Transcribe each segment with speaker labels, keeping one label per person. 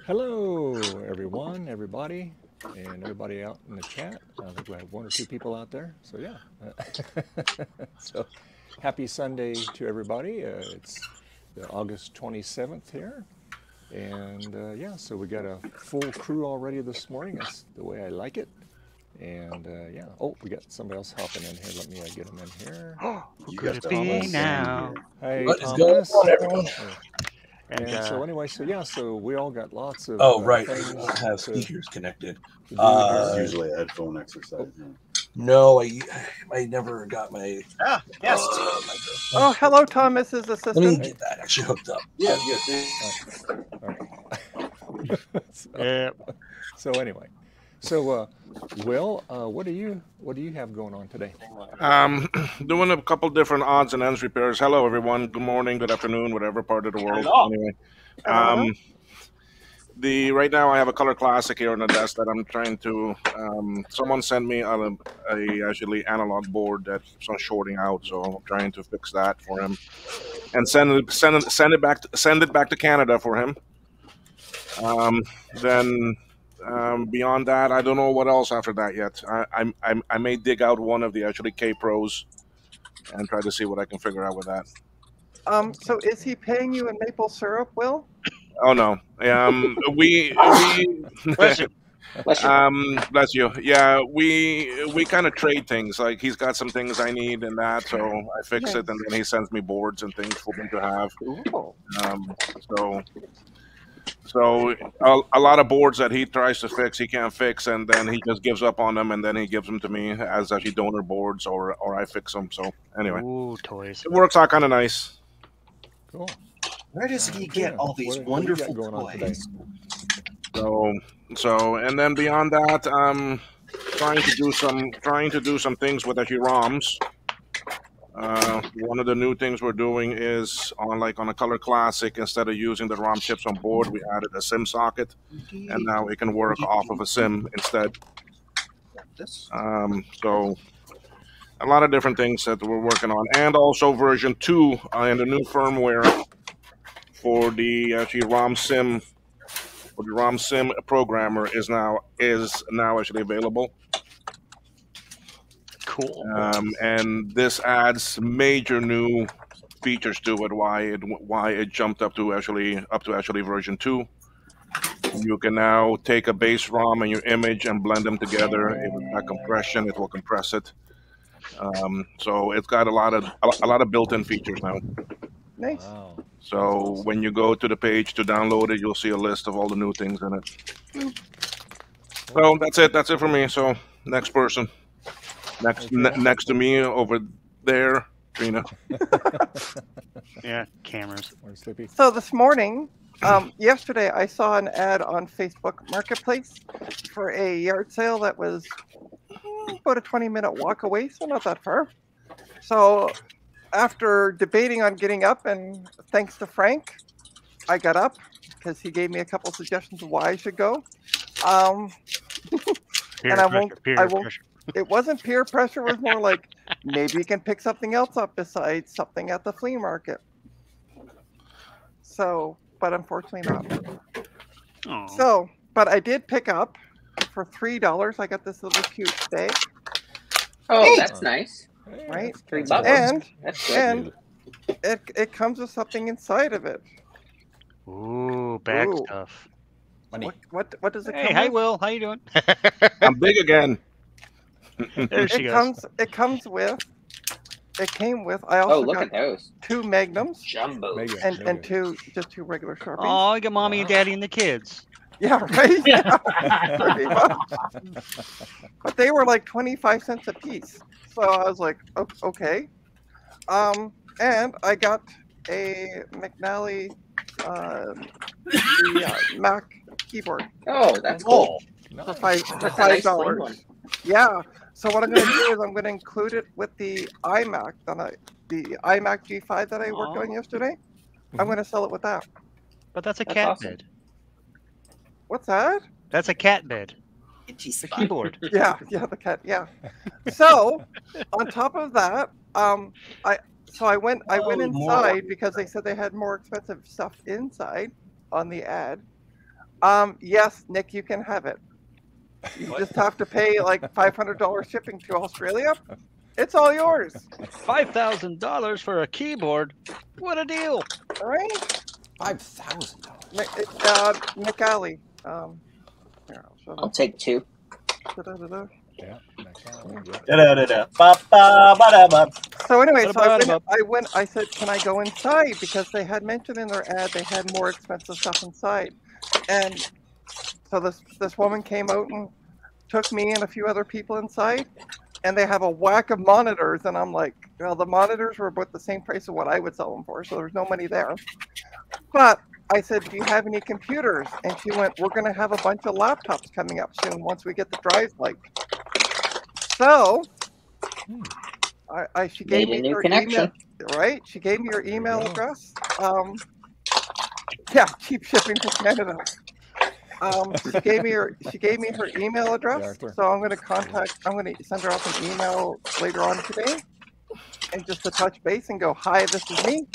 Speaker 1: Hello, everyone, everybody, and everybody out in the chat. I think we have one or two people out there. So yeah, so happy Sunday to everybody. It's the August 27th here, and yeah, so we got a full crew already this morning. That's the way I like it. And yeah, oh, we got somebody else hopping in here. Let me get them in here.
Speaker 2: Who
Speaker 3: You
Speaker 2: could
Speaker 3: got
Speaker 2: it be
Speaker 3: Thomas
Speaker 2: now?
Speaker 1: Hey,
Speaker 3: What is going
Speaker 1: Thomas.
Speaker 3: on, everyone?
Speaker 1: And so anyway, so yeah, so we all got lots of
Speaker 3: Oh, right. I
Speaker 1: things
Speaker 3: don't have
Speaker 1: to
Speaker 3: speakers connected.
Speaker 1: do here.
Speaker 4: It's usually a headphone exercise.
Speaker 3: No, I never got my.
Speaker 4: Yes.
Speaker 2: Oh, hello, Thomas's assistant.
Speaker 3: Let me get that actually hooked up.
Speaker 4: Yeah.
Speaker 1: So anyway, so Will, what do you have going on today?
Speaker 5: Doing a couple different odds and ends repairs. Hello, everyone. Good morning, good afternoon, whatever part of the world.
Speaker 4: Hello.
Speaker 5: Anyway, right now I have a color classic here on the desk that I'm trying to. Someone sent me a actually analog board that's shorting out, so I'm trying to fix that for him and send it back to Canada for him. Then. Beyond that, I don't know what else after that yet. I may dig out one of the actually K Pros and try to see what I can figure out with that.
Speaker 2: So is he paying you in maple syrup, Will?
Speaker 5: Oh no. We
Speaker 4: Bless you.
Speaker 5: bless you. Yeah, we kind of trade things. Like he's got some things I need and that, so I fix it, and then he sends me boards and things for me to have.
Speaker 2: Ooh.
Speaker 5: So a lot of boards that he tries to fix, he can't fix, and then he just gives up on them, and then he gives them to me as actually donor boards, or I fix them. So anyway,
Speaker 6: Ooh, toys.
Speaker 5: it works out kind of nice.
Speaker 1: Cool.
Speaker 3: Where does he get all these
Speaker 1: what do you got
Speaker 3: wonderful
Speaker 1: going on today?
Speaker 3: toys?
Speaker 5: So and then beyond that, I'm trying to do some things with actually ROMs. One of the new things we're doing is on a color classic, instead of using the ROM chips on board, we added a SIM socket, and now it can work off of a SIM instead. So a lot of different things that we're working on, and also version 2 and the new firmware for the actually ROM SIM programmer is now actually available.
Speaker 6: Cool.
Speaker 5: And this adds major new features to it. Why it jumped up to actually version 2. You can now take a base ROM and your image and blend them together. If it's got compression, it will compress it. So it's got a lot of built-in features now.
Speaker 2: Nice.
Speaker 1: Wow.
Speaker 5: So when you go to the page to download it, you'll see a list of all the new things in it. So that's it. That's it for me. So next person. Next to me over there, Trina.
Speaker 6: Yeah, cameras.
Speaker 1: Where's Sleepy?
Speaker 2: So this morning, yesterday, I saw an ad on Facebook Marketplace for a yard sale that was about a 20-minute walk away, so not that far. So after debating on getting up, and thanks to Frank, I got up because he gave me a couple suggestions of why I should go. And I won't. It wasn't peer pressure. It was more like maybe you can pick something else up besides something at the flea market. So, but unfortunately not.
Speaker 6: Aww.
Speaker 2: So, but I did pick up for $3. I got this little cute steak.
Speaker 7: Oh, that's nice.
Speaker 1: Hey,
Speaker 2: Right?
Speaker 1: that's
Speaker 7: $3.
Speaker 2: And
Speaker 7: That's good.
Speaker 2: and it comes with something inside of it.
Speaker 6: Ooh, bag
Speaker 2: Ooh.
Speaker 6: stuff.
Speaker 1: Money.
Speaker 2: What does it
Speaker 6: Hey,
Speaker 2: come
Speaker 6: hi,
Speaker 2: with?
Speaker 6: Will. How you doing?
Speaker 5: I'm big again.
Speaker 6: There she goes.
Speaker 2: It came with. I
Speaker 7: Oh,
Speaker 2: also
Speaker 7: look
Speaker 2: got
Speaker 7: at those.
Speaker 2: 2 Magnums
Speaker 7: Jumbo.
Speaker 1: Mega,
Speaker 2: and
Speaker 1: mega.
Speaker 2: just two regular Sharpies.
Speaker 6: Oh, I got mommy and daddy and the kids.
Speaker 2: Yeah, right. Yeah, pretty much. But they were like 25 cents a piece, so I was like, okay. And I got a McNally Mac keyboard
Speaker 7: Oh, that's cool.
Speaker 2: for $5.
Speaker 7: That's a nice clean one.
Speaker 2: Yeah. So what I'm going to do is I'm going to include it with the iMac, the iMac G5 that I worked on yesterday. I'm going to sell it with that.
Speaker 6: But that's a
Speaker 7: That's
Speaker 6: cat
Speaker 7: awesome.
Speaker 6: bed.
Speaker 2: What's that?
Speaker 6: That's a cat bed. The keyboard.
Speaker 2: Yeah, the cat. Yeah. So on top of that, I went inside because they said they had more expensive stuff inside on the ad. Yes, Nick, you can have it. You just have to pay like $500 shipping to Australia. It's all yours.
Speaker 6: $5,000 for a keyboard? What a deal!
Speaker 2: All right.
Speaker 8: $5,000.
Speaker 2: Nick Alley. Here,
Speaker 7: I'll take 2.
Speaker 1: Yeah.
Speaker 2: So anyway, so I said, can I go inside? Because they had mentioned in their ad they had more expensive stuff inside. And so this woman came out and took me and a few other people inside, and they have a whack of monitors, and I'm like, well, the monitors were about the same price of what I would sell them for, so there's no money there. But I said, do you have any computers? And she went, we're going to have a bunch of laptops coming up soon once we get the drives like. So she gave me her email, right? She gave me her email address. Yeah, cheap shipping to Canada. She gave me her email address. So I'm going to send her off an email later on today, and just to touch base and go, hi, this is me.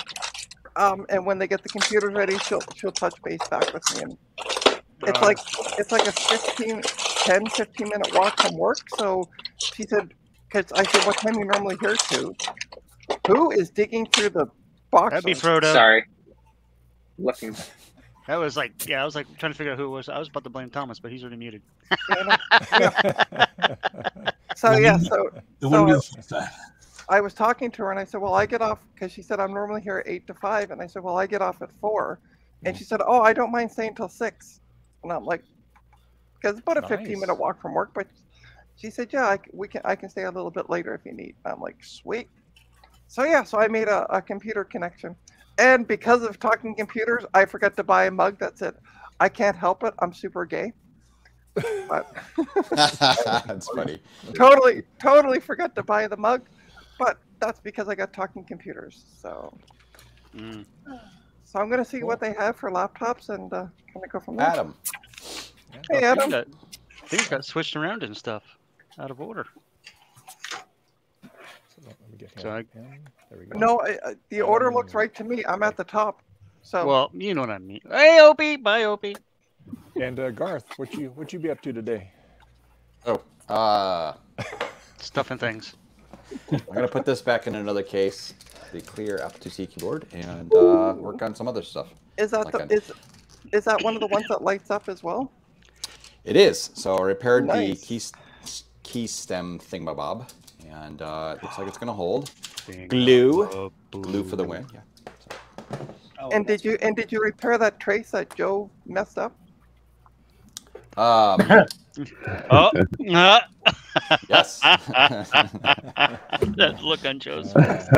Speaker 2: And when they get the computers ready, she'll touch base back with me. And it's like a 15 minute walk from work. So she said, because I said, what time are you normally here to? Who is digging through the box?
Speaker 6: That'd be Frodo.
Speaker 7: Sorry. Looking.
Speaker 6: That was like, yeah, I was like trying to figure out who it was. I was about to blame Thomas, but he's already muted.
Speaker 2: So I was talking to her and I said, well, I get off, because she said I'm normally here at 8 to 5. And I said, well, I get off at 4. And she said, oh, I don't mind staying till 6. And I'm like, because it's about a 15-minute walk from work. But she said, yeah, I can stay a little bit later if you need. I'm like, sweet. So yeah, so I made a computer connection. And because of talking computers, I forgot to buy a mug that said, I can't help it, I'm super gay. But
Speaker 8: That's funny.
Speaker 2: Totally forgot to buy the mug. But that's because I got talking computers. So so I'm going to see what they have for laptops and kind of go from there.
Speaker 8: Adam.
Speaker 2: Hey, Adam.
Speaker 6: Things got switched around and stuff. Out of order.
Speaker 1: There we go.
Speaker 2: No, the order looks right to me. I'm at the top. So
Speaker 6: well, you know what I mean. Hey, Opie, bye, Opie.
Speaker 1: And Garth, what you be up to today?
Speaker 8: Oh,
Speaker 6: stuffing things.
Speaker 8: I'm gonna put this back in another case, the clear Apple IIc keyboard, and work on some other stuff.
Speaker 2: Is that is that one of the ones that lights up as well?
Speaker 8: It is. So I repaired
Speaker 2: Nice.
Speaker 8: the key stem thingamabob, and it looks like it's gonna hold. Glue for the win. Yeah.
Speaker 2: And did you repair that trace that Joe messed up?
Speaker 8: Yes.
Speaker 6: That look on Joe's
Speaker 9: face.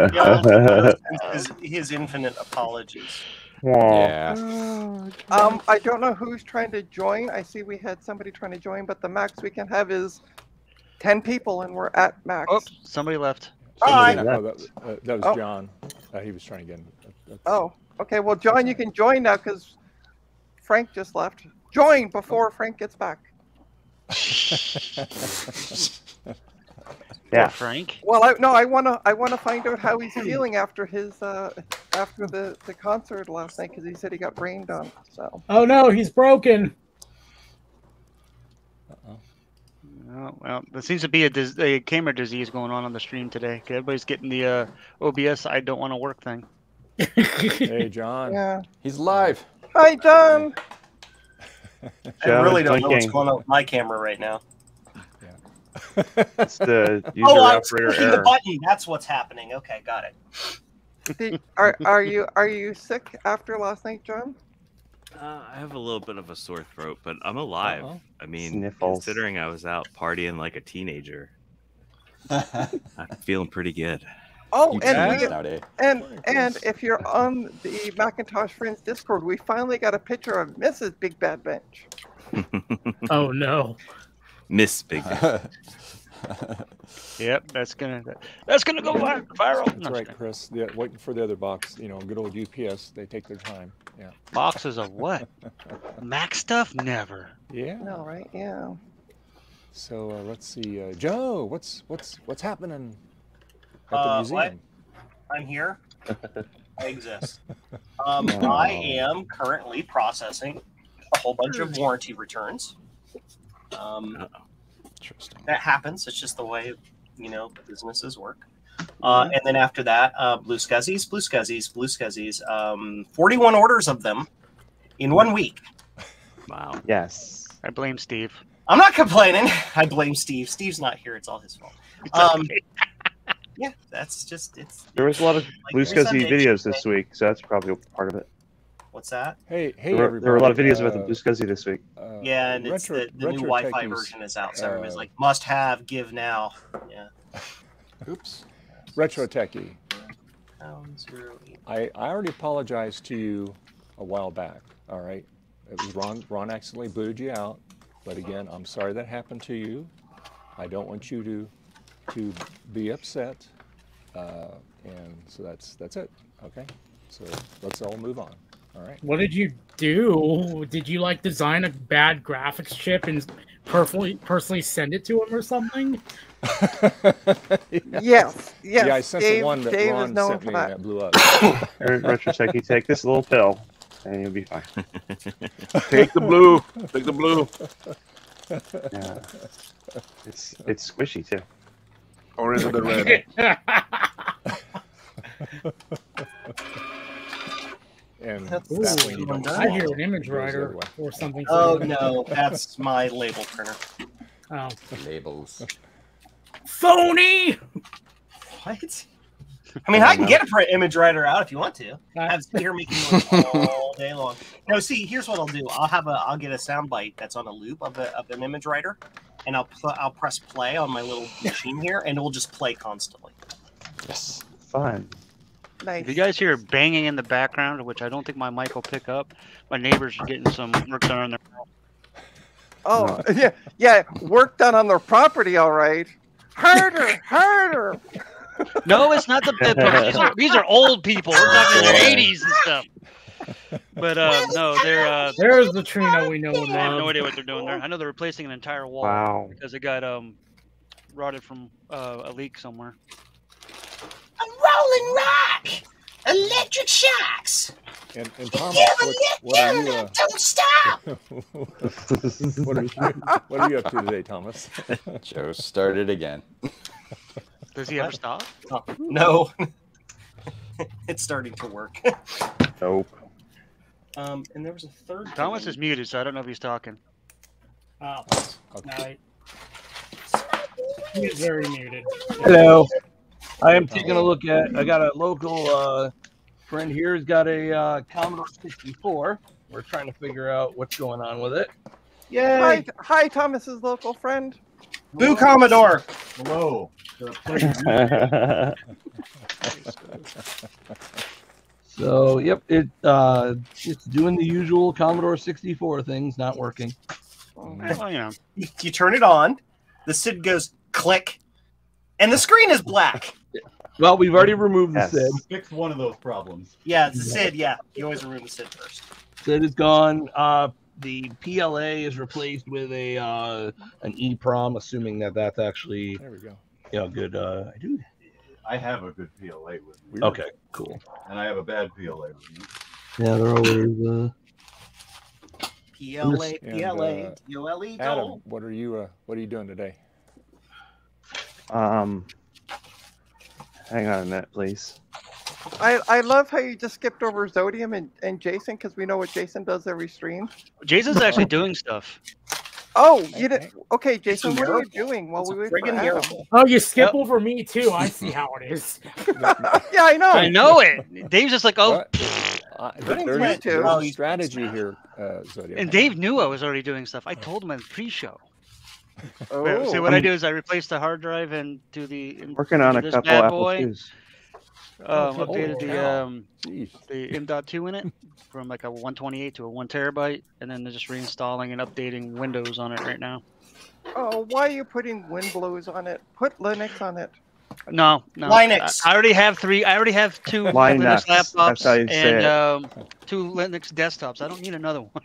Speaker 9: His infinite apologies.
Speaker 8: Yeah.
Speaker 2: I don't know who's trying to join. I see we had somebody trying to join, but the max we can have is 10 people, and we're at max.
Speaker 6: Oh, somebody left.
Speaker 1: That was John. He was trying again.
Speaker 2: Oh, okay. Well, John, you can join now because Frank just left. Join before Frank gets back.
Speaker 6: Yeah, Frank.
Speaker 2: Well, I want to find out how he's feeling after his after the concert last night, because he said he got rained on. So.
Speaker 10: Oh no, he's broken.
Speaker 6: Oh, well, there seems to be a camera disease going on the stream today. Everybody's getting the OBS I don't want to work thing.
Speaker 1: Hey, John.
Speaker 2: Yeah.
Speaker 8: He's live.
Speaker 2: Hi, John.
Speaker 9: I really don't know what's going on with my camera right now.
Speaker 11: It's the user
Speaker 9: I'm
Speaker 11: operator
Speaker 9: pushing
Speaker 11: error.
Speaker 9: the button. That's what's happening. Okay, got it.
Speaker 2: Are you sick after last night, John?
Speaker 12: I have a little bit of a sore throat, but I'm alive. I mean,
Speaker 11: Sniffles.
Speaker 12: considering I was out partying like a teenager, I'm feeling pretty good.
Speaker 2: Oh,
Speaker 8: nowadays.
Speaker 2: and if you're on the Macintosh Friends Discord, we finally got a picture of Mrs. Big Bad Bench.
Speaker 10: Oh no.
Speaker 12: Miss Big Bad.
Speaker 6: Yep, that's gonna go viral.
Speaker 1: That's
Speaker 6: No,
Speaker 1: right, Chris. Yeah, waiting for the other box. You know, good old UPS. They take their time. Yeah.
Speaker 6: Boxes of what? Mac stuff? Never.
Speaker 1: Yeah.
Speaker 2: No, right? Yeah.
Speaker 1: So let's see, Joe. What's happening at the museum?
Speaker 9: I'm here. I exist. I am currently processing
Speaker 11: whole bunch of warranty returns. That happens. It's just the way, businesses work. And then after that, blue scuzzies. 41 orders of them in 1 week.
Speaker 12: Wow.
Speaker 6: Yes. I blame Steve.
Speaker 11: I'm not complaining. I blame Steve. Steve's not here. It's all his fault. Yeah, that's just
Speaker 9: There was a lot of Blue Scuzzy videos this week, so that's probably part of it.
Speaker 11: What's that?
Speaker 1: Hey,
Speaker 9: there were a lot of videos about the Blue Scuzzy this week.
Speaker 11: Yeah, and it's the new Wi-Fi version is out, so everybody's like, must have, give now. Yeah.
Speaker 1: Oops. Retro Techie. I already apologized to you a while back. All right, it was Ron. Ron accidentally booted you out, but again, I'm sorry that happened to you. I don't want you to be upset, and so that's it. Okay, so let's all move on. All right.
Speaker 10: What did you do? Did you like design a bad graphics chip and personally send it to him or something?
Speaker 2: Yes.
Speaker 1: Yeah, I sent the one that
Speaker 2: Dave
Speaker 1: Ron sent me that blew up.
Speaker 9: Retro Techie, take this little pill, and you'll be fine.
Speaker 5: Take the blue. Take the blue.
Speaker 9: Yeah. It's squishy too.
Speaker 5: Or is it the red?
Speaker 1: And
Speaker 10: I hear an image writer or something.
Speaker 11: Oh no, that's my label printer.
Speaker 10: Oh,
Speaker 8: labels.
Speaker 10: Phony.
Speaker 11: What? I mean, I can get a print image writer out if you want to. I have here making noise all day long. No, see, here's what I'll do. I'll get a sound bite that's on a loop of an image writer, and I'll press play on my little machine here, and it will just play constantly.
Speaker 8: Yes.
Speaker 9: Fun.
Speaker 2: Nice.
Speaker 6: If you guys hear banging in the background, which I don't think my mic will pick up, my neighbors are getting some work done on their.
Speaker 2: Oh, yeah, work done on their property, all right. Harder.
Speaker 6: No, it's not these are old people. We're talking in their 80s and stuff. But no, they're
Speaker 10: there's the Trina we know.
Speaker 6: I have no idea what they're doing there. I know they're replacing an entire wall.
Speaker 9: Wow.
Speaker 6: Because it got rotted from a leak somewhere.
Speaker 11: A rolling rock, electric shocks.
Speaker 1: And Thomas, what are you?
Speaker 11: Don't stop.
Speaker 1: What are you up to today, Thomas?
Speaker 8: Joe started again.
Speaker 6: Does he ever stop?
Speaker 11: Oh, no. It's starting to work.
Speaker 9: Nope.
Speaker 11: And there was a third.
Speaker 6: Thomas is muted, so I don't know if he's talking.
Speaker 10: Oh, okay. He's very muted.
Speaker 13: Hello. I am taking a look at. I got a local friend here who's got a Commodore 64. We're trying to figure out what's going on with it.
Speaker 11: Yay!
Speaker 2: Hi, Thomas's local friend.
Speaker 11: Boo, Commodore.
Speaker 4: Hello.
Speaker 13: So, yep, it's doing the usual Commodore 64 things, not working.
Speaker 6: Well, yeah.
Speaker 11: You turn it on, the SID goes click, and the screen is black.
Speaker 13: Well, we've already removed the SID.
Speaker 4: Fixed one of those problems.
Speaker 11: Yeah, it's the SID. Yeah, you always remove the SID first.
Speaker 13: SID is gone. The PLA is replaced with an EEPROM, assuming that's actually
Speaker 1: There we go.
Speaker 13: good. Dude.
Speaker 4: I have a good PLA with me.
Speaker 13: Okay, cool.
Speaker 4: And I have a bad PLA with me.
Speaker 13: Yeah, they're always.
Speaker 11: PLA,
Speaker 1: And,
Speaker 11: PLA, DOLE,
Speaker 1: Adam, what are you doing today?
Speaker 9: Hang on a minute, please.
Speaker 2: I love how you just skipped over Zodium and Jason, because we know what Jason does every stream.
Speaker 6: Jason's actually doing stuff.
Speaker 2: Oh, you did. Okay, Jason, what are you doing while we wait for Adam?
Speaker 10: Oh, you skip over me too. I see how it is.
Speaker 2: Yeah, I know.
Speaker 6: I know it. Dave's just like, oh.
Speaker 1: There's a strategy here, Zodiac.
Speaker 6: And Dave knew I was already doing stuff. I told him in the pre-show.
Speaker 2: Oh.
Speaker 6: So what I do is I replace the hard drive and do the
Speaker 9: Working on a
Speaker 6: this
Speaker 9: couple
Speaker 6: bad
Speaker 9: Apple
Speaker 6: boy.
Speaker 9: IIs.
Speaker 6: Updated the M.2 in it from like a 128 to a 1 terabyte, and then they're just reinstalling and updating Windows on it right now.
Speaker 2: Oh, why are you putting Windows on it? Put Linux on it.
Speaker 6: No.
Speaker 11: Linux.
Speaker 6: I already have three. I already have two
Speaker 9: Linux.
Speaker 6: Linux laptops
Speaker 9: That's how you say
Speaker 6: and two Linux desktops. I don't need another one.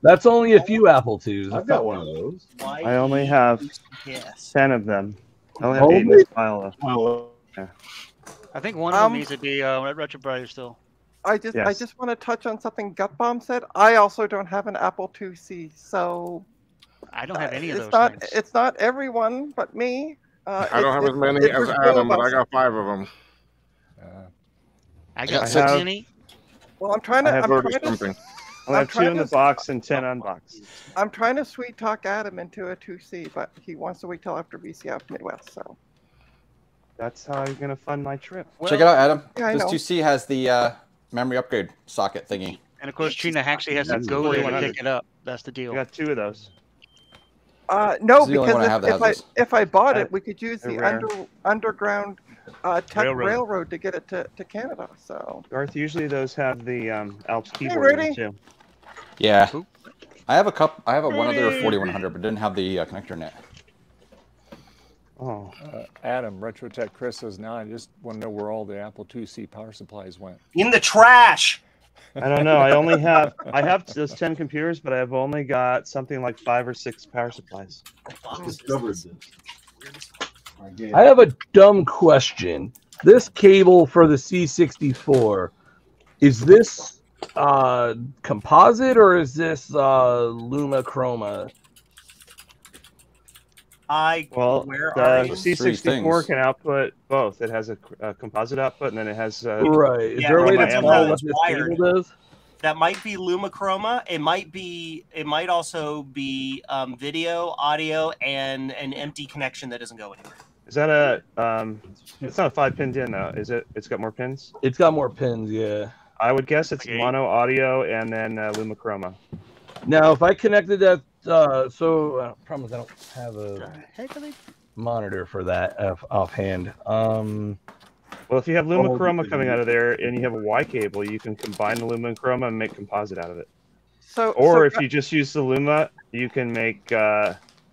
Speaker 13: That's only a few Apple IIs.
Speaker 4: I've got one of those.
Speaker 9: I only have
Speaker 11: Yes.
Speaker 9: 10 of them. I only have 8 in this file.
Speaker 4: Well,
Speaker 6: I think one of them needs to be Retro Brighter still.
Speaker 2: I just want to touch on something Gutbomb said. I also don't have an Apple IIc, so
Speaker 6: I don't have any of
Speaker 2: it's
Speaker 6: those
Speaker 2: not
Speaker 6: things.
Speaker 2: it's not everyone but me.
Speaker 5: I don't have as many as Adam, but I got 5 of them.
Speaker 6: I got
Speaker 8: 6.
Speaker 6: many.
Speaker 2: Well, I'm trying to.
Speaker 5: I
Speaker 2: I'm
Speaker 5: have
Speaker 2: trying
Speaker 5: something.
Speaker 2: to.
Speaker 13: I have 2 in the box and 10 unboxed.
Speaker 2: I'm trying to sweet talk Adam into a 2C, but he wants to wait till after BCF Midwest. So
Speaker 13: that's how you're gonna fund my trip.
Speaker 8: Check it out, Adam.
Speaker 2: Yeah, I
Speaker 8: this
Speaker 2: know.
Speaker 8: 2C has the memory upgrade socket thingy.
Speaker 6: And of course, Trina actually has to
Speaker 13: That's
Speaker 6: go there to
Speaker 13: 4100.
Speaker 6: pick it up. That's the deal.
Speaker 13: I got 2 of those.
Speaker 2: No,
Speaker 8: This is the only one I have
Speaker 2: because
Speaker 8: that has this.
Speaker 2: if I bought it, we could use
Speaker 13: They're
Speaker 2: the
Speaker 13: rare.
Speaker 2: underground tech
Speaker 13: Railroad.
Speaker 2: railroad to get it to Canada. So
Speaker 13: Garth, usually those have the Alps
Speaker 2: Hey,
Speaker 13: keyboard in
Speaker 2: Rudy.
Speaker 13: them, too.
Speaker 8: Yeah. I have one other 4100, but didn't have the connector in it.
Speaker 13: Oh.
Speaker 1: Adam, Retrotech Chris says, now I just want to know where all the Apple IIc power supplies went.
Speaker 11: In the trash.
Speaker 13: I don't know. I have those 10 computers, but I've only got something like 5 or 6 power supplies.
Speaker 9: I have a dumb question. This cable for the C64, is this composite or is this Luma Chroma?
Speaker 11: Where are
Speaker 13: The
Speaker 11: you?
Speaker 13: C64 can output both. It has a composite output, and then it has
Speaker 9: Right. Is there a way to tell what this cable does?
Speaker 11: That might be Lumachroma. It might also be video, audio, and an empty connection that doesn't go anywhere.
Speaker 13: Is that a it's not a 5-pin DIN though, is it? It's got more pins?
Speaker 9: It's got more pins, yeah.
Speaker 13: I would guess it's mono audio and then Lumachroma.
Speaker 9: Now, if I connected that, problem is I don't have a monitor for that offhand.
Speaker 13: Well, if you have Lumachroma coming out of there and you have a Y cable, you can combine the Lumachroma and make composite out of it. Or if you just use the Luma, you can make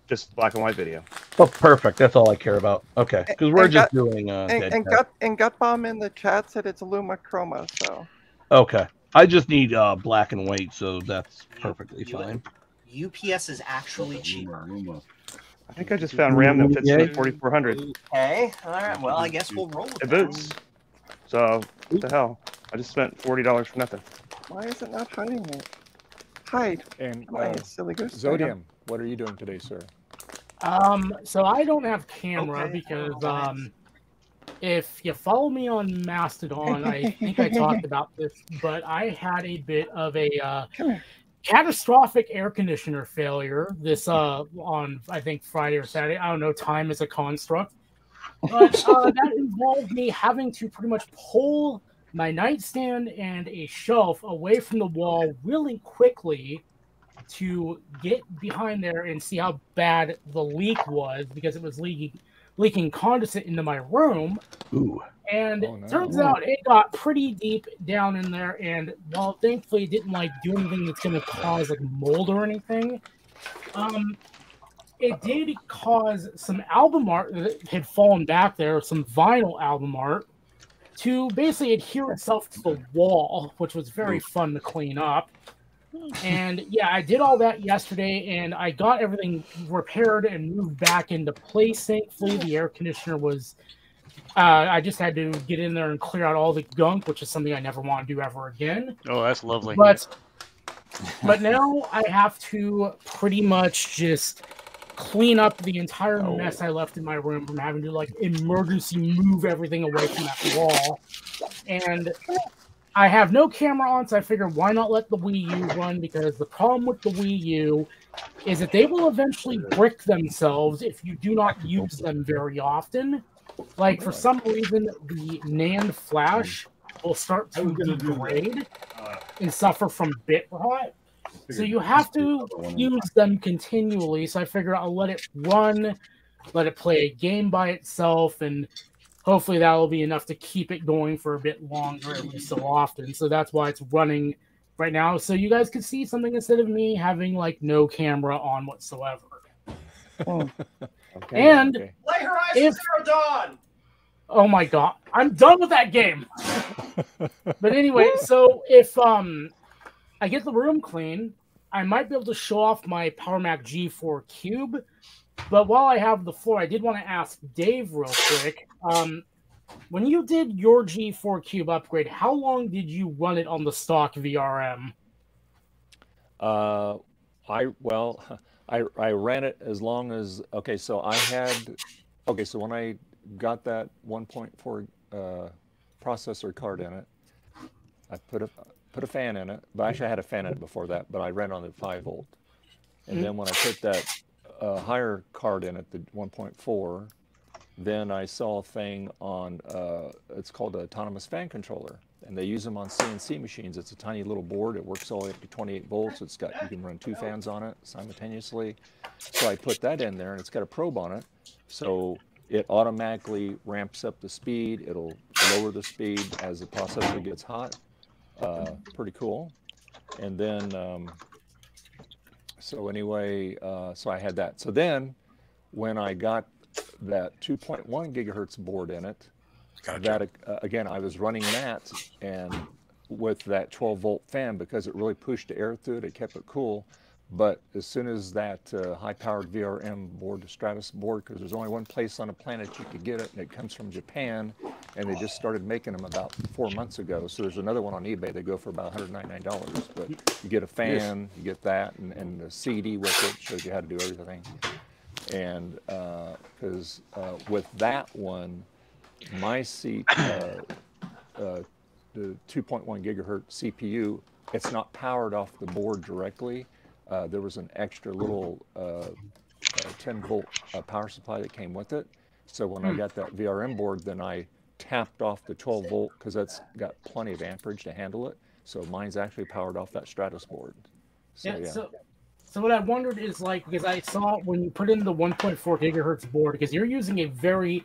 Speaker 13: just black and white video.
Speaker 9: Oh, perfect. That's all I care about. Okay, because we're just doing.
Speaker 2: Gutbomb in the chat said it's Lumachroma. So
Speaker 9: okay, I just need black and white, so that's perfectly fine.
Speaker 11: UPS is actually cheaper.
Speaker 13: I think I just found RAM that fits in the 4400.
Speaker 11: Okay, all right. Well, I guess we'll roll with
Speaker 13: It
Speaker 11: that.
Speaker 13: boots. So what the hell? I just spent $40 for nothing.
Speaker 2: why is it not hiding it? Hide.
Speaker 1: And
Speaker 2: Come on, you silly goose.
Speaker 1: Zodium, what are you doing today, sir?
Speaker 10: So I don't have camera because if you follow me on Mastodon, I think I talked about this, but I had a bit of a catastrophic air conditioner failure this on I think Friday or Saturday. I don't know, time is a construct. But that involved me having to pretty much pull my nightstand and a shelf away from the wall really quickly to get behind there and see how bad the leak was, because it was leaking condensate into my room.
Speaker 9: Ooh.
Speaker 10: And it turns out it got pretty deep down in there, and while thankfully it didn't do anything that's going to cause mold or anything, it did cause some album art that had fallen back there, some vinyl album art, to basically adhere itself to the wall, which was very fun to clean up. And yeah, I did all that yesterday, and I got everything repaired and moved back into place. Thankfully, the air conditioner was... I just had to get in there and clear out all the gunk, which is something I never want to do ever again.
Speaker 6: Oh, that's lovely.
Speaker 10: But now I have to pretty much just clean up the entire mess I left in my room from having to emergency move everything away from that wall. And I have no camera on, so I figured why not let the Wii U run, because the problem with the Wii U is that they will eventually brick themselves if you do not use them very often. For some reason, the NAND flash will start to degrade and suffer from bit rot. So you have to use them continually. So I figure I'll let it run, let it play a game by itself, and hopefully that will be enough to keep it going for a bit longer every so often. So that's why it's running right now. So you guys could see something instead of me having no camera on whatsoever. And
Speaker 11: Play Horizon Zero Dawn.
Speaker 10: Oh my god, I'm done with that game. But anyway, so if I get the room clean, I might be able to show off my Power Mac G4 Cube. But while I have the floor, I did want to ask Dave real quick. when you did your G4 Cube upgrade, how long did you run it on the stock VRM?
Speaker 1: I ran it as long as, so when I got that 1.4 processor card in it, I put a fan in it, but actually I had a fan in it before that, but I ran on the 5 volt. And then when I put that higher card in it, the 1.4, then I saw a thing on, it's called an autonomous fan controller. And they use them on CNC machines. It's a tiny little board. It works all the way up to 28 volts. It's got, you can run 2 fans on it simultaneously. So I put that in there, and it's got a probe on it. So it automatically ramps up the speed. It'll lower the speed as the processor gets hot. Pretty cool. And then, so anyway, so I had that. So then when I got that 2.1 gigahertz board in it, that again, I was running that, and with that 12 volt fan, because it really pushed the air through it, it kept it cool. But as soon as that high-powered VRM board, the Stratus board, because there's only one place on the planet you could get it, and it comes from Japan, and they just started making them about 4 months ago. So there's another one on eBay. They go for about $199, but you get a fan, you get that, and the CD with it shows you how to do everything. And because with that one, my the 2.1 gigahertz CPU, it's not powered off the board directly. There was an extra little 10 volt power supply that came with it. So when I got that VRM board, then I tapped off the 12 volt, because that's got plenty of amperage to handle it. So mine's actually powered off that Stratus board. So, yeah.
Speaker 10: So what I wondered is, like, because I saw when you put in the 1.4 gigahertz board, because you're using a very,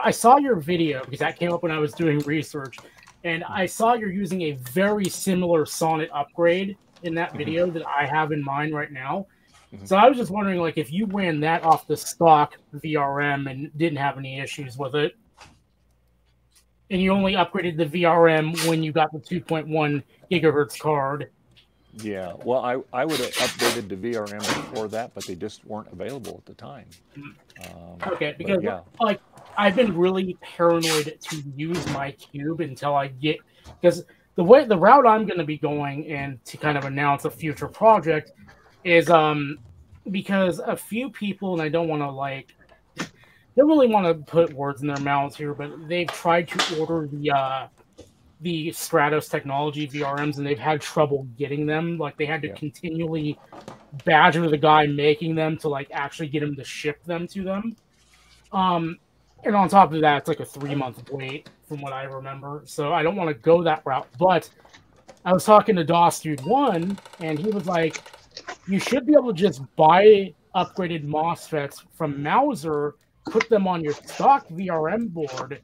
Speaker 10: I saw your video, because that came up when I was doing research, and I saw you're using a very similar Sonnet upgrade in that video that I have in mind right now. So I was just wondering, like, if you ran that off the stock VRM and didn't have any issues with it, and you only upgraded the VRM when you got the 2.1 gigahertz card.
Speaker 1: Yeah, well, I would have updated the VRM before that, but they just weren't available at the time.
Speaker 10: Okay, because like I've been really paranoid to use my cube until I get, because the route I'm going to be going and to kind of announce a future project is because a few people, and I don't want to don't really want to put words in their mouths here, but they've tried to order the Stratos technology VRMs, and they've had trouble getting them. Like, they had to continually badger the guy making them to, like, actually get him to ship them to them. And on top of that, it's like a 3-month wait from what I remember. So I don't want to go that route. But I was talking to DOS Dude 1, and he was like, you should be able to just buy upgraded MOSFETs from Mauser, put them on your stock VRM board,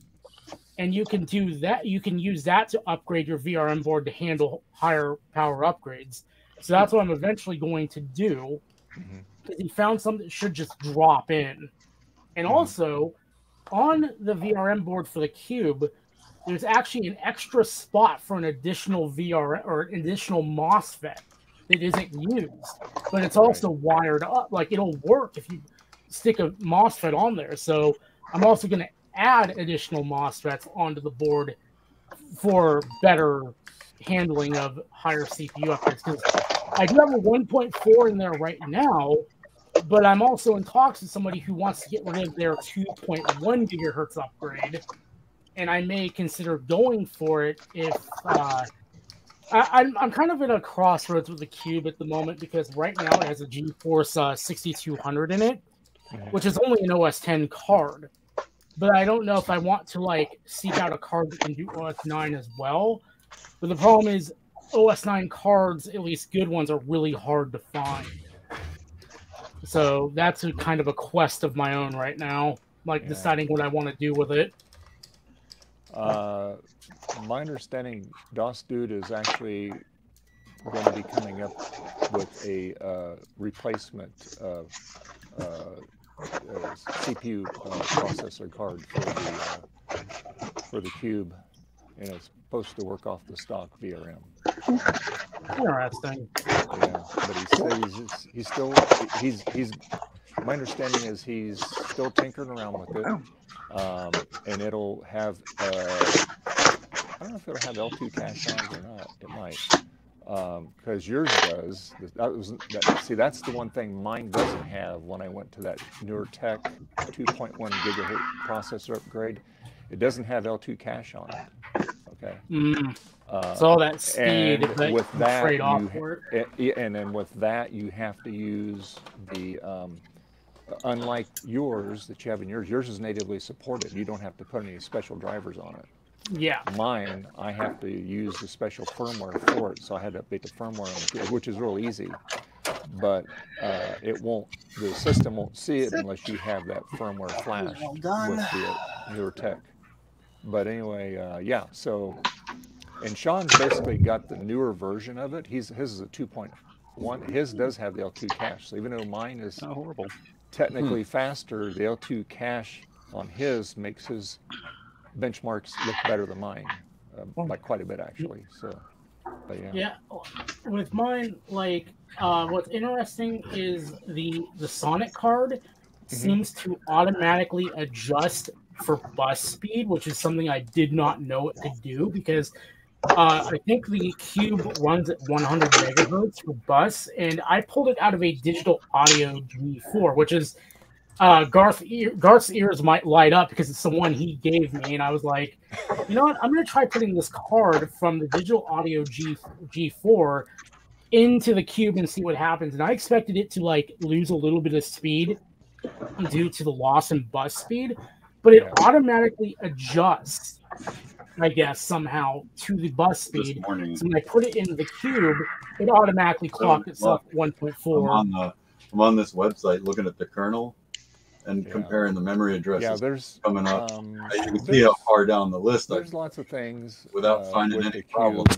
Speaker 10: and you can do that. You can use that to upgrade your VRM board to handle higher power upgrades. So that's what I'm eventually going to do. Because he found something that should just drop in. And also, on the VRM board for the Cube, there's actually an extra spot for an additional VRM or an additional MOSFET that isn't used. But it's also wired up. Like, it'll work if you stick a MOSFET on there. So I'm also going to add additional MOSFETs onto the board for better handling of higher CPU upgrades. Because I do have a 1.4 in there right now, but I'm also in talks with somebody who wants to get rid of their 2.1 gigahertz upgrade, and I may consider going for it if I'm kind of at a crossroads with the Cube at the moment, because right now it has a GeForce 6200 in it, which is only an OS 10 card. But I don't know if I want to, like, seek out a card that can do OS 9 as well. But the problem is OS 9 cards, at least good ones, are really hard to find. So that's a kind of a quest of my own right now, like deciding what I want to do with it.
Speaker 1: My understanding, DOS Dude is actually going to be coming up with a replacement CPU processor card for the Cube, and it's supposed to work off the stock VRM.
Speaker 10: Interesting.
Speaker 1: Yeah, but he says he's my understanding is he's still tinkering around with it, and it'll have, I don't know if it'll have L2 cache on or not. It might, because yours does. See, that's the one thing mine doesn't have when I went to that newer tech 2.1 gigahertz processor upgrade. It doesn't have L2 cache on it. Okay.
Speaker 10: So that speed,
Speaker 1: and with that,
Speaker 10: trade off for it.
Speaker 1: And then with that, you have to use the, unlike yours that you have in yours is natively supported. You don't have to put any special drivers on it.
Speaker 10: Yeah.
Speaker 1: Mine, I have to use the special firmware for it, so I had to update the firmware on it, which is real easy. But it won't. The system won't see it unless you have that firmware flash with the newer tech. But anyway, yeah. So, and Sean's basically got the newer version of it. His is a 2.1. His does have the L2 cache. So even though mine is technically faster, the L2 cache on his makes his benchmarks look better than mine, like quite a bit actually. So, but yeah.
Speaker 10: Yeah, with mine, like what's interesting is the Sonic card seems to automatically adjust for bus speed, which is something I did not know it could do, because I think the Cube runs at 100 megahertz for bus, and I pulled it out of a digital audio G4, which is Garth's ears might light up because it's the one he gave me, and I was like, you know what, I'm going to try putting this card from the digital audio G4 into the Cube and see what happens. And I expected it to like lose a little bit of speed due to the loss in bus speed, but it automatically adjusts, I guess, somehow to the bus speed. So when I put it into the Cube, it automatically clocked itself at 1.4.
Speaker 4: I'm on this website looking at the kernel and comparing the memory addresses
Speaker 1: there's
Speaker 4: coming up. You can see how far down the list
Speaker 1: there's lots of things
Speaker 4: without finding any problems.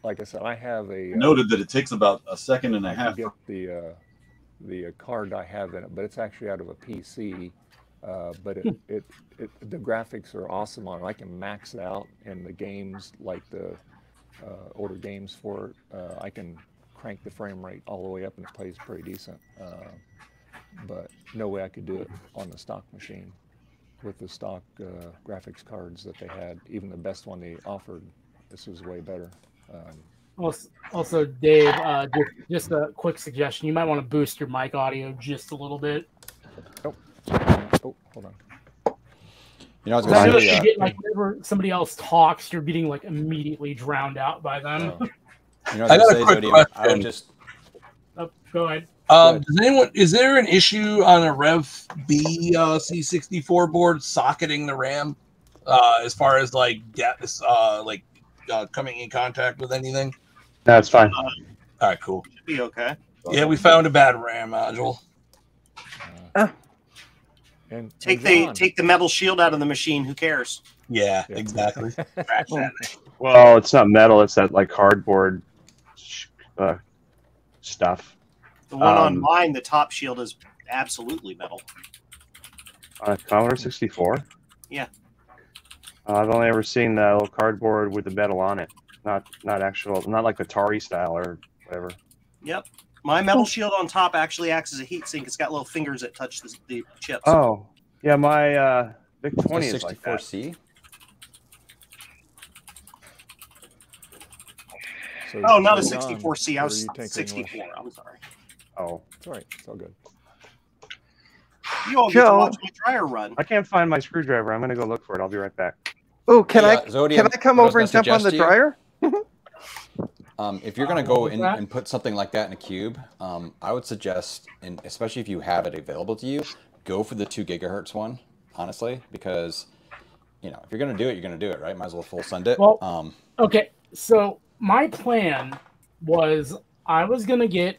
Speaker 1: Like I said, I have a
Speaker 4: noted that it takes about a second and a half.
Speaker 1: Get the card I have in it, but it's actually out of a PC. But the graphics are awesome on it. I can max it out, and the games, like the older games for it, I can crank the frame rate all the way up, and it plays pretty decent. But no way I could do it on the stock machine with the stock graphics cards that they had. Even the best one they offered, this was way better.
Speaker 10: Also, Dave, just a quick suggestion. You might want to boost your mic audio just a little bit.
Speaker 1: Oh, hold on.
Speaker 8: You know, I was going to say,
Speaker 10: you get, like, whenever somebody else talks, you're getting like immediately drowned out by them.
Speaker 8: You know, I got a quick question. I would just
Speaker 10: go ahead.
Speaker 9: Is there an issue on a Rev B C64 board socketing the RAM as far as like depth, coming in contact with anything?
Speaker 13: No, it's fine.
Speaker 9: All right, cool.
Speaker 11: Should be okay.
Speaker 9: Yeah, we found a bad RAM module.
Speaker 1: And
Speaker 11: take the metal shield out of the machine. Who cares?
Speaker 9: Yeah, exactly.
Speaker 13: Well, it's not metal. It's that like cardboard stuff.
Speaker 11: The one on mine, the top shield is absolutely metal.
Speaker 13: On a Commodore 64?
Speaker 11: Yeah.
Speaker 13: I've only ever seen that little cardboard with the metal on it. Not actual, not like the Atari style or whatever.
Speaker 11: Yep. My metal shield on top actually acts as a heat sink. It's got little fingers that touch the chips.
Speaker 13: Oh, yeah. My Vic 20 is like that.
Speaker 8: 64C.
Speaker 1: So,
Speaker 11: oh, not a 64C. I was 64. I'm sorry.
Speaker 13: Oh,
Speaker 1: it's all right. It's all good.
Speaker 11: You all get to watch my dryer run.
Speaker 13: I can't find my screwdriver. I'm going to go look for it. I'll be right back.
Speaker 2: Oh, can I come over and jump on the dryer?
Speaker 8: If you're going to go in and put something like that in a cube, I would suggest, and especially if you have it available to you, go for the 2 gigahertz one, honestly, because, you know, if you're going to do it, you're going to do it, right? Might as well full send it.
Speaker 10: Well, okay, so my plan was I was going to get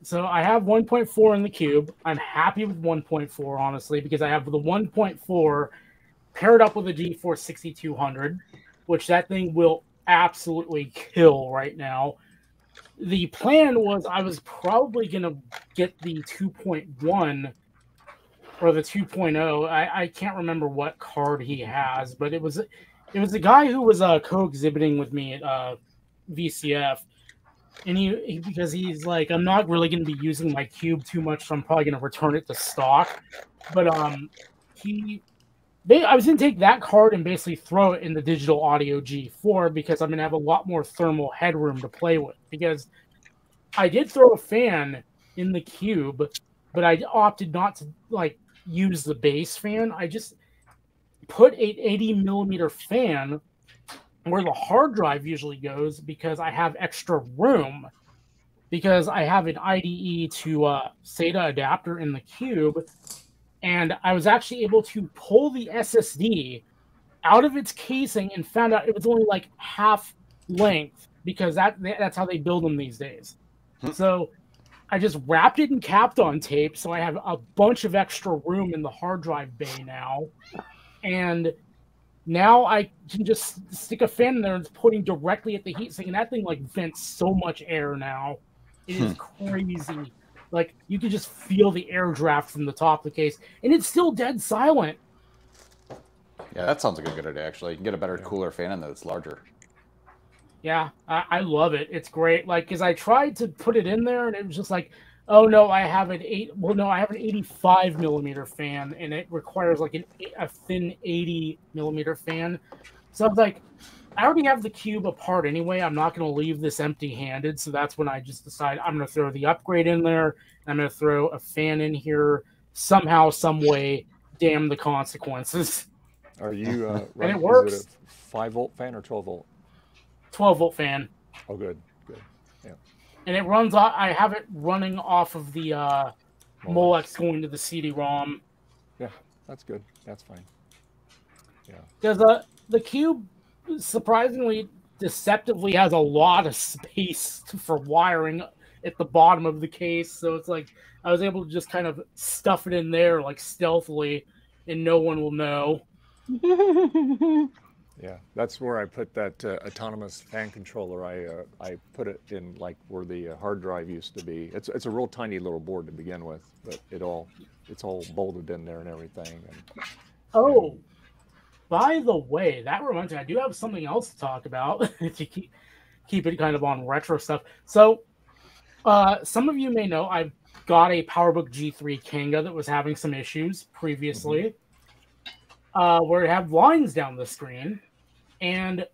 Speaker 10: so I have 1.4 in the cube. I'm happy with 1.4, honestly, because I have the 1.4 paired up with a GeForce 6200, which that thing will absolutely kill right now. The plan was I was probably going to get the 2.1 or the 2.0. I can't remember what card he has, but it was the guy who was co-exhibiting with me at VCF. And because he's like, I'm not really going to be using my cube too much, so I'm probably going to return it to stock. But I was going to take that card and basically throw it in the digital audio G4 because I'm going to have a lot more thermal headroom to play with. Because I did throw a fan in the cube, but I opted not to like use the base fan. I just put an 80 millimeter fan where the hard drive usually goes because I have extra room. Because I have an IDE to SATA adapter in the cube. And I was actually able to pull the SSD out of its casing and found out it was only like half length because that's how they build them these days. So I just wrapped it in Kapton tape, so I have a bunch of extra room in the hard drive bay now. And now I can just stick a fan in there and it's pointing directly at the heatsink, and that thing like vents so much air now. It is crazy. Like, you can just feel the air draft from the top of the case, and it's still dead silent.
Speaker 8: Yeah, that sounds like a good idea, actually. You can get a better, cooler fan in that's larger.
Speaker 10: Yeah, I love it. It's great. Like, because I tried to put it in there, and it was just like, oh, no, I have an 85 millimeter fan, and it requires, like, a thin 80 millimeter fan. So I was like, I already have the cube apart anyway. I'm not going to leave this empty-handed, so that's when I just decided I'm going to throw the upgrade in there. I'm going to throw a fan in here somehow, some way. Damn the consequences.
Speaker 1: Are you
Speaker 10: and it works.
Speaker 1: Is it a 5-volt fan or 12-volt?
Speaker 10: 12-volt fan.
Speaker 1: Oh, good. Yeah.
Speaker 10: And it runs. I have it running off of the Molex going to the CD-ROM.
Speaker 1: Yeah, that's good. That's fine. Yeah.
Speaker 10: Because the cube surprisingly, deceptively has a lot of space for wiring at the bottom of the case. So it's like I was able to just kind of stuff it in there like stealthily, and no one will know.
Speaker 1: Yeah, that's where I put that autonomous fan controller. I put it in like where the hard drive used to be. It's a real tiny little board to begin with, but it's all bolted in there and everything. And,
Speaker 10: by the way, that reminds me, I do have something else to talk about to keep it kind of on retro stuff. So, some of you may know I've got a PowerBook G3 Kanga that was having some issues previously, where it had lines down the screen, and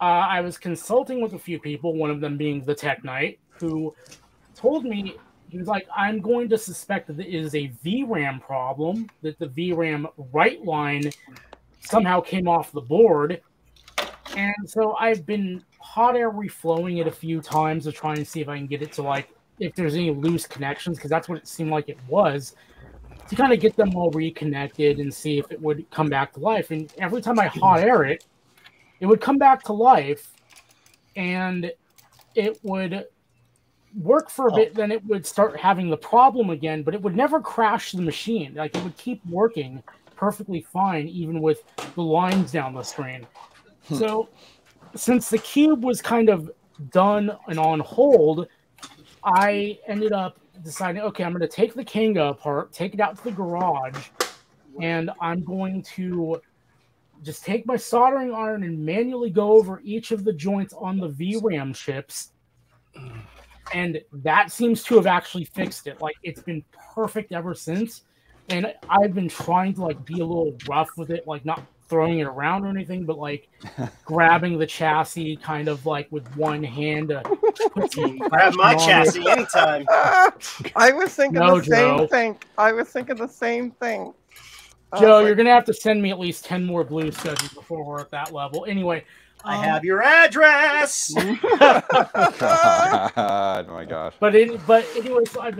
Speaker 10: I was consulting with a few people, one of them being the Tech Knight, who told me, he was like, I'm going to suspect that it is a VRAM problem, that the VRAM right line somehow came off the board. And so I've been hot air reflowing it a few times to try and see if I can get it to, like, if there's any loose connections, because that's what it seemed like it was, to kind of get them all reconnected and see if it would come back to life. And every time I hot air it, it would come back to life, and it would work for a bit, then it would start having the problem again, but it would never crash the machine. Like, it would keep working perfectly fine, even with the lines down the screen. So, since the cube was kind of done and on hold, I ended up deciding, okay, I'm going to take the Kanga apart, take it out to the garage, and I'm going to just take my soldering iron and manually go over each of the joints on the VRAM chips. And that seems to have actually fixed it. Like, it's been perfect ever since. And I've been trying to, like, be a little rough with it, like, not throwing it around or anything, but, like, grabbing the chassis kind of, like, with one hand to put some
Speaker 11: grab my chassis anytime.
Speaker 2: I was thinking the same thing. I was thinking the same thing.
Speaker 10: Joe, you're going to have to send me at least 10 more blue studies before we're at that level. Anyway.
Speaker 11: I have your address.
Speaker 8: God, my gosh.
Speaker 10: But anyway, so I've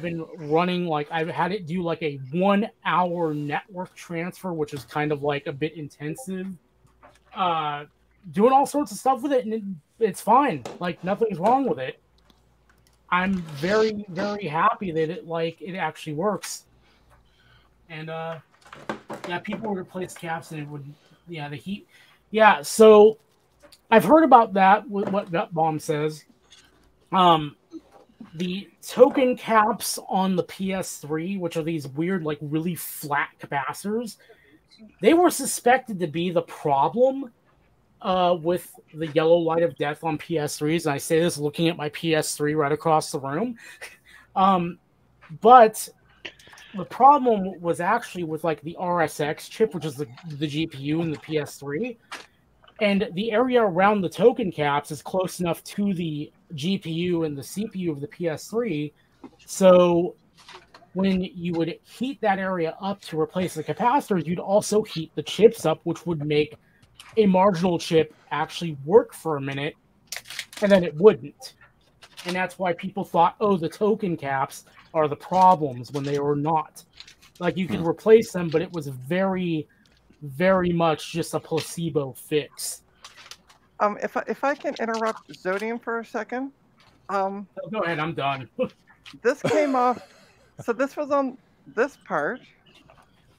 Speaker 10: been running, like, I've had it do like a 1 hour network transfer, which is kind of like a bit intensive. Doing all sorts of stuff with it, and it's fine. Like, nothing's wrong with it. I'm very, very happy that it actually works. And yeah, people would replace caps, and it would, the heat. Yeah, so I've heard about that, with what Gutbaum says. The token caps on the PS3, which are these weird, like, really flat capacitors, they were suspected to be the problem with the yellow light of death on PS3s. And I say this looking at my PS3 right across the room. But the problem was actually with like the RSX chip, which is the GPU in the PS3, and the area around the token caps is close enough to the GPU and the CPU of the PS3, so when you would heat that area up to replace the capacitors, you'd also heat the chips up, which would make a marginal chip actually work for a minute, and then it wouldn't. And that's why people thought, oh, the token caps are the problems when they were not. Like, you could replace them, but it was very, very much just a placebo fix.
Speaker 2: If I can interrupt Zodium for a second.
Speaker 10: Go ahead, I'm done.
Speaker 2: This came off. So this was on this part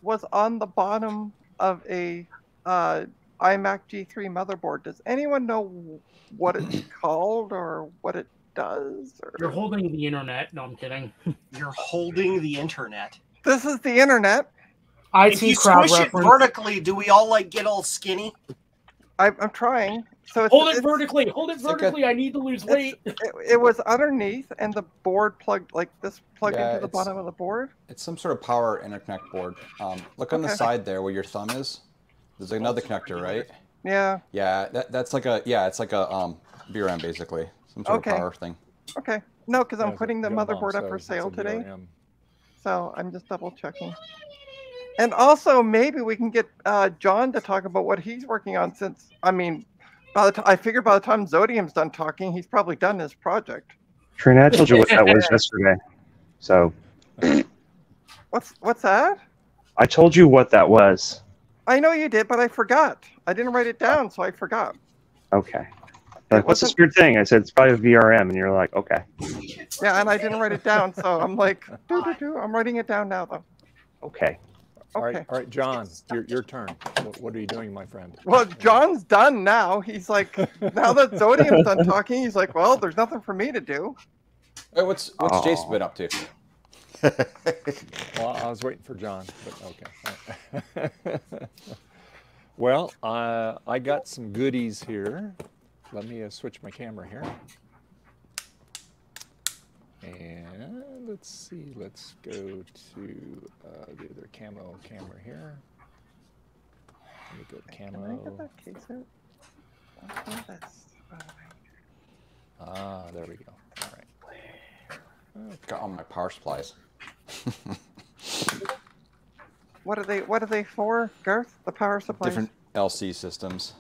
Speaker 2: was on the bottom of a iMac G3 motherboard. Does anyone know what it's called or what it does? Or...
Speaker 10: You're holding the internet. No, I'm kidding.
Speaker 11: You're holding the internet.
Speaker 2: This is the internet.
Speaker 11: If you squish it vertically, do we all like get all skinny?
Speaker 2: I'm trying. So
Speaker 10: hold it vertically. Hold it vertically. I need to lose weight.
Speaker 2: It was underneath, and the board plugged like this plugged into the bottom of the board.
Speaker 8: It's some sort of power interconnect board. Look on the side there where your thumb is. There's another connector, right?
Speaker 2: Yeah.
Speaker 8: Yeah, that's like a it's like a VRM basically, some sort of power thing.
Speaker 2: Okay. No, because I'm putting the motherboard up for sale today. So I'm just double checking. And also, maybe we can get John to talk about what he's working on. Since I mean, I figure by the time Zodium's done talking, he's probably done his project.
Speaker 13: Trina, I told you what that was yesterday. So.
Speaker 2: What's that?
Speaker 13: I told you what that was.
Speaker 2: I know you did, but I forgot. I didn't write it down, so I forgot.
Speaker 13: Okay. Like, what's this weird thing? I said it's probably a VRM, and you're like, okay.
Speaker 2: Yeah, and I didn't write it down, so I'm like, I'm writing it down now, though.
Speaker 13: Okay.
Speaker 1: All right, John, your turn. What are you doing, my friend?
Speaker 2: Well, John's done now. He's like, now that Zodium's done talking, he's like, well, there's nothing for me to do.
Speaker 8: Wait, what's Jason been up to?
Speaker 1: Well, I was waiting for John, but okay. Well, I got some goodies here. Let me switch my camera here. And let's see, let's go to the other camo camera here. Let me go to camo.
Speaker 2: Can I get that case out? Okay, that's
Speaker 1: there we go. All right.
Speaker 8: Got all my power supplies.
Speaker 2: What are they for, Garth? The power supplies?
Speaker 8: Different LC systems.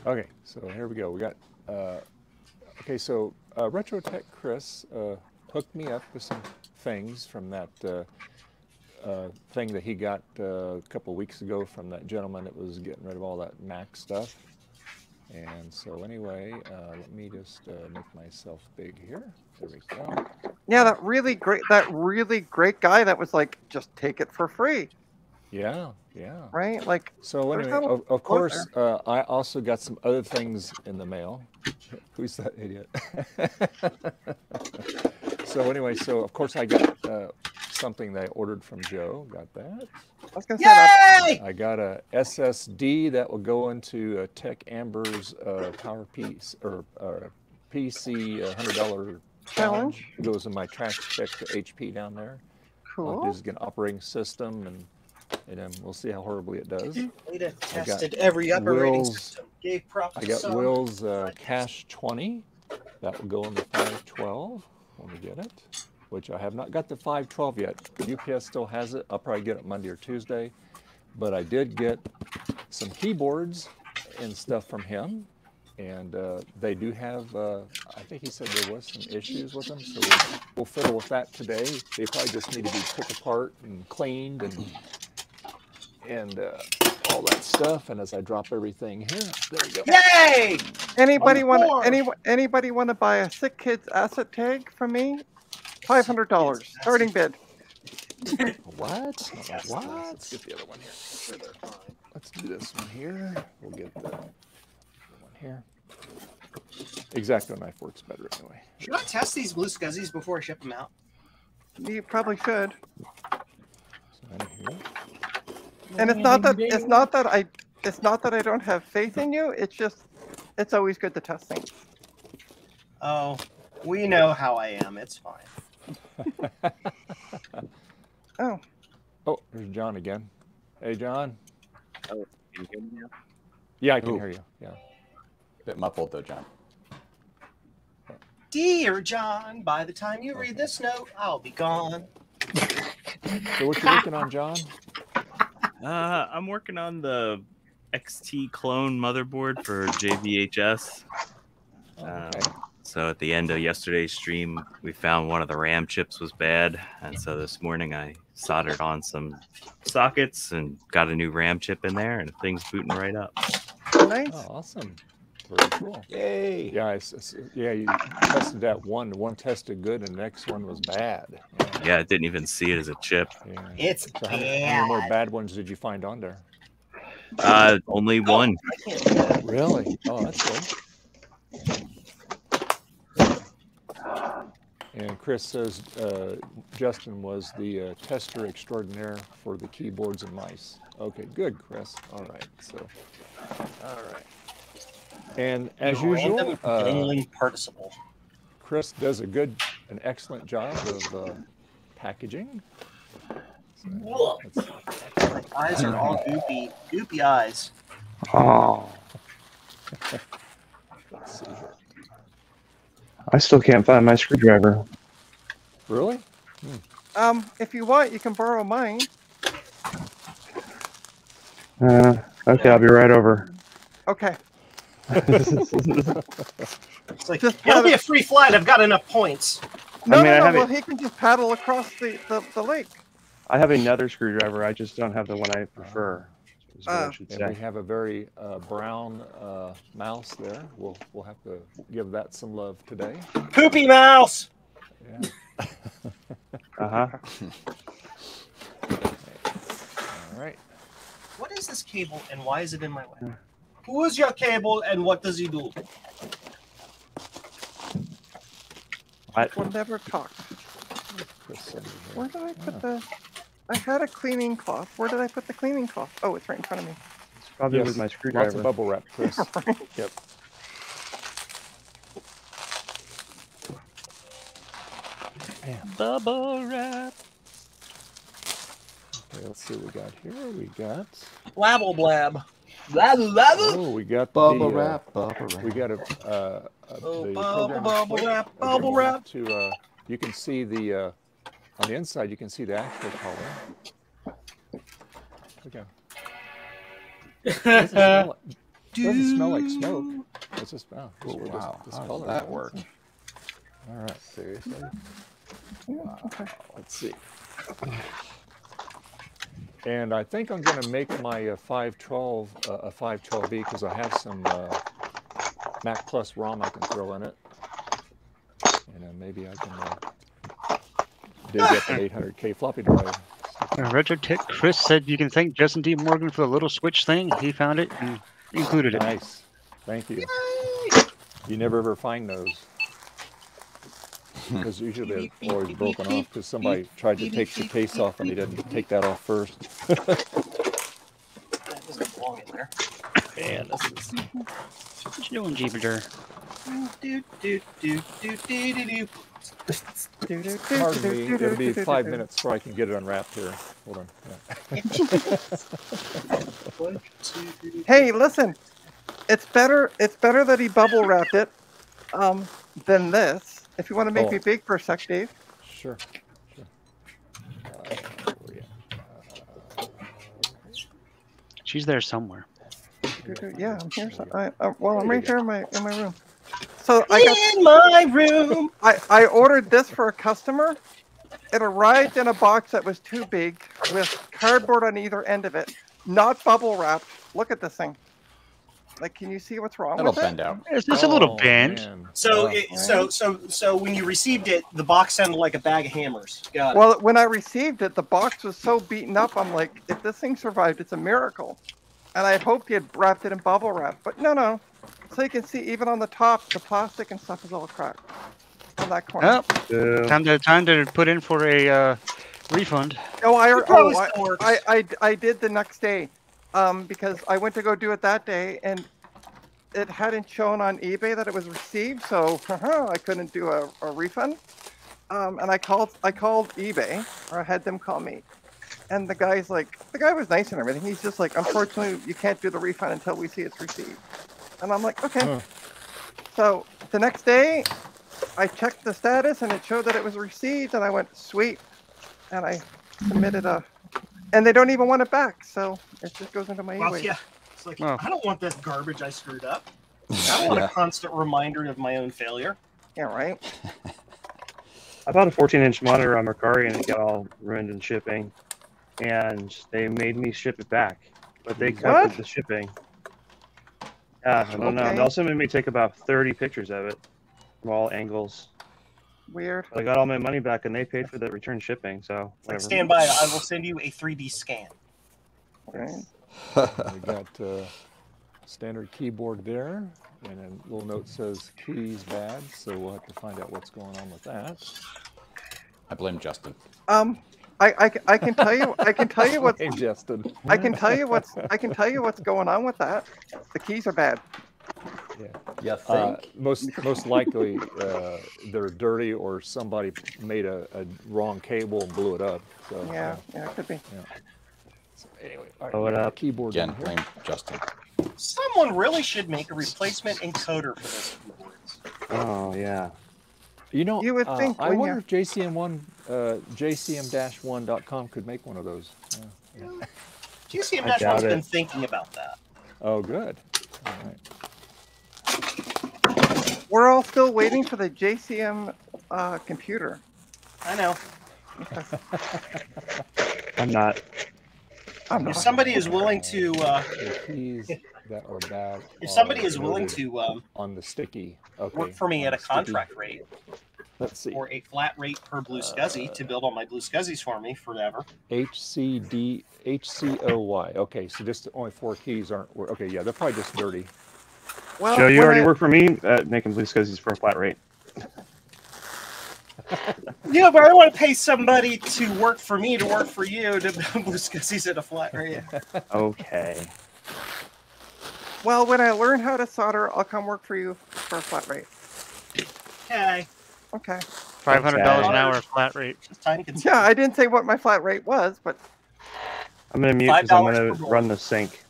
Speaker 1: Okay, so here we go. We got okay, so RetroTech Chris hooked me up with some things from that thing that he got a couple weeks ago from that gentleman that was getting rid of all that Mac stuff. And so anyway, let me just make myself big here. There we go.
Speaker 2: Yeah, that really great guy that was like, just take it for free.
Speaker 1: Yeah, yeah.
Speaker 2: Right? Like,
Speaker 1: so anyway, of course, I also got some other things in the mail. Who's that idiot? So anyway, so of course I got something that I ordered from Joe. Got that.
Speaker 2: I was gonna say that.
Speaker 1: I got a SSD that will go into Tech Amber's Power Piece or PC $100 challenge. It goes in my Trash Check to HP down there.
Speaker 2: Cool.
Speaker 1: I'll just get an operating system and we'll see how horribly it does.
Speaker 11: Ada tested every operating system. Gave props.
Speaker 1: I got Will's Cache 20. That will go in the 512 when we get it, which I have not got the 512 yet. UPS still has it. I'll probably get it Monday or Tuesday. But I did get some keyboards and stuff from him. And they do have, I think he said there was some issues with them. So we'll fiddle with that today. They probably just need to be took apart and cleaned and all that stuff. And as I drop everything here, there we go.
Speaker 11: Yay!
Speaker 2: Anybody want to buy a Sick Kids asset tag from me? $500 starting bid.
Speaker 1: What? Let's get the other one here. Let's do this one here. We'll get the one here. X-Acto knife works better anyway.
Speaker 11: Should I test these blue scuzzies before I ship them out?
Speaker 2: You probably should.
Speaker 1: So here.
Speaker 2: And it's not that I don't have faith in you. It's just it's always good to test things.
Speaker 11: Oh, we know how I am. It's fine.
Speaker 2: Oh.
Speaker 1: Oh, there's John again. Hey, John.
Speaker 12: Oh, can you hear me now?
Speaker 1: Yeah, I can hear you. Yeah.
Speaker 8: Bit muffled though, John.
Speaker 11: Dear John, by the time you read this note, I'll be gone.
Speaker 1: So what you working on, John?
Speaker 12: I'm working on the XT clone motherboard for JVHS.
Speaker 1: Okay.
Speaker 12: So at the end of yesterday's stream, we found one of the RAM chips was bad, and so this morning I soldered on some sockets and got a new RAM chip in there, and things booting right up.
Speaker 2: Nice.
Speaker 1: Oh, awesome. Very cool.
Speaker 8: Yay.
Speaker 1: Yeah, yeah. You tested that one. The one tested good, and the next one was bad.
Speaker 12: Yeah, I didn't even see it as a chip.
Speaker 1: Yeah.
Speaker 11: It's
Speaker 1: So how many more bad ones did you find on there?
Speaker 12: Only one.
Speaker 1: Really? Oh, that's good. And Chris says Justin was the tester extraordinaire for the keyboards and mice. Okay, good, Chris. All right. So, all right. And as usual,
Speaker 11: participle.
Speaker 1: Chris does an excellent job of packaging. So,
Speaker 11: my eyes are all goopy eyes.
Speaker 13: Oh.
Speaker 1: Let's see here.
Speaker 13: I still can't find my screwdriver.
Speaker 1: Really?
Speaker 2: If you want, you can borrow mine.
Speaker 13: Okay, I'll be right over.
Speaker 2: Okay.
Speaker 11: It's like, it'll be a free flight. I've got enough points.
Speaker 2: No, well, he can just paddle across the lake.
Speaker 13: I have another screwdriver. I just don't have the one I prefer. Is what I should
Speaker 1: And
Speaker 13: say.
Speaker 1: we have a very brown mouse there. We'll have to give that some love today.
Speaker 11: Poopy mouse.
Speaker 1: Yeah.
Speaker 13: Uh-huh.
Speaker 1: All right.
Speaker 11: What is this cable and why is it in my way? Who is your cable and what does he do?
Speaker 2: We'll never talk. Where did I put the... I had a cleaning cloth. Where did I put the cleaning cloth? Oh, it's right in front of me.
Speaker 13: It's probably with my
Speaker 1: Lots
Speaker 13: screwdriver.
Speaker 1: of bubble wrap, Chris. Yep.
Speaker 6: Bubble wrap.
Speaker 1: Okay, let's see what we got here. We got...
Speaker 11: Blabble blab. Blabble blabble.
Speaker 1: Oh, we got
Speaker 8: Bubble
Speaker 1: the,
Speaker 8: wrap, bubble wrap.
Speaker 1: We got the
Speaker 11: bubble wrap, bubble wrap.
Speaker 1: To you can see the on the inside. You can see the actual color. Okay. Doesn't smell like smoke. It's just
Speaker 8: Oh, wow.
Speaker 1: This
Speaker 8: How
Speaker 1: color
Speaker 8: does that work?
Speaker 1: All right, seriously.
Speaker 2: Wow. Okay.
Speaker 1: Let's see. And I think I'm going to make my 512 a 512B because I have some Mac Plus ROM I can throw in it, and then maybe I can dig up an 800K floppy drive.
Speaker 6: Richard Tick Chris said you can thank Justin D. Morgan for the little switch thing. He found it and included it.
Speaker 1: Nice, thank you. You never ever find those. Because usually they're always broken off because somebody tried to take the case off and they didn't take that off first.
Speaker 11: That doesn't belong in there.
Speaker 1: Man, this is...
Speaker 6: What you doing, Jupiter?
Speaker 1: Pardon me, it'll be 5 minutes before I can get it unwrapped here. Hold on. Yeah.
Speaker 2: Hey, listen. It's better that he bubble wrapped it than this. If you want to make me big for a sec, Dave.
Speaker 1: Sure.
Speaker 6: She's there somewhere.
Speaker 2: Yeah, I'm here. I'm right here in my room. So I got
Speaker 11: in my room.
Speaker 2: I ordered this for a customer. It arrived in a box that was too big with cardboard on either end of it, not bubble wrapped. Look at this thing. Like, can you see what's wrong
Speaker 8: That'll
Speaker 2: with it?
Speaker 8: bend out.
Speaker 6: It's just a little bend.
Speaker 1: Man.
Speaker 11: So, so when you received it, the box sounded like a bag of hammers. Got it.
Speaker 2: Well, when I received it, the box was so beaten up. I'm like, if this thing survived, it's a miracle. And I had hoped he had wrapped it in bubble wrap, but no. So you can see even on the top, the plastic and stuff is all cracked on that corner.
Speaker 6: Oh, time to put in for a refund.
Speaker 2: Oh, I did the next day. Because I went to go do it that day, and it hadn't shown on eBay that it was received, so I couldn't do a refund. And I called eBay, or I had them call me. And the guy was nice and everything. He's just like, unfortunately, you can't do the refund until we see it's received. And I'm like, okay.
Speaker 1: Huh.
Speaker 2: So the next day, I checked the status and it showed that it was received. And I went, sweet. And I submitted and they don't even want it back. So it just goes into my e-waste.
Speaker 11: Yeah. It's like, I don't want this garbage I screwed up. I don't want a constant reminder of my own failure.
Speaker 2: Yeah, right.
Speaker 13: I bought a 14-inch monitor on Mercari and it got all ruined in shipping. And they made me ship it back, but they covered the shipping. Yeah, I don't know. They also made me take about 30 pictures of it from all angles.
Speaker 2: Weird.
Speaker 13: I got all my money back, and they paid for the return shipping. So whatever.
Speaker 11: Stand by. I will send you a 3D scan.
Speaker 2: Right.
Speaker 1: We got standard keyboard there, and a little note says keys bad, so we'll have to find out what's going on with that.
Speaker 8: I blame Justin.
Speaker 2: I can tell you what's
Speaker 1: Hey, Justin.
Speaker 2: I can tell you what's going on with that. The keys are bad.
Speaker 1: Yeah.
Speaker 8: You think?
Speaker 1: Most likely they're dirty, or somebody made a wrong cable and blew it up. So
Speaker 2: yeah, it could be.
Speaker 1: Yeah. So anyway,
Speaker 13: blow it up.
Speaker 1: Keyboard
Speaker 8: Again, blame Justin.
Speaker 11: Someone really should make a replacement encoder for this keyboard.
Speaker 13: Oh yeah.
Speaker 1: You know,
Speaker 2: you would think.
Speaker 1: I wonder if JCM1.com could make one of those. Yeah.
Speaker 11: GCM-1's been thinking about that.
Speaker 1: Oh, good. All right.
Speaker 2: We're all still waiting for the JCM computer.
Speaker 11: I know.
Speaker 13: I'm not.
Speaker 11: If somebody is willing to,
Speaker 1: the keys that are bad.
Speaker 11: If somebody is willing to
Speaker 1: on the sticky,
Speaker 11: work for me at a contract rate,
Speaker 1: let's see,
Speaker 11: or a flat rate per Blue Scuzzy to build all my Blue Scuzzies for me forever.
Speaker 1: HCOY. Okay, so just only 4 keys aren't. Okay, yeah, they're probably just dirty.
Speaker 13: Well, Joe, you already work for me at making Blue Scuzzies for a flat rate.
Speaker 11: Yeah, but I don't want to pay somebody to work for me to work for you to build Blue Scuzzies at a flat rate.
Speaker 13: Okay.
Speaker 2: Well, when I learn how to solder, I'll come work for you for a flat rate.
Speaker 11: Okay.
Speaker 2: Okay.
Speaker 6: $500 an hour flat rate.
Speaker 2: Yeah, I didn't say what my flat rate was, but
Speaker 13: I'm gonna mute because I'm gonna run the sync.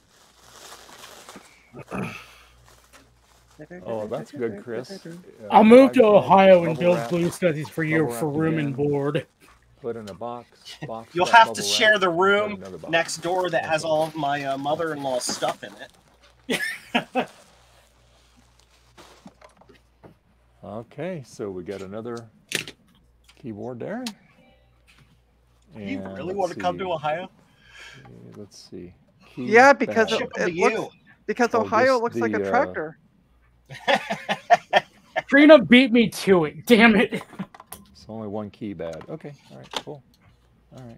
Speaker 1: Oh, that's good, Chris.
Speaker 10: I'll move to Ohio and build Blue Scuzzies for you for room and board.
Speaker 1: Put in a box.
Speaker 11: You'll have to share the room next door that has all of my mother-in-law's stuff in it.
Speaker 1: Okay, so we got another keyboard there. And
Speaker 11: You really want to come to Ohio?
Speaker 1: Let's see.
Speaker 2: Yeah, because because Ohio looks like a tractor.
Speaker 10: Trina beat me to it. Damn it.
Speaker 1: It's only 1 key bad. Okay, all right, cool. All right.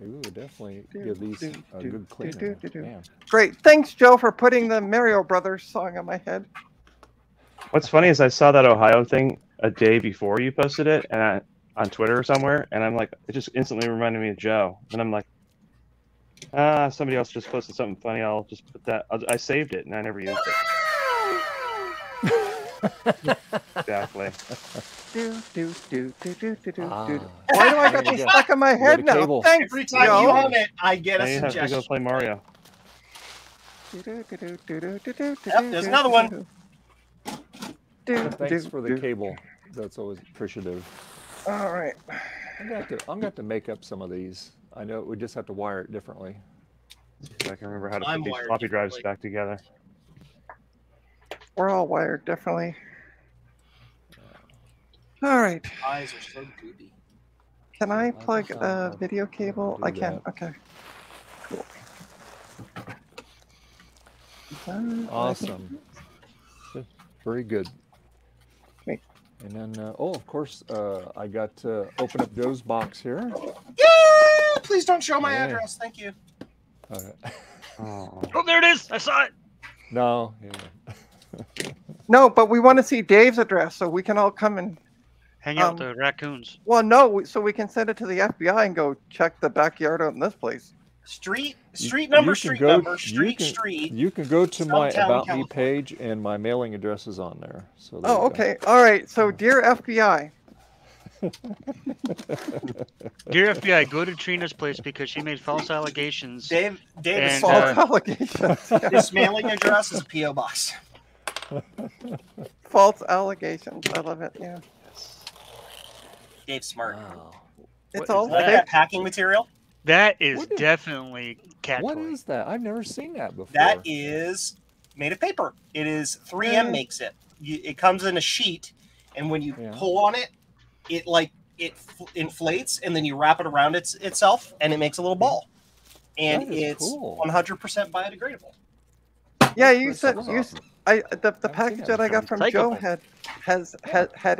Speaker 1: We would definitely give these a good cleaning. Damn.
Speaker 2: Great. Thanks, Joe, for putting the Mario Brothers song on my head.
Speaker 13: What's funny is I saw that Ohio thing a day before you posted it, and on Twitter or somewhere, and I'm like, it just instantly reminded me of Joe, and I'm like, somebody else just posted something funny. I'll just put that. I saved it, and I never used it. Exactly.
Speaker 2: Why do I got this stuck in my head now? Thanks,
Speaker 11: every time you hum it, I get a
Speaker 13: suggestion. You have to go play Mario.
Speaker 11: Yep, there's another one.
Speaker 1: Thanks for the cable. That's always appreciative.
Speaker 2: All right.
Speaker 1: I'm gonna have to make up some of these. I know we just have to wire it differently.
Speaker 13: I can remember how to put these floppy drives back together.
Speaker 2: We're all wired differently. All right.
Speaker 11: Eyes are so goopy.
Speaker 2: Can I plug a video cable? I can. Okay. Cool.
Speaker 1: Awesome. Very good. And then, of course, I got to open up Joe's box here.
Speaker 11: Yeah! Please don't show my address. Thank you.
Speaker 6: Oh, there it is. I saw it.
Speaker 1: No.
Speaker 2: No, but we want to see Dave's address so we can all come and
Speaker 6: hang out with the raccoons.
Speaker 2: Well, no, so we can send it to the FBI and go check the backyard on this place.
Speaker 11: Street number.
Speaker 1: You can go to my About Me page, and my mailing address is on there. So
Speaker 2: okay. All right. So, dear FBI,
Speaker 6: Dear FBI, go to Trina's place because she made false allegations.
Speaker 11: Dave,
Speaker 6: and,
Speaker 2: false allegations.
Speaker 11: This mailing address is a PO box.
Speaker 2: False allegations. I love it. Yeah.
Speaker 11: Dave's smart.
Speaker 1: Wow.
Speaker 2: It's all
Speaker 11: like that packing material.
Speaker 6: That is definitely cat
Speaker 1: What
Speaker 6: toy.
Speaker 1: is that? I've never seen that before.
Speaker 11: That is made of paper. It is 3M makes it. It comes in a sheet, and when you pull on it, it inflates, and then you wrap it around itself, and it makes a little ball. And it's 100% biodegradable.
Speaker 2: Yeah, you said the package that I got from Joe had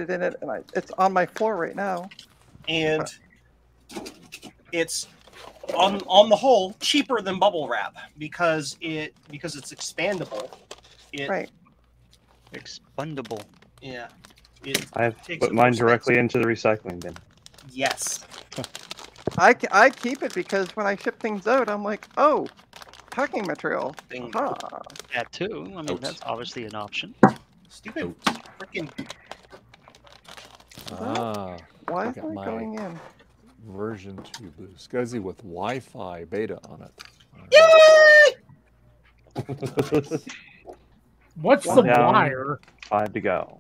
Speaker 2: it in it, and it's on my floor right now.
Speaker 11: And it's on the whole cheaper than bubble wrap because it's expandable.
Speaker 2: Right.
Speaker 6: Expendable.
Speaker 11: Yeah.
Speaker 13: I've put mine directly into the recycling bin.
Speaker 11: Yes.
Speaker 2: I keep it because when I ship things out, I'm like, oh, packing material.
Speaker 6: That too. I mean, that's obviously an option.
Speaker 11: Stupid freaking.
Speaker 2: Why
Speaker 1: I
Speaker 2: is
Speaker 1: got
Speaker 2: it
Speaker 1: my
Speaker 2: going in?
Speaker 1: version 2 Blue SCSI with Wi-Fi beta on it.
Speaker 10: What's the wire?
Speaker 13: 5 to go.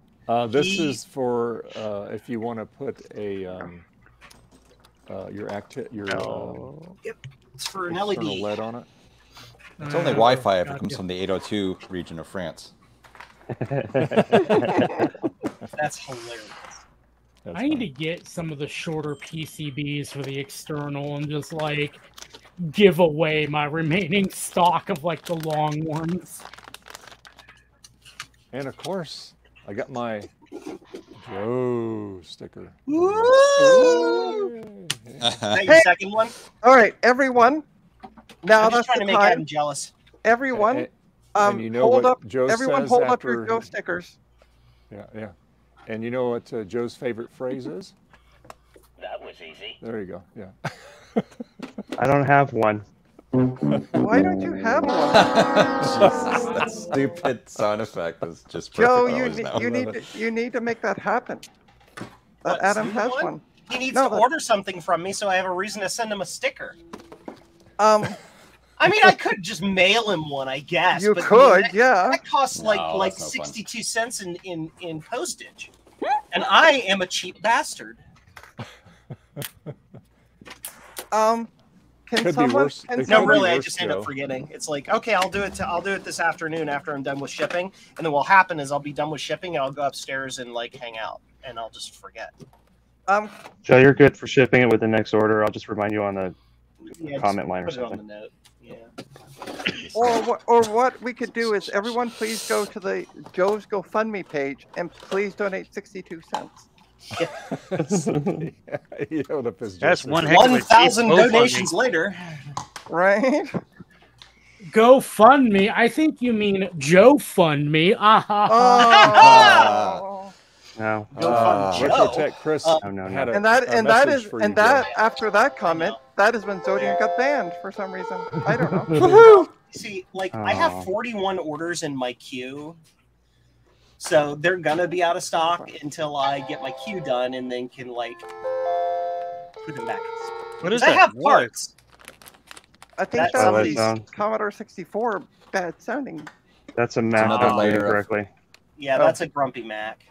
Speaker 1: This is for if you want to put a your
Speaker 11: it's for an
Speaker 1: external
Speaker 11: LED
Speaker 1: LED on it.
Speaker 8: It's only Wi-Fi if it comes from the 802 region of France.
Speaker 11: That's hilarious.
Speaker 10: I need to get some of the shorter PCBs for the external and just like give away my remaining stock of like the long ones.
Speaker 1: And of course, I got my Joe sticker.
Speaker 11: Is that your second one?
Speaker 2: All right, everyone. Now
Speaker 11: I'm
Speaker 2: that's
Speaker 11: just trying
Speaker 2: the
Speaker 11: to make
Speaker 2: time.
Speaker 11: Adam jealous.
Speaker 2: everyone,
Speaker 1: and you know
Speaker 2: hold
Speaker 1: what
Speaker 2: up.
Speaker 1: Joe
Speaker 2: Everyone,
Speaker 1: says
Speaker 2: hold up your
Speaker 1: after-
Speaker 2: Joe stickers.
Speaker 1: Yeah, yeah. And you know what Joe's favorite phrase is?
Speaker 14: That was easy.
Speaker 1: There you go. Yeah.
Speaker 13: I don't have one.
Speaker 2: Why don't you have one?
Speaker 8: Jesus, that stupid sound effect was just perfect.
Speaker 2: Joe,
Speaker 8: always now.
Speaker 2: you need to make that happen. Adam has one.
Speaker 11: He needs to order something from me, so I have a reason to send him a sticker. I mean, I could just mail him one, I guess.
Speaker 2: You
Speaker 11: but
Speaker 2: could,
Speaker 11: that,
Speaker 2: yeah.
Speaker 11: That costs
Speaker 8: No,
Speaker 11: like
Speaker 8: that's no
Speaker 11: 62 cents in postage, and I am a cheap bastard.
Speaker 2: Can
Speaker 1: Could be
Speaker 2: someone?
Speaker 1: worse.
Speaker 2: Can
Speaker 1: It
Speaker 11: No,
Speaker 1: could be
Speaker 11: really, I
Speaker 1: worse,
Speaker 11: just end
Speaker 1: Joe.
Speaker 11: up forgetting. It's like, okay, I'll do it this afternoon after I'm done with shipping, and then what'll happen is I'll be done with shipping, and I'll go upstairs and like hang out, and I'll just forget.
Speaker 13: Joe, you're good for shipping it with the next order. I'll just remind you on the comment line or
Speaker 11: put it on
Speaker 13: something.
Speaker 11: the note. Yeah.
Speaker 2: Or what we could do is everyone please go to the Joe's GoFundMe page and please donate 62 cents.
Speaker 1: You know what this
Speaker 6: That's
Speaker 1: just
Speaker 6: one
Speaker 1: is.
Speaker 6: heck of a
Speaker 11: 1,000
Speaker 6: GoFundMe.
Speaker 11: donations later.
Speaker 2: Right?
Speaker 10: Go fund me. I think you mean Joe fund me.
Speaker 2: Oh.
Speaker 13: No.
Speaker 1: Electrotech Chris
Speaker 13: no.
Speaker 1: had a
Speaker 2: And that
Speaker 1: message for you, Joe.
Speaker 2: after that comment, that is when Zodiac got banned for some reason. I don't know.
Speaker 11: See, like I have 41 orders in my queue, so they're gonna be out of stock until I get my queue done, and then can like put them back.
Speaker 6: What is
Speaker 11: I
Speaker 6: that?
Speaker 11: have parts.
Speaker 2: I think
Speaker 11: That's
Speaker 2: that's the
Speaker 13: sound.
Speaker 2: Commodore 64 bad sounding.
Speaker 13: That's a Mac
Speaker 8: another
Speaker 13: not
Speaker 8: layer
Speaker 13: layer
Speaker 8: of-
Speaker 13: correctly.
Speaker 11: Yeah, that's a grumpy Mac.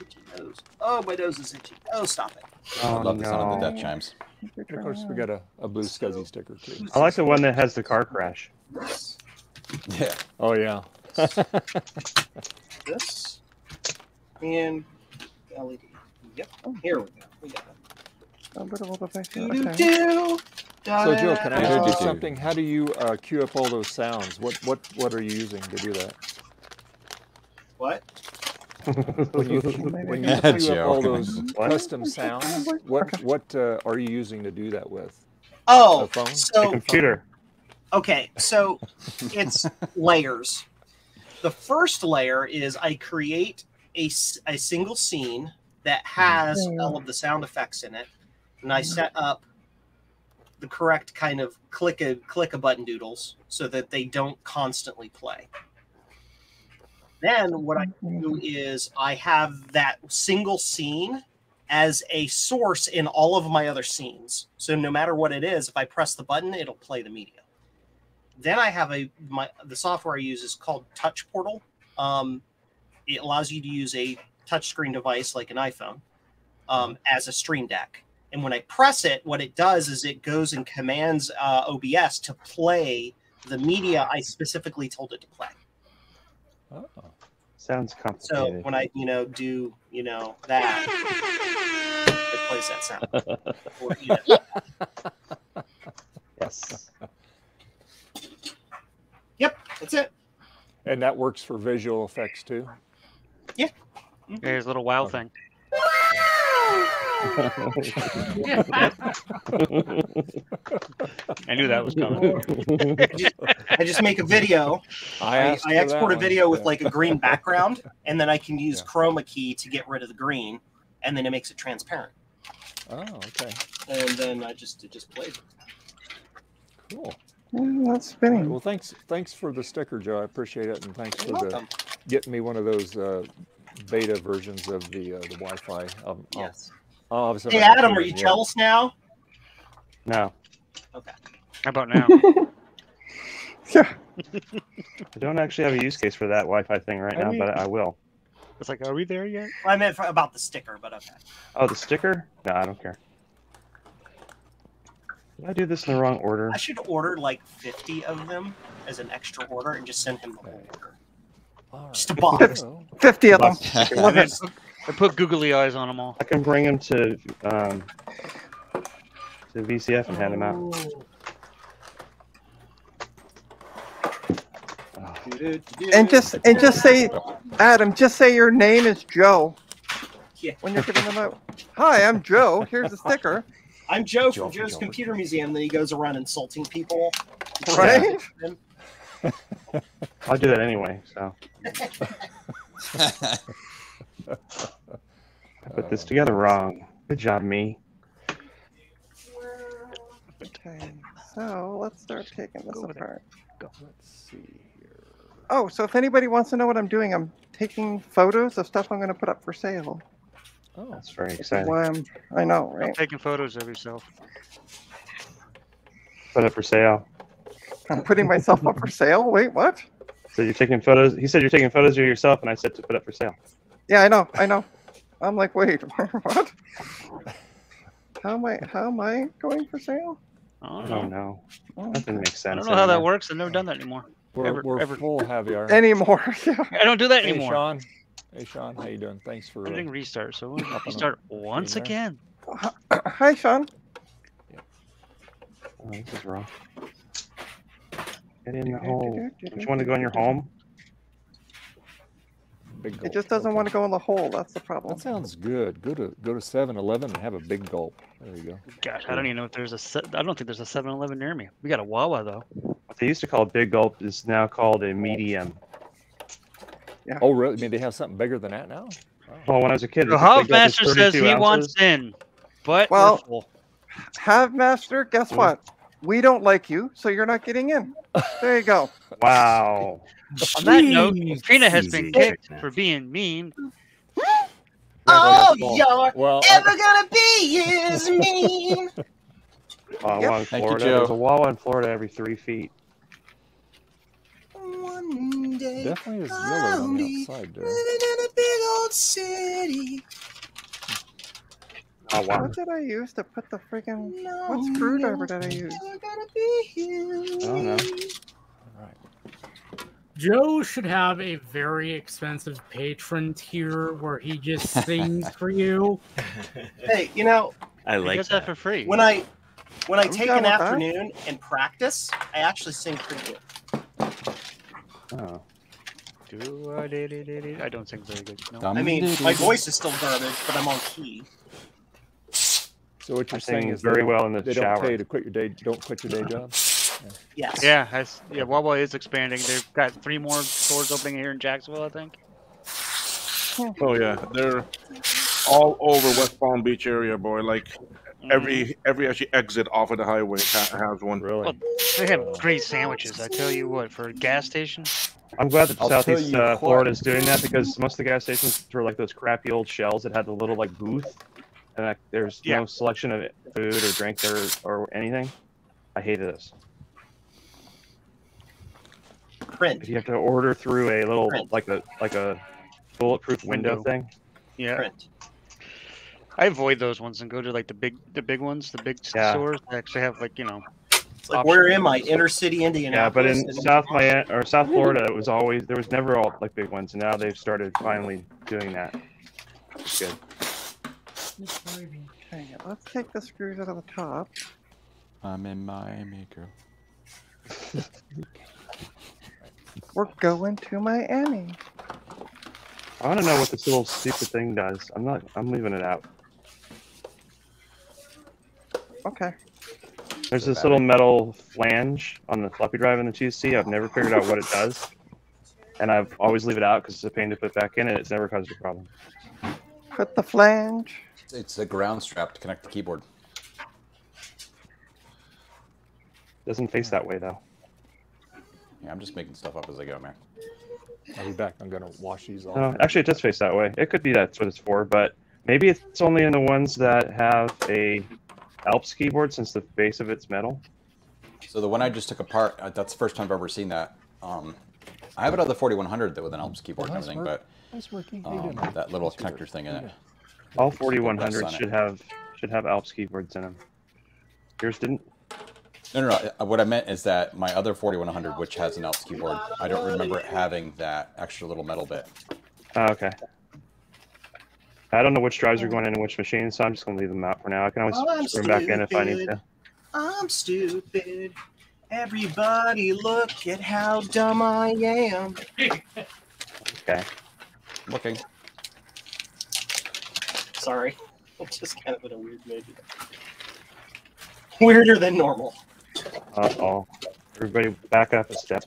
Speaker 11: Itchy nose. Oh, my nose is itchy. Oh, stop it.
Speaker 8: I
Speaker 13: Oh,
Speaker 8: love the sound of the
Speaker 13: no.
Speaker 8: death chimes.
Speaker 1: Of course, we got a blue SCSI sticker too.
Speaker 13: I like the one that has the car crash.
Speaker 8: Yeah.
Speaker 1: Oh yeah.
Speaker 11: This and LED. Yep. Here we go. We got it. Do-do-do.
Speaker 1: So Joe, can I ask you
Speaker 8: Do-do-do.
Speaker 1: something? How do you queue up all those sounds? What are you using to do that?
Speaker 11: What?
Speaker 1: When you
Speaker 8: Yeah,
Speaker 1: queue up
Speaker 8: Joe.
Speaker 1: all those
Speaker 13: What?
Speaker 1: custom sounds, what are you using to do that with?
Speaker 11: Oh,
Speaker 1: A phone?
Speaker 13: The
Speaker 11: so
Speaker 13: computer.
Speaker 11: okay, so it's layers. The first layer is I create a single scene that has all of the sound effects in it, and I set up the correct kind of click a button doodles so that they don't constantly play. Then what I do is I have that single scene as a source in all of my other scenes. So no matter what it is, if I press the button, it'll play the media. Then I have the software I use is called Touch Portal. It allows you to use a touchscreen device like an iPhone as a stream deck. And when I press it, what it does is it goes and commands OBS to play the media I specifically told it to play.
Speaker 1: Oh.
Speaker 13: Sounds complicated.
Speaker 11: So when I, do, that, it plays that sound. Or,
Speaker 13: Yes.
Speaker 11: Yep, that's it.
Speaker 1: And that works for visual effects too?
Speaker 11: Yeah.
Speaker 6: Here's a little wow thing. I knew that was coming.
Speaker 11: I just make a video. I export a video with like a green background, and then I can use chroma key to get rid of the green, and then it makes it transparent.
Speaker 1: Oh, okay.
Speaker 11: And then it just plays.
Speaker 1: Cool.
Speaker 2: That's spinning.
Speaker 1: Well, thanks for the sticker, Joe. I appreciate it, and thanks for getting me one of those beta versions of the Wi-Fi.
Speaker 11: Yes.
Speaker 1: Obviously,
Speaker 11: hey, Adam, are you jealous now?
Speaker 13: No.
Speaker 11: Okay.
Speaker 6: How about now?
Speaker 2: Yeah.
Speaker 13: I don't actually have a use case for that Wi-Fi thing right now, but I will.
Speaker 6: It's like, are we there yet?
Speaker 11: Well, I meant about the sticker, but okay.
Speaker 13: Oh, the sticker? No, I don't care. Did I do this in the wrong order?
Speaker 11: I should order like 50 of them as an extra order and just send him the whole order. Just a box.
Speaker 2: 50 of them.
Speaker 6: I put googly eyes on them all.
Speaker 13: I can bring them to VCF and hand them out.
Speaker 2: And just say, Adam, just say your name is Joe.
Speaker 11: Yeah.
Speaker 2: When you're giving them out. Hi, I'm Joe. Here's a sticker.
Speaker 11: I'm Joe from Joe's Computer Museum. Then he goes around insulting people.
Speaker 2: Right?
Speaker 13: I'll do that anyway, so. I put this together wrong. Good job, me.
Speaker 2: Okay, so let's start taking this apart.
Speaker 1: Let's see here.
Speaker 2: Oh, so if anybody wants to know what I'm doing, I'm taking photos of stuff I'm going to put up for sale.
Speaker 1: Oh,
Speaker 13: that's very exciting.
Speaker 2: Why I know, right?
Speaker 6: I'm taking photos of yourself.
Speaker 13: Put it for sale.
Speaker 2: I'm putting myself up for sale? Wait, what?
Speaker 13: So you're taking photos? He said you're taking photos of yourself, and I said to put up for sale.
Speaker 2: Yeah, I know. I'm like, wait, what? How am I going for sale?
Speaker 13: I don't know. That didn't make sense.
Speaker 6: I don't know how that works. I've never done that anymore.
Speaker 1: We're full, Javier.
Speaker 2: Anymore. Yeah.
Speaker 6: I don't do that anymore.
Speaker 1: Sean. Hey, Sean, how you doing? Thanks for...
Speaker 6: Hitting restart, so we'll restart once again.
Speaker 2: Hi, Sean.
Speaker 13: Oh, this is wrong. Get in the hole. Don't you want to go in your home?
Speaker 2: It just doesn't want to go in the hole. That's the problem.
Speaker 1: That sounds good. Go to 7-Eleven and have a big gulp. There you go.
Speaker 6: Gosh, I don't even know if there's I don't think there's a 7-Eleven near me. We got a Wawa though.
Speaker 13: What they used to call a big gulp is now called a medium.
Speaker 2: Yeah.
Speaker 1: Oh, really? I mean, they have something bigger than that now?
Speaker 13: Well, when I was a kid,
Speaker 6: The Hubmaster says he wants in, but
Speaker 2: well,
Speaker 6: we're full.
Speaker 2: Hubmaster, guess what? We don't like you, so you're not getting in. There you go.
Speaker 13: Wow.
Speaker 6: On that note, Trina has been kicked for being mean.
Speaker 11: All you're ever gonna be is mean.
Speaker 13: Wawa in Florida. There's a Wawa in Florida every 3 feet.
Speaker 11: One day
Speaker 1: definitely is yellow on the outside there.
Speaker 11: living in a big old city.
Speaker 13: Oh, wow.
Speaker 2: What did I use to put the freaking... What screwdriver did I use?
Speaker 13: I don't know.
Speaker 10: Joe should have a very expensive patron tier where he just sings for you.
Speaker 11: Hey,
Speaker 12: I like
Speaker 6: that for free.
Speaker 11: When I take an afternoon and practice, I actually sing pretty good.
Speaker 13: Oh.
Speaker 6: I don't sing very good. No.
Speaker 11: I mean, my voice is still garbage, but I'm on key.
Speaker 1: So what you're saying is
Speaker 13: very well in the
Speaker 1: they
Speaker 13: shower.
Speaker 1: Don't pay to quit your day. Don't quit your day job.
Speaker 11: Yes.
Speaker 6: Yeah, Wawa is expanding. They've got 3 more stores opening here in Jacksonville, I think.
Speaker 5: Oh yeah, they're all over West Palm Beach area, boy. Like every actually exit off of the highway has one.
Speaker 1: Really?
Speaker 6: Well, they have great sandwiches. I tell you what, for a gas station,
Speaker 13: I'm glad that
Speaker 8: I'll
Speaker 13: Southeast
Speaker 8: tell you
Speaker 13: Florida is doing that, because most of the gas stations were like those crappy old shells that had the little like booth, and there's no selection of food or drink or anything. I hated this.
Speaker 11: Print.
Speaker 13: You have to order through a little like a bulletproof window thing.
Speaker 6: Yeah.
Speaker 11: Print.
Speaker 6: I avoid those ones and go to like the big ones, the big stores that actually have like, you know.
Speaker 11: It's like, where am I? Inner city Indianapolis.
Speaker 13: Yeah, but in South Florida, there was never all like big ones, and now they've started finally doing that. It's good.
Speaker 2: Okay, let's take the screws out of the top.
Speaker 8: I'm in Miami, girl.
Speaker 2: We're going to Miami.
Speaker 13: I want to know what this little stupid thing does. I'm leaving it out.
Speaker 2: Okay.
Speaker 13: There's this little metal flange on the floppy drive in the 2C. I've never figured out what it does, and I've always leave it out because it's a pain to put back in, and it's never caused a problem.
Speaker 2: Put the flange.
Speaker 8: It's a ground strap to connect the keyboard.
Speaker 13: Doesn't face that way though.
Speaker 8: Yeah, I'm just making stuff up as I go, man.
Speaker 1: I'll be back. I'm gonna wash these off.
Speaker 13: No, actually, it does face that way. It could be that's what it's for, but maybe it's only in the ones that have a Alps keyboard, since the base of it's metal.
Speaker 8: So the one I just took apart, that's the first time I've ever seen that. I have another 4100 with an Alps keyboard and everything, but that little connector thing in it.
Speaker 13: All 4100s should have Alps keyboards in them. Yours didn't?
Speaker 8: No. What I meant is that my other 4100, which has an Alps keyboard, I don't remember it having that extra little metal bit.
Speaker 13: Oh, okay. I don't know which drives are going in which machines, so I'm just going to leave them out for now. I can always bring them back in if I need to.
Speaker 11: I'm stupid. Everybody look at how dumb I am.
Speaker 13: Okay.
Speaker 8: Looking.
Speaker 11: Sorry. I'm just kind of in a weird mood. Weirder than normal.
Speaker 13: Uh-oh. Everybody back up a step.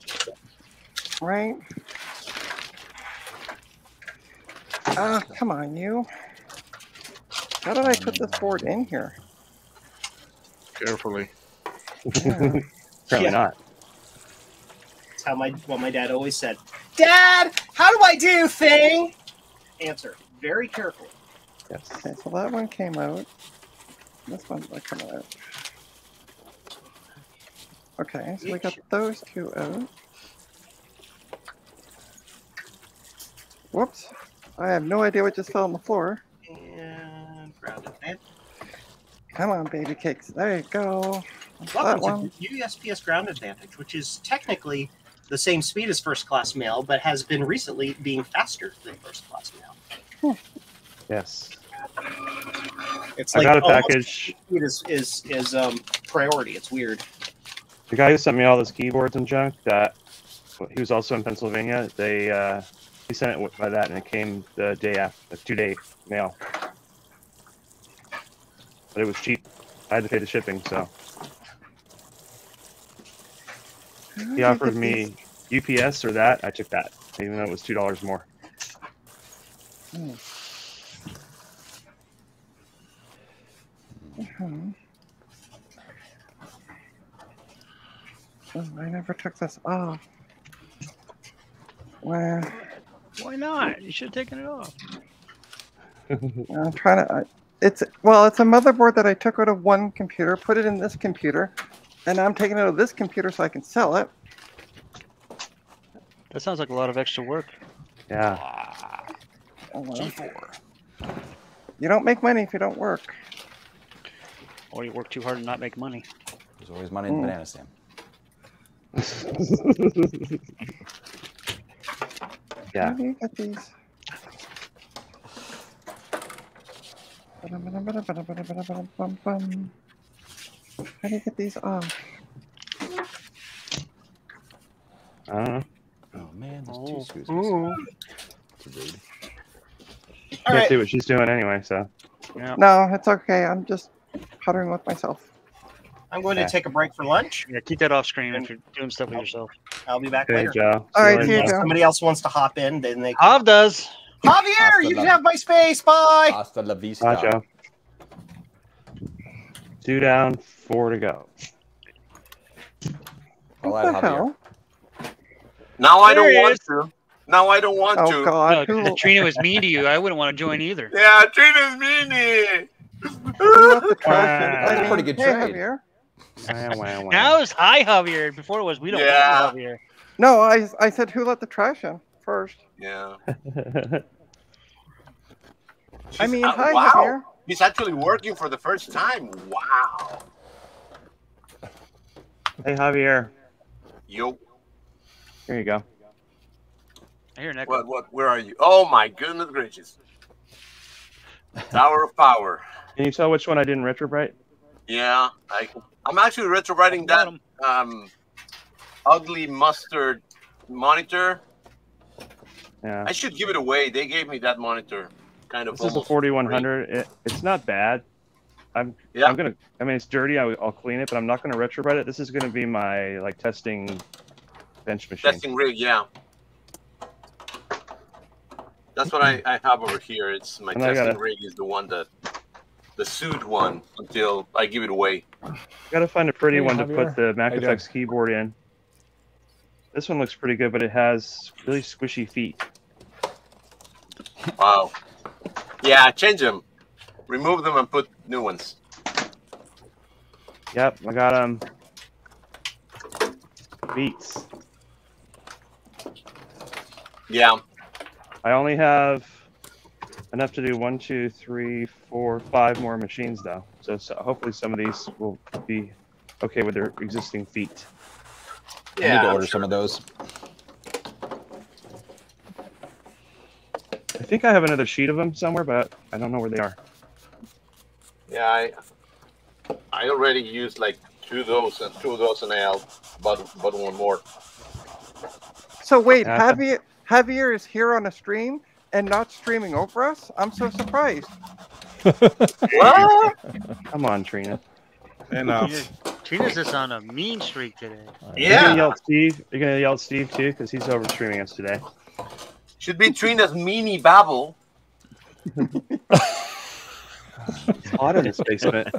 Speaker 2: Right. Come on, you. How did I put this board in here?
Speaker 5: Carefully.
Speaker 13: Apparently not.
Speaker 11: That's what my dad always said. Dad, how do I do thing? Answer, very carefully.
Speaker 13: Yes.
Speaker 2: Okay, so that one came out. This one's not coming out. Okay, so we got those two out. Whoops. I have no idea what just fell on the floor.
Speaker 11: And grounded man.
Speaker 2: Come on, baby cakes. There you go.
Speaker 11: Welcome to USPS Ground Advantage, which is technically the same speed as first class mail, but has been recently being faster than first class mail.
Speaker 13: Yes.
Speaker 11: It's
Speaker 13: I
Speaker 11: like
Speaker 13: got a package.
Speaker 11: Speed is priority. It's weird.
Speaker 13: The guy who sent me all those keyboards and junk, he was also in Pennsylvania. He sent it by that, and it came the day after, 2-day mail. But it was cheap. I had to pay the shipping, so. He offered me UPS or that. I took that, even though it was $2 more.
Speaker 2: Oh, I never took this off. Well,
Speaker 6: why not? You should have taken it off.
Speaker 2: I'm trying to. It's a motherboard that I took out of one computer, put it in this computer, and I'm taking it out of this computer so I can sell it.
Speaker 6: That sounds like a lot of extra work.
Speaker 13: Yeah.
Speaker 2: Oh, well. G4. You don't make money if you don't work.
Speaker 6: Or you work too hard and not make money.
Speaker 8: There's always money in the banana stand.
Speaker 13: Yeah.
Speaker 2: How do you get these? How do you get these off?
Speaker 13: I don't know.
Speaker 8: Oh man, there's two screws. It's rude.
Speaker 13: Can't see what she's doing anyway, so.
Speaker 6: Yeah.
Speaker 2: No, it's okay. I'm just puttering with myself.
Speaker 11: I'm going to take a break for lunch.
Speaker 6: Yeah, keep that off screen if you're doing stuff with yourself.
Speaker 11: I'll be back
Speaker 13: Okay,
Speaker 11: later.
Speaker 13: Joe.
Speaker 2: All right, see you,
Speaker 11: If
Speaker 2: Joe.
Speaker 11: somebody else wants to hop in, then they can.
Speaker 6: Hav does.
Speaker 11: Javier, you can have my space. Bye.
Speaker 8: Hasta la vista.
Speaker 13: Bye, Joe. 2 down, 4 to go.
Speaker 8: I'll
Speaker 2: What
Speaker 8: add
Speaker 2: the
Speaker 8: Javier.
Speaker 2: hell?
Speaker 15: Now I
Speaker 6: There
Speaker 15: don't
Speaker 6: he
Speaker 15: want
Speaker 6: is.
Speaker 15: to. Now I don't want
Speaker 2: Oh
Speaker 15: to.
Speaker 2: God!
Speaker 6: No, if Trina was mean to you, I wouldn't want to join either.
Speaker 15: Yeah, Trina's meanie.
Speaker 2: Who left the trash in?
Speaker 8: That's a pretty good
Speaker 2: hey,
Speaker 8: trade.
Speaker 2: Javier.
Speaker 6: Now it's hi Javier. Before it was we don't want you, Javier.
Speaker 2: No, I said who let the trash in first.
Speaker 15: Yeah.
Speaker 2: I mean, hi
Speaker 15: wow.
Speaker 2: Javier.
Speaker 15: He's actually working for the first time. Wow.
Speaker 13: Hey, Javier.
Speaker 15: Yo.
Speaker 13: Here you go.
Speaker 6: I hear an echo.
Speaker 15: What? Where are you? Oh my goodness gracious! Tower of Power.
Speaker 13: Can you tell which one I didn't retrowrite?
Speaker 15: Yeah, I'm actually retrowriting that ugly mustard monitor.
Speaker 13: Yeah.
Speaker 15: I should give it away. They gave me that monitor. Kind of.
Speaker 13: This is a 4100. It's not bad. I'm gonna. I mean, it's dirty. I'll clean it, but I'm not gonna retrowrite it. This is gonna be my testing bench machine.
Speaker 15: Testing rig, yeah. That's what I have over here. It's my testing rig is the one the suit one until I give it away.
Speaker 13: Gotta find a pretty one to put the MacFX keyboard in. This one looks pretty good, but it has really squishy feet.
Speaker 15: Wow. Yeah, change them. Remove them and put new ones.
Speaker 13: Yep, I got them. Beats.
Speaker 15: Yeah.
Speaker 13: I only have enough to do 1, 2, 3, 4, 5 more machines though. So hopefully some of these will be okay with their existing feet.
Speaker 8: Yeah, I need to order some of those.
Speaker 13: I think I have another sheet of them somewhere, but I don't know where they are.
Speaker 15: Yeah, I already used like 2 of those and I bought one more.
Speaker 2: So wait, Javier is here on a stream and not streaming over us? I'm so surprised.
Speaker 13: What? Come on, Trina.
Speaker 5: Enough.
Speaker 6: Trina's just on a mean streak today.
Speaker 15: Yeah.
Speaker 13: You're gonna yell at Steve. You're gonna yell at Steve too, because he's over streaming us today.
Speaker 15: Should be Trina's meanie babble.
Speaker 13: It's hot in this basement.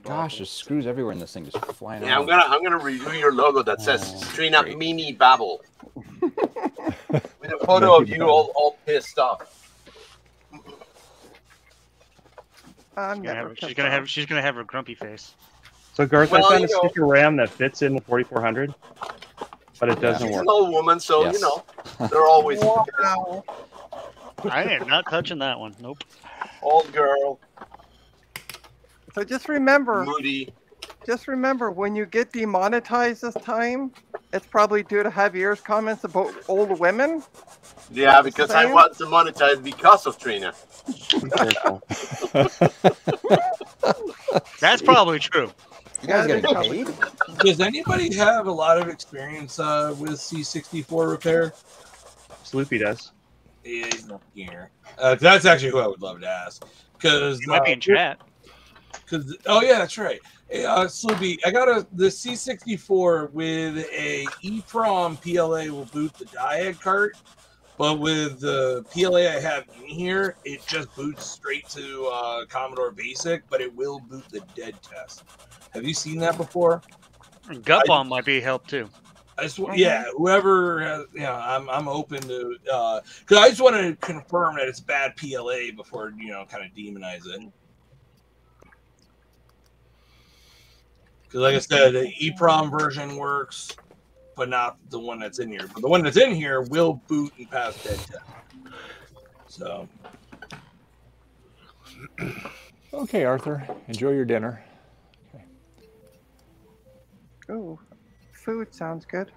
Speaker 8: Gosh, there's screws everywhere in this thing just flying
Speaker 15: Yeah,
Speaker 8: out.
Speaker 15: I'm gonna redo your logo that says Trina Meanie Babble. With a photo of you all pissed off.
Speaker 6: She's gonna have her grumpy face.
Speaker 13: So Garth,
Speaker 15: Well,
Speaker 13: I found
Speaker 15: you
Speaker 13: a
Speaker 15: know-
Speaker 13: sticker RAM that fits in the 4400, but it doesn't
Speaker 15: She's
Speaker 13: work.
Speaker 15: an old woman, so
Speaker 8: Yes.
Speaker 15: you know they're always
Speaker 2: Wow.
Speaker 6: I am not touching that one. Nope.
Speaker 15: old girl,
Speaker 2: So just remember,
Speaker 15: moody.
Speaker 2: when you get demonetized this time, it's probably due to Javier's comments about old women.
Speaker 15: Yeah, because I
Speaker 2: Same.
Speaker 15: want to monetize because of Trina.
Speaker 6: That's probably true.
Speaker 8: You guys getting paid?
Speaker 9: Does anybody have a lot of experience with C64 repair?
Speaker 13: Sloopy does.
Speaker 9: Yeah, he's not here. That's actually who I would love to ask. Because
Speaker 6: You might be in chat.
Speaker 9: Oh yeah, that's right. Hey, Sloopy, I got the C64 with a EEPROM PLA will boot the diag cart, but with the PLA I have in here, it just boots straight to Commodore Basic, but it will boot the dead test. Have you seen that before?
Speaker 6: Gut bomb might be help too.
Speaker 9: Yeah, whoever has, I'm open to, because I just want to confirm that it's bad PLA before, kind of demonize it. Because, like I said, the EEPROM version works, but not the one that's in here. But the one that's in here will boot and pass dead test. So.
Speaker 1: Okay, Arthur, enjoy your dinner.
Speaker 2: Ooh, food sounds good.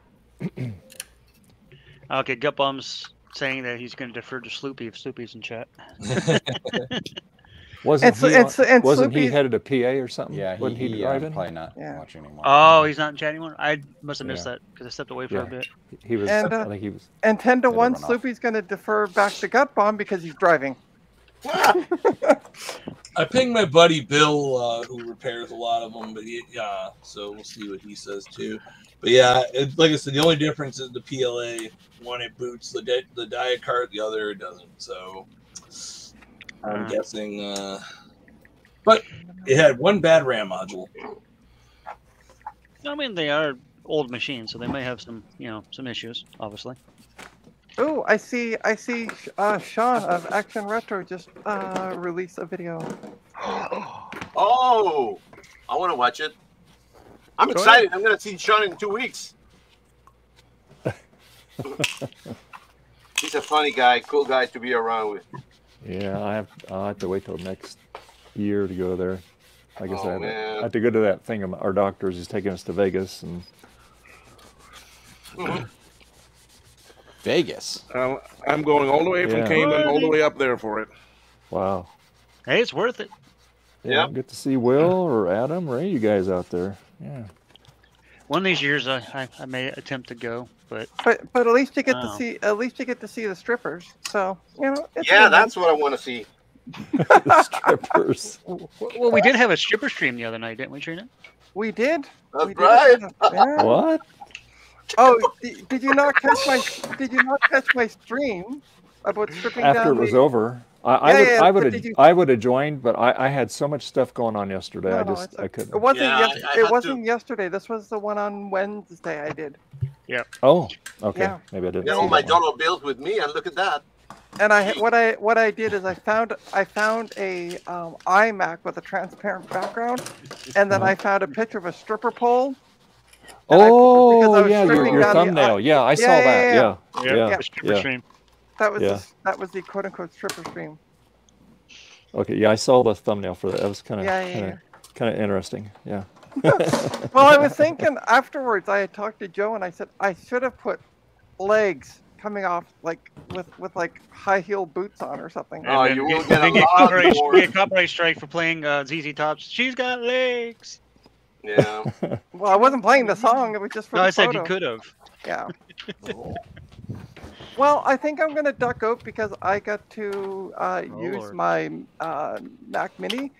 Speaker 6: Okay, Gut bomb's saying that he's going to defer to Sloopy if Sloopy's in chat.
Speaker 1: Wasn't he
Speaker 2: Sloopy
Speaker 1: headed a PA or something?
Speaker 8: Yeah,
Speaker 1: wasn't he driving?
Speaker 8: probably not watching anymore.
Speaker 6: Oh, he's not in chat anymore? I must have missed that because I stepped away for a bit.
Speaker 1: He was.
Speaker 2: And,
Speaker 1: I think he was.
Speaker 2: And 10 to 1,
Speaker 1: run off.
Speaker 2: Sloopy's going to defer back to Gut Bomb because he's driving.
Speaker 9: I pinged my buddy Bill, who repairs a lot of them, but so we'll see what he says too. But yeah, like I said, the only difference is the PLA. One it boots the diag cart, the other it doesn't. So I'm guessing. But it had one bad RAM module.
Speaker 6: I mean, they are old machines, so they may have some, some issues, obviously.
Speaker 2: Oh, I see. Sean of Action Retro just released a video.
Speaker 15: Oh, I want to watch it. I'm excited. I'm going to see Sean in 2 weeks. He's a funny guy, cool guy to be around with.
Speaker 1: Yeah, I'll have to wait till next year to go there. I guess I have to go to that thing. Our doctors is taking us to Vegas and.
Speaker 8: Vegas.
Speaker 5: I'm going all the way from Cayman all the way up there for it.
Speaker 1: Wow.
Speaker 6: Hey, it's worth it.
Speaker 1: Yeah, get to see Will or Adam or any of you guys out there. Yeah.
Speaker 6: One of these years, I may attempt to go, but
Speaker 2: at least you get to see the strippers. So
Speaker 15: that's what I want to see.
Speaker 1: The strippers.
Speaker 6: Well, we did have a stripper stream the other night, didn't we, Trina?
Speaker 2: We did.
Speaker 15: That's right.
Speaker 2: Yeah.
Speaker 1: What?
Speaker 2: Oh, did you not catch my stream about stripping
Speaker 1: after
Speaker 2: down
Speaker 1: it was
Speaker 2: the...
Speaker 1: over? I would have joined, but I had so much stuff going on yesterday. I couldn't.
Speaker 2: It wasn't. It wasn't yesterday. This was the one on Wednesday. I did.
Speaker 6: Yeah.
Speaker 1: Oh, okay.
Speaker 2: Yeah.
Speaker 1: Maybe I didn't.
Speaker 15: Got all my dollar bills with me, and look at that.
Speaker 2: And what I did is I found a iMac with a transparent background, and then I found a picture of a stripper pole.
Speaker 1: Oh, yeah, your thumbnail. Yeah, I saw that. Yeah.
Speaker 6: Stripper stream.
Speaker 2: That was the quote unquote stripper stream.
Speaker 1: Okay, yeah, I saw the thumbnail for that. That was kind of interesting. Yeah.
Speaker 2: Well, I was thinking afterwards. I had talked to Joe, and I said I should have put legs coming off like with like high heel boots on or something.
Speaker 15: Oh, you will get a
Speaker 6: copyright strike for playing ZZ Top's "She's Got Legs."
Speaker 15: Yeah.
Speaker 2: Well, I wasn't playing the song. It was just for the
Speaker 6: I said
Speaker 2: photo.
Speaker 6: you could have.
Speaker 2: Yeah. Well, I think I'm going to duck out because I got to use my Mac Mini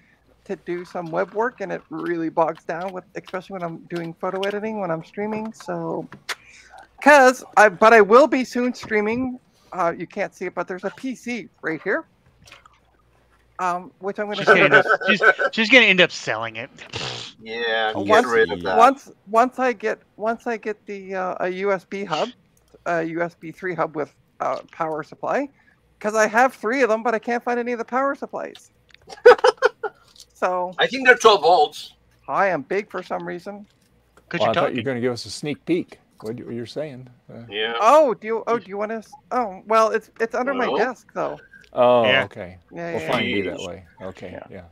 Speaker 2: to do some web work, and it really bogs down especially when I'm doing photo editing when I'm streaming. So, but I will be soon streaming. You can't see it, but there's a PC right here. Which I'm going to.
Speaker 6: She's going to end up selling it.
Speaker 15: Yeah, get rid of that.
Speaker 2: Once I get the a USB hub, a USB 3 hub with power supply, because I have 3 of them, but I can't find any of the power supplies. So
Speaker 15: I think they're 12 volts.
Speaker 2: I am big for some reason.
Speaker 1: Well, I thought you were going to give us a sneak peek. What you're saying?
Speaker 15: Yeah.
Speaker 2: Oh, do you want to? Oh, well, it's under my desk though.
Speaker 1: Oh, okay.
Speaker 2: Yeah,
Speaker 1: well, fine, be that way. Okay, yeah.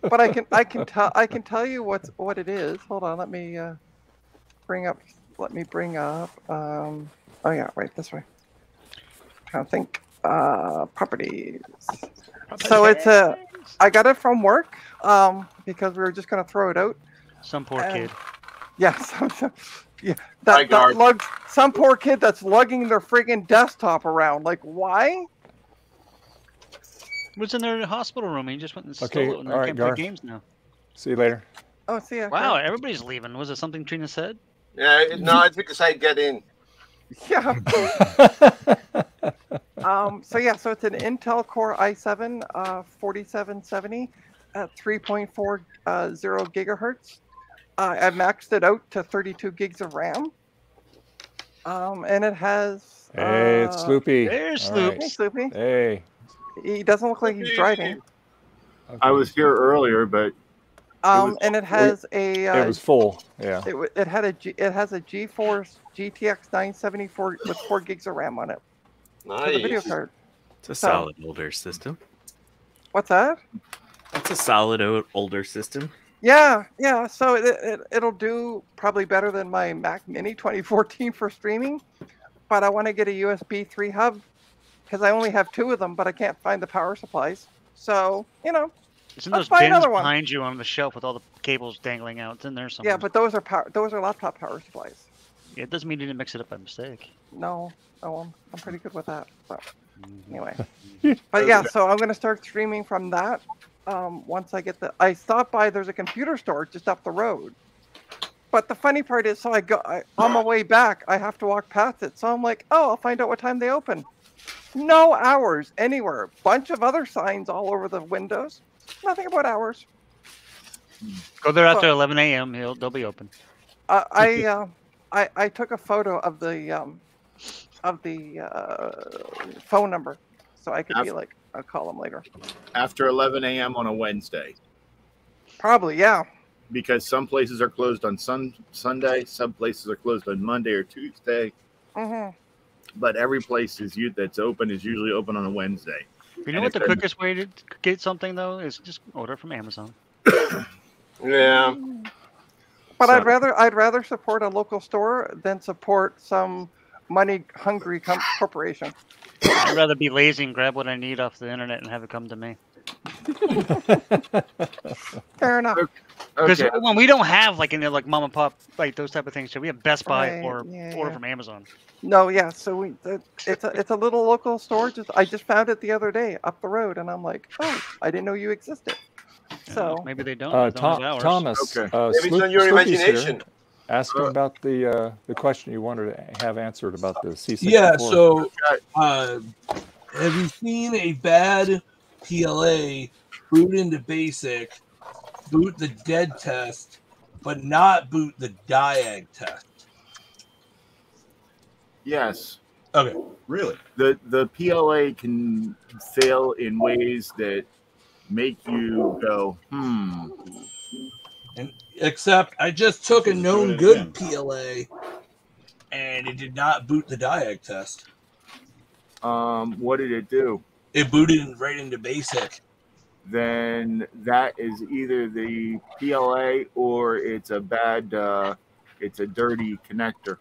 Speaker 2: But I can tell you what it is. Hold on, let me bring up. Oh yeah, right this way. I think properties. So it's I got it from work because we were just gonna throw it out.
Speaker 6: Some poor kid.
Speaker 2: Yes. Yeah, some poor kid that's lugging their friggin' desktop around. Like, why?
Speaker 6: What's in their hospital room? He just went and stole it, and
Speaker 1: all right,
Speaker 6: can't play games now.
Speaker 1: See you later.
Speaker 2: Oh, see ya.
Speaker 6: Wow, everybody's leaving. Was it something Trina said?
Speaker 15: Yeah, no, it's because I get in.
Speaker 2: Yeah. So it's an Intel Core i7 4770 at 3.40 gigahertz. I've maxed it out to 32 gigs of RAM. And it has...
Speaker 1: Hey, it's Sloopy.
Speaker 6: There's
Speaker 1: Sloopy.
Speaker 6: Sloopy.
Speaker 2: Hey, Sloopy.
Speaker 1: Hey.
Speaker 2: He doesn't look like he's driving.
Speaker 4: Okay. I was here earlier, but...
Speaker 2: and it has
Speaker 1: it was full, yeah.
Speaker 2: It has a GeForce GTX 974 with 4 gigs of RAM on it.
Speaker 15: Nice.
Speaker 2: For the video card.
Speaker 12: It's a solid older system.
Speaker 2: What's that?
Speaker 12: It's a solid older system.
Speaker 2: Yeah. So it'll do probably better than my Mac Mini 2014 for streaming, but I want to get a USB 3 hub because I only have 2 of them, but I can't find the power supplies. So
Speaker 6: It's in those bins behind you on the shelf with all the cables dangling out. It's in there somewhere.
Speaker 2: Yeah, but those are laptop power supplies.
Speaker 6: Yeah, it doesn't mean you didn't mix it up by mistake.
Speaker 2: No, I'm pretty good with that. But anyway, but yeah, so I'm gonna start streaming from that. Once I get I stopped by. There's a computer store just up the road. But the funny part is, so on my way back, I have to walk past it. So I'm like, oh, I'll find out what time they open. No hours anywhere. Bunch of other signs all over the windows. Nothing about hours.
Speaker 6: Go there after 11 a.m. They'll be open.
Speaker 2: I took a photo of the phone number, so I could be like, I'll call them later.
Speaker 16: After 11 a.m. on a Wednesday.
Speaker 2: Probably, yeah.
Speaker 16: Because some places are closed on Sunday, some places are closed on Monday or Tuesday.
Speaker 2: Mm-hmm.
Speaker 16: But every place that's open is usually open on a Wednesday.
Speaker 6: You know what the quickest way to get something though is just order from Amazon.
Speaker 15: Yeah.
Speaker 2: But so, I'd rather support a local store than support some money-hungry corporation.
Speaker 6: I'd rather be lazy and grab what I need off the internet and have it come to me.
Speaker 2: Fair enough.
Speaker 6: Because when we don't have like mom and pop like those type of things, so we have Best Buy or order from Amazon.
Speaker 2: No, yeah. So it's a little local store. I just found it the other day up the road, and I'm like, oh, I didn't know you existed. So
Speaker 6: maybe they don't.
Speaker 1: Thomas,
Speaker 15: maybe it's on your imagination.
Speaker 1: Ask him about the question you wanted to have answered about the C64.
Speaker 9: Yeah. So, have you seen a bad PLA boot into BASIC, boot the dead test, but not boot the diag test?
Speaker 16: Yes.
Speaker 9: Okay.
Speaker 4: Really?
Speaker 16: The PLA can fail in ways that make you go,
Speaker 9: And except I just took a known good PLA and it did not boot the diag test.
Speaker 16: What did it do?
Speaker 9: It booted right into BASIC.
Speaker 16: Then that is either the PLA or it's a bad, it's a dirty connector.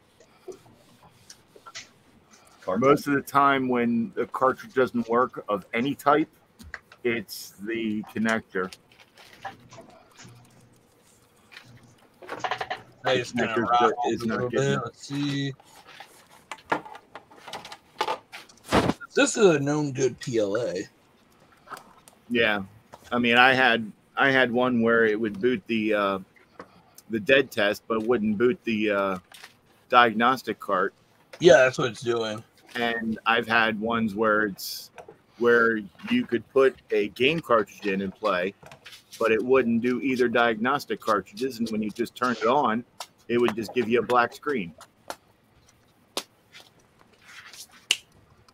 Speaker 16: Most of the time when the cartridge doesn't work of any type, it's the connector.
Speaker 9: I just kind of rock is not good. Let's see. This is a known good PLA.
Speaker 16: Yeah, I mean, I had one where it would boot the dead test, but it wouldn't boot the diagnostic cart.
Speaker 9: Yeah, that's what it's doing.
Speaker 16: And I've had ones where you could put a game cartridge in and play, but it wouldn't do either diagnostic cartridges. And when you just turned it on, it would just give you a black screen.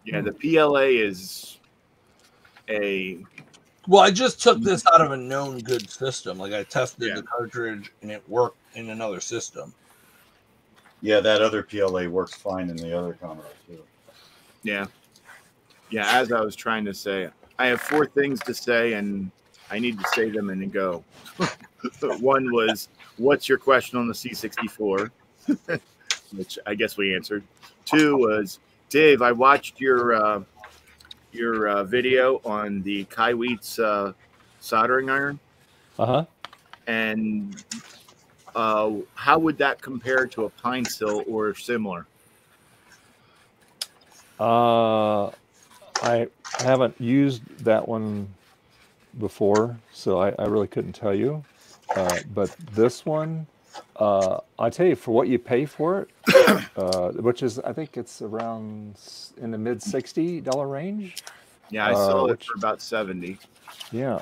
Speaker 16: Yeah, the PLA is a...
Speaker 9: Well, I just took this out of a known good system. Like I tested the cartridge and it worked in another system.
Speaker 4: Yeah, that other PLA works fine in the other Commodore too.
Speaker 16: Yeah. Yeah, as I was trying to say, I have 4 things to say, and I need to say them and then go. One was, what's your question on the C64? Which I guess we answered. 2 was, Dave, I watched your video on the Kaiweets soldering iron.
Speaker 1: Uh-huh.
Speaker 16: And how would that compare to a pine sill or similar?
Speaker 1: I haven't used that one before, so I really couldn't tell you. But this one, I tell you, for what you pay for it, which is, I think it's around in the mid $60 range.
Speaker 16: Yeah, I saw it for about 70.
Speaker 1: Yeah,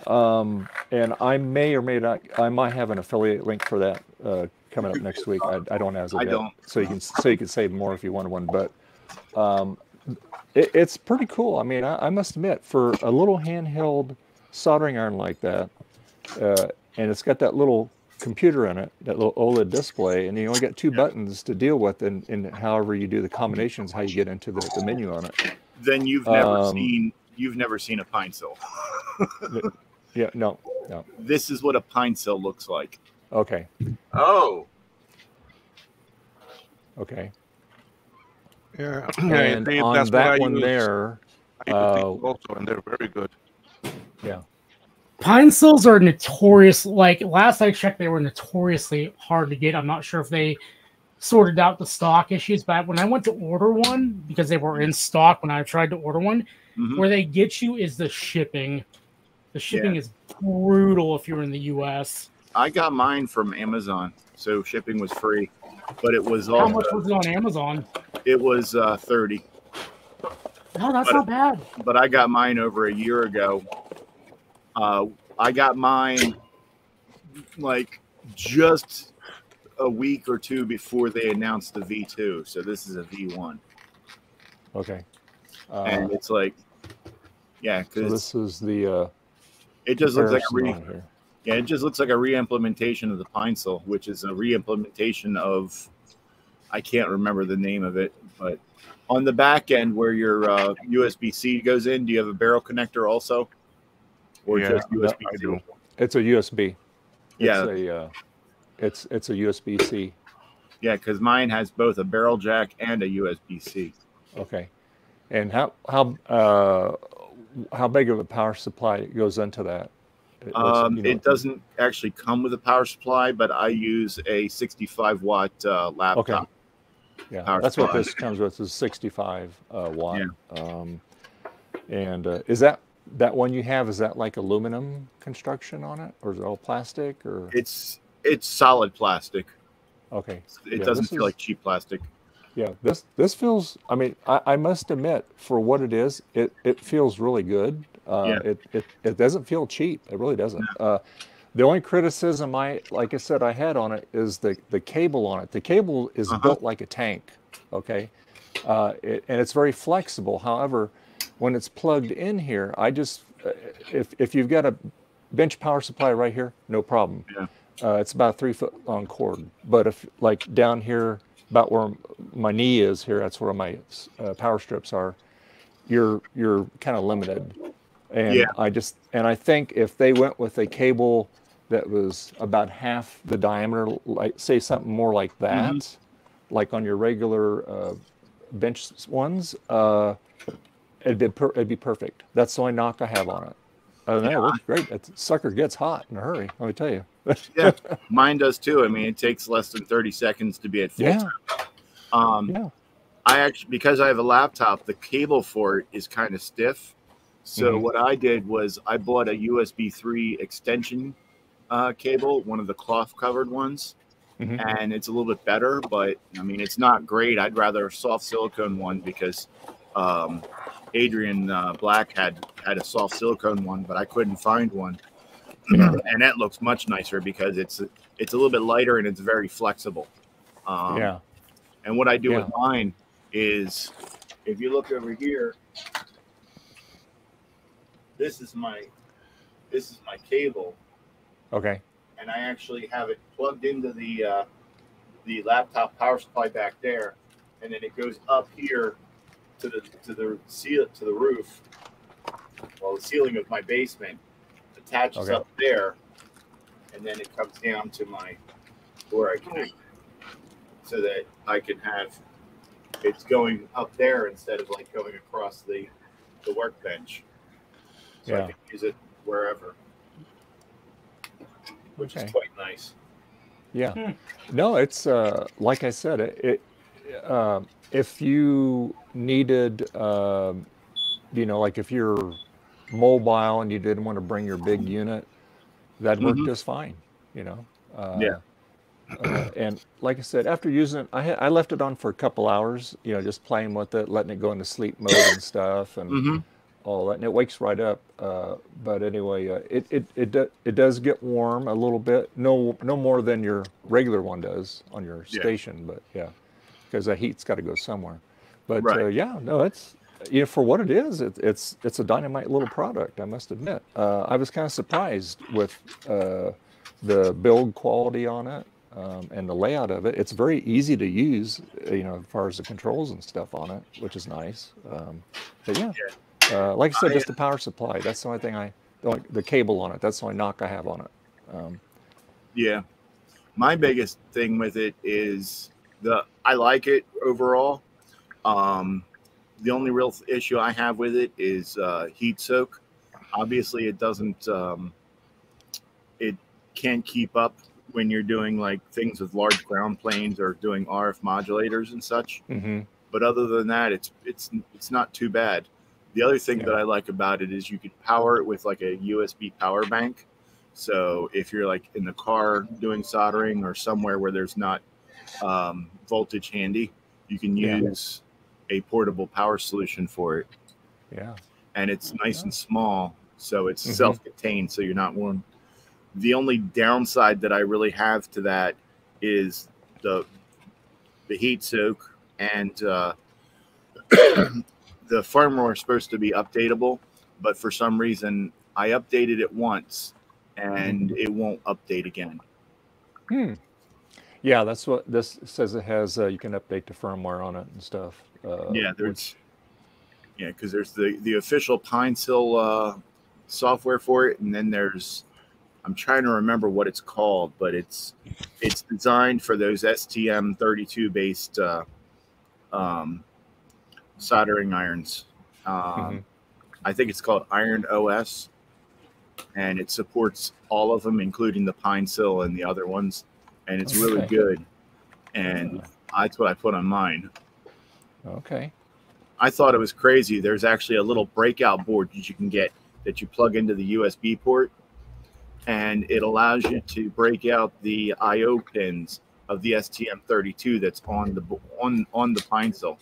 Speaker 1: and I may or may not, I might have an affiliate link for that coming up next week. I don't as of yet.
Speaker 16: Don't.
Speaker 1: So you can save more if you want one, but it's pretty cool. I mean, I must admit, for a little handheld soldering iron like that, and it's got that little computer in it, that little OLED display, and you only got 2 buttons to deal with, and however you do the combinations, how you get into the menu on it.
Speaker 16: Then you've never seen a pine sill.
Speaker 1: Yeah, no.
Speaker 16: This is what a pine sill looks like.
Speaker 1: Okay.
Speaker 15: Oh.
Speaker 1: Okay.
Speaker 5: Yeah.
Speaker 1: And
Speaker 5: Dave,
Speaker 1: on
Speaker 5: that's
Speaker 1: that
Speaker 5: what I
Speaker 1: one
Speaker 5: use.
Speaker 1: there,
Speaker 5: also, and they're very good.
Speaker 1: Yeah.
Speaker 10: Pine sills are notorious. Like last I checked, they were notoriously hard to get. I'm not sure if they sorted out the stock issues, but when I went to order one, because they were in stock when I tried to order one, where they get you is the shipping. The shipping is brutal if you're in the U.S.
Speaker 16: I got mine from Amazon, so shipping was free, but it was all.
Speaker 10: How much was it on Amazon?
Speaker 16: It was 30.
Speaker 10: No, that's not bad.
Speaker 16: But I got mine over a year ago. I got mine like just a week or two before they announced the V2, so this is a V1.
Speaker 1: Okay.
Speaker 16: And it's like, yeah, because
Speaker 1: so this is the.
Speaker 16: It just looks like
Speaker 1: here.
Speaker 16: Yeah, it just looks like a re-implementation of the Pinecil, which is a re-implementation of, I can't remember the name of it, but on the back end where your USB-C goes in, do you have a barrel connector also, or just USB-C?
Speaker 5: I do.
Speaker 1: It's a USB.
Speaker 16: Yeah,
Speaker 1: it's a USB-C.
Speaker 16: Yeah, because mine has both a barrel jack and a USB-C.
Speaker 1: Okay, and how big of a power supply goes into that?
Speaker 16: It doesn't actually come with a power supply, but I use a 65-watt laptop.
Speaker 1: Okay. Yeah, that's what this comes with, is 65 watt.
Speaker 16: Yeah.
Speaker 1: And is that one you have, is that like aluminum construction on it, or is it all plastic? Or
Speaker 16: it's solid plastic.
Speaker 1: Okay.
Speaker 16: It doesn't feel like cheap plastic.
Speaker 1: Yeah, this feels, I mean, I must admit, for what it is, it feels really good. It doesn't feel cheap. It really doesn't. No. The only criticism like I said, I had on it is the cable on it. The cable is built like a tank, okay? And it's very flexible. However, when it's plugged in here, I just, if you've got a bench power supply right here, no problem.
Speaker 16: Yeah.
Speaker 1: It's about a 3-foot long cord. But if like down here, about where my knee is here, that's where my power strips are, you're kind of limited. And I think if they went with a cable that was about half the diameter, like say something more like that, like on your regular bench ones, it'd be perfect. That's the only knock I have on it. Other than that, it works great. That sucker gets hot in a hurry, let me tell you.
Speaker 16: Yeah, mine does too. I mean, it takes less than 30 seconds to be at full time. I actually, because I have a laptop, the cable for it is kind of stiff. So what I did was I bought a USB 3 extension cable, one of the cloth covered ones, and it's a little bit better, but I mean, it's not great. I'd rather a soft silicone one because Adrian Black had a soft silicone one, but I couldn't find one. And that looks much nicer because it's a little bit lighter and it's very flexible. And what I do with mine is, if you look over here, this is my cable.
Speaker 1: Okay.
Speaker 16: And I actually have it plugged into the laptop power supply back there, and then it goes up here to the roof. Well, the ceiling of my basement attaches up there, and then it comes down to where I connect, so that I can have it's going up there instead of like going across the workbench. So I can use it wherever, which is quite nice.
Speaker 1: Yeah. No, it's like I said, if you needed, like if you're mobile and you didn't want to bring your big unit, that'd work just fine, and like I said, after using it, I left it on for a couple hours, just playing with it, letting it go into sleep mode and stuff, and all that, and it wakes right up. But anyway, it does get warm a little bit, no more than your regular one does on your station, but because the heat's got to go somewhere. But it's for what it is, it's a dynamite little product, I must admit. I was kind of surprised with the build quality on it. And the layout of it. It's very easy to use, as far as the controls and stuff on it, which is nice. But like I said, just the power supply. That's the only thing the cable on it. That's the only knock I have on it.
Speaker 16: My biggest thing with it is I like it overall. The only real issue I have with it is heat soak. Obviously, it doesn't. It can't keep up when you're doing like things with large ground planes or doing RF modulators and such. But other than that, it's not too bad. The other thing that I like about it is you could power it with like a USB power bank. So if you're like in the car doing soldering or somewhere where there's not voltage handy, you can use a portable power solution for it. And it's nice and small, so it's self-contained, so you're not warm. The only downside that I really have to that is the heat soak, and the firmware is supposed to be updatable, but for some reason I updated it once and it won't update again.
Speaker 1: Yeah, that's what this says. It has you can update the firmware on it and stuff.
Speaker 16: Yeah, because there's the official Pinesil software for it, and then there's, I'm trying to remember what it's called, but it's designed for those STM32 based soldering irons. I think it's called Iron OS, and it supports all of them, including the Pinesil and the other ones, and it's really good. And that's what I put on mine.
Speaker 1: Okay.
Speaker 16: I thought it was crazy. There's actually a little breakout board that you can get that you plug into the USB port, and it allows you to break out the I/O pins of the STM32 that's on the Pinesil.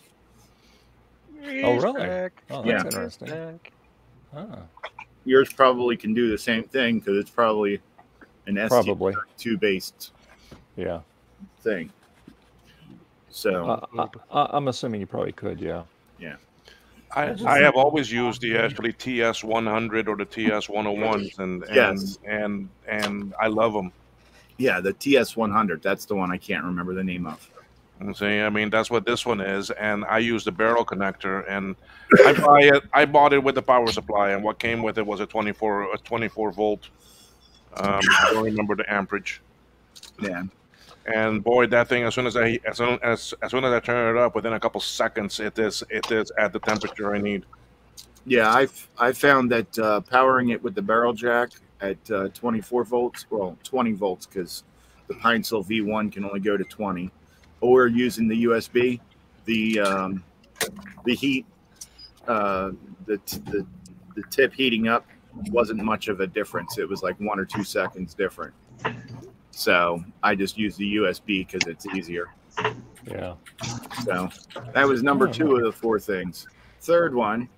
Speaker 1: Oh, really? Oh, that's interesting.
Speaker 16: Yours probably can do the same thing because it's probably an STM32 based thing. So
Speaker 1: I'm assuming you probably could, yeah.
Speaker 16: Yeah.
Speaker 5: I have always used the actually TS100 or the TS101s, and I love them.
Speaker 16: Yeah, the TS100. That's the one I can't remember the name of.
Speaker 5: See, I mean, that's what this one is, and I use the barrel connector, and I bought it with the power supply, and what came with it was a 24 volt. I don't remember the amperage.
Speaker 16: Yeah.
Speaker 5: And boy, that thing, as soon as I turn it up, within a couple seconds, it is at the temperature I need.
Speaker 16: Yeah, I found that powering it with the barrel jack at 24 volts, well, 20 volts, because the Pinesil V1 can only go to 20, or using the USB, the heat, the tip heating up wasn't much of a difference. It was like 1 or 2 seconds different. So I just use the USB because it's easier.
Speaker 1: Yeah.
Speaker 16: So that was number 2 of the 4 things. Third one,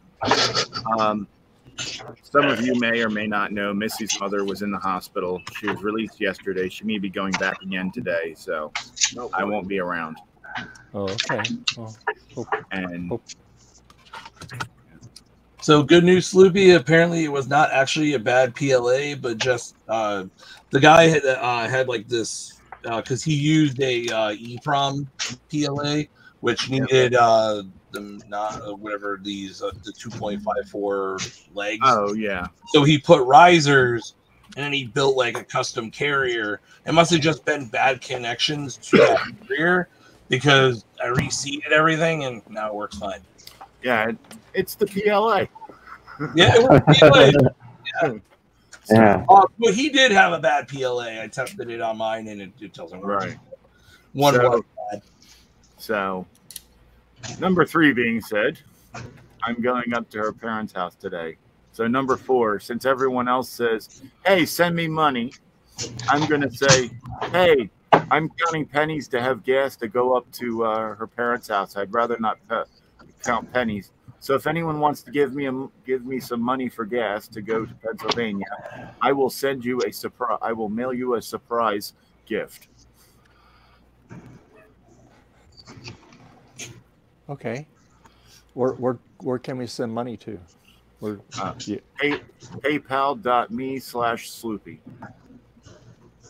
Speaker 16: some of you may or may not know, Missy's mother was in the hospital. She was released yesterday. She may be going back again today, so I won't be around.
Speaker 1: Oh, okay.
Speaker 16: And
Speaker 9: so good news, Sloopy. Apparently, it was not actually a bad PLA, but just the guy had like this because he used a EEPROM PLA, which needed whatever these the 2.54 legs.
Speaker 16: Oh yeah.
Speaker 9: So he put risers, and then he built like a custom carrier. It must have just been bad connections to that carrier because I reseated everything, and now it works fine.
Speaker 16: Yeah, it's the PLA.
Speaker 9: Yeah, it was PLA. Yeah. But he did have a bad PLA. I tested it on mine, and it doesn't work.
Speaker 16: Right.
Speaker 9: One was bad.
Speaker 16: So, number 3 being said, I'm going up to her parents' house today. So, number 4, since everyone else says, hey, send me money, I'm going to say, hey, I'm counting pennies to have gas to go up to her parents' house. I'd rather not count pennies. So if anyone wants to give me some money for gas to go to Pennsylvania, I will send you a surprise. I will mail you a surprise gift.
Speaker 1: Okay. Where can we send money to?
Speaker 16: PayPal.me/Sloopy.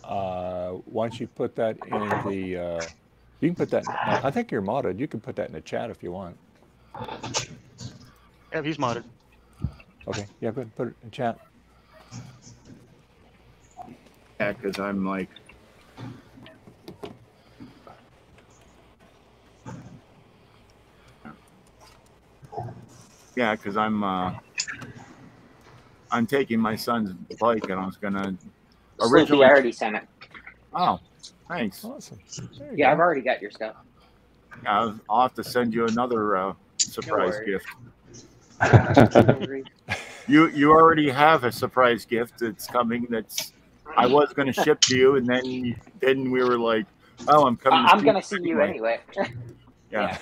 Speaker 1: Why don't you put that in the? You can put that. I think you're modded. You can put that in the chat if you want.
Speaker 6: Yeah, he's modded.
Speaker 1: Okay. Yeah, go ahead and put it in the chat.
Speaker 16: Yeah, because I'm like. Yeah, because I'm taking my son's bike, and I was gonna.
Speaker 7: Originally, I already sent it.
Speaker 16: Oh, thanks.
Speaker 1: Awesome.
Speaker 7: Yeah, I've already got your stuff.
Speaker 16: I'll have to send you another surprise gift. You already have a surprise gift that's coming. I was going to ship to you, and then we were like, oh, I'm coming.
Speaker 7: I'm going to see you anyway.
Speaker 16: Yeah.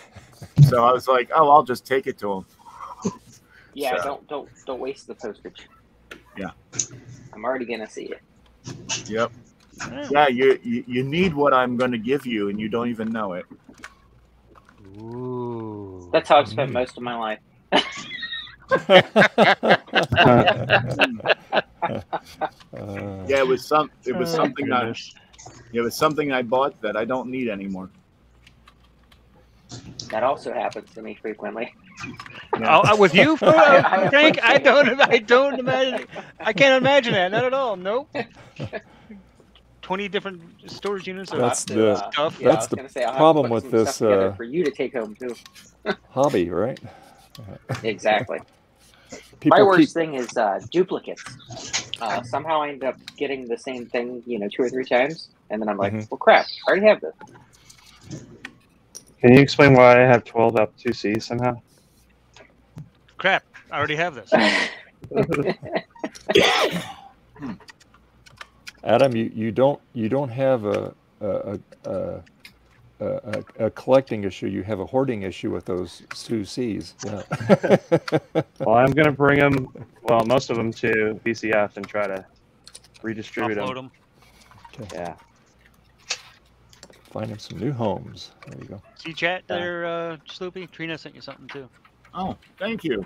Speaker 16: So I was like, oh, I'll just take it to him.
Speaker 7: Yeah, so. Don't waste the postage.
Speaker 16: Yeah.
Speaker 7: I'm already going to see it.
Speaker 16: Yep. Yeah, you need what I'm going to give you, and you don't even know it.
Speaker 6: Ooh.
Speaker 7: That's how I've spent most of my life.
Speaker 16: Yeah, it was something I bought that I don't need anymore.
Speaker 7: That also happens to me frequently.
Speaker 6: Yeah. With you, Frank? I don't imagine. I can't imagine that. Not at all. Nope. 20 different storage units.
Speaker 1: That's
Speaker 6: of
Speaker 1: the
Speaker 6: stuff.
Speaker 7: Yeah,
Speaker 1: that's
Speaker 7: I was gonna say, I'll have to
Speaker 1: problem
Speaker 7: put
Speaker 1: with
Speaker 7: some
Speaker 1: this
Speaker 7: stuff together for you to take home too.
Speaker 1: hobby, right?
Speaker 7: Exactly.
Speaker 1: People
Speaker 7: My worst
Speaker 1: keep-
Speaker 7: thing is duplicates. Somehow I end up getting the same thing, 2 or 3 times, and then I'm like, well, crap, I already have this.
Speaker 13: Can you explain why I have 12 Up2Cs somehow?
Speaker 6: Crap, I already have this.
Speaker 1: Adam, you don't have a collecting issue. You have a hoarding issue with those 2Cs. Yeah.
Speaker 13: Well, I'm gonna bring them. Well, most of them to BCF and try to redistribute
Speaker 6: Offload
Speaker 13: them.
Speaker 1: Okay.
Speaker 13: Yeah.
Speaker 1: Find him some new homes. There you go.
Speaker 6: See chat there, Sloopy? Trina sent you something too.
Speaker 16: Oh, thank you.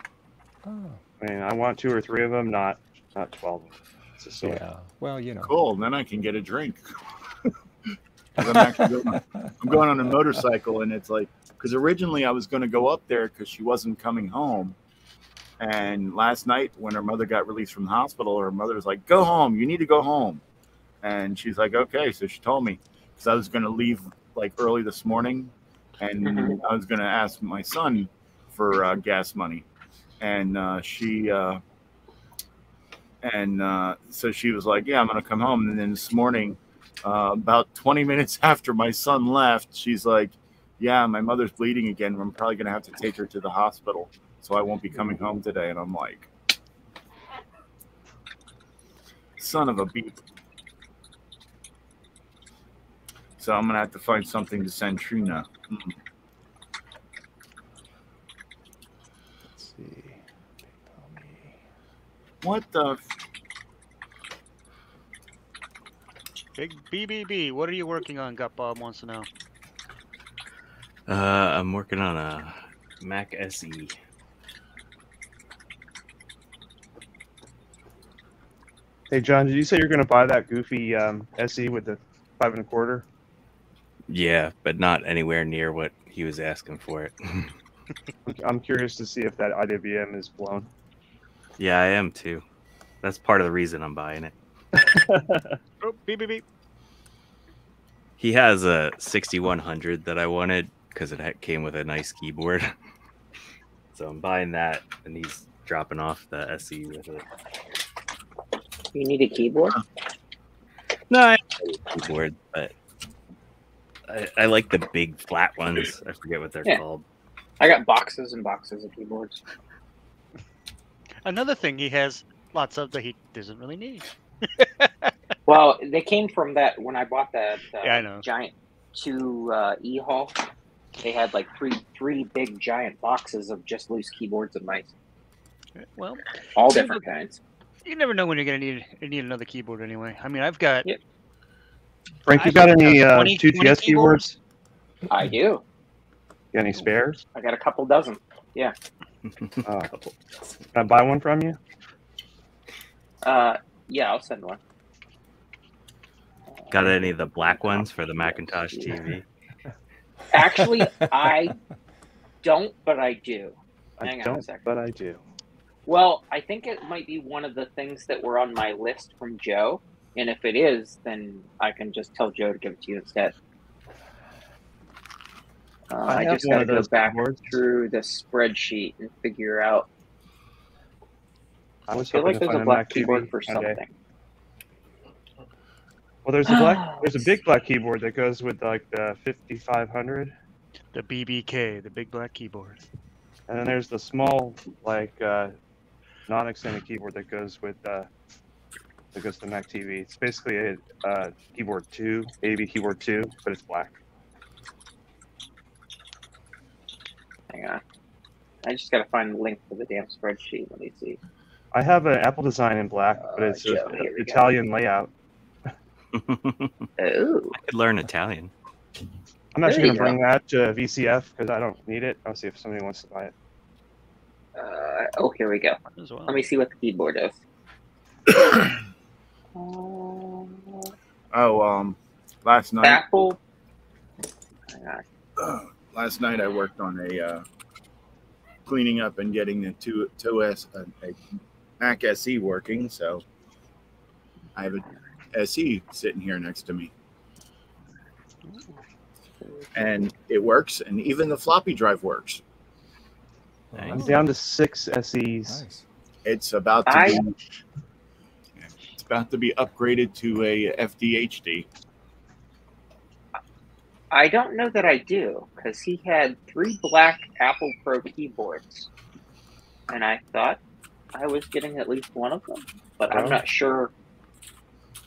Speaker 1: Oh.
Speaker 13: I mean, I want 2 or 3 of them, not 12. It's a silly.
Speaker 1: Yeah. Well,
Speaker 16: Cool. Then I can get a drink. I'm going on a motorcycle, and it's like, because originally I was going to go up there because she wasn't coming home. And last night when her mother got released from the hospital, her mother was like, go home. You need to go home. And she's like, okay. So she told me, because I was going to leave like early this morning, and I was going to ask my son for gas money. And so she was like, yeah, I'm going to come home. And then this morning, about 20 minutes after my son left, she's like, yeah, my mother's bleeding again. I'm probably going to have to take her to the hospital. So I won't be coming home today. And I'm like, son of a beep. So I'm going to have to find something to send Trina.
Speaker 1: Let's see.
Speaker 16: What the?
Speaker 6: Big BBB, what are you working on? Gut Bob wants to know.
Speaker 12: I'm working on a Mac SE.
Speaker 13: Hey, John, did you say you're going to buy that goofy SE with the 5 1/4?
Speaker 12: Yeah, but not anywhere near what he was asking for it.
Speaker 13: I'm curious to see if that IWM is blown.
Speaker 12: Yeah, I am too. That's part of the reason I'm buying it.
Speaker 6: Oh, beep, beep, beep.
Speaker 12: He has a 6100 that I wanted because it came with a nice keyboard. So I'm buying that, and he's dropping off the SE with it.
Speaker 7: You need a keyboard?
Speaker 12: No, I need a keyboard, but I like the big flat ones. I forget what they're called.
Speaker 7: I got boxes and boxes of keyboards.
Speaker 6: Another thing he has lots of that he doesn't really need.
Speaker 7: Well, they came from that when I bought that
Speaker 6: I know.
Speaker 7: giant 2 E-Hall. They had like three big giant boxes of just loose keyboards and mice.
Speaker 6: Well,
Speaker 7: all different kinds.
Speaker 6: You never know when you're going to need another keyboard anyway. I mean, I've got...
Speaker 7: Yep.
Speaker 13: Frank, you got any 2TS keyboards?
Speaker 7: I do.
Speaker 13: Got any spares?
Speaker 7: I got a couple dozen. Yeah.
Speaker 13: Can I buy one from you?
Speaker 7: Yeah, I'll send one.
Speaker 12: Got any of the black ones for the Macintosh TV?
Speaker 7: Actually, I don't, but I do. Hang on a second.
Speaker 13: But I do.
Speaker 7: Well, I think it might be one of the things that were on my list from Joe. And if it is, then I can just tell Joe to give it to you instead. I just got to go back through the spreadsheet and figure out. I feel like there's a black keyboard for something.
Speaker 13: Well, there's a big black keyboard that goes with like the 5500.
Speaker 6: The BBK, the big black keyboard.
Speaker 13: And then there's the small, like, non-extended keyboard that goes with the Mac TV. It's basically a keyboard 2, AB keyboard 2, but it's black.
Speaker 7: Hang on. I just got to find the link for the damn spreadsheet. Let me see.
Speaker 13: I have an Apple design in black, but it's an Italian layout.
Speaker 7: Oh.
Speaker 12: I could learn Italian.
Speaker 13: I'm actually going to bring that to VCF because I don't need it. I'll see if somebody wants to buy it.
Speaker 7: Oh, here we go. Let me see what the keyboard is.
Speaker 16: Last night.
Speaker 7: Apple.
Speaker 16: Last night I worked on a cleaning up and getting the 2S a Mac SE working. So I have a SE sitting here next to me, and it works, and even the floppy drive works.
Speaker 13: I'm down to 6 SEs.
Speaker 1: Nice.
Speaker 16: It's about to be upgraded to a FDHD.
Speaker 7: I don't know that I do, because he had 3 black Apple Pro keyboards, and I thought I was getting at least one of them, but I'm not sure.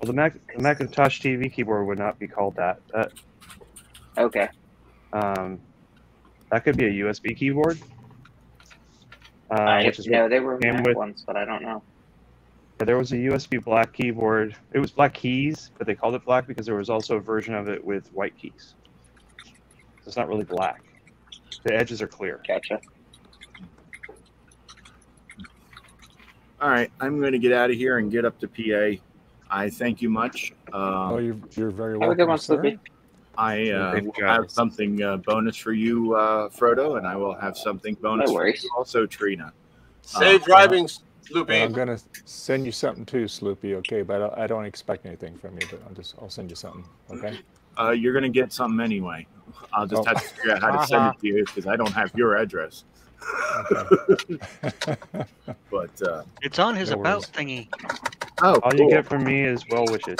Speaker 13: Well, the Macintosh TV keyboard would not be called that.
Speaker 7: Okay.
Speaker 13: That could be a USB keyboard.
Speaker 7: Which is they were Mac ones, but I don't know.
Speaker 13: Yeah, there was a USB black keyboard. It was black keys, but they called it black because there was also a version of it with white keys. So it's not really black. The edges are clear.
Speaker 7: Gotcha.
Speaker 16: All right, I'm going to get out of here and get up to PA. I thank you much.
Speaker 1: You're very welcome.
Speaker 7: Have a good one, Sloopy.
Speaker 16: I will have something bonus for you, Frodo, and I will have something bonus for you also, Trina.
Speaker 15: Safe driving, Sloopy.
Speaker 1: I'm gonna send you something too, Sloopy. Okay, but I don't expect anything from you. But I'll send you something. Okay.
Speaker 16: You're gonna get something anyway. I'll just have to figure out how to send it to you because I don't have your address. But
Speaker 6: it's on his about thingy.
Speaker 16: Oh,
Speaker 13: all you get from me is well wishes.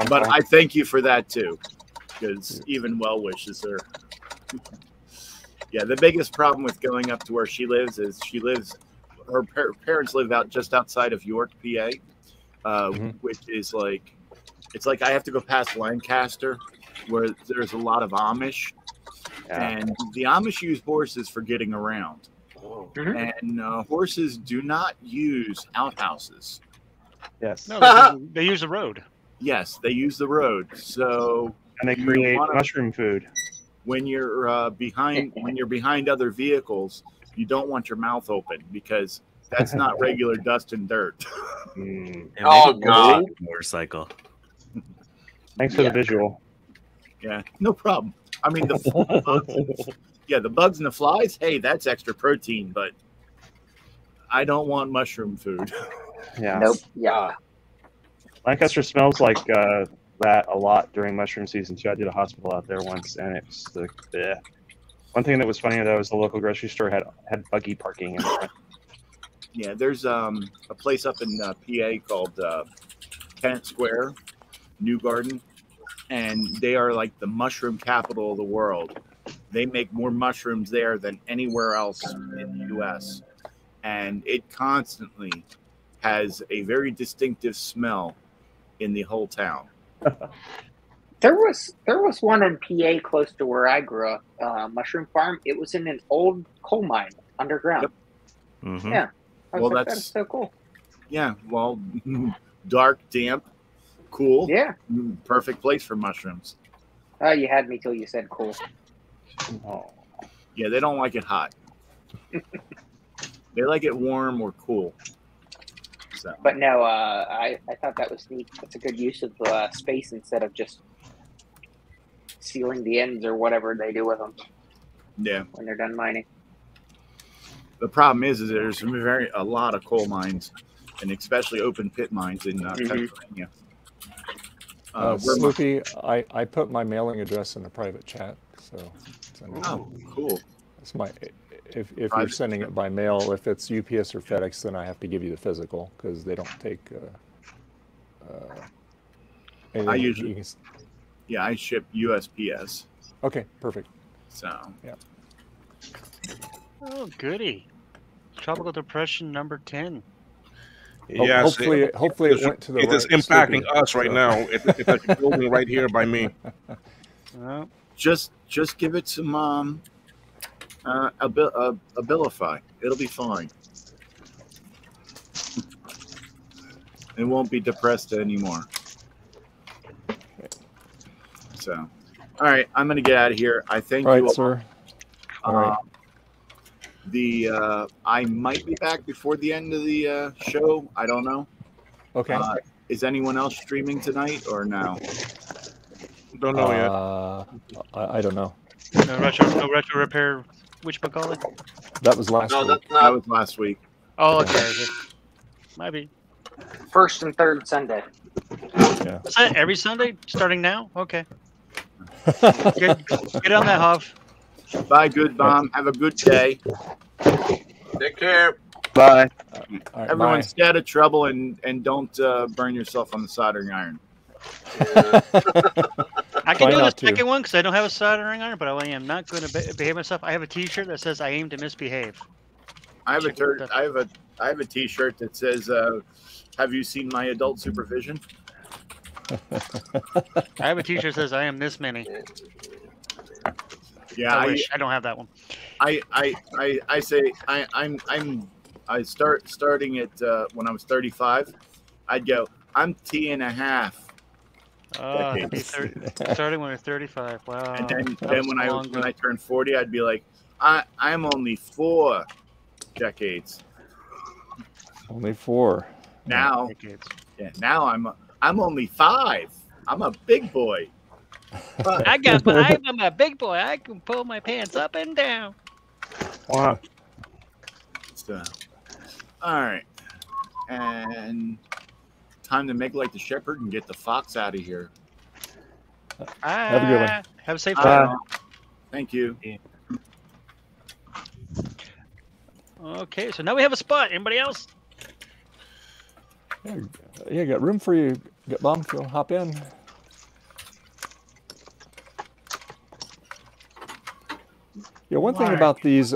Speaker 16: But I thank you for that too, because even well wishes are. Yeah, the biggest problem with going up to where she lives is her parents live just outside of York, PA, which is like, it's like I have to go past Lancaster, where there's a lot of Amish, and the Amish use horses for getting around, and horses do not use outhouses.
Speaker 13: Yes.
Speaker 6: No, they use the road.
Speaker 16: Yes, they use the road. So
Speaker 13: and they create mushroom food.
Speaker 16: When you're behind other vehicles, you don't want your mouth open because that's not regular dust and dirt.
Speaker 12: Oh God! Motorcycle.
Speaker 13: Thanks for the visual.
Speaker 16: Yeah, no problem. I mean, the bugs and the flies. Hey, that's extra protein, but I don't want mushroom food.
Speaker 13: Yeah.
Speaker 7: Nope. Yeah.
Speaker 13: Lancaster smells like that a lot during mushroom season too. I did a hospital out there once, and it was the one thing that was funny though was the local grocery store had buggy parking in front.
Speaker 16: Yeah, there's a place up in PA called Kent Square, New Garden, and they are like the mushroom capital of the world. They make more mushrooms there than anywhere else in the U.S., and it constantly has a very distinctive smell in the whole town.
Speaker 7: There was one in PA close to where I grew up, mushroom farm. It was in an old coal mine underground.
Speaker 16: Yep.
Speaker 12: Mm-hmm.
Speaker 7: Yeah.
Speaker 16: Well,
Speaker 7: that's so cool.
Speaker 16: Yeah. Well, dark, damp, cool.
Speaker 7: Yeah.
Speaker 16: Perfect place for mushrooms.
Speaker 7: You had me till you said cool.
Speaker 16: Oh. Yeah, they don't like it hot. They like it warm or cool. So.
Speaker 7: But no, I thought that was neat. That's a good use of space instead of just sealing the ends or whatever they do with them.
Speaker 16: Yeah.
Speaker 7: When they're done mining.
Speaker 16: The problem is there's a lot of coal mines, and especially open pit mines in Pennsylvania.
Speaker 1: Sloopy, I put my mailing address in the private chat, so.
Speaker 16: Oh, cool.
Speaker 1: That's my. If you're sending it by mail, if it's UPS or FedEx, then I have to give you the physical because they don't take.
Speaker 16: I usually. Yeah, I ship USPS.
Speaker 1: Okay, perfect.
Speaker 16: So.
Speaker 1: Yeah.
Speaker 6: Oh, goody! Tropical depression number 10.
Speaker 5: Yes,
Speaker 1: hopefully it went to the.
Speaker 5: It is impacting us right now. It's a building right here by me.
Speaker 16: Just give it some Abilify. It'll be fine. and won't be depressed anymore. So, all right, I'm going to get out of here. I thank you all.
Speaker 1: Sir. All right.
Speaker 16: I might be back before the end of the show. I don't know.
Speaker 1: Okay.
Speaker 16: Is anyone else streaming tonight or no?
Speaker 5: Don't know yet.
Speaker 1: I don't know.
Speaker 6: No retro repair. Which Macaulay?
Speaker 1: That was last week.
Speaker 16: That was last week.
Speaker 6: Oh, okay. Might be.
Speaker 7: First and third Sunday.
Speaker 1: Yeah.
Speaker 6: Is that every Sunday starting now? Okay. Get on that, Hov.
Speaker 16: Bye, good bomb. Have a good day.
Speaker 15: Take care.
Speaker 16: Bye.
Speaker 1: Right,
Speaker 16: Everyone, stay out of trouble and don't burn yourself on the soldering iron.
Speaker 6: I can do the second one because I don't have a soldering iron, but I am not going to behave myself. I have a T-shirt that says "I aim to misbehave."
Speaker 16: I have a T-shirt that says, "Have you seen my adult supervision?"
Speaker 6: I have a T-shirt that says "I am this many."
Speaker 16: Yeah,
Speaker 6: I wish I don't have that one.
Speaker 16: I say starting at when I was 35, I'd go, I'm T and a half.
Speaker 6: Starting when you're 35. Wow.
Speaker 16: And then when I turned 40, I'd be like, I'm only 4 decades.
Speaker 1: Only 4.
Speaker 16: Now, now I'm only 5. I'm a big boy.
Speaker 6: I'm a big boy. I can pull my pants up and down.
Speaker 16: Wow. So, all right, and time to make like the shepherd and get the fox out of here.
Speaker 1: Have a good one.
Speaker 6: Have a safe time.
Speaker 16: Thank you.
Speaker 6: Okay, so now we have a spot. Anybody else?
Speaker 1: Yeah, got room for you. Got bomb. If you'll hop in. Yeah, one thing about these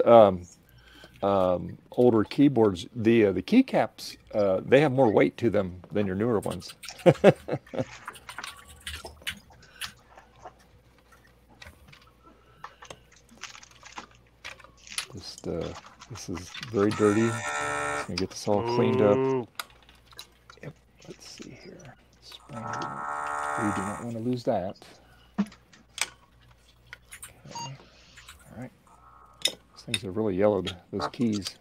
Speaker 1: older keyboards, the keycaps, they have more weight to them than your newer ones. This is very dirty. Just gonna get this all cleaned up. Yep. Let's see here. We do not want to lose that. Okay. All right. These things are really yellow, those keys.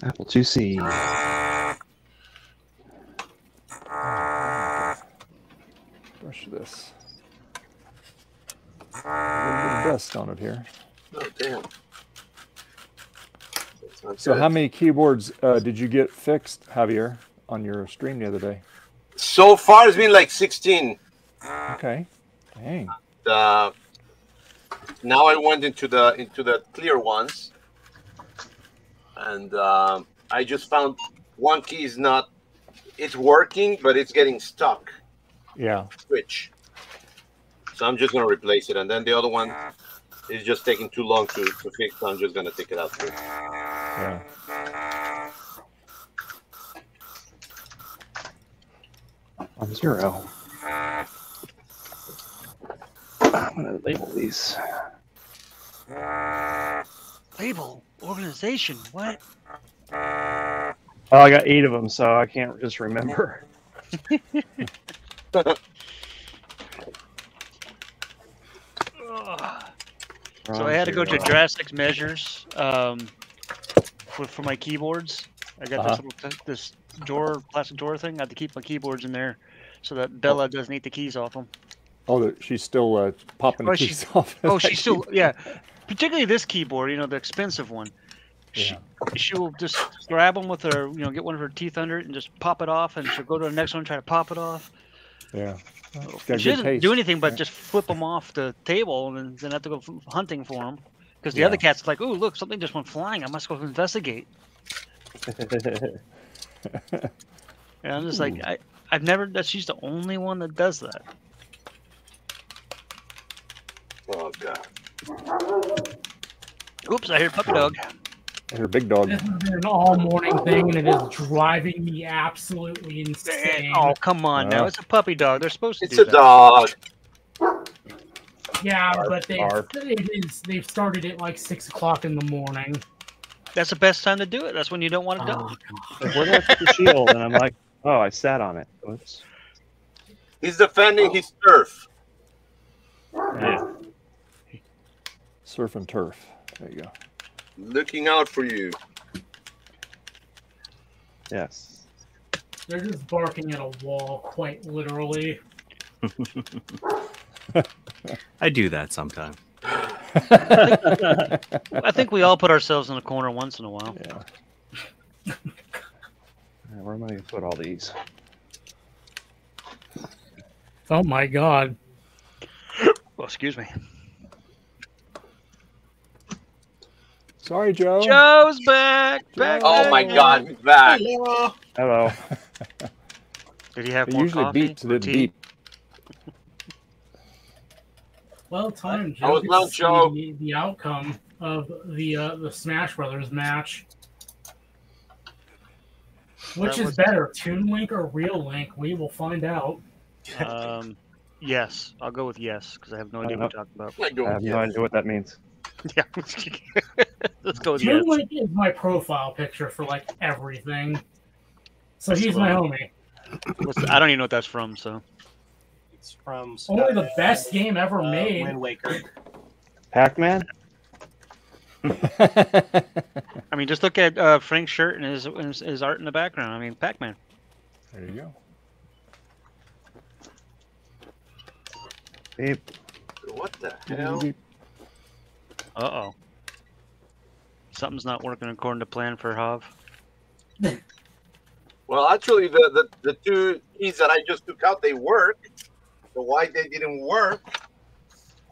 Speaker 13: Apple IIc.
Speaker 1: Brush this. A little bit of dust on it here.
Speaker 15: Oh, damn.
Speaker 1: So how many keyboards did you get fixed, Javier, on your stream the other day?
Speaker 15: So far, it's been like 16.
Speaker 1: Okay. Dang.
Speaker 15: Now I went into the clear ones, and I just found one key is not. It's working, but it's getting stuck.
Speaker 1: Yeah.
Speaker 15: Switch. So I'm just gonna replace it, and then the other one is just taking too long to fix. So I'm just gonna take it out too.
Speaker 1: Yeah.
Speaker 13: On 0. I'm gonna label these.
Speaker 6: Label organization. What?
Speaker 13: Oh, I got 8 of them, so I can't just remember.
Speaker 6: So I had to go to drastic measures for my keyboards. I got this plastic drawer thing. I had to keep my keyboards in there so that Bella doesn't eat the keys off them.
Speaker 1: Oh, she's still popping the keys off.
Speaker 6: Oh, she's still, yeah. Particularly this keyboard, the expensive one. She will just grab them with her, get one of her teeth under it and just pop it off, and she'll go to the next one and try to pop it off.
Speaker 1: Yeah.
Speaker 6: She doesn't do anything but just flip them off the table and then have to go hunting for them. Because the other cat's like, "Ooh, look, something just went flying. I must go investigate." And I'm just like, I've never. She's the only one that does that.
Speaker 15: Oh God!
Speaker 6: Oops! I heard puppy dog.
Speaker 1: I heard big dog.
Speaker 10: This has been an all-morning thing, and it is driving me absolutely insane.
Speaker 6: Oh, come on now! It's a puppy dog. They're supposed to do
Speaker 15: that. It's a dog.
Speaker 10: Yeah, but they've started at like 6 o'clock in the morning.
Speaker 6: that's the best time to do it. That's when you don't want to do it.
Speaker 13: Where did I put the shield? And I'm like, oh, I sat on it. Oops.
Speaker 15: He's defending his turf.
Speaker 13: Yeah.
Speaker 1: Surf and turf. There you go.
Speaker 15: Looking out for you.
Speaker 13: Yes.
Speaker 10: They're just barking at a wall, quite literally.
Speaker 12: I do that sometimes.
Speaker 6: I think we all put ourselves in a corner once in a while.
Speaker 1: Yeah.
Speaker 13: Where am I going to put all these?
Speaker 10: Oh my god.
Speaker 6: Well, excuse me.
Speaker 1: Sorry, Joe.
Speaker 6: Joe's back. Back.
Speaker 15: Oh my God, he's back.
Speaker 11: Hello.
Speaker 13: Hello.
Speaker 6: Did he have
Speaker 1: It
Speaker 6: more
Speaker 1: usually
Speaker 6: coffee?
Speaker 1: beeps, it didn't
Speaker 6: Tea?
Speaker 1: beep.
Speaker 10: Well, time,
Speaker 15: I was
Speaker 10: Joe.
Speaker 15: not Joe.
Speaker 10: The outcome of the Smash Brothers match. Which
Speaker 6: That
Speaker 10: is
Speaker 6: was-
Speaker 10: better, Toon Link or Real Link? We will find out.
Speaker 6: Yes, I'll go with yes because I have no idea what you're talking about.
Speaker 13: I have no idea what that means.
Speaker 6: Yeah, let's go with
Speaker 10: Toon
Speaker 6: yes.
Speaker 10: Link is my profile picture for like everything. So he's my homie.
Speaker 6: I don't even know what that's from. So
Speaker 11: It's from
Speaker 10: Only the best game ever made.
Speaker 11: Wind Waker.
Speaker 13: Pac-Man?
Speaker 6: I mean, just look at Frank's shirt and his art in the background. I mean, Pac-Man.
Speaker 1: There you go.
Speaker 13: Beep.
Speaker 15: What the hell?
Speaker 6: Uh-oh. Something's not working according to plan for Hav.
Speaker 15: Well, actually, the two keys that I just took out, they work. So why they didn't work?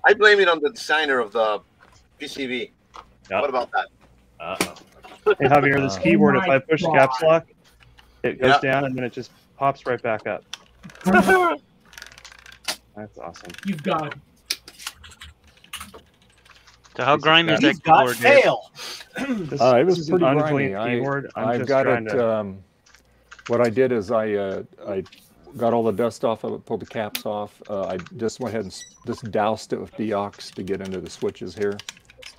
Speaker 15: I blame it on the designer of the PCB.
Speaker 13: Yep.
Speaker 15: What about that?
Speaker 12: Uh-oh.
Speaker 13: Hey, Javier, this keyboard, if I push caps lock, it goes
Speaker 15: Yeah.
Speaker 13: down and then it just pops right back up. That's awesome.
Speaker 10: You've got
Speaker 6: So how grimy is that
Speaker 11: He's got
Speaker 6: keyboard, Dave?
Speaker 11: fail.
Speaker 1: It
Speaker 13: This
Speaker 1: was
Speaker 13: is an
Speaker 1: pretty
Speaker 13: unclean
Speaker 1: grimy.
Speaker 13: keyboard. I'm
Speaker 1: I've
Speaker 13: just
Speaker 1: got
Speaker 13: trying
Speaker 1: it.
Speaker 13: to-
Speaker 1: What I did is I got all the dust off of it, pulled the caps off. I just went ahead and just doused it with deox to get into the switches here,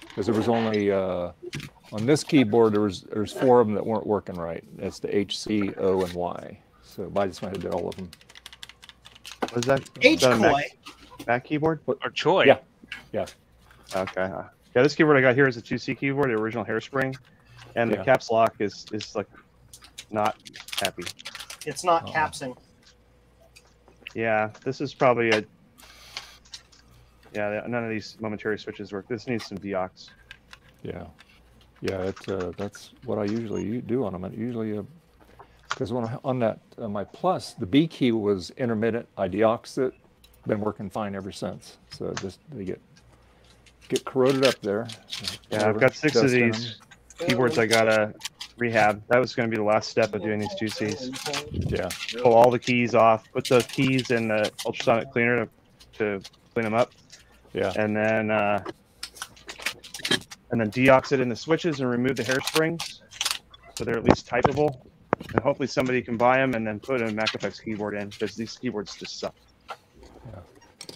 Speaker 1: because there was only on this keyboard there's 4 of them that weren't working right. It's the H, C, O, and Y. So I just went ahead and did all of them.
Speaker 13: Was that
Speaker 11: H
Speaker 13: that a
Speaker 11: Koi.
Speaker 13: Mac keyboard?
Speaker 6: Or Choi?
Speaker 1: Yeah, yeah.
Speaker 13: Okay. Yeah, this keyboard I got here is a 2C keyboard, the original hairspring, and the
Speaker 1: Yeah.
Speaker 13: caps lock is like not happy.
Speaker 11: It's not capsing.
Speaker 13: Yeah, this is probably a. Yeah, none of these momentary switches work. This needs some deox.
Speaker 1: Yeah, yeah. That's what I usually do on them. I usually because on that my Plus, the B key was intermittent. I deoxed it. Been working fine ever since. So just they get corroded up there.
Speaker 13: Yeah, I've got 6 of these keyboards I gotta rehab. That was going to be the last step of doing these 2Cs.
Speaker 1: Yeah.
Speaker 13: Pull all the keys off, put the keys in the ultrasonic cleaner to clean them up.
Speaker 1: Yeah.
Speaker 13: And then deox it in the switches and remove the hairsprings so they're at least typeable. And hopefully somebody can buy them and then put a MacFX keyboard in, because these keyboards just suck.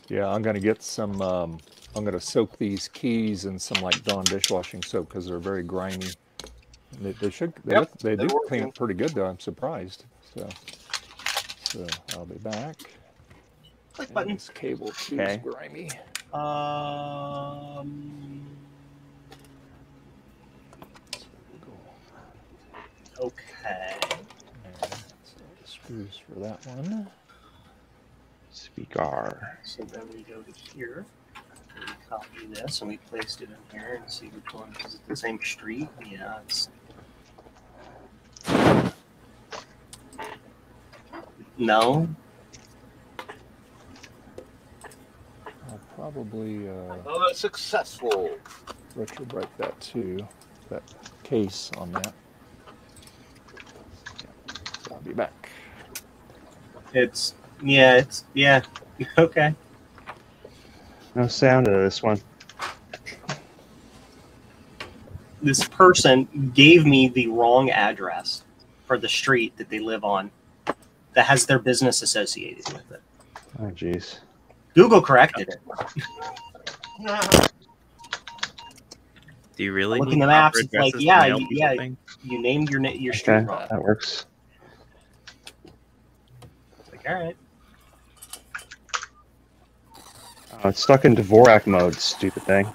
Speaker 1: Yeah, I'm gonna get some. I'm gonna soak these keys in some like Dawn dishwashing soap because they're very grimy. They should. They do clean it pretty good though. I'm surprised. So I'll be back.
Speaker 11: Click button.
Speaker 1: This cable too is grimy.
Speaker 11: Okay.
Speaker 1: Screws for that one.
Speaker 13: Speaker.
Speaker 11: So then we go to here. We copy this and we placed it in here and see which one is it the same street. Yeah, it's. No.
Speaker 1: I'll probably
Speaker 15: Oh, that's successful.
Speaker 1: retrowrite that too. That case on that. So I'll be back.
Speaker 11: It's okay.
Speaker 13: No sound out of this one.
Speaker 11: This person gave me the wrong address for the street that they live on that has their business associated with it.
Speaker 13: Oh, jeez.
Speaker 11: Google corrected it.
Speaker 12: Do you really
Speaker 11: Look in
Speaker 12: need
Speaker 11: the maps.
Speaker 12: proper
Speaker 11: It's like,
Speaker 12: addresses to
Speaker 11: yeah,
Speaker 12: mail people things?
Speaker 11: you named your street
Speaker 13: Okay,
Speaker 11: wrong.
Speaker 13: that works.
Speaker 11: It's like, all right.
Speaker 13: Oh, it's stuck in Dvorak mode, stupid thing.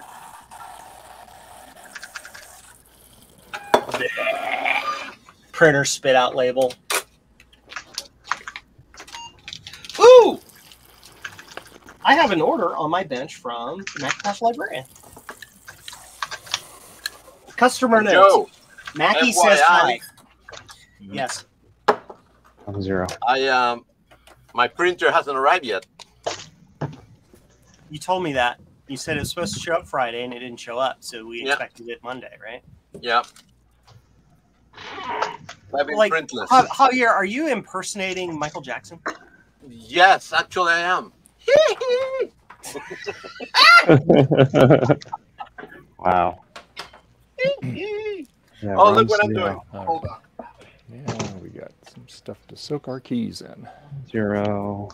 Speaker 11: Printer spit out label. Ooh! I have an order on my bench from Macintosh Librarian. Customer notes.
Speaker 15: Joe,
Speaker 11: Mackie
Speaker 15: FYI.
Speaker 11: says hi. Yes.
Speaker 13: 0.
Speaker 15: My printer hasn't arrived yet.
Speaker 11: You told me that. You said it was supposed to show up Friday and it didn't show up, so we expected it Monday, right?
Speaker 15: Yeah.
Speaker 11: Like,
Speaker 15: printless.
Speaker 11: Javier, are you impersonating Michael Jackson?
Speaker 15: Yes, actually I am.
Speaker 13: Wow.
Speaker 1: Yeah,
Speaker 15: oh, look what I'm doing.
Speaker 1: Hold on. Yeah, we got some stuff to soak our keys in.
Speaker 13: 0.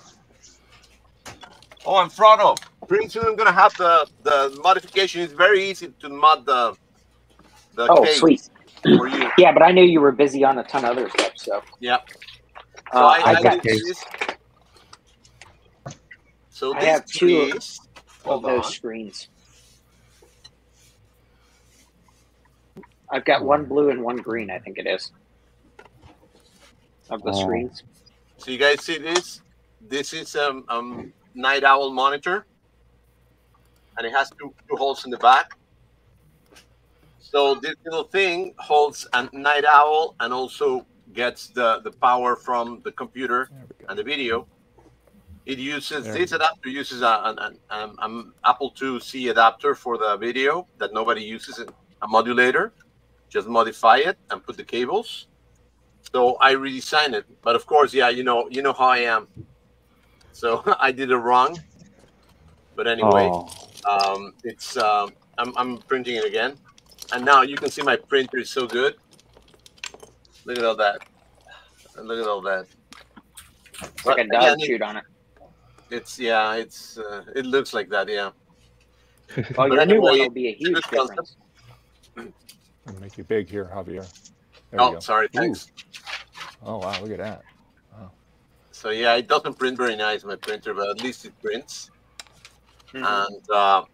Speaker 15: Oh, and Frodo, pretty soon I'm going to have the modification. It's very easy to mod the case
Speaker 7: sweet.
Speaker 15: for you.
Speaker 7: Yeah, but I knew you were busy on a ton of other stuff, so.
Speaker 15: Yeah. So I
Speaker 7: got
Speaker 15: did this. So
Speaker 7: I
Speaker 15: this
Speaker 7: have 2
Speaker 15: is,
Speaker 7: of those screens. I've got 1 blue and 1 green, I think it is. Of the screens.
Speaker 15: So you guys see this? This is Night Owl monitor, and it has two holes in the back. So this little thing holds a Night Owl and also gets the power from the computer and the video. It uses this adapter uses an Apple IIc adapter for the video that nobody uses, a modulator. Just modify it and put the cables. So I redesigned it, but of course, yeah, you know how I am. So I did it wrong. But anyway, it's I'm printing it again, and now you can see my printer is so good. Look at all that. Look at all that.
Speaker 7: It's like a dog shoot on it.
Speaker 15: It's it looks like that, yeah.
Speaker 7: Well, your new one will be a huge difference.
Speaker 1: I'll make you big here, Javier. There
Speaker 15: Oh, sorry, thanks.
Speaker 1: Oh wow, look at that. Wow.
Speaker 15: So yeah, it doesn't print very nice, my printer, but at least it prints. And so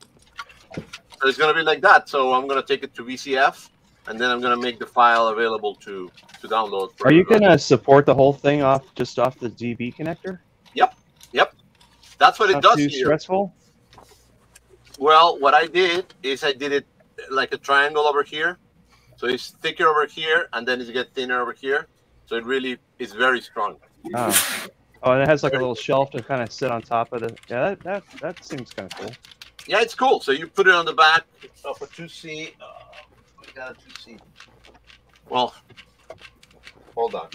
Speaker 15: it's gonna be like that. So I'm gonna take it to VCF, and then I'm gonna make the file available to download.
Speaker 13: Are you gonna support the whole thing off the DB connector?
Speaker 15: Yep. That's what it does
Speaker 13: Too
Speaker 15: here.
Speaker 13: stressful?
Speaker 15: Well, what I did is I did it like a triangle over here. So it's thicker over here, and then it gets thinner over here. So it really is very strong.
Speaker 13: Oh, and it has like a little shelf to kind of sit on top of it. Yeah, that seems kind of cool.
Speaker 15: Yeah, it's cool. So you put it on the back of a 2C. We got a 2C. Well, hold on.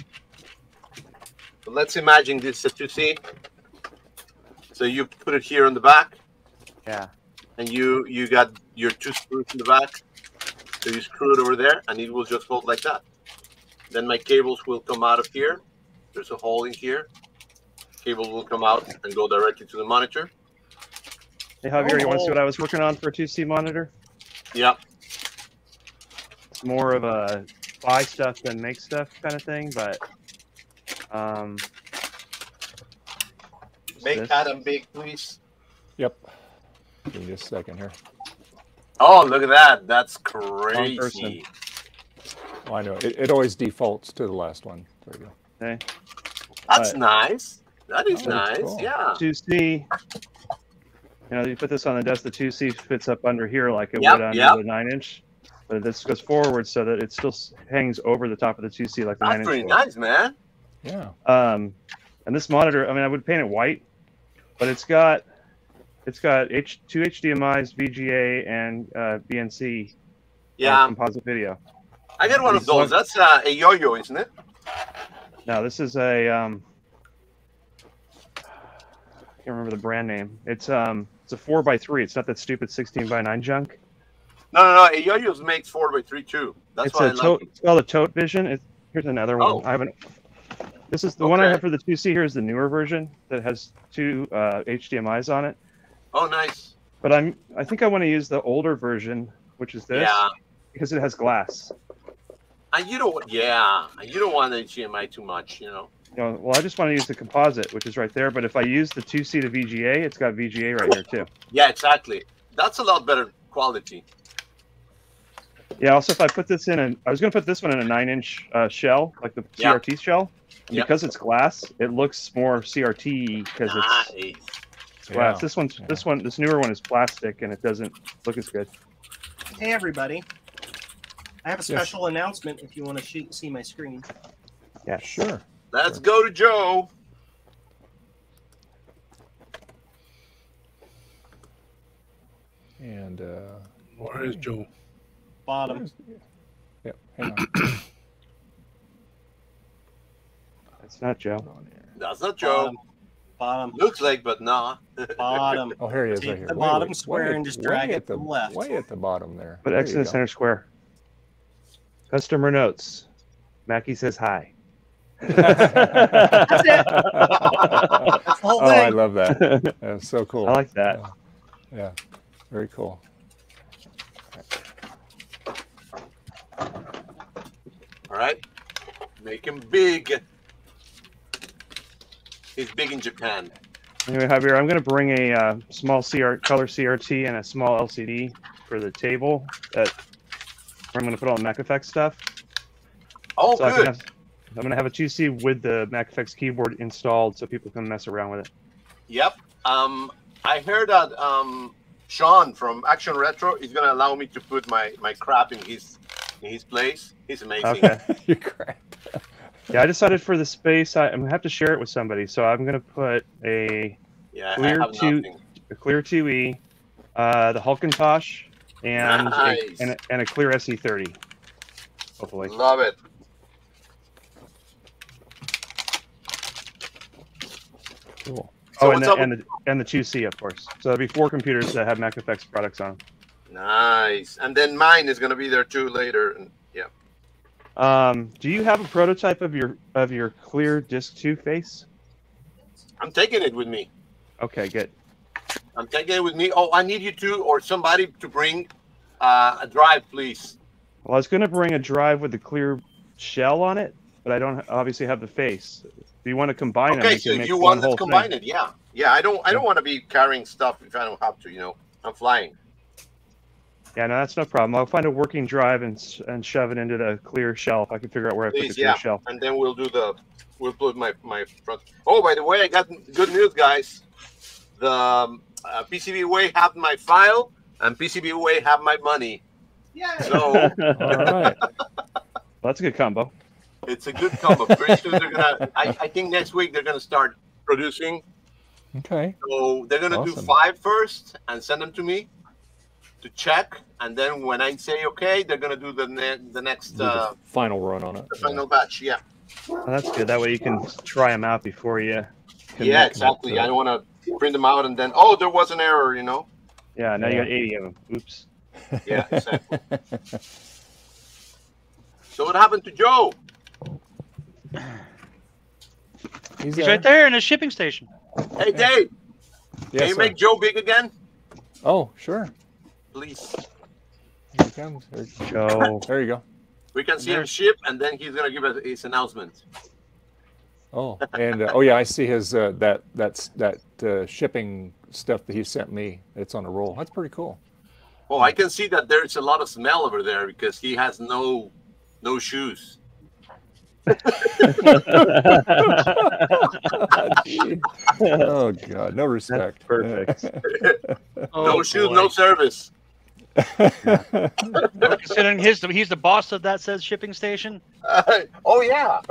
Speaker 15: So let's imagine this is a 2C. So you put it here on the back.
Speaker 13: Yeah.
Speaker 15: And you got your 2 screws in the back. So you screw it over there, and it will just hold like that. Then my cables will come out of here. There's a hole in here. Cable will come out and go directly to the monitor.
Speaker 13: Hey, Javier, you want to see what I was working on for a 2C monitor?
Speaker 15: Yeah.
Speaker 13: It's more of a buy stuff than make stuff kind of thing, but
Speaker 15: Make Adam big, please.
Speaker 1: Yep. Give me just a second here.
Speaker 15: Oh, look at that. That's crazy.
Speaker 1: Oh, I know. It always defaults to the last one. There you go.
Speaker 13: Okay.
Speaker 15: That's nice. That is nice.
Speaker 1: Cool.
Speaker 15: Yeah.
Speaker 13: 2C. You know, you put this on the desk, the 2C fits up under here like it would under the 9-inch. But this goes forward so that it still hangs over the top of the 2C like the 9-inch.
Speaker 15: That's pretty nice, man.
Speaker 1: Yeah.
Speaker 13: And this monitor, I mean, I would paint it white, but it's got two HDMIs, VGA, and BNC.
Speaker 15: Yeah.
Speaker 13: Composite video.
Speaker 15: I got one of those. That's a yo-yo, isn't it?
Speaker 13: No, this is a I can't remember the brand name. It's a 4x3. It's not that stupid 16x9 junk.
Speaker 15: No. A yo-yo makes 4x3 too. That's why I like it.
Speaker 13: It's called a Tote Vision. Here's another one. I haven't. This is the one I have for the 2C. Here is the newer version that has 2 HDMIs on it.
Speaker 15: Oh, nice.
Speaker 13: But I think I want to use the older version, which is this.
Speaker 15: Yeah.
Speaker 13: because it has glass.
Speaker 15: And you don't, yeah, you don't want HDMI too much, you know.
Speaker 13: Well, I just want to use the composite, which is right there. But if I use the 2C to VGA, it's got VGA right here too.
Speaker 15: Yeah, exactly. That's a lot better quality.
Speaker 13: Yeah. Also, if I put this in, I was going to put this one in a 9-inch shell, like the CRT shell. And because it's glass, it looks more CRT because it's glass. This newer one is plastic, and it doesn't look as good.
Speaker 11: Hey, everybody! I have a special announcement. If you want to see my screen.
Speaker 13: Yeah,
Speaker 1: sure.
Speaker 15: Let's go to Joe.
Speaker 1: And
Speaker 5: where is Joe?
Speaker 11: Bottom.
Speaker 1: Yeah, hang on.
Speaker 13: That's not Joe.
Speaker 15: That's not Joe.
Speaker 11: Bottom.
Speaker 15: Looks like, but nah.
Speaker 11: Bottom.
Speaker 1: Oh, here he is,
Speaker 11: Take
Speaker 1: right here.
Speaker 11: the bottom square and just drag it to the left.
Speaker 1: Way at the bottom there.
Speaker 13: Put X in the center square. Customer notes. Mackie says hi.
Speaker 11: That's it. That's the whole thing.
Speaker 1: I love that. That's so cool.
Speaker 13: I like that.
Speaker 1: Yeah, very cool.
Speaker 15: All right, make him big. He's big in Japan.
Speaker 13: Anyway, Javier, I'm going to bring a small color CRT and a small LCD for the table that I'm going to put all the Mac Effects stuff.
Speaker 15: Oh,
Speaker 13: so
Speaker 15: good.
Speaker 13: I'm going to have a 2C with the Mac Effects keyboard installed so people can mess around with it.
Speaker 15: Yep. I heard that Sean from Action Retro is going to allow me to put my crap in his place. He's amazing.
Speaker 13: Okay.
Speaker 1: Your crap.
Speaker 13: Yeah, I decided for the space I'm going to have to share it with somebody, so I'm going to put a clear 2E, the Hulkintosh, and
Speaker 15: Nice.
Speaker 13: and a clear SE30. Hopefully.
Speaker 15: Love it.
Speaker 13: Cool.
Speaker 15: So
Speaker 13: and
Speaker 15: what's
Speaker 13: the 2C, of course. So there'll be 4 computers that have Mac Effects products on.
Speaker 15: Nice. And then mine is going to be there too later. And yeah.
Speaker 13: Do you have a prototype of your clear Disc 2 face?
Speaker 15: I'm taking it with me.
Speaker 13: Okay, good.
Speaker 15: I'm taking it with me. Oh, I need you to or somebody to bring a drive, please.
Speaker 13: Well, I was going to bring a drive with the clear shell on it, but I don't obviously have the face. Do you want to combine them?
Speaker 15: Okay, so you want to combine it? Yeah, yeah. I don't want to be carrying stuff if I don't have to. You know, I'm flying.
Speaker 13: Yeah, no, that's no problem. I'll find a working drive and shove it into the clear shell if I can figure out where I put the clear shell.
Speaker 15: And then we'll put my front. Oh, by the way, I got good news, guys. The PCBWay have my file, and PCBWay have my money.
Speaker 11: Yeah.
Speaker 15: So,
Speaker 13: all right. Well, that's a good combo.
Speaker 15: It's a good combo. Pretty soon they're gonna. I think next week they're gonna start producing.
Speaker 1: Okay.
Speaker 15: So they're gonna do 5 first and send them to me to check, and then when I say okay, they're gonna do the next
Speaker 1: final run on it.
Speaker 15: The final batch. Yeah.
Speaker 13: Well, that's good. That way you can try them out before you.
Speaker 15: Yeah, exactly. I don't want to print them out and then there was an error. You know.
Speaker 13: Yeah. Now you got 80 of them. Oops.
Speaker 15: Yeah. Exactly. So what happened to Joe?
Speaker 6: He's right there in his shipping station.
Speaker 15: Hey, Dave. Can you make Joe big again?
Speaker 1: Oh, sure.
Speaker 15: Please.
Speaker 1: Here he comes.
Speaker 13: Joe.
Speaker 1: There you go.
Speaker 15: We can see him ship, and then he's gonna give us his announcement.
Speaker 1: Oh, and yeah, I see his that shipping stuff that he sent me. It's on a roll. That's pretty cool.
Speaker 15: Oh, I can see that there's a lot of smell over there because he has no shoes.
Speaker 1: Oh God, no respect.
Speaker 13: That's perfect.
Speaker 15: No shoes, no service.
Speaker 6: Considering he's the boss of that said shipping station.
Speaker 15: Oh yeah.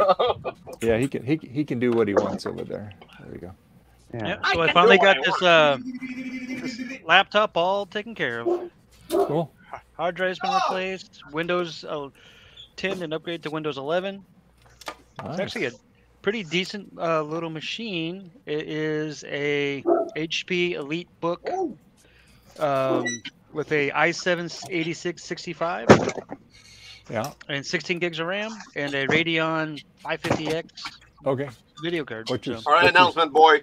Speaker 1: Yeah, he can do what he wants over there. There we go.
Speaker 6: Yeah. So I finally got this laptop all taken care of.
Speaker 1: Cool.
Speaker 6: Hard drive's been replaced. Windows 10 and upgrade to Windows 11.
Speaker 1: Nice.
Speaker 6: It's actually a pretty decent little machine. It is a HP Elite Book with a i7-8665.
Speaker 1: Yeah.
Speaker 6: And 16 gigs of RAM and a Radeon 550X.
Speaker 1: Okay.
Speaker 6: Video card.
Speaker 15: All right, announcement, boy.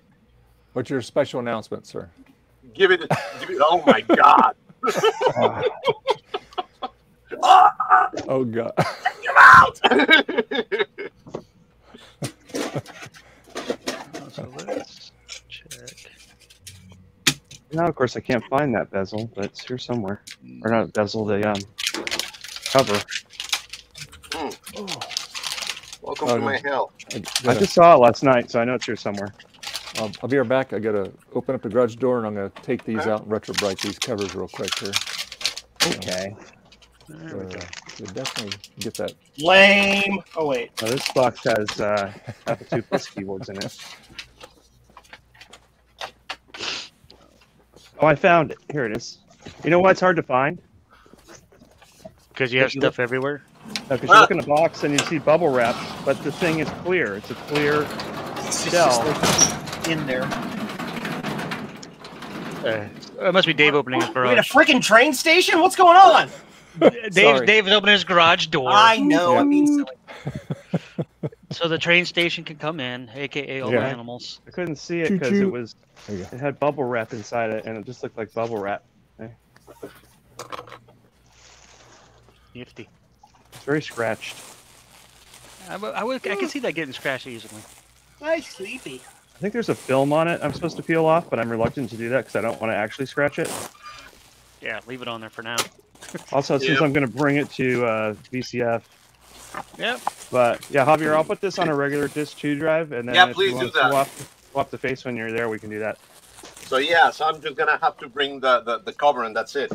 Speaker 1: What's your special announcement, sir?
Speaker 15: Give it. Oh my God.
Speaker 1: Oh God.
Speaker 15: Come out!
Speaker 6: So let's check.
Speaker 13: Now, of course, I can't find that bezel, but it's here somewhere. Or not bezel, the cover.
Speaker 15: Welcome to my hell.
Speaker 13: I just saw it last night, so I know it's here somewhere.
Speaker 1: I'll be right back. I gotta open up the garage door, and I'm gonna take these out and retrobrite these covers real quick here.
Speaker 13: Okay.
Speaker 1: So definitely get that.
Speaker 11: Lame. Oh wait.
Speaker 13: Oh, this box has Apple II Plus keyboards in it. Oh, I found it. Here it is. You know why it's hard to find?
Speaker 6: Because you have stuff everywhere.
Speaker 13: No, because you look in the box and you see bubble wrap, but the thing is clear. It's a clear shell
Speaker 11: in there.
Speaker 6: It must be Dave opening his
Speaker 11: We had a
Speaker 6: garage.
Speaker 11: freaking train station? What's going on?
Speaker 6: Dave is opening his garage door.
Speaker 11: I know.
Speaker 1: Yeah.
Speaker 11: It means silly.
Speaker 6: So the train station can come in, aka all the animals.
Speaker 13: I couldn't see it because it had bubble wrap inside it, and it just looked like bubble wrap. Okay.
Speaker 6: Nifty.
Speaker 13: It's very scratched.
Speaker 6: I can see that getting scratched easily.
Speaker 11: Nice sleepy.
Speaker 13: I think there's a film on it I'm supposed to peel off, but I'm reluctant to do that because I don't want to actually scratch it.
Speaker 6: Yeah, leave it on there for now.
Speaker 13: Also, since I'm going to bring it to VCF.
Speaker 6: Yep.
Speaker 13: But yeah, Javier, I'll put this on a regular disk 2 drive, and then if
Speaker 15: please
Speaker 13: you want
Speaker 15: do that.
Speaker 13: to swap the face when you're there, we can do that.
Speaker 15: So yeah, so I'm just gonna have to bring the cover, and that's it.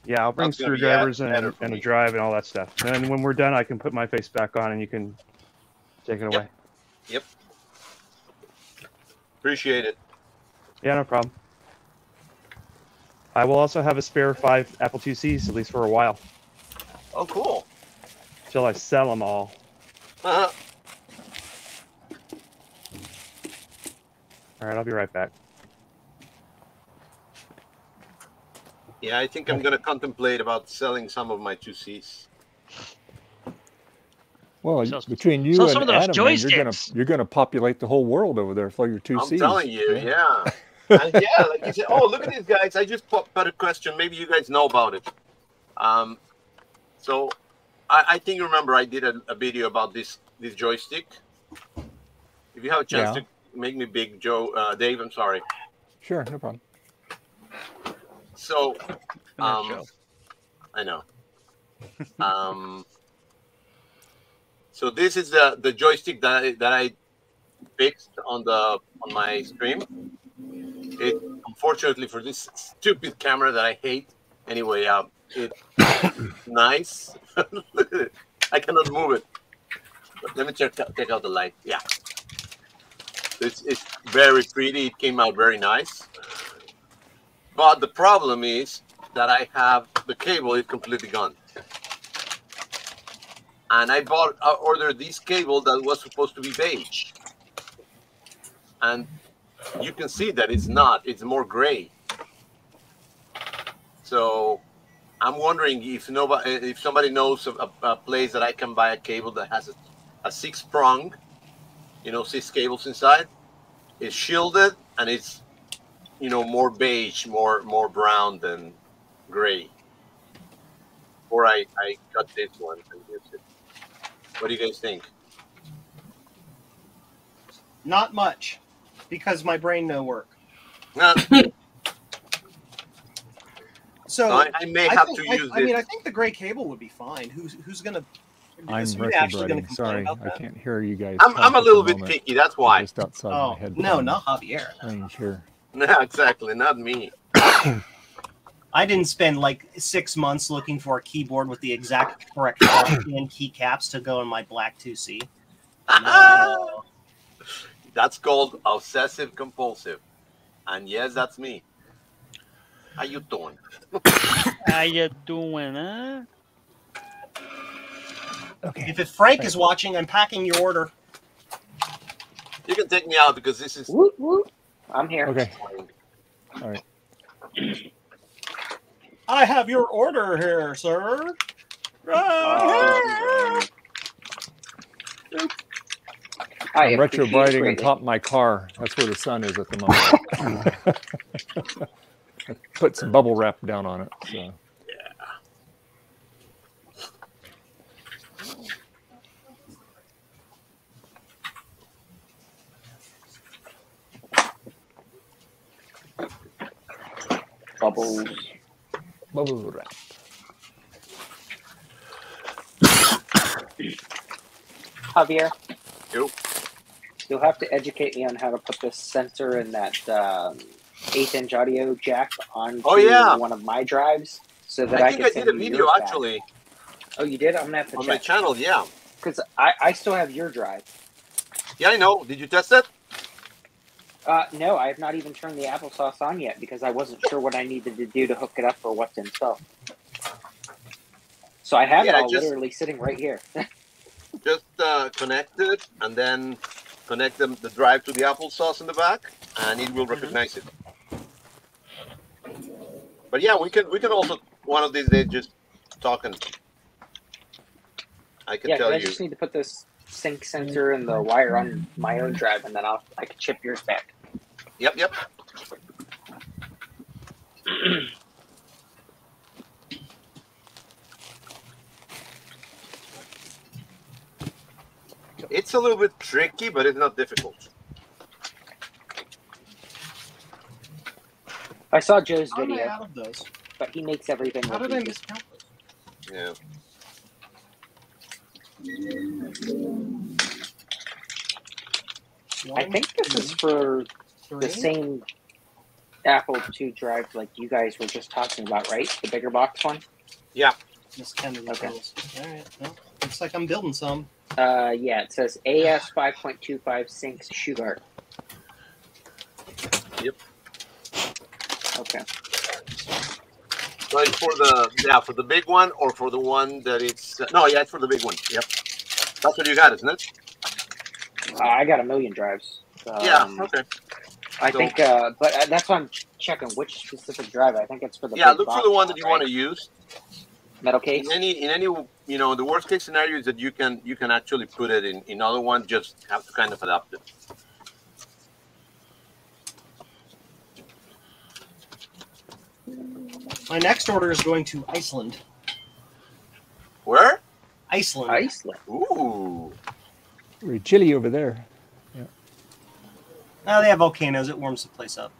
Speaker 13: Yeah, I'll bring
Speaker 15: That's gonna be
Speaker 13: screwdrivers
Speaker 15: better for
Speaker 13: and a
Speaker 15: me.
Speaker 13: drive and all that stuff. And then when we're done, I can put my face back on, and you can take it away.
Speaker 15: Yep. Appreciate it.
Speaker 13: Yeah, no problem. I will also have a spare 5 Apple IIcs, at least for a while,
Speaker 15: Oh, cool.
Speaker 13: till I sell them all.
Speaker 15: Uh-huh.
Speaker 13: All right, I'll be right back.
Speaker 15: Yeah, I think I'm gonna contemplate about selling some of my 2Cs.
Speaker 1: Well, between you and Adam, man, you're gonna populate the whole world over there for your 2Cs.
Speaker 15: I'm telling you, yeah. And yeah, like you said, oh, look at these guys. I just put a question. Maybe you guys know about it. So I think you remember I did a video about this joystick. If you have a chance to make me big, Dave, I'm sorry.
Speaker 1: Sure, no problem.
Speaker 15: So, I know. So this is the joystick that I fixed on my stream. It unfortunately for this stupid camera that I hate. Anyway, it's nice. I cannot move it. But let me check out the light. Yeah, it's very pretty. It came out very nice. But the problem is that I have the cable is completely gone. And I ordered this cable that was supposed to be beige. And you can see that it's not, it's more gray. So I'm wondering if somebody knows of a place that I can buy a cable that has a 6-prong, 6 cables inside. It's shielded and it's more beige, more brown than gray. Or I cut this one and use it. What do you guys think?
Speaker 11: Not much, because my brain no work. So
Speaker 15: I may have to use this.
Speaker 11: I mean, I think the gray cable would be fine. Who's gonna?
Speaker 1: I'm
Speaker 11: retrobreading.
Speaker 1: Sorry, I can't hear you guys.
Speaker 15: I'm a little bit picky. That's why.
Speaker 1: Just outside my head.
Speaker 11: No, not Javier.
Speaker 1: I'm sure.
Speaker 15: No, exactly, not me.
Speaker 11: I didn't spend like 6 months looking for a keyboard with the exact correct font and keycaps to go in my black 2C. No.
Speaker 15: That's called obsessive compulsive. And yes, that's me. How you doing?
Speaker 6: How you doing, huh?
Speaker 11: Okay. If Frank is watching, I'm packing your order.
Speaker 15: You can take me out because this is...
Speaker 7: Whoop, whoop. I'm here.
Speaker 1: Okay. All right.
Speaker 11: I have your order here, sir.
Speaker 1: I'm retrobriding on top of my car. That's where the sun is at the moment. I put some bubble wrap down on it. So.
Speaker 7: Bubbles.
Speaker 1: Bubble wrap.
Speaker 7: Javier.
Speaker 15: Yo.
Speaker 7: You'll have to educate me on how to put this sensor in that 8-inch audio jack onto one of my drives, so that I
Speaker 15: think
Speaker 7: can
Speaker 15: I did
Speaker 7: send
Speaker 15: a
Speaker 7: you
Speaker 15: video
Speaker 7: yours back.
Speaker 15: actually.
Speaker 7: Oh, you did? I'm gonna have to
Speaker 15: on
Speaker 7: check.
Speaker 15: my channel. Yeah.
Speaker 7: Because I still have your drive.
Speaker 15: Yeah, I know. Did you test it?
Speaker 7: No, I have not even turned the applesauce on yet because I wasn't sure what I needed to do to hook it up or what to install. So I have it all literally sitting right here.
Speaker 15: Just connect it and then connect the drive to the applesauce in the back, and it will recognize it. But yeah, we can also one of these days just talk and I can tell you.
Speaker 7: I just need to put this sync sensor and the wire on my own drive, and then I can chip yours back.
Speaker 15: Yep. It's a little bit tricky, but it's not difficult.
Speaker 7: I saw Joe's
Speaker 11: How am I
Speaker 7: video,
Speaker 11: out of those?
Speaker 7: but he makes everything
Speaker 11: How
Speaker 7: look
Speaker 11: did I
Speaker 7: easy.
Speaker 11: miscount those?
Speaker 15: Yeah.
Speaker 7: I think this is for the same Apple II drive like you guys were just talking about, right? The bigger box one?
Speaker 15: Yeah.
Speaker 11: Miscounted the totals. All right. Well, looks like I'm building some.
Speaker 7: Yeah, it says AS 5.25 sync Shugart.
Speaker 15: Yep.
Speaker 7: Okay.
Speaker 15: So it's for the big one, or for the one that it's it's for the big one. Yep. That's what you got, isn't it?
Speaker 7: I got a million drives.
Speaker 15: Yeah. Okay.
Speaker 7: I think, but that's why I'm checking which specific drive. I think it's for the big
Speaker 15: look for the one that you want to use.
Speaker 7: Metal case.
Speaker 15: In any the worst case scenario is that you can actually put it in other one. Just have to kind of adapt it.
Speaker 11: My next order is going to Iceland.
Speaker 15: Where?
Speaker 11: Iceland.
Speaker 7: Iceland.
Speaker 15: Ooh.
Speaker 1: Very chilly over there. Yeah.
Speaker 11: Oh, they have volcanoes. It warms the place up.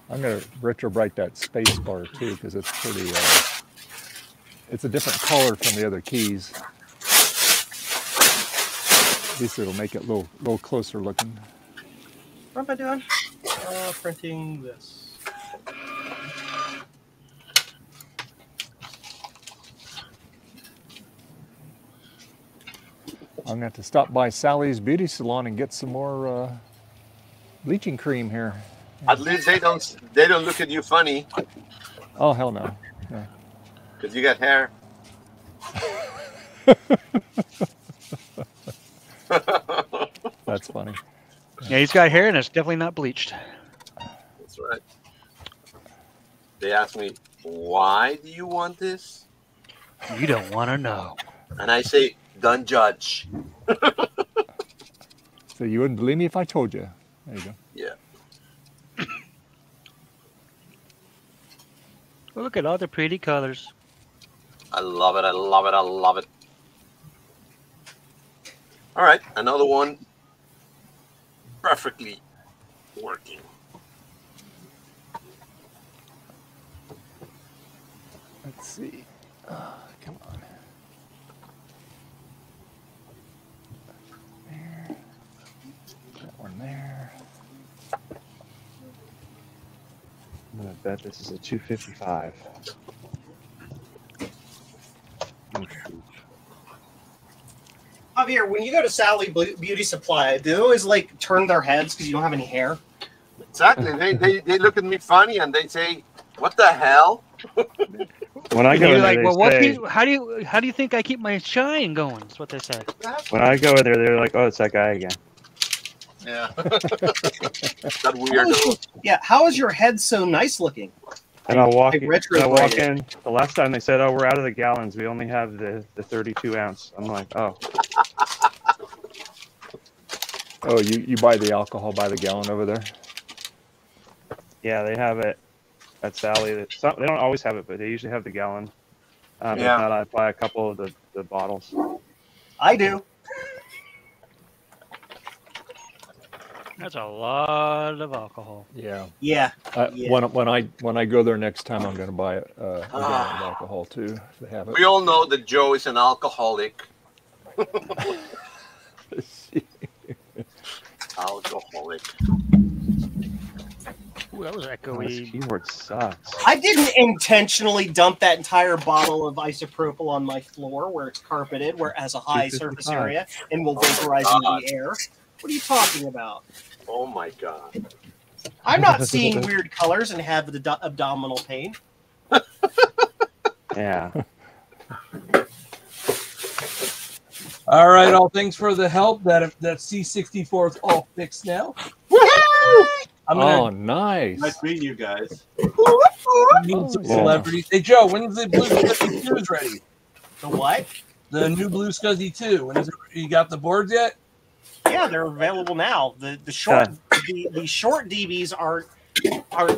Speaker 1: I'm going to retro-bright that space bar too, because it's pretty, it's a different color from the other keys. At least it'll make it a little closer looking.
Speaker 11: What am I doing? Printing this.
Speaker 1: I'm going to have to stop by Sally's Beauty Salon and get some more bleaching cream here.
Speaker 15: At least they don't look at you funny.
Speaker 1: Oh, hell no.
Speaker 15: Because you got hair.
Speaker 1: That's funny.
Speaker 6: Yeah, he's got hair and it's definitely not bleached.
Speaker 15: That's right. They asked me, why do you want this?
Speaker 6: You don't want to know.
Speaker 15: And I say, don't judge.
Speaker 1: So you wouldn't believe me if I told you. There you go.
Speaker 15: Yeah.
Speaker 6: Well, look at all the pretty colors.
Speaker 15: I love it. I love it. I love it. All right. Another one. Perfectly working.
Speaker 1: Let's see. Come on. There. That one there.
Speaker 13: I'm gonna bet this is a 255.
Speaker 11: Javier, when you go to Sally Beauty Supply, do they always like turn their heads because you don't have any hair?
Speaker 15: Exactly. They look at me funny and they say, "What the hell?"
Speaker 13: When I go in there,
Speaker 6: like, well,
Speaker 13: say,
Speaker 6: how do you think I keep my shine going? That's what they say.
Speaker 13: when I go in there, they're like, "Oh, it's that guy again."
Speaker 15: Yeah. That weird.
Speaker 11: Yeah. How is your head so nice looking?
Speaker 13: And I'll walk,
Speaker 11: Like
Speaker 13: I walk in. The last time they said, "Oh, we're out of the gallons. We only have the 32 ounce." I'm like, "Oh."
Speaker 1: Oh, you buy the alcohol by the gallon over there?
Speaker 13: Yeah, they have it at Sally. They don't always have it, but they usually have the gallon. If not, I buy a couple of the bottles.
Speaker 11: I do.
Speaker 6: That's a lot of alcohol.
Speaker 1: Yeah.
Speaker 11: Yeah.
Speaker 1: When I go there next time, I'm going to buy a gallon of alcohol too. If they have it.
Speaker 15: We all know that Joe is an alcoholic. Alcoholic.
Speaker 6: Ooh, that was echoey.
Speaker 13: This keyboard sucks.
Speaker 11: I didn't intentionally dump that entire bottle of isopropyl on my floor where it's carpeted, where it has a high surface area and will vaporize into the air. What are you talking about?
Speaker 15: Oh my god.
Speaker 11: I'm not seeing weird colors and have the abdominal pain.
Speaker 13: Yeah.
Speaker 9: All right, all thanks for the help. That C64 is all fixed now.
Speaker 1: Oh, nice.
Speaker 4: Nice meeting you guys.
Speaker 9: Meet some celebrities. Hey, Joe, when's the Blue Scuzzy 2 ready?
Speaker 11: The what?
Speaker 9: The new Blue Scuzzy 2. When is it? You got the boards yet?
Speaker 11: Yeah, they're available now. The short DBs aren't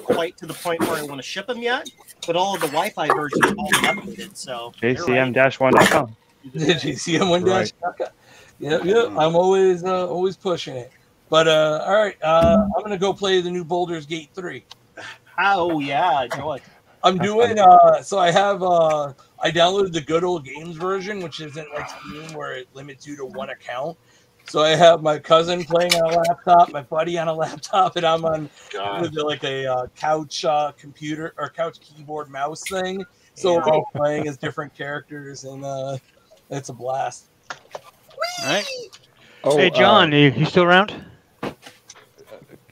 Speaker 11: quite to the point where I want to ship them yet, but all of the Wi-Fi versions are all updated. So
Speaker 13: JCM-1.com.
Speaker 9: JCM1-. Yeah. I'm always pushing it. But all right, I'm gonna go play the new Baldur's Gate 3.
Speaker 11: Oh yeah, joy.
Speaker 9: I'm doing so I have I downloaded the Good Old Games version, which isn't like Steam where it limits you to one account. So I have my cousin playing on a laptop, my buddy on a laptop, and I'm on with like a couch computer or couch keyboard mouse thing. So we're all playing as different characters, and it's a blast.
Speaker 6: All right. Oh, hey John, you still around?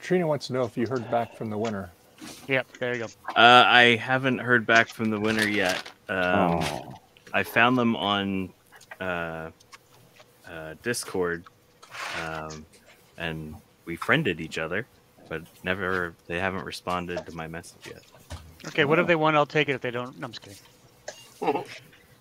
Speaker 1: Trina wants to know if you heard back from the winner.
Speaker 6: Yep, there you go.
Speaker 12: I haven't heard back from the winner yet. I found them on Discord, and we friended each other, but they haven't responded to my message yet.
Speaker 6: Okay, what if they want? I'll take it. If they don't, no, I'm just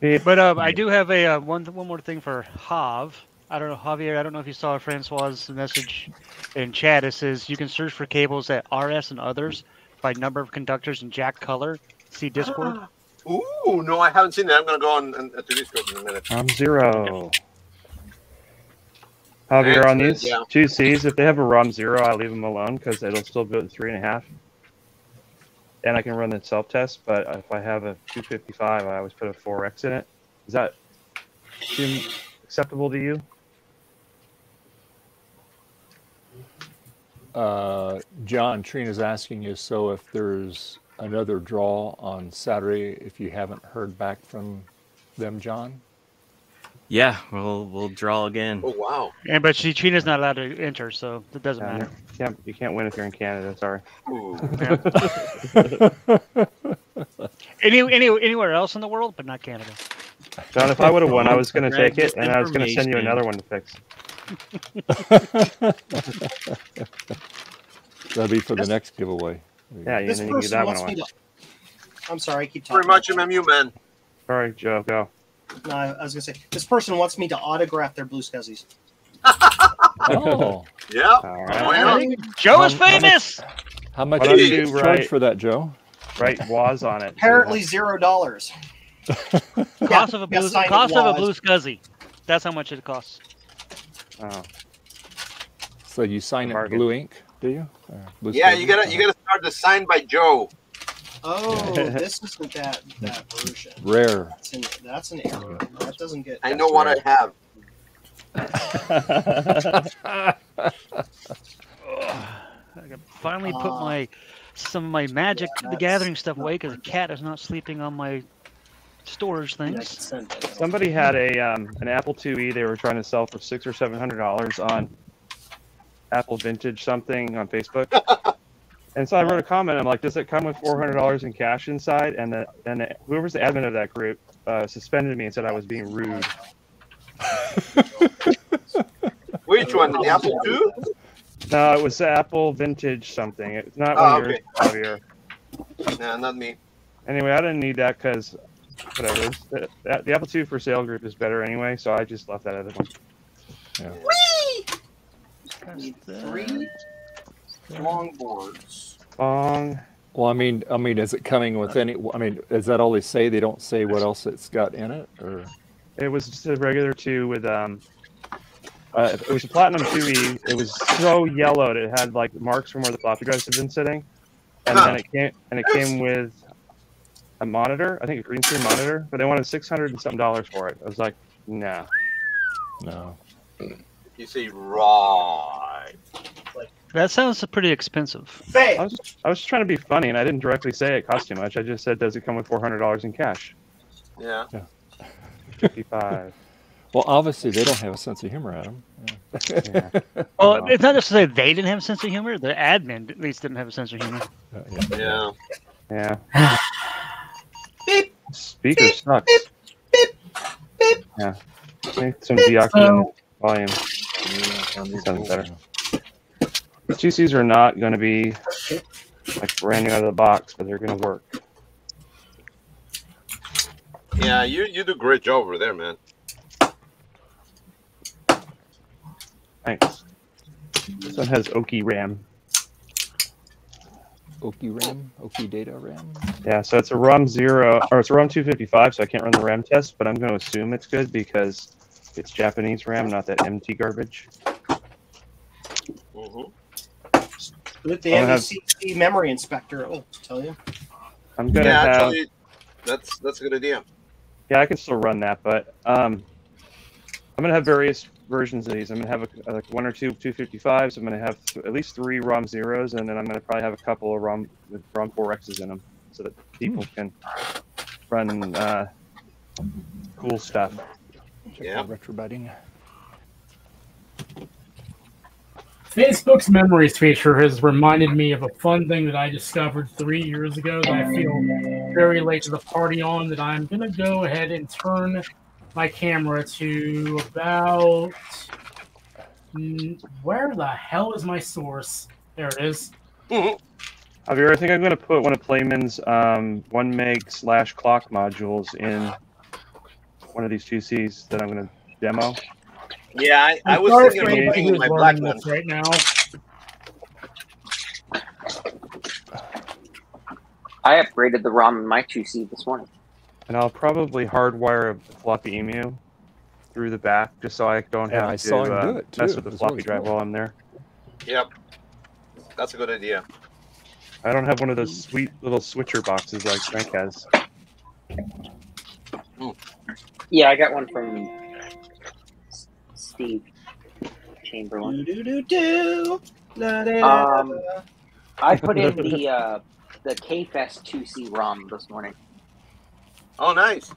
Speaker 6: kidding. But I do have a one more thing for Hav. I don't know, Javier. I don't know if you saw Francois's message in chat. It says you can search for cables at RS and others by number of conductors and jack color. See Discord.
Speaker 15: Ooh, no, I haven't seen that. I'm going to go on to Discord in a minute.
Speaker 13: ROM 0. Javier, on these 2Cs, if they have a ROM 0, I leave them alone because it'll still go to 3.5. And I can run the self-test, but if I have a 255, I always put a 4X in it. Is that acceptable to you?
Speaker 1: John, Trina's asking you, so if there's another draw on Saturday, if you haven't heard back from them, John?
Speaker 12: Yeah, we'll draw again.
Speaker 15: Oh, wow.
Speaker 6: Yeah, but Trina's not allowed to enter, so it doesn't matter.
Speaker 13: You can't win if you're in Canada, sorry.
Speaker 6: Anywhere else in the world, but not Canada.
Speaker 13: John, if I would have won, I was going to take it, and I was going to send you another one to fix.
Speaker 1: That'll be for the next giveaway.
Speaker 13: Yeah, and then you can get that one away.
Speaker 11: I'm sorry, I keep talking.
Speaker 15: Pretty much MMU, man.
Speaker 13: All right, Joe, go.
Speaker 11: No, I was going to say, this person wants me to autograph their Blue Scuzzies.
Speaker 1: Oh.
Speaker 15: Yeah.
Speaker 13: All right.
Speaker 6: Joe is famous!
Speaker 1: How much do you charge for that, Joe?
Speaker 13: Write WAS on it.
Speaker 11: Apparently $0.
Speaker 6: Cost of a Blue Scuzzy. That's how much it costs.
Speaker 13: Oh.
Speaker 1: So you sign it blue ink, do you?
Speaker 15: Yeah, you gotta start the sign by Joe.
Speaker 11: Oh, this isn't that version.
Speaker 1: Rare.
Speaker 11: That's an error. That doesn't get.
Speaker 15: I know what I have.
Speaker 6: I can finally put some of my Magic the Gathering stuff away because the cat is not sleeping on my storage things.
Speaker 13: Somebody had an Apple IIe they were trying to sell for $600 or $700 on Apple Vintage something on Facebook. And so I wrote a comment. I'm like, "Does it come with $400 in cash inside?" And whoever's the admin of that group suspended me and said I was being rude.
Speaker 15: Which one? The Apple II?
Speaker 13: No, it was Apple Vintage something. It's not one of yours, Javier.
Speaker 15: Nah, not me.
Speaker 13: Anyway, I didn't need that because whatever. The Apple II for sale group is better anyway, so I just left that other one.
Speaker 1: Yeah.
Speaker 11: Need 3 longboards.
Speaker 13: Long.
Speaker 1: Well, I mean, is it coming with any? I mean, is that all they say? They don't say what else it's got in it, or?
Speaker 13: It was just a regular 2 with It was a Platinum 2E. It was so yellowed. It had like marks from where the floppy drives had been sitting, and then it came with a monitor. I think a green screen monitor, but they wanted $600 and something for it. I was like, nah.
Speaker 1: No.
Speaker 15: You say right.
Speaker 6: That sounds pretty expensive.
Speaker 13: I was just trying to be funny, and I didn't directly say it cost too much. I just said, does it come with $400 in cash?
Speaker 15: Yeah.
Speaker 13: 55.
Speaker 1: Well, obviously they don't have a sense of humor, Adam.
Speaker 13: Yeah.
Speaker 6: Well, it's not just to say they didn't have a sense of humor. The admin at least didn't have a sense of humor.
Speaker 15: Yeah.
Speaker 13: Yeah.
Speaker 11: Beep.
Speaker 13: Speaker sucks. Beep. Beep. Yeah. Make some deoxygen volume. Sounds better. The 2Cs are not going to be like brand new out of the box, but they're going to work.
Speaker 15: Yeah, you do a great job over there, man.
Speaker 13: Thanks. This one has Oki RAM.
Speaker 1: Oki RAM? Oki data RAM?
Speaker 13: Yeah, so it's a ROM 0, or it's a ROM 255, so I can't run the RAM test, but I'm going to assume it's good because it's Japanese RAM, not that MT garbage.
Speaker 11: With the MCC memory inspector, it'll tell you.
Speaker 13: I'm going to have...
Speaker 15: actually, that's a good idea.
Speaker 13: Yeah, I can still run that, but I'm going to have various versions of these. I'm going to have like 1 or 2 255s. I'm going to have at least 3 ROM 0s, and then I'm going to probably have a couple of ROM 4Xs in them so that people can run cool stuff.
Speaker 1: Yeah. Retrobutting.
Speaker 10: Facebook's memories feature has reminded me of a fun thing that I discovered 3 years ago that I feel very late to the party on, that I'm going to go ahead and turn my camera to about... where the hell is my source? There it is.
Speaker 13: Javier, I think I'm going to put one of Playman's 1 meg / clock modules in one of these 2Cs that I'm going to demo.
Speaker 15: Yeah, I was thinking about bringing my black one
Speaker 10: right now.
Speaker 7: I upgraded the ROM in my 2C this morning.
Speaker 13: And I'll probably hardwire a floppy emu through the back just so I don't have to mess with the floppy drive while I'm there.
Speaker 15: Yep. That's a good idea.
Speaker 13: I don't have one of those sweet little switcher boxes like Frank has.
Speaker 7: Yeah, I got one from Steve Chamberlain. I put in the K-Fest 2C ROM this morning.
Speaker 15: Oh, nice.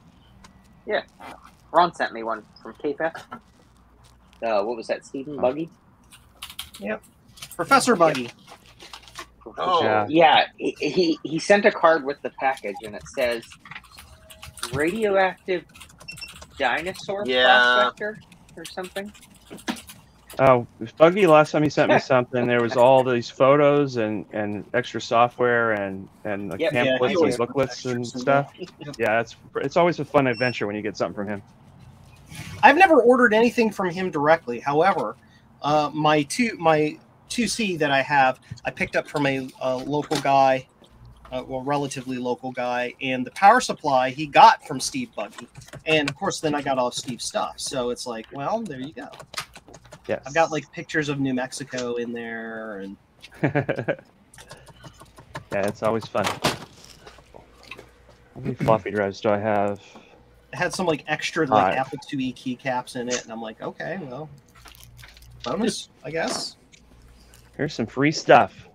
Speaker 7: Yeah. Ron sent me one from K-Fest. What was that, Stephen Buggy?
Speaker 11: Yep. Professor Buggy.
Speaker 7: Oh. Yeah, he sent a card with the package, and it says radioactive dinosaur prospector or something.
Speaker 13: Oh, Buggy, last time he sent me something, there was all these photos and extra software and like pamphlets and booklets and stuff. Yeah, it's always a fun adventure when you get something from him.
Speaker 11: I've never ordered anything from him directly. However, my 2C that I have, I picked up from a local guy, well, relatively local guy, and the power supply he got from Steve Buggy. And of course, then I got all Steve's stuff. So it's like, well, there you go.
Speaker 13: Yes.
Speaker 11: I've got like pictures of New Mexico in there, and
Speaker 13: yeah, it's always fun. How many floppy drives do I have?
Speaker 11: it had some like extra like Apple IIe keycaps in it, and I'm like, okay, well, bonus, I guess.
Speaker 13: Here's some free stuff.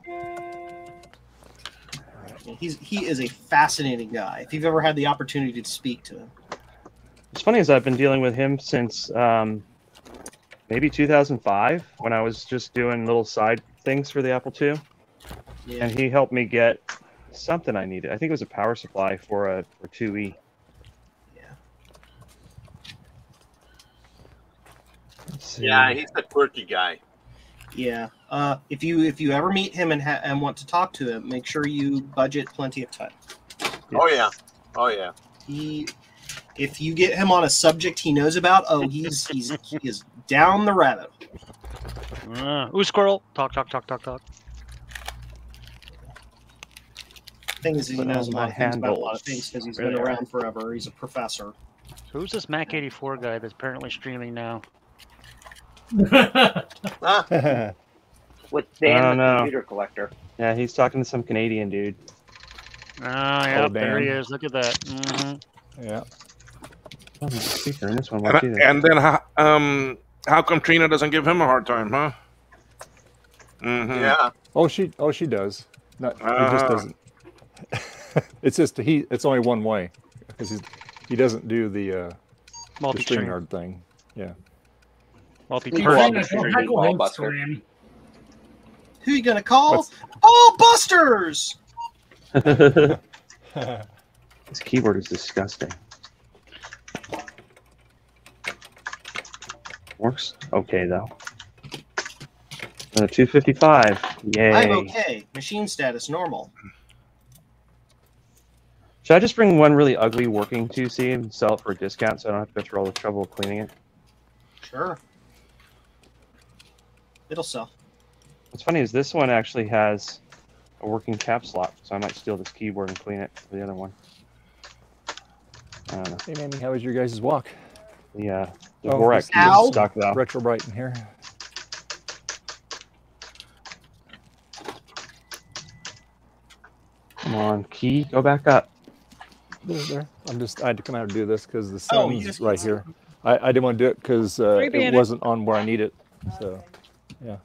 Speaker 11: He is a fascinating guy. If you've ever had the opportunity to speak to him,
Speaker 13: What's funny is I've been dealing with him since maybe 2005 when I was just doing little side things for the Apple II, and he helped me get something I needed. I think it was a power supply for 2E.
Speaker 15: Yeah, he's a quirky guy.
Speaker 11: Yeah. If you ever meet him and want to talk to him, make sure you budget plenty of time.
Speaker 15: Oh yeah. Oh yeah.
Speaker 11: If you get him on a subject he knows about, he is down the rabbit.
Speaker 6: Ooh, squirrel! Talk.
Speaker 11: Thing is, he knows a lot of things about a lot of things because he's been around forever. He's a professor.
Speaker 6: So who's this Mac 84 guy that's apparently streaming now?
Speaker 7: With Dan,
Speaker 13: Oh,
Speaker 7: the
Speaker 13: no.
Speaker 7: computer collector.
Speaker 13: Yeah, he's talking to some Canadian dude.
Speaker 6: Ah, yeah,
Speaker 1: Oh,
Speaker 6: there he
Speaker 1: Dan.
Speaker 6: is. Look at that. Mhm.
Speaker 1: Yeah.
Speaker 13: Oh, there's a speaker in this one. Watch either.
Speaker 5: And then how come Trina doesn't give him a hard time, huh?
Speaker 15: Yeah.
Speaker 1: Oh, she does. Not, he just doesn't. It's just it's only one way because he doesn't do the StreamYard thing. Yeah.
Speaker 10: Multi-person.
Speaker 11: Who you gonna call? Oh, Busters!
Speaker 13: This keyboard is disgusting. Works okay though. 255. Yay.
Speaker 11: I'm okay. Machine status normal.
Speaker 13: Should I just bring one really ugly working 2C and sell it for a discount so I don't have to go through all the trouble of cleaning it?
Speaker 11: Sure. It'll sell.
Speaker 13: What's funny is this one actually has a working caps lock, so I might steal this keyboard and clean it for the other one. I don't know.
Speaker 1: Hey, Manny, how was your guys' walk?
Speaker 13: Yeah. The Vorax is stuck though.
Speaker 1: Retro Bright in here.
Speaker 13: Come on, key, go back up.
Speaker 1: There. I had to come out and do this because the sun's right here. I didn't want to do it because it wasn't on where I need it. So, yeah.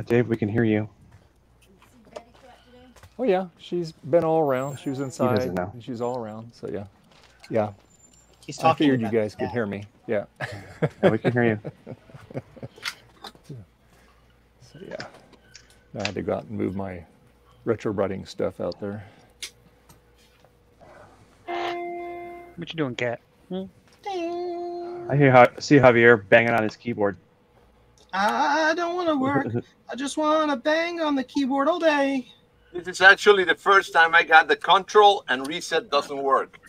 Speaker 13: Dave, we can hear you.
Speaker 1: Oh yeah, she's been all around. She was inside.
Speaker 13: doesn't know.
Speaker 1: And she's all around. So yeah.
Speaker 11: He's
Speaker 1: I
Speaker 11: talking
Speaker 1: figured you
Speaker 11: about
Speaker 1: guys could hear me. Yeah.
Speaker 13: Yeah, we can hear you.
Speaker 1: So yeah, I had to go out and move my retro writing stuff out there.
Speaker 6: What you doing, cat?
Speaker 13: I see Javier banging on his keyboard.
Speaker 11: I don't want to work. I just want to bang on the keyboard all day.
Speaker 15: This is actually the first time I got the control and reset doesn't work.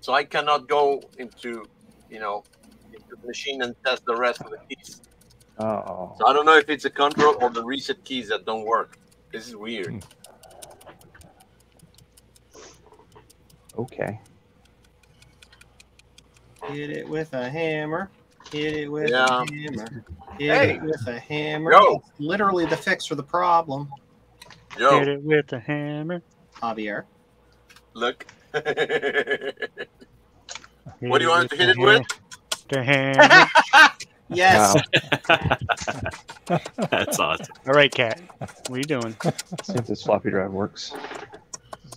Speaker 15: So I cannot go into the machine and test the rest of the keys.
Speaker 13: Oh.
Speaker 15: So I don't know if it's a control or the reset keys that don't work. This is weird.
Speaker 13: Okay.
Speaker 11: Hit it with a hammer. Hit it with
Speaker 15: Yeah.
Speaker 11: a hammer. Hit
Speaker 15: Hey.
Speaker 11: it with a hammer.
Speaker 15: Yo.
Speaker 11: That's literally the fix for the problem.
Speaker 15: Yo,
Speaker 6: Hit it with a hammer.
Speaker 11: Javier.
Speaker 15: look. What do you want to hit it with?
Speaker 6: The hammer.
Speaker 11: Yes.
Speaker 12: That's awesome.
Speaker 6: All right, cat. What are you doing?
Speaker 13: See if this floppy drive works.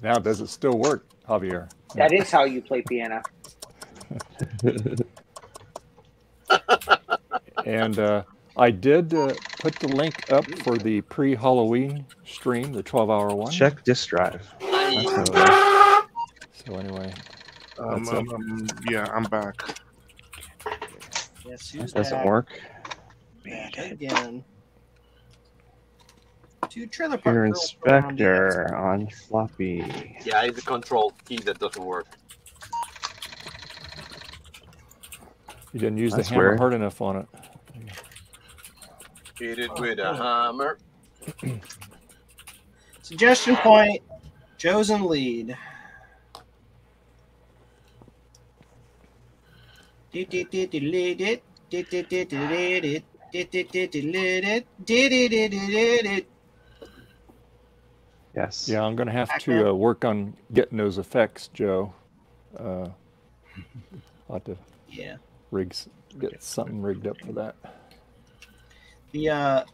Speaker 1: Now, does it still work, Javier?
Speaker 7: That is how you play piano.
Speaker 1: And I did put the link up for the pre-Halloween stream, the 12-hour one.
Speaker 13: Check disk drive.
Speaker 1: So anyway,
Speaker 5: yeah, I'm back.
Speaker 11: Yes,
Speaker 13: That doesn't work.
Speaker 11: Back again. Two trailer park
Speaker 13: Your
Speaker 11: girls go around
Speaker 13: inspector on floppy.
Speaker 15: Yeah, it's a control key that doesn't work.
Speaker 1: you didn't use
Speaker 13: That's
Speaker 1: the hammer
Speaker 13: weird.
Speaker 1: hard enough on it.
Speaker 15: Hit it with a hammer.
Speaker 11: Suggestion point. Joe's in lead.
Speaker 13: Yes.
Speaker 1: Yeah, I'm going to have to work on getting those effects, Joe. I'll have to get something rigged up for that.
Speaker 11: The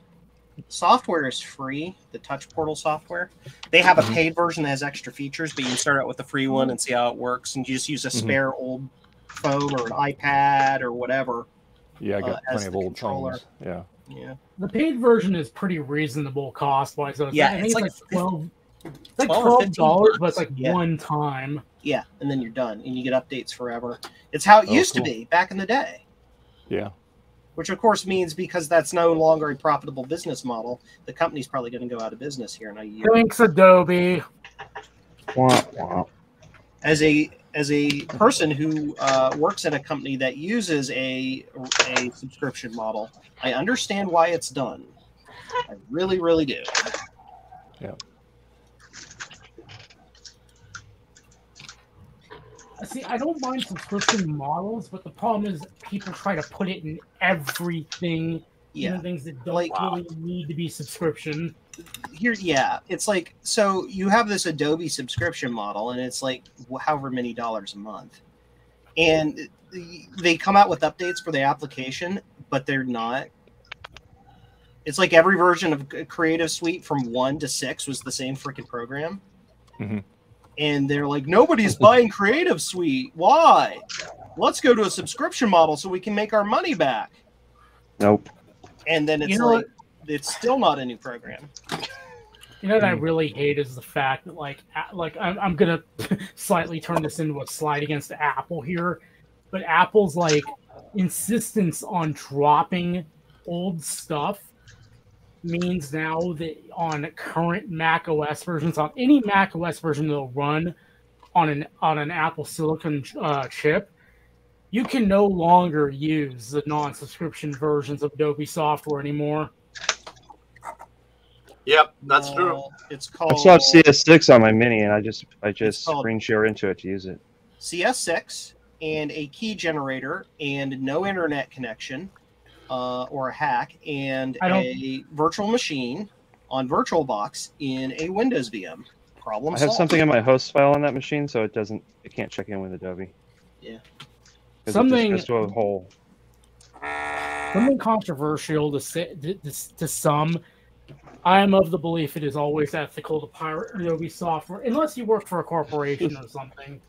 Speaker 11: software is free, the Touch Portal software. They have a paid version that has extra features, but you can start out with the free one and see how it works, and you just use a spare old phone or an iPad or whatever.
Speaker 1: Yeah, I got
Speaker 11: as
Speaker 1: plenty of
Speaker 11: the
Speaker 1: old
Speaker 11: controller.
Speaker 1: phones. Yeah.
Speaker 11: Yeah.
Speaker 10: The paid version is pretty reasonable cost-wise. So
Speaker 11: Yeah,
Speaker 10: I think
Speaker 11: it's
Speaker 10: it's
Speaker 11: like
Speaker 10: like 12. It's like
Speaker 11: $12 or
Speaker 10: $12, but it's like
Speaker 11: Yeah.
Speaker 10: one time.
Speaker 11: Yeah, and then you're done, and you get updates forever. It's how it used
Speaker 1: cool.
Speaker 11: to be back in the day.
Speaker 1: Yeah.
Speaker 11: Which, of course, means because that's no longer a profitable business model, the company's probably going to go out of business here in a year.
Speaker 10: Thanks, Adobe.
Speaker 11: As a person who works in a company that uses a subscription model, I understand why it's done. I really, really do.
Speaker 1: Yeah.
Speaker 10: see, I don't mind subscription models, but the problem is people try to put it in everything, even things that don't really need to be subscription.
Speaker 11: It's like, so you have this Adobe subscription model, and it's like however many dollars a month, and they come out with updates for the application, but they're not. It's like every version of Creative Suite from 1 to 6 was the same freaking program.
Speaker 1: Mm-hmm.
Speaker 11: And they're like, nobody's buying Creative Suite. Why? Let's go to a subscription model so we can make our money back.
Speaker 13: Nope.
Speaker 11: And then it's it's still not a new program.
Speaker 10: You know what I really hate is the fact that like I'm gonna slightly turn this into a slide against Apple here, but Apple's like insistence on dropping old stuff means now that on current Mac OS versions, on any Mac OS version that'll run on an Apple Silicon chip, you can no longer use the non-subscription versions of Adobe software anymore.
Speaker 15: Yep, that's true.
Speaker 11: It's called.
Speaker 13: I still have CS6 on my Mini, and I just screen share into it to use it.
Speaker 11: CS6 and a key generator and no internet connection. Or a hack, and a virtual machine on VirtualBox in a Windows VM. Problem
Speaker 13: I have
Speaker 11: solved.
Speaker 13: something in my host file on that machine, so it can't check in with Adobe.
Speaker 11: Yeah.
Speaker 10: Something
Speaker 13: it just goes to a hole.
Speaker 10: Something controversial to say to some. I am of the belief it is always ethical to pirate Adobe software, unless you work for a corporation or something.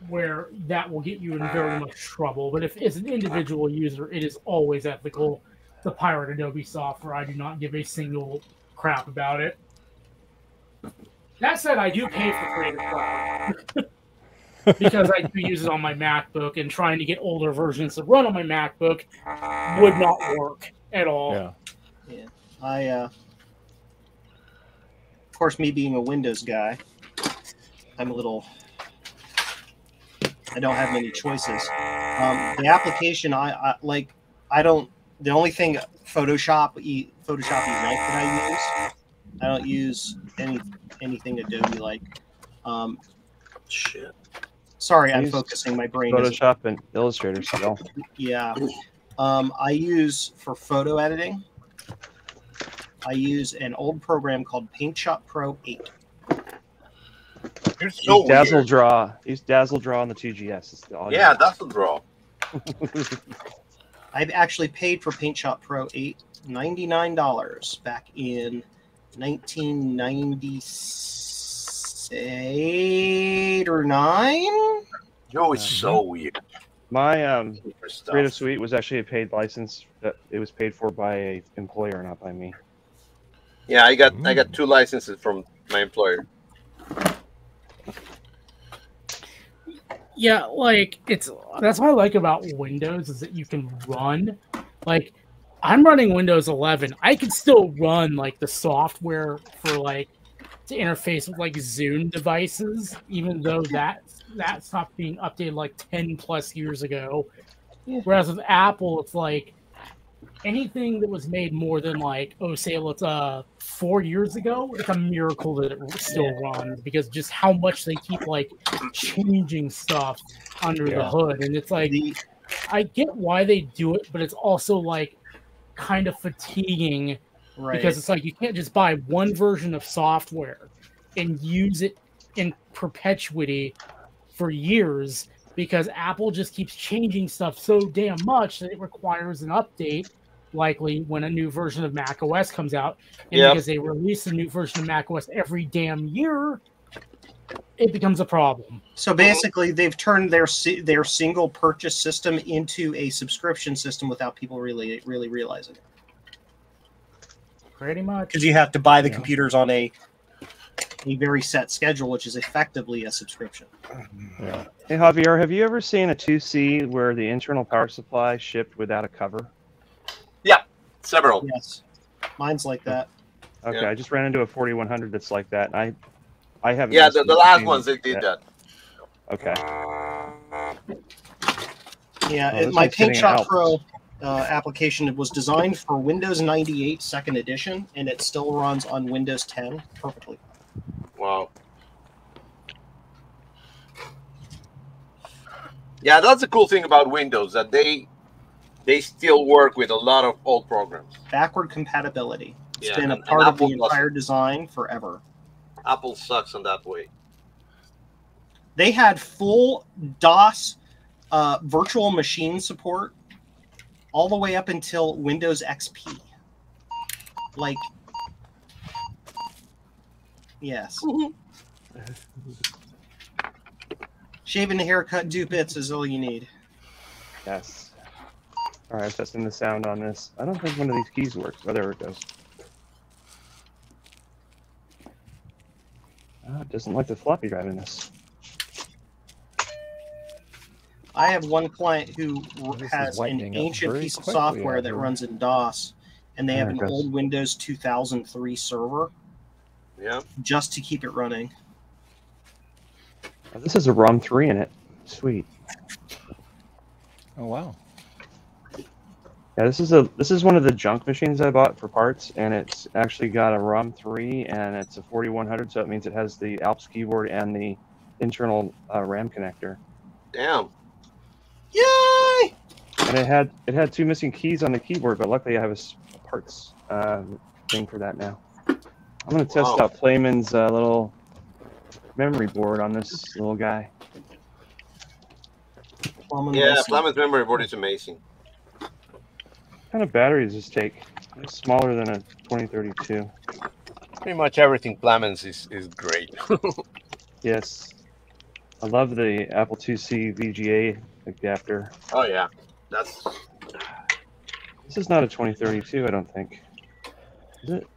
Speaker 10: Where that will get you in very much trouble. But if as an individual user, it is always ethical to pirate Adobe software. I do not give a single crap about it. That said, I do pay for Creative Cloud because I do use it on my MacBook, and trying to get older versions to run on my MacBook would not work at all.
Speaker 11: Yeah. Of course, me being a Windows guy, I'm a little. I don't have many choices. The application I don't. The only thing Photoshop Unite that I use. I don't use anything Adobe like.
Speaker 15: Shit.
Speaker 11: Sorry, I'm focusing. My brain.
Speaker 13: Photoshop and Illustrator still.
Speaker 11: Yeah. I use for photo editing. I use an old program called PaintShop Pro 8.
Speaker 15: You're so
Speaker 13: Use Dazzle Draw. Use Dazzle Draw on the 2GS.
Speaker 15: Yeah, Dazzle Draw.
Speaker 11: I've actually paid for PaintShop Pro 8 $99 back in 1998 or 9.
Speaker 15: Yo, it's so weird.
Speaker 13: My Creative Suite was actually a paid license. That it was paid for by an employer, not by me.
Speaker 15: Yeah, I got 2 licenses from my employer.
Speaker 10: Yeah, like that's what I like about Windows is that you can run. Like, I'm running Windows 11. I can still run like the software for like to interface with like Zune devices, even though that stopped being updated like 10 plus years ago. Yeah. Whereas with Apple, it's like anything that was made more than like, say, let's 4 years ago, it's a miracle that it still runs because just how much they keep like changing stuff under the hood. And it's like, I get why they do it, but it's also like kind of fatiguing because it's like you can't just buy one version of software and use it in perpetuity for years because Apple just keeps changing stuff so damn much that it requires an update likely when a new version of Mac OS comes out. And because they release a new version of Mac OS every damn year, it becomes a problem.
Speaker 11: So basically, they've turned their single purchase system into a subscription system without people really realizing it.
Speaker 10: Pretty much.
Speaker 11: Because you have to buy the computers on a very set schedule, which is effectively a subscription.
Speaker 13: Yeah. Hey, Javier, have you ever seen a 2C where the internal power supply shipped without a cover?
Speaker 15: Yeah, several.
Speaker 11: Yes, mine's like that.
Speaker 13: Okay,
Speaker 15: Yeah.
Speaker 13: I just ran into a 4100 that's like that. I haven't.
Speaker 15: Yeah, the last ones they did that.
Speaker 13: Okay.
Speaker 11: Yeah, my PaintShop Pro application was designed for Windows 98 2nd edition, and it still runs on Windows 10 perfectly.
Speaker 15: Wow. Yeah, that's the cool thing about Windows, that they still work with a lot of old programs.
Speaker 11: Backward compatibility. It's
Speaker 15: Yeah,
Speaker 11: been a
Speaker 15: and
Speaker 11: part of the
Speaker 15: Apple
Speaker 11: entire design forever.
Speaker 15: Apple sucks on that way.
Speaker 11: They had full DOS virtual machine support all the way up until Windows XP. Like, yes. Shaving the haircut, do bits is all you need.
Speaker 13: Yes. All right, testing the sound on this. I don't think one of these keys works. Oh, there it goes. Oh, it doesn't like the floppy drive in this.
Speaker 11: I have one client who has an ancient piece of software that runs in DOS, and they have an old Windows 2003 server.
Speaker 15: Yeah.
Speaker 11: Just to keep it running.
Speaker 13: Oh, this has a ROM 3 in it. Sweet.
Speaker 1: Oh wow.
Speaker 13: Yeah, this is one of the junk machines I bought for parts, and it's actually got a ROM 3, and it's a 4100, so it means it has the Alps keyboard and the internal RAM connector.
Speaker 15: Damn.
Speaker 11: Yay!
Speaker 13: And it had 2 missing keys on the keyboard, but luckily I have a parts thing for that now. I'm going to test out Playman's little memory board on this little guy.
Speaker 15: Yeah, Playman's memory board is amazing.
Speaker 13: What kind of battery does this take? It's smaller than a 2032.
Speaker 15: Pretty much everything Playman's is great.
Speaker 13: Yes. I love the Apple IIc VGA adapter.
Speaker 15: Oh yeah, that's.
Speaker 13: This is not a 2032, I don't think. Is it?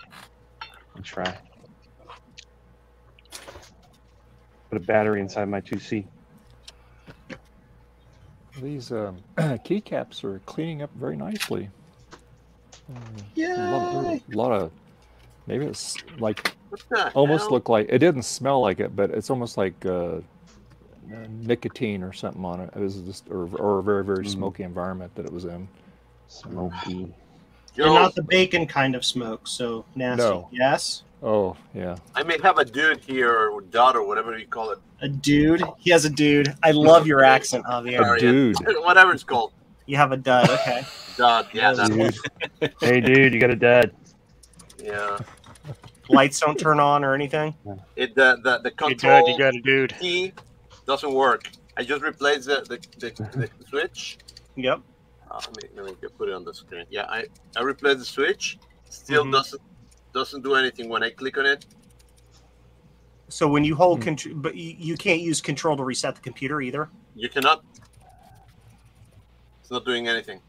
Speaker 13: I'll try. Put a battery inside my 2C.
Speaker 1: These keycaps are cleaning up very nicely.
Speaker 11: Yeah.
Speaker 1: A lot of, maybe it's like almost look like, it didn't smell like it, but it's almost like nicotine or something on it. It was just, or a very, very smoky environment that it was in.
Speaker 13: Smoky.
Speaker 11: You're not the bacon kind of smoke, so nasty.
Speaker 1: No.
Speaker 11: Yes?
Speaker 1: Oh, yeah.
Speaker 15: I may have a dude here, or dot, or whatever you call it.
Speaker 11: A dude? He has a dude. I love your accent, Javier.
Speaker 1: A dude.
Speaker 15: Whatever it's called.
Speaker 11: You have a dud, okay.
Speaker 15: Dud, yeah. That
Speaker 13: Dude. Hey, dude, you got a dud.
Speaker 15: Yeah.
Speaker 11: Lights don't turn on or anything?
Speaker 15: The control
Speaker 6: you got a dude.
Speaker 15: key doesn't work. I just replaced the switch.
Speaker 11: Yep.
Speaker 15: Let me put it on the screen. Yeah, I replaced the switch. Still doesn't do anything when I click on it.
Speaker 11: So when you hold control, but you can't use control to reset the computer either?
Speaker 15: You cannot. It's not doing anything.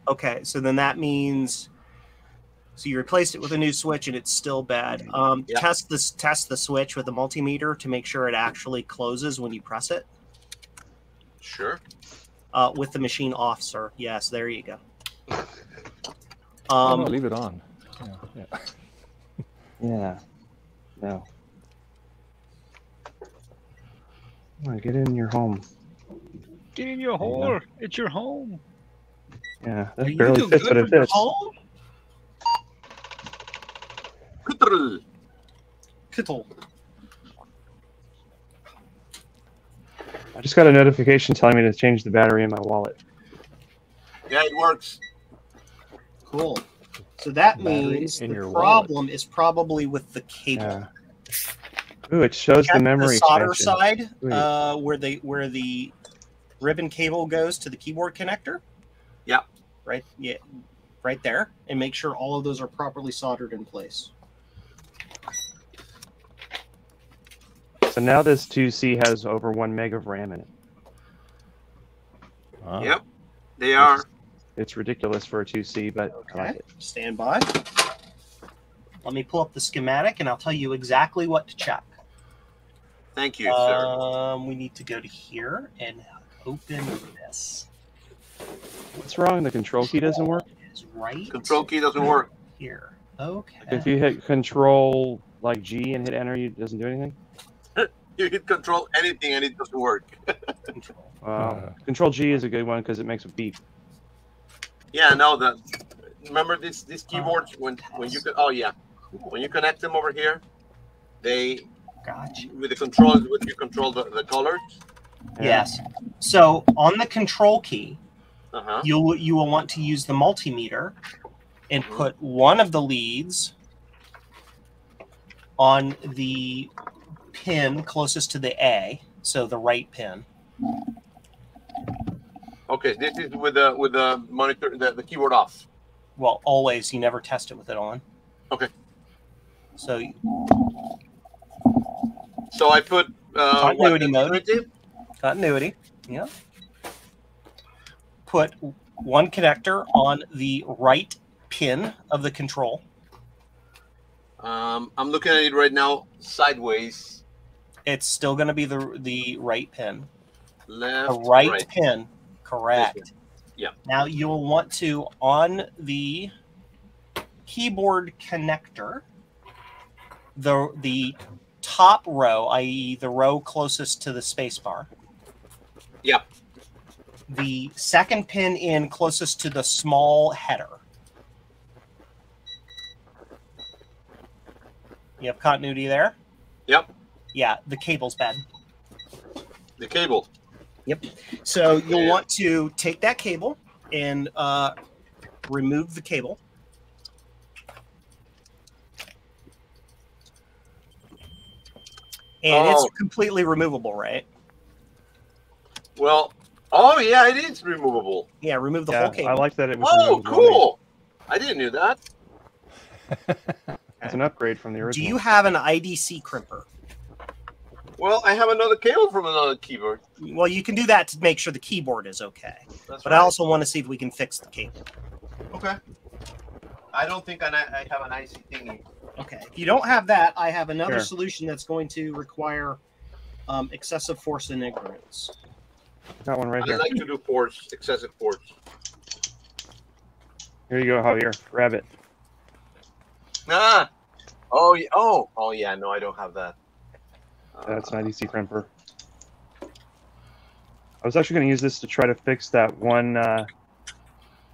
Speaker 11: Okay, so then that means, so you replaced it with a new switch and it's still bad. Test the switch with a multimeter to make sure it actually closes when you press it.
Speaker 15: Sure.
Speaker 11: With the machine off, sir. Yes, there you go.
Speaker 1: No, leave it on. Yeah.
Speaker 13: Yeah. No. Come on, get in your home.
Speaker 6: Get in your hole. It's your home.
Speaker 13: Yeah, that barely fits, but it fits.
Speaker 11: Kittle.
Speaker 13: I just got a notification telling me to change the battery in my wallet.
Speaker 15: Yeah, it works.
Speaker 11: Cool. So that means the problem is probably with the cable.
Speaker 13: Yeah. Ooh, it shows the memory
Speaker 11: the solder
Speaker 13: expansion.
Speaker 11: side, where the ribbon cable goes to the keyboard connector.
Speaker 15: Yeah.
Speaker 11: Right. Yeah. Right there, and make sure all of those are properly soldered in place.
Speaker 13: So now this 2C has over 1 meg of RAM in it.
Speaker 1: Wow.
Speaker 15: Yep, they are.
Speaker 13: It's ridiculous for a 2C, but I like it.
Speaker 11: Stand by. Let me pull up the schematic, and I'll tell you exactly what to check.
Speaker 15: Thank you, sir.
Speaker 11: We need to go to here and open this.
Speaker 13: What's wrong? The control key doesn't work?
Speaker 11: Is right.
Speaker 15: Control key doesn't work.
Speaker 11: Here. Okay.
Speaker 13: If you hit control like G and hit enter, it doesn't do anything?
Speaker 15: You hit control anything and it doesn't work.
Speaker 13: Control G is a good one because it makes a beep.
Speaker 15: Yeah, no, remember these keyboards when you can, when you connect them over here, they with the controls, when you control the colors,
Speaker 11: Yes. So on the control key,
Speaker 15: Uh-huh.
Speaker 11: you will want to use the multimeter and put one of the leads on the pin closest to the A, so the right pin.
Speaker 15: Okay, this is with the monitor, the keyboard off.
Speaker 11: Well, always. You never test it with it on.
Speaker 15: Okay.
Speaker 11: So
Speaker 15: I put
Speaker 11: continuity mode. Continuity. Yeah. Put one connector on the right pin of the control.
Speaker 15: I'm looking at it right now sideways.
Speaker 11: It's still going to be the right pin.
Speaker 15: Left.
Speaker 11: The right pin. Correct.
Speaker 15: Yeah.
Speaker 11: Now you'll want to, on the keyboard connector, the top row, i.e. the row closest to the spacebar.
Speaker 15: Yep.
Speaker 11: The second pin in closest to the small header. You have continuity there?
Speaker 15: Yep.
Speaker 11: Yeah, the cable's bad.
Speaker 15: The cable.
Speaker 11: Yep. So you'll want to take that cable and remove the cable. And it's completely removable, right?
Speaker 15: Well, oh yeah, it is removable.
Speaker 11: Yeah, remove the whole cable.
Speaker 13: I like that it was
Speaker 15: removable. Cool. I didn't know that.
Speaker 13: It's an upgrade from the original.
Speaker 11: Do you have an IDC crimper?
Speaker 15: Well, I have another cable from another keyboard.
Speaker 11: Well, you can do that to make sure the keyboard is okay.
Speaker 15: That's
Speaker 11: but
Speaker 15: right.
Speaker 11: I also want to see if we can fix the cable.
Speaker 15: Okay. I don't think I have an IC thingy.
Speaker 11: Okay. If you don't have that, I have another
Speaker 15: Sure.
Speaker 11: solution that's going to require excessive force and ignorance.
Speaker 13: Got one right
Speaker 15: I
Speaker 13: here.
Speaker 15: like to do force, excessive force.
Speaker 13: Here you go, Javier. Grab it.
Speaker 15: Ah. Oh yeah. Oh yeah. No, I don't have that.
Speaker 13: That's an IDC crimper. I was actually going to use this to try to fix that one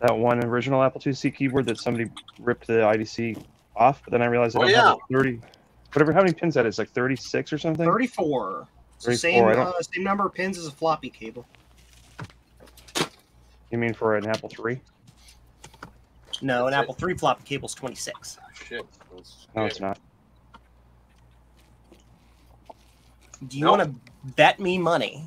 Speaker 13: original Apple IIc keyboard that somebody ripped the IDC off, but then I realized I don't have it 30, whatever. How many pins that is? Like 36 or something?
Speaker 11: 34. It's the
Speaker 13: 34.
Speaker 11: same number of pins as a floppy cable.
Speaker 13: You mean for an Apple III?
Speaker 11: No, an Apple III floppy cable's 26.
Speaker 15: Shit.
Speaker 13: No, it's not.
Speaker 11: Do you want to bet me money?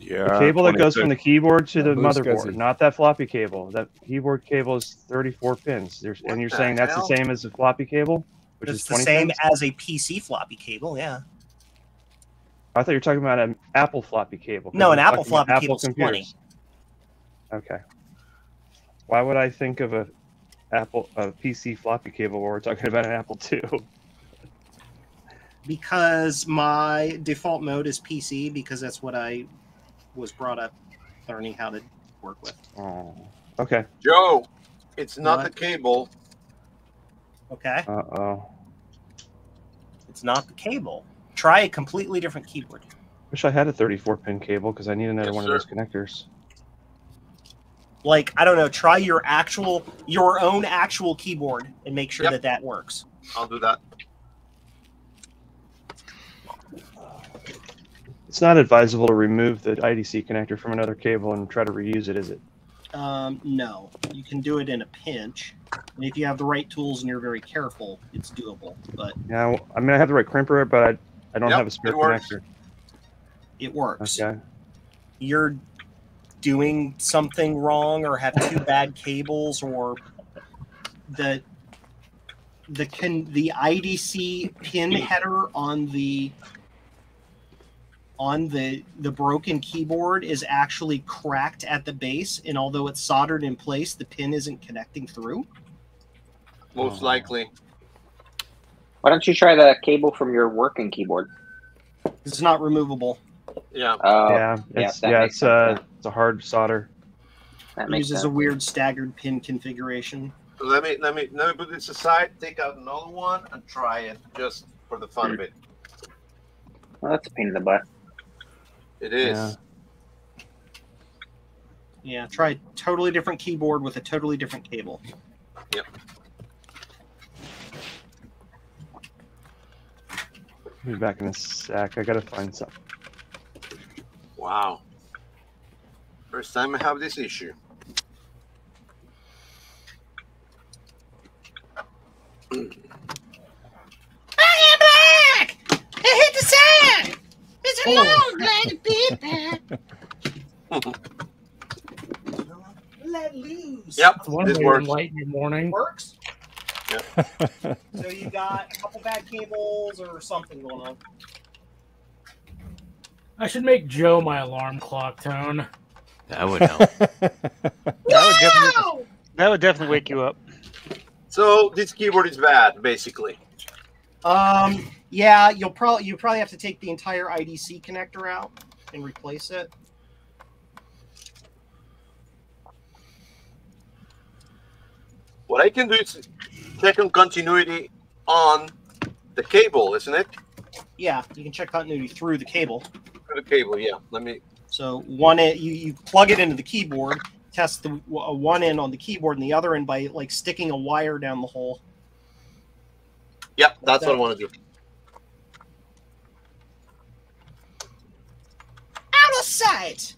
Speaker 5: Yeah.
Speaker 13: The cable that goes from the keyboard to the
Speaker 1: Moose
Speaker 13: motherboard,
Speaker 1: Guzzy.
Speaker 13: not that floppy cable. That keyboard cable is 34 pins. And you're saying that's the same as the floppy cable, which
Speaker 11: It's
Speaker 13: is
Speaker 11: the
Speaker 13: 20
Speaker 11: same
Speaker 13: pins?
Speaker 11: as a PC floppy cable, yeah.
Speaker 13: I thought you were talking about an Apple floppy cable.
Speaker 11: No, an
Speaker 13: We're
Speaker 11: Apple
Speaker 13: talking
Speaker 11: floppy
Speaker 13: about
Speaker 11: cable's
Speaker 13: computers. Okay. Why would I think of a PC floppy cable when we're talking about an Apple II?
Speaker 11: Because my default mode is PC, because that's what I was brought up learning how to work with.
Speaker 13: Oh, okay.
Speaker 15: Joe, it's not
Speaker 11: What?
Speaker 15: the cable.
Speaker 11: Okay?
Speaker 13: Uh-oh.
Speaker 11: It's not the cable. Try a completely different keyboard.
Speaker 13: Wish I had a 34-pin cable because I need another one of those connectors.
Speaker 11: Like, I don't know, try your own actual keyboard and make sure
Speaker 15: Yep.
Speaker 11: that works.
Speaker 15: I'll do that.
Speaker 13: It's not advisable to remove the IDC connector from another cable and try to reuse it, is it?
Speaker 11: No. You can do it in a pinch. And if you have the right tools and you're very careful, it's doable. But
Speaker 13: Yeah, I mean, I have the right crimper, but I don't
Speaker 15: Yep,
Speaker 13: have a spare
Speaker 15: it works.
Speaker 13: connector.
Speaker 11: it works.
Speaker 13: Okay.
Speaker 11: You're doing something wrong or have two bad cables, or the IDC pin header on the broken keyboard is actually cracked at the base, and although it's soldered in place, the pin isn't connecting through.
Speaker 15: Most likely.
Speaker 7: Why don't you try the cable from your working keyboard?
Speaker 11: It's not removable.
Speaker 15: Yeah.
Speaker 13: It's
Speaker 7: that makes sense,
Speaker 13: it's a hard solder.
Speaker 7: That
Speaker 11: It
Speaker 7: makes
Speaker 11: uses
Speaker 7: sense.
Speaker 11: a weird staggered pin configuration.
Speaker 15: Let me put this aside, take out another one, and try it just for the fun of it.
Speaker 7: Well, that's a pain in the butt.
Speaker 15: It is.
Speaker 13: Yeah.
Speaker 11: Yeah, try a totally different keyboard with a totally different cable.
Speaker 15: Yep.
Speaker 13: I'll be back in a sec. I gotta find something.
Speaker 15: Wow. First time I have this issue.
Speaker 11: I am back! I hit the sand! It's a long glad to be back. Let loose.
Speaker 15: Yep,
Speaker 10: This
Speaker 15: works.
Speaker 10: Light in the morning.
Speaker 11: Works.
Speaker 15: Yep.
Speaker 11: So you got a couple bad cables or something going on.
Speaker 10: I should make Joe my alarm clock tone.
Speaker 12: That would help.
Speaker 6: That would definitely wake you up.
Speaker 15: So this keyboard is bad, basically.
Speaker 11: Yeah, you probably have to take the entire IDC connector out and replace it.
Speaker 15: What I can do is check on continuity on the cable, isn't it?
Speaker 11: Yeah, you can check continuity through the cable.
Speaker 15: Through the cable, yeah. Let me.
Speaker 11: So one end, you plug it into the keyboard, test the one end on the keyboard and the other end by like sticking a wire down the hole.
Speaker 15: Yep, that's what I want to do.
Speaker 11: Out of sight.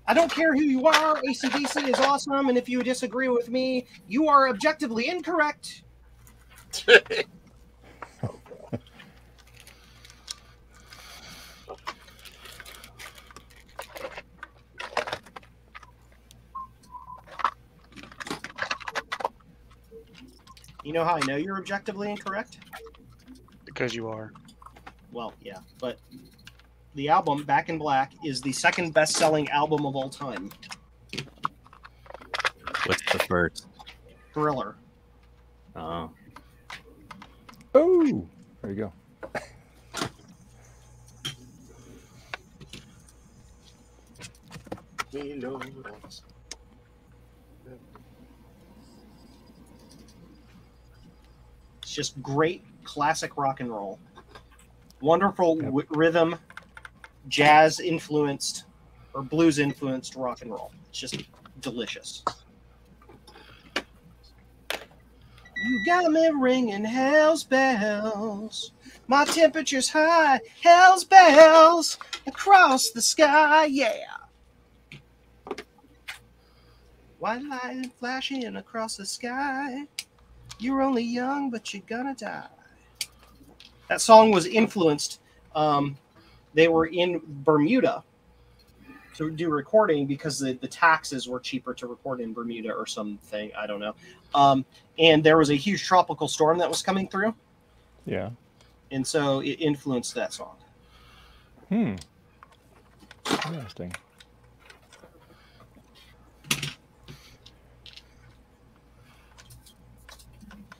Speaker 11: I don't care who you are. ACDC is awesome, and if you disagree with me, you are objectively incorrect. You know how I know you're objectively incorrect?
Speaker 6: Because you are.
Speaker 11: Well, yeah, but the album Back in Black is the second best-selling album of all time.
Speaker 12: What's the first?
Speaker 11: Thriller.
Speaker 12: Oh.
Speaker 1: Oh, there you go.
Speaker 11: It's just great classic rock and roll. Wonderful rhythm, jazz influenced or blues influenced rock and roll. It's just delicious. You got me ringing hell's bells. My temperature's high, hell's bells across the sky, yeah. White light flashing across the sky. You're only young, but you're gonna die. That song was influenced. They were in Bermuda to do recording because the taxes were cheaper to record in Bermuda or something. I don't know. And there was a huge tropical storm that was coming through.
Speaker 1: Yeah.
Speaker 11: And so it influenced that song.
Speaker 1: Interesting.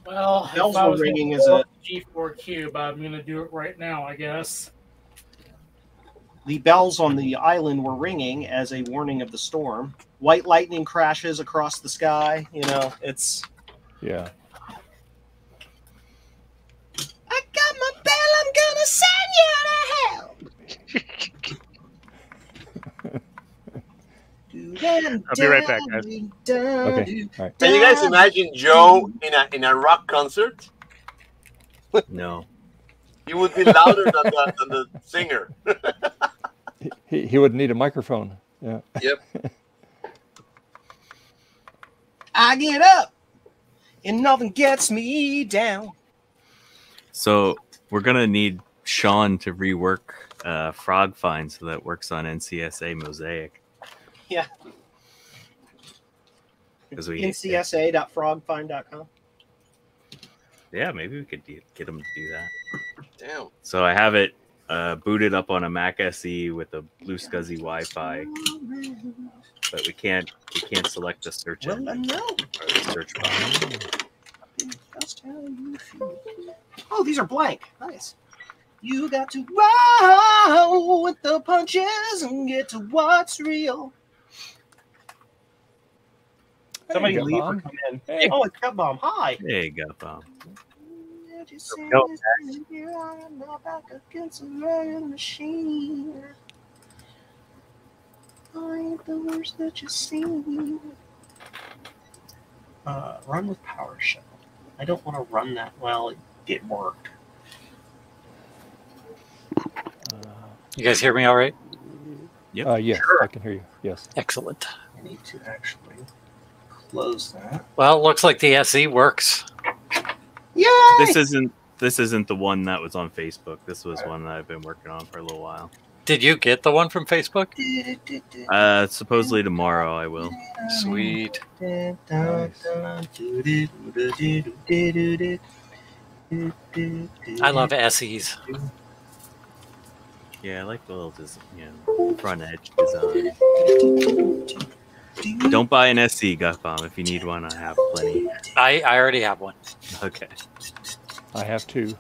Speaker 10: Well,
Speaker 11: Bells
Speaker 10: if I
Speaker 11: were
Speaker 10: was
Speaker 11: ringing
Speaker 10: gonna
Speaker 11: as a-
Speaker 10: G4 Cube, I'm going to do it right now, I guess.
Speaker 11: The bells on the island were ringing as a warning of the storm. White lightning crashes across the sky. You know, it's...
Speaker 1: Yeah.
Speaker 11: I got my bell, I'm gonna send you to hell.
Speaker 6: I'll be right back, guys.
Speaker 1: Okay. All right.
Speaker 15: Can you guys imagine Joe in a rock concert?
Speaker 12: No.
Speaker 15: He would be louder than the singer.
Speaker 1: He would need a microphone. Yeah.
Speaker 15: Yep.
Speaker 11: I get up and nothing gets me down.
Speaker 12: So we're gonna need Sean to rework Frog Find so that it works on NCSA Mosaic.
Speaker 11: Yeah.
Speaker 12: Because we
Speaker 11: NCSA.frogfind.com.
Speaker 12: Yeah, maybe we could get him to do that.
Speaker 15: Damn.
Speaker 12: So I have it booted up on a Mac SE with a Blue SCSI Wi-Fi, but we can't select the search engine or the search box.
Speaker 11: Oh, these are blank. Nice. You got to roll with the punches and get to what's real. Somebody
Speaker 1: Hey,
Speaker 11: leave or
Speaker 1: Gutbomb.
Speaker 11: come in.
Speaker 1: Hey.
Speaker 11: Oh, it's Gutbomb. Hi.
Speaker 12: Hey, Gutbomb.
Speaker 11: Run with PowerShell. I don't want to run that. Well, it worked.
Speaker 17: You guys hear me all right?
Speaker 12: Yep.
Speaker 1: Yes,
Speaker 11: Sure.
Speaker 1: I can hear you. Yes.
Speaker 17: Excellent.
Speaker 11: I need to actually close that.
Speaker 17: Well, it looks like the SE works.
Speaker 11: Yay!
Speaker 12: This isn't the one that was on Facebook. This was one that I've been working on for a little while.
Speaker 17: Did you get the one from Facebook?
Speaker 12: Supposedly tomorrow I will.
Speaker 17: Sweet. I love SEs.
Speaker 12: Yeah, I like the little front edge design. Don't buy an SE, Guffbomb. If you need one, I have plenty.
Speaker 17: I already have one.
Speaker 12: Okay.
Speaker 1: I have two.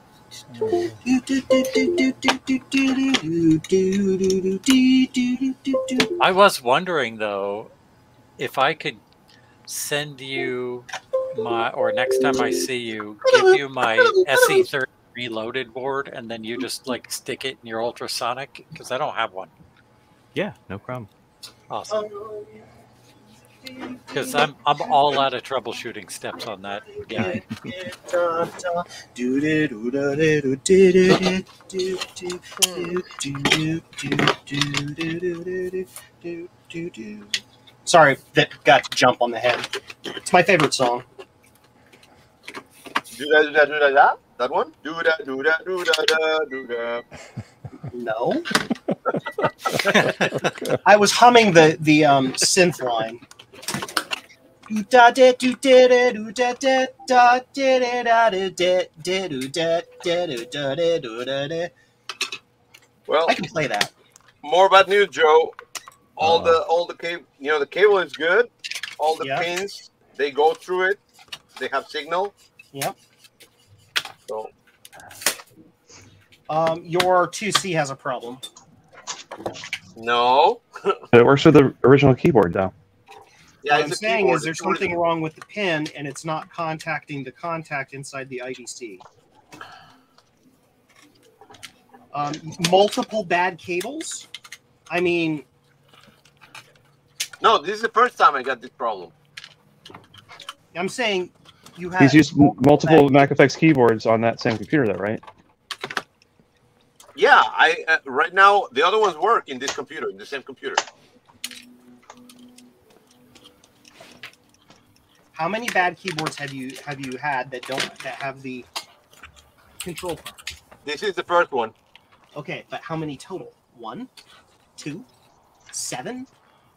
Speaker 17: I was wondering though, if I could send you my, or next time I see you, give you my SE30 reloaded board, and then you just like stick it in your ultrasonic, because I don't have one.
Speaker 12: Yeah, no problem.
Speaker 17: Awesome. Because I'm all out of troubleshooting steps on that guy.
Speaker 11: Sorry, that got to jump on the head. It's my favorite song.
Speaker 15: Do that. That one? Do that.
Speaker 11: No. I was humming the synth line.
Speaker 15: Well,
Speaker 11: I can play that.
Speaker 15: More bad news, Joe. All the cable, the cable is good. All the pins, they go through it. They have signal.
Speaker 11: Yep.
Speaker 15: So,
Speaker 11: your 2C has a problem.
Speaker 15: No.
Speaker 13: It works with the original keyboard, though.
Speaker 15: Yeah,
Speaker 11: what I'm saying is there's something wrong with the pin, and it's not contacting the contact inside the IDC. Multiple bad cables? I mean...
Speaker 15: No, this is the first time I got this problem.
Speaker 11: I'm saying you have...
Speaker 13: He's used multiple MacFX keyboards on that same computer, though, right?
Speaker 15: Yeah, right now the other ones work in this computer, in the same computer.
Speaker 11: How many bad keyboards have you had that have the control part?
Speaker 15: This is the first one.
Speaker 11: Okay, but how many total? 1, 2, 7,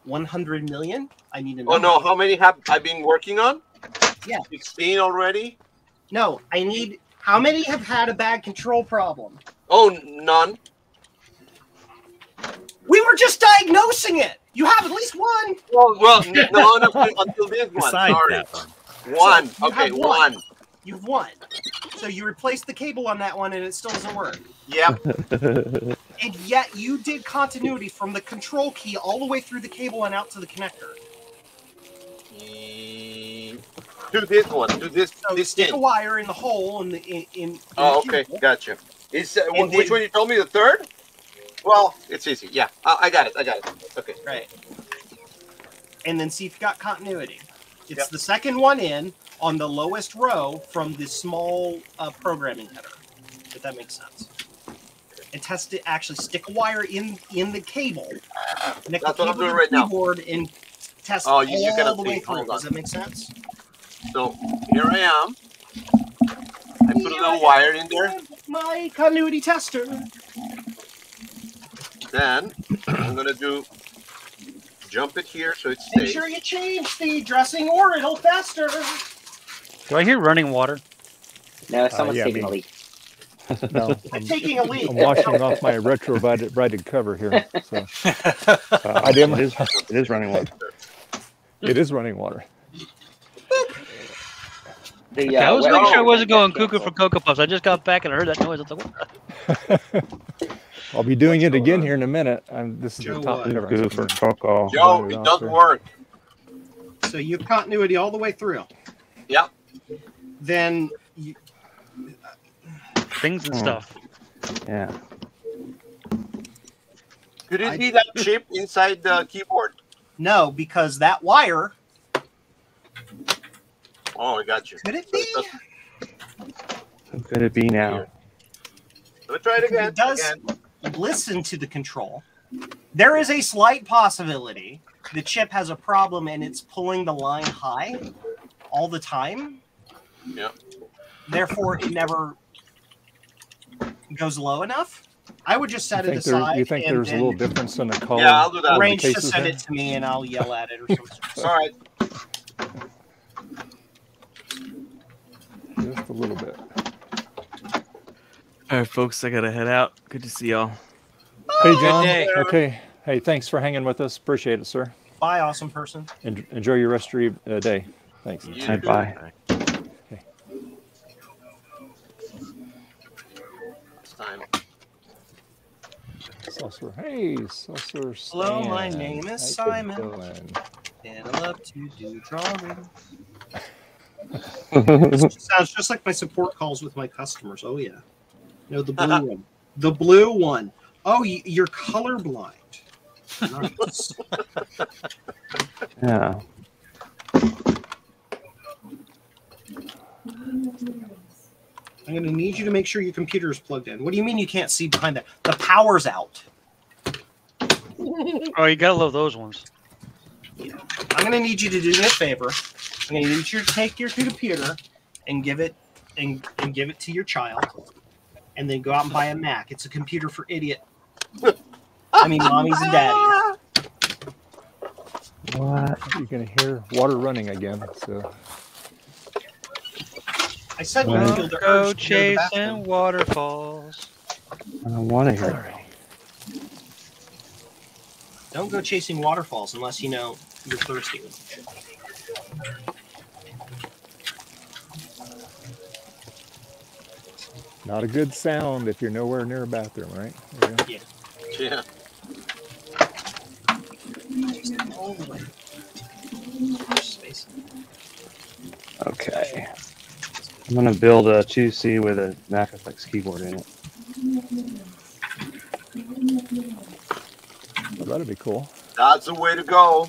Speaker 11: 100 million? I need to know.
Speaker 15: Oh no, how many have I been working on?
Speaker 11: Yeah,
Speaker 15: 16 already.
Speaker 11: No, I need. How many have had a bad control problem?
Speaker 15: Oh, none.
Speaker 11: We were just diagnosing it. You have at least one.
Speaker 15: Well, no, until this one. Sorry. One.
Speaker 11: So
Speaker 15: okay, one.
Speaker 11: You've won. So you replaced the cable on that one, and it still doesn't work.
Speaker 15: Yep.
Speaker 11: And yet you did continuity from the control key all the way through the cable and out to the connector.
Speaker 15: To this one. To this.
Speaker 11: So
Speaker 15: this
Speaker 11: stick
Speaker 15: thing.
Speaker 11: a wire in the hole in
Speaker 15: Oh, okay, gotcha. Is which one you told me? The third? Well, it's easy. Yeah, I got it. Okay.
Speaker 11: Right. And then see if you got continuity. It's the second one in on the lowest row from the small programming header, if that makes sense. And test it. Actually, stick a wire in the cable. Connect
Speaker 15: That's
Speaker 11: the
Speaker 15: what I'm
Speaker 11: cable
Speaker 15: doing
Speaker 11: to
Speaker 15: right
Speaker 11: the
Speaker 15: now.
Speaker 11: keyboard and test
Speaker 15: Oh, you
Speaker 11: all
Speaker 15: cannot
Speaker 11: the way
Speaker 15: see.
Speaker 11: through.
Speaker 15: Hold on.
Speaker 11: Does that make sense?
Speaker 15: So here I am. I put a little wire in there.
Speaker 11: My continuity tester.
Speaker 15: Then I'm gonna jump it here so it stays.
Speaker 11: Make sure you change the dressing or it'll fester.
Speaker 6: Do I hear running water?
Speaker 7: No, someone's
Speaker 1: yeah,
Speaker 7: taking
Speaker 1: me.
Speaker 7: a leak.
Speaker 1: No,
Speaker 11: I'm taking a leak.
Speaker 1: I'm washing off my retro-rated cover here. So I didn't.
Speaker 13: It is running water.
Speaker 1: It is running water.
Speaker 6: I was making sure I wasn't going cuckoo for Cocoa Puffs. I just got back and I heard that noise. I was like, what?
Speaker 1: I'll be doing it again here in a minute. This is the top
Speaker 13: Cuckoo for Cocoa.
Speaker 15: Joe, it doesn't work.
Speaker 11: So you have continuity all the way through.
Speaker 15: Yep.
Speaker 11: Then
Speaker 6: things and stuff.
Speaker 13: Yeah.
Speaker 15: Could it be that chip inside the keyboard?
Speaker 11: No, because that wire.
Speaker 15: Oh, I got you.
Speaker 11: Could it be?
Speaker 13: Who could it be now?
Speaker 15: Let me try it again.
Speaker 11: It does.
Speaker 15: Again.
Speaker 11: listen to the control. There is a slight possibility the chip has a problem and it's pulling the line high all the time.
Speaker 15: Yeah.
Speaker 11: Therefore, it never goes low enough. I would just set it aside.
Speaker 1: You think there's a little difference in the color?
Speaker 15: Yeah, I'll do that.
Speaker 11: Arrange to send it to me, and I'll yell at it or something.
Speaker 15: All right.
Speaker 1: Just a little bit.
Speaker 12: All right, folks, I gotta head out. Good to see y'all.
Speaker 1: Hey, John.
Speaker 11: day.
Speaker 1: Okay. Hey, thanks for hanging with us. Appreciate it, sir.
Speaker 11: Bye, awesome person.
Speaker 1: Enjoy your rest of your day. Thanks.
Speaker 13: Bye.
Speaker 1: Okay.
Speaker 15: It's time.
Speaker 1: Saucer. Hey, Saucer.
Speaker 11: Hello, my
Speaker 1: Stan.
Speaker 11: name is
Speaker 1: How you
Speaker 11: Simon,
Speaker 1: doing?
Speaker 11: and I love to do drawing. This sounds just like my support calls with my customers. Oh, yeah. No, the blue one. The blue one. Oh, you're colorblind. Nice.
Speaker 13: Yeah.
Speaker 11: I'm going to need you to make sure your computer is plugged in. What do you mean you can't see behind that? The power's out.
Speaker 6: Oh, you gotta love those ones.
Speaker 11: Yeah. I'm going to need you to do me a favor. I'm going to need you to take your computer and give it and give it to your child, and then go out and buy a Mac. It's a computer for idiot. I mean, mommies and daddies.
Speaker 1: What? You're gonna hear water running again. So.
Speaker 11: I said
Speaker 1: Well,
Speaker 11: you feel the
Speaker 6: Go
Speaker 11: urge to go to the bathroom.
Speaker 6: chasing waterfalls.
Speaker 13: I don't want to hear it.
Speaker 11: Don't go chasing waterfalls unless you know you're thirsty.
Speaker 1: Not a good sound if you're nowhere near a bathroom, right?
Speaker 11: Yeah.
Speaker 15: Yeah.
Speaker 13: Okay. I'm gonna build a 2C with a Mac Effects keyboard in it.
Speaker 1: Well, that'd be cool.
Speaker 15: That's the way to go.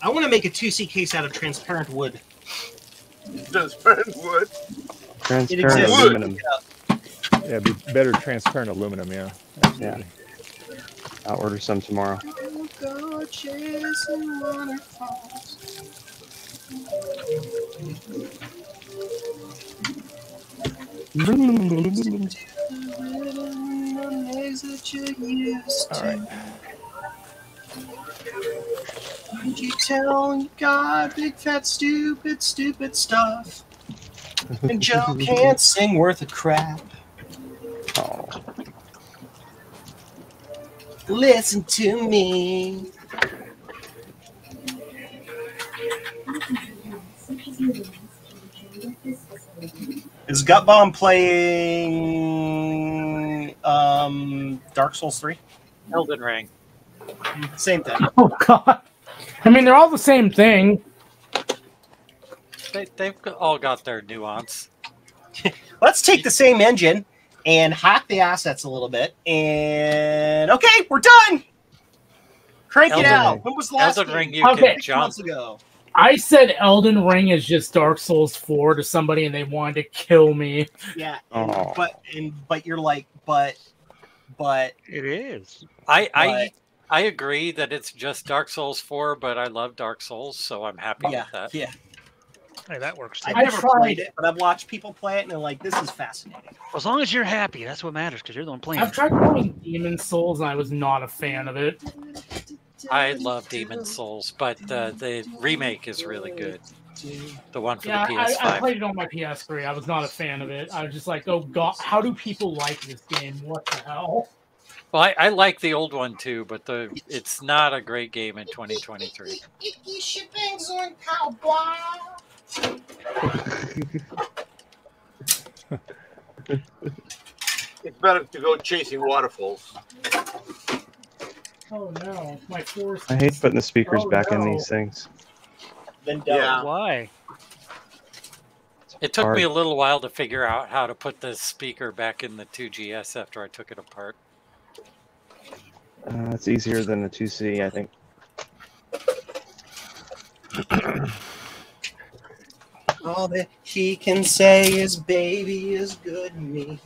Speaker 11: I want to make a 2C case out of transparent wood.
Speaker 15: Transparent wood.
Speaker 13: Transparent aluminum.
Speaker 1: Yeah, it'd be better transparent aluminum, yeah.
Speaker 13: Yeah. I'll order some tomorrow.
Speaker 11: Go chasing waterfalls.
Speaker 1: All right.
Speaker 11: You tell God big fat stupid stuff, and Joe can't sing worth a crap.
Speaker 13: Oh.
Speaker 11: Listen to me. Is Gut Bomb playing Dark Souls 3?
Speaker 17: Elden Ring.
Speaker 11: Same thing.
Speaker 10: Oh God! I mean, they're all the same thing.
Speaker 17: They've all got their nuance.
Speaker 11: Let's take the same engine and hack the assets a little bit. And okay, we're done. Crank it out. When was the last
Speaker 17: Elden Ring?
Speaker 11: game?
Speaker 17: You
Speaker 10: Okay.
Speaker 17: can jump.
Speaker 11: Months ago.
Speaker 10: I said Elden Ring is just Dark Souls 4 to somebody, and they wanted to kill me.
Speaker 11: Yeah,
Speaker 13: Oh.
Speaker 11: but you're like, but
Speaker 6: It is.
Speaker 17: I agree that it's just Dark Souls 4, but I love Dark Souls, so I'm happy
Speaker 11: yeah,
Speaker 17: with that.
Speaker 11: yeah.
Speaker 6: Hey, that works.
Speaker 11: I've
Speaker 10: I
Speaker 11: never
Speaker 10: tried-
Speaker 11: played it, but I've watched people play it, and they're like, "This is fascinating."
Speaker 6: As long as you're happy, that's what matters. Because you're the one playing.
Speaker 10: I've tried playing Demon Souls, and I was not a fan of it.
Speaker 17: I love Demon Souls, but the remake is really good. The one for
Speaker 10: Yeah,
Speaker 17: the
Speaker 10: I
Speaker 17: PS5.
Speaker 10: played it on my PS3. I was not a fan of it. I was just like, oh God, how do people like this game? What the hell?
Speaker 17: Well, I like the old one too, but it's not a great game in 2023.
Speaker 11: Icky shipping on cowboy.
Speaker 15: It's better to go chasing waterfalls.
Speaker 10: Oh no, my force.
Speaker 13: I hate putting the speakers
Speaker 10: Oh,
Speaker 13: back in
Speaker 10: no.
Speaker 13: these things.
Speaker 11: Then don't.
Speaker 15: Yeah.
Speaker 6: Why?
Speaker 17: It took
Speaker 13: hard.
Speaker 17: me a little while to figure out how to put the speaker back in the 2GS after I took it apart.
Speaker 13: It's easier than the 2C, I think.
Speaker 11: All that he can say is, "Baby is good to me."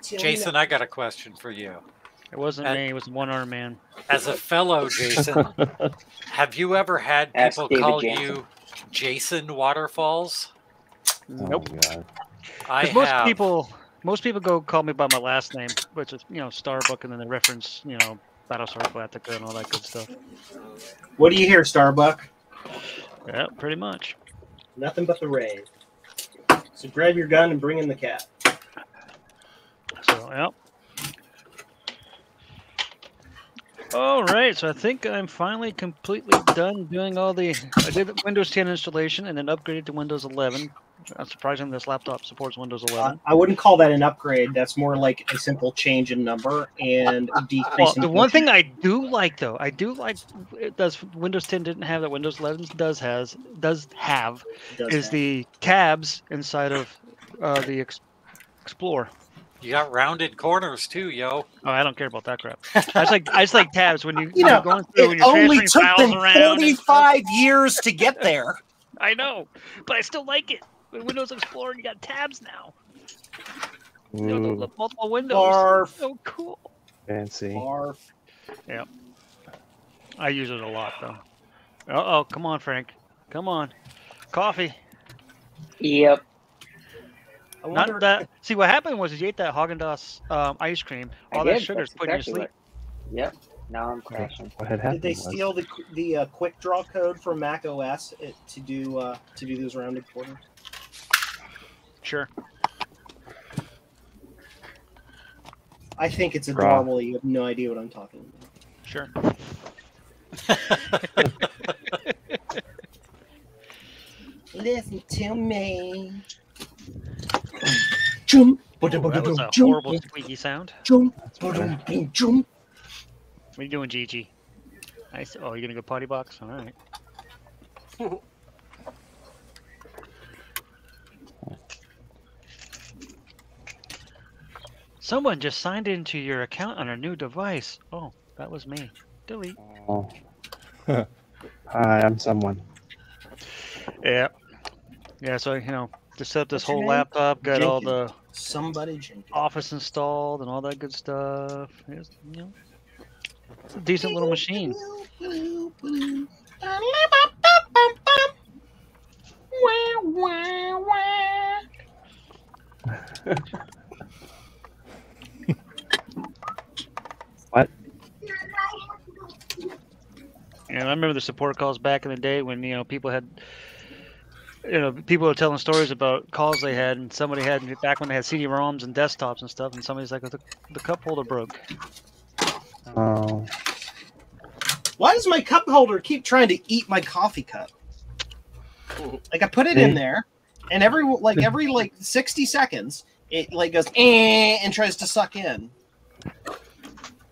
Speaker 17: Jason, I got a question for you.
Speaker 6: It wasn't me. It was One-Arm Man.
Speaker 17: As a fellow Jason, have you ever had
Speaker 7: Ask
Speaker 17: people
Speaker 7: David
Speaker 17: call
Speaker 7: Jansen.
Speaker 17: you Jason Waterfalls?
Speaker 6: Nope.
Speaker 17: I
Speaker 6: 'Cause
Speaker 17: have.
Speaker 6: most people go call me by my last name, which is Starbuck, and then they reference Battlestar Galactica and all that good stuff.
Speaker 11: What do you hear, Starbuck?
Speaker 6: Yeah, pretty much.
Speaker 11: Nothing but the rave. So grab your gun and bring in the cat.
Speaker 6: So, yep. All right, so I think I'm finally completely done doing all the. I did the Windows 10 installation and then upgraded to Windows 11. Surprisingly, this laptop supports Windows 11.
Speaker 11: I wouldn't call that an upgrade. That's more like a simple change in number and decreasing.
Speaker 6: The one thing I do like, though, it does. Windows 10 didn't have that. Windows 11 does have the tabs inside of the Explorer.
Speaker 17: You got rounded corners too, yo.
Speaker 6: Oh, I don't care about that crap. I just like tabs when you're going through. When
Speaker 11: It
Speaker 6: you're
Speaker 11: only
Speaker 6: transferring
Speaker 11: took
Speaker 6: files
Speaker 11: them
Speaker 6: around.
Speaker 11: 45 years to get there.
Speaker 6: I know, but I still like it. With Windows Explorer, you got tabs now. The multiple windows.
Speaker 11: Barf.
Speaker 6: So cool.
Speaker 13: Fancy.
Speaker 11: Barf.
Speaker 6: Yeah. I use it a lot, though. Uh-oh, come on, Frank. Come on. Coffee.
Speaker 7: Yep.
Speaker 6: Not that. See, what happened was you ate that Haagen-Dazs ice cream. All that sugar's putting you to sleep.
Speaker 7: Yep. Now I'm crashing.
Speaker 13: What had
Speaker 11: Did
Speaker 13: happened?
Speaker 11: they steal the quick draw code from Mac OS to do those rounded corners?
Speaker 6: Sure.
Speaker 11: I think it's adorable. You have no idea what I'm talking about.
Speaker 6: Sure.
Speaker 11: Listen to me. Jump.
Speaker 6: That was a horrible squeaky sound.
Speaker 11: Jump. Jump.
Speaker 6: What are you doing, Gigi? Nice. Oh, you're gonna go potty box? All right. Someone just signed into your account on a new device. Oh, that was me. Delete.
Speaker 13: Oh. Hi, I'm someone.
Speaker 6: Yeah. Yeah, so, just set up this
Speaker 11: What's your
Speaker 6: whole
Speaker 11: name?
Speaker 6: laptop, got all the
Speaker 11: Somebody Jenkins.
Speaker 6: Office installed and all that good stuff. It's a decent little machine.
Speaker 13: What?
Speaker 6: And I remember the support calls back in the day when people had, people were telling stories about calls they had, and somebody had back when they had CD-ROMs and desktops and stuff, and somebody's like, the cup holder broke.
Speaker 13: Oh.
Speaker 11: Why does my cup holder keep trying to eat my coffee cup? Like I put it in there, and every 60 seconds, it goes and tries to suck in.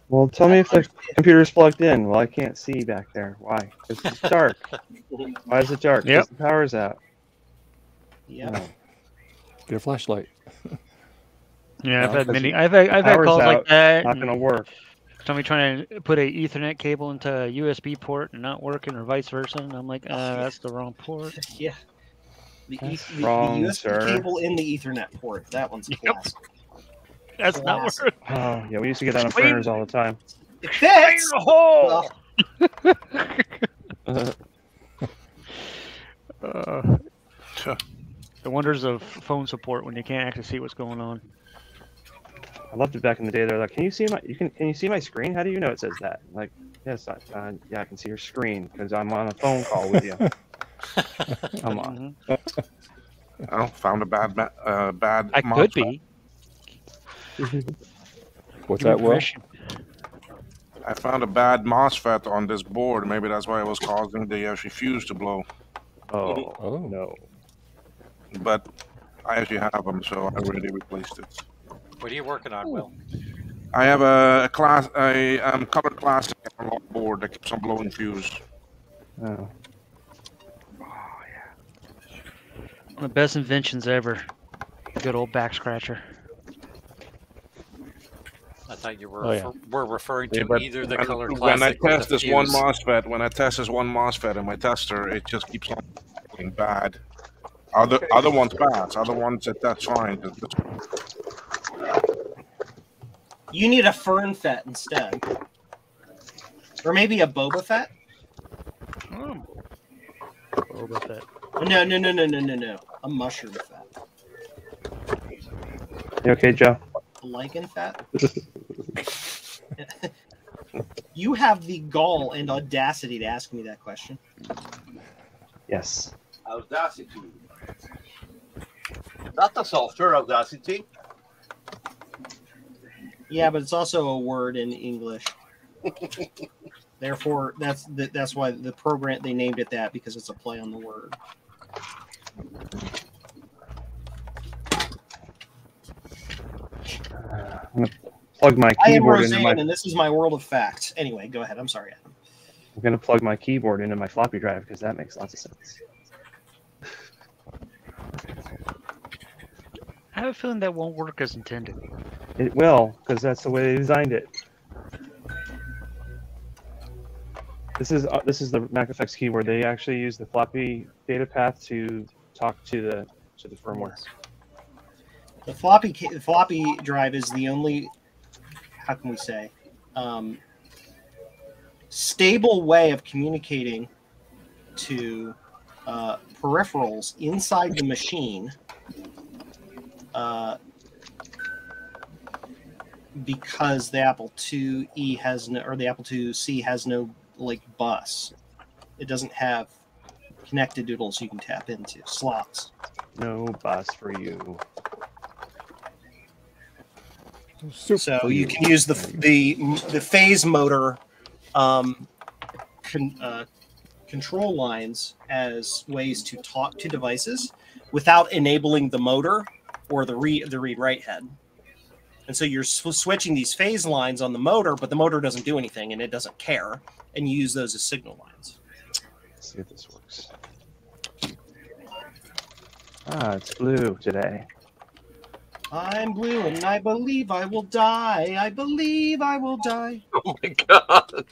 Speaker 13: Well, tell me if the computer's plugged in. Well, I can't see back there. Why? Because it's dark. Why is it dark?
Speaker 6: Yep.
Speaker 13: Because the power's out.
Speaker 11: Yeah.
Speaker 1: Get a flashlight.
Speaker 6: Yeah,
Speaker 13: No,
Speaker 6: I've had calls like that.
Speaker 13: Not gonna work.
Speaker 6: Somebody trying to put a Ethernet cable into a USB port and not working, or vice versa, and I'm like, that's the wrong port.
Speaker 11: Yeah. The
Speaker 13: wrong,
Speaker 11: USB
Speaker 13: sir.
Speaker 11: cable in the Ethernet port. That one's classic.
Speaker 6: That's not working.
Speaker 13: Oh, yeah, we used to get that on printers all the time.
Speaker 11: It fits.
Speaker 6: The hole. The wonders of phone support when you can't actually see what's going on.
Speaker 13: I loved it back in the day. They're like, "Can you see my screen? How do you know it says that?" I'm like, yes, yeah, I can see your screen because I'm on a phone call with you. Come on.
Speaker 5: Oh, found a bad.
Speaker 6: I could be.
Speaker 1: What's that, Will?
Speaker 5: I found a bad MOSFET on this board. Maybe that's why it was causing the actually fuse to blow.
Speaker 13: Oh no!
Speaker 5: But I actually have them, so I already replaced it.
Speaker 17: What are you working on, Will?
Speaker 5: I have a color classic board that keeps on blowing fuse.
Speaker 13: Oh.
Speaker 6: One of the best inventions ever. Good old back scratcher.
Speaker 17: I thought you were
Speaker 6: Oh,
Speaker 17: referring to
Speaker 5: but
Speaker 17: either the
Speaker 5: when-
Speaker 17: color
Speaker 5: when I
Speaker 17: classic or
Speaker 5: test
Speaker 17: the
Speaker 5: this one
Speaker 17: fuse.
Speaker 5: MOSFET, when I test this one MOSFET in my tester, it just keeps on being bad. Other ones pass. Other ones that's fine.
Speaker 11: You need a Fern Fett instead. Or maybe a Boba Fett?
Speaker 6: Boba Fett.
Speaker 11: No. A mushroom fat.
Speaker 13: You okay, Joe?
Speaker 11: A lichen fat? You have the gall and audacity to ask me that question.
Speaker 13: Yes.
Speaker 15: Audacity. That's a software, Audacity.
Speaker 11: Yeah, but it's also a word in English. Therefore, that's why the program they named it that, because it's a play on the word.
Speaker 13: I'm gonna plug my
Speaker 11: I am
Speaker 13: keyboard
Speaker 11: Roseanne,
Speaker 13: into my.
Speaker 11: and this is my world of facts. Anyway, go ahead. I'm sorry, Adam.
Speaker 13: I'm gonna plug my keyboard into my floppy drive because that makes lots of sense.
Speaker 6: I have a feeling that won't work as intended.
Speaker 13: It will, because that's the way they designed it. This is the MacFX keyboard. They actually use the floppy data path to talk to the firmware.
Speaker 11: The floppy drive is the only, how can we say, stable way of communicating to peripherals inside the machine, because the Apple IIe has no, or the Apple IIc has no like bus. It doesn't have connected doodles you can tap into slots.
Speaker 13: No bus for you.
Speaker 11: So you can use the phase motor control lines as ways to talk to devices without enabling the motor or the read-write head. And so you're switching these phase lines on the motor, but the motor doesn't do anything and it doesn't care. And you use those as signal lines.
Speaker 13: Let's see if this works. Ah, it's blue today.
Speaker 11: I'm blue and I believe I will die. I believe I will die.
Speaker 15: Oh my god.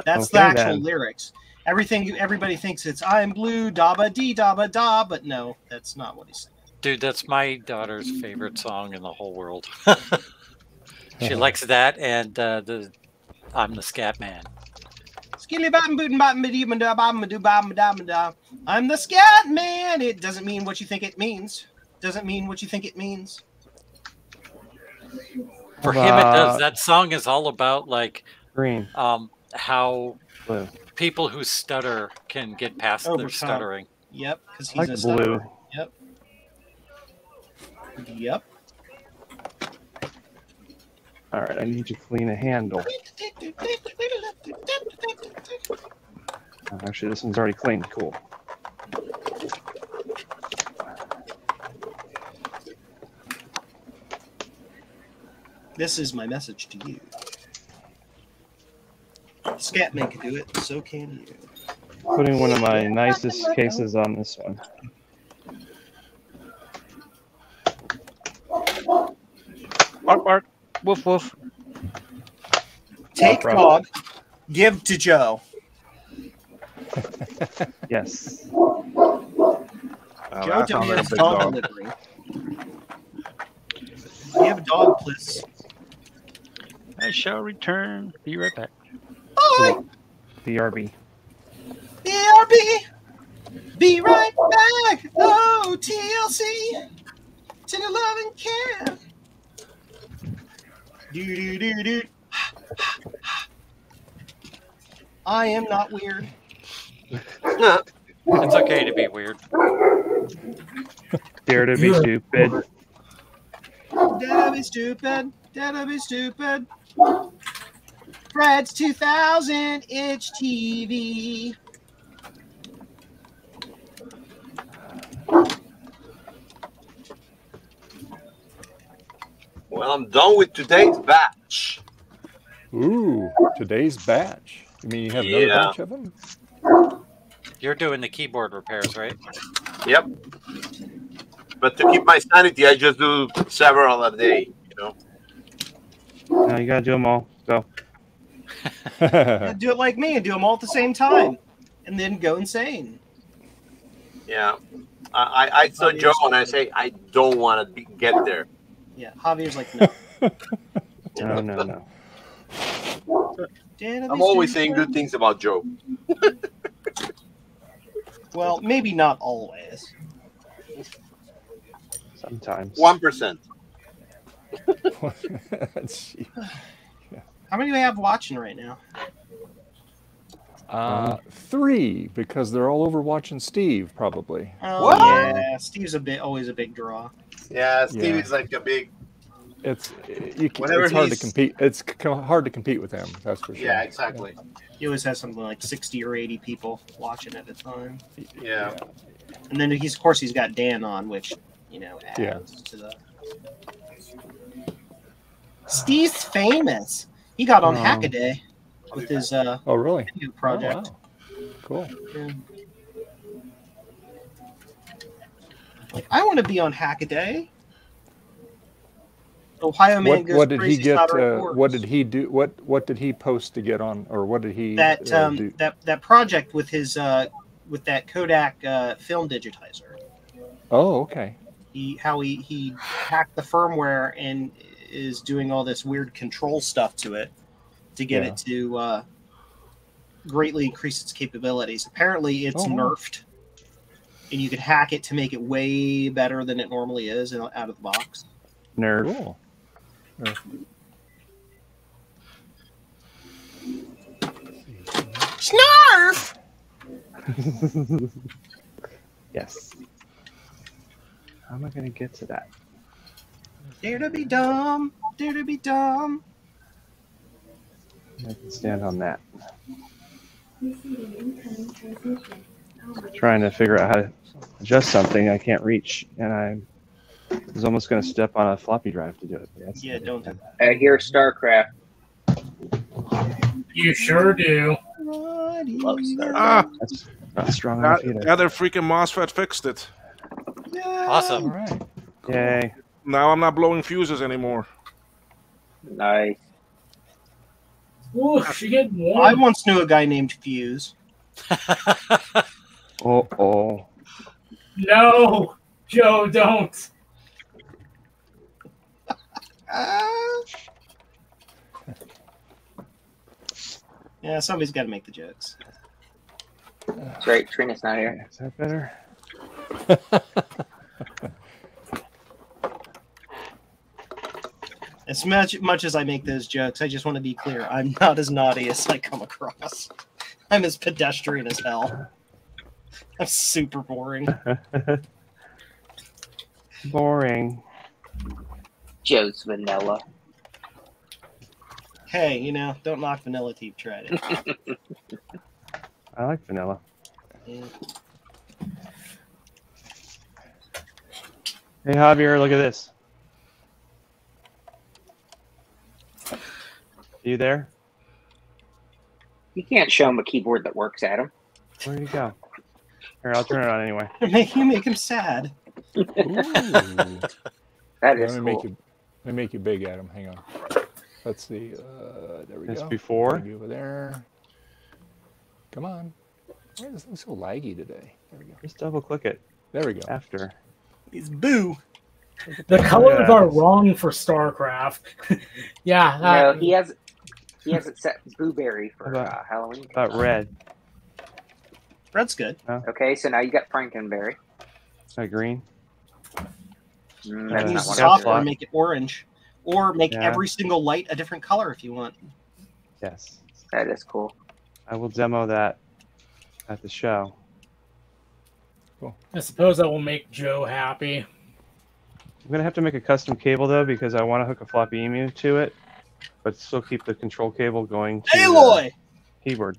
Speaker 11: That's the actual lyrics. Everybody thinks it's I'm blue, dabba dee dabba da, but no, that's not what he's saying.
Speaker 17: Dude, that's my daughter's favorite song in the whole world. She likes that and I'm the Scat Man.
Speaker 11: I'm the Scat Man. It doesn't mean what you think it means. Doesn't mean what you think it means.
Speaker 17: For him, it does. That song is all about like
Speaker 13: green.
Speaker 11: Blue.
Speaker 17: How people who stutter can get past their stuttering.
Speaker 11: Yep, because he's
Speaker 13: like
Speaker 11: a stutterer.
Speaker 13: blue.
Speaker 11: Yep. Yep.
Speaker 13: All right, I need to clean a handle. Actually, this one's already clean. Cool.
Speaker 11: This is my message to you. Scatman can do it, so can you.
Speaker 13: Putting one of my nicest cases on this one.
Speaker 6: Bark, bark. Woof, woof.
Speaker 11: Take dog, give to Joe.
Speaker 13: Yes.
Speaker 11: Joe demands dog delivery. Give dog, please.
Speaker 6: I shall return. Be right back.
Speaker 11: Bye.
Speaker 13: BRB.
Speaker 11: BRB. Be right back. Oh, TLC. Tender love and care. Do. I am not weird.
Speaker 17: It's okay to be weird.
Speaker 13: Dare to be stupid.
Speaker 11: Dare to be stupid. Dare to be stupid. Fred's 2000-inch TV.
Speaker 15: Well, I'm done with today's batch.
Speaker 1: Ooh, today's batch. You mean you have another batch of them?
Speaker 17: You're doing the keyboard repairs, right?
Speaker 15: Yep. But to keep my sanity, I just do several a day, you know.
Speaker 13: No, you gotta do them all. Go.
Speaker 11: Do it like me and do them all at the same time. And then go insane.
Speaker 15: Yeah. I saw Joe and I say, I don't want to get there.
Speaker 11: Yeah, Javier's like, no.
Speaker 13: No.
Speaker 15: I'm always saying good things about Joe.
Speaker 11: Well, maybe not always.
Speaker 13: Sometimes.
Speaker 15: 1%.
Speaker 11: How many do we have watching right now?
Speaker 1: 3, because they're all over watching Steve, probably.
Speaker 11: Oh, yeah. Steve's always a big draw.
Speaker 15: Yeah, Steve is like a big.
Speaker 1: It's hard to compete. It's hard to compete with him. That's for sure.
Speaker 15: Yeah, exactly.
Speaker 11: He always has something like 60 or 80 people watching at a time.
Speaker 15: Yeah.
Speaker 11: And then of course he's got Dan on, which adds to the. Steve's famous. He got on Hackaday with his
Speaker 1: really?
Speaker 11: Video project.
Speaker 1: Oh, wow. Cool.
Speaker 11: Yeah. I want to be on Hackaday. Ohio man goes
Speaker 1: what did
Speaker 11: crazy.
Speaker 1: he get? What did he do? What did he post to get on, or what did he do?
Speaker 11: That project with his with that Kodak film digitizer.
Speaker 1: Oh, okay.
Speaker 11: He hacked the firmware and is doing all this weird control stuff to it to get it to greatly increase its capabilities. Apparently, it's nerfed, and you can hack it to make it way better than it normally is out of the box.
Speaker 13: Nerf.
Speaker 1: Cool.
Speaker 11: Snarf!
Speaker 13: Yes. How am I going to get to that?
Speaker 11: Dare to be dumb. Dare to be dumb.
Speaker 13: I can stand on that. Trying to figure out how to adjust something I can't reach, and I was almost going to step on a floppy drive to do it.
Speaker 11: Yeah, don't do that.
Speaker 7: I hear StarCraft.
Speaker 10: You sure do.
Speaker 7: Love StarCraft.
Speaker 13: That's not strong enough either.
Speaker 5: The other freaking MOSFET fixed it.
Speaker 17: Awesome.
Speaker 1: All right.
Speaker 13: Yay.
Speaker 5: Now I'm not blowing fuses anymore.
Speaker 7: Nice.
Speaker 10: Ooh, she get warm.
Speaker 11: I once knew a guy named Fuse.
Speaker 13: Oh.
Speaker 10: No, Joe, don't.
Speaker 11: Yeah, somebody's got to make the jokes.
Speaker 7: That's right. Trina's not here.
Speaker 13: Is that better?
Speaker 11: As much as I make those jokes, I just want to be clear. I'm not as naughty as I come across. I'm as pedestrian as hell. I'm super boring.
Speaker 13: Boring.
Speaker 7: Joe's vanilla.
Speaker 11: Hey, don't knock vanilla till you've tried it.
Speaker 13: I like vanilla.
Speaker 11: Yeah.
Speaker 13: Hey, Javier, look at this. You there?
Speaker 7: You can't show him a keyboard that works, Adam.
Speaker 13: Where'd he go? Here, I'll turn it on anyway.
Speaker 11: You make him sad.
Speaker 1: Ooh.
Speaker 7: That is
Speaker 1: Let
Speaker 7: cool.
Speaker 1: me make you big, Adam. Hang on. Let's see. There we
Speaker 13: That's
Speaker 1: go.
Speaker 13: before?
Speaker 1: Maybe over there. Come on. Why does it look so laggy today? There we go.
Speaker 13: Just double click it.
Speaker 1: There we go.
Speaker 13: After.
Speaker 11: He's boo.
Speaker 10: The colors are wrong for StarCraft. Yeah.
Speaker 7: No, he has it set blueberry for Halloween.
Speaker 13: About red.
Speaker 11: Red's good.
Speaker 13: No?
Speaker 7: Okay, so now you got Frankenberry.
Speaker 13: Green.
Speaker 7: That's
Speaker 11: Use
Speaker 7: not
Speaker 11: the
Speaker 7: one
Speaker 11: software and make it orange. Or make
Speaker 13: Yeah.
Speaker 11: every single light a different color if you want.
Speaker 13: Yes.
Speaker 7: That is cool.
Speaker 13: I will demo that at the show.
Speaker 1: Cool.
Speaker 10: I suppose that will make Joe happy.
Speaker 13: I'm going to have to make a custom cable, though, because I want to hook a floppy emu to it, but still keep the control cable going to
Speaker 11: Aloy!
Speaker 13: the keyboard.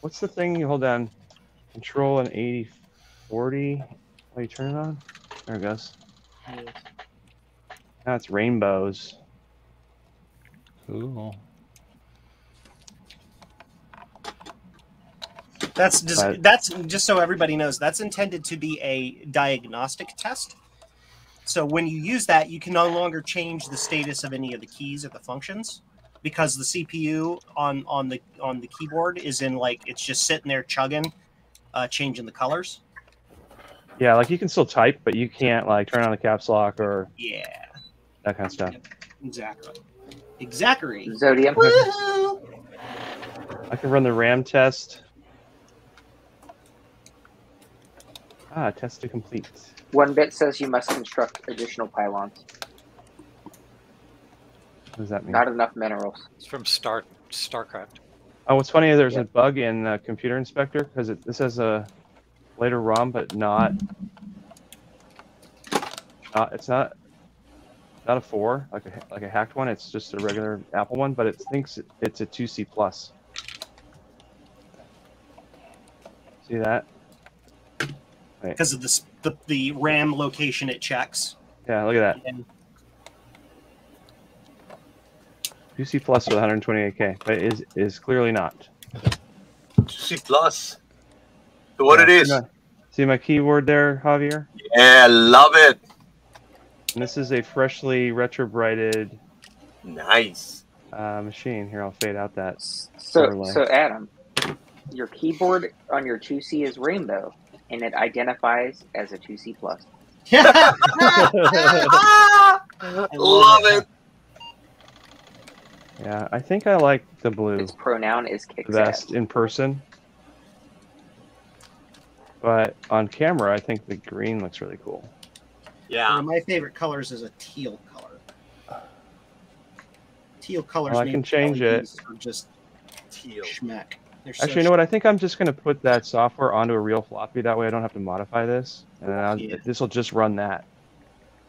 Speaker 13: What's the thing you hold down? Control and 80/40 while you turn it on? There it goes. Now it's rainbows.
Speaker 1: Cool.
Speaker 11: That's just so everybody knows, that's intended to be a diagnostic test. So when you use that, you can no longer change the status of any of the keys or the functions because the CPU on the keyboard is in it's just sitting there chugging, changing the colors.
Speaker 13: Yeah, you can still type, but you can't turn on the caps lock or
Speaker 11: yeah,
Speaker 13: that kind of stuff.
Speaker 11: Exactly.
Speaker 7: Zodium.
Speaker 13: I can run the RAM test. Test to complete.
Speaker 7: 1-bit says you must construct additional pylons.
Speaker 13: What does that mean?
Speaker 7: Not enough minerals.
Speaker 17: It's from StarCraft.
Speaker 13: Oh, what's funny is there's a bug in Computer Inspector because this has a later ROM, but it's not a 4 like a hacked one. It's just a regular Apple one, but it thinks it's a 2C plus. See that?
Speaker 11: Because of the RAM location it checks.
Speaker 13: Yeah, look at that.
Speaker 11: And
Speaker 13: 2C plus with 128K, but it is clearly not.
Speaker 15: 2C plus. So what it is?
Speaker 13: See my keyboard there, Javier?
Speaker 15: Yeah, love it.
Speaker 13: And this is a freshly retrobrighted
Speaker 15: nice
Speaker 13: machine. Here, I'll fade out that.
Speaker 7: So Adam, your keyboard on your 2C is rainbow, and it identifies as a 2C plus.
Speaker 15: Love it.
Speaker 13: Yeah, I think I like the blue.
Speaker 7: Its pronoun is kicks
Speaker 13: the best in person. But on camera, I think the green looks really cool.
Speaker 15: Yeah.
Speaker 11: One of my favorite colors is a teal color. Teal colors.
Speaker 13: Well, I can change it.
Speaker 11: Are just
Speaker 15: teal.
Speaker 11: Schmeck.
Speaker 13: Actually, you know what? I think I'm just going to put that software onto a real floppy. That way I don't have to modify this. And then this will just run that.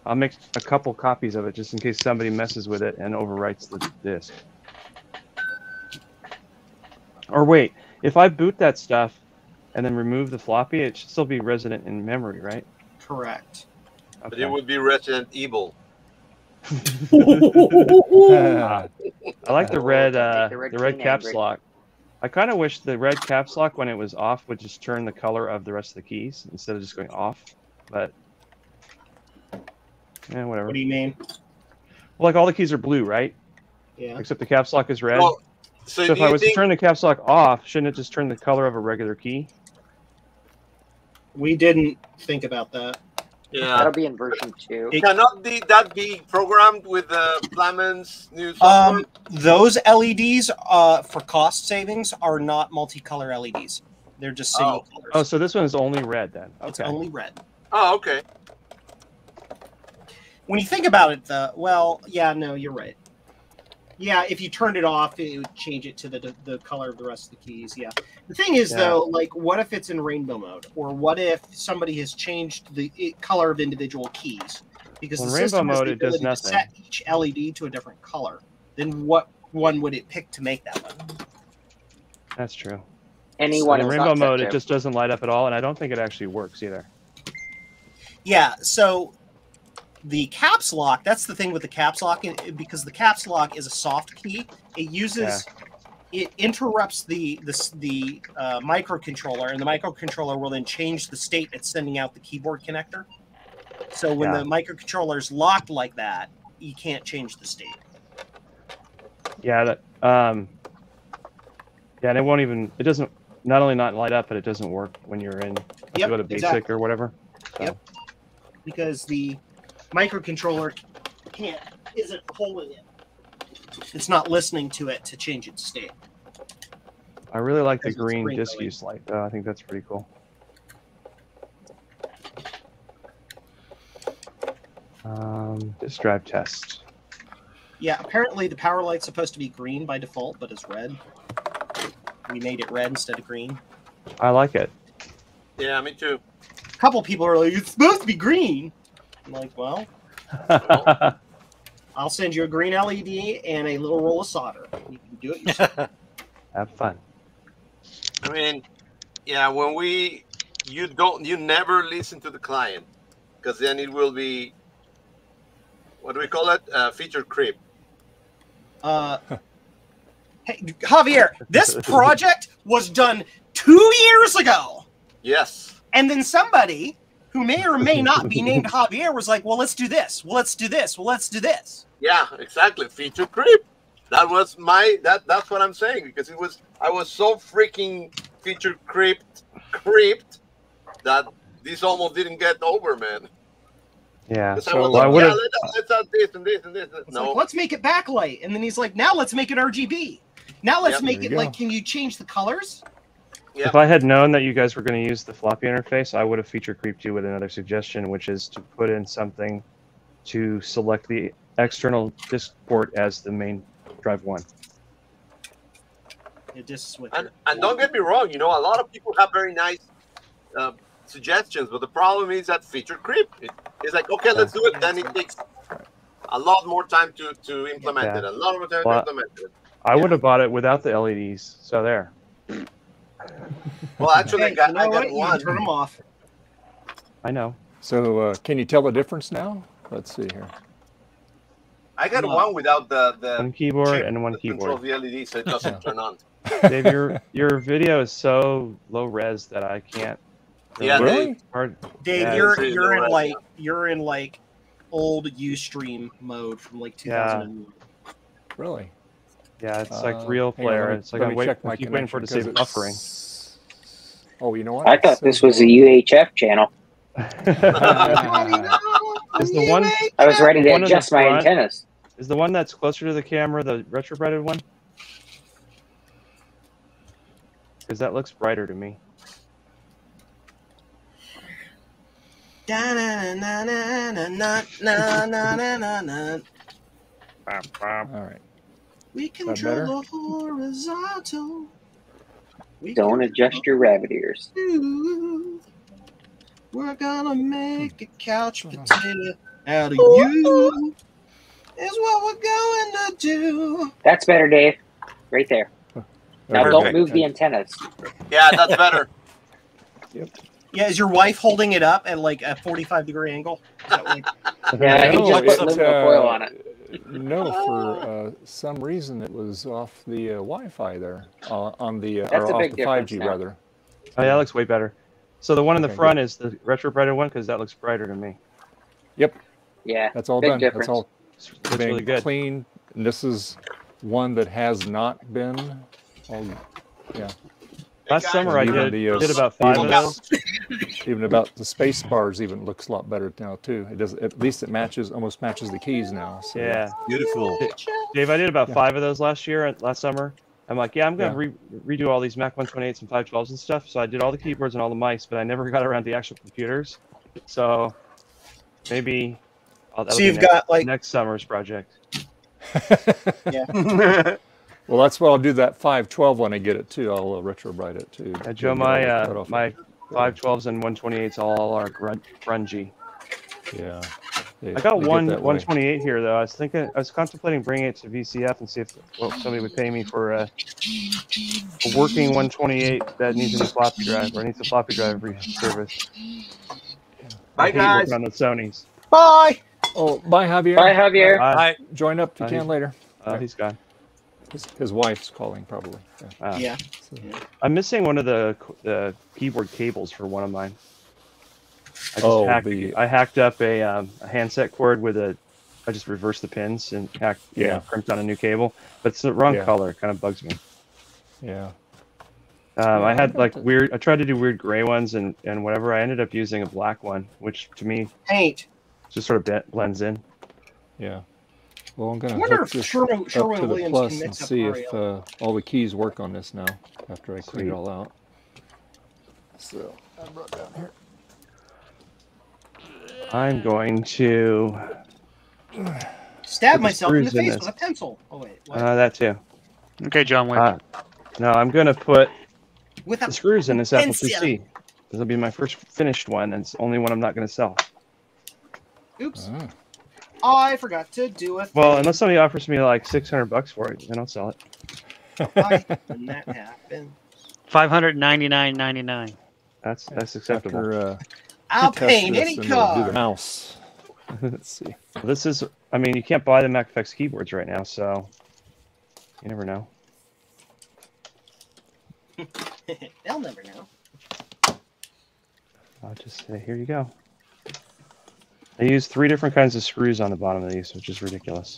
Speaker 13: I'll make a couple copies of it just in case somebody messes with it and overwrites the disk. Or wait, if I boot that stuff and then remove the floppy, it should still be resident in memory, right?
Speaker 11: Correct.
Speaker 15: Okay. But it would be Resident Evil.
Speaker 13: I like the red caps lock. I kind of wish the red caps lock, when it was off, would just turn the color of the rest of the keys instead of just going off. But yeah, whatever.
Speaker 11: What do you mean?
Speaker 13: Well, like all the keys are blue, right?
Speaker 11: Yeah.
Speaker 13: Except the caps lock is red.
Speaker 15: Well,
Speaker 13: so if I was to turn the caps lock off, shouldn't it just turn the color of a regular key?
Speaker 11: We didn't think about that.
Speaker 15: Yeah.
Speaker 7: That'll be in version 2.
Speaker 15: Cannot that be programmed with Flamon's new software?
Speaker 11: Those LEDs, for cost savings, are not multicolor LEDs. They're just single colors.
Speaker 13: Oh, so this one is only red then? Okay.
Speaker 11: It's only red.
Speaker 15: Oh, okay.
Speaker 11: When you think about it, well, yeah, no, you're right. Yeah, if you turned it off, it would change it to the color of the rest of the keys. Yeah. The thing is, though, like, what if it's in rainbow mode, or what if somebody has changed the color of individual keys? Because the system has the ability to set each LED to a different color. Then what one would it pick to make that one?
Speaker 13: That's true.
Speaker 7: Anyone
Speaker 13: in rainbow mode, it just doesn't light up at all, and I don't think it actually works either.
Speaker 11: Yeah. So the caps lock, that's the thing with the caps lock, because the caps lock is a soft key. It uses, it interrupts the microcontroller, and the microcontroller will then change the state it's sending out the keyboard connector. So when the microcontroller is locked like that, you can't change the state.
Speaker 13: Yeah, that and it won't even, it doesn't not only not light up, but it doesn't work when you're in you go to basic or whatever. So.
Speaker 11: Yep. Because the microcontroller isn't pulling it. It's not listening to it to change its state.
Speaker 13: I really like the green disk use light, though. I think that's pretty cool. Disk drive test.
Speaker 11: Yeah, apparently the power light's supposed to be green by default, but it's red. We made it red instead of green.
Speaker 13: I like it.
Speaker 15: Yeah, me too.
Speaker 11: A couple people are like, it's supposed to be green. I'm like, well, I'll send you a green LED and a little roll of solder. You can do it yourself.
Speaker 13: Have fun.
Speaker 15: I mean, yeah, when you never listen to the client, because then it will be, what do we call it? Feature creep.
Speaker 11: Hey, Javier, this project was done 2 years ago.
Speaker 15: Yes.
Speaker 11: And then somebody who may or may not be named Javier was like, well, let's do this. Well, let's do this. Well, let's do this.
Speaker 15: Yeah, exactly. Feature creep. That was that's what I'm saying, because I was so freaking feature creeped that this almost didn't get over, man.
Speaker 13: Yeah.
Speaker 15: So, I was like, let's add this and this and this.
Speaker 11: No. Like, let's make it backlight. And then he's like, now let's make it RGB. Now let's make it like, can you change the colors?
Speaker 13: Yep. If I had known that you guys were going to use the floppy interface, I would have feature creeped you with another suggestion, which is to put in something to select the external disk port as the main drive 1.
Speaker 15: And don't get me wrong, a lot of people have very nice suggestions, but the problem is that feature creep. It's like, okay, let's do it. Then it takes a lot more time to implement it. A lot more time to implement it.
Speaker 13: I would have bought it without the LEDs. So there.
Speaker 15: Well, actually, I got one.
Speaker 11: Turn them off.
Speaker 13: I know.
Speaker 1: So can you tell the difference now? Let's see here.
Speaker 15: I got one without the
Speaker 13: one keyboard and one keyboard.
Speaker 15: Control the LED, so it doesn't turn on.
Speaker 13: Dave, your video is so low res that I can't.
Speaker 15: Yeah,
Speaker 1: really?
Speaker 11: Dave,
Speaker 13: yeah,
Speaker 11: you're in like old Ustream mode from like 2001.
Speaker 1: Really?
Speaker 13: Yeah, it's like real player. It's like I keep waiting for it to say buffering.
Speaker 1: Oh, you know what?
Speaker 7: I thought this was a UHF channel.
Speaker 13: Is the one
Speaker 7: I was ready to adjust my antennas.
Speaker 13: Is the one that's closer to the camera the retro-brighted one? Because that looks brighter to me.
Speaker 1: All right.
Speaker 11: We control the horizontal.
Speaker 7: Don't adjust your rabbit ears.
Speaker 11: We're gonna make a couch potato out of you. Is what we're going to do.
Speaker 7: That's better, Dave. Right there. Now don't move the antennas.
Speaker 15: Yeah, that's better.
Speaker 1: Yep.
Speaker 11: Yeah, is your wife holding it up at like a 45-degree angle? Is that like...
Speaker 7: Yeah, you just put aluminum foil on it.
Speaker 1: No, for some reason it was off the Wi-Fi there, on the
Speaker 7: That's
Speaker 1: or
Speaker 7: a
Speaker 1: off
Speaker 7: big
Speaker 1: the 5G
Speaker 7: now.
Speaker 1: rather.
Speaker 13: Oh, yeah, that looks way better. So the one in the front is the retro-brighted one because that looks brighter to me.
Speaker 1: Yep.
Speaker 7: Yeah.
Speaker 1: That's all
Speaker 7: big
Speaker 1: done.
Speaker 7: Difference.
Speaker 1: That's all
Speaker 13: That's
Speaker 1: been
Speaker 13: really good.
Speaker 1: clean. And this is one that has not been. Yeah.
Speaker 13: Last summer I did about 5 of those.
Speaker 1: Even about the space bars even looks a lot better now too. It does, at least it almost matches the keys now. So.
Speaker 13: Yeah.
Speaker 3: Beautiful.
Speaker 13: Dave, I did about 5 of those last summer. I'm like, I'm going to redo all these Mac 128s and 512s and stuff. So I did all the keyboards and all the mice, but I never got around the actual computers. So maybe
Speaker 11: so you've got like
Speaker 13: next summer's project.
Speaker 11: Yeah.
Speaker 1: Well, that's what I'll do. That 512 when I get it too. I'll retro-bright it too.
Speaker 13: Joe, my 512s and 128s all are grungy.
Speaker 1: Yeah.
Speaker 13: I got one 128 here though. I was contemplating bringing it to VCF and see if somebody would pay me for a working 128 that needs a new floppy drive or needs a floppy drive service.
Speaker 15: Bye guys.
Speaker 13: On the Sony's.
Speaker 11: Bye.
Speaker 1: Oh, bye Javier.
Speaker 7: Bye Javier.
Speaker 1: Bye. Join up if you can later.
Speaker 13: He's gone.
Speaker 1: His wife's calling probably.
Speaker 11: Yeah.
Speaker 1: So.
Speaker 13: I'm missing one of the keyboard cables for one of mine. I hacked up a handset cord with I just reversed the pins and crimped on a new cable, but it's the wrong color. It kind of bugs me.
Speaker 1: Yeah.
Speaker 13: I had like I tried to do weird gray ones and whatever. I ended up using a black one, which to me just sort of blends in.
Speaker 1: Yeah. Well, I'm going to hook this up to the Plus and see if all the keys work on this now after I clean it all out. So I brought down here.
Speaker 13: I'm going to
Speaker 11: stab myself in the face with a pencil. Oh wait. What?
Speaker 13: That too.
Speaker 6: Okay, John. Wait.
Speaker 13: No, I'm going to put
Speaker 11: with
Speaker 13: the screws in this Apple IIc. This will be my first finished one, and it's the only one I'm not going to sell.
Speaker 11: Oops. I forgot to do it.
Speaker 13: Well, unless somebody offers me like $600 for it, then I'll sell it.
Speaker 11: When that happens.
Speaker 6: $599.99.
Speaker 13: That's acceptable.
Speaker 11: I'll pay any car.
Speaker 1: Do the mouse. Let's see.
Speaker 13: This is. I mean, you can't buy the MacFX keyboards right now, so you never know.
Speaker 11: They'll never know.
Speaker 13: I'll just say, here you go. I use 3 different kinds of screws on the bottom of these, which is ridiculous.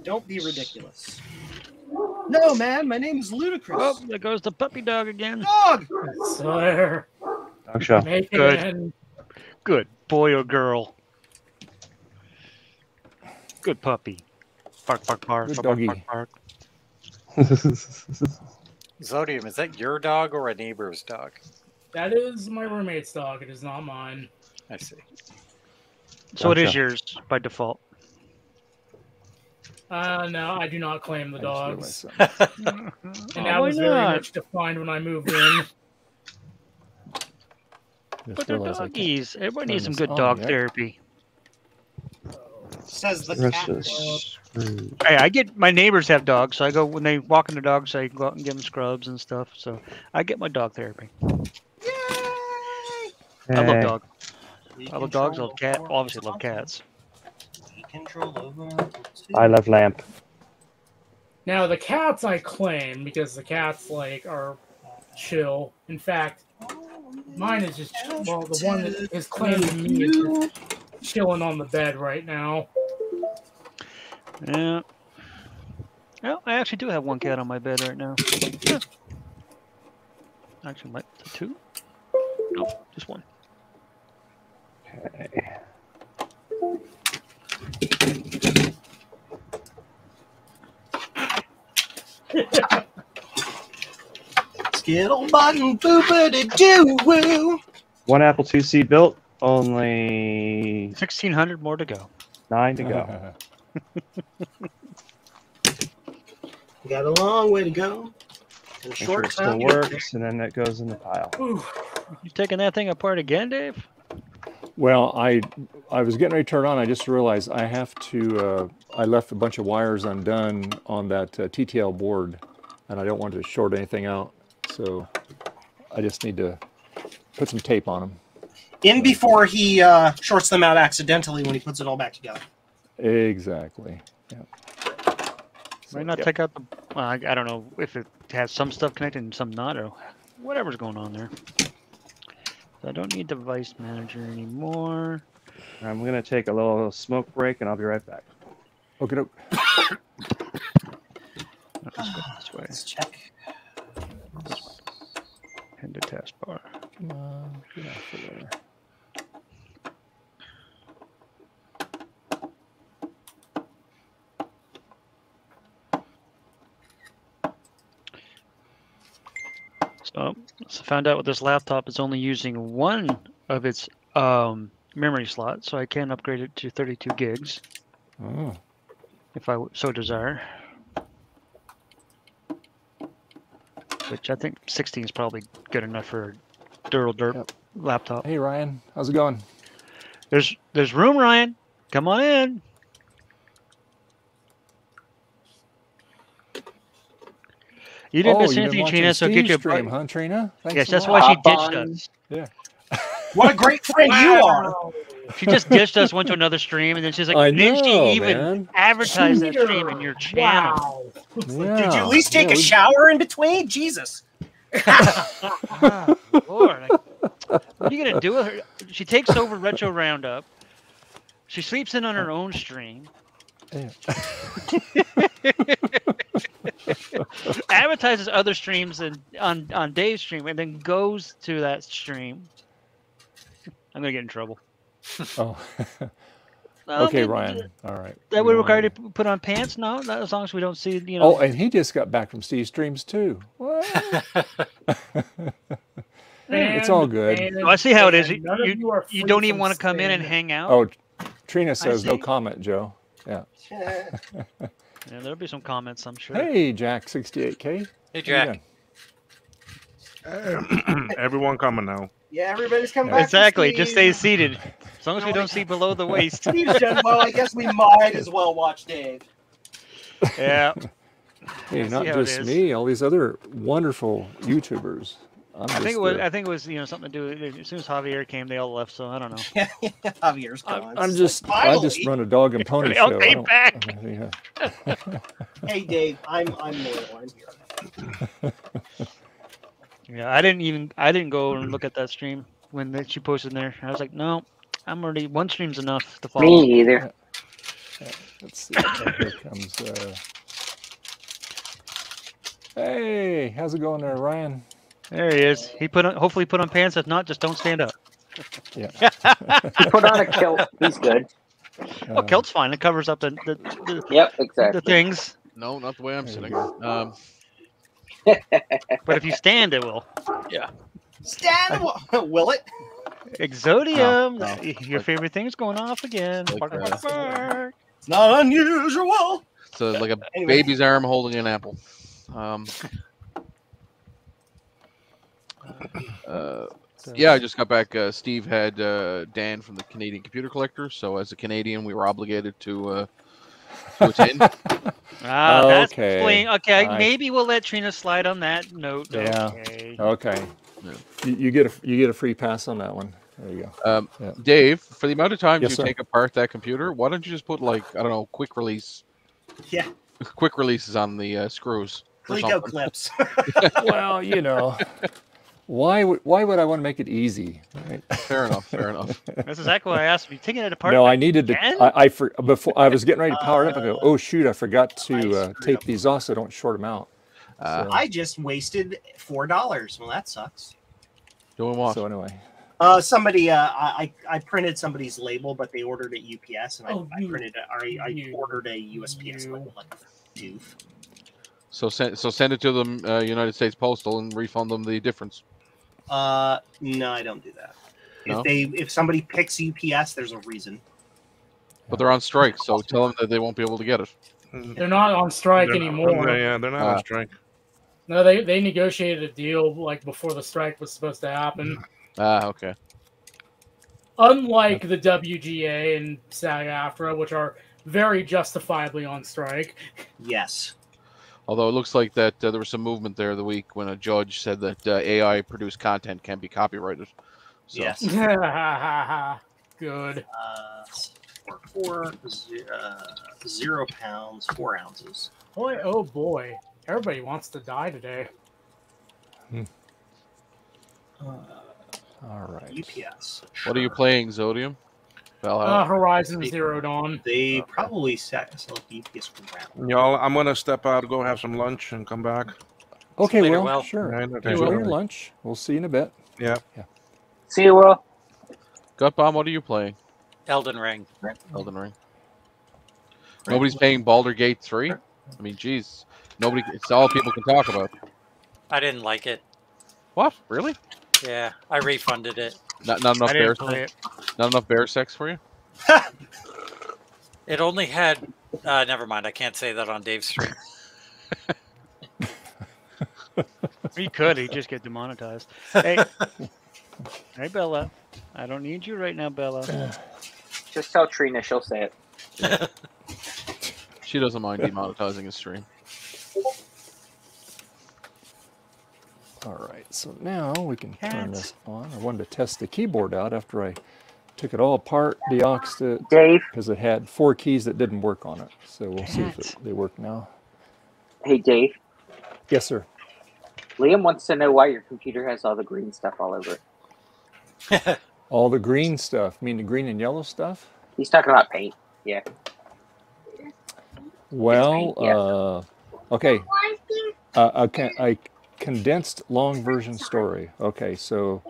Speaker 11: Don't be ridiculous. No, man, my name is Ludicrous.
Speaker 6: Oh, there goes the puppy dog again.
Speaker 11: Dog!
Speaker 10: Sir.
Speaker 13: Dog show.
Speaker 10: Make it
Speaker 6: Good.
Speaker 10: in.
Speaker 6: Good boy or girl. Good puppy. Bark, bark, bark,
Speaker 1: Good
Speaker 6: bark,
Speaker 1: doggy.
Speaker 6: bark, bark.
Speaker 17: Zodium, is that your dog or a neighbor's dog?
Speaker 10: That is my roommate's dog. It is not mine.
Speaker 17: I see.
Speaker 6: So it is
Speaker 13: Gotcha.
Speaker 6: yours by default.
Speaker 10: No, I do not claim the dogs.
Speaker 1: I just
Speaker 10: And
Speaker 6: Oh,
Speaker 10: that
Speaker 6: why
Speaker 10: was very
Speaker 6: not?
Speaker 10: much defined when I moved in.
Speaker 6: But they're
Speaker 1: realized I can't
Speaker 6: doggies. Everybody needs
Speaker 1: turn
Speaker 6: some
Speaker 1: this
Speaker 6: good
Speaker 1: on
Speaker 6: dog
Speaker 1: yet.
Speaker 6: therapy.
Speaker 11: Says the
Speaker 13: Rest
Speaker 11: cat.
Speaker 13: is screwed.
Speaker 6: Hey, I get my neighbors have dogs, so I go when they walk in the dogs, I go out and give them scrubs and stuff. So I get my dog therapy. I love
Speaker 13: Hey.
Speaker 6: dogs. I love dogs. I love cat. Obviously, love cats.
Speaker 13: I love lamp.
Speaker 10: Now the cats I claim because the cats like are chill. In fact, mine is just well, the one that is claiming me is just chilling on the bed right now.
Speaker 6: Yeah. Well, I actually do have one cat on my bed right now. Yeah. Actually, might two. No, just one.
Speaker 13: Okay.
Speaker 11: Skittle button boopity doo woo.
Speaker 13: One Apple IIc built, only
Speaker 6: 1,600 more to go.
Speaker 13: 9 to go.
Speaker 11: We got a long way to go. And a
Speaker 13: Make sure
Speaker 11: short
Speaker 13: it still
Speaker 11: time.
Speaker 13: works, and then it goes in the pile.
Speaker 6: You taking that thing apart again, Dave?
Speaker 1: Well, I was getting ready to turn on. I just realized I have to. I left a bunch of wires undone on that TTL board, and I don't want to short anything out. So I just need to put some tape on them.
Speaker 11: In before he shorts them out accidentally when he puts it all back together.
Speaker 1: Exactly. Yeah.
Speaker 6: Might not take out the. Well, I don't know if it has some stuff connected and some not, or whatever's going on there. So I don't need device manager anymore.
Speaker 13: I'm going to take a little smoke break, and I'll be right back.
Speaker 1: Okay.
Speaker 6: This way.
Speaker 11: Let's check.
Speaker 6: Head to taskbar.
Speaker 1: Come on, get off of there.
Speaker 6: So I found out with this laptop, it's only using one of its memory slots, so I can upgrade it to 32 gigs if I so desire. Which I think 16 is probably good enough for a dirt laptop.
Speaker 1: Hey Ryan, how's it going?
Speaker 6: There's room, Ryan. Come on in. You didn't miss anything, Trina, so get your
Speaker 1: stream, huh, Trina? Thanks
Speaker 6: yes,
Speaker 1: a
Speaker 6: that's
Speaker 1: lot.
Speaker 6: why she ditched us.
Speaker 1: Yeah.
Speaker 11: What a great friend you are.
Speaker 6: She just ditched us, went to another stream, and then she's like,
Speaker 1: I
Speaker 6: didn't
Speaker 1: know,
Speaker 6: she even
Speaker 1: man.
Speaker 6: advertise that stream in your channel?
Speaker 1: Yeah.
Speaker 11: Did you at least take a shower in between? Jesus.
Speaker 6: Oh, Lord. What are you going to do with her? She takes over Retro Roundup. She sleeps in on her own stream.
Speaker 1: Yeah.
Speaker 6: Advertises other streams on Dave's stream and then goes to that stream. I'm going to get in trouble.
Speaker 1: Oh.
Speaker 6: No,
Speaker 1: Okay,
Speaker 6: maybe
Speaker 1: Ryan. All right.
Speaker 6: That would require you to put on pants? No, not as long as we don't see, you know.
Speaker 1: Oh, and he just got back from Steve's streams too. What? It's all good.
Speaker 6: Oh, I see how it is.
Speaker 10: None of you are
Speaker 6: You
Speaker 10: free
Speaker 6: don't even
Speaker 10: from
Speaker 6: want to come in and
Speaker 10: sin.
Speaker 6: hang out.
Speaker 1: Oh, Trina says no
Speaker 11: see.
Speaker 1: comment, Joe. Yeah.
Speaker 6: Yeah, there'll be some comments, I'm sure.
Speaker 1: Hey, Jack 68K.
Speaker 17: Hey, Jack.
Speaker 5: Everyone coming now.
Speaker 11: Yeah, everybody's coming back.
Speaker 6: Exactly.
Speaker 11: to
Speaker 6: Just
Speaker 11: Steve.
Speaker 6: stay seated. As long as we don't see below the waist.
Speaker 11: Steve's done well. I guess we might as well watch Dave.
Speaker 6: Yeah.
Speaker 1: Hey,
Speaker 6: I
Speaker 1: not
Speaker 6: see how it
Speaker 1: just
Speaker 6: is.
Speaker 1: me, all these other wonderful YouTubers.
Speaker 6: I think it was something to do. As soon as Javier came, they all left. So I don't know.
Speaker 11: Yeah, Javier's gone.
Speaker 1: I just run a dog and pony show.
Speaker 6: Okay,
Speaker 1: I don't-
Speaker 6: back.
Speaker 1: Yeah.
Speaker 11: Hey, Dave, I'm loyal. I'm here.
Speaker 6: Yeah, I didn't go and look at that stream when she posted in there. I was like, no, I'm already one stream's enough to follow.
Speaker 7: Me either.
Speaker 1: Let's see. Here comes. Hey, how's it going there, Ryan?
Speaker 6: There he is. He hopefully put on pants. If not, just don't stand up.
Speaker 1: Yeah.
Speaker 7: He put on a kilt. He's good.
Speaker 6: Oh, kilt's fine. It covers up the
Speaker 7: Yep, exactly.
Speaker 6: the things.
Speaker 18: No, not the way I'm sitting.
Speaker 6: But if you stand, it will.
Speaker 18: Yeah.
Speaker 11: Stand. Will it?
Speaker 6: Exodium.
Speaker 18: No.
Speaker 6: Your favorite thing's going off again.
Speaker 18: Like,
Speaker 11: It's not unusual.
Speaker 18: So like a
Speaker 11: Anyway.
Speaker 18: baby's arm holding an apple. Yeah, I just got back. Steve had Dan from the Canadian Computer Collector, so as a Canadian, we were obligated to attend.
Speaker 6: That's
Speaker 1: Okay.
Speaker 6: explain. Okay,
Speaker 1: I-
Speaker 6: maybe we'll let Trina slide on that note.
Speaker 1: Yeah.
Speaker 6: Okay.
Speaker 1: Okay. You get a free pass on that one. There you go. Yeah.
Speaker 18: Dave, for the amount of time
Speaker 1: Yes,
Speaker 18: you
Speaker 1: sir.
Speaker 18: take apart that computer, why don't you just put like I don't know, quick release?
Speaker 11: Yeah.
Speaker 18: Quick releases on the screws. or
Speaker 11: Glico
Speaker 18: something.
Speaker 11: clips.
Speaker 1: Well, you know, why would I want to make it easy? Right?
Speaker 18: Fair enough. Fair enough.
Speaker 6: That's exactly what I asked. Are you taking it apart?
Speaker 1: No, I needed
Speaker 6: again?
Speaker 1: to. Before I was getting ready to power it up. I go, oh shoot, I forgot to tape these off so I don't short them out. So,
Speaker 11: I just wasted $4. Well, that sucks.
Speaker 18: Doing what?
Speaker 1: so anyway,
Speaker 11: Somebody, I printed somebody's label, but they ordered at UPS, and I ordered a USPS label like a doof.
Speaker 18: So send it to them, United States Postal, and refund them the difference.
Speaker 11: No, I don't do that.
Speaker 18: No?
Speaker 11: If somebody picks UPS, there's a reason.
Speaker 18: But they're on strike, so tell them that they won't be able to get it.
Speaker 10: They're not on strike anymore.
Speaker 5: Yeah, they're not on strike.
Speaker 10: No, they negotiated a deal like before the strike was supposed to happen.
Speaker 18: Okay.
Speaker 10: Unlike the WGA and SAG-AFTRA, which are very justifiably on strike.
Speaker 11: Yes.
Speaker 18: Although it looks like that there was some movement there the week when a judge said that AI-produced content can be copyrighted. So.
Speaker 11: Yes.
Speaker 10: Good.
Speaker 11: 0 pounds, 4 ounces.
Speaker 10: Boy, oh boy. Everybody wants to die today.
Speaker 1: all right.
Speaker 11: UPS.
Speaker 18: What are you playing, Zodium? Valhalla?
Speaker 10: Horizon Zero Dawn.
Speaker 11: They probably select UPS from
Speaker 5: Y'all, I'm gonna step out, go have some lunch, and come back.
Speaker 1: Okay,
Speaker 17: Later,
Speaker 1: well,
Speaker 17: Will.
Speaker 1: sure.
Speaker 5: Right, okay.
Speaker 1: Enjoy your lunch. We'll see you in a bit.
Speaker 5: Yeah.
Speaker 7: See you, Will.
Speaker 18: Gutbomb, what are you playing?
Speaker 17: Elden Ring.
Speaker 18: Elden Ring. Nobody's playing Baldur Gate 3? I mean, geez. Nobody. It's all people can talk about.
Speaker 17: I didn't like it.
Speaker 18: What? Really?
Speaker 17: Yeah, I refunded it.
Speaker 18: Not enough
Speaker 6: I
Speaker 18: bear
Speaker 6: didn't play it.
Speaker 18: Not enough bear sex for you?
Speaker 17: It only had. Never mind. I can't say that on Dave's stream.
Speaker 6: He could. He'd just get demonetized. Hey, hey, Bella. I don't need you right now, Bella.
Speaker 7: Just tell Trina, she'll say it.
Speaker 18: She doesn't mind demonetizing his stream.
Speaker 1: All right, so now we can turn this on. I wanted to test the keyboard out after I took it all apart, deoxed it,
Speaker 7: Dave,
Speaker 1: because it had 4 keys that didn't work on it. So we'll see if they work now.
Speaker 7: Hey, Dave.
Speaker 1: Yes, sir.
Speaker 7: Liam wants to know why your computer has all the green stuff all over it.
Speaker 1: All the green stuff. You mean the green and yellow stuff?
Speaker 7: He's talking about paint. Yeah.
Speaker 1: Well, okay. I condensed long version story. Okay, so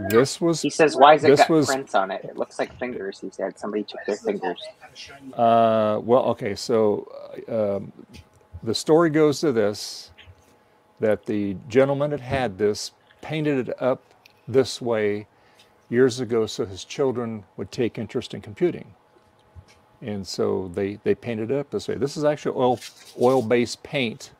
Speaker 1: this was.
Speaker 7: He says, "Why has it got
Speaker 1: was,
Speaker 7: prints on it? It looks like fingers." He said, "Somebody took their fingers."
Speaker 1: Well, okay, so the story goes to this: that the gentleman that had this painted it up this way years ago, so his children would take interest in computing. And so they painted it up this way. This is actually oil-based paint,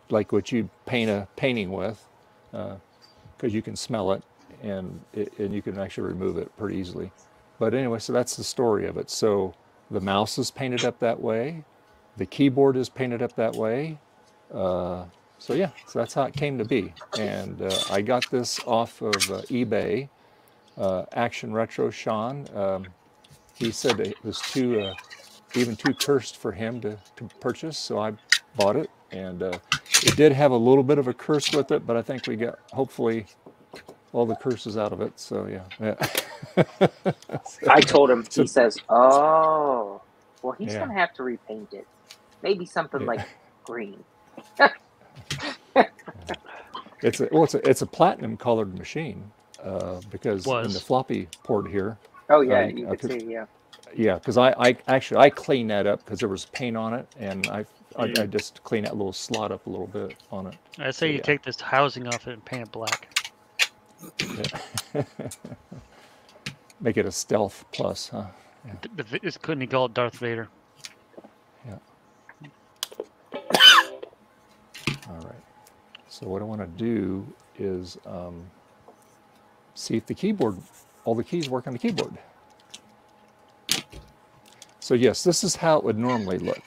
Speaker 1: like what you paint a painting with, because you can smell it, and you can actually remove it pretty easily. But anyway, so that's the story of it. So the mouse is painted up that way, the keyboard is painted up that way. So yeah, so that's how it came to be. And I got this off of eBay. Action Retro Sean. He said it was even too cursed for him to purchase, so I bought it, and it did have a little bit of a curse with it, but I think we got hopefully all the curses out of it. So yeah.
Speaker 7: I told him. He says, "Oh, well, he's
Speaker 1: Yeah.
Speaker 7: gonna have to repaint it. Maybe something like green."
Speaker 1: It's a platinum colored machine because in the floppy port here.
Speaker 7: Oh yeah, you could see, yeah.
Speaker 1: Yeah, because I cleaned that up because there was paint on it, and I just cleaned that little slot up a little bit on it.
Speaker 6: I say you take this housing off it and paint it black.
Speaker 1: Yeah. Make it a stealth plus, huh? Yeah.
Speaker 6: It's couldn't he call it Darth Vader?
Speaker 1: Yeah. All right. So what I want to do is see if the keyboard, all the keys work on the keyboard. So yes, this is how it would normally look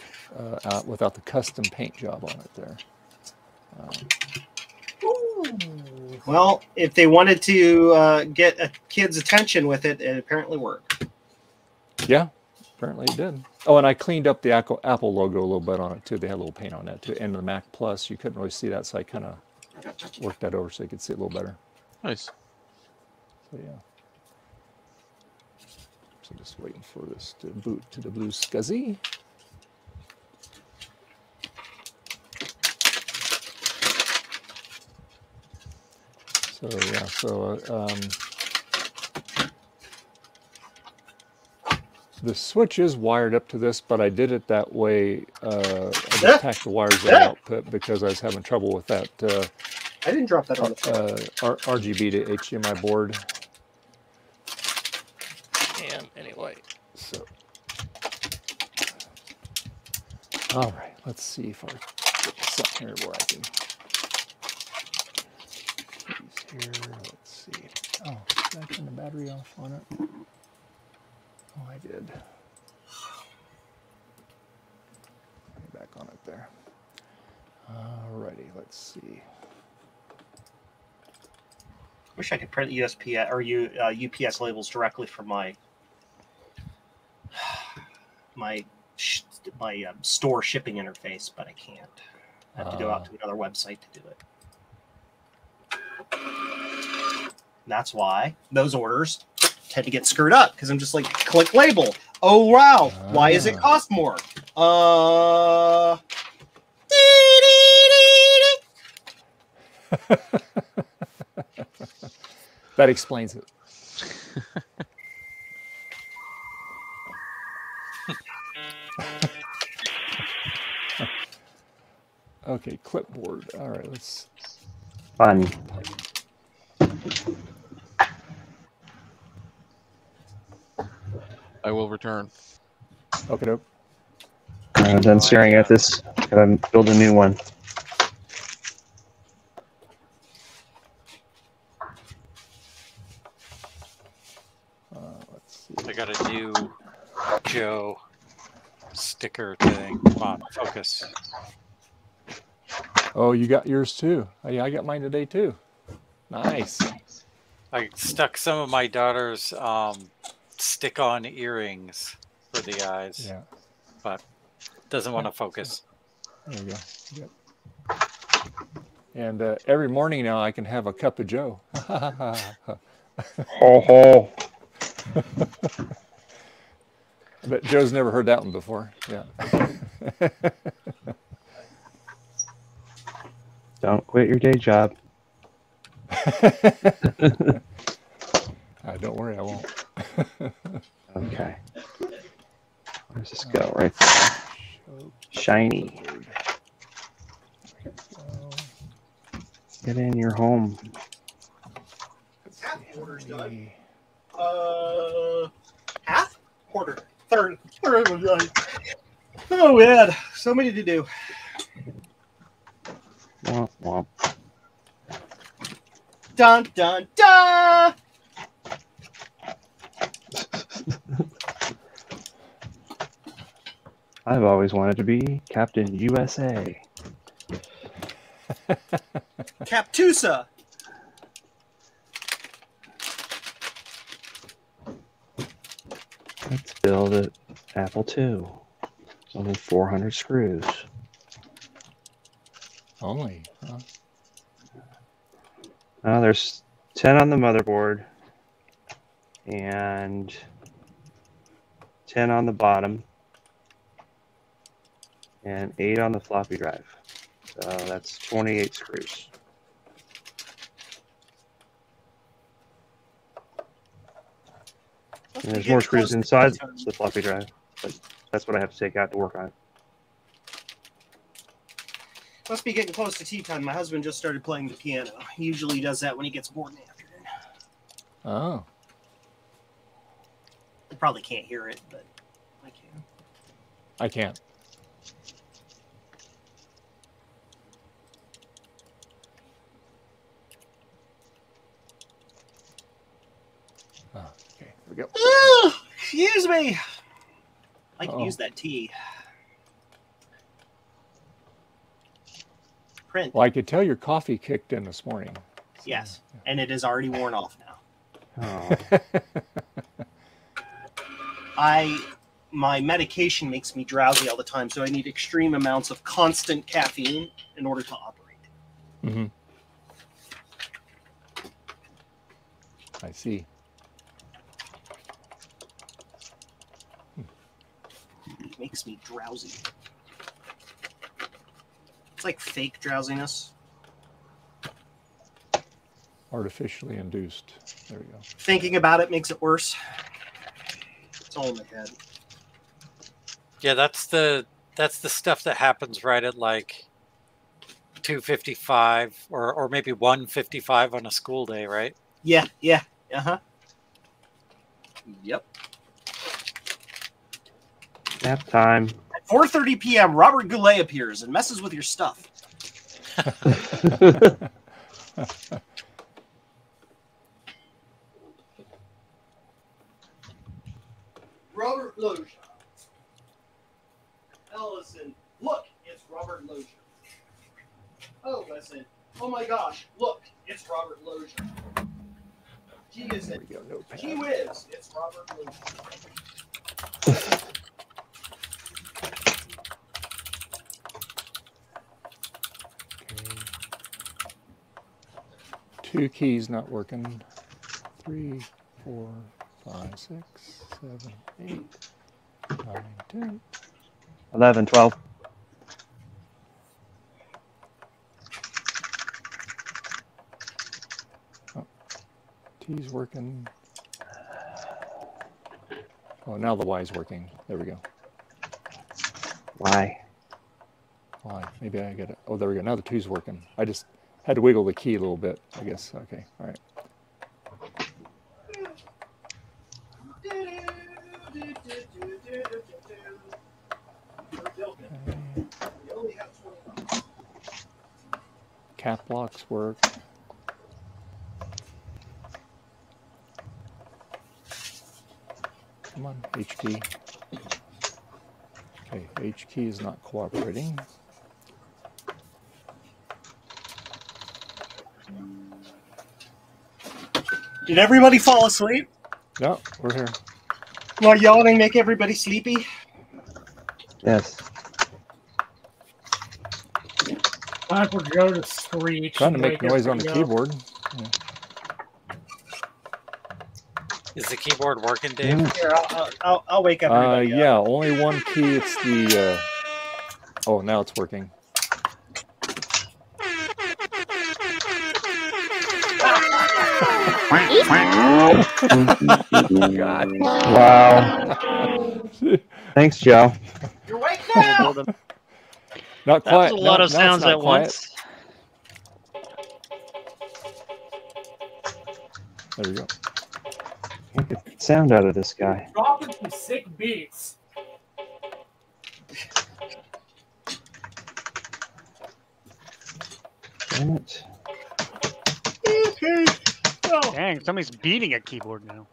Speaker 1: without the custom paint job on it there.
Speaker 11: Well, if they wanted to get a kid's attention with it, it apparently worked.
Speaker 1: Yeah, apparently it did. Oh, and I cleaned up the Apple logo a little bit on it too. They had a little paint on that too. And the Mac Plus, you couldn't really see that, so I kind of worked that over so you could see it a little better.
Speaker 18: Nice.
Speaker 1: So yeah. So just waiting for this to boot to the Blue SCSI. So yeah, so the switch is wired up to this, but I did it that way. I just tacked the wires to the output because I was having trouble with that.
Speaker 11: I didn't drop that on the floor.
Speaker 1: RGB to HDMI board. And anyway, so all right, let's see if I get something here where I can. Here, let's see. Oh, did I turn the battery off on it? Oh, I did. Back on it there. Alrighty, let's see.
Speaker 11: Wish I could print USPS or UPS labels directly from my store shipping interface, but I can't. I have to go out to another website to do it. That's why those orders tend to get screwed up because I'm just like, click label. Oh wow, why does it cost more?
Speaker 1: That explains it. Okay, clipboard. All right, let's.
Speaker 19: Fun.
Speaker 18: I will return.
Speaker 1: Okay, dope.
Speaker 19: I'm done staring at this. Gotta build a new one.
Speaker 1: Let's see.
Speaker 17: I got a new Joe sticker thing. Come on, focus.
Speaker 1: Oh, you got yours too. Oh, yeah, I got mine today too. Nice.
Speaker 17: I stuck some of my daughter's stick-on earrings for the eyes.
Speaker 1: Yeah.
Speaker 17: But doesn't want to focus.
Speaker 1: There you go. Yep. And every morning now I can have a cup of Joe.
Speaker 19: Ho ho.
Speaker 1: But Joe's never heard that one before. Yeah.
Speaker 19: Don't quit your day job.
Speaker 1: Don't worry, I won't.
Speaker 19: Okay. Where does this go? Right there. Shiny. Get in your home.
Speaker 11: Half order's done. Half? Quarter. Third was done. Oh man, so many to do.
Speaker 19: Womp womp.
Speaker 11: Dun dun dun!
Speaker 19: I've always wanted to be Captain USA.
Speaker 11: Captusa.
Speaker 19: Let's build an Apple II. It's only 400 screws.
Speaker 1: Only, huh?
Speaker 19: There's 10 on the motherboard and 10 on the bottom and 8 on the floppy drive. So that's 28 screws. And there's more screws inside the floppy drive, but that's what I have to take out to work on it.
Speaker 11: Must be getting close to tea time. My husband just started playing the piano. He usually does that when he gets bored in the afternoon.
Speaker 1: Oh.
Speaker 11: You probably can't hear it, but I can.
Speaker 1: I can't. Oh, okay, here we go.
Speaker 11: Excuse me. I can use that tea. Print.
Speaker 1: Well, I could tell your coffee kicked in this morning.
Speaker 11: Yes, and it is already worn off now.
Speaker 1: Oh.
Speaker 11: My medication makes me drowsy all the time, so I need extreme amounts of constant caffeine in order to operate.
Speaker 1: Mm-hmm. I see.
Speaker 11: It makes me drowsy. It's like fake drowsiness.
Speaker 1: Artificially induced. There we go.
Speaker 11: Thinking about it makes it worse. It's all in my head.
Speaker 17: Yeah, that's the stuff that happens right at like 2:55 or maybe 1:55 on a school day, right?
Speaker 11: Yeah, yeah, uh-huh. Yep.
Speaker 19: Nap time.
Speaker 11: At 4:30 p.m., Robert Goulet appears and messes with your stuff. Robert Loja. Ellison, look, it's Robert Loja. Oh, listen. Oh my gosh, look, it's Robert Loja. Gee whiz, it's Robert Loja.
Speaker 1: Two keys not working. 3, 4, 5, 6, 7, 8, 9, 10.
Speaker 19: 11, 12.
Speaker 1: Oh, T's working. Oh, now the Y's working. There we go.
Speaker 19: Why?
Speaker 1: Why? Maybe I get it. Oh, there we go. Now the 2's working. I just had to wiggle the key a little bit, I guess. Okay, all right. Cap locks work. Come on, H key. Okay, H key is not cooperating.
Speaker 11: Did everybody fall asleep?
Speaker 1: No, we're here.
Speaker 11: While yawning make everybody sleepy?
Speaker 19: Yes.
Speaker 10: Time for Joe to screech.
Speaker 1: Trying to make noise on the keyboard. Yeah.
Speaker 17: Is the keyboard working, Dave?
Speaker 11: Here, I'll wake up everybody up.
Speaker 1: Yeah, only one key. It's the. Oh, now it's working. God.
Speaker 19: Wow. Thanks, Joe.
Speaker 11: You're awake now.
Speaker 1: Not
Speaker 6: That
Speaker 1: quiet.
Speaker 6: was a lot of sounds at once.
Speaker 1: There we go.
Speaker 19: Can't get sound out of this guy.
Speaker 10: Dropping some sick beats.
Speaker 19: Damn it.
Speaker 6: Dang, somebody's beating a keyboard now.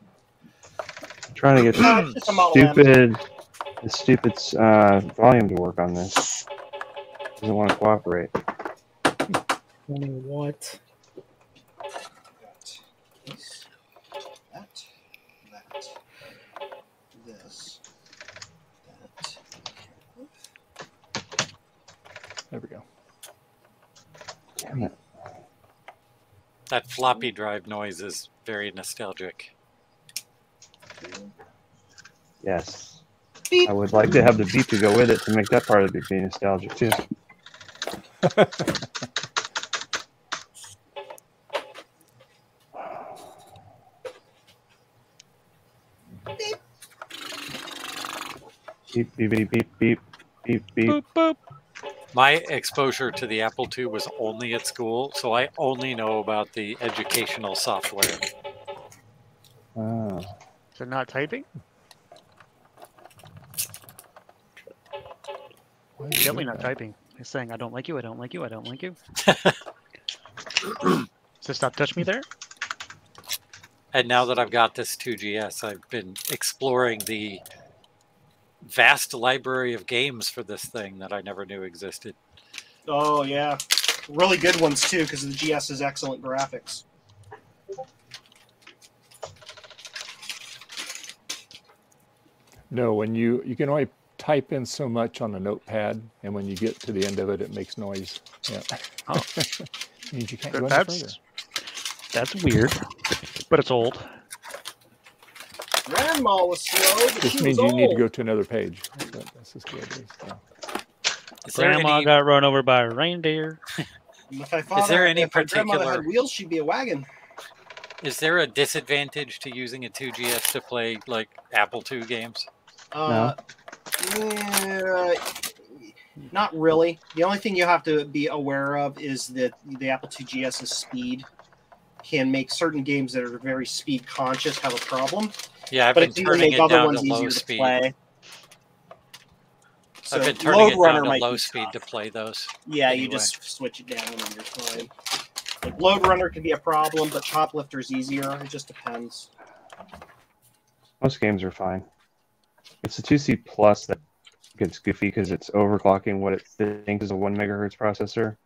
Speaker 19: Trying to get the stupid volume to work on this. Doesn't want to cooperate.
Speaker 10: What?
Speaker 1: There we go.
Speaker 19: Damn it.
Speaker 17: That floppy drive noise is very nostalgic.
Speaker 19: Yes. I would like to have the beat to go with it to make that part of it be nostalgic too. Beep, beep, beep, beep, beep, beep, beep.
Speaker 17: Boop, boop. My exposure to the Apple II was only at school, so I only know about the educational software.
Speaker 19: Oh.
Speaker 6: So not typing? Definitely not typing. He's saying, I don't like you, I don't like you, I don't like you. So stop touch me there?
Speaker 17: And now that I've got this 2GS, I've been exploring the vast library of games for this thing that I never knew existed.
Speaker 11: Oh, yeah. Really good ones, too, because the GS has excellent graphics.
Speaker 1: No, when you can only type in so much on a notepad, and when you get to the end of it, it makes noise. Yeah.
Speaker 6: Oh.
Speaker 1: Means you can't go any further.
Speaker 6: That's weird, but it's old.
Speaker 11: Grandma was slow, but
Speaker 1: This
Speaker 11: she
Speaker 1: means
Speaker 11: was
Speaker 1: you need to
Speaker 11: old.
Speaker 1: go to another page. That's just what it is. Yeah.
Speaker 6: Grandma got run over by a reindeer.
Speaker 11: If I
Speaker 17: Is there any
Speaker 11: if my grandmother
Speaker 17: particular-
Speaker 11: had wheels, she'd be a wagon.
Speaker 17: Is there a disadvantage to using a 2GS to play like Apple II games?
Speaker 11: Yeah, not really. The only thing you have to be aware of is that the Apple II GS's speed can make certain games that are very speed conscious have a problem.
Speaker 17: Yeah, I've
Speaker 11: but
Speaker 17: been
Speaker 11: it can
Speaker 17: turning
Speaker 11: make
Speaker 17: it
Speaker 11: other
Speaker 17: down
Speaker 11: ones
Speaker 17: to low
Speaker 11: easier to
Speaker 17: speed.
Speaker 11: play. So
Speaker 17: I've been turning it
Speaker 11: Load
Speaker 17: down
Speaker 11: Runner
Speaker 17: to
Speaker 11: might
Speaker 17: low
Speaker 11: be
Speaker 17: speed
Speaker 11: tough.
Speaker 17: to play those.
Speaker 11: Yeah, you
Speaker 17: anyway.
Speaker 11: just switch it down and you're fine. Like Load Runner can be a problem, but Choplifter's easier. It just depends.
Speaker 19: Most games are fine. It's the 2C Plus that gets goofy because it's overclocking what it thinks is a 1 megahertz processor.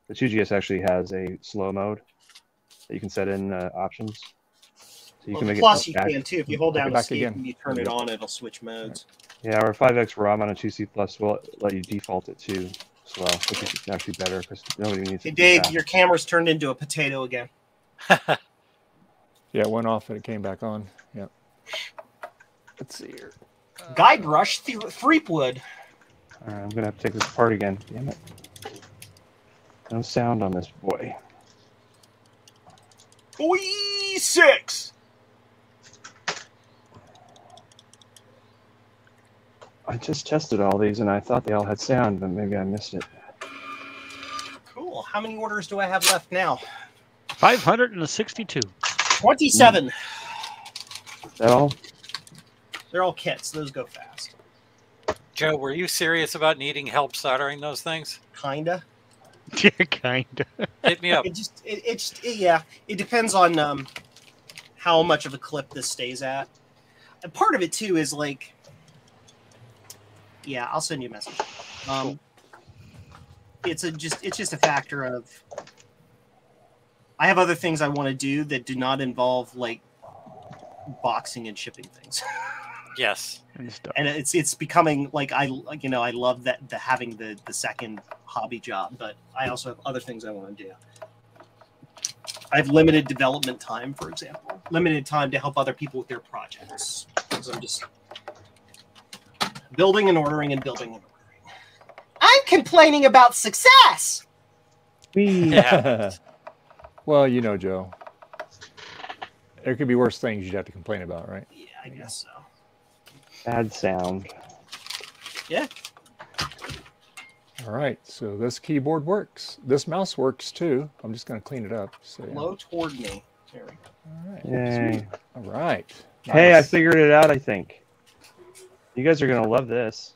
Speaker 19: The 2GS actually has a slow mode that you can set in options. So you
Speaker 11: Well,
Speaker 19: can
Speaker 11: the
Speaker 19: make
Speaker 11: Plus
Speaker 19: it
Speaker 11: you
Speaker 19: back.
Speaker 11: can too. If you hold down
Speaker 1: back
Speaker 11: Escape
Speaker 1: again.
Speaker 11: and you turn it on, it'll switch modes.
Speaker 19: Yeah, or 5x ROM on a 2C Plus will let you default it to slow, which is actually better because nobody needs
Speaker 11: Hey
Speaker 19: it.
Speaker 11: Dave, your camera's turned into a potato again.
Speaker 1: Yeah, it went off and it came back on. Yeah. Let's see here.
Speaker 11: Guide Rush Threepwood.
Speaker 19: All right, I'm gonna have to take this apart again. Damn it! No sound on this boy.
Speaker 11: 6.
Speaker 19: I just tested all these and I thought they all had sound, but maybe I missed it.
Speaker 11: Cool. How many orders do I have left now?
Speaker 6: 562.
Speaker 11: 27.
Speaker 19: Is that all?
Speaker 11: They're all kits. Those go fast.
Speaker 17: Joe, were you serious about needing help soldering those things?
Speaker 11: Kinda.
Speaker 6: Yeah, kinda.
Speaker 17: Hit me up.
Speaker 11: Yeah. It depends on how much of a clip this stays at. And part of it too is like, yeah, I'll send you a message. It's just a factor of I have other things I want to do that do not involve like boxing and shipping things.
Speaker 17: Yes.
Speaker 11: And it's becoming like I love that having the second hobby job, but I also have other things I want to do. I have limited development time, for example, limited time to help other people with their projects. So I'm just building and ordering and building and ordering. I'm complaining about success.
Speaker 1: Yeah. Well, you know, Joe, there could be worse things you'd have to complain about, right?
Speaker 11: Yeah, I guess so.
Speaker 19: Bad sound.
Speaker 11: Yeah.
Speaker 1: All right, so this keyboard works. This mouse works too. I'm just going to clean it up. So, yeah.
Speaker 11: Blow toward me. There we go.
Speaker 1: All right.
Speaker 19: Yay.
Speaker 1: Sweet. All right.
Speaker 19: Hey, I
Speaker 1: Nice.
Speaker 19: figured it out, I think. You guys are going to love this.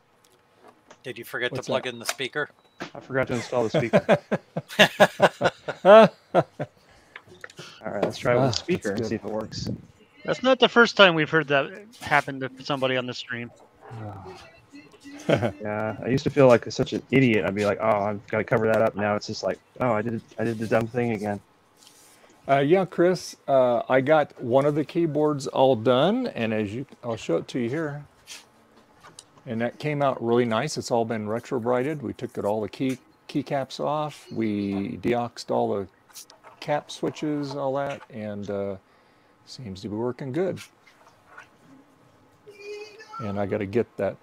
Speaker 17: Did you forget
Speaker 1: What's
Speaker 17: to plug
Speaker 1: that?
Speaker 17: in the speaker?
Speaker 19: I forgot to install the speaker. All right, let's try it with the speaker and see if it works.
Speaker 6: That's not the first time we've heard that happen to somebody on the stream.
Speaker 19: Yeah, I used to feel like such an idiot. I'd be like, "Oh, I've got to cover that up." Now it's just like, "Oh, I did the dumb thing again."
Speaker 1: Yeah, Chris, I got one of the keyboards all done, and I'll show it to you here. And that came out really nice. It's all been retro-brighted. We took all the keycaps off. We deoxed all the cap switches, all that, and seems to be working good. And I got to get that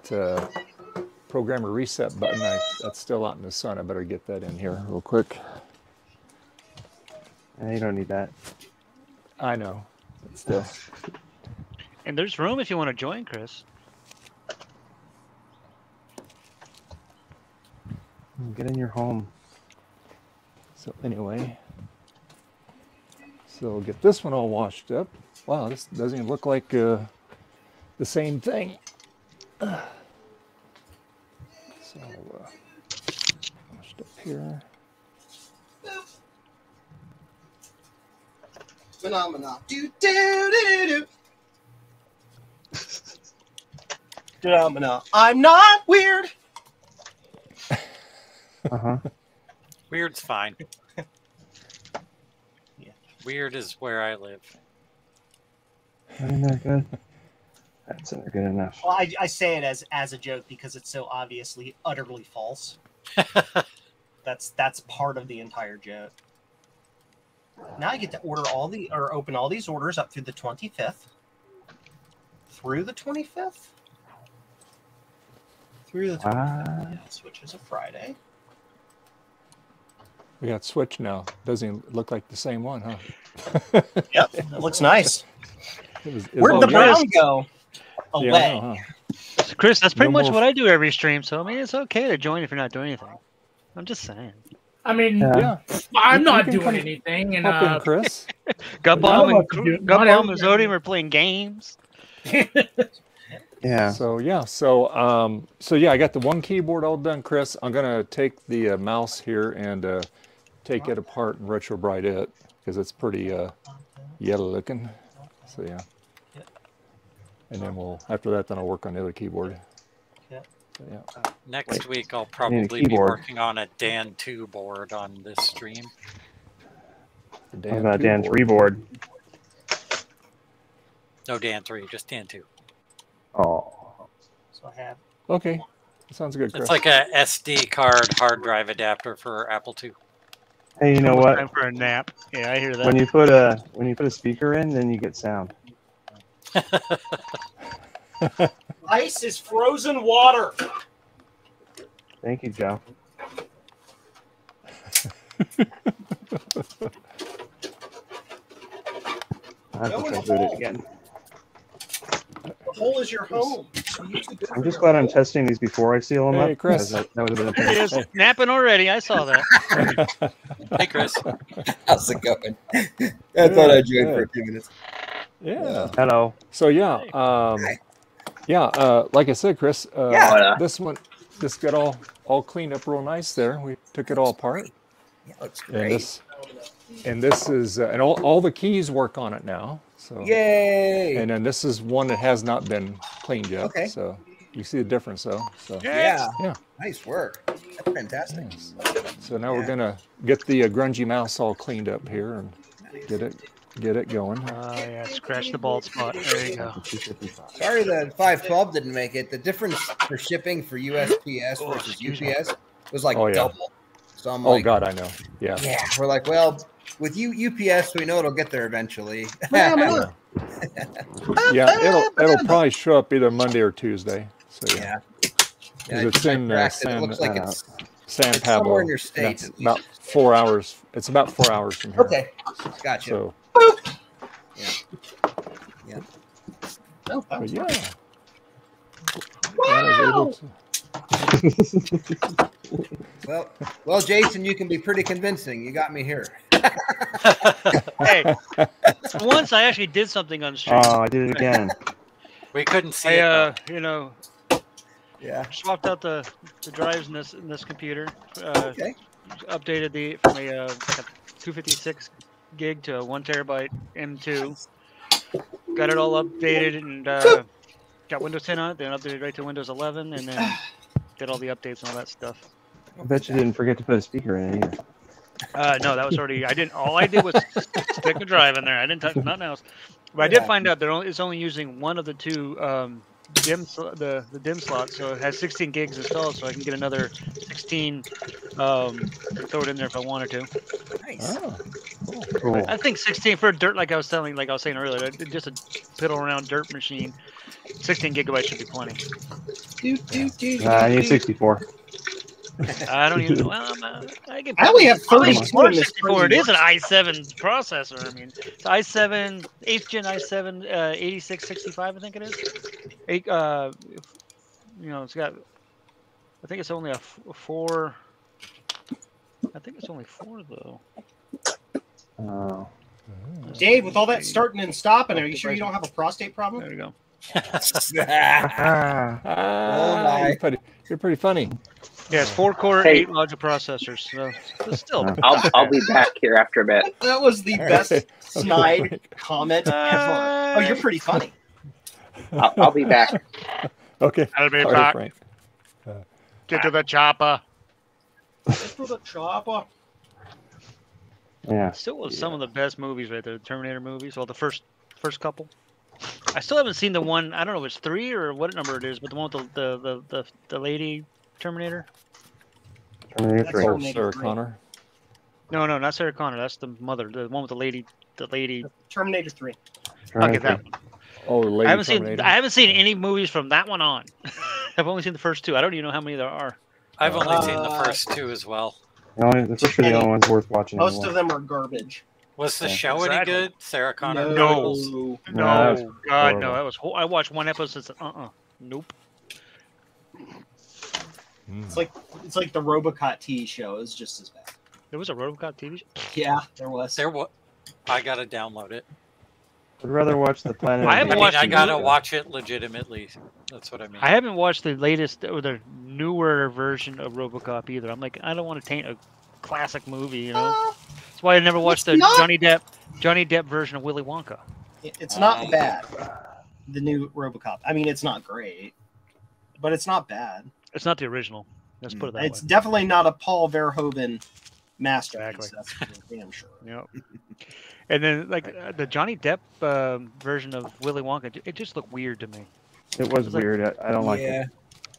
Speaker 1: programmer reset button. That's still out in the sun. I better get that in here real quick.
Speaker 19: You don't need that.
Speaker 1: I know. But still.
Speaker 6: And there's room if you want to join, Chris.
Speaker 19: Get in your home.
Speaker 1: So anyway, so get this one all washed up. Wow, this doesn't even look like the same thing. So washed up here.
Speaker 11: Phenomenal. Do do do do. Phenomenal. I'm not weird.
Speaker 17: Weird's fine. Weird is where I live.
Speaker 19: Isn't that good? That's not good enough.
Speaker 11: Well, I say it as a joke because it's so obviously utterly false. That's part of the entire joke. Now I get to open all these orders up through the 25th. Through the 25th? Through the 25th, which is a Friday.
Speaker 1: We got Switch now. Doesn't even look like the same one, huh?
Speaker 11: Yep, it looks nice.
Speaker 1: Where'd
Speaker 11: the brown go? Away.
Speaker 1: Yeah, I know, huh?
Speaker 6: Chris, that's pretty much what I do every stream. So I mean, it's okay to join if you're not doing anything. I'm just saying.
Speaker 10: I mean, I'm not doing anything. And
Speaker 1: in, Chris.
Speaker 6: Gubbomb and Zodium are playing games.
Speaker 19: Yeah.
Speaker 1: So yeah, so yeah, I got the one keyboard all done, Chris. I'm gonna take the mouse here and take it apart and retrobrite it because it's pretty yellow looking. So yeah. And then after that, then I'll work on the other keyboard.
Speaker 11: Yeah.
Speaker 1: Yeah.
Speaker 17: Next week, I'll probably be working on a Dan 2 board on this stream.
Speaker 19: What about Dan 3 board?
Speaker 17: No Dan 3, just Dan 2.
Speaker 19: Oh.
Speaker 11: So I have.
Speaker 1: Okay. That sounds good, Chris.
Speaker 17: It's like a SD card hard drive adapter for Apple II.
Speaker 19: Hey, you know what?
Speaker 6: Time for a nap. Yeah, I hear that.
Speaker 19: When you put a speaker in, then you get sound.
Speaker 11: Ice is frozen water.
Speaker 19: Thank you, Joe. I have to boot it again.
Speaker 11: The hole is your home.
Speaker 19: I'm just glad I'm testing these before I seal them
Speaker 1: Hey,
Speaker 19: up.
Speaker 1: Chris.
Speaker 19: That would have been
Speaker 6: He is napping already. I saw that.
Speaker 17: Hey, Chris.
Speaker 20: How's it going? I thought I'd join for a few minutes.
Speaker 1: Yeah.
Speaker 19: Hello.
Speaker 1: So yeah, like I said, Chris, this got all cleaned up real nice there. We took it all apart.
Speaker 20: Yeah, looks great.
Speaker 1: And this is and all the keys work on it now. So
Speaker 20: yay!
Speaker 1: And then this is one that has not been cleaned yet.
Speaker 20: Okay.
Speaker 1: So you see the difference, though. So
Speaker 20: yeah.
Speaker 1: Yeah.
Speaker 20: Nice work. That's fantastic.
Speaker 1: Nice. So now we're gonna get the grungy mouse all cleaned up here and get it going.
Speaker 6: Yeah, scratch the bald spot. There you go.
Speaker 20: Sorry the 512 didn't make it. The difference for shipping for USPS versus UPS was like double. So I'm like,
Speaker 1: oh God, I know. Yeah.
Speaker 20: Yeah. We're like, well, with UPS, we know it'll get there eventually.
Speaker 1: Yeah, it'll probably show up either Monday or Tuesday. So yeah. It's in
Speaker 20: it looks like it's
Speaker 1: San
Speaker 20: it's
Speaker 1: Pablo.
Speaker 20: somewhere in your state.
Speaker 1: It's about 4 hours. It's about 4 hours from here.
Speaker 20: Okay. Gotcha.
Speaker 1: So,
Speaker 20: yeah.
Speaker 1: but yeah.
Speaker 11: Wow.
Speaker 20: Well, Jason, you can be pretty convincing. You got me here.
Speaker 6: Hey, once I actually did something on stream.
Speaker 19: Oh, I did it again.
Speaker 17: We couldn't see it.
Speaker 6: You know, swapped out the drives in this computer.
Speaker 20: Okay.
Speaker 6: Updated from a 256 gig to a 1 terabyte M2. Got it all updated and got Windows 10 on it. Then updated right to Windows 11, and then did all the updates and all that stuff.
Speaker 19: I bet you didn't forget to put a speaker in it either.
Speaker 6: No, that was already. All I did was stick the drive in there. I didn't touch nothing else. But I did find out it's only using one of the two DIMM slots, so it has 16 gigs installed. So I can get another 16, throw it in there if I wanted to.
Speaker 20: Nice.
Speaker 1: Oh, cool.
Speaker 9: Cool.
Speaker 6: I think 16 for dirt, like I was saying earlier, just a piddle around dirt machine. 16 gigabytes should be plenty.
Speaker 19: I need 64.
Speaker 6: I don't even. Well, I
Speaker 11: only have 32
Speaker 6: More
Speaker 11: in this
Speaker 6: 64. It
Speaker 11: crazy
Speaker 6: is an i7 processor. I mean, it's i7, 8th gen i7, 8665. I think it is. It's got. I think it's only a 4. I think it's only 4 though.
Speaker 19: Oh.
Speaker 11: Dave, with all that starting and stopping, are you sure you don't have a prostate problem?
Speaker 6: There you go.
Speaker 1: You're pretty funny.
Speaker 6: Yeah, it's 4-core, 8 logic processors. So it's still.
Speaker 7: I'll be back here after a bit.
Speaker 11: That was the best snide comment ever. Oh, you're pretty funny.
Speaker 7: I'll be back.
Speaker 1: Okay.
Speaker 6: I'll be
Speaker 1: Sorry,
Speaker 6: back.
Speaker 1: Frank.
Speaker 6: Get to the chopper.
Speaker 11: Get to the chopper.
Speaker 19: Yeah.
Speaker 6: Still was some of the best movies right there. The Terminator movies. Well, the first couple. I still haven't seen the one. I don't know if it's 3 or what number it is, but the one with the lady Terminator.
Speaker 19: Terminator 3.
Speaker 1: Oh, Sarah Connor.
Speaker 6: No, not Sarah Connor. That's the mother. The one with the lady.
Speaker 11: Terminator 3.
Speaker 6: Okay, that one.
Speaker 1: Oh, the lady
Speaker 6: I
Speaker 1: Terminator.
Speaker 6: haven't seen any movies from that one on. I've only seen the first 2. I don't even know how many there are.
Speaker 17: I've only seen the first 2 as well.
Speaker 19: The first are the only ones worth watching.
Speaker 11: Most of them are garbage.
Speaker 17: Was the show any good? Sarah Connor?
Speaker 6: No. God, no. That was. I watched one episode. Nope.
Speaker 11: It's like the RoboCop TV show. It's just as bad.
Speaker 6: There was a RoboCop TV show.
Speaker 11: Yeah, there was.
Speaker 17: I gotta download it.
Speaker 19: I'd rather watch the Planet.
Speaker 17: I gotta watch it legitimately. That's what I mean.
Speaker 6: I haven't watched the latest or the newer version of RoboCop either. I'm like, I don't want to taint a classic movie, you know. That's why I never watched the Johnny Depp version of Willy Wonka.
Speaker 11: It's not bad. The new RoboCop. I mean, it's not great, but it's not bad.
Speaker 6: It's not the original. Let's put it that way.
Speaker 11: It's definitely not a Paul Verhoeven masterpiece. That's for damn sure.
Speaker 6: Yep. And then, like the Johnny Depp version of Willy Wonka, it just looked weird to me.
Speaker 19: It was weird. I don't like it.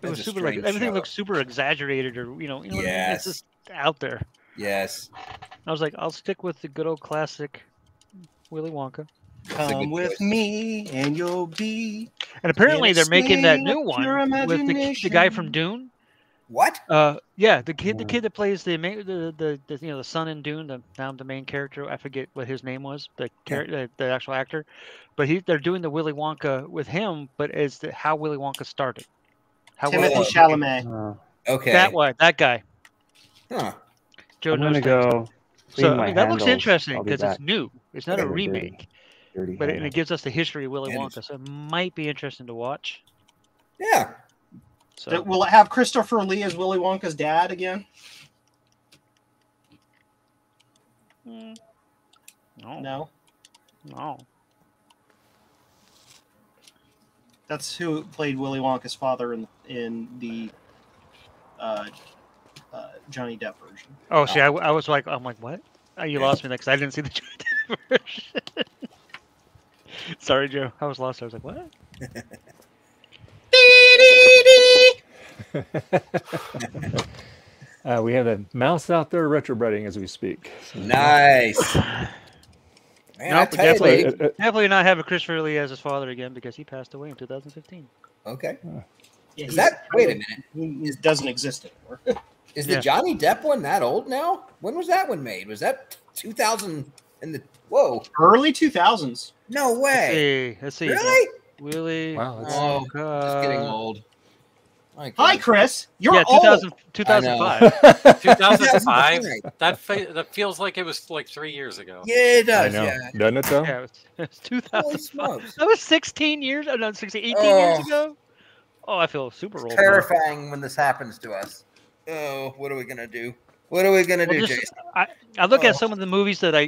Speaker 6: It was super like everything looked super exaggerated, or you know what I mean? It's just out there.
Speaker 20: Yes.
Speaker 6: I was like, I'll stick with the good old classic Willy Wonka.
Speaker 11: Come with me, and you'll be.
Speaker 6: And apparently, they're making that new one with the guy from Dune.
Speaker 20: What?
Speaker 6: Yeah, the kid that plays the son in Dune, the main character. I forget what his name was, the actual actor, but they're doing the Willy Wonka with him, but it's how Willy Wonka started.
Speaker 11: Timothy Chalamet.
Speaker 20: Okay.
Speaker 6: That guy.
Speaker 20: Huh.
Speaker 6: Joe
Speaker 19: I'm gonna go.
Speaker 6: So I mean, that looks interesting because it's new. It's not a remake, but it gives us the history of Willy Wonka, so it might be interesting to watch.
Speaker 20: Yeah.
Speaker 11: So, will it have Christopher Lee as Willy Wonka's dad again? No. That's who played Willy Wonka's father in the Johnny Depp version.
Speaker 6: Oh, see, I'm like, what? Oh, you lost me there because I didn't see the Johnny Depp version. Sorry, Joe. I was lost. I was like, what?
Speaker 1: We have a mouse out there retrobreeding as we speak.
Speaker 20: Nice. Man,
Speaker 6: definitely not having Christopher Lee as his father again because he passed away in 2015.
Speaker 20: Okay.
Speaker 11: Yeah,
Speaker 20: Is that? Wait a minute.
Speaker 11: It doesn't exist anymore.
Speaker 20: Is the Johnny Depp one that old now? When was that one made? Was that 2000 in the
Speaker 11: early 2000s?
Speaker 20: No way.
Speaker 6: Let's see.
Speaker 20: Really?
Speaker 6: Willy.
Speaker 20: Wow. Just getting old.
Speaker 11: Hi, Chris. You're
Speaker 6: 2005.
Speaker 17: 2005. That feels like it was like 3 years ago.
Speaker 20: Yeah, it does.
Speaker 1: I know.
Speaker 20: Yeah.
Speaker 1: Doesn't it though?
Speaker 6: Yeah, it's 2005. That was 18 years years ago. Oh, I feel super old.
Speaker 20: Terrifying when this happens to us. Oh, what are we gonna do? What are we gonna do, Jason?
Speaker 6: I look at some of the movies that I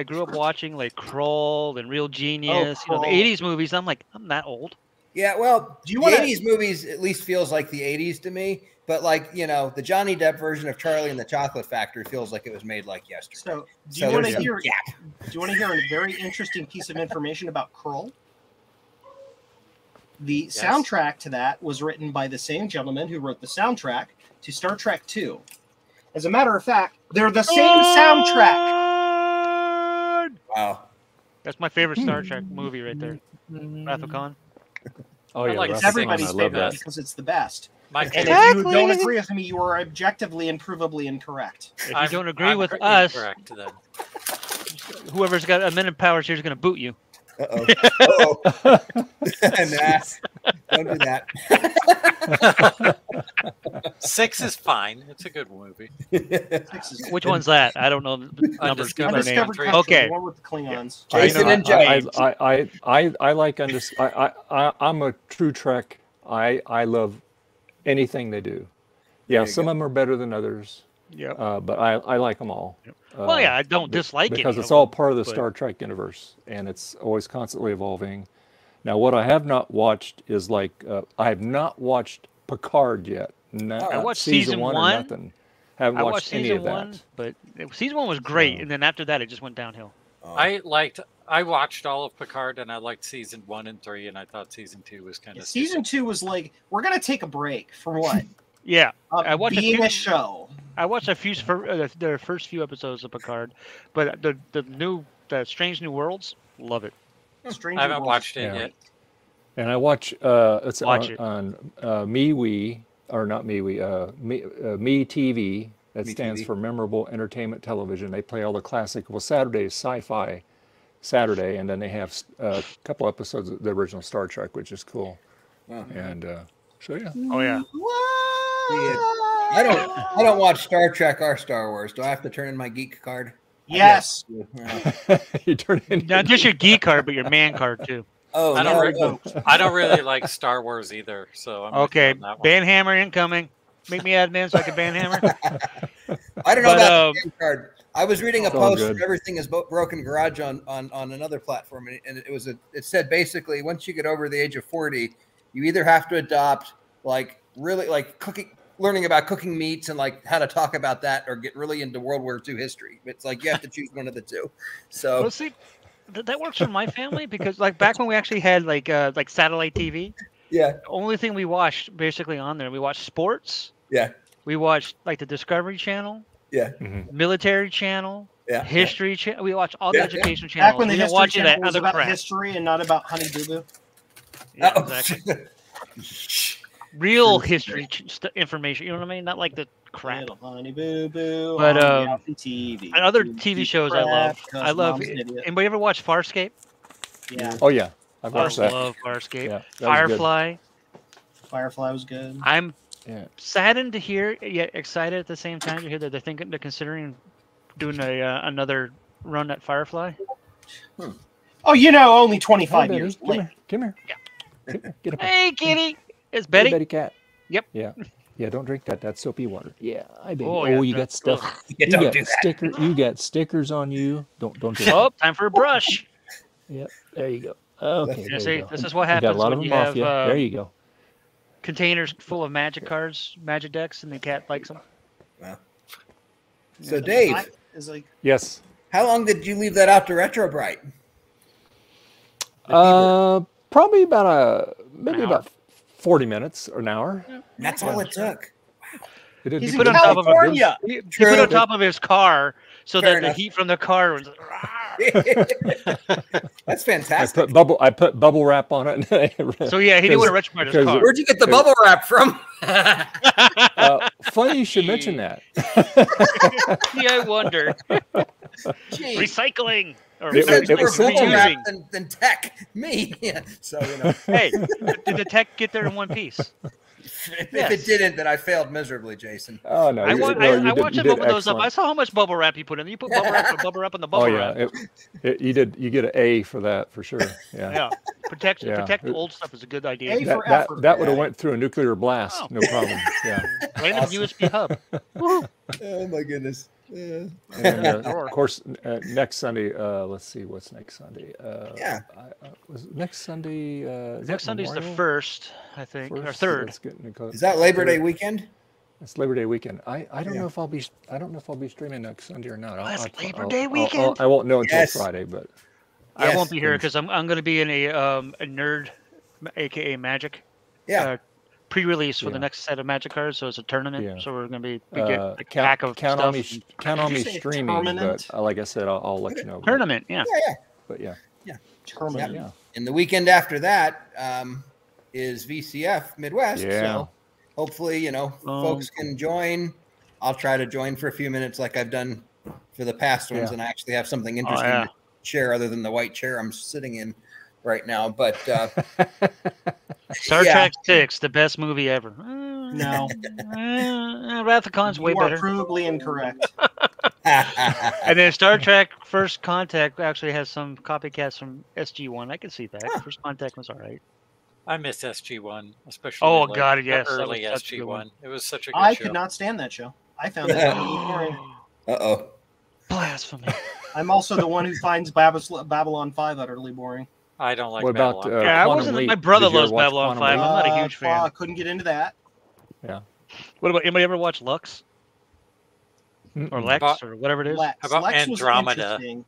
Speaker 6: grew up watching, like Kroll and Real Genius. The 80s movies. I'm like, I'm that old.
Speaker 20: Yeah, well, the 80s movies at least feels like the 80s to me, but like, the Johnny Depp version of Charlie and the Chocolate Factory feels like it was made like yesterday.
Speaker 11: So, do you want to hear a very interesting piece of information about Kroll? The soundtrack to that was written by the same gentleman who wrote the soundtrack to Star Trek II. As a matter of fact, they're the same soundtrack.
Speaker 6: That's my favorite Star Trek movie right there. Wrath of Khan.
Speaker 1: Oh yeah,
Speaker 11: it's everybody's favorite because it's the best.
Speaker 17: My
Speaker 11: and if you don't agree with me, you are objectively and provably incorrect.
Speaker 6: If you don't agree with us, whoever's got amendment powers here is going to boot you.
Speaker 20: Uh-oh. Nah, don't do that.
Speaker 17: 6 is fine. It's a good movie.
Speaker 6: Which one's that? I don't know the numbers.
Speaker 11: Undiscovered Country,
Speaker 6: Okay.
Speaker 11: the one with the Klingons.
Speaker 20: Jason and James.
Speaker 1: I like I'm a true Trek. I love anything they do. Yeah, some of them are better than others.
Speaker 6: Yeah.
Speaker 1: But I like them all.
Speaker 6: Well, yeah, I don't dislike it
Speaker 1: because it's all part of the Star Trek universe, and it's always constantly evolving. Now, what I have not watched is I have not watched Picard yet.
Speaker 6: I watched season 1 or
Speaker 1: nothing. Haven't watched any of that.
Speaker 6: But season 1 was great, and then after that, it just went downhill.
Speaker 17: I watched all of Picard, and I liked season 1 and 3, and I thought season 2 was kind of.
Speaker 11: Season 2 was like, we're gonna take a break for what?
Speaker 6: Yeah, I watched
Speaker 11: a show.
Speaker 6: I watched the first few episodes of Picard, but the Strange New Worlds, love it.
Speaker 17: I haven't watched it yet.
Speaker 1: And I watch it's on MeWe, or not MeWe, Me TV. That stands for Memorable Entertainment Television. They play all the classic. Well, Saturday is Sci-Fi Saturday, and then they have a couple episodes of the original Star Trek, which is cool. And so yeah.
Speaker 6: Oh yeah.
Speaker 20: I don't watch Star Trek or Star Wars. Do I have to turn in my geek card?
Speaker 11: Yes.
Speaker 1: You turn in
Speaker 6: not just your geek card, but your man card too.
Speaker 20: Oh,
Speaker 17: I don't really like Star Wars either. So I'm
Speaker 6: okay. Banhammer incoming. Make me admin so I can banhammer.
Speaker 20: I don't know about the card. I was reading a post from Everything is Broken Garage on another platform, and it said basically once you get over the age of 40, you either have to adopt learning about cooking meats and like how to talk about that, or get really into World War II history. It's like you have to choose one of the two. So
Speaker 6: well, see, that works for my family because like back when we actually had like satellite TV.
Speaker 20: Yeah.
Speaker 6: The only thing we watched basically on there, we watched sports.
Speaker 20: Yeah.
Speaker 6: We watched like the Discovery Channel.
Speaker 20: Yeah.
Speaker 6: Military Channel.
Speaker 20: Yeah.
Speaker 6: History Channel. We watched all the education channels.
Speaker 11: Back when the
Speaker 6: we
Speaker 11: History Channel
Speaker 6: that
Speaker 11: was
Speaker 6: other
Speaker 11: about
Speaker 6: crap.
Speaker 11: history and not about Honey Boo Boo.
Speaker 6: Yeah, exactly. Real history information. You know what I mean? Not like the crap.
Speaker 11: Honey Boo Boo.
Speaker 6: But
Speaker 11: TV.
Speaker 6: Other TV shows I love. I love. Anybody ever watch Farscape?
Speaker 11: Yeah.
Speaker 1: Oh yeah. I've watched that.
Speaker 6: I love Farscape.
Speaker 1: Yeah,
Speaker 6: Firefly.
Speaker 11: Firefly was good.
Speaker 6: I'm saddened to hear, yet excited at the same time to hear that they're considering doing another run at Firefly.
Speaker 11: Oh, only 25 years.
Speaker 1: Come here.
Speaker 6: Yeah.
Speaker 1: Get up.
Speaker 6: Hey, kitty. It's Betty.
Speaker 1: Hey, Betty cat.
Speaker 6: Yep.
Speaker 1: Yeah. Yeah. Don't drink that. That's soapy water. Yeah. I bet.
Speaker 6: Oh,
Speaker 1: you got stuff. You got stickers on you. Don't do that.
Speaker 6: Oh, time for a brush.
Speaker 1: Yep. There you go. Okay.
Speaker 6: This is what happens
Speaker 1: got a lot
Speaker 6: when
Speaker 1: of
Speaker 6: you
Speaker 1: them
Speaker 6: have
Speaker 1: off you. There you go.
Speaker 6: Containers full of magic cards, magic decks, and the cat likes them.
Speaker 20: Wow. So, Dave.
Speaker 1: Yes.
Speaker 20: How long did you leave that out to Retrobrite?
Speaker 1: Probably about 40 minutes or an hour.
Speaker 20: That's all it took.
Speaker 6: He put on top of he put on top of his car so that the heat from the car was.
Speaker 20: That's fantastic.
Speaker 1: I put bubble wrap on it.
Speaker 6: So yeah, he didn't want to retrofit his car.
Speaker 20: Where'd you get the bubble wrap from?
Speaker 1: Funny you should mention that.
Speaker 6: Yeah, I wonder. Recycling. Or
Speaker 20: bubble wrap than tech. Me. Yeah. So
Speaker 6: Hey, did the tech get there in one piece?
Speaker 20: If it didn't, then I failed miserably, Jason.
Speaker 1: Oh no!
Speaker 6: I watched him open those up. I saw how much bubble wrap you put in. You put bubble wrap on the bubble wrap.
Speaker 1: Oh yeah, you did. You get an A for that for sure. Yeah.
Speaker 6: Yeah. Protect the old stuff is a good idea.
Speaker 1: That would have went through a nuclear blast, no problem. Yeah.
Speaker 6: Right in the USB hub.
Speaker 20: Oh my goodness. Yeah.
Speaker 1: And of course, next Sunday. Let's see, what's next Sunday? Was next Sunday?
Speaker 6: Next Sunday's the 1st, I think, or 3rd.
Speaker 20: Is that Labor Day weekend?
Speaker 1: It's Labor Day weekend. I don't know if I'll be. I don't know if I'll be streaming next Sunday or not.
Speaker 6: That's Labor Day weekend.
Speaker 1: I won't know until Friday, but
Speaker 6: I won't be here because I'm going to be in a nerd, aka Magic.
Speaker 20: Yeah.
Speaker 6: Pre-release for the next set of Magic cards, so it's a tournament. So we're going to be get a pack of
Speaker 1: count
Speaker 6: stuff.
Speaker 1: on me streaming, but like I said, I'll let you know.
Speaker 6: Tournament, yeah.
Speaker 1: But yeah.
Speaker 20: Yeah.
Speaker 11: Terminal.
Speaker 20: Yeah. And the weekend after that is VCF Midwest.
Speaker 1: Yeah.
Speaker 20: So hopefully, folks can join. I'll try to join for a few minutes like I've done for the past ones, and I actually have something interesting to share other than the white chair I'm sitting in right now. But
Speaker 6: Star Trek 6, the best movie ever.
Speaker 11: No.
Speaker 6: Wrath of Khan's way better.
Speaker 11: You are provably incorrect.
Speaker 6: And then Star Trek First Contact actually has some copycats from SG-1. I can see that. First Contact was all right.
Speaker 17: I miss SG-1, especially
Speaker 6: God, yes,
Speaker 17: the early
Speaker 6: that was such a good
Speaker 17: SG-1.
Speaker 6: one.
Speaker 17: It was such a good
Speaker 11: I
Speaker 17: show.
Speaker 11: could not stand that show. I found it really boring.
Speaker 20: Uh-oh.
Speaker 6: Blasphemy.
Speaker 11: I'm also the one who finds Babylon 5 utterly boring.
Speaker 17: I don't like
Speaker 1: What about
Speaker 17: Babylon.
Speaker 6: I wasn't. My brother loves Babylon 5. I'm not a huge fan.
Speaker 11: I couldn't get into that.
Speaker 1: Yeah.
Speaker 6: What about anybody ever watch Lux? Or Lex, or whatever it is?
Speaker 17: How about
Speaker 11: Lex was
Speaker 17: Andromeda?
Speaker 11: interesting.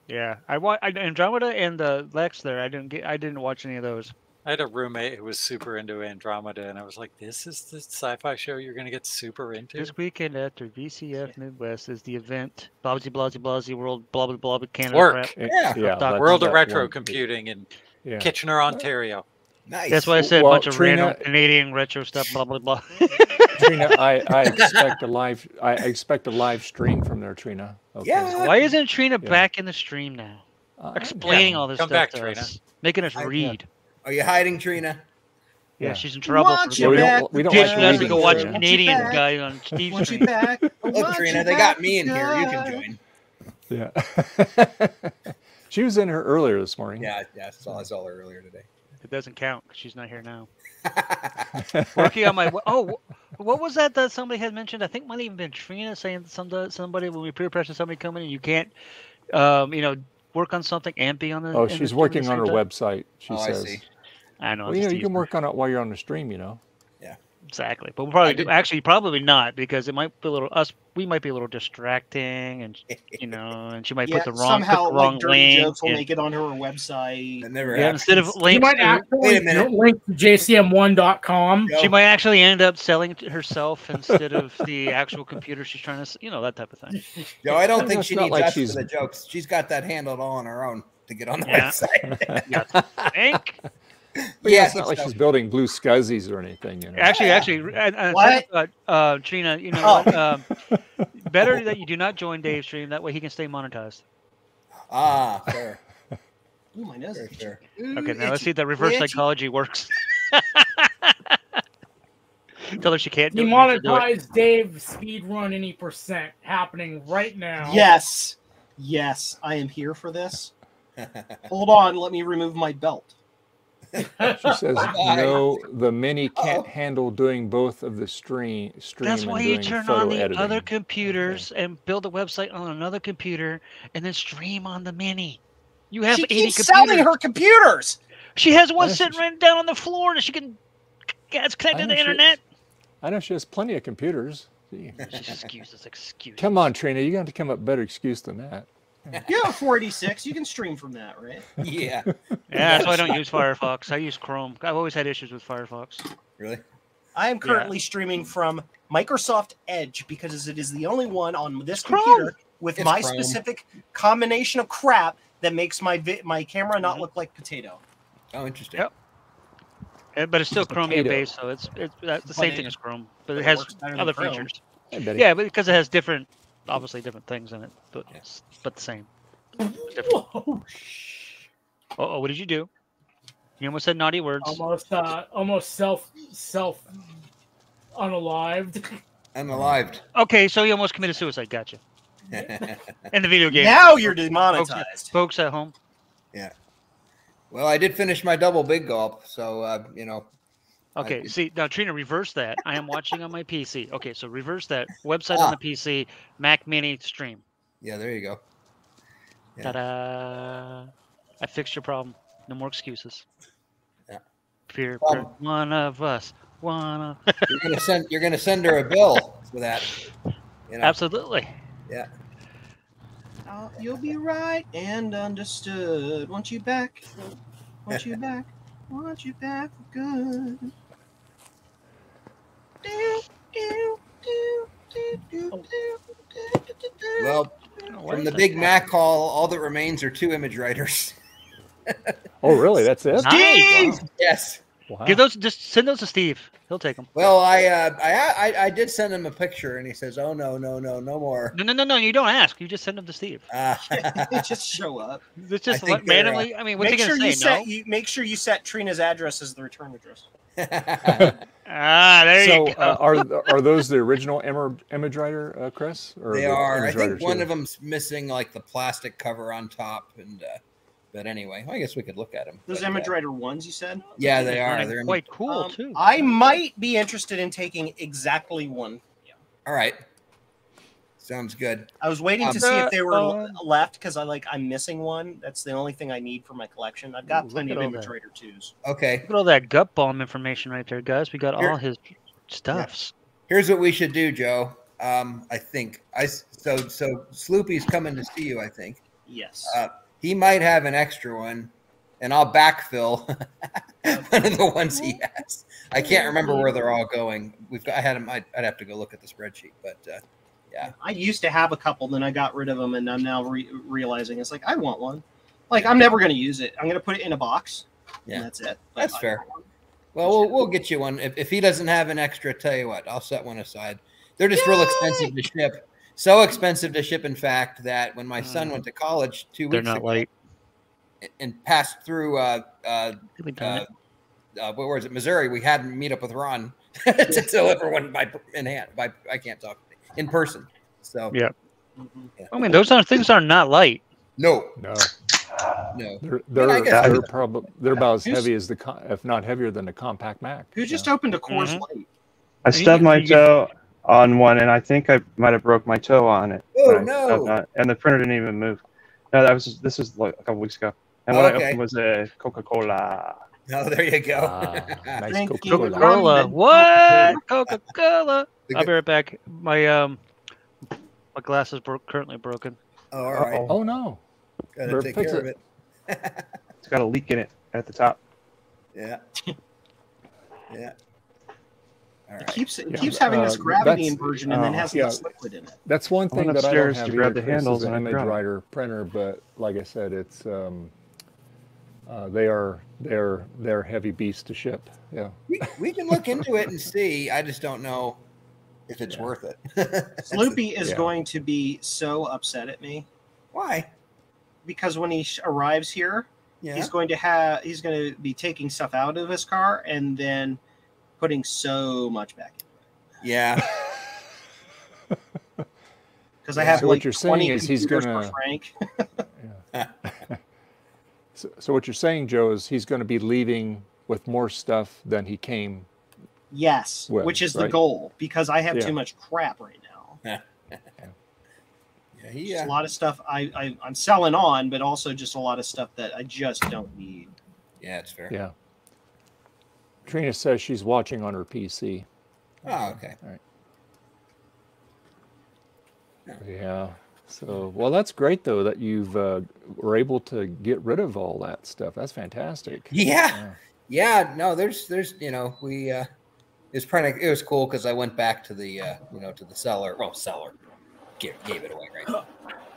Speaker 6: Yeah, Andromeda and the Lex there. I didn't watch any of those.
Speaker 17: I had a roommate who was super into Andromeda, and I was like, "This is the sci-fi show you're going to get super into."
Speaker 6: This weekend after VCF Midwest is the event. Blasey, blasey, blasey, world, blah, blah, blah, Canada.
Speaker 17: Work.
Speaker 6: Crap.
Speaker 17: Yeah. World of Retro Computing in Kitchener, Ontario.
Speaker 20: Nice.
Speaker 6: That's why I said a bunch of random Canadian retro stuff, blah, blah, blah.
Speaker 1: Trina, I expect a live stream from there, Trina. Okay.
Speaker 20: Yeah.
Speaker 6: Why isn't Trina back in the stream now? Explaining all this
Speaker 17: Come
Speaker 6: stuff
Speaker 17: back,
Speaker 6: to
Speaker 17: Trina.
Speaker 6: us. Making us read.
Speaker 20: Are you hiding, Trina?
Speaker 6: Yeah, she's in trouble.
Speaker 1: We don't
Speaker 6: Teaching us to
Speaker 1: reading,
Speaker 6: go watch
Speaker 1: Trina.
Speaker 6: Canadian guy on Steve's stream.
Speaker 20: Look, Trina, they got me in here. You can join.
Speaker 1: Yeah. She was in here earlier this morning.
Speaker 20: Yeah, I saw her earlier today.
Speaker 6: It doesn't count because she's not here now. Working on my what was that somebody had mentioned? I think it might have even been Trina saying somebody when we peer pressure somebody coming in, you can't work on something and be on the.
Speaker 1: Oh, she's working on her website. She says.
Speaker 20: I see.
Speaker 6: I know.
Speaker 1: Well, you can work on it while you're on the stream.
Speaker 20: Yeah.
Speaker 6: Exactly, but we'll probably do. Actually, probably not because it might be a little we might be a little distracting, and and she might put the wrong
Speaker 11: dirty
Speaker 6: link.
Speaker 11: jokes will make it on her website.
Speaker 6: Instead of links,
Speaker 10: you might actually link to jcm1.com.
Speaker 6: She might actually end up selling it to herself instead of the actual computer she's trying to, that type of thing.
Speaker 20: No, I don't think she needs us for the jokes. She's got that handled all on her own to get on the website.
Speaker 6: Think.
Speaker 1: Yeah, it's not like she's building blue scuzzies or anything.
Speaker 6: Actually, what? Trina, better that you do not join Dave's stream. That way he can stay monetized.
Speaker 20: Ah, fair.
Speaker 11: Ooh, my nose.
Speaker 20: Fair.
Speaker 6: Okay, now let's see if that reverse psychology works. Tell her she can't do it.
Speaker 10: Demonetize Dave speedrun any percent happening right now.
Speaker 11: Yes, I am here for this. Hold on, let me remove my belt.
Speaker 1: She says, no, the Mini can't handle doing both of the stream.
Speaker 6: That's why you turn on the other computers and build a website on another computer and then stream on the Mini. You have 80 computers.
Speaker 11: Selling her computers.
Speaker 6: She has one sitting right down on the floor that she can. It's connected to the internet.
Speaker 1: I know she has plenty of computers.
Speaker 6: Excuses.
Speaker 1: Come on, Trina, you got to come up with a better excuse than that.
Speaker 11: You have 486. You can stream from that, right?
Speaker 20: Yeah.
Speaker 6: That's why I don't use Firefox. I use Chrome. I've always had issues with Firefox.
Speaker 20: Really?
Speaker 11: I am currently streaming from Microsoft Edge because it is the only one on this computer with my specific combination of crap that makes my camera not look like potato.
Speaker 20: Oh, interesting.
Speaker 6: Yep. But it's still Chromium based, so it's the same thing as Chrome, but it has other features. Yeah, but because it has obviously different things in it, but the same. What did you do? You almost said naughty words.
Speaker 10: Almost self unalived.
Speaker 20: Unalived.
Speaker 6: Okay, so you almost committed suicide. Gotcha. In the video game.
Speaker 11: Now you're demonetized.
Speaker 6: Folks at home.
Speaker 20: Yeah. Well, I did finish my double big gulp, so
Speaker 6: Okay, see, now Trina, reverse that. I am watching on my PC. Okay, so reverse that. Website on the PC, Mac Mini stream.
Speaker 20: Yeah, there you go. Yeah.
Speaker 6: Ta-da! I fixed your problem. No more excuses.
Speaker 20: Yeah.
Speaker 6: Fear one of us.
Speaker 20: You're gonna send her a bill for that.
Speaker 6: Absolutely.
Speaker 20: Yeah.
Speaker 11: You'll be right and understood. Want you back. Want you back. Want you back for good.
Speaker 20: Well, the Big Mac haul, all that remains are 2 image writers.
Speaker 1: Oh, really? That's it?
Speaker 6: Nice.
Speaker 1: Wow.
Speaker 20: Yes.
Speaker 1: Wow.
Speaker 6: Give those. Just send those to Steve. He'll take them.
Speaker 20: Well, I did send him a picture, and he says, "Oh no more."
Speaker 6: No. You don't ask. You just send them to Steve.
Speaker 11: Just show up.
Speaker 6: It's just randomly. I mean, what's he gonna say?
Speaker 11: Make sure you set Trina's address as the return address.
Speaker 6: There you go.
Speaker 1: Are those the original image writer, Chris? Or
Speaker 20: they
Speaker 1: the
Speaker 20: are. I
Speaker 1: image writer
Speaker 20: think one
Speaker 1: too?
Speaker 20: of them's missing like the plastic cover on top, and but anyway, I guess we could look at them.
Speaker 11: Those image writer ones you said?
Speaker 20: Yeah, they are. They're
Speaker 6: quite cool too.
Speaker 11: I might be interested in taking exactly one.
Speaker 20: All right. Sounds good.
Speaker 11: I was waiting to see if they were left because I'm missing one. That's the only thing I need for my collection. I've got plenty of image writer 2s.
Speaker 20: Okay.
Speaker 6: Look at all that gut bomb information right there, guys. We got all his stuffs.
Speaker 20: Yeah. Here's what we should do, Joe. I think so Sloopy's coming to see you, I think.
Speaker 11: Yes.
Speaker 20: He might have an extra one, and I'll backfill one of the ones he has. I can't remember where they're all going. I had them. I'd have to go look at the spreadsheet, but yeah.
Speaker 11: I used to have a couple, then I got rid of them, and I'm now realizing it's like I want one. Like I'm never going to use it. I'm going to put it in a box.
Speaker 20: Yeah,
Speaker 11: and that's it.
Speaker 20: That's fair. Well, we'll get you one. If he doesn't have an extra, tell you what, I'll set one aside. They're just real expensive to ship. So expensive to ship, in fact, that when my son went to college 2 weeks ago,
Speaker 6: light.
Speaker 20: And passed through where was it, Missouri, we had to meet up with Ron to deliver one I can't talk in person. So
Speaker 6: yeah. I mean, those things are not light.
Speaker 20: No.
Speaker 1: They're probably about as heavy as if not heavier than the compact Mac.
Speaker 11: Who just opened a Coors Light?
Speaker 19: I stubbed my toe on one, and I think I might have broke my toe on it.
Speaker 20: Oh no!
Speaker 19: And the printer didn't even move. No, this was like a couple weeks ago. And what I opened was a Coca-Cola.
Speaker 20: Oh, there you go.
Speaker 1: Nice
Speaker 6: Coca-Cola. What? Coca-Cola. I'll be right back. My glass is currently broken.
Speaker 20: Oh, all right.
Speaker 1: Oh no.
Speaker 20: Gotta take care of it.
Speaker 19: It's got a leak in it at the top.
Speaker 20: Yeah. Yeah. All right.
Speaker 11: It keeps having this gravity inversion and then has this liquid in it.
Speaker 1: That's one thing that I don't have
Speaker 19: to grab the handles
Speaker 1: an
Speaker 19: and
Speaker 1: image writer printer, but like I said, it's they're heavy beasts to ship. Yeah.
Speaker 20: We can look into it and see. I just don't know if it's worth it.
Speaker 11: Sloopy is going to be so upset at me.
Speaker 20: Why?
Speaker 11: Because when he arrives here, he's going to be taking stuff out of his car and then putting so much back in.
Speaker 20: Yeah.
Speaker 11: Because I have
Speaker 1: so what you're saying is he's
Speaker 11: going
Speaker 1: gonna
Speaker 11: Frank.
Speaker 1: So what you're saying, Joe, is he's going to be leaving with more stuff than he came.
Speaker 11: Yes,
Speaker 1: with,
Speaker 11: which is the goal, because I have too much crap right now.
Speaker 20: Yeah.
Speaker 11: A lot of stuff I'm selling on, but also just a lot of stuff that I just don't need.
Speaker 20: Yeah, it's fair.
Speaker 1: Yeah. Trina says she's watching on her PC.
Speaker 20: Oh, okay.
Speaker 1: All right. Yeah. So, well, that's great though that you've were able to get rid of all that stuff. That's fantastic.
Speaker 20: Yeah. No, there's we it was cool because I went back to the to the seller. Well, seller gave it away, right?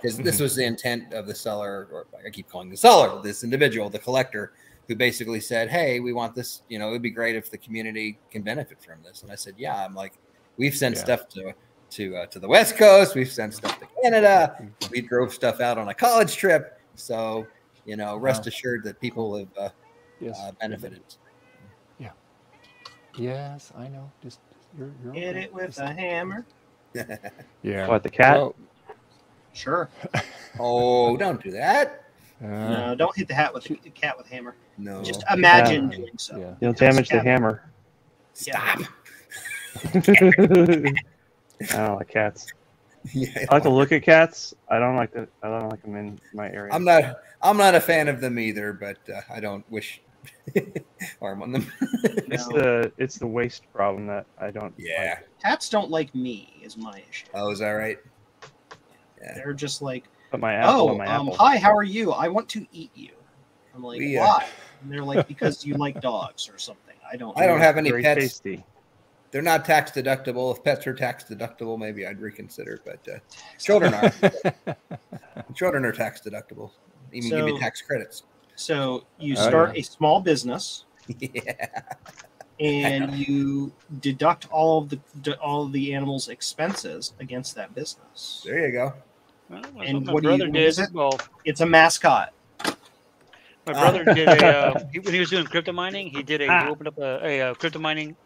Speaker 20: Because this was the intent of the seller, or I keep calling the seller, this individual, the collector, who basically said, "Hey, we want this. It would be great if the community can benefit from this." And I said, "Yeah." I'm like, we've sent stuff to the West Coast. We've sent stuff to Canada. We drove stuff out on a college trip. So, rest assured that people have benefited.
Speaker 1: Yeah. Yes, I know. Just you're
Speaker 11: hit it with a hammer.
Speaker 1: Yeah.
Speaker 19: What, the cat?
Speaker 1: Well,
Speaker 11: sure.
Speaker 20: Oh, don't do that.
Speaker 11: No, don't hit the cat with a hammer.
Speaker 20: No.
Speaker 11: Just imagine doing so.
Speaker 1: Yeah.
Speaker 19: You'll damage the hammer.
Speaker 20: Stop.
Speaker 19: I don't like cats. I like to look at cats. I don't like them in my area.
Speaker 20: I'm not a fan of them either, but I don't wish harm on them.
Speaker 19: It's the waste problem that I don't.
Speaker 20: Yeah.
Speaker 19: Like.
Speaker 11: Cats don't like me is my issue.
Speaker 20: Oh, is that right?
Speaker 11: Yeah. They're just like,
Speaker 19: put my apple on my apple.
Speaker 11: Hi, how are you? I want to eat you. I'm like, why? And they're like, because you like dogs or something. I don't
Speaker 20: have any pets.
Speaker 19: Tasty.
Speaker 20: They're not tax deductible. If pets are tax deductible, maybe I'd reconsider. But children are. Children are tax deductible. Even give you tax credits.
Speaker 11: So you start a small business.
Speaker 20: Yeah.
Speaker 11: And you deduct all of the animal's expenses against that business.
Speaker 20: There you go.
Speaker 6: Well,
Speaker 11: And
Speaker 6: my
Speaker 11: what
Speaker 6: brother
Speaker 11: do you
Speaker 6: did.
Speaker 11: use it?
Speaker 6: Well,
Speaker 11: it's a mascot.
Speaker 6: My brother did a when he was doing crypto mining. He did he opened up a crypto mining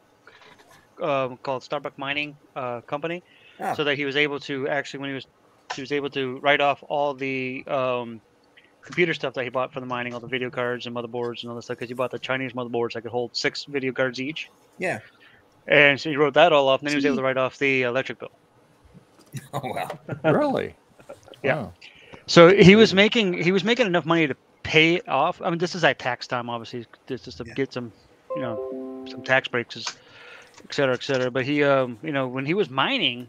Speaker 6: called Starbuck mining company, so that he was able to actually when he was able to write off all the computer stuff that he bought for the mining, all the video cards and motherboards and all that stuff, because he bought the Chinese motherboards that could hold 6 video cards each.
Speaker 20: Yeah.
Speaker 6: And so he wrote that all off, and then he was able to write off the electric bill.
Speaker 20: Oh wow!
Speaker 1: Really?
Speaker 6: Yeah.
Speaker 1: Wow.
Speaker 6: So he was making enough money to pay it off. I mean, this is at tax time, obviously, just to get some, some tax breaks, et cetera, et cetera. But he, when he was mining,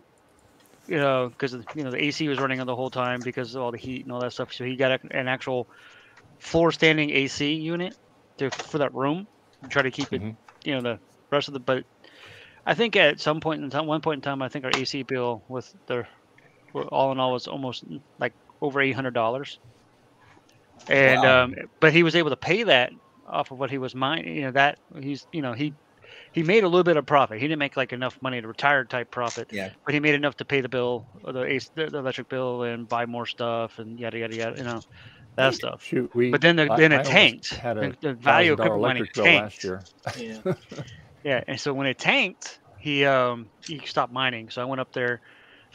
Speaker 6: because the AC was running on the whole time because of all the heat and all that stuff. So he got an actual floor standing AC unit for that room to try to keep it, the rest of the. But I think at some point in time, one point in time, I think our AC bill with all in all was almost like over $800. And but he was able to pay that off of what he was mining. That he made a little bit of profit. He didn't make like enough money to retire type profit.
Speaker 20: Yeah.
Speaker 6: But he made enough to pay the bill, the electric bill, and buy more stuff and yada yada yada. That stuff.
Speaker 1: Shoot,
Speaker 6: but then it tanked.
Speaker 1: Had a
Speaker 6: the value of crypto mining
Speaker 1: bill
Speaker 6: tanked
Speaker 1: last year.
Speaker 11: Yeah.
Speaker 6: Yeah, and so when it tanked, he stopped mining. So I went up there,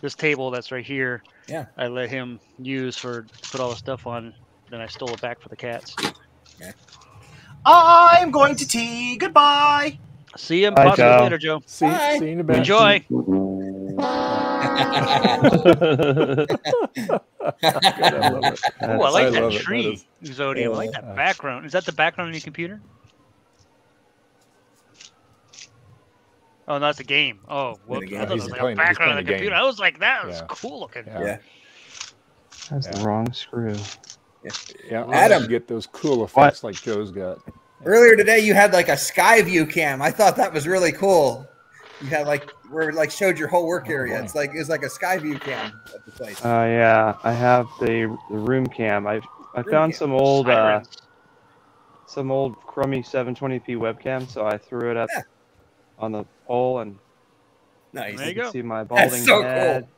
Speaker 6: this table that's right here.
Speaker 20: Yeah.
Speaker 6: I let him use to put all the stuff on. Then I stole it back for the cats.
Speaker 20: Yeah.
Speaker 11: I'm going to tea. Goodbye.
Speaker 6: See you
Speaker 11: Bye, Joe.
Speaker 6: later, Joe.
Speaker 1: See you in a bit.
Speaker 6: Enjoy. I like that tree, Zodi. I like that background. Is that the background on your computer? Oh, no, that's a game. Oh, well, I thought it was like a background on the computer. I was like, that was cool looking.
Speaker 20: Yeah.
Speaker 19: That's the wrong screw.
Speaker 1: Yeah,
Speaker 20: Adam,
Speaker 1: get those cool effects like Joe's got.
Speaker 20: Earlier today, you had like a sky view cam. I thought that was really cool. You had where it showed your whole work area. It's like a sky view cam at the place.
Speaker 19: Yeah, I have the room cam. I found some old crummy 720p webcam, so I threw it up on the pole and
Speaker 20: nice.
Speaker 6: There you go.
Speaker 19: Can see my balding
Speaker 20: That's so
Speaker 19: head.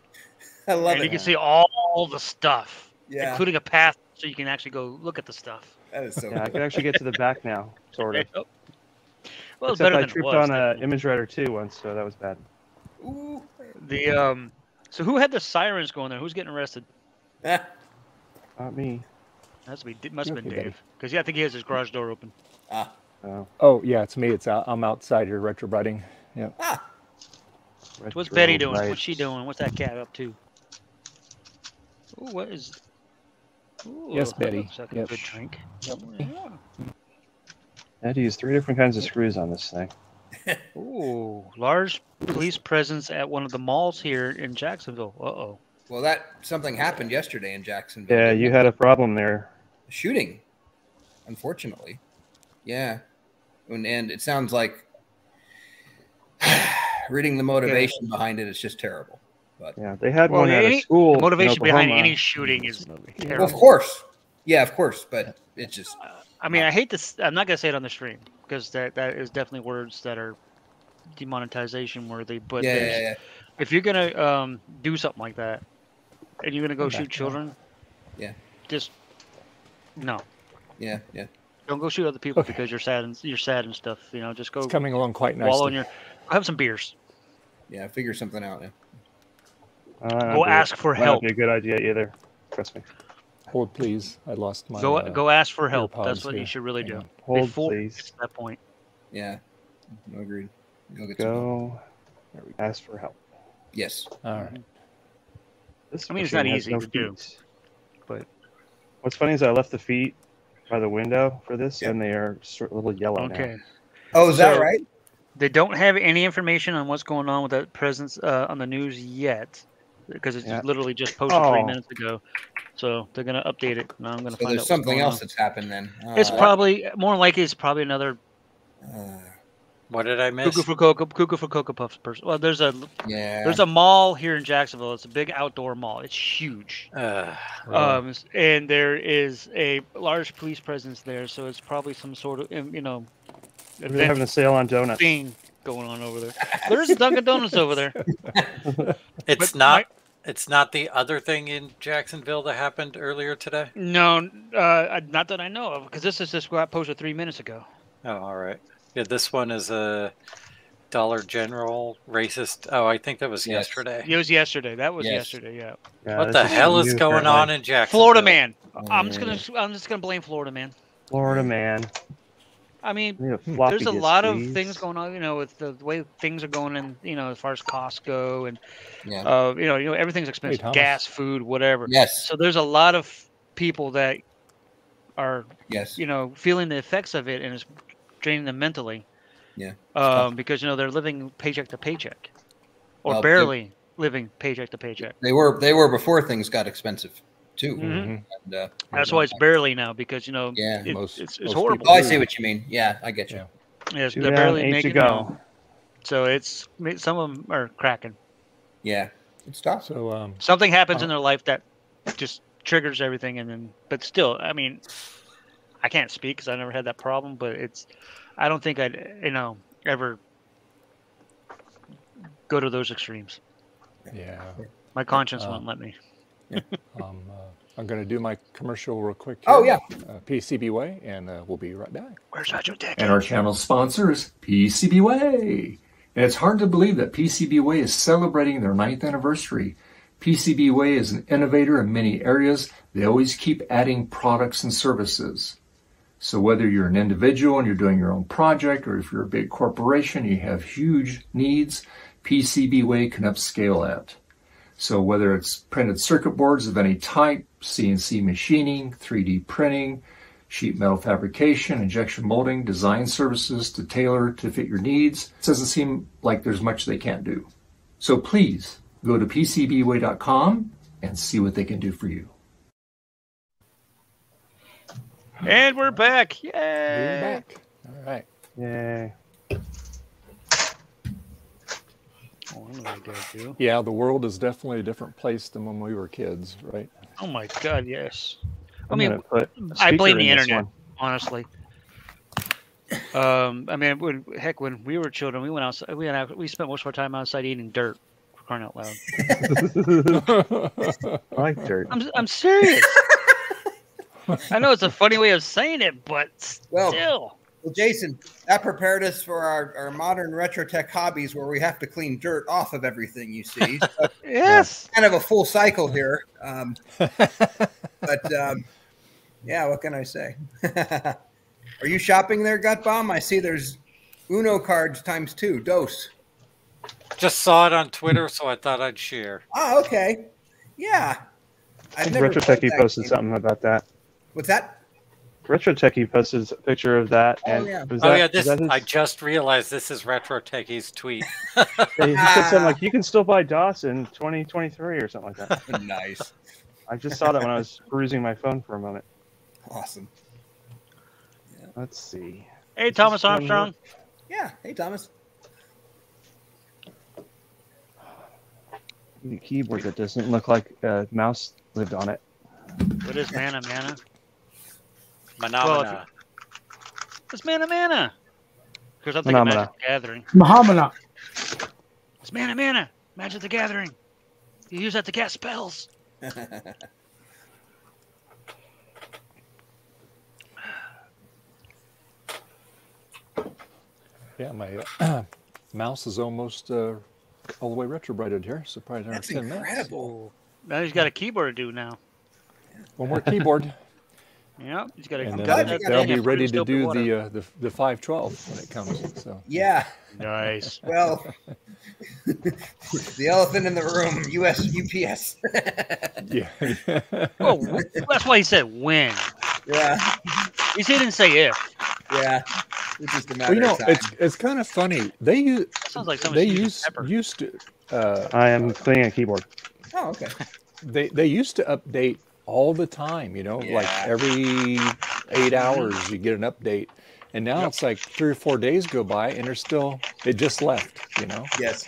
Speaker 20: cool. I love it.
Speaker 6: You can see all the stuff,
Speaker 20: including
Speaker 6: a path, so you can actually go look at the stuff.
Speaker 20: That is so.
Speaker 19: Yeah, I can actually get to the back now, sort of.
Speaker 6: Well, it's
Speaker 19: Except
Speaker 6: better
Speaker 19: I
Speaker 6: than it
Speaker 19: tripped
Speaker 6: was.
Speaker 19: on an Image Writer 2 once, so that was bad.
Speaker 20: Ooh.
Speaker 6: So who had the sirens going there? Who's getting arrested?
Speaker 19: Not me.
Speaker 6: Must have been Dave, because I think he has his garage door open.
Speaker 1: Oh yeah, it's me. It's I'm outside here retrobriding. Yeah.
Speaker 6: What's Betty doing? What's she doing? What's that cat up to? Ooh, what is? Ooh,
Speaker 1: Yes, Betty.
Speaker 6: Looks like a
Speaker 1: Yep.
Speaker 6: good drink.
Speaker 19: I had to use 3 different kinds of screws on this thing.
Speaker 6: Ooh, large police presence at one of the malls here in Jacksonville. Uh-oh.
Speaker 20: Well, something happened yesterday in Jacksonville.
Speaker 19: Yeah, you had a problem there.
Speaker 20: Shooting, unfortunately. Yeah, and it sounds like reading the motivation behind it is just terrible. But
Speaker 19: yeah, they had one at a school.
Speaker 6: The motivation
Speaker 19: in
Speaker 6: behind
Speaker 19: Oklahoma.
Speaker 6: any shooting is terrible.
Speaker 20: Well, of course. Yeah, of course, but it's just.
Speaker 6: I mean, I hate this. I'm not gonna say it on the stream because that is definitely words that are demonetization worthy. But if you're gonna do something like that and you're gonna go shoot children, just no.
Speaker 20: Yeah.
Speaker 6: Don't go shoot other people because you're sad and stuff. Just go.
Speaker 1: It's coming along quite
Speaker 6: Wallow
Speaker 1: nicely.
Speaker 6: have some beers.
Speaker 20: Yeah, figure something out.
Speaker 6: Go ask for help.
Speaker 19: Might not be a good idea either. Trust me.
Speaker 1: Hold, please. I lost my.
Speaker 6: Go ask for help.
Speaker 1: AirPods
Speaker 6: That's what
Speaker 1: here.
Speaker 6: you should really do.
Speaker 19: Hold,
Speaker 6: before
Speaker 19: please.
Speaker 6: it gets to that point.
Speaker 20: Yeah. No, agreed.
Speaker 19: Go ask for help.
Speaker 20: Yes.
Speaker 1: All right.
Speaker 19: This
Speaker 6: I mean, it's
Speaker 19: machine
Speaker 6: not
Speaker 19: has
Speaker 6: easy
Speaker 19: no
Speaker 6: to do,
Speaker 19: feet.
Speaker 6: but
Speaker 19: What's funny is I left the feet by the window for this, and they are a little yellow
Speaker 6: okay.
Speaker 19: now.
Speaker 20: Oh, is that right?
Speaker 6: They don't have any information on what's going on with that presence on the news yet, because it's literally just posted 3 minutes ago. So they're gonna update it. Now I'm gonna find out.
Speaker 20: There's something else that's happened then.
Speaker 6: It's probably more likely. It's probably another
Speaker 17: What did I miss?
Speaker 6: Cuckoo for Cocoa Puffs. Well, there's a mall here in Jacksonville. It's a big outdoor mall. It's huge. And there is a large police presence there, so it's probably some sort of
Speaker 13: They're having a sale on donuts.
Speaker 6: Thing going on over there. There's Dunkin' Donuts over there.
Speaker 17: It's not the other thing in Jacksonville that happened earlier today?
Speaker 6: No, not that I know of, because this is just got posted 3 minutes ago.
Speaker 17: Oh, all right. Yeah, this one is a Dollar General racist. Oh, I think that was yesterday.
Speaker 6: It was yesterday. That was yesterday. Yeah.
Speaker 17: What the hell is going on in Jacksonville?
Speaker 6: Florida man. I'm just gonna blame Florida man.
Speaker 13: Florida man.
Speaker 6: I mean, there's a lot of things going on, with the way things are going in, as far as costs go, and everything's expensive, gas, food, whatever.
Speaker 20: Yes.
Speaker 6: So there's a lot of people that are,
Speaker 20: yes,
Speaker 6: feeling the effects of it, and it's draining them mentally.
Speaker 20: Yeah.
Speaker 6: Because they're living paycheck to paycheck, or barely living paycheck to paycheck.
Speaker 20: They were before things got expensive too.
Speaker 6: Mm-hmm. And, that's why it's barely now, because it's horrible.
Speaker 20: Oh, I see what you mean. Yeah, I get you.
Speaker 6: Yes, they're barely making it. So some of them are cracking.
Speaker 20: Yeah, it's tough.
Speaker 1: So
Speaker 6: something happens in their life that just triggers everything, but still, I mean, I can't speak because I never had that problem, but I don't think I'd ever go to those extremes.
Speaker 1: Yeah.
Speaker 6: My conscience won't let me.
Speaker 1: I'm going to do my commercial real quick.
Speaker 20: Oh, yeah.
Speaker 1: PCBWay, and we'll be right back.
Speaker 6: Where's Roger Dick?
Speaker 1: And our channel sponsor is PCBWay. And it's hard to believe that PCBWay is celebrating their 9th anniversary. PCBWay is an innovator in many areas. They always keep adding products and services. So whether you're an individual and you're doing your own project, or if you're a big corporation, you have huge needs, PCBWay can upscale that. So whether it's printed circuit boards of any type, CNC machining, 3D printing, sheet metal fabrication, injection molding, design services to tailor to fit your needs, it doesn't seem like there's much they can't do. So please go to PCBWay.com and see what they can do for you.
Speaker 6: And we're back. Yay!
Speaker 1: We're back. All right.
Speaker 13: Yay.
Speaker 1: Yeah, the world is definitely a different place than when we were kids, right?
Speaker 6: Oh my God, yes. I mean, I blame the internet, honestly. I mean, when we were children, we went outside. We spent most of our time outside eating dirt. For crying out loud.
Speaker 13: I like dirt.
Speaker 6: I'm serious. I know it's a funny way of saying it, but still.
Speaker 20: Well, Jason, that prepared us for our modern retro tech hobbies, where we have to clean dirt off of everything you see. So,
Speaker 6: yes.
Speaker 20: Kind of a full cycle here. Yeah, what can I say? Are you shopping there, Gut Bomb? I see there's Uno cards ×2. Dose.
Speaker 17: Just saw it on Twitter, so I thought I'd share.
Speaker 20: Oh, okay. Yeah.
Speaker 13: Retro Techie posted something about that.
Speaker 20: What's that?
Speaker 13: Retro Techie posted a picture of that.
Speaker 20: Oh, yeah.
Speaker 17: I just realized this is Retro Techie's tweet.
Speaker 13: He said something like, you can still buy DOS in 2023 or something like that.
Speaker 20: Nice.
Speaker 13: I just saw that when I was perusing my phone for a moment.
Speaker 20: Awesome.
Speaker 13: Yeah. Let's see.
Speaker 6: Hey, Thomas Armstrong.
Speaker 20: Yeah. Hey, Thomas.
Speaker 13: The keyboard that doesn't look like a mouse lived on it.
Speaker 6: What is mana?
Speaker 17: Manamana.
Speaker 6: It's mana. Because I'm thinking Magic the Gathering.
Speaker 10: Mahamana.
Speaker 6: It's mana. Magic the Gathering. You use that to cast spells.
Speaker 1: Yeah, my mouse is almost all the way retrobrighted here. Surprised I
Speaker 20: That's
Speaker 1: 10 minutes.
Speaker 20: incredible.
Speaker 6: Now he's got a keyboard to do now.
Speaker 1: One more keyboard.
Speaker 6: Yeah, he's got a.
Speaker 1: And then they'll be ready to do the 512 when it comes. So
Speaker 20: yeah.
Speaker 6: Nice.
Speaker 20: Well, the elephant in the room, UPS.
Speaker 1: Yeah.
Speaker 6: Oh, that's why he said when.
Speaker 20: Yeah.
Speaker 6: He didn't say if.
Speaker 20: Yeah. It's just a matter of time.
Speaker 1: It's kind of funny. They use.
Speaker 6: Sounds like
Speaker 1: used to.
Speaker 13: I am cleaning a keyboard.
Speaker 20: Oh, okay.
Speaker 1: They used to update all the time, like every 8 hours you get an update. And now it's like 3 or 4 days go by, and it just left. You know.
Speaker 20: Yes.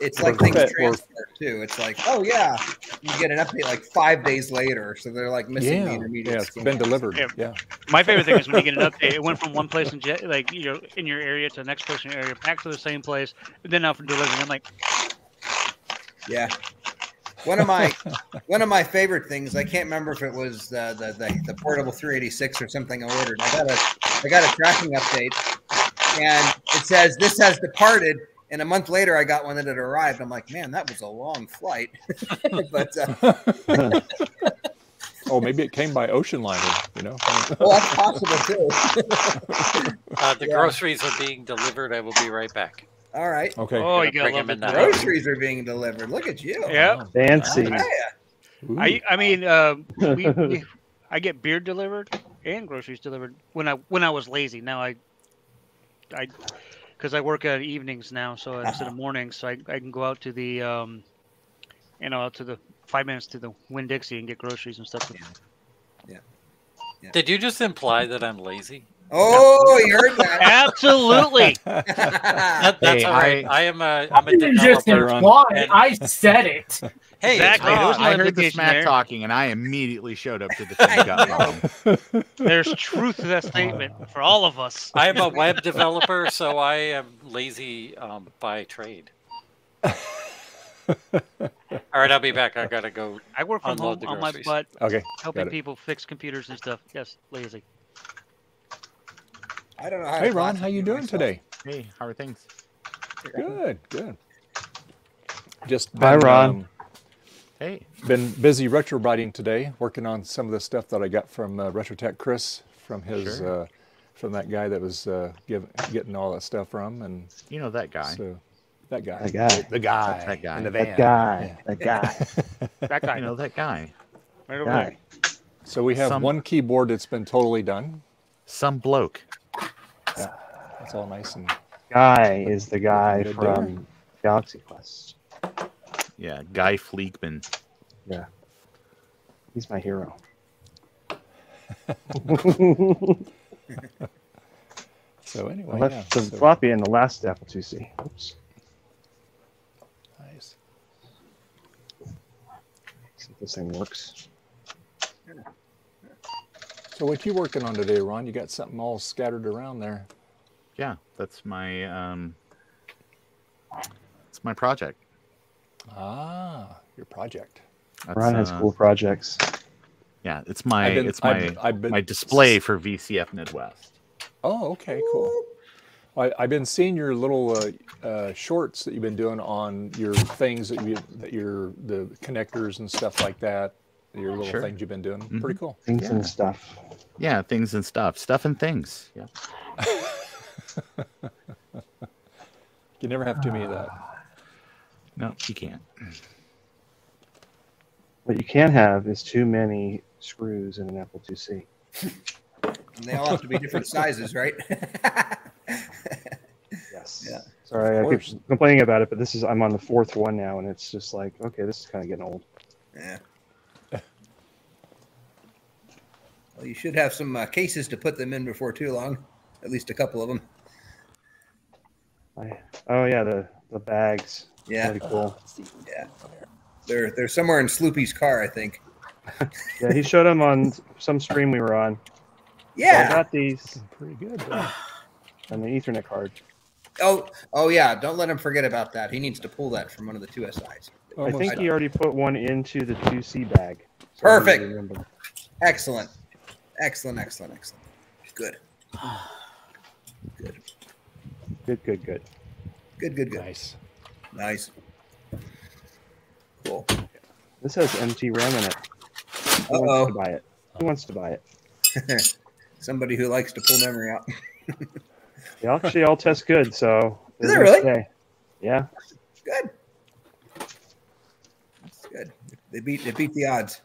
Speaker 20: It's like things transfer too. It's like, oh yeah, you get an update like 5 days later, so they're like missing the intermediate.
Speaker 1: Yeah, it's been delivered. Yeah.
Speaker 6: My favorite thing is when you get an update. It went from one place in in your area to the next place in your area, back to the same place, and then now for delivery. I'm like,
Speaker 20: yeah. One of my favorite things. I can't remember if it was the portable 386 or something I ordered. I got a tracking update, and it says this has departed. And a month later, I got one that had arrived. I'm like, man, that was a long flight. But
Speaker 1: oh, maybe it came by ocean liner, you know.
Speaker 20: Well, that's possible too.
Speaker 17: The groceries are being delivered. I will be right back.
Speaker 20: All right.
Speaker 1: Okay.
Speaker 6: Oh, you gotta
Speaker 17: bring
Speaker 6: love
Speaker 17: them in
Speaker 6: it.
Speaker 17: now.
Speaker 20: Groceries are being delivered. Look at you.
Speaker 6: Yeah.
Speaker 19: Fancy.
Speaker 6: I mean, I get beer delivered and groceries delivered when I was lazy. Now I because I work at evenings now, so instead of mornings, so I can go out to the to the 5 minutes to the Winn-Dixie and get groceries and stuff.
Speaker 20: Yeah.
Speaker 17: Did you just imply that I'm lazy?
Speaker 20: Oh, you heard that?
Speaker 6: Absolutely.
Speaker 17: That's all right. I'm a
Speaker 10: didn't just
Speaker 17: developer.
Speaker 10: imply. I said it.
Speaker 17: Hey,
Speaker 6: exactly.
Speaker 17: Ron,
Speaker 21: I heard the smack
Speaker 6: there.
Speaker 21: talking, and I immediately showed up to the thing. Got wrong.
Speaker 6: There's truth to that statement for all of us.
Speaker 17: I am a web developer, so I am lazy by trade. All right, I'll be back. I gotta go.
Speaker 6: I work from home
Speaker 17: unload the
Speaker 6: on my
Speaker 17: groceries.
Speaker 6: butt,
Speaker 1: Okay,
Speaker 6: helping people fix computers and stuff. Yes, lazy.
Speaker 20: I don't know how.
Speaker 1: Hey, Ron, how you doing today?
Speaker 21: Hey, how are things?
Speaker 1: Good. Just
Speaker 19: Hi, Ron.
Speaker 21: Hey.
Speaker 1: Been busy retrowriting today, working on some of the stuff that I got from RetroTech Chris, from his from that guy that was getting all that stuff from, and
Speaker 21: you know that guy.
Speaker 1: So that guy.
Speaker 21: The guy.
Speaker 1: The guy.
Speaker 21: That's that guy.
Speaker 1: In the van.
Speaker 19: That guy.
Speaker 1: Yeah.
Speaker 19: That guy.
Speaker 6: That guy.
Speaker 21: You know that guy.
Speaker 6: Right over there.
Speaker 1: So we have one keyboard that's been totally done.
Speaker 21: Some bloke.
Speaker 1: Yeah, that's all nice and.
Speaker 19: Guy is the guy from Galaxy Quest.
Speaker 21: Yeah, Guy Fleekman.
Speaker 19: Yeah, he's my hero.
Speaker 1: So anyway,
Speaker 19: I left the floppy in the last Apple IIc. Oops.
Speaker 1: Nice.
Speaker 19: See if this thing works.
Speaker 1: So what you working on today, Ron? You got something all scattered around there.
Speaker 21: Yeah, that's my it's my project.
Speaker 1: Ah, your project.
Speaker 19: Ron has cool projects.
Speaker 21: Yeah, it's my my display for VCF Midwest.
Speaker 1: Oh, okay, cool. I've been seeing your little shorts that you've been doing on your things the connectors and stuff like that. Your little things you've been doing.
Speaker 21: Mm-hmm.
Speaker 1: Pretty cool.
Speaker 19: Things and stuff.
Speaker 21: Yeah, things and stuff. Stuff and things. Yeah.
Speaker 1: You never have too many of that.
Speaker 21: No, you can't.
Speaker 19: What you can't have is too many screws in an Apple IIc.
Speaker 20: And they all have to be different sizes, right?
Speaker 19: Yes.
Speaker 20: Yeah.
Speaker 19: Sorry, I keep complaining about it, but I'm on the fourth one now, and it's just like, okay, this is kind of getting old.
Speaker 20: Yeah. Well, you should have some cases to put them in before too long. At least a couple of them.
Speaker 19: Oh yeah, the bags.
Speaker 20: Yeah.
Speaker 19: Pretty cool.
Speaker 20: Yeah. They're somewhere in Sloopy's car, I think.
Speaker 19: Yeah, he showed them on some stream we were on.
Speaker 20: Yeah.
Speaker 19: So I got these.
Speaker 1: Pretty good.
Speaker 19: And the Ethernet card.
Speaker 20: Oh yeah. Don't let him forget about that. He needs to pull that from one of the two SIs.
Speaker 19: I think he already put one into the 2C bag. So
Speaker 20: Perfect. Excellent. Excellent. Good.
Speaker 19: Good.
Speaker 20: Good. Nice. Cool.
Speaker 19: This has MT RAM in it. Who wants to buy it? Who wants to buy it?
Speaker 20: Somebody who likes to pull memory out.
Speaker 19: They actually all test good, so.
Speaker 20: Is it really?
Speaker 19: Stay. Yeah.
Speaker 20: Good. That's good. They beat the odds.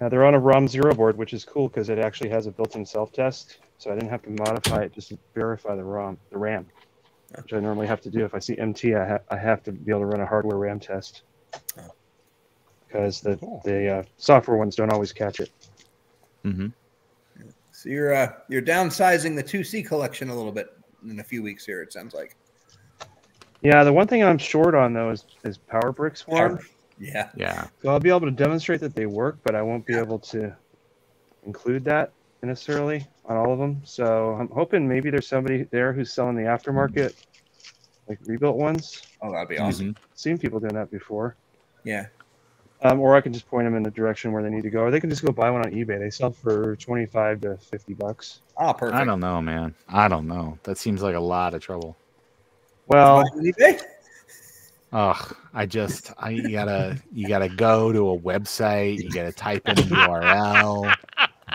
Speaker 19: Yeah, they're on a ROM 0 board, which is cool because it actually has a built-in self-test, so I didn't have to modify it just to verify the RAM, which I normally have to do. If I see MT, I have to be able to run a hardware RAM test because the software ones don't always catch it.
Speaker 21: Mm-hmm.
Speaker 20: So you're downsizing the 2C collection a little bit in a few weeks here. It sounds like.
Speaker 19: Yeah, the one thing I'm short on though is power bricks for them.
Speaker 20: Yeah.
Speaker 21: Yeah.
Speaker 19: So I'll be able to demonstrate that they work, but I won't be able to include that necessarily on all of them. So I'm hoping maybe there's somebody there who's selling the aftermarket, like rebuilt ones.
Speaker 20: Oh, that'd be awesome.
Speaker 19: Seen people doing that before.
Speaker 20: Yeah.
Speaker 19: Or I can just point them in the direction where they need to go, or they can just go buy one on eBay. They sell for $25 to $50.
Speaker 20: Oh, perfect.
Speaker 21: I don't know, man. I don't know. That seems like a lot of trouble.
Speaker 19: Well,
Speaker 21: ugh, you gotta go to a website. You gotta type in a URL.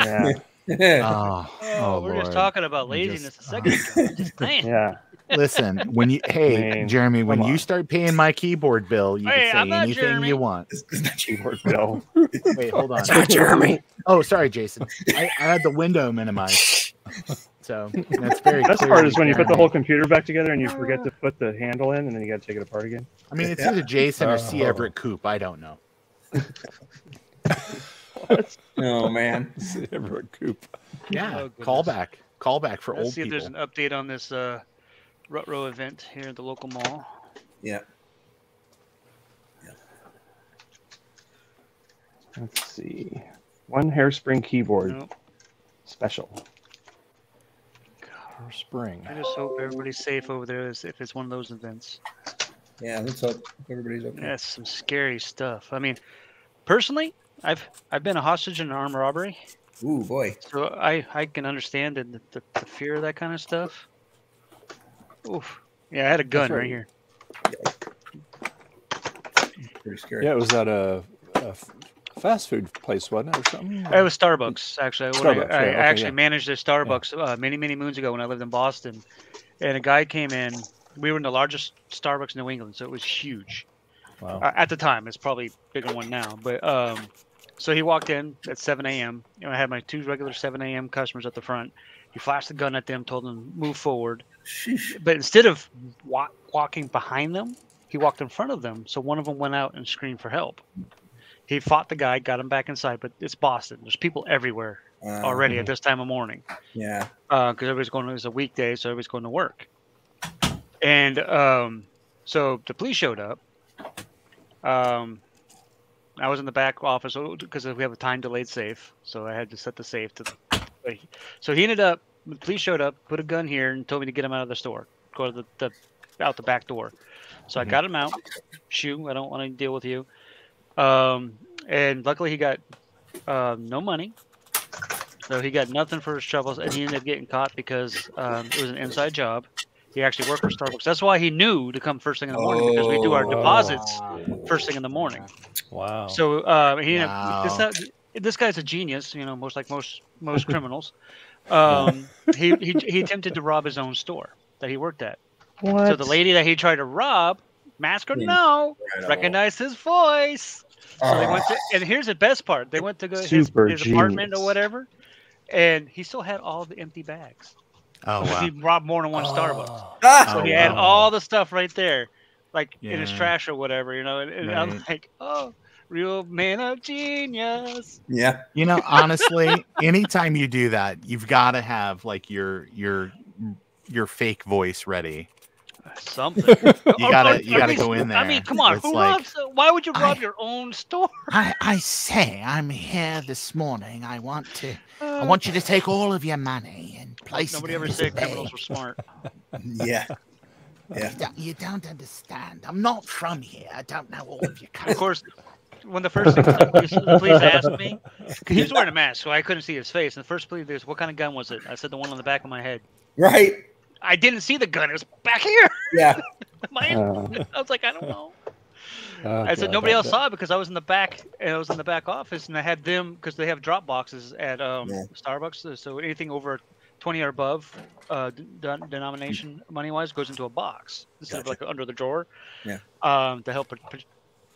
Speaker 19: Yeah.
Speaker 6: Oh, we're just talking about laziness a second ago. Just saying.
Speaker 19: Yeah.
Speaker 21: Listen, when you Jeremy, when you start paying my keyboard bill, you can say anything you want.
Speaker 19: Keyboard bill.
Speaker 21: Wait, hold on.
Speaker 19: It's not Jeremy.
Speaker 21: Oh, sorry, Jason. I had the window minimized. So that's very.
Speaker 19: Best part is when you put the whole computer back together and you forget to put the handle in, and then you got to take it apart again.
Speaker 21: I mean, it's either Jason or C. Everett Koop. I don't know.
Speaker 20: Oh man,
Speaker 21: C. Everett Koop. Yeah, callback for
Speaker 6: Let's
Speaker 21: old
Speaker 6: see if
Speaker 21: people.
Speaker 6: there's an update on this Rut Row event here at the local mall.
Speaker 20: Yeah.
Speaker 19: Let's see. One hairspring keyboard. Special.
Speaker 21: Spring.
Speaker 6: I just hope everybody's safe over there if it's one of those events.
Speaker 20: Yeah, let's hope everybody's okay.
Speaker 6: That's some scary stuff. I mean, personally, I've been a hostage in an armed robbery.
Speaker 20: Ooh, boy.
Speaker 6: So I can understand the fear of that kind of stuff. Oof. Yeah, I had a gun right here.
Speaker 20: Pretty scary.
Speaker 1: Yeah, it was at a fast food place, wasn't it, or something?
Speaker 6: It was Starbucks, actually.
Speaker 1: Starbucks,
Speaker 6: I
Speaker 1: yeah, okay,
Speaker 6: actually
Speaker 1: yeah.
Speaker 6: managed a Starbucks many, many moons ago when I lived in Boston. And a guy came in. We were in the largest Starbucks in New England, so it was huge.
Speaker 1: Wow.
Speaker 6: At the time. It's probably a bigger one now. But so he walked in at 7 a.m. I had my 2 regular 7 a.m. customers at the front. He flashed the gun at them, told them to move forward.
Speaker 20: Sheesh.
Speaker 6: But instead of walking behind them, he walked in front of them. So one of them went out and screamed for help. He fought the guy, got him back inside. But it's Boston. There's people everywhere already at this time of morning.
Speaker 20: Yeah.
Speaker 6: Because everybody's going. It was a weekday, so everybody's going to work. And so the police showed up. I was in the back office because we have a time delayed safe, so I had to set the safe to. So he ended up. The police showed up, put a gun here, and told me to get him out of the store. Go to out the back door. So I got him out. Shoo! I don't want to deal with you. And luckily he got no money, so he got nothing for his troubles, and he ended up getting caught because it was an inside job. He actually worked for Starbucks. That's why he knew to come first thing in the morning, because we do our deposits first thing in the morning.
Speaker 1: Wow.
Speaker 6: So this guy's a genius, most like most criminals. He attempted to rob his own store that he worked at.
Speaker 19: What?
Speaker 6: So the lady that he tried to rob, mask or no, recognized his voice. So they went to, and here's the best part: they went to go his apartment or whatever, and he still had all the empty bags.
Speaker 21: Oh wow!
Speaker 6: He robbed more than one Starbucks, so he had all the stuff right there, like in his trash or whatever, And I was like, oh, real man of genius.
Speaker 20: Yeah.
Speaker 21: Honestly, anytime you do that, you've got to have like your fake voice ready.
Speaker 6: Something.
Speaker 21: You gotta go in there.
Speaker 6: I mean, come on.
Speaker 21: It's
Speaker 6: Who
Speaker 21: like,
Speaker 6: robs? Why would you rob your own store?
Speaker 21: I say, I'm here this morning. I want you to take all of your money and place
Speaker 6: Nobody
Speaker 21: it
Speaker 6: ever
Speaker 21: in
Speaker 6: said
Speaker 21: this
Speaker 6: criminals
Speaker 21: bag.
Speaker 6: were smart.
Speaker 20: Yeah. Yeah.
Speaker 21: You don't understand. I'm not from here. I don't know all of your
Speaker 6: Of course, when the first thing the police asked me, he was wearing a mask, so I couldn't see his face. And the first police asked, what kind of gun was it? I said the one on the back of my head.
Speaker 20: Right.
Speaker 6: I didn't see the gun. It was back here.
Speaker 20: Yeah.
Speaker 6: I was like, I don't know. I said nobody else saw it because I was in the back, and I was in the back office, and I had them because they have drop boxes at Starbucks. So anything over 20 or above denomination money-wise goes into a box instead of like under the drawer.
Speaker 20: Yeah.
Speaker 6: To help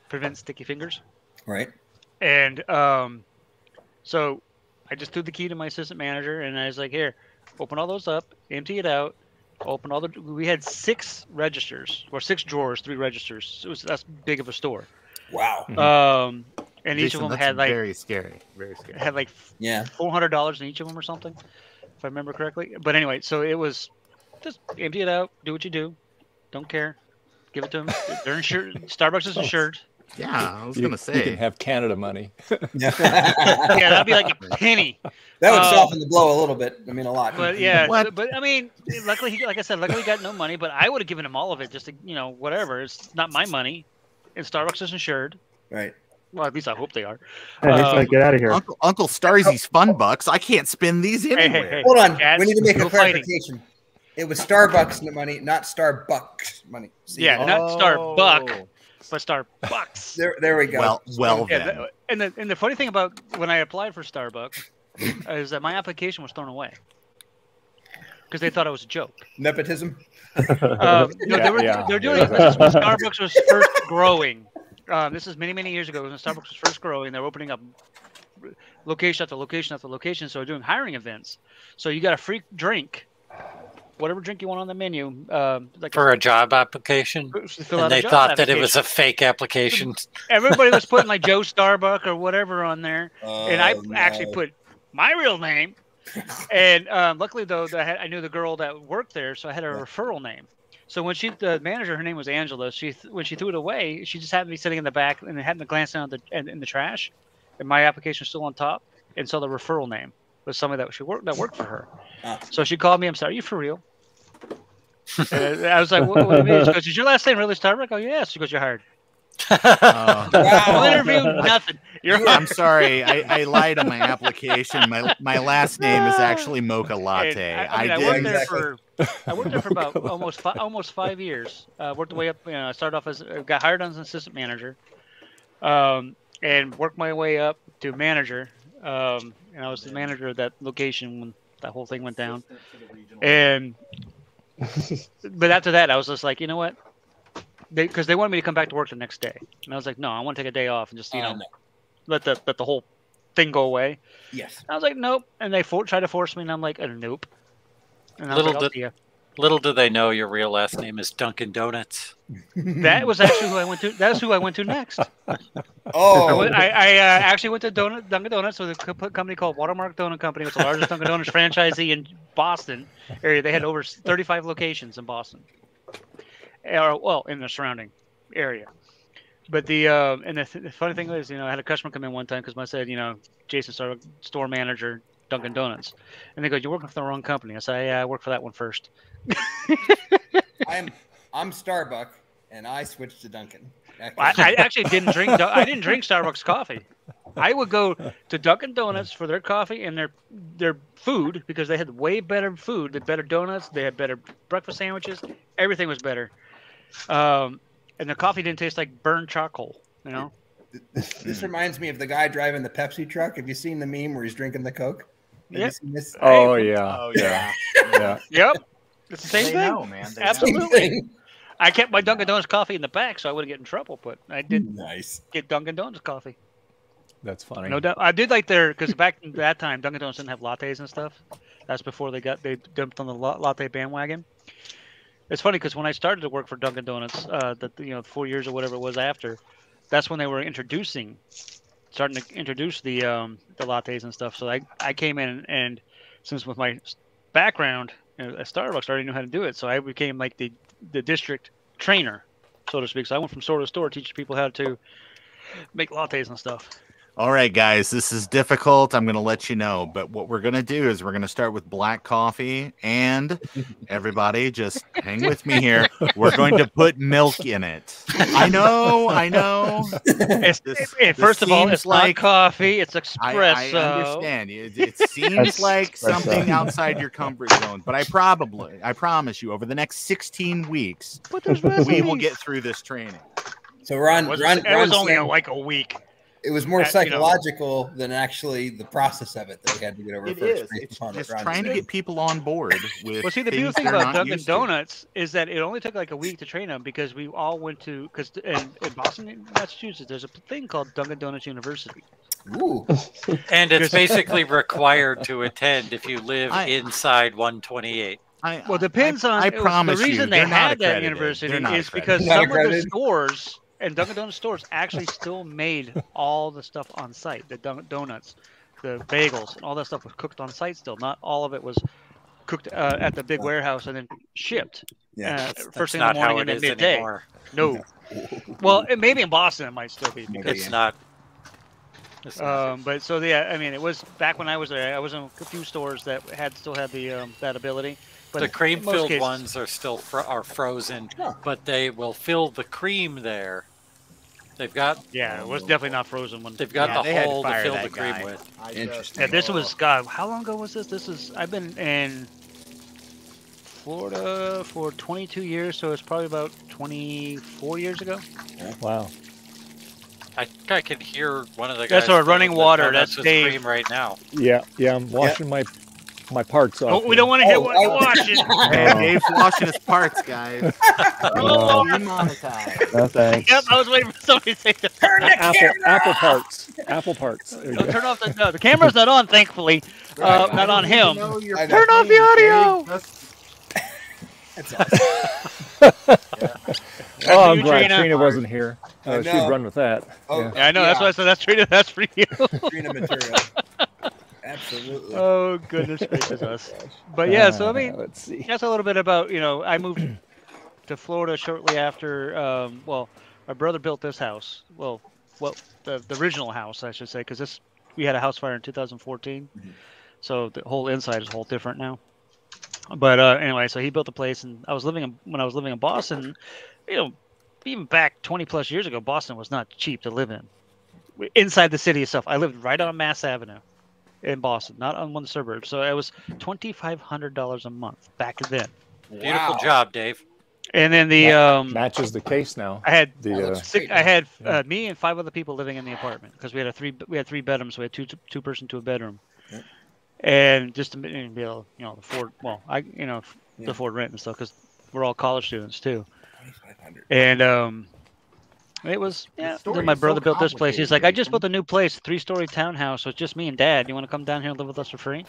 Speaker 6: prevent sticky fingers.
Speaker 20: Right.
Speaker 6: And so I just threw the key to my assistant manager, and I was like, here, open all those up, empty it out. Open all the. We had 6 registers or 6 drawers, 3 registers. That's big of a store.
Speaker 20: Wow.
Speaker 6: And each of them had like
Speaker 21: very scary. Very scary.
Speaker 6: Had like $400 in each of them or something, if I remember correctly. But anyway, so it was just empty it out, do what you do, don't care, give it to them. They're insured. Starbucks is insured.
Speaker 21: Yeah, I was gonna say
Speaker 1: you can have Canada money.
Speaker 6: Yeah, that'd be like a penny.
Speaker 20: That would soften the blow a little bit. I mean, a lot.
Speaker 6: But yeah, but I mean, luckily, like I said, luckily he got no money. But I would have given him all of it, just to, whatever. It's not my money, and Starbucks is insured.
Speaker 20: Right.
Speaker 6: Well, at least I hope they are.
Speaker 13: Hey, he's like, get out of here.
Speaker 21: Uncle Starzy's fun bucks. I can't spend these anywhere.
Speaker 6: Hey,
Speaker 20: hold on,
Speaker 6: Dad,
Speaker 20: we need to make a
Speaker 6: no
Speaker 20: clarification. It was Starbucks money, not Starbucks money. See?
Speaker 6: Yeah, not Starbuck, but Starbucks.
Speaker 20: There we go.
Speaker 21: Well
Speaker 6: yeah, then. And the funny thing about when I applied for Starbucks is that my application was thrown away because they thought it was a joke.
Speaker 20: Nepotism.
Speaker 6: They're doing it when Starbucks was first growing. This is many years ago when Starbucks was first growing. They're opening up location after location after location, so they're doing hiring events. So you got a free drink. Whatever drink you want on the menu. Like
Speaker 17: for a job application? And they thought that it was a fake application.
Speaker 6: Everybody was putting like Joe Starbuck or whatever on there. And I actually put my real name. And luckily, though, I knew the girl that worked there, so I had a referral name. So when the manager, her name was Angela, when she threw it away, she just happened to be sitting in the back and happened to glance down in the trash. And my application was still on top. And so the referral name was somebody that worked for her. So she called me. I'm sorry, are you for real? And I was like, what do you mean? She goes, is your last name really Starbuck? Oh, yes. She goes, you're hired.
Speaker 21: Wow.
Speaker 6: Interview, nothing.
Speaker 21: I'm sorry. I lied on my application. My last name is actually Mocha Latte.
Speaker 6: I worked there for about almost 5 years. Worked the way up. I started off got hired as an assistant manager, and worked my way up to manager. And I was the manager of that location when that whole thing went down. But after that, I was just like, you know what? Because they wanted me to come back to work the next day, and I was like, no, I want to take a day off and just let the whole thing go away.
Speaker 20: Yes.
Speaker 6: I was like, nope, and they tried to force me, and I'm like, nope. And I was like,
Speaker 17: Little do they know your real last name is Dunkin' Donuts.
Speaker 6: That was actually who I went to. That's who I went to next.
Speaker 20: Oh,
Speaker 6: I actually went to Dunkin' Donuts with a company called Watermark Donut Company. It's the largest Dunkin' Donuts franchisee in Boston area. They had over 35 locations in Boston, in the surrounding area. But the funny thing is, I had a customer come in one time because I said, Jason Starbuck, store manager, Dunkin' Donuts, and they go, "You're working for the wrong company." I said, "Yeah, I work for that one first."
Speaker 20: I'm Starbuck, and I switched to Dunkin'.
Speaker 6: I actually didn't drink. I didn't drink Starbucks coffee. I would go to Dunkin' Donuts for their coffee and their food because they had way better food. They had better donuts. They had better breakfast sandwiches. Everything was better. And the coffee didn't taste like burned charcoal.
Speaker 20: This reminds me of the guy driving the Pepsi truck. Have you seen the meme where he's drinking the Coke? Have you seen this?
Speaker 1: Oh yeah. Yeah.
Speaker 6: Yep. It's the same thing.
Speaker 21: Know, man.
Speaker 6: Absolutely. I kept my Dunkin' Donuts coffee in the back so I wouldn't get in trouble, but I did get Dunkin' Donuts coffee.
Speaker 1: That's funny.
Speaker 6: No doubt. I did like because back in that time, Dunkin' Donuts didn't have lattes and stuff. That's before they dumped on the latte bandwagon. It's funny because when I started to work for Dunkin' Donuts, 4 years or whatever it was after, that's when they were starting to introduce the lattes and stuff. So I came in and since with my background at Starbucks, I already knew how to do it. So I became like the district trainer, so to speak. So I went from store to store teaching people how to make lattes and stuff.
Speaker 21: All right, guys, this is difficult. I'm going to let you know. But what we're going to do is we're going to start with black coffee. And everybody, just hang with me here. We're going to put milk in it. I know.
Speaker 6: First of all, it's like coffee. It's espresso.
Speaker 21: I understand. It seems like something outside your comfort zone. But I promise you, over the next 16 weeks, we will get through this training.
Speaker 20: So Ron,
Speaker 6: it was only like a week.
Speaker 20: It was more psychological than actually the process of it that we had to get over.
Speaker 21: It's just trying to get people on board with.
Speaker 6: Well, see, the beautiful thing about Dunkin' Donuts is that it only took like a week to train them because we all went to in Boston, Massachusetts. There's a thing called Dunkin' Donuts University.
Speaker 20: Ooh.
Speaker 17: And it's basically required to attend if you live inside 128.
Speaker 6: Well, depends on.
Speaker 21: I promise
Speaker 6: the reason
Speaker 21: you,
Speaker 6: they
Speaker 21: had
Speaker 6: that university is because some of the stores and Dunkin' Donuts stores actually still made all the stuff on site. The donuts, the bagels, and all that stuff was cooked on site still. Not all of it was cooked at the big warehouse and then shipped.
Speaker 17: Yeah,
Speaker 6: first thing in
Speaker 17: not
Speaker 6: the
Speaker 17: how
Speaker 6: morning and
Speaker 17: it
Speaker 6: then
Speaker 17: is
Speaker 6: midday.
Speaker 17: anymore.
Speaker 6: No. Well, maybe in Boston it might still be. Because,
Speaker 17: It's not.
Speaker 6: but so yeah, I mean, it was back when I was there. I was in a few stores that still had the that ability. But
Speaker 17: The cream-filled
Speaker 6: cases,
Speaker 17: ones are still frozen, but they will fill the cream there. They've got
Speaker 6: it was definitely not frozen one.
Speaker 17: They've got the hole to fill the cream with.
Speaker 6: Interesting. Yeah, this was God. How long ago was this? I've been in Florida for 22 years, so it's probably about 24 years ago.
Speaker 1: Wow.
Speaker 17: I think I can hear one of the guys.
Speaker 6: That's our running water. That's
Speaker 17: with
Speaker 6: Dave.
Speaker 17: cream right now.
Speaker 1: Yeah, I'm washing my parts off.
Speaker 6: Oh, we don't want to hit washing.
Speaker 21: Hey, Dave's washing his parts, guys. Demonetized.
Speaker 9: No thanks.
Speaker 6: Yep, I was waiting for somebody to say that.
Speaker 1: Apple parts. Apple parts. There you
Speaker 6: Don't
Speaker 1: go.
Speaker 6: turn off the camera's not on, thankfully. Not on him.
Speaker 1: know you're
Speaker 6: Turn off the audio.
Speaker 20: That's awesome.
Speaker 1: Oh, I'm
Speaker 6: you,
Speaker 1: glad
Speaker 6: Trina.
Speaker 1: Trina wasn't here.
Speaker 20: I
Speaker 1: She'd
Speaker 20: know.
Speaker 1: run with that.
Speaker 20: Oh,
Speaker 6: Yeah, I know. That's why I said that's Trina. That's for you.
Speaker 20: Trina material. Absolutely.
Speaker 6: Oh goodness gracious us! But yeah, so I mean,
Speaker 1: let's see.
Speaker 6: that's a little bit about I moved to Florida shortly after. Well, my brother built this house. Well, the original house, I should say, because we had a house fire in 2014, so the whole inside is whole different now. But anyway, so he built the place, and when I was living in Boston, even back 20 plus years ago, Boston was not cheap to live in. Inside the city itself, I lived right on Mass Avenue in Boston, not on one of the suburbs. So it was $2,500 a month back then.
Speaker 17: Beautiful job, Dave.
Speaker 6: And then the
Speaker 1: matches the case now.
Speaker 6: I had
Speaker 1: the
Speaker 6: me and 5 other people living in the apartment because we had three bedrooms. So we had two person to a bedroom. Yeah. And just to be able, afford to afford rent and stuff because we're all college students too. And it was then my brother built this place. He's like, I just built a new place, 3-story townhouse. So it's just me and Dad. You want to come down here and live with us for free?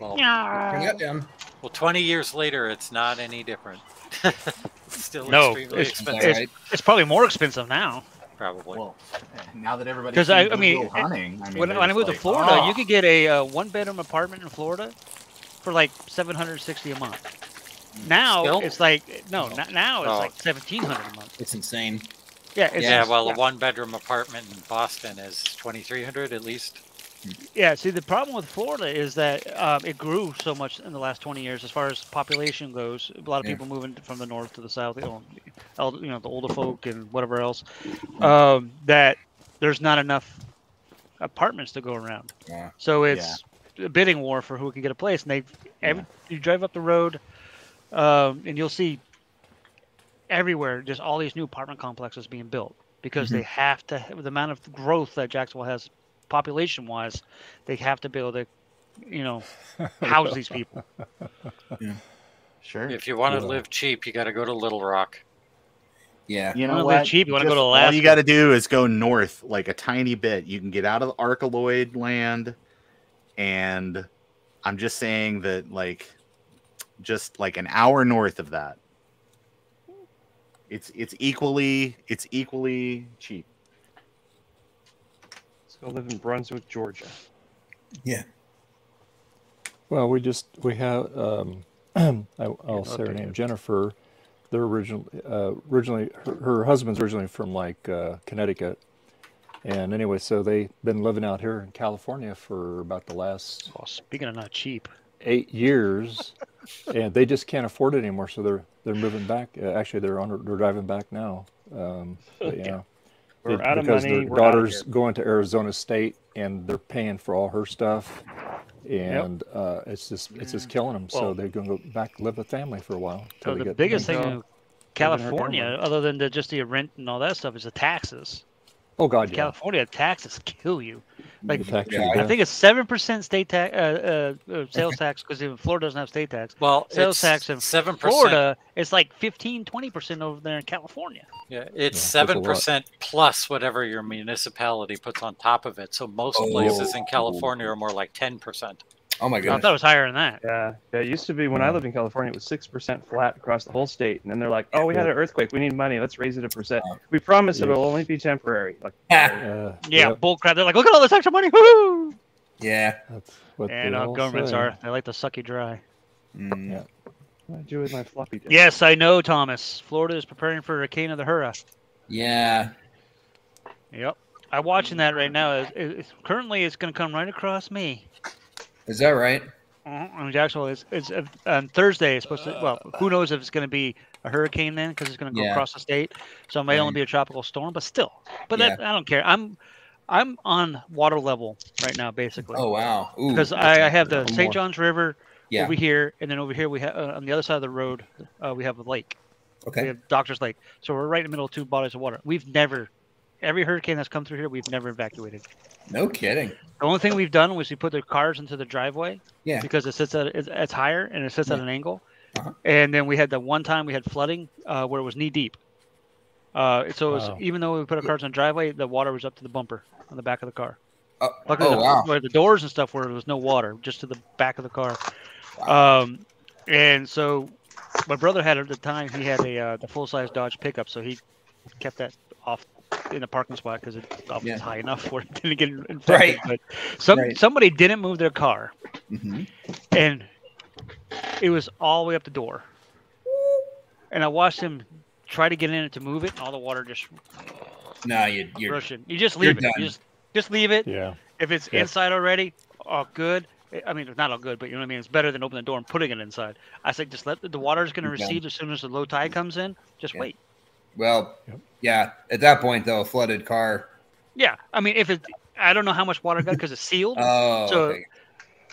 Speaker 17: Well,
Speaker 20: Bring it down.
Speaker 17: well, 20 years later, it's not any different. Still
Speaker 6: No,
Speaker 17: extremely
Speaker 6: it's
Speaker 17: expensive.
Speaker 6: it's probably more expensive now.
Speaker 17: Probably.
Speaker 21: Well, now that everybody
Speaker 6: Because
Speaker 21: seems
Speaker 6: I
Speaker 21: to
Speaker 6: mean,
Speaker 21: go hunting,
Speaker 6: when I moved to Florida, you could get a 1-bedroom apartment in Florida for like $760 a month. Now
Speaker 17: Still?
Speaker 6: it's like now it's like $1,700 a month.
Speaker 20: It's insane.
Speaker 6: Yeah,
Speaker 17: Yeah, well, a 1-bedroom apartment in Boston is $2,300 at least.
Speaker 6: Yeah, see, the problem with Florida is that it grew so much in the last 20 years as far as population goes. A lot of people moving from the north to the south, the older folk and whatever else, that there's not enough apartments to go around.
Speaker 20: Yeah.
Speaker 6: So it's a bidding war for who can get a place. And you drive up the road, and you'll see everywhere just all these new apartment complexes being built because they have to, with the amount of growth that Jacksonville has population-wise, they have to be able to, house these people.
Speaker 20: Yeah.
Speaker 21: Sure.
Speaker 17: If you want to live cheap, you got to go to Little Rock.
Speaker 20: Yeah.
Speaker 21: You know
Speaker 6: wanna
Speaker 21: what?
Speaker 6: live cheap, you wanna go to
Speaker 21: All
Speaker 6: Alaska.
Speaker 21: you got to do is go north like a tiny bit. You can get out of the Arcaloid land, and I'm just saying that just like an hour north of that, it's equally cheap.
Speaker 13: Go live in Brunswick, Georgia.
Speaker 20: Yeah.
Speaker 1: Well, we have I'll say her name, Jennifer. They're originally her husband's originally from Connecticut, and anyway, so they've been living out here in California for about the last
Speaker 6: speaking of not cheap
Speaker 1: 8 years, and they just can't afford it anymore. So they're moving back. Actually, they're driving back now. But yeah.
Speaker 13: We're out of
Speaker 1: because
Speaker 13: money.
Speaker 1: their
Speaker 13: We're out of
Speaker 1: daughter's
Speaker 13: here.
Speaker 1: going to Arizona State, and they're paying for all her stuff, and it's just killing them. So
Speaker 6: Well-
Speaker 1: they're going to go back live with family for a while.
Speaker 6: So
Speaker 1: till they
Speaker 6: the
Speaker 1: get
Speaker 6: biggest thing
Speaker 1: money.
Speaker 6: in California, other than just the rent and all that stuff, is the taxes.
Speaker 1: Oh God, yeah.
Speaker 6: California taxes kill you. Like
Speaker 1: They tax you to
Speaker 6: I
Speaker 1: death.
Speaker 6: think it's 7% state tax, sales tax, because even Florida doesn't have state tax.
Speaker 17: Well,
Speaker 6: sales
Speaker 17: it's
Speaker 6: tax in
Speaker 17: 7%.
Speaker 6: Florida is like 15-20% over there in California.
Speaker 17: Yeah, it's
Speaker 1: Yeah, that's a
Speaker 17: 7% plus whatever your municipality puts on top of it. So most places in California are more like 10%.
Speaker 20: Oh my
Speaker 6: I
Speaker 20: goodness.
Speaker 6: thought it was higher than that.
Speaker 19: Yeah, it used to be when I lived in California. It was 6% flat across the whole state, and then they're like, "Oh, we had an earthquake. We need money. Let's raise it 1%. We promise it'll only be temporary." Like,
Speaker 6: Yeah, bullcrap. They're like, look at all this extra money. Woo!
Speaker 20: Yeah.
Speaker 1: That's what
Speaker 6: And
Speaker 1: they all
Speaker 6: governments
Speaker 1: say.
Speaker 6: are. They like to suck you dry.
Speaker 1: Yeah.
Speaker 19: What do I do with my floppy disk?
Speaker 6: Yes, I know, Thomas. Florida is preparing for Hurricane of the Hurrah.
Speaker 20: Yeah.
Speaker 6: Yep. I'm watching that right now. Currently, it's going to come right across me.
Speaker 20: Is that right?
Speaker 6: On Jacksonville, it's on Thursday. It's supposed to. Well, who knows if it's going to be a hurricane then, because it's going to go across the state. So it may only be a tropical storm, but still. But that, I don't care. I'm on water level right now, basically.
Speaker 20: Oh wow!
Speaker 6: Because I have the St.
Speaker 20: more.
Speaker 6: Johns River
Speaker 20: Yeah.
Speaker 6: over here, and then over here we have on the other side of the road we have a lake.
Speaker 20: Okay.
Speaker 6: We have Doctor's Lake. So we're right in the middle of two bodies of water. We've never, every hurricane that's come through here, we've never evacuated.
Speaker 20: No kidding.
Speaker 6: The only thing we've done was we put the cars into the driveway.
Speaker 20: Yeah.
Speaker 6: Because it sits at it's higher and it sits at
Speaker 20: Yeah.
Speaker 6: an angle. And then we had the one time we had flooding where it was knee deep. So it was, even though we put our cars in the driveway, the water was up to the bumper on the back of the car. Luckily, where the doors and stuff where there was no water, just to the back of the car. And so my brother had at the time, he had the full-size Dodge pickup, so he kept that off in the parking spot because it was high enough where it didn't get infected. But somebody didn't move their car, and it was all the way up the door. And I watched him try to get in it to move it, and all the water just
Speaker 20: you're
Speaker 6: rushing. You just leave it.
Speaker 20: done.
Speaker 6: You just leave it.
Speaker 1: Yeah.
Speaker 6: If it's inside already, all good. I mean, it's not all good, but you know what I mean? It's better than opening the door and putting it inside. I said, just let the water is going to recede as soon as the low tide comes in. Just wait.
Speaker 20: Well, yeah. At that point, though, a flooded car.
Speaker 6: Yeah. I mean, I don't know how much water got because it's sealed.
Speaker 20: Okay.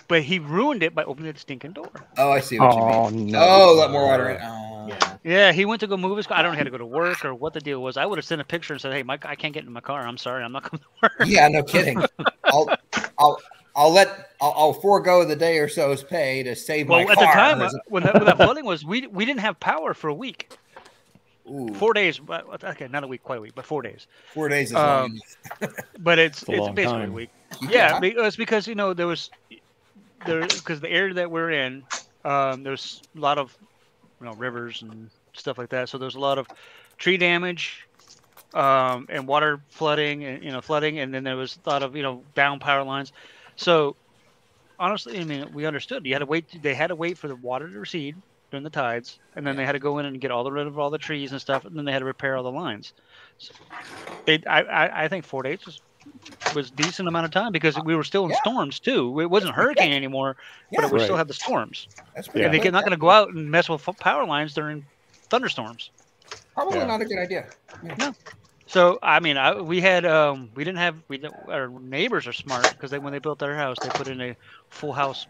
Speaker 6: But he ruined it by opening the stinking door.
Speaker 20: Oh, I see what you mean.
Speaker 19: No.
Speaker 20: Oh, let more water in. Oh.
Speaker 6: Yeah, he went to go move his car. I don't know how to go to work or what the deal was. I would have sent a picture and said, "Hey, Mike, I can't get in my car. I'm sorry, I'm not coming to work."
Speaker 20: Yeah, no kidding. I'll forego the day or so's pay to save my car.
Speaker 6: At the time when that flooding was, we didn't have power for a week.
Speaker 20: Ooh.
Speaker 6: 4 days. Okay, not a week, quite a week, but 4 days.
Speaker 20: 4 days is long.
Speaker 6: But it's
Speaker 1: long
Speaker 6: basically
Speaker 1: time.
Speaker 6: a week. Yeah, it's because because the area that we're in, there's a lot of rivers and stuff like that. So there's a lot of tree damage, and water flooding, and then there was a lot of down power lines. So honestly, I mean, we understood. You had to wait. They had to wait for the water to recede during the tides, and then they had to go in and get rid of all the trees and stuff, and then they had to repair all the lines. So I think 4 days was a decent amount of time because we were still in storms too. It wasn't a hurricane anymore, but we still had the storms.
Speaker 20: That's
Speaker 6: and they're not going to go out and mess with power lines during thunderstorms.
Speaker 20: Probably not a good idea.
Speaker 6: No. So I mean, we our neighbors are smart because when they built their house, they put in a full house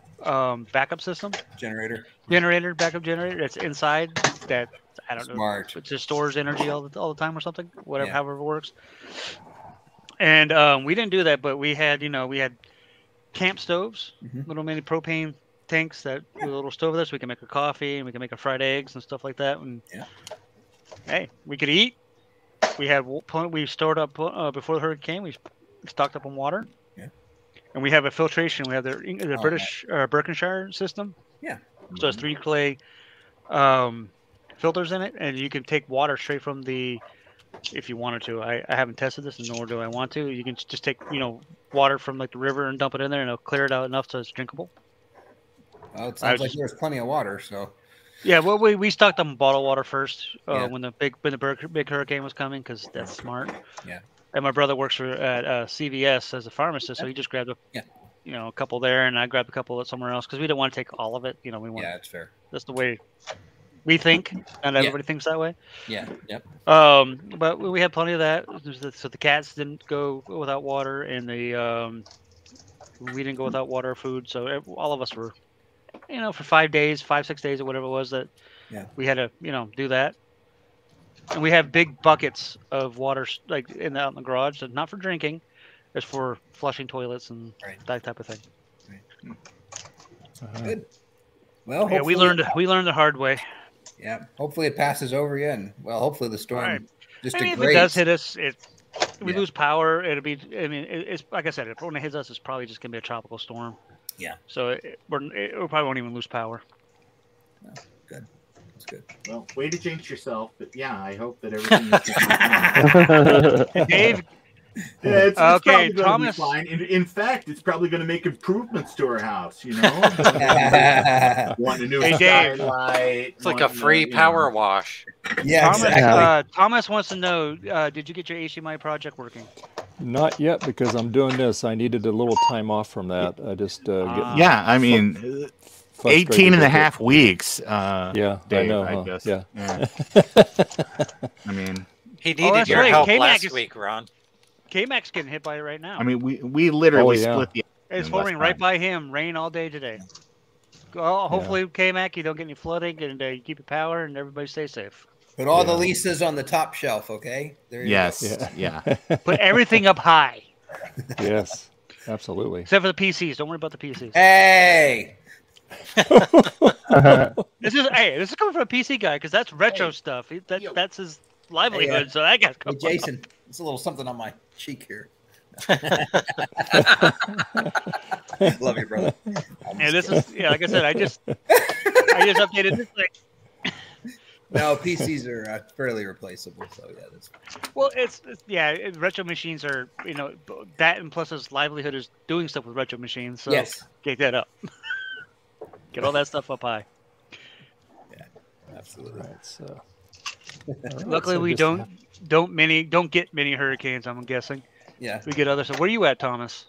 Speaker 6: backup system. Backup generator that's inside that I don't know. It just stores energy all the time or something, however it works. And we didn't do that, but we had camp stoves, little mini propane tanks with a little stove there, so we can make a coffee and we can make fried eggs and stuff like that. And hey, we could eat. We stored up before the hurricane. We stocked up on water. Yeah. And we have a filtration. We have the British Berkshire system.
Speaker 20: Yeah.
Speaker 6: So it's 3 clay filters in it, and you can take water straight from if you wanted to. I haven't tested this, and nor do I want to. You can just take water from the river and dump it in there, and it'll clear it out enough so it's drinkable.
Speaker 20: Well, it sounds like there's plenty of water, so.
Speaker 6: Yeah, well, we stocked up on bottled water first when the big hurricane was coming because that's smart.
Speaker 20: Yeah.
Speaker 6: And my brother works at CVS as a pharmacist, so he just grabbed a couple there, and I grabbed a couple somewhere else because we didn't want to take all of it. We want.
Speaker 20: Yeah, that's fair.
Speaker 6: That's the way we think. Not everybody thinks that way.
Speaker 20: Yeah. Yep.
Speaker 6: But we had plenty of that, so the cats didn't go without water, and we didn't go without water or food. So all of us were. For 5 days, 5-6 days, or whatever it was that we had to, do that. And we have big buckets of water out in the garage. So not for drinking, it's for flushing toilets and that type of thing.
Speaker 20: Right. Good. Well,
Speaker 6: we learned the hard way.
Speaker 20: Yeah. Hopefully it passes over you, and hopefully the storm just degrades.
Speaker 6: If it does hit us, we lose power. It'll be. I mean, it's like I said, if it hits us, it's probably just gonna be a tropical storm.
Speaker 20: Yeah.
Speaker 6: So it probably won't even lose power.
Speaker 20: No, good. That's good.
Speaker 21: Well, way to jinx yourself, but yeah, I hope that everything is
Speaker 6: Dave.
Speaker 21: Yeah, it's
Speaker 6: Okay,
Speaker 21: probably going
Speaker 6: Thomas.
Speaker 21: to be fine. In fact, it's probably going to make improvements to our house. You know, want a new
Speaker 6: Hey, Dave.
Speaker 21: skylight.
Speaker 17: It's like a free power wash.
Speaker 20: Yeah,
Speaker 6: Thomas,
Speaker 20: exactly.
Speaker 6: Thomas wants to know: did you get your HDMI project working?
Speaker 1: Not yet, because I'm doing this. I needed a little time off from that. I just get
Speaker 21: yeah, I mean, 18 and a half weeks.
Speaker 1: Yeah,
Speaker 21: Dave,
Speaker 1: I know.
Speaker 21: I
Speaker 1: Huh?
Speaker 21: guess.
Speaker 1: Yeah.
Speaker 21: I mean,
Speaker 17: He needed your help last week, Ron.
Speaker 6: K-Mac's getting hit by it right now.
Speaker 21: I mean, we literally split the.
Speaker 6: It's forming right by him. Rain all day today. Well, hopefully, K-Mac, you don't get any flooding, and you keep your power, and everybody stay safe.
Speaker 20: Put all the leases on the top shelf, okay? There you go.
Speaker 21: Yeah.
Speaker 6: Put everything up high.
Speaker 1: Yes, absolutely.
Speaker 6: Except for the PCs. Don't worry about the PCs.
Speaker 20: Hey.
Speaker 6: This is coming from a PC guy because that's retro stuff. That's his livelihood. So that guy's
Speaker 20: Hey, Jason, it's a little something on my cheek here. Love you, brother.
Speaker 6: Yeah, this is like I said, I just updated this thing.
Speaker 20: No, PCs are fairly replaceable, so yeah, that's fine.
Speaker 6: Well, retro machines are that, and plus his livelihood is doing stuff with retro machines. So
Speaker 20: Yes.
Speaker 6: get that up. Get all that stuff up high.
Speaker 20: Yeah, absolutely.
Speaker 1: Right, so.
Speaker 6: Luckily, we don't get many hurricanes. I'm guessing.
Speaker 20: Yeah.
Speaker 6: We get other stuff. Where are you at, Thomas?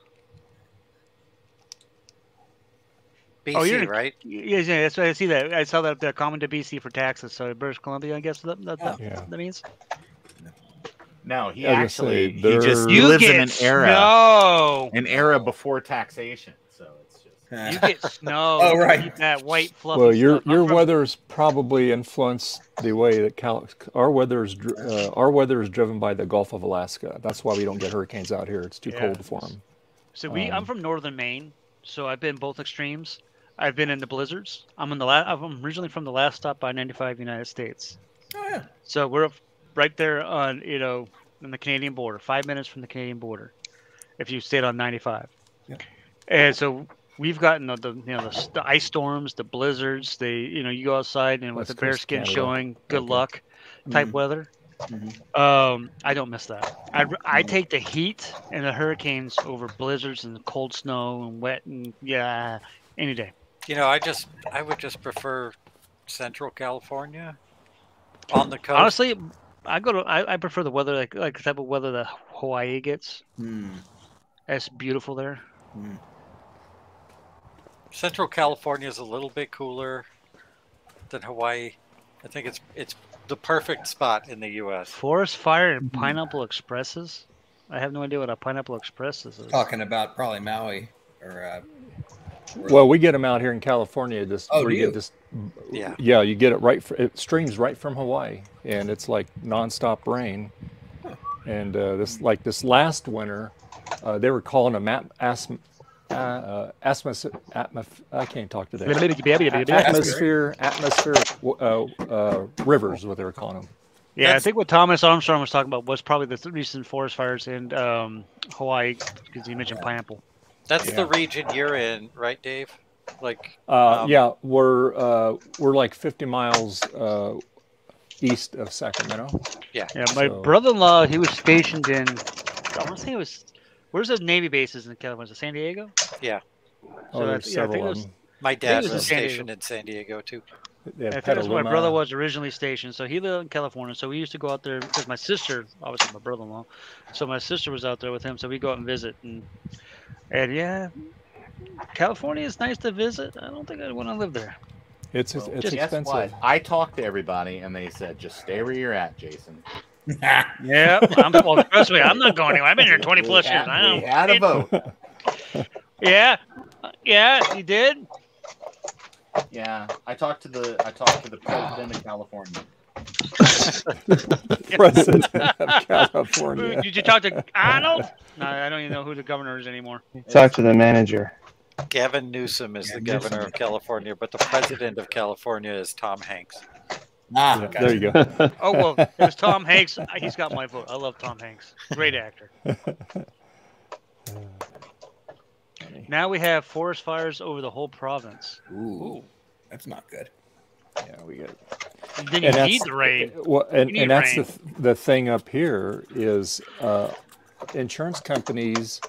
Speaker 17: BC,
Speaker 6: you're
Speaker 17: right?
Speaker 6: Yeah, that's why I see that. I saw that they're common to BC for taxes. So British Columbia, I guess that means.
Speaker 21: No, he
Speaker 1: I was
Speaker 21: actually
Speaker 1: gonna say,
Speaker 21: he lives in an era before taxation. So it's just
Speaker 6: you get snow.
Speaker 20: Oh, right.
Speaker 6: You that white fluffy
Speaker 1: Well, your
Speaker 6: stuff.
Speaker 1: weather's probably influenced the way that our weather is driven by the Gulf of Alaska. That's why we don't get hurricanes out here. It's too cold for them.
Speaker 6: So I'm from northern Maine, so I've been both extremes. I've been in the blizzards. I'm I'm originally from the last stop by 95 United States.
Speaker 20: Oh yeah.
Speaker 6: So we're right there on in the Canadian border, 5 minutes from the Canadian border, if you stayed on 95.
Speaker 20: Yeah.
Speaker 6: And so we've gotten the ice storms, the blizzards. You go outside and with
Speaker 1: West
Speaker 6: the bear
Speaker 1: Coast
Speaker 6: skin
Speaker 1: Canada.
Speaker 6: showing, good luck type weather.
Speaker 20: Mm-hmm.
Speaker 6: I don't miss that. I take the heat and the hurricanes over blizzards and cold snow and wet and any day.
Speaker 17: I would just prefer Central California on the coast.
Speaker 6: Honestly, I prefer the weather like the type of weather that Hawaii gets. It's beautiful there.
Speaker 17: Central California is a little bit cooler than Hawaii. I think it's the perfect spot in the U.S.
Speaker 6: Forest fire and pineapple expresses. I have no idea what a pineapple express is.
Speaker 20: Talking about probably Maui or.
Speaker 1: Well, we get them out here in California. You get it it streams right from Hawaii, and it's like nonstop rain. And this last winter, they were calling them atmospheric rivers, what they were calling them.
Speaker 6: Yeah, I think what Thomas Armstrong was talking about was probably the recent forest fires in Hawaii, because he mentioned pineapple.
Speaker 17: That's the region you're in, right, Dave? Like,
Speaker 1: we're like 50 miles east of Sacramento.
Speaker 17: Yeah.
Speaker 6: My brother-in-law, he was stationed in. I want to say it was. Where's the Navy bases in California? San Diego?
Speaker 17: Yeah.
Speaker 1: There's several of them.
Speaker 17: My dad was stationed in San Diego too.
Speaker 1: Yeah,
Speaker 6: I think that's where my brother was originally stationed. So he lived in California. So we used to go out there because my sister, obviously my brother-in-law, so my sister was out there with him. So we go out and visit, and yeah, California is nice to visit. I don't think I'd want to live there.
Speaker 1: It's expensive.
Speaker 21: What? I talked to everybody, and they said, "Just stay where you're at, Jason."
Speaker 6: Yeah, trust me, I'm not going anywhere. I've been here 20 plus years.
Speaker 21: We had a vote.
Speaker 6: Yeah, you did.
Speaker 21: Yeah, I talked to the president of California.
Speaker 1: President of California.
Speaker 6: Did you talk to Arnold? No, I don't even know who the governor is anymore.
Speaker 19: Talk to the manager.
Speaker 17: Gavin Newsom is the governor of California, but the president of California is Tom Hanks.
Speaker 1: There you go.
Speaker 6: Oh, well, it was Tom Hanks. He's got my vote. I love Tom Hanks. Great actor. Now we have forest fires over the whole province.
Speaker 20: Ooh. That's not good.
Speaker 1: Yeah, we get.
Speaker 6: Then you need the rain.
Speaker 1: Well, and that's the thing up here is insurance companies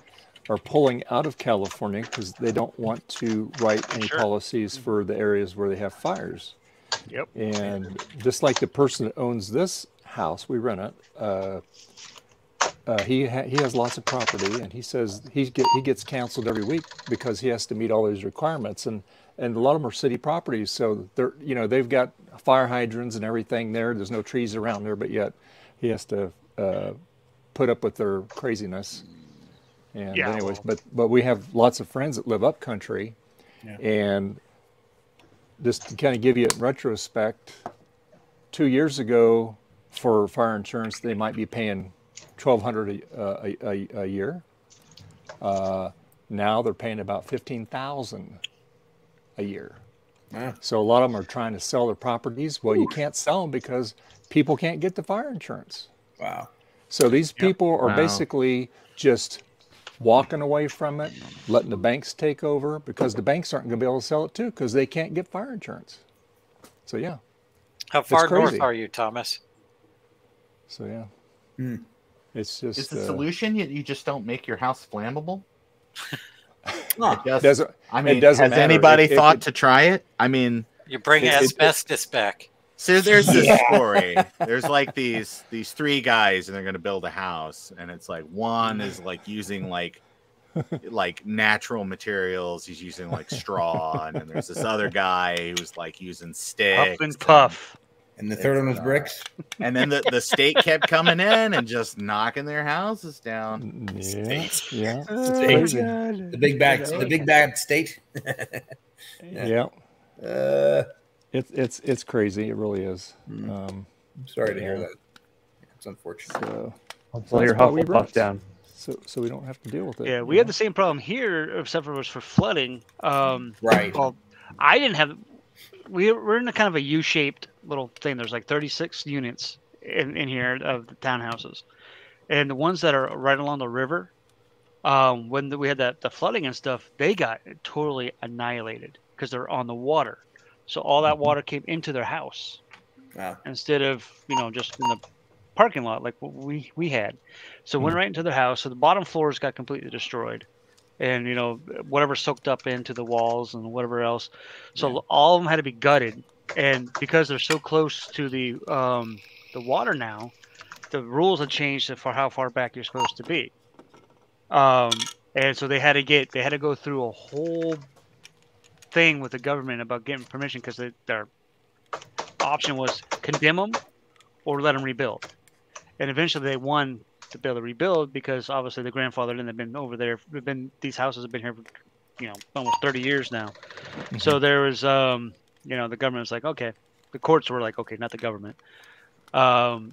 Speaker 1: are pulling out of California because they don't want to write any policies for the areas where they have fires.
Speaker 6: Yep.
Speaker 1: And just like the person that owns this house, we rent it. He has lots of property, and he says he gets canceled every week because he has to meet all these requirements, and a lot of them are city properties, so they're they've got fire hydrants and everything there. There's no trees around there, but yet he has to put up with their craziness. And anyways, but we have lots of friends that live up country, and just to kind of give you a retrospect, 2 years ago for fire insurance they might be paying $1,200 a year. Now they're paying about $15,000 a year. So a lot of them are trying to sell their properties. Well, you can't sell them because people can't get the fire insurance.
Speaker 20: Wow.
Speaker 1: So these people are basically just walking away from it, letting the banks take over, because the banks aren't going to be able to sell it too because they can't get fire insurance. So yeah.
Speaker 17: How far north are you, Thomas?
Speaker 1: So yeah. It's just
Speaker 21: is the solution you just don't make your house flammable?
Speaker 1: It doesn't
Speaker 21: has
Speaker 1: matter.
Speaker 21: Anybody thought to try it? I mean,
Speaker 17: you bring asbestos back.
Speaker 21: So there's this story. There's like these three guys, and they're going to build a house, and it's like one is like using like natural materials. He's using like straw, and then there's this other guy who's like using sticks.
Speaker 6: Puff and puff.
Speaker 20: And the third one was bricks.
Speaker 21: And then the state kept coming in and just knocking their houses down.
Speaker 1: Yeah.
Speaker 20: The big bad state.
Speaker 1: It's crazy. It really is.
Speaker 20: I'm sorry to hear that. It's unfortunate.
Speaker 1: So
Speaker 13: pull your Hufflepuff down.
Speaker 1: So we don't have to deal with it.
Speaker 6: Yeah, we had the same problem here, except for it was for flooding.
Speaker 20: Right.
Speaker 6: Well, I didn't have. We're in a kind of a U-shaped little thing. There's like 36 units in here of the townhouses, and the ones that are right along the river, when we had the flooding and stuff, they got totally annihilated because they're on the water. So all that water came into their house instead of just in the parking lot like what we had. So it went right into their house. So the bottom floors got completely destroyed. And whatever soaked up into the walls and whatever else, so all of them had to be gutted. And because they're so close to the water now, the rules have changed for how far back you're supposed to be. And so they had to go through a whole thing with the government about getting permission because their option was condemn them or let them rebuild. And eventually they won to be able to rebuild because obviously the grandfather didn't have been over there. These houses have been here for almost 30 years now. So there was the government was like, okay, the courts were like, okay, not the government. And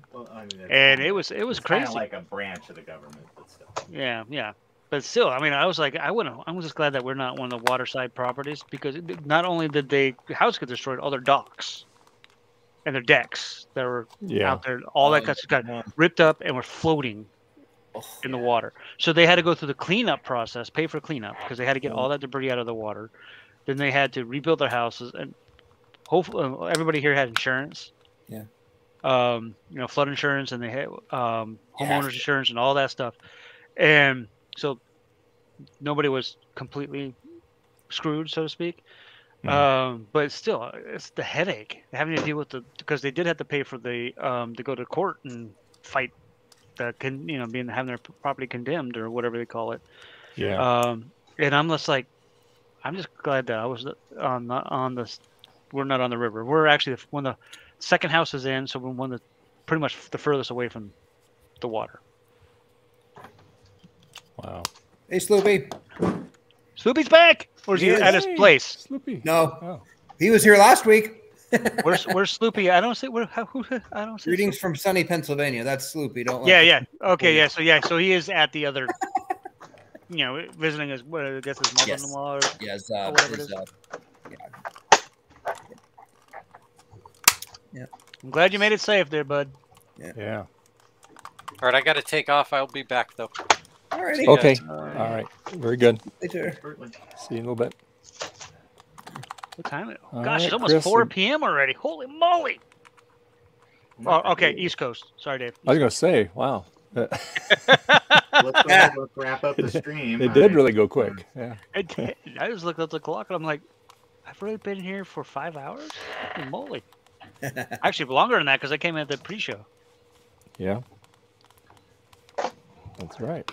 Speaker 6: it was crazy.
Speaker 21: Kind of like a branch of the government, but still.
Speaker 6: Yeah. But still, I mean, I was like, I'm just glad that we're not one of the waterside properties because not only did the house get destroyed, all their docks and their decks that were out there, all that got ripped up and were floating in the water. So they had to go through the cleanup process, pay for cleanup because they had to get all that debris out of the water. Then they had to rebuild their houses, and hopefully everybody here had insurance.
Speaker 20: Yeah.
Speaker 6: Flood insurance, and they had homeowners insurance and all that stuff. And so nobody was completely screwed, so to speak. But still, it's the headache having to deal with because they did have to pay for the to go to court and fight having their property condemned or whatever they call it.
Speaker 1: Yeah.
Speaker 6: And I'm just like, I'm just glad that I was on this. We're not on the river. We're actually one of the second houses in, so we're one of the pretty much the furthest away from the water.
Speaker 20: Wow. Hey, Sloopy.
Speaker 6: Sloopy's back, or is he at his place?
Speaker 1: Sloopy.
Speaker 20: No, he was here last week.
Speaker 6: Where's Sloopy? I don't see I don't see.
Speaker 20: Greetings from sunny Pennsylvania. That's Sloopy. Don't.
Speaker 6: Okay, so he is at the other. Visiting his I guess his mother-in-law.
Speaker 20: Yes. Yeah.
Speaker 6: I'm glad you made it safe there, bud.
Speaker 1: Yeah.
Speaker 17: All right, I got to take off. I'll be back though.
Speaker 20: Alrighty.
Speaker 1: Okay. All right. Very good.
Speaker 20: Later.
Speaker 1: See you in a little bit.
Speaker 6: What time is it?
Speaker 1: All
Speaker 6: Gosh,
Speaker 1: right,
Speaker 6: it's almost
Speaker 1: Chris,
Speaker 6: 4 p.m. already. Holy moly! Oh, okay, East Coast. Sorry, Dave.
Speaker 1: I was going to say, wow.
Speaker 21: Let's go ahead and wrap up the stream.
Speaker 1: It did really go quick. Yeah.
Speaker 6: It did. I just looked at the clock and I'm like, I've really been here for 5 hours? Holy moly. Actually, longer than that because I came at the pre-show.
Speaker 1: Yeah. That's right.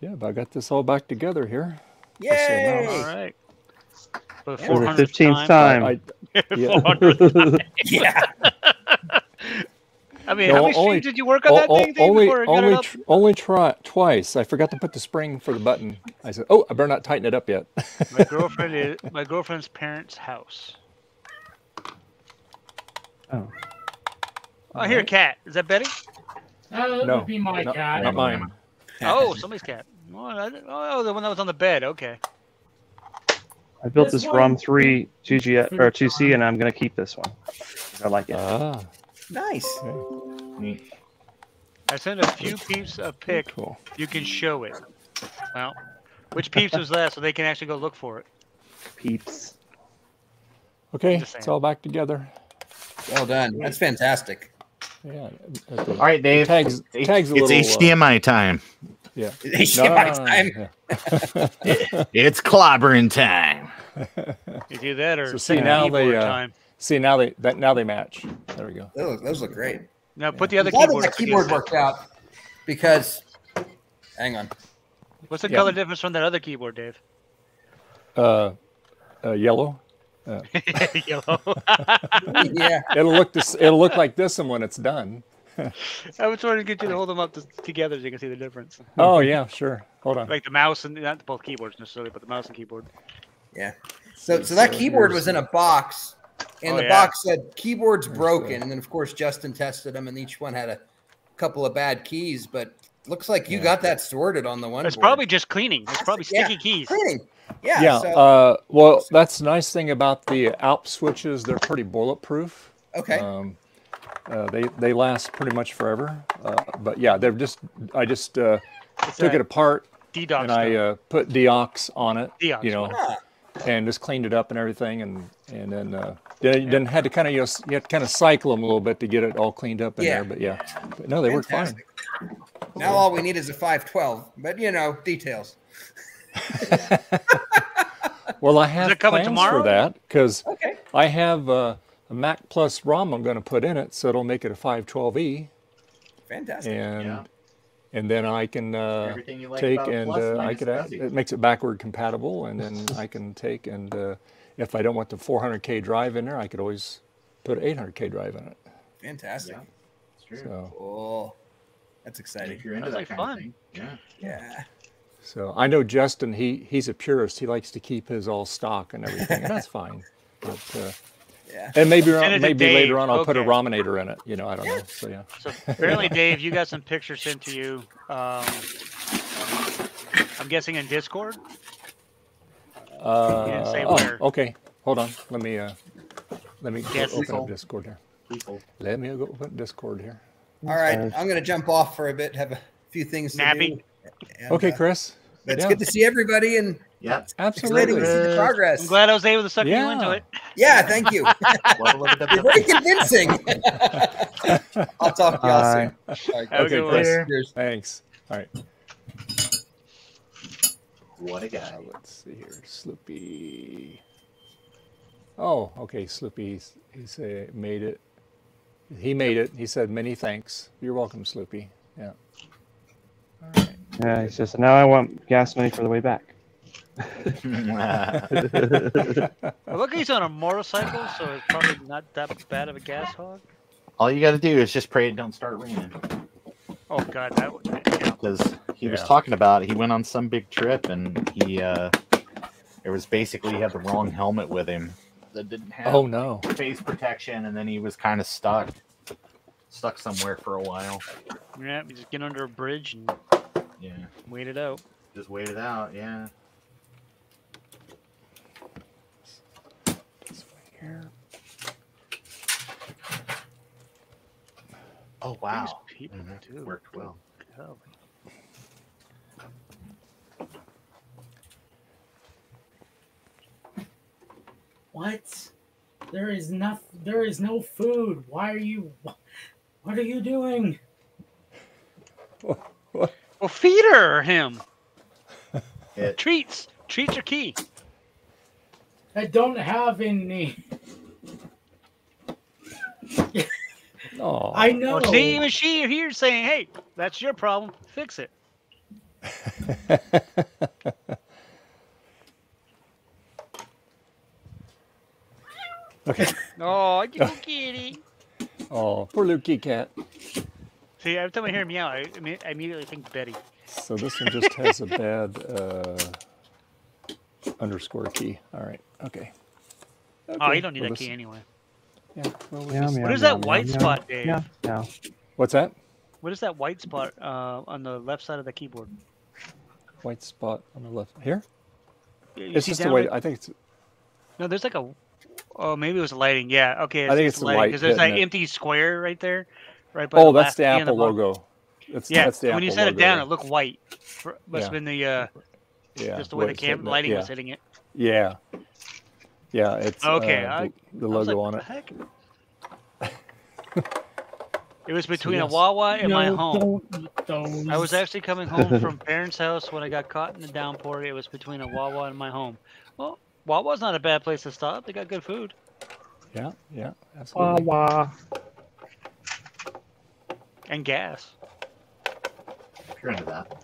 Speaker 1: Yeah, but I got this all back together here.
Speaker 20: Yay!
Speaker 6: All right. For the
Speaker 19: For the
Speaker 6: 400th
Speaker 19: 15th time.
Speaker 1: Yeah.
Speaker 6: 400th time.
Speaker 20: Yeah.
Speaker 6: I mean, how many streams did you work on that thing, Dave, before I got it up?
Speaker 1: Only twice. I forgot to put the spring for the button. I said, "Oh, I better not tighten it up yet."
Speaker 6: My girlfriend's parents' house.
Speaker 19: Oh.
Speaker 6: Oh, here, cat. Is that Betty?
Speaker 10: That would be my cat.
Speaker 1: Not mine.
Speaker 6: Oh, somebody's cat. Oh, the one that was on the bed. Okay.
Speaker 19: I built this ROM 3 2G or 2C, and I'm going to keep this one. I like it.
Speaker 20: Nice.
Speaker 1: Neat.
Speaker 6: I sent a few peeps a pic.
Speaker 1: Cool.
Speaker 6: You can show it. Well, which peeps was that, so they can actually go look for it?
Speaker 19: Peeps.
Speaker 1: Okay, it's all back together.
Speaker 20: Well done. That's fantastic.
Speaker 1: Yeah.
Speaker 21: All right, Dave.
Speaker 1: Tags a
Speaker 21: it's
Speaker 1: little,
Speaker 21: HDMI time.
Speaker 1: Yeah.
Speaker 20: HDMI time.
Speaker 21: It's clobbering time.
Speaker 6: Either that or
Speaker 1: So see now they
Speaker 6: time.
Speaker 1: see now they match. There we go.
Speaker 20: Those look great.
Speaker 6: Now put the other
Speaker 20: Glad
Speaker 6: keyboard.
Speaker 20: that keyboard worked out because. Hang on.
Speaker 6: What's the color difference from that other keyboard, Dave?
Speaker 1: Yellow.
Speaker 6: Yellow.
Speaker 20: Yeah.
Speaker 1: It'll look like this one when it's done.
Speaker 6: I was trying to get you to hold them up together so you can see the difference.
Speaker 1: Oh yeah, sure. Hold on.
Speaker 6: Like the mouse and not both keyboards necessarily, but the mouse and keyboard.
Speaker 20: Yeah. So that keyboard was in a box, and the box said keyboard's broken, and then of course Justin tested them, and each one had a couple of bad keys, but looks like you got that sorted on the one.
Speaker 6: It's probably just cleaning. It's probably sticky keys.
Speaker 20: Cleaning. Yeah.
Speaker 1: Yeah.
Speaker 20: So,
Speaker 1: well, that's the nice thing about the Alp switches. They're pretty bulletproof.
Speaker 20: Okay.
Speaker 1: They last pretty much forever. But yeah, I just took it apart
Speaker 6: DDox
Speaker 1: and I put Deox on it.
Speaker 6: Deox,
Speaker 1: you know, and just cleaned it up and everything, and then had to kind of you have to kind of cycle them a little bit to get it all cleaned up in there. But but no, they work fine.
Speaker 20: Now all we need is a 512, but details.
Speaker 1: Well, I have plans
Speaker 6: tomorrow?
Speaker 1: for that because I have a Mac Plus ROM I'm going to put in it, so it'll make it a 512E.
Speaker 20: Fantastic.
Speaker 1: And then I can
Speaker 21: Everything you like
Speaker 1: take
Speaker 21: about
Speaker 1: and
Speaker 21: Plus
Speaker 1: I
Speaker 21: minus
Speaker 1: could
Speaker 21: Fuzzy.
Speaker 1: it makes it backward compatible, and then I can take and if I don't want the 400K drive in there, I could always put an 800K drive in it.
Speaker 20: Fantastic.
Speaker 21: It's true.
Speaker 1: So,
Speaker 20: oh, that's exciting.
Speaker 21: If you're into that kind of thing.
Speaker 20: Yeah.
Speaker 1: So I know Justin, he's a purist. He likes to keep his all stock and everything, and that's fine. But, and maybe later on I'll put a Rominator in it. I don't know. So yeah.
Speaker 6: So apparently, Dave, you got some pictures sent to you. I'm guessing in Discord. You didn't say where.
Speaker 1: Okay. Hold on. Let me open up Discord here. Let me go open Discord here.
Speaker 20: All right, I'm going to jump off for a bit. Have a few things to do. And,
Speaker 1: okay, Chris.
Speaker 20: It's good to see everybody, and
Speaker 1: absolutely
Speaker 20: exciting to see the progress.
Speaker 6: I'm glad I was able to suck you into it.
Speaker 20: Yeah, thank you. You're very convincing. I'll talk to y'all soon.
Speaker 1: All right, okay, Chris. Cheers. Thanks. All right.
Speaker 21: What a guy.
Speaker 1: Let's see here. Sloopy. Oh, okay. Sloopy. He made it. He made it. He said, many thanks. You're welcome, Sloopy. Yeah. All right.
Speaker 19: Yeah, he says, now I want gas money for the way back.
Speaker 6: Well, look, he's on a motorcycle, so it's probably not that bad of a gas hog.
Speaker 21: All you got to do is just pray it don't start raining.
Speaker 6: Oh, God, that would.
Speaker 21: Because he was talking about he went on some big trip and he had the wrong helmet with him that didn't have face protection, and then he was kind of stuck somewhere for a while.
Speaker 6: Yeah, you just get under a bridge and wait it out.
Speaker 21: Just wait it out, yeah.
Speaker 1: This way here.
Speaker 21: Oh wow,
Speaker 6: People too.
Speaker 21: Worked well.
Speaker 10: What? There is no food. Why are you? What are you doing?
Speaker 6: Well, feed him. Treats. Treats are key.
Speaker 10: I don't have any.
Speaker 1: Oh,
Speaker 10: I know.
Speaker 6: Well, see, even she here saying, "Hey, that's your problem. Fix it."
Speaker 1: Okay.
Speaker 6: Oh, you kitty.
Speaker 1: Oh, poor little kitty cat.
Speaker 6: See, every time I hear meow, I immediately think Betty.
Speaker 1: So this one just has a bad underscore key. All right. Okay.
Speaker 6: Oh, you don't need that key anyway.
Speaker 1: Yeah. Well,
Speaker 6: what is that white spot, Dave?
Speaker 1: Yeah. What's that?
Speaker 6: What is that white spot on the left side of the keyboard?
Speaker 1: White spot on the left here.
Speaker 6: Yeah,
Speaker 1: it's just the way. I think it's.
Speaker 6: No, there's like a. Oh, maybe it was lighting. Yeah. Okay.
Speaker 1: I think it's the light
Speaker 6: because there's that empty square right there. Right. By
Speaker 1: Oh, that's the Apple logo.
Speaker 6: That's
Speaker 1: the
Speaker 6: when
Speaker 1: Apple
Speaker 6: you set it
Speaker 1: logo.
Speaker 6: down, it looked white. Must have been the just the way the camera lighting was hitting it.
Speaker 1: Yeah. Yeah, it's
Speaker 6: okay.
Speaker 1: The logo on it.
Speaker 6: Heck? It was between a Wawa and my home. I was actually coming home from parents' house when I got caught in the downpour. It was between a Wawa and my home. Well, Wawa's not a bad place to stop. They got good food.
Speaker 1: Yeah, absolutely.
Speaker 13: Wawa.
Speaker 6: And gas.
Speaker 21: If you're into that.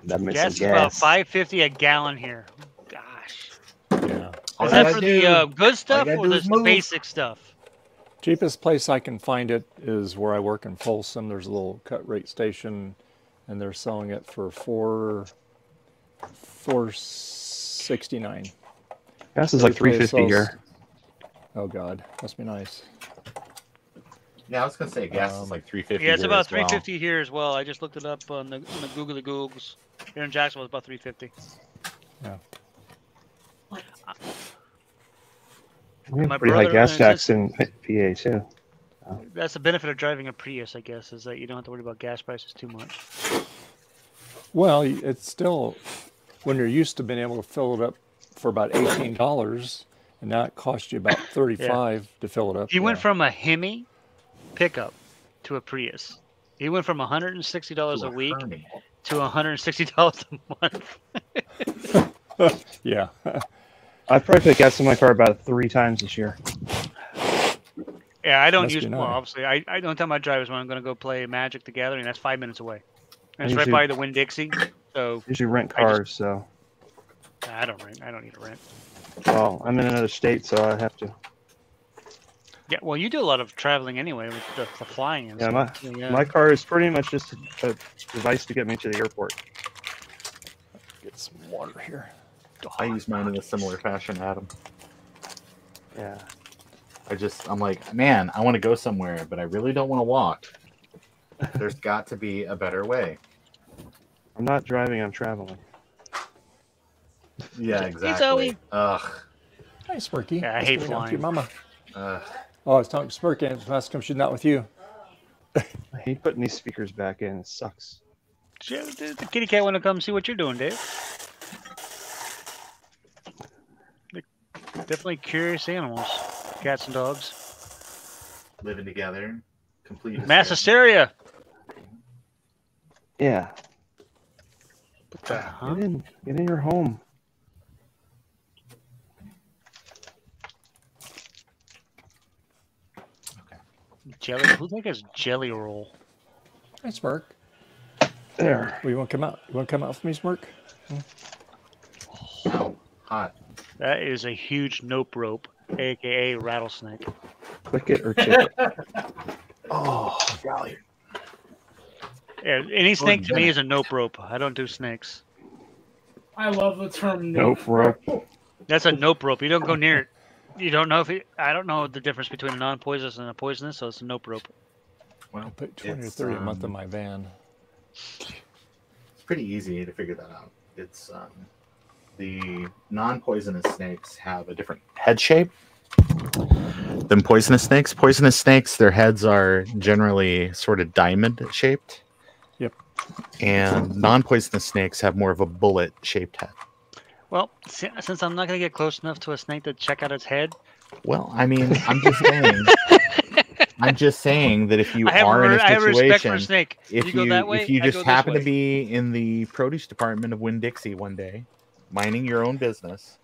Speaker 6: Gas is about $5.50 a gallon here. Gosh.
Speaker 1: Yeah.
Speaker 6: Is that for the good stuff or the basic stuff?
Speaker 1: Cheapest place I can find it is where I work in Folsom. There's a little cut rate station, and they're selling it for $4.69.
Speaker 13: Gas is like $3.50 here.
Speaker 1: Oh God, must be nice.
Speaker 21: Yeah, I was gonna say gas is like $3.50.
Speaker 6: Yeah, it's about $3.50 here as well. I just looked it up on the Googly Googs. Here in Jacksonville, it's about $3.50.
Speaker 1: Yeah.
Speaker 13: We have pretty high gas tax in PA too.
Speaker 6: That's the benefit of driving a Prius, I guess, is that you don't have to worry about gas prices too much.
Speaker 1: Well, it's still, when you're used to being able to fill it up for about $18, and now it costs you about $35 to fill it up.
Speaker 6: He went from a Hemi pickup to a Prius. He went from $160 a week to $160 a month.
Speaker 1: Yeah.
Speaker 13: I've probably put gas in my car about 3 times this year.
Speaker 6: Yeah, I don't use, well, obviously, I don't tell my drivers when I'm going to go play Magic the Gathering. That's 5 minutes away. And it's right by the Winn-Dixie. So
Speaker 13: usually rent cars, so.
Speaker 6: I don't rent. I don't need to rent.
Speaker 13: Well, I'm in another state, so I have to.
Speaker 6: Yeah, well, you do a lot of traveling anyway with the flying and stuff.
Speaker 13: My car is pretty much just a device to get me to the airport.
Speaker 1: Get some water here.
Speaker 21: I use mine in a similar fashion, Adam.
Speaker 13: Yeah.
Speaker 21: I'm like, man, I want to go somewhere, but I really don't want to walk. There's got to be a better way.
Speaker 13: I'm not driving, I'm traveling.
Speaker 21: Yeah, exactly. Ugh.
Speaker 1: Hi, Smirky.
Speaker 6: Yeah, I hate flying.
Speaker 1: Your mama. Oh, I was talking to Smirky, and last come she's not with you.
Speaker 13: I hate putting these speakers back in. It sucks.
Speaker 6: The kitty cat want to come see what you're doing, Dave. They're definitely curious animals, cats and dogs.
Speaker 21: Living together, complete
Speaker 6: mass hysteria.
Speaker 13: Yeah.
Speaker 6: What the hell?
Speaker 13: Get in your home.
Speaker 6: Jelly. Who the heck is Jelly Roll?
Speaker 1: Hi, Smirk.
Speaker 13: There.
Speaker 1: Well, you want to come out? You want to come out with me, Smirk?
Speaker 21: Oh, hot.
Speaker 6: That is a huge nope rope, aka rattlesnake.
Speaker 13: Click it or kick it.
Speaker 21: Oh, golly.
Speaker 6: Yeah, any snake to me is a nope rope. I don't do snakes.
Speaker 10: I love the term
Speaker 13: nope rope.
Speaker 6: That's a nope rope. You don't go near it. You don't know if I don't know the difference between a non-poisonous and a poisonous, so it's a nope rope.
Speaker 1: Well, I put 20 or 30 a month in my van.
Speaker 21: It's pretty easy to figure that out. It's the non-poisonous snakes have a different head shape than poisonous snakes. Poisonous snakes, their heads are generally sort of diamond shaped.
Speaker 1: Yep.
Speaker 21: and non-poisonous snakes have more of a bullet-shaped head.
Speaker 6: Well, since I'm not going to get close enough to a snake to check out its head.
Speaker 21: Well, I mean, I'm just saying that if you are in a
Speaker 6: I have respect for a
Speaker 21: situation,
Speaker 6: snake.
Speaker 21: if
Speaker 6: You go that way,
Speaker 21: if you
Speaker 6: I
Speaker 21: just
Speaker 6: go this
Speaker 21: happen to
Speaker 6: way.
Speaker 21: be in the produce department of Winn-Dixie one day, minding your own business,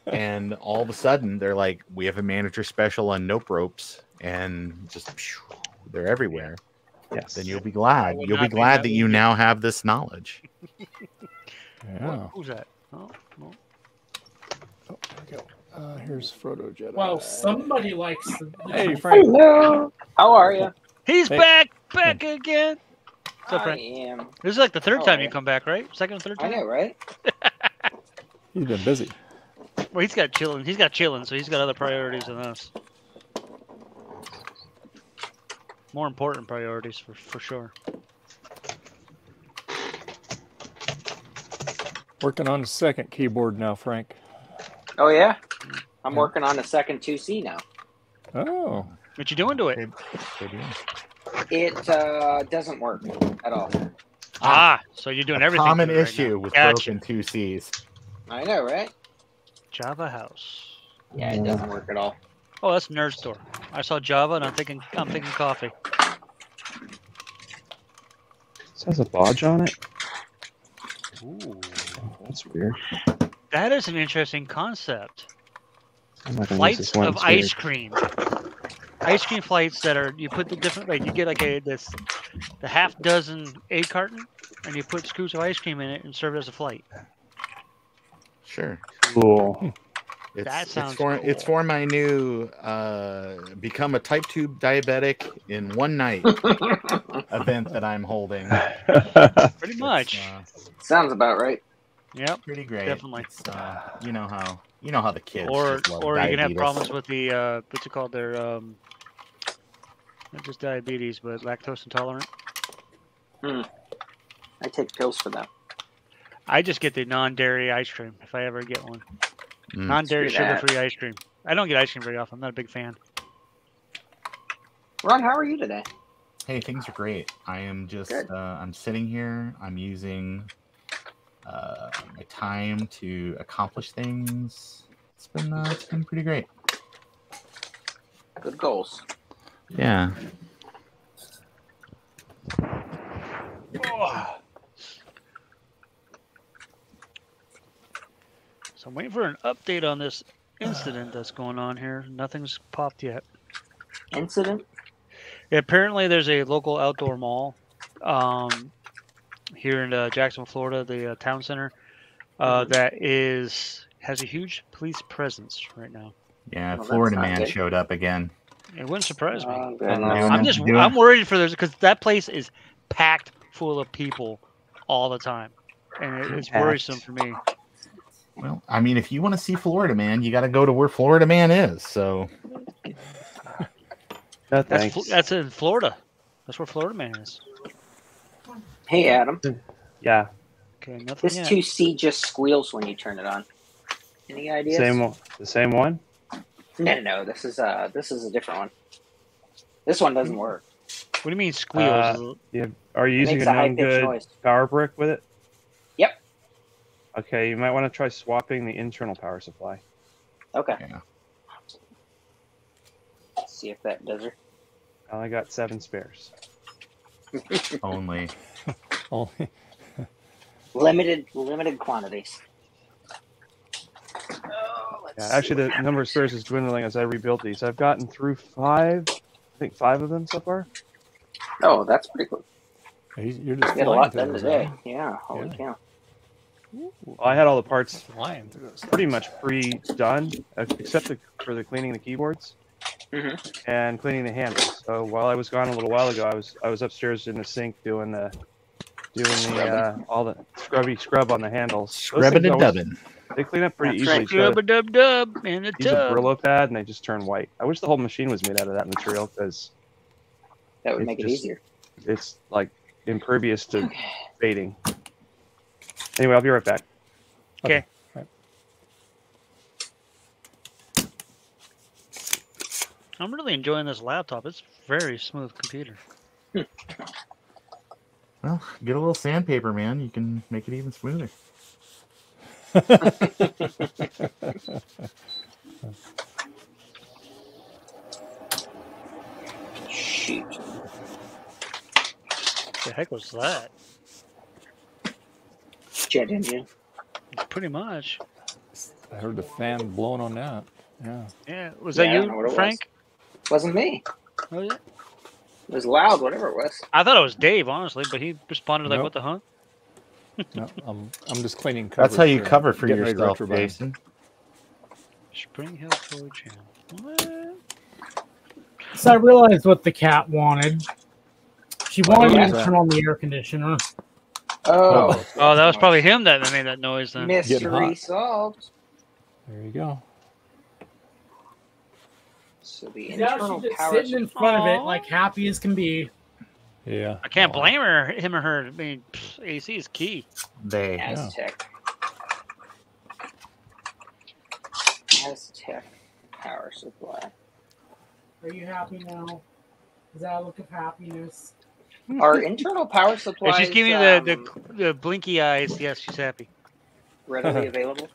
Speaker 21: and all of a sudden they're like, "We have a manager special on nope ropes," and just they're everywhere.
Speaker 13: Yes.
Speaker 21: Then you'll be glad.
Speaker 6: would
Speaker 21: You'll be
Speaker 6: not be
Speaker 21: glad
Speaker 6: that
Speaker 21: that you
Speaker 6: legit.
Speaker 21: now have this knowledge.
Speaker 1: Yeah.
Speaker 6: Who's that? Oh, well.
Speaker 1: Oh, there we go. Here's Frodo Jedi.
Speaker 10: Well, somebody likes.
Speaker 1: Hey, Frank.
Speaker 7: Hello. How are you?
Speaker 6: He's back again. What's up,
Speaker 7: I
Speaker 6: Frank?
Speaker 7: am.
Speaker 6: This is like the third
Speaker 7: How
Speaker 6: time
Speaker 7: are
Speaker 6: you
Speaker 7: ya?
Speaker 6: come back, right? Second or third
Speaker 7: I
Speaker 6: time?
Speaker 7: know, right?
Speaker 1: He's been busy.
Speaker 6: Well, he's got chilling. He's got chilling, so he's got other priorities than us. More important priorities for sure.
Speaker 1: Working on a second keyboard now, Frank.
Speaker 7: Oh yeah, I'm working on a second 2C now.
Speaker 1: Oh,
Speaker 6: what you doing to it?
Speaker 7: It doesn't work at all.
Speaker 6: Ah, so you're doing everything.
Speaker 21: Common
Speaker 6: to it right
Speaker 21: issue
Speaker 6: now.
Speaker 21: with
Speaker 6: Gotcha.
Speaker 21: broken 2Cs.
Speaker 7: I know, right?
Speaker 6: Java House.
Speaker 7: Yeah, it doesn't work at all.
Speaker 6: Oh, that's Nerd Store. I saw Java, and I'm thinking coffee.
Speaker 13: This has a bodge on it.
Speaker 6: Ooh,
Speaker 13: That's weird.
Speaker 6: that is an interesting concept.
Speaker 13: I'm not gonna use
Speaker 6: Flights
Speaker 13: this one,
Speaker 6: of
Speaker 13: it's
Speaker 6: ice
Speaker 13: weird.
Speaker 6: cream. Ice cream flights that are you put the different like you get like the half dozen egg carton and you put scoops of ice cream in it and serve it as a flight.
Speaker 21: Sure.
Speaker 13: Cool.
Speaker 6: That sounds
Speaker 21: it's for my new become a type 2 diabetic in one night event that I'm holding.
Speaker 6: Pretty much.
Speaker 7: Sounds about right.
Speaker 6: Yep.
Speaker 21: Pretty great.
Speaker 6: Definitely.
Speaker 21: It's, you know how the kids
Speaker 6: Or
Speaker 21: just love
Speaker 6: you can have
Speaker 21: diabetes.
Speaker 6: problems with the what's it called? Their not just diabetes, but lactose intolerant.
Speaker 7: I take pills for that.
Speaker 6: I just get the non-dairy ice cream if I ever get one. Non-dairy,
Speaker 7: Screw that.
Speaker 6: sugar-free ice cream. I don't get ice cream very often. I'm not a big fan.
Speaker 7: Ron, how are you today?
Speaker 21: Hey, things are great. I am just I'm sitting here. I'm using my time to accomplish things. It's been pretty great.
Speaker 7: Good goals.
Speaker 21: Yeah.
Speaker 6: So I'm waiting for an update on this incident that's going on here. Nothing's popped yet.
Speaker 7: Incident?
Speaker 6: Yeah, apparently there's a local outdoor mall here in Jacksonville, Florida, the town center, that has a huge police presence right now.
Speaker 21: Yeah,
Speaker 7: Well,
Speaker 21: Florida
Speaker 7: that's not
Speaker 21: man
Speaker 7: good.
Speaker 21: showed up again.
Speaker 6: It wouldn't surprise me.
Speaker 7: goodness.
Speaker 6: I'm worried for this because that place is packed full of people all the time, and it's worrisome for me.
Speaker 21: Well, I mean, if you want to see Florida man, you got to go to where Florida man is. So
Speaker 6: That's in Florida. That's where Florida man is.
Speaker 7: Hey, Adam.
Speaker 13: Yeah.
Speaker 6: Okay, nothing
Speaker 7: This
Speaker 6: yet.
Speaker 7: 2C just squeals when you turn it on. Any ideas?
Speaker 13: The same one?
Speaker 7: No. This is a different one. This one doesn't work.
Speaker 6: What do you mean squeals?
Speaker 13: Yeah. Are you using
Speaker 7: Makes
Speaker 13: a
Speaker 7: a high-pitched
Speaker 13: non-good
Speaker 7: noise.
Speaker 13: power brick with it?
Speaker 7: Yep.
Speaker 13: Okay, you might want to try swapping the internal power supply.
Speaker 7: Okay.
Speaker 21: Yeah.
Speaker 7: Let's see if that does her.
Speaker 13: I only got 7 spares.
Speaker 21: only.
Speaker 7: Limited quantities.
Speaker 13: Yeah, actually, the number of spares is dwindling as I rebuild these. I've gotten through 5 of them so far.
Speaker 7: Oh, that's pretty cool.
Speaker 1: You're just
Speaker 7: Get a
Speaker 1: flying
Speaker 7: lot
Speaker 1: through
Speaker 7: done
Speaker 1: those,
Speaker 7: today.
Speaker 1: huh?
Speaker 7: Yeah, holy cow.
Speaker 13: Well, I had all the parts
Speaker 1: Flying through those.
Speaker 13: pretty much pre-done, except for the cleaning the keyboards and cleaning the handles. So while I was gone a little while ago, I was upstairs in the sink doing all the scrub on the handles.
Speaker 21: Scrubbing and dubbing.
Speaker 13: They clean up pretty
Speaker 7: That's
Speaker 13: easily.
Speaker 7: right.
Speaker 13: So
Speaker 6: Scrub-a-dub-dub in the
Speaker 13: use a
Speaker 6: tub.
Speaker 13: Brillo pad and they just turn white. I wish the whole machine was made out of that material because
Speaker 7: That would make it easier.
Speaker 13: It's like impervious to fading. Anyway, I'll be right back.
Speaker 6: Okay. I'm really enjoying this laptop. It's a very smooth computer.
Speaker 21: Well, get a little sandpaper, man. You can make it even smoother.
Speaker 7: Shoot.
Speaker 6: The heck was that?
Speaker 7: Jet engine.
Speaker 6: Pretty much.
Speaker 1: I heard the fan blowing on that. Yeah.
Speaker 6: Yeah. Was that you, Frank?
Speaker 7: Wasn't me.
Speaker 6: Was it?
Speaker 7: It was loud, whatever it was.
Speaker 6: I thought it was Dave, honestly, but he responded like,
Speaker 1: Nope.
Speaker 6: "What the hunt?"
Speaker 1: No, I'm just cleaning covers.
Speaker 21: That's how you
Speaker 1: here.
Speaker 21: cover for
Speaker 1: Getting ready to
Speaker 21: yourself,
Speaker 1: retrobind.
Speaker 21: Jason.
Speaker 6: Spring Hill Toy Channel. What?
Speaker 10: So I realized what the cat wanted. She wanted me to
Speaker 1: that?
Speaker 10: turn on the air conditioner.
Speaker 7: Oh.
Speaker 6: Oh, that was probably him that made that noise then.
Speaker 7: Mystery solved.
Speaker 1: There you go.
Speaker 7: So the
Speaker 10: Now
Speaker 7: internal
Speaker 10: she's just
Speaker 7: power
Speaker 10: sitting in front of it, like happy as can be.
Speaker 1: Yeah.
Speaker 6: I can't blame him or her. I mean, AC is key.
Speaker 7: Aztec. Aztec power supply.
Speaker 10: Are you happy now? Is that a look of happiness?
Speaker 7: Our internal power supply.
Speaker 6: If she's giving you the blinky eyes, yes, she's happy.
Speaker 7: Readily available.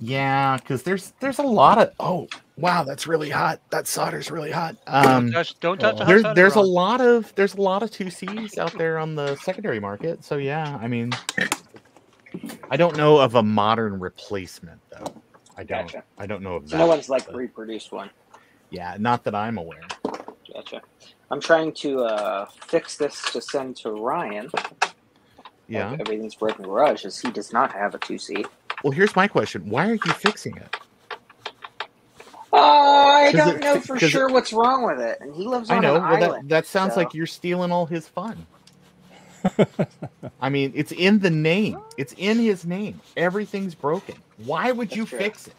Speaker 21: Yeah, because there's a lot of wow, that's really hot. That solder's really hot.
Speaker 6: Don't touch the hot solder,
Speaker 21: there's a
Speaker 6: Ron.
Speaker 21: lot of 2Cs out there on the secondary market. So yeah, I mean, I don't know of a modern replacement though. I don't.
Speaker 7: Gotcha.
Speaker 21: I don't know of
Speaker 7: So
Speaker 21: that.
Speaker 7: no one's like reproduced one.
Speaker 21: Yeah, not that I'm aware.
Speaker 7: Gotcha. I'm trying to fix this to send to Ryan.
Speaker 21: Yeah.
Speaker 7: Everything's broken garage as he does not have a 2C.
Speaker 21: Well, here's my question: why are you fixing it?
Speaker 7: I
Speaker 21: 'Cause
Speaker 7: don't
Speaker 21: it-
Speaker 7: know for
Speaker 21: 'cause
Speaker 7: sure what's wrong with it, and he lives on
Speaker 21: I know.
Speaker 7: an
Speaker 21: Well,
Speaker 7: island.
Speaker 21: that sounds
Speaker 7: so-
Speaker 21: like you're stealing all his fun. I mean, it's in the name. It's in his name. Everything's broken. Why would you fix it?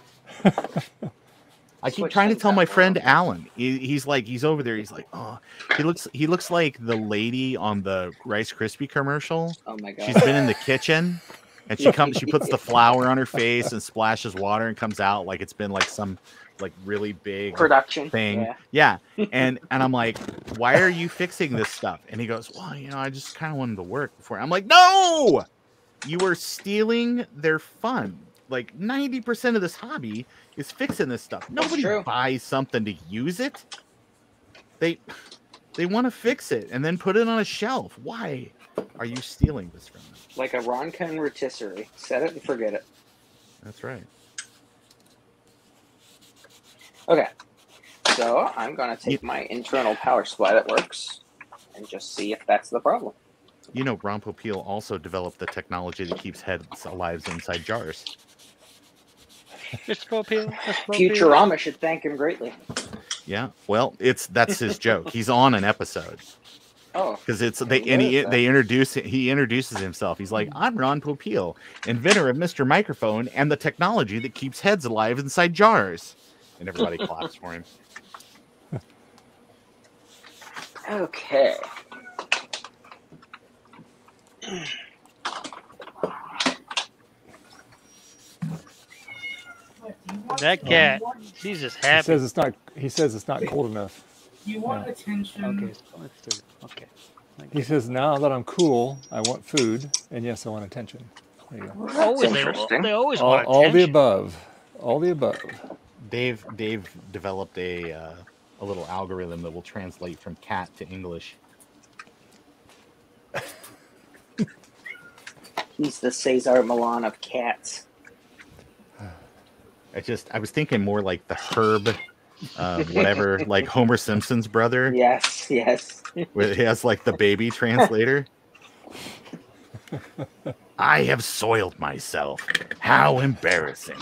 Speaker 21: I keep
Speaker 7: Switch
Speaker 21: trying to
Speaker 7: things
Speaker 21: tell my
Speaker 7: up.
Speaker 21: friend Alan. He's over there. He's like, oh, he looks like the lady on the Rice Krispie commercial.
Speaker 7: Oh my god!
Speaker 21: She's been in the kitchen, and she puts the flour on her face and splashes water and comes out like it's been like some like really big
Speaker 7: Production
Speaker 21: thing.
Speaker 7: yeah.
Speaker 21: And I'm like, why are you fixing this stuff? And he goes, well, I just kind of wanted to work before. I'm like, no, you are stealing their fun. Like 90% of this hobby is fixing this stuff. Nobody buys something to use it. They want to fix it and then put it on a shelf. Why are you stealing this from them?
Speaker 7: Like a Roncon rotisserie. Set it and forget it.
Speaker 21: That's right.
Speaker 7: Okay. So I'm going to take my internal power supply that works and just see if that's the problem.
Speaker 21: Ron Popeil also developed the technology that keeps heads alive inside jars.
Speaker 6: Mr. Popeil.
Speaker 7: Futurama should thank him greatly.
Speaker 21: Yeah, well, that's his joke. He's on an episode.
Speaker 7: Oh,
Speaker 21: because he introduces himself. He's like, I'm Ron Popeil, inventor of Mr. Microphone and the technology that keeps heads alive inside jars. And everybody claps for him.
Speaker 7: Okay.
Speaker 6: That cat, she's just happy.
Speaker 1: He says it's not cold enough.
Speaker 10: You want attention.
Speaker 6: Okay, so let's do it. Okay.
Speaker 1: He says, now that I'm cool, I want food, and yes, I want attention. There you go.
Speaker 6: They always want
Speaker 1: all the
Speaker 6: attention.
Speaker 1: above. All the above.
Speaker 21: Dave developed a little algorithm that will translate from cat to English.
Speaker 7: He's the Cesar Millan of cats.
Speaker 21: I was thinking more like the Herb, whatever, like Homer Simpson's brother.
Speaker 7: Yes.
Speaker 21: Where it has like the baby translator. I have soiled myself. How embarrassing.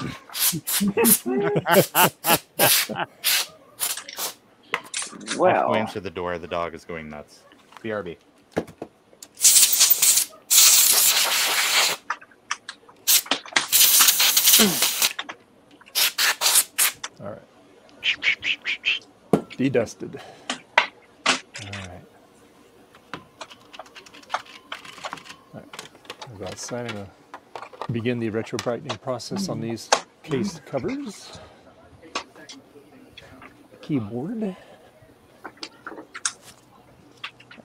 Speaker 7: Well,
Speaker 21: I'll answer the door. The dog is going nuts. BRB.
Speaker 1: All right. Dedusted. All right. I'll go outside and begin the retro brightening process on these case covers. Keyboard.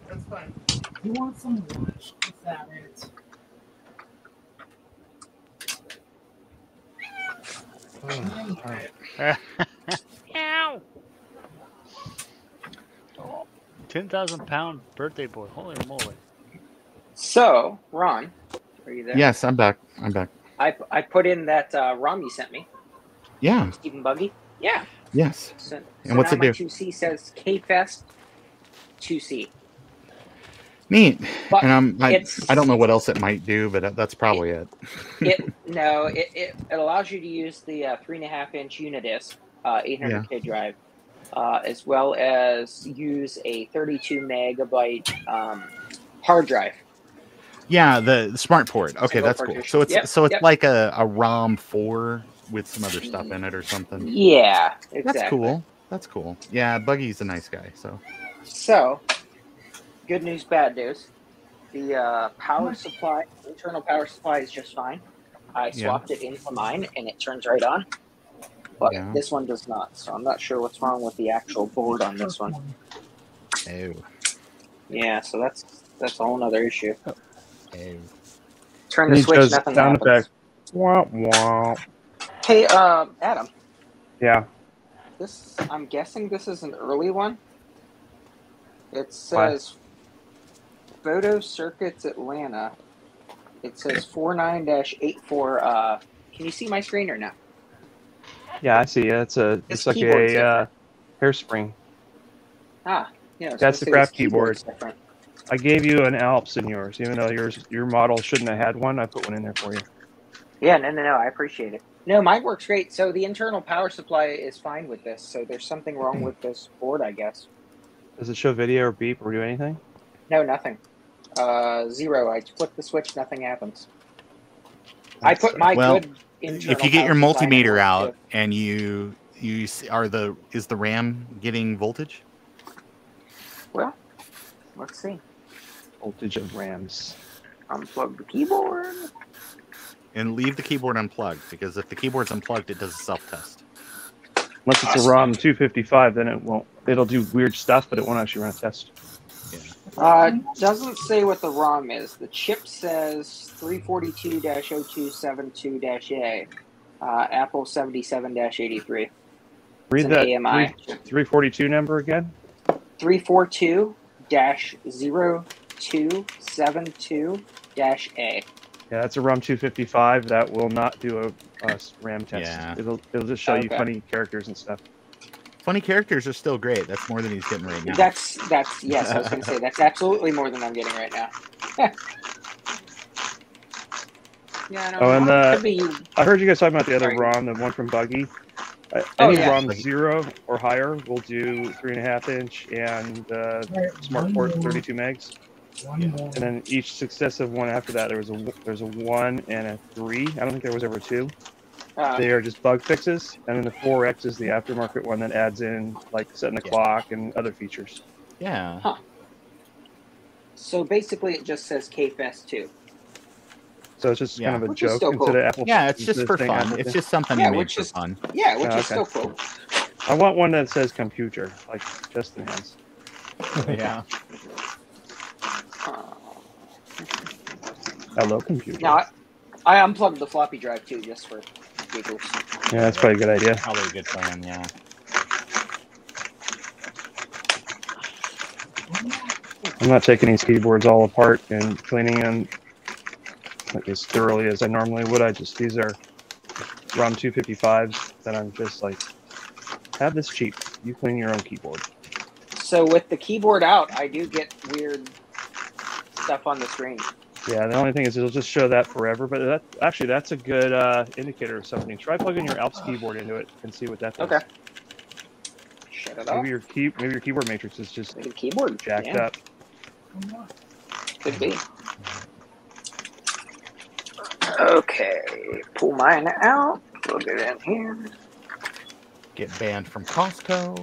Speaker 21: That's fine.
Speaker 10: You want some lunch? Is that it?
Speaker 6: Ow! 10,000-pound birthday boy. Holy moly.
Speaker 7: So, Ron, are you there?
Speaker 21: Yes, I'm back. I'm back.
Speaker 7: I put in that ROM you sent me.
Speaker 21: Yeah.
Speaker 7: Stephen Buggy? Yeah.
Speaker 21: Yes.
Speaker 7: So
Speaker 21: And what's
Speaker 7: now
Speaker 21: it
Speaker 7: my
Speaker 21: do?
Speaker 7: 2C says KFest 2C.
Speaker 21: Neat.
Speaker 7: But
Speaker 21: And I don't know what else it might do, but that's probably it.
Speaker 7: It allows you to use the 3.5-inch Unidisc 800K drive, as well as use a 32 megabyte hard drive.
Speaker 21: Yeah, the smart port. Okay,
Speaker 7: Single
Speaker 21: that's cool.
Speaker 7: partition.
Speaker 21: So it's
Speaker 7: Yep.
Speaker 21: like a ROM 4 with some other stuff in it or something.
Speaker 7: Yeah, exactly.
Speaker 21: That's cool. That's cool. Yeah, Buggy's a nice guy.
Speaker 7: So, good news, bad news. The power supply, internal power supply, is just fine. I swapped it into mine, and it turns right on. But this one does not. So I'm not sure what's wrong with the actual board on this one.
Speaker 21: Oh.
Speaker 7: Yeah, so that's a whole other issue.
Speaker 21: Oh.
Speaker 7: Turn the switch, nothing happens.
Speaker 19: Effect. Wah, wah.
Speaker 7: Hey, Adam.
Speaker 19: Yeah.
Speaker 7: I'm guessing this is an early one. It says Photo Circuits Atlanta. It says 49-84. Can you see my screen or no?
Speaker 19: Yeah, I see. It's like a hairspring.
Speaker 7: Ah, yeah.
Speaker 19: That's the craft keyboard. I gave you an Alps in yours, even though your model shouldn't have had one. I put one in there for you.
Speaker 7: Yeah, no. I appreciate it. No, mine works great. So the internal power supply is fine with this. So there's something wrong with this board, I guess.
Speaker 19: Does it show video or beep or do anything?
Speaker 7: No, nothing. 0. I flip the switch, nothing happens. I put my good internal.
Speaker 21: If you get your
Speaker 7: power supply
Speaker 21: multimeter
Speaker 7: in
Speaker 21: out
Speaker 7: too.
Speaker 21: and is the RAM getting voltage?
Speaker 7: Well, let's see.
Speaker 19: Voltage of RAMs.
Speaker 7: Unplug the keyboard.
Speaker 21: And leave the keyboard unplugged, because if the keyboard's unplugged, it does a self-test.
Speaker 19: Unless it's a ROM 255, then it won't. It'll do weird stuff, but it won't actually run a test.
Speaker 7: Doesn't say what the ROM is. The chip says 342-0272-A, Apple 77-83.
Speaker 19: Read that
Speaker 7: AMI.
Speaker 19: 342 number again.
Speaker 7: 342-0272-A.
Speaker 19: Yeah, that's a ROM 255. That will not do a RAM test.
Speaker 21: Yeah.
Speaker 19: It'll just show you funny characters and stuff.
Speaker 21: Funny characters are still great. That's more than he's getting right now.
Speaker 7: That's yes. I was going to say that's absolutely more than I'm getting right now. Yeah.
Speaker 19: I heard you guys talking about the other ROM, the one from Buggy. Any ROM 0 or higher will do 3.5-inch and smart port 32 megs. And then each successive one after that, there's a 1 and a 3. I don't think there was ever 2. They are just bug fixes, and then the 4X is the aftermarket one that adds in like setting the clock and other features.
Speaker 21: Yeah.
Speaker 7: Huh. So basically, it just says KFest 2.
Speaker 19: So it's just kind of a
Speaker 7: Which is
Speaker 19: joke
Speaker 7: still
Speaker 19: instead
Speaker 7: cool.
Speaker 19: of Apple.
Speaker 21: Yeah, it's just for
Speaker 19: thing
Speaker 21: fun.
Speaker 19: Apple
Speaker 21: It's
Speaker 19: did.
Speaker 21: just something you made for fun.
Speaker 7: Yeah, which
Speaker 19: Oh,
Speaker 7: is still cool.
Speaker 19: I want one that says computer, like Justin has.
Speaker 21: Yeah.
Speaker 19: Hello, computer.
Speaker 7: Now, I unplugged the floppy drive too, just for giggles.
Speaker 19: Yeah, that's probably a good idea.
Speaker 21: Probably a good plan, yeah.
Speaker 19: I'm not taking these keyboards all apart and cleaning them like as thoroughly as I normally would. These are ROM 255s that I'm just like, have this cheap. You clean your own keyboard.
Speaker 7: So with the keyboard out, I do get weird stuff on the screen.
Speaker 19: Yeah, the only thing is it'll just show that forever, but that's a good indicator of something. Try plugging your Alps keyboard into it and see what that does.
Speaker 7: Okay. Shut it off.
Speaker 19: Maybe your keyboard matrix is just
Speaker 7: keyboard
Speaker 19: jacked up.
Speaker 7: Could be. Okay, pull mine out. Plug it in here.
Speaker 21: Get banned from Costco.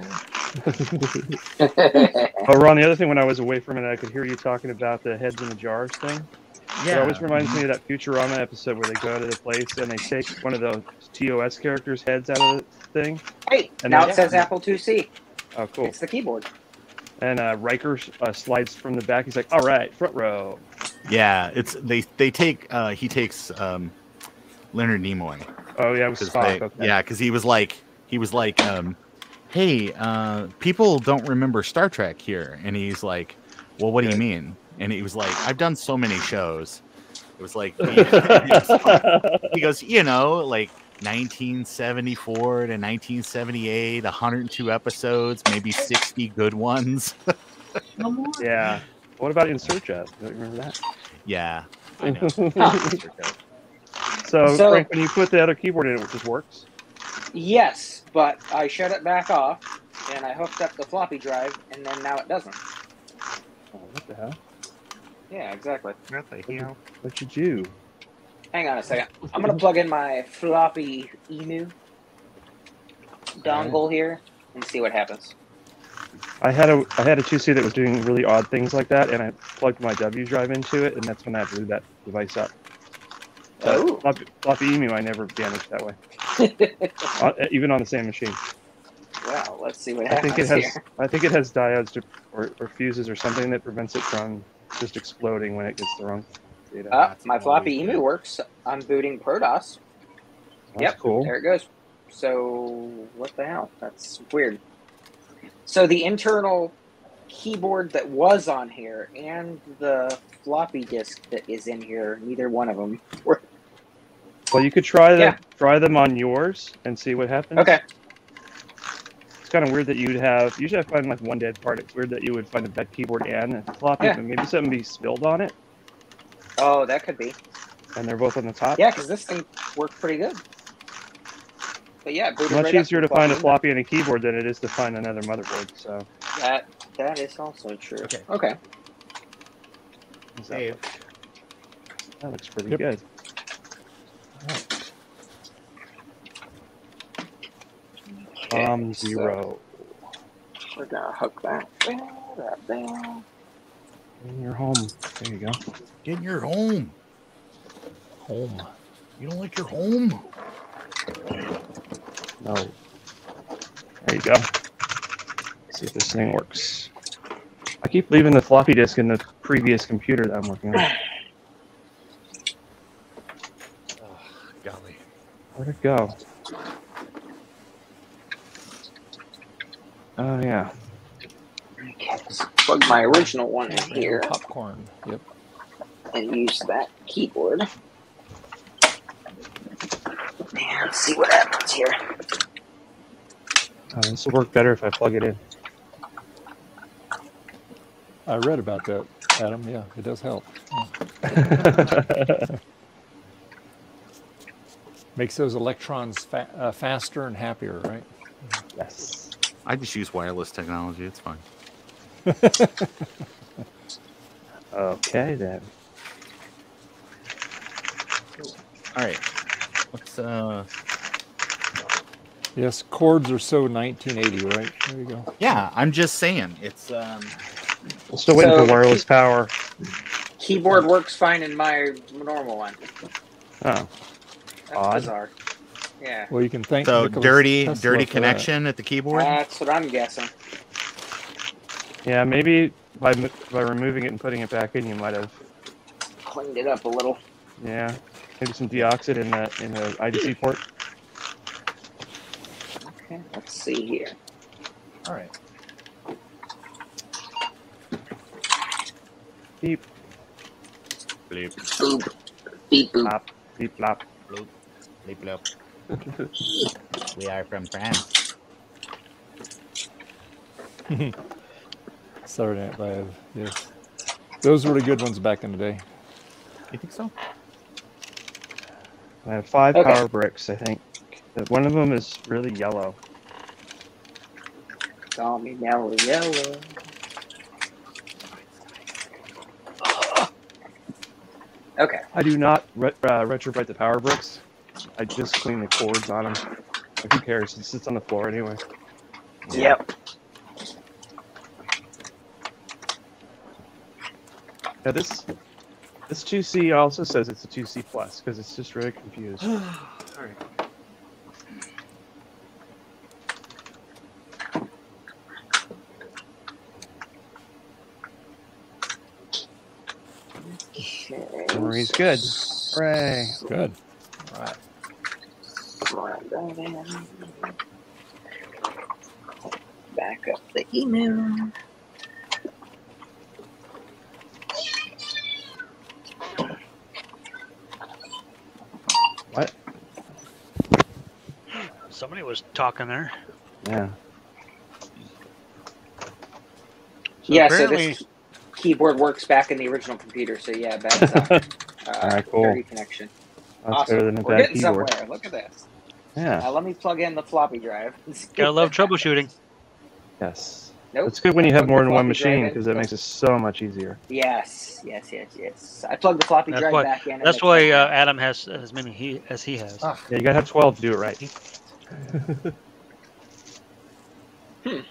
Speaker 19: Oh, Ron, the other thing when I was away from it, I could hear you talking about the heads in the jars thing.
Speaker 21: Yeah.
Speaker 19: It always reminds me of that Futurama episode where they go to the place and they take one of those TOS characters' heads out of the thing.
Speaker 7: Hey,
Speaker 19: and
Speaker 7: now
Speaker 19: then-
Speaker 7: it says Apple IIc.
Speaker 19: Oh, cool.
Speaker 7: It's the keyboard.
Speaker 19: And Riker slides from the back. He's like, "All right, front row."
Speaker 21: Yeah, it's they take he takes Leonard Nimoy.
Speaker 19: Oh yeah, it was Spock. Okay.
Speaker 21: Yeah, because he was like hey, people don't remember Star Trek here, and he's like, well, what do you mean? And he was like, I've done so many shows. It was like he goes, you know, like 1974 to 1978, 102 episodes, maybe 60 good ones.
Speaker 19: Yeah. What about In Search Of? Don't you remember that?
Speaker 21: Yeah. I know.
Speaker 19: So, Frank, when you put the other keyboard in, it just works?
Speaker 7: Yes, but I shut it back off, and I hooked up the floppy drive, and then now it doesn't.
Speaker 19: Oh, what the hell?
Speaker 7: Yeah, exactly.
Speaker 19: What you do?
Speaker 7: Hang on a second. I'm going to plug in my floppy emu dongle here and see what happens.
Speaker 19: I had a 2C that was doing really odd things like that, and I plugged my W drive into it, and that's when I blew that device up. Floppy emu I never damaged that way, even on the same machine.
Speaker 7: Well, let's see what happens
Speaker 19: I think it has diodes or fuses or something that prevents it from just exploding when it gets the wrong data.
Speaker 7: My floppy emu works. I'm booting ProDOS.
Speaker 19: That's cool.
Speaker 7: There it goes. So what the hell? That's weird. So the internal keyboard that was on here and the floppy disk that is in here, neither one of them work.
Speaker 19: Well, you could try them on yours and see what happens.
Speaker 7: Okay.
Speaker 19: It's kind of weird that you'd have. Usually, I find like one dead part. It's weird that you would find a dead keyboard and a floppy, but maybe something be spilled on it.
Speaker 7: Oh, that could be.
Speaker 19: And they're both on the top.
Speaker 7: Yeah, because this thing worked pretty good. But yeah,
Speaker 19: it's much easier to find a floppy and a keyboard than it is to find another motherboard. So
Speaker 7: that is also true. Okay.
Speaker 19: That looks pretty good. Zero.
Speaker 7: We're gonna hook that down.
Speaker 19: In your home. There you go.
Speaker 21: Get in your home. Home. You don't like your home?
Speaker 19: No. There you go. See if this thing works. I keep leaving the floppy disk in the previous computer that I'm working on.
Speaker 21: Oh, golly.
Speaker 19: Where'd it go? Oh, yeah.
Speaker 7: Okay, let's plug my original one in here.
Speaker 1: Popcorn. Yep.
Speaker 7: And use that keyboard. And see what happens here.
Speaker 19: This will work better if I plug it in.
Speaker 1: I read about that, Adam. Yeah, it does help. Makes those electrons faster and happier, right?
Speaker 19: Yes.
Speaker 21: I just use wireless technology. It's fine.
Speaker 19: Okay, then.
Speaker 21: All right. Let's
Speaker 1: Yes, chords are so 1980, right? There you go.
Speaker 21: Yeah, I'm just saying it's
Speaker 19: We're still waiting for wireless power.
Speaker 7: Keyboard works fine in my normal one.
Speaker 19: Oh.
Speaker 7: That's bizarre. Yeah.
Speaker 1: Well, you can thank
Speaker 21: so
Speaker 1: Nicholas
Speaker 21: dirty
Speaker 1: Tesla
Speaker 21: connection at the keyboard.
Speaker 7: That's what I'm guessing.
Speaker 19: Yeah, maybe by removing it and putting it back in, you might have
Speaker 7: cleaned it up a little.
Speaker 19: Yeah, maybe some deoxide in the IDC port.
Speaker 7: Okay, let's see here.
Speaker 21: All right.
Speaker 19: Beep.
Speaker 21: Bleep.
Speaker 7: Boop. Beep boop.
Speaker 19: Plop. Beep plop.
Speaker 21: Bloop. Bleep bloop. We are from France.
Speaker 1: Saturday Night Live. Yes, those were the good ones back in the day.
Speaker 21: You think so?
Speaker 19: I have 5 power bricks, I think. One of them is really yellow.
Speaker 7: Call me yellow. Okay.
Speaker 19: I do not retrofit the power bricks. I just clean the cords on them. Who cares? It sits on the floor anyway.
Speaker 7: Yep.
Speaker 19: Yeah, this 2C also says it's a 2C plus because it's just really confused.
Speaker 21: All right.
Speaker 19: Memory's good. Hooray.
Speaker 1: Good.
Speaker 7: All right. Back up the email.
Speaker 19: What?
Speaker 6: Somebody was talking there.
Speaker 19: Yeah.
Speaker 7: Yeah, so this keyboard works back in the original computer. So yeah, bad sound.
Speaker 19: All right, cool.
Speaker 7: Dirty connection.
Speaker 19: That's
Speaker 7: Awesome.
Speaker 19: better than a
Speaker 7: We're
Speaker 19: bad
Speaker 7: getting
Speaker 19: keyboard.
Speaker 7: somewhere. Look at this.
Speaker 19: Yeah.
Speaker 7: Now let me plug in the floppy drive.
Speaker 6: Gotta love troubleshooting.
Speaker 19: Yes.
Speaker 7: Nope.
Speaker 19: It's good when you have more than one
Speaker 7: Floppy drive
Speaker 19: machine
Speaker 7: in.
Speaker 19: because it makes it so much easier.
Speaker 7: Yes. I plugged the floppy drive back in.
Speaker 6: That's why Adam has as many as he has.
Speaker 19: Yeah, you gotta have 12 to do it right. I'm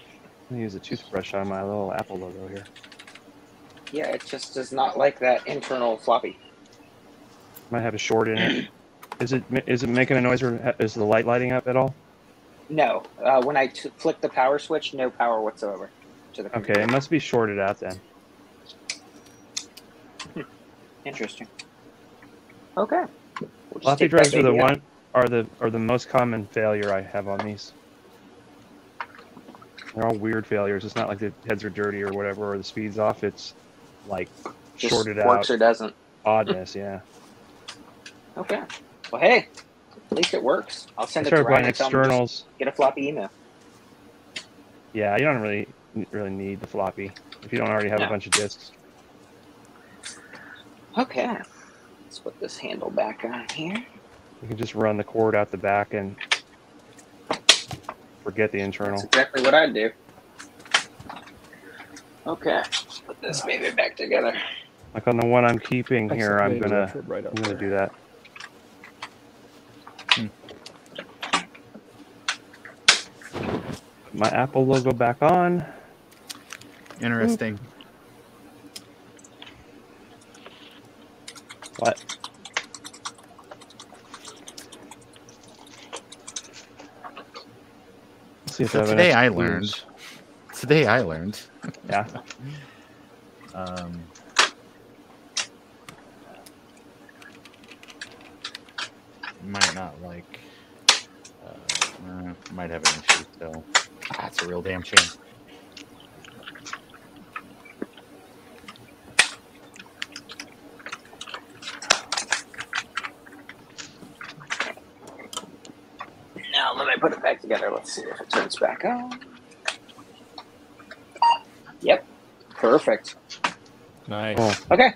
Speaker 19: gonna use a toothbrush on my little Apple logo here.
Speaker 7: Yeah, it just does not like that internal floppy.
Speaker 19: Might have a short in it. Is it making a noise, or is the light lighting up at all?
Speaker 7: No. When I flick the power switch, no power whatsoever to the computer.
Speaker 19: Okay, it must be shorted out then.
Speaker 7: Interesting. Okay. We'll
Speaker 19: Floppy drives are the most common failure I have on these. They're all weird failures. It's not like the heads are dirty or whatever, or the speed's off. It's like
Speaker 7: Just
Speaker 19: shorted out.
Speaker 7: works or doesn't.
Speaker 19: Oddness, yeah.
Speaker 7: Okay. Well, hey, at least it works. I'll send
Speaker 19: I
Speaker 7: it to
Speaker 19: started
Speaker 7: Ryan
Speaker 19: buying
Speaker 7: and tell him to
Speaker 19: externals.
Speaker 7: just get a floppy email.
Speaker 19: Yeah, you don't really need the floppy if you don't already have a bunch of disks.
Speaker 7: Okay. Let's put this handle back on here.
Speaker 19: You can just run the cord out the back and forget the internal.
Speaker 7: That's exactly what I'd do. Okay. Let's put this baby back together.
Speaker 19: Like on the one I'm keeping here, I'm gonna do that. My Apple logo back on.
Speaker 21: Interesting.
Speaker 19: What? Let's see if I have
Speaker 21: Today
Speaker 19: enough
Speaker 21: I
Speaker 19: clues.
Speaker 21: learned. Today I learned.
Speaker 19: Yeah.
Speaker 21: Might not like. Might have an issue still. That's a real damn shame.
Speaker 7: Now let me put it back together. Let's see if it turns back on. Yep. Perfect.
Speaker 1: Nice.
Speaker 19: Cool.
Speaker 7: Okay.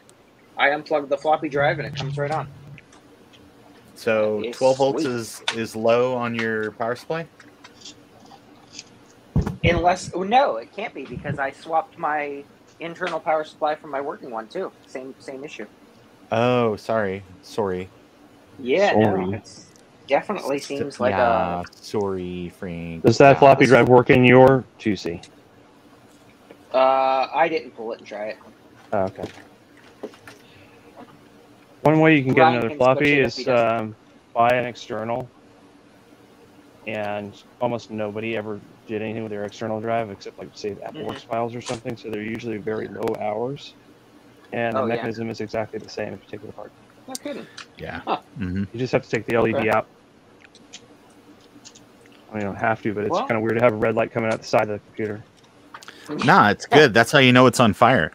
Speaker 7: I unplugged the floppy drive and it comes right on.
Speaker 21: So
Speaker 7: Yes,
Speaker 21: 12 volts
Speaker 7: sweet.
Speaker 21: is low on your power supply?
Speaker 7: Unless, oh, no, it can't be because I swapped my internal power supply from my working one too. Same issue.
Speaker 21: Oh, sorry.
Speaker 7: Yeah,
Speaker 19: Sorry.
Speaker 7: no, it definitely seems like a.
Speaker 21: Sorry, Frank.
Speaker 19: Does that
Speaker 7: Yeah,
Speaker 19: floppy
Speaker 7: this-
Speaker 19: drive work in your 2C?
Speaker 7: I didn't pull it and try it.
Speaker 19: Oh, okay. One way you can get
Speaker 7: Ryan
Speaker 19: another
Speaker 7: can
Speaker 19: floppy
Speaker 7: switch it if
Speaker 19: is
Speaker 7: he doesn't.
Speaker 19: buy an external, and almost nobody ever did anything with their external drive except like say AppleWorks files or something. So they're usually very low hours, and the
Speaker 7: Oh, yeah.
Speaker 19: mechanism is exactly the same if you take it apart.
Speaker 7: No kidding.
Speaker 21: Yeah.
Speaker 7: Huh.
Speaker 21: Mm-hmm.
Speaker 19: You just have to take the LED
Speaker 7: Okay.
Speaker 19: out. I mean, you don't have to, but it's
Speaker 7: Well-
Speaker 19: kind of weird to have a red light coming out the side of the computer.
Speaker 21: Nah, it's good. That's how you know it's on fire.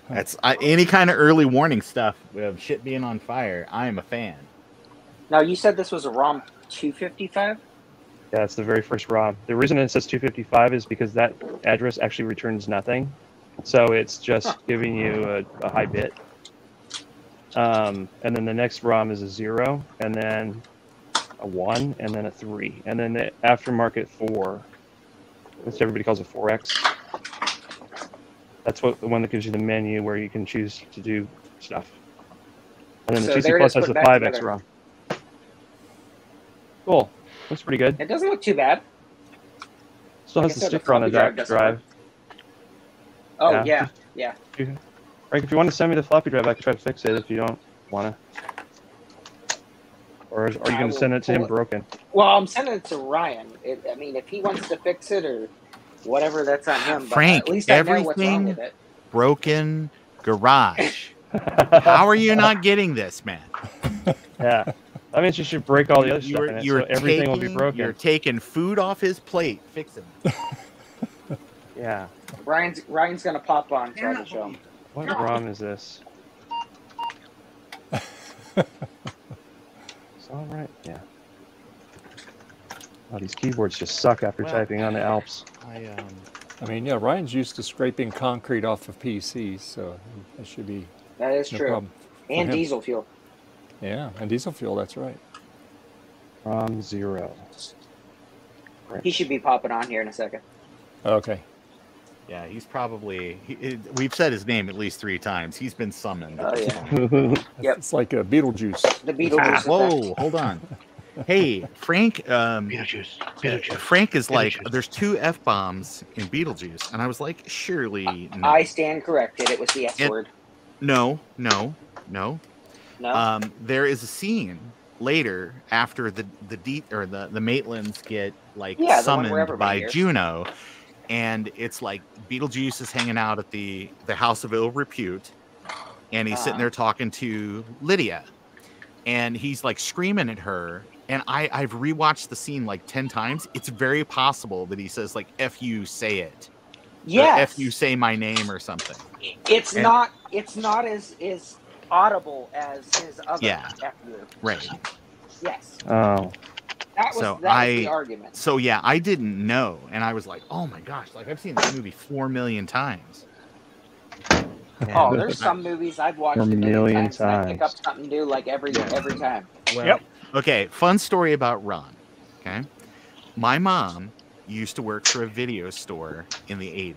Speaker 21: That's any kind of early warning stuff of shit being on fire. I am a fan.
Speaker 7: Now you said this was a ROM 255.
Speaker 19: Yeah, it's the very first ROM. The reason it says 255 is because that address actually returns nothing. So it's just giving you a high bit. And then the next ROM is a 0, and then a 1, and then a 3. And then the aftermarket 4, which everybody calls a 4X. That's what the one that gives you the menu where you can choose to do stuff. And then the
Speaker 7: So
Speaker 19: 2C
Speaker 7: there it
Speaker 19: Plus
Speaker 7: is,
Speaker 19: has
Speaker 7: put
Speaker 19: the
Speaker 7: back
Speaker 19: 5X
Speaker 7: together.
Speaker 19: ROM. Cool. Looks pretty good.
Speaker 7: It doesn't look too bad.
Speaker 19: Still
Speaker 7: Like
Speaker 19: has
Speaker 7: I
Speaker 19: the
Speaker 7: said, the
Speaker 19: sticker on the
Speaker 7: floppy drive
Speaker 19: back
Speaker 7: doesn't
Speaker 19: drive.
Speaker 7: Oh yeah.
Speaker 19: Frank, if you want to send me the floppy drive, I can try to fix it if you don't want to. Or are you going
Speaker 7: will
Speaker 19: to send it to
Speaker 7: pull
Speaker 19: him
Speaker 7: it.
Speaker 19: broken?
Speaker 7: Well, I'm sending it to Ryan. I mean, if he wants to fix it or whatever, that's on him. But
Speaker 21: Frank,
Speaker 7: at least I know what's wrong
Speaker 21: everything
Speaker 7: with it.
Speaker 21: broken garage. How are you not getting this, man?
Speaker 19: Yeah. That means you should break all the other stuff in it, so everything will be broken.
Speaker 21: You're taking food off his plate. Fix him.
Speaker 19: Yeah.
Speaker 7: Ryan's gonna pop on, try to show him.
Speaker 19: What ROM is this? It's all right. Yeah. Oh, these keyboards just suck after typing on the Alps.
Speaker 1: I mean, yeah, Ryan's used to scraping concrete off of PCs, so it should be
Speaker 7: That is
Speaker 1: no
Speaker 7: true.
Speaker 1: problem for
Speaker 7: And
Speaker 1: him.
Speaker 7: diesel fuel.
Speaker 1: Yeah, and diesel fuel, that's right.
Speaker 19: ROM 0.
Speaker 7: He should be popping on here in a second.
Speaker 1: Okay.
Speaker 21: Yeah, he's probably... we've said his name at least 3 times. He's been summoned.
Speaker 7: Oh, yeah.
Speaker 1: Yep. It's like a Beetlejuice.
Speaker 7: The Beetlejuice.
Speaker 21: Whoa, hold on. Hey, Frank. Beetlejuice. Frank is like, there's 2 F-bombs in Beetlejuice, and I was like, surely no.
Speaker 7: I stand corrected. It was the S word.
Speaker 21: No.
Speaker 7: No?
Speaker 21: There is a scene later after the Maitlands get like
Speaker 7: Yeah, the one where
Speaker 21: summoned
Speaker 7: everybody
Speaker 21: by
Speaker 7: hears.
Speaker 21: Juno, and it's like Beetlejuice is hanging out at the House of Ill Repute, and he's sitting there talking to Lydia, and he's like screaming at her. And I've rewatched the scene like 10 times. It's very possible that he says like "F you, say it."
Speaker 7: Yes.
Speaker 21: Or "F you, say my name" or something.
Speaker 7: It's not as audible as his other F you.
Speaker 21: Right.
Speaker 7: Yes.
Speaker 19: Oh.
Speaker 7: That was the argument.
Speaker 21: So yeah, I didn't know, and I was like, "Oh my gosh!" Like I've seen this movie 4 million times.
Speaker 7: Oh, there's some movies I've watched
Speaker 19: 4 million
Speaker 7: times. And I pick up something new like every time.
Speaker 21: Well, okay, fun story about Ron. Okay, my mom used to work for a video store in the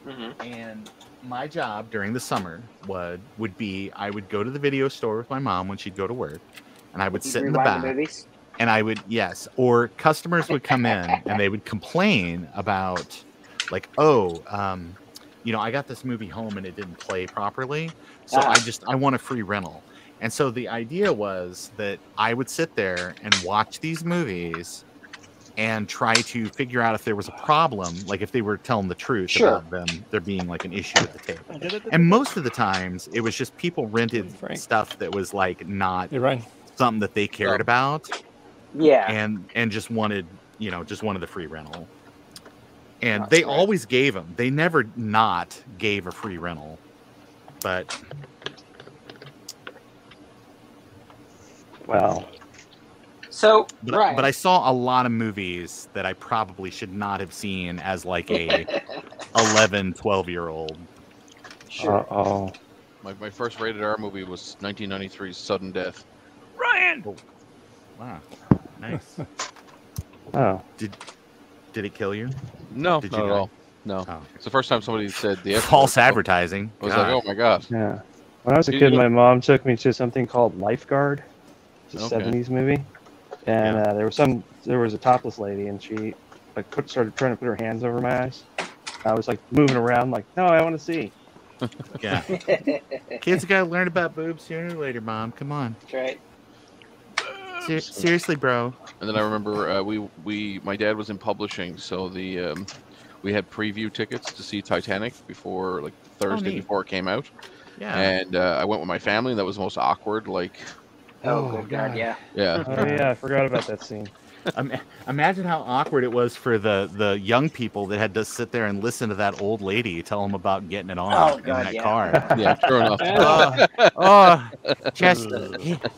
Speaker 21: 80s, and my job during the summer would be I would go to the video store with my mom when she'd go to work, and I would sit in the back.
Speaker 7: Movies?
Speaker 21: And I would, or customers would come in and they would complain about, like, I got this movie home and it didn't play properly, so I want a free rental. And so the idea was that I would sit there and watch these movies and try to figure out if there was a problem, like if they were telling the truth about them, there being like an issue at the table. And most of the times it was just people rented stuff that was like not something that they cared about.
Speaker 7: Yeah.
Speaker 21: And just wanted the free rental. And they always gave them. They never not gave a free rental. But
Speaker 19: wow.
Speaker 7: So,
Speaker 21: but I saw a lot of movies that I probably should not have seen as like a 11, 12-year-old.
Speaker 19: Uh-oh.
Speaker 18: My first rated R movie was 1993's Sudden Death.
Speaker 21: Ryan! Oh. Wow. Nice.
Speaker 19: Oh.
Speaker 21: Did it kill you?
Speaker 18: No,
Speaker 21: Did
Speaker 18: not
Speaker 21: you
Speaker 18: at all. No.
Speaker 21: Oh.
Speaker 18: It's the first time somebody said the F
Speaker 21: false
Speaker 18: word.
Speaker 21: advertising.
Speaker 18: I was like, oh my god.
Speaker 19: Yeah. When I was a kid, my mom took me to something called Lifeguard. It's a 70s movie. And there was a topless lady, and she like started trying to put her hands over my eyes. I was like moving around, like, no, I want to see.
Speaker 21: Yeah. Kids got to learn about boobs sooner or later, Mom. Come on.
Speaker 7: That's right.
Speaker 21: Seriously, bro.
Speaker 18: And then I remember my dad was in publishing, so we had preview tickets to see Titanic before like Thursday before it came out.
Speaker 21: Yeah.
Speaker 18: And I went with my family, and that was the most awkward. Like,
Speaker 7: oh good God, yeah.
Speaker 18: Yeah.
Speaker 19: Oh yeah, I forgot about that scene.
Speaker 21: Imagine how awkward it was for the young people that had to sit there and listen to that old lady tell them about getting it on in that car.
Speaker 18: Yeah, true enough.
Speaker 21: Just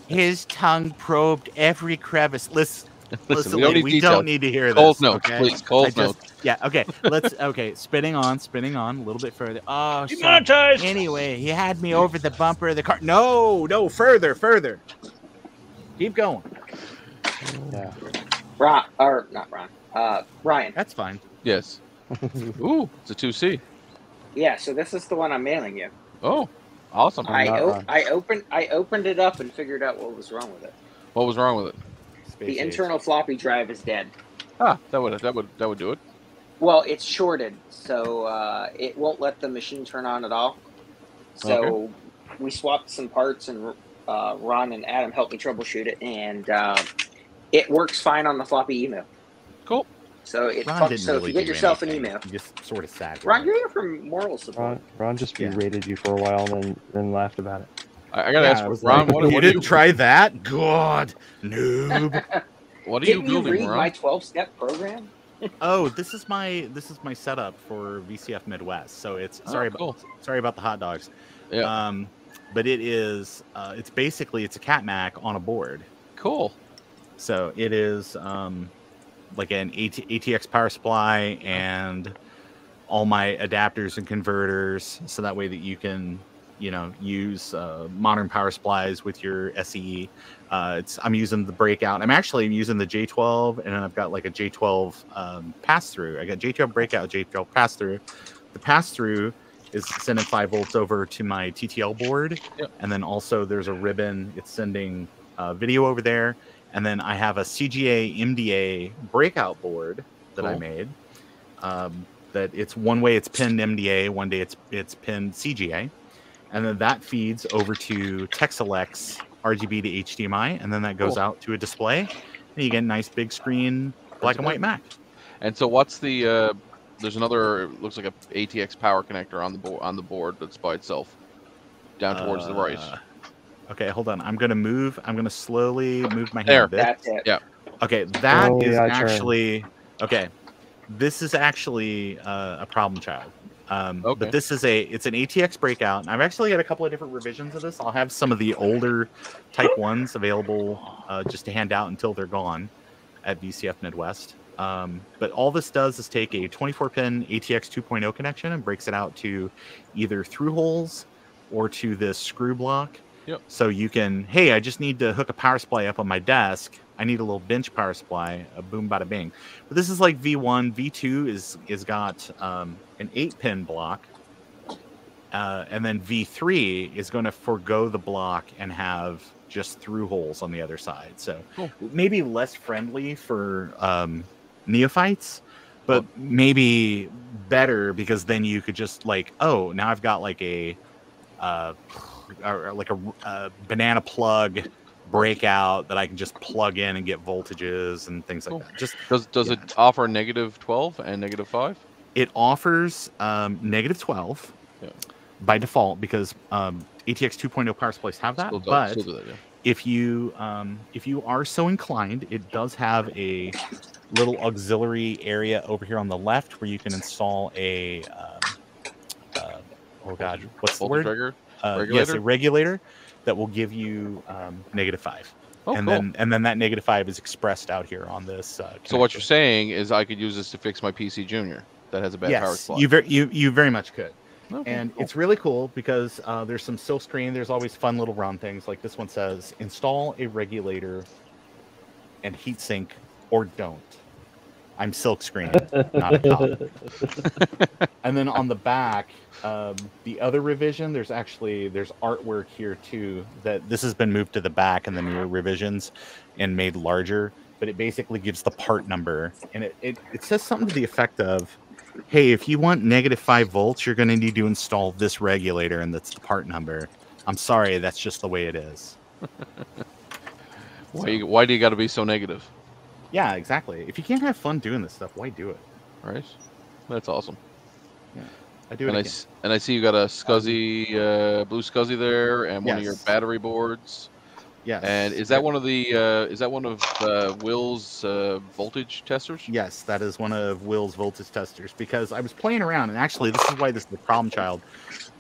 Speaker 21: his tongue probed every crevice. Listen, we don't need to hear
Speaker 18: Cold
Speaker 21: this.
Speaker 18: notes,
Speaker 21: Okay?
Speaker 18: please. Cold notes.
Speaker 21: Yeah, okay. Spinning on a little bit further. Oh,
Speaker 6: Demonetized.
Speaker 21: Anyway, he had me over the bumper of the car. No, further. Keep going.
Speaker 19: Yeah.
Speaker 7: Ryan.
Speaker 21: That's fine.
Speaker 18: Yes. Ooh, it's a 2C.
Speaker 7: Yeah, so this is the one I'm mailing you.
Speaker 18: Oh, awesome.
Speaker 7: I opened it up and figured out what was wrong with it.
Speaker 18: What was wrong with it?
Speaker 7: The internal floppy drive is dead.
Speaker 18: Ah, that would do it.
Speaker 7: Well, it's shorted, so it won't let the machine turn on at all. So we swapped some parts, and Ron and Adam helped me troubleshoot it, and it works fine on the floppy email.
Speaker 18: Cool.
Speaker 7: So it
Speaker 21: Ron
Speaker 7: fucks.
Speaker 21: didn't
Speaker 7: So
Speaker 21: really
Speaker 7: if you get
Speaker 21: do
Speaker 7: yourself
Speaker 21: anything.
Speaker 7: an email,
Speaker 21: He just sort of sat.
Speaker 7: Ron, you're here for moral support.
Speaker 19: Ron just berated you for a while, and then laughed about it.
Speaker 18: I gotta ask,
Speaker 21: I was
Speaker 18: Ron,
Speaker 21: like,
Speaker 18: what
Speaker 21: you
Speaker 18: are
Speaker 21: didn't try that? God, noob.
Speaker 18: What are
Speaker 7: Didn't
Speaker 18: you building,
Speaker 7: read
Speaker 18: Ron?
Speaker 7: my 12-step program?
Speaker 21: Oh, this is my setup for VCF Midwest. So it's sorry about the hot dogs.
Speaker 18: Yeah.
Speaker 21: But it is it's basically it's a cat Mac on a board.
Speaker 18: Cool.
Speaker 21: So it is like an ATX power supply and all my adapters and converters, so that way that you can, you know, use modern power supplies with your SE. I'm using the breakout. I'm actually using the J12, and then I've got like a J12 pass through. I got J12 breakout, J12 pass through. The pass through is sending 5 volts over to my TTL board, and then also there's a ribbon. It's sending video over there, and then I have a CGA MDA breakout board that I made. That it's one way it's pinned MDA, one day it's pinned CGA, and then that feeds over to TexElect's RGB to HDMI, and then that goes out to a display, and you get a nice big screen black and white Mac.
Speaker 18: And so, what's the? There's another. Looks like a ATX power connector on the board that's by itself, down towards the right.
Speaker 21: Okay, hold on. I'm gonna slowly move my hand a bit.
Speaker 7: That's it.
Speaker 18: Yeah.
Speaker 21: Okay, that is
Speaker 19: yeah,
Speaker 21: actually okay. This is actually a problem child. But this is it's an ATX breakout. And I've actually got a couple of different revisions of this. I'll have some of the older Type 1s available just to hand out until they're gone at VCF Midwest. But all this does is take a 24-pin ATX 2.0 connection and breaks it out to either through holes or to this screw block.
Speaker 18: Yep.
Speaker 21: So you can, hey, I just need to hook a power supply up on my desk. I need a little bench power supply, a boom, bada, bing. But this is like V1. V2 is got an 8-pin block. And then V3 is going to forego the block and have just through holes on the other side. So maybe less friendly for neophytes, but maybe better because then you could just like, oh, now I've got like a banana plug breakout that I can just plug in and get voltages and things like that. Just
Speaker 18: does it offer -12 and -5?
Speaker 21: It offers -12 by default because ATX 2.0 power supplies have that. But if you are so inclined, it does have a little auxiliary area over here on the left where you can install a oh god, what's the word?
Speaker 18: Regulator?
Speaker 21: Yes, a regulator that will give you -5. And then that -5 is expressed out here on this.
Speaker 18: So what you're saying is I could use this to fix my PC Junior that has a bad power supply.
Speaker 21: You very much could. And it's really cool because there's some silk screen. There's always fun little round things. Like this one says, install a regulator and heatsink or don't. I'm silk screen, not a cop. And then on the back, the other revision, there's artwork here too, that this has been moved to the back in the newer revisions and made larger, but it basically gives the part number. And it says something to the effect of, hey, if you want -5 volts, you're going to need to install this regulator, and that's the part number. I'm sorry, that's just the way it is.
Speaker 18: Why do you got to be so negative?
Speaker 21: Yeah, exactly. If you can't have fun doing this stuff, why do it?
Speaker 18: Right. That's awesome.
Speaker 21: Yeah, I do it.
Speaker 18: And I see you got a SCSI, blue SCSI there, and one of your battery boards.
Speaker 21: Yes.
Speaker 18: And is that one of Will's voltage testers?
Speaker 21: Yes, that is one of Will's voltage testers, because I was playing around, and actually this is why this is the problem child.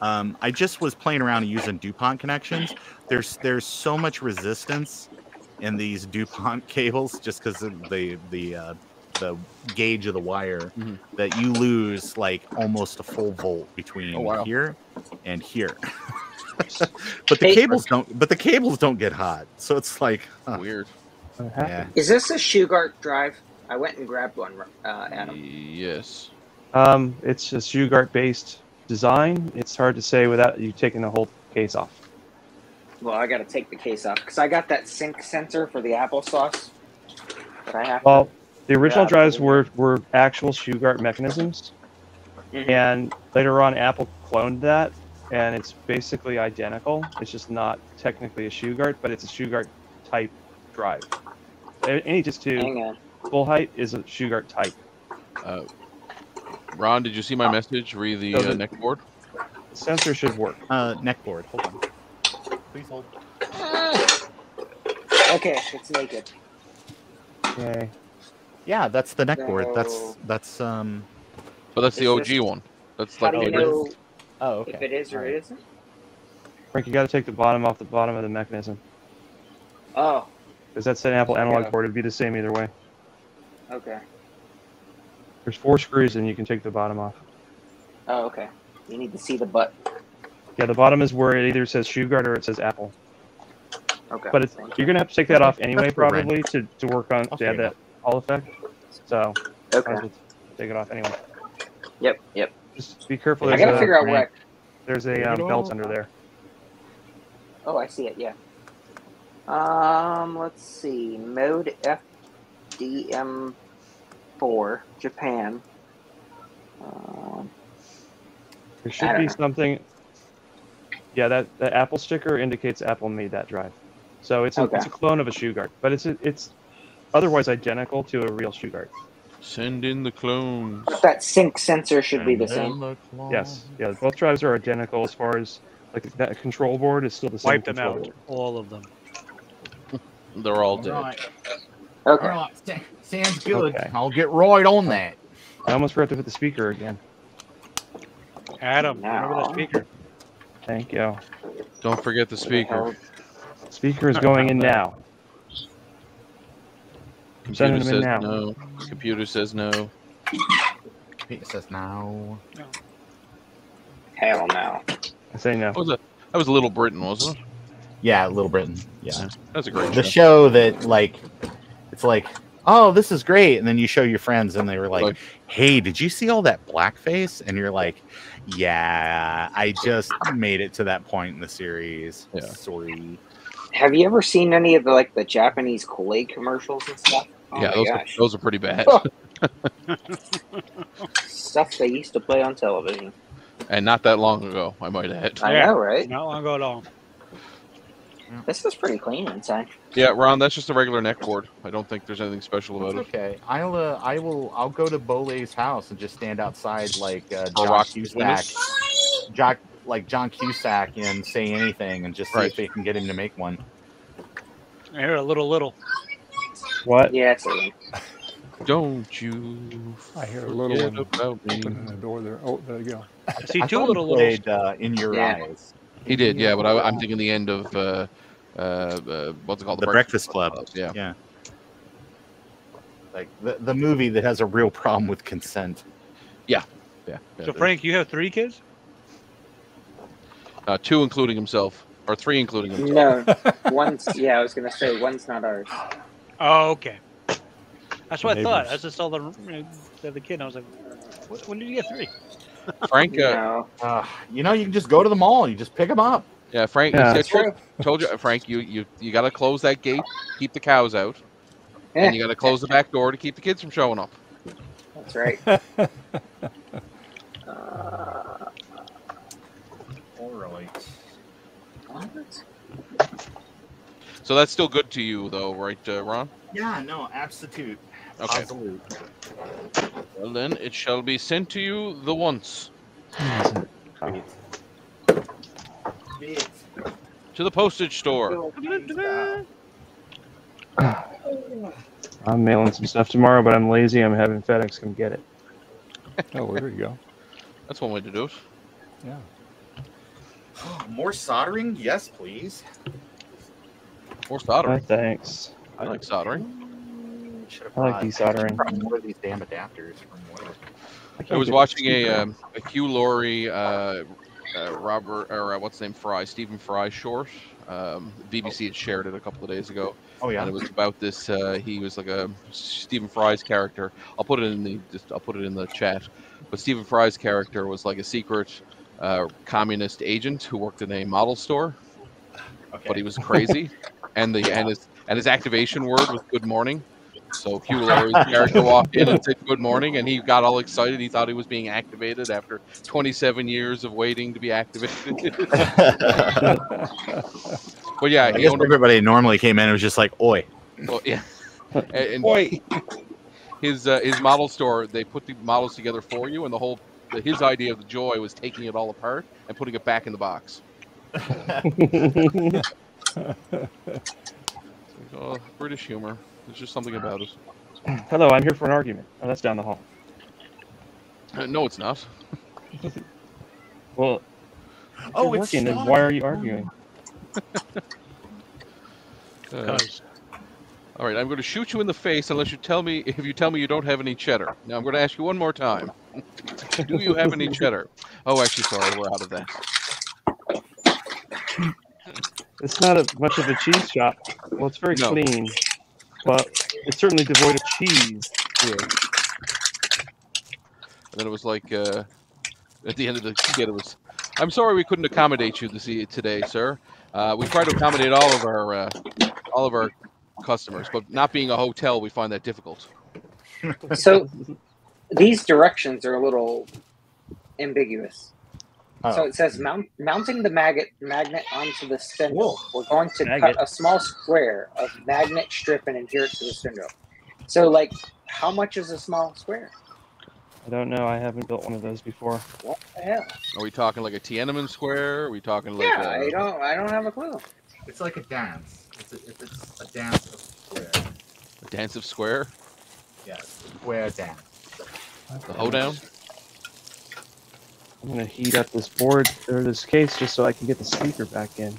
Speaker 21: I just was playing around and using DuPont connections. There's so much resistance in these DuPont cables just because of the gauge of the wire that you lose like almost a full volt between here and here. But the cables don't get hot, so it's like
Speaker 18: weird.
Speaker 21: Yeah.
Speaker 7: Is this a Shugart drive? I went and grabbed one, Adam.
Speaker 18: Yes.
Speaker 19: It's a Shugart based design. It's hard to say without you taking the whole case off.
Speaker 7: Well, I got to take the case off because I got that sync sensor for the applesauce. That I have.
Speaker 19: Well, the original drives were actual Shugart mechanisms, and later on Apple cloned that, and it's basically identical. It's just not technically a Shugart, but it's a Shugart type drive. NHS2 full height is a Shugart type.
Speaker 18: Ron, did you see my message? Read the neck board.
Speaker 19: The sensor should work.
Speaker 21: Neck board. Hold on. Please hold.
Speaker 7: Okay, it's naked.
Speaker 19: Okay.
Speaker 21: Yeah, that's the neck board.
Speaker 7: So-
Speaker 21: That's
Speaker 18: So that's the
Speaker 7: Is
Speaker 18: OG
Speaker 7: this-
Speaker 18: one. That's
Speaker 7: How
Speaker 18: like
Speaker 7: do you
Speaker 18: the
Speaker 7: know
Speaker 21: Oh, okay.
Speaker 7: if it is or it isn't?
Speaker 19: Frank, you got to take the bottom off the bottom of the mechanism.
Speaker 7: Oh,
Speaker 19: Because that's an Apple analog board. It'd be the same either way.
Speaker 7: okay.
Speaker 19: There's 4 screws, and you can take the bottom off.
Speaker 7: Oh, okay. You need to see the butt.
Speaker 19: Yeah, the bottom is where it either says shoe guard or it says Apple.
Speaker 7: Okay.
Speaker 19: But you're gonna have to take that off anyway,
Speaker 21: That's cool,
Speaker 19: probably to work on to add that Hall effect. So
Speaker 7: Okay.
Speaker 19: might as well take it off anyway.
Speaker 7: Yep. Yep.
Speaker 19: Just be careful.
Speaker 7: I gotta figure out where.
Speaker 19: There's a belt under there.
Speaker 7: Oh, I see it. Yeah. Let's see. Mode FDM4 Japan.
Speaker 19: There should be something. Yeah, that Apple sticker indicates Apple made that drive. So it's a clone of a shoe guard, but it's otherwise identical to a real shoe guard.
Speaker 18: Send in the clones.
Speaker 7: But that sync sensor should be the same.
Speaker 19: Yes, yeah, both drives are identical as far as like that control board is still the same.
Speaker 6: Wipe them
Speaker 19: control
Speaker 6: out,
Speaker 19: board.
Speaker 6: all of them.
Speaker 18: They're all dead.
Speaker 11: Right.
Speaker 7: Okay.
Speaker 11: All right. Sounds good.
Speaker 19: Okay.
Speaker 21: I'll get right on that.
Speaker 19: I almost forgot to put the speaker again.
Speaker 6: Adam, remember that speaker.
Speaker 19: Thank you.
Speaker 18: Don't forget the speaker.
Speaker 19: Speaker is going in now. I'm sending
Speaker 18: Computer
Speaker 19: them in
Speaker 18: says
Speaker 19: now.
Speaker 18: no. Computer says no.
Speaker 21: It says no.
Speaker 7: Hell no.
Speaker 19: I say no.
Speaker 18: That was Little Britain, wasn't it?
Speaker 21: Yeah, Little Britain. Yeah.
Speaker 18: That's a great
Speaker 21: The
Speaker 18: show.
Speaker 21: show that it's like, oh, this is great, and then you show your friends, and they were like, hey, did you see all that blackface? And you're like, yeah, I just made it to that point in the series. Yeah. Sorry.
Speaker 7: Have you ever seen any of the Japanese Kool-Aid commercials and stuff? Oh
Speaker 18: Yeah,
Speaker 7: my
Speaker 18: those are pretty bad.
Speaker 7: Stuff they used to play on television.
Speaker 18: And not that long ago, I might add.
Speaker 7: I know, right?
Speaker 6: Not long ago at all.
Speaker 7: This is pretty clean inside.
Speaker 18: Yeah, Ron, that's just a regular neck board. I don't think there's anything special about it.
Speaker 21: Okay, I'll go to Bole's house and just stand outside like
Speaker 18: rock
Speaker 21: John Cusack and say anything and just see if they can get him to make one.
Speaker 6: I hear a little.
Speaker 19: What?
Speaker 7: Yeah, it's a
Speaker 18: Don't you?
Speaker 1: I hear a little one
Speaker 18: about me.
Speaker 1: opening the door there. Oh, there you go.
Speaker 6: I see
Speaker 21: I
Speaker 6: two
Speaker 21: thought
Speaker 6: little
Speaker 21: he played, In Your Eyes.
Speaker 18: He did, yeah, but I'm thinking the end of what's it called?
Speaker 21: The Breakfast Club. Yeah. Like the movie that has a real problem with consent.
Speaker 18: Yeah.
Speaker 6: So Frank, you have 3 kids?
Speaker 18: 2 including himself, or 3 including himself.
Speaker 7: No, one's. Yeah, I was gonna say one's not ours.
Speaker 6: Oh, okay. That's what I
Speaker 21: Neighbors.
Speaker 6: thought. I just saw the kid, and I was like, when did you get 3?
Speaker 18: Frank,
Speaker 21: you can just go to the mall. You just pick them up.
Speaker 18: Yeah, Frank.
Speaker 21: Yeah.
Speaker 18: I told you, Frank. You got to close that gate, keep the cows out, and you got to close the back door to keep the kids from showing up.
Speaker 7: That's right.
Speaker 21: All right.
Speaker 18: So that's still good to you, though, right, Ron?
Speaker 21: Yeah, no, absolute.
Speaker 18: Okay.
Speaker 21: Absolute.
Speaker 18: Well, then it shall be sent to you the once. To the postage store.
Speaker 19: I'm mailing some stuff tomorrow, but I'm lazy. I'm having FedEx come get it.
Speaker 1: Oh, there you go.
Speaker 18: That's one way to do it.
Speaker 1: Yeah.
Speaker 21: More soldering? Yes, please.
Speaker 18: More soldering.
Speaker 19: Thanks.
Speaker 18: I like soldering.
Speaker 19: I like desoldering.
Speaker 21: More of these damn adapters from whatever.
Speaker 18: I was watching a Hugh Laurie, Robert, or what's his name, Stephen Fry short. BBC had shared it a couple of days ago.
Speaker 21: Oh yeah.
Speaker 18: And it was about this. He was like a Stephen Fry's character. I'll put it in the chat. But Stephen Fry's character was like a secret communist agent who worked in a model store.
Speaker 21: Okay.
Speaker 18: But he was crazy, and his activation word was "Good morning." So Hugh Laurie's character walked in and said good morning, and he got all excited. He thought he was being activated after 27 years of waiting to be activated. But yeah,
Speaker 21: I guess everybody normally came in and was just like, oi.
Speaker 18: Well, yeah. And
Speaker 19: Oi.
Speaker 18: his model store, they put the models together for you, and his idea of the joy was taking it all apart and putting it back in the box. Oh, British humor. There's just something about it.
Speaker 19: Hello, I'm here for an argument. Oh, that's down the hall.
Speaker 18: No, it's not.
Speaker 19: Well,
Speaker 18: oh,
Speaker 19: it's working. Then why are you arguing?
Speaker 18: All right, I'm going to shoot you in the face unless you tell me if you tell me you don't have any cheddar. Now I'm going to ask you one more time. Do you have any cheddar? Oh, actually, sorry, we're out of that.
Speaker 19: It's not much of a cheese shop. Well, it's very clean, but it's certainly devoid of cheese.
Speaker 18: Yeah. And then it was like at the end of the skit, it was, "I'm sorry we couldn't accommodate you today, sir. We try to accommodate all of our customers, but not being a hotel, we find that difficult."
Speaker 7: So these directions are a little ambiguous.
Speaker 21: Oh.
Speaker 7: So it says mounting the magnet onto the spindle. We're going to cut a small square of magnet strip and adhere it to the spindle. So, like, how much is a small square?
Speaker 19: I don't know. I haven't built one of those before.
Speaker 7: What the hell?
Speaker 18: Are we talking like a Tiananmen Square? Are we talking like?
Speaker 7: Yeah, I don't have a clue.
Speaker 21: It's like a dance. It's a dance of square.
Speaker 18: A dance of square?
Speaker 21: Yes, square dance.
Speaker 18: The hoedown?
Speaker 19: I'm gonna heat up this board or this case just so I can get the speaker back in.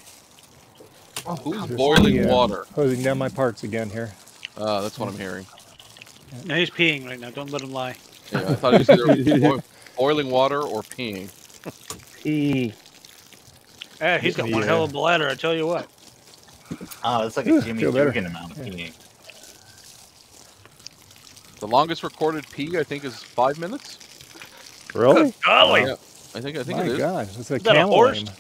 Speaker 18: Oh, who's boiling water?
Speaker 1: Hosing down my parts again here.
Speaker 18: That's what I'm hearing.
Speaker 6: No, he's peeing right now. Don't let him lie.
Speaker 18: Yeah, I thought he was either boiling water or peeing.
Speaker 19: Pee.
Speaker 6: He's got one hell of a bladder, I tell you what.
Speaker 21: Oh, it's like a Jimmy Dugan amount of peeing.
Speaker 18: The longest recorded pee, I think, is 5 minutes.
Speaker 1: Really?
Speaker 6: Golly!
Speaker 18: Yeah, I think
Speaker 1: My
Speaker 18: it is.
Speaker 1: God, it's a
Speaker 6: Is that a
Speaker 1: camel
Speaker 6: horse?
Speaker 1: name.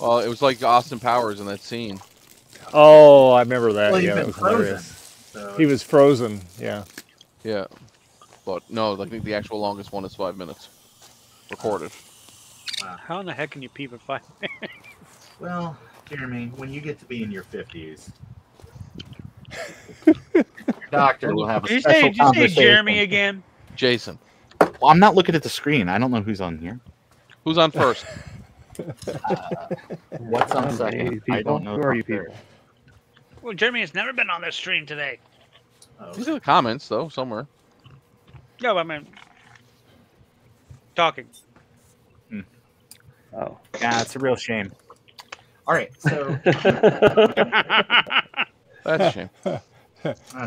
Speaker 18: Well, it was like Austin Powers in that scene.
Speaker 1: Oh, I remember that.
Speaker 21: Well,
Speaker 1: yeah,
Speaker 21: he's
Speaker 1: that
Speaker 21: been
Speaker 1: was
Speaker 21: frozen,
Speaker 1: hilarious.
Speaker 21: so-
Speaker 1: He was frozen. Yeah.
Speaker 18: Yeah, but no, I think the actual longest one is 5 minutes recorded.
Speaker 6: How in the heck can you pee for 5 minutes?
Speaker 21: Well, Jeremy, when you get to be in your 50s, your doctor will have a
Speaker 6: Did
Speaker 21: special
Speaker 6: you say
Speaker 21: conversation.
Speaker 6: Jeremy again?
Speaker 18: Jason.
Speaker 21: Well, I'm not looking at the screen. I don't know who's on here.
Speaker 18: Who's on first?
Speaker 21: What's on second? I don't know.
Speaker 19: Who are you people?
Speaker 6: Well, Jeremy has never been on this stream today.
Speaker 18: These are the comments, though, somewhere.
Speaker 6: No, I mean, talking.
Speaker 19: Oh.
Speaker 21: Yeah, it's a real shame. All right, so
Speaker 18: That's a shame.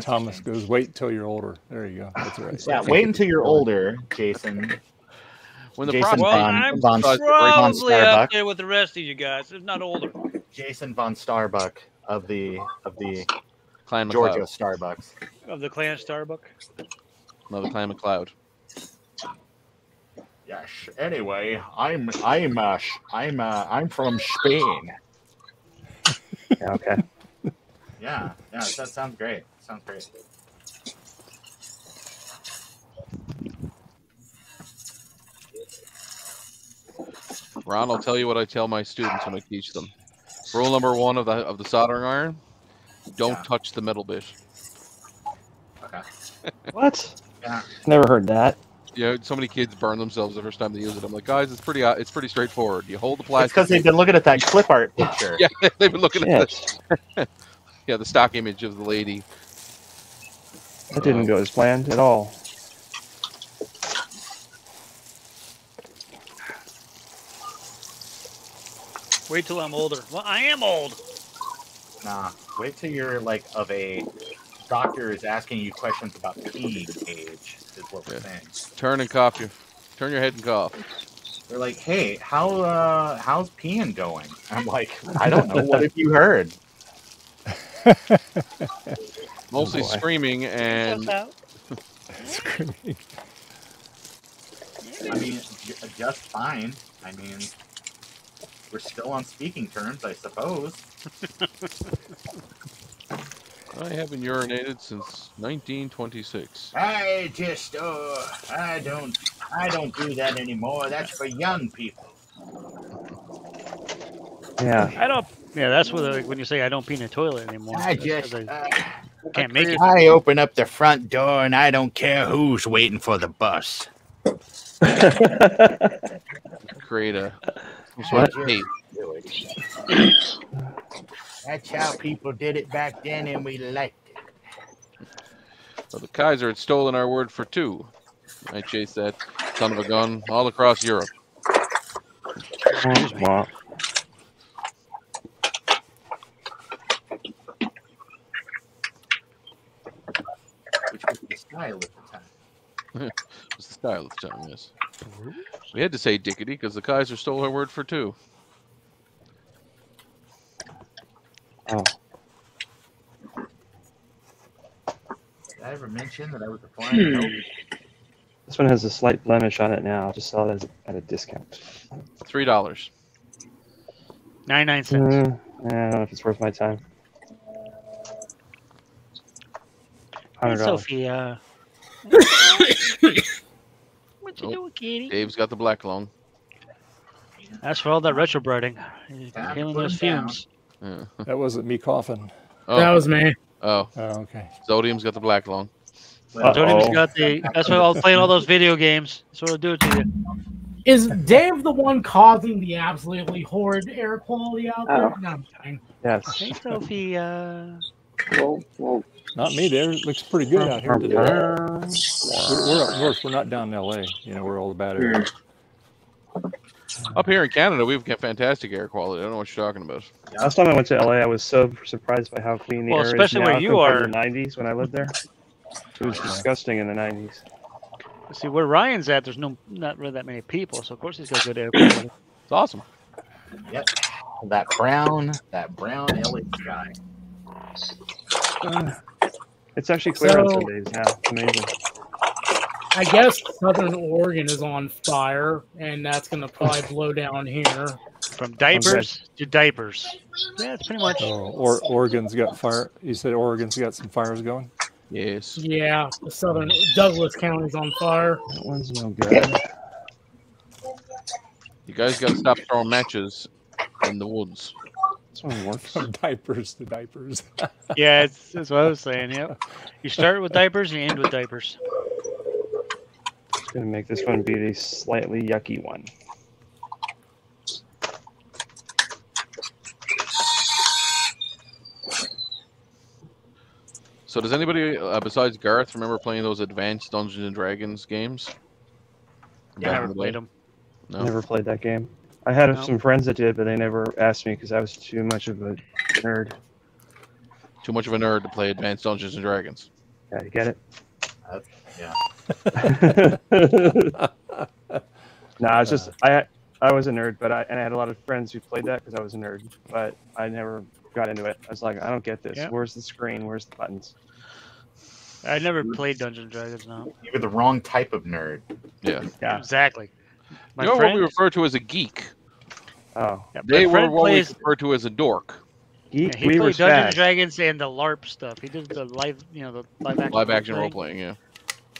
Speaker 1: Thomas goes, "Wait till you're older." There you go. That's right.
Speaker 21: Yeah, wait until you're older, Jason.
Speaker 18: When the
Speaker 21: Jason
Speaker 6: Well, I'm
Speaker 21: von
Speaker 6: probably up
Speaker 21: Starbuck.
Speaker 6: there with the rest of you guys, if not older.
Speaker 21: Jason von Starbuck of the
Speaker 18: Clan
Speaker 21: Georgia
Speaker 18: McLeod.
Speaker 21: Starbucks.
Speaker 6: Of the clan Starbuck.
Speaker 18: No, the Clan McLeod.
Speaker 21: Yes. Anyway, I'm from Spain.
Speaker 19: Yeah, okay.
Speaker 21: Yeah, that sounds great. Sounds great.
Speaker 18: Ron, I'll tell you what I tell my students when I teach them. Rule number 1 of the soldering iron: don't touch the metal bit.
Speaker 21: Okay.
Speaker 19: What?
Speaker 21: Yeah.
Speaker 19: Never heard that.
Speaker 18: Yeah, so many kids burn themselves the first time they use it. I'm like, guys, it's pretty straightforward. You hold the plastic.
Speaker 21: It's because they've been looking at that clip art picture.
Speaker 18: Yeah, they've been looking at
Speaker 19: Shit.
Speaker 18: this. Yeah, the stock image of the lady.
Speaker 19: That didn't go as planned at all.
Speaker 6: Wait till I'm older. Well, I am old.
Speaker 21: Nah, wait till you're like of a doctor is asking you questions about peeing age, is what we're saying.
Speaker 18: Turn and cough. Turn your head and cough.
Speaker 21: They're like, hey, how's peeing going? I'm like, I don't know. What have you heard?
Speaker 18: Mostly screaming and
Speaker 1: Screaming.
Speaker 21: I mean, just fine. I mean, we're still on speaking terms, I suppose.
Speaker 18: I haven't urinated since 1926.
Speaker 21: I just, I don't do that anymore. That's for young people.
Speaker 19: Yeah.
Speaker 6: I don't. Yeah, that's what when you say I don't pee in the toilet anymore.
Speaker 21: I
Speaker 6: That's
Speaker 21: just,
Speaker 6: 'cause Can't make it.
Speaker 21: I open up the front door and I don't care who's waiting for the bus.
Speaker 18: Create some sort of tape.
Speaker 21: That's how people did it back then, and we liked it.
Speaker 18: So the Kaiser had stolen our word for two. I chased that son of a gun all across Europe.
Speaker 19: Wow.
Speaker 21: Which was the style at the time.
Speaker 18: It was the style at the time, yes. We had to say dickety because the Kaiser stole our word for two.
Speaker 19: Oh.
Speaker 21: Did I ever mention that I was a flying goat?
Speaker 19: This one has a slight blemish on it now. I'll just sell it at a discount.
Speaker 18: $3.
Speaker 6: 99 cents.
Speaker 19: I don't know if it's worth my time.
Speaker 6: Hey,
Speaker 19: $100.
Speaker 6: Sophie, what you doing, kitty?
Speaker 18: Dave's got the black lung.
Speaker 6: That's for all that retrobreeding. Killing those fumes.
Speaker 18: Yeah.
Speaker 1: That wasn't me coughing.
Speaker 18: Oh.
Speaker 10: That was me.
Speaker 18: Oh.
Speaker 1: Okay.
Speaker 18: Zodium's got the black lung.
Speaker 6: Zodium's got the. That's why I was playing all those video games. That's what I'll do it to you.
Speaker 10: Is Dave the one causing the absolutely horrid air quality out there? No, I'm kidding.
Speaker 19: Yes.
Speaker 6: Hey, Sophie.
Speaker 1: Not me. There it looks pretty good out here today. We're up north. We're not down in LA. You know, we're all the bad area.
Speaker 18: Up here in Canada, we've got fantastic air quality. I don't know what you're talking about.
Speaker 19: Last time I went to LA, I was so surprised by how clean the air is
Speaker 6: especially
Speaker 19: now
Speaker 6: where you
Speaker 19: compared
Speaker 6: are.
Speaker 19: to the 90s when I lived there. It was disgusting in the 90s.
Speaker 6: See where Ryan's at. There's not really that many people, so of course he's got good air quality.
Speaker 18: It's awesome.
Speaker 21: Yep. That brown LA sky.
Speaker 19: It's actually clear on some days now. It's amazing.
Speaker 10: I guess Southern Oregon is on fire, and that's going to probably blow down here.
Speaker 6: From diapers to diapers. Yeah, it's pretty much.
Speaker 1: Oh, Oregon's got fire. You said Oregon's got some fires going?
Speaker 18: Yes.
Speaker 10: Yeah, the Southern Douglas County's on fire.
Speaker 19: That one's no good.
Speaker 18: You guys got to stop throwing matches in the woods.
Speaker 19: This one works.
Speaker 1: From diapers to diapers.
Speaker 6: Yeah, that's what I was saying. Yep. You start with diapers and you end with diapers.
Speaker 19: It's going to make this one be the slightly yucky one.
Speaker 18: So does anybody besides Garth remember playing those advanced Dungeons and Dragons games?
Speaker 6: Yeah, I never played them.
Speaker 18: No.
Speaker 19: Never played that game. I had some friends that did, but they never asked me because I was too much of a nerd.
Speaker 18: Too much of a nerd to play advanced Dungeons and Dragons.
Speaker 19: Yeah, you get it?
Speaker 21: Yeah.
Speaker 19: No, it's just I was a nerd, but I had a lot of friends who played that because I was a nerd, but I never got into it. I was like, I don't get this.
Speaker 6: Yeah.
Speaker 19: Where's the screen? Where's the buttons?
Speaker 6: I never played Dungeons and Dragons. No.
Speaker 21: You were the wrong type of nerd.
Speaker 18: Yeah.
Speaker 6: Exactly. My
Speaker 18: You know
Speaker 6: friend,
Speaker 18: what we refer to as a geek?
Speaker 19: Oh.
Speaker 6: yeah,
Speaker 18: They
Speaker 6: my
Speaker 18: were
Speaker 6: friend
Speaker 18: what
Speaker 6: plays.
Speaker 18: we refer to as a dork.
Speaker 19: Geek,
Speaker 6: Yeah, he
Speaker 19: we were
Speaker 6: played Dungeons and
Speaker 19: fast.
Speaker 6: Dragons and the LARP stuff. He did the live, the live action
Speaker 18: Role playing, yeah.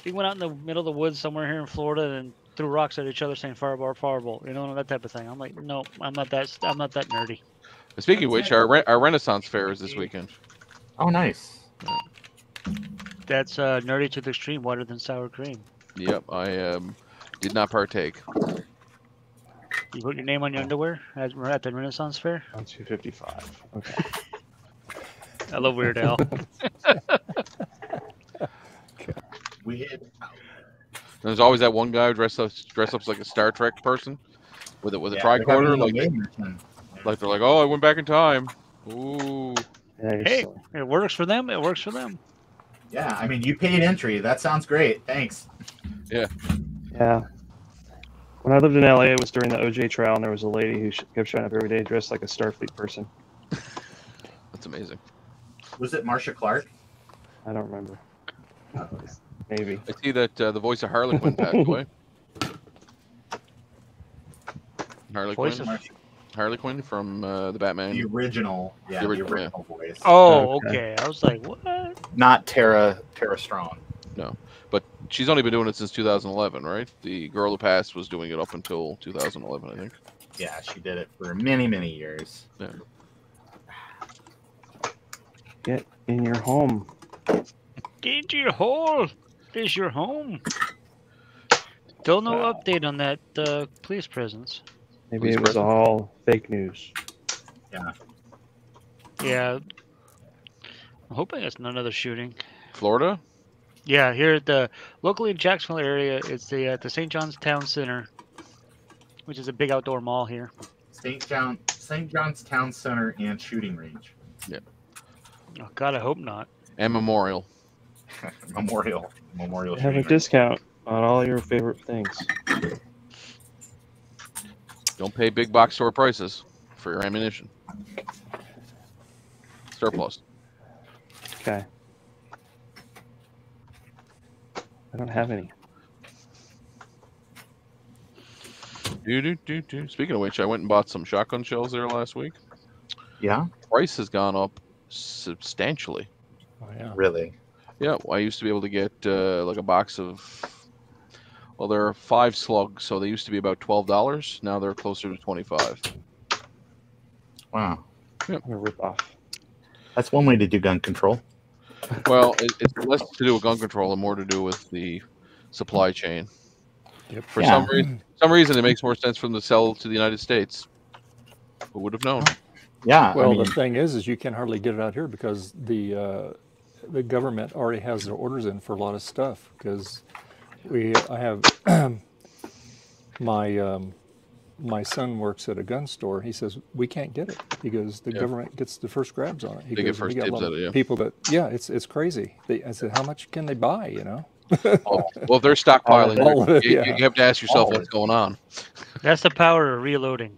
Speaker 6: He went out in the middle of the woods somewhere here in Florida and threw rocks at each other, saying "fireball, fireball," that type of thing. I'm like, no, I'm not that nerdy.
Speaker 18: Speaking of which, our Renaissance Fair is this weekend.
Speaker 21: Oh, nice.
Speaker 6: That's nerdy to the extreme, wetter than sour cream.
Speaker 18: Yep, I did not partake.
Speaker 6: You put your name on your underwear at the Renaissance Fair?
Speaker 19: On 255. Okay.
Speaker 6: I love Weird Al.
Speaker 21: We hit.
Speaker 18: There's always that one guy who dressed up like a Star Trek person with a tricorder, like they're like, oh, I went back in time. Ooh.
Speaker 6: Hey, it works for them. It works for them.
Speaker 21: Yeah, I mean, you paid entry. That sounds great. Thanks.
Speaker 18: Yeah.
Speaker 19: Yeah. When I lived in LA, it was during the OJ trial, and there was a lady who kept showing up every day dressed like a Starfleet person.
Speaker 18: That's amazing.
Speaker 21: Was it Marcia Clark?
Speaker 19: I don't remember. Maybe.
Speaker 18: I see that the voice of Harlequin passed away. Harlequin from the Batman.
Speaker 21: The original, the original voice.
Speaker 6: Oh, okay. I was like, what?
Speaker 21: Not Tara Strong.
Speaker 18: No, but she's only been doing it since 2011, right? The Girl Who Passed was doing it up until 2011, I think.
Speaker 21: Yeah, she did it for many, many years.
Speaker 18: Yeah.
Speaker 19: Get in your home.
Speaker 6: Get into your hole. There's your home. Still no update on that police presence.
Speaker 19: Maybe it was all fake news.
Speaker 16: Yeah.
Speaker 6: Yeah. I'm hoping it's none other shooting.
Speaker 18: Florida?
Speaker 6: Yeah, here at the locally in Jacksonville area, it's the St. John's Town Center, which is a big outdoor mall here.
Speaker 16: St. John's Town Center and shooting range.
Speaker 18: Yeah.
Speaker 6: Oh God, I hope not.
Speaker 18: And Memorial.
Speaker 16: Memorial
Speaker 19: Have a
Speaker 16: shooting range.
Speaker 19: discount on all your favorite things.
Speaker 18: Don't pay big box store prices for your ammunition. Surplus.
Speaker 19: Okay. I don't have any.
Speaker 18: Speaking of which, I went and bought some shotgun shells there last week.
Speaker 16: Yeah?
Speaker 18: Price has gone up substantially.
Speaker 1: Oh, yeah.
Speaker 16: Really?
Speaker 18: Yeah, well, I used to be able to get like a box of, well, there are 5 slugs, so they used to be about $12. Now they're closer to $25.
Speaker 16: Wow.
Speaker 18: Yep.
Speaker 19: I'm a rip off.
Speaker 16: That's one way to do gun control.
Speaker 18: Well, it's less to do with gun control and more to do with the supply chain.
Speaker 1: Yep.
Speaker 18: For some reason, it makes more sense for them to sell to the United States. Who would have known?
Speaker 16: Yeah.
Speaker 1: Well, the thing is you can hardly get it out here because the government already has their orders in for a lot of stuff. Because I have my son works at a gun store. He says we can't get it because the government gets the first grabs on it.
Speaker 18: They get first dibs at it. Yeah.
Speaker 1: People that it's crazy. I said, how much can they buy? You know.
Speaker 18: Well, if they're stockpiling, you have to ask yourself what's going on.
Speaker 6: That's the power of reloading.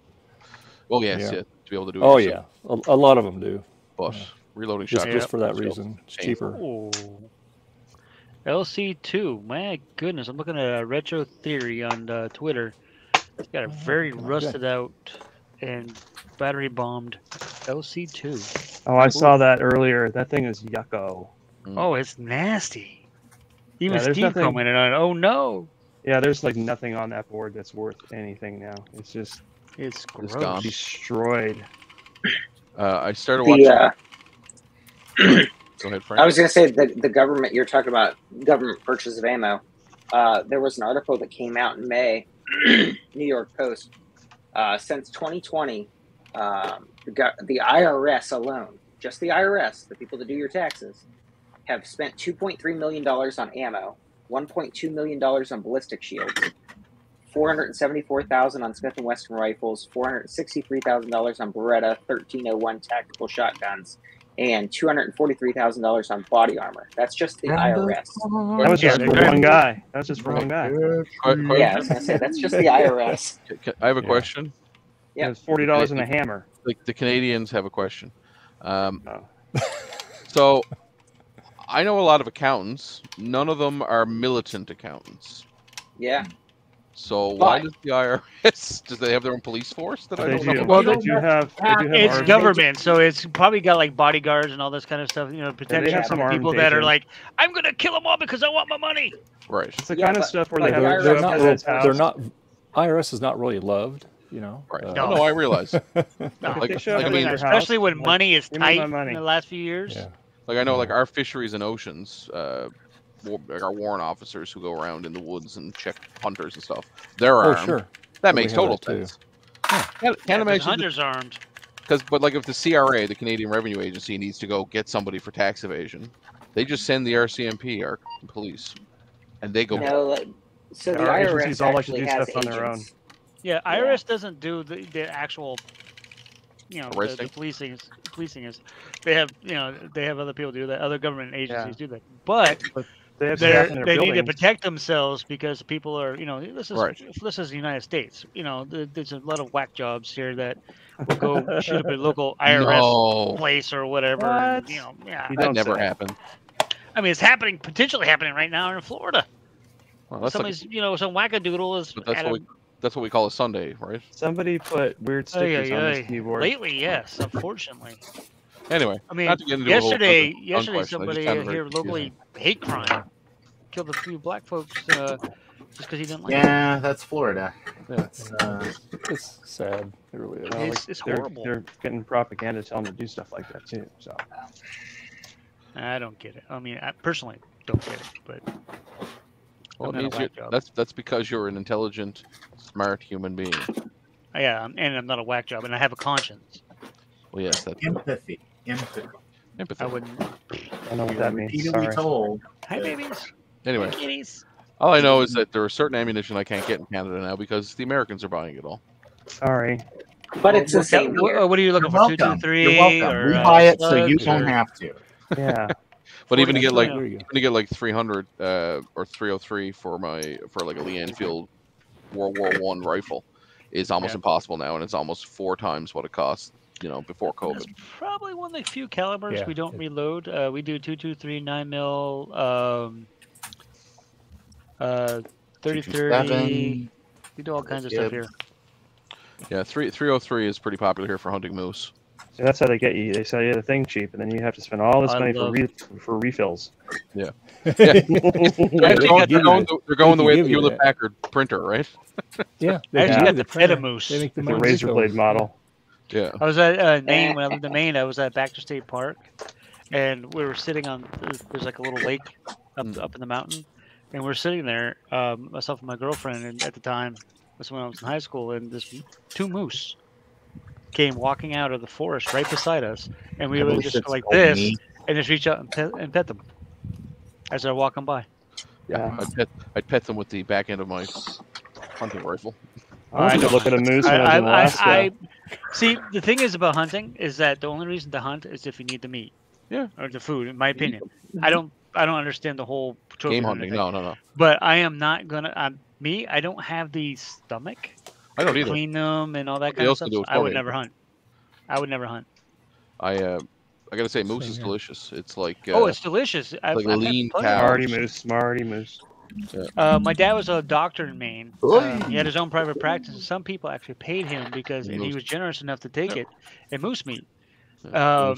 Speaker 18: Well, yes, to be able to do it.
Speaker 1: Oh
Speaker 18: yourself.
Speaker 1: yeah, a lot of them do.
Speaker 18: But reloading
Speaker 1: just
Speaker 18: shotguns
Speaker 1: for that reason, it's cheaper.
Speaker 6: Ooh. LC2, my goodness, I'm looking at a Retro Theory on Twitter. It's got a very rusted out and battery bombed LC2.
Speaker 19: Oh, I saw that earlier. That thing is yucko.
Speaker 6: Oh, it's nasty. Even
Speaker 19: there's
Speaker 6: Steve
Speaker 19: nothing-
Speaker 6: commented on it. Oh no.
Speaker 19: Yeah, there's like nothing on that board that's worth anything now. It's just
Speaker 6: it's
Speaker 18: gone.
Speaker 19: Destroyed.
Speaker 18: I started watching. Go ahead, Frank.
Speaker 7: I was going to say that the government, you're talking about government purchase of ammo. There was an article that came out in May, New York Post. Since 2020, the IRS alone, just the IRS, the people that do your taxes, have spent $2.3 million on ammo, $1.2 million on ballistic shields, $474,000 on Smith & Wesson rifles, $463,000 on Beretta 1301 tactical shotguns, and $243,000 on body armor. That's just the IRS.
Speaker 19: That was just for one guy. That was just for one guy.
Speaker 7: Yeah, I was going to say, that's just the IRS.
Speaker 18: I have a question.
Speaker 7: Yeah.
Speaker 19: It's $40 and a hammer.
Speaker 18: Like the Canadians have a question. So I know a lot of accountants. None of them are militant accountants.
Speaker 7: Yeah.
Speaker 18: So why does the IRS? Do they have their own police force? That I don't know.
Speaker 6: Well,
Speaker 19: they do have
Speaker 6: it's
Speaker 19: armed-
Speaker 6: government, so it's probably got like bodyguards and all this kind of stuff. You know, protection
Speaker 19: have some
Speaker 6: from
Speaker 19: armed
Speaker 6: people that are
Speaker 19: agents.
Speaker 6: like, I'm gonna kill them all because I want my money.
Speaker 18: Right.
Speaker 19: It's the kind of stuff where they have
Speaker 1: they're
Speaker 19: show up
Speaker 1: not.
Speaker 19: at his house.
Speaker 1: They're not. IRS is not really loved. You know.
Speaker 18: Right. No, I realize.
Speaker 19: They show up at your house,
Speaker 6: especially when
Speaker 19: like,
Speaker 6: money is
Speaker 19: give me my
Speaker 6: tight
Speaker 19: money.
Speaker 6: in the last few years.
Speaker 1: Yeah.
Speaker 18: Like I know, like our fisheries and oceans, like our warrant officers who go around in the woods and check hunters and stuff. They're armed.
Speaker 1: Sure.
Speaker 18: That
Speaker 1: We
Speaker 18: makes
Speaker 1: have
Speaker 18: total
Speaker 1: that too.
Speaker 18: sense. Can't
Speaker 6: Yeah,
Speaker 18: imagine
Speaker 6: hunters armed.
Speaker 18: but like if the CRA, the Canadian Revenue Agency, needs to go get somebody for tax evasion, they just send the RCMP, our police, and they go.
Speaker 7: No, so the
Speaker 19: Our
Speaker 7: IRS
Speaker 19: agencies all like to
Speaker 7: actually
Speaker 19: do
Speaker 7: has
Speaker 19: stuff on their own.
Speaker 7: agents.
Speaker 6: Yeah, IRS doesn't do the actual, you know, the
Speaker 18: Arresting?
Speaker 6: policing is. They have, you know, they have other people do that. Other government agencies do that, but
Speaker 19: They have staff in their
Speaker 6: they need to
Speaker 19: buildings.
Speaker 6: protect themselves because people are, you know, this is
Speaker 18: Right.
Speaker 6: this is the United States. You know, there's a lot of whack jobs here that will go shoot up a local IRS
Speaker 18: No.
Speaker 6: place or whatever. And, you know,
Speaker 18: That never happened.
Speaker 6: I mean, it's happening, potentially happening right now in Florida.
Speaker 18: Well, that's like-
Speaker 6: Somebody's, you know, some wackadoodle is.
Speaker 18: But that's
Speaker 6: at
Speaker 18: what
Speaker 6: a-
Speaker 18: that's what we call a Sunday, right?
Speaker 19: Somebody put weird stickers on this keyboard.
Speaker 6: Lately, yes, unfortunately.
Speaker 18: Anyway,
Speaker 6: I mean,
Speaker 18: not to get into a whole
Speaker 6: yesterday,
Speaker 18: gun
Speaker 6: yesterday
Speaker 18: question, I just
Speaker 6: somebody
Speaker 18: found it very
Speaker 6: here locally hate crime killed a few black folks just because he didn't like.
Speaker 16: Yeah, that's Florida.
Speaker 1: It's sad. It really is.
Speaker 19: Well,
Speaker 6: It's
Speaker 19: they're,
Speaker 6: horrible.
Speaker 19: They're getting propaganda telling them to do stuff like that too. So
Speaker 6: I don't get it. I mean, personally, don't get it. But
Speaker 18: That
Speaker 6: I'm not a
Speaker 18: means
Speaker 6: whack job.
Speaker 18: that's because you're an intelligent, smart human being.
Speaker 6: Yeah, and I'm not a whack job, and I have a conscience.
Speaker 18: Well, yes, that's
Speaker 21: Empathy.
Speaker 6: I wouldn't.
Speaker 19: I know what that means.
Speaker 21: Repeatedly
Speaker 19: Sorry.
Speaker 21: told.
Speaker 6: Hi, babies.
Speaker 18: Anyway,
Speaker 6: Kitties.
Speaker 18: all I know is that there are certain ammunition I can't get in Canada now because the Americans are buying it all.
Speaker 19: Sorry.
Speaker 7: But it's the same here.
Speaker 6: What are you looking for?
Speaker 21: Welcome.
Speaker 6: 223?
Speaker 21: You're welcome.
Speaker 6: Or,
Speaker 21: We buy it so you
Speaker 6: slugs,
Speaker 21: don't
Speaker 6: or-
Speaker 21: have to.
Speaker 19: Yeah.
Speaker 18: But even to get like
Speaker 6: There you
Speaker 18: even to get like 300 or 303 for like a Lee Enfield World War I rifle is almost impossible now, and it's almost 4 times what it cost, before COVID.
Speaker 6: Probably one of the few calibers
Speaker 18: Yeah.
Speaker 6: we don't reload. We do 223, 9mm, 30-30. We do all kinds of stuff here.
Speaker 18: Yeah, 303 is pretty popular here for hunting moose.
Speaker 19: So that's how they get you. They sell you the thing cheap, and then you have to spend all this
Speaker 6: I
Speaker 19: money
Speaker 6: love-
Speaker 19: for refills.
Speaker 18: Yeah.
Speaker 19: Yeah.
Speaker 18: They're going the way of the Hewlett Packard printer, right?
Speaker 1: Yeah,
Speaker 6: I actually got the Petamoose.
Speaker 19: It's a razor blade model.
Speaker 18: Yeah.
Speaker 6: I was at Maine when I lived in Maine. I was at Baxter State Park, and we were sitting on. There's like a little lake up in the mountain, and we were sitting there, myself and my girlfriend, and at the time, that's when I was in high school, and this 2 moose came walking out of the forest right beside us, and we
Speaker 21: I
Speaker 6: were
Speaker 21: believe
Speaker 6: just
Speaker 21: it's
Speaker 6: like
Speaker 21: called
Speaker 6: this,
Speaker 21: me.
Speaker 6: and just reach out and pet them as they're walking by.
Speaker 18: Yeah, I'd pet them with the back end of my hunting rifle.
Speaker 19: I went to look at a moose when I was in Alaska.
Speaker 6: I see. The thing is about hunting is that the only reason to hunt is if you need the meat, or the food. In my opinion, I don't understand the whole trophy
Speaker 18: Game
Speaker 6: or
Speaker 18: hunting.
Speaker 6: anything.
Speaker 18: No.
Speaker 6: But I am not gonna. I don't have the stomach.
Speaker 18: I don't
Speaker 6: to
Speaker 18: either.
Speaker 6: Clean them and all that
Speaker 18: Somebody
Speaker 6: kind of
Speaker 18: else
Speaker 6: stuff.
Speaker 18: can do it
Speaker 6: I
Speaker 18: for
Speaker 6: would
Speaker 18: me.
Speaker 6: never hunt. I would never hunt.
Speaker 18: I gotta say, moose
Speaker 6: Same
Speaker 18: is
Speaker 6: here.
Speaker 18: delicious. It's like
Speaker 6: Oh, it's delicious. I've
Speaker 18: like
Speaker 6: had
Speaker 18: lean
Speaker 6: plenty.
Speaker 18: cow.
Speaker 19: Smarty moose.
Speaker 6: My dad was a doctor in Maine. He had his own private practice, and some people actually paid him because and he was generous enough to take it and moose meat. So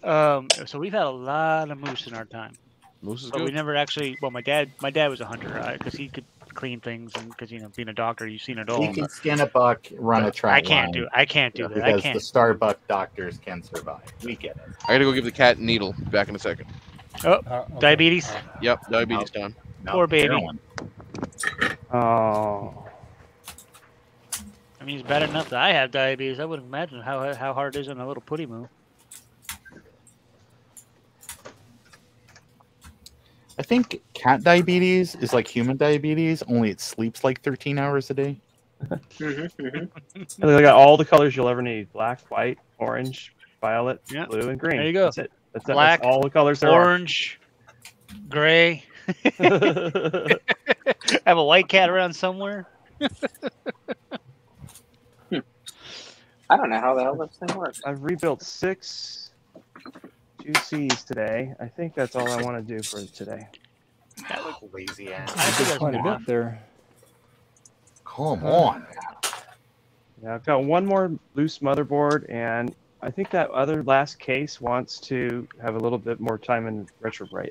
Speaker 6: we've had a lot of moose in our time.
Speaker 18: Moose is
Speaker 6: But we
Speaker 18: good.
Speaker 6: never actually. Well, my dad was a hunter because he could clean things, and because being a doctor, you've seen it all.
Speaker 21: He can skin a buck, run a track
Speaker 6: I can't
Speaker 21: line.
Speaker 6: do that. I
Speaker 21: Because
Speaker 6: can't.
Speaker 21: the Starbuck doctors can survive. We get it.
Speaker 18: I gotta go give the cat a needle. Back in a second.
Speaker 6: Oh, diabetes.
Speaker 18: Yep, diabetes time.
Speaker 6: Poor baby.
Speaker 21: heroin.
Speaker 19: Oh.
Speaker 6: I mean, it's bad enough that I have diabetes. I wouldn't imagine how hard it is on a little putty moo.
Speaker 21: I think cat diabetes is like human diabetes, only it sleeps like 13 hours a day.
Speaker 19: And they got all the colors you'll ever need: black, white, orange, violet, blue, and green.
Speaker 6: There you go.
Speaker 19: That's it. That's
Speaker 6: Black,
Speaker 19: all the colors there
Speaker 6: orange, gray. Have a white cat around somewhere.
Speaker 7: I don't know how the hell this thing works.
Speaker 19: I've rebuilt 6 2Cs today. I think that's all I want to do for today.
Speaker 21: That was lazy ass.
Speaker 1: I did quite a bit there.
Speaker 21: Come on.
Speaker 19: Yeah, I've got one more loose motherboard, and I think that other last case wants to have a little bit more time in retrobrite.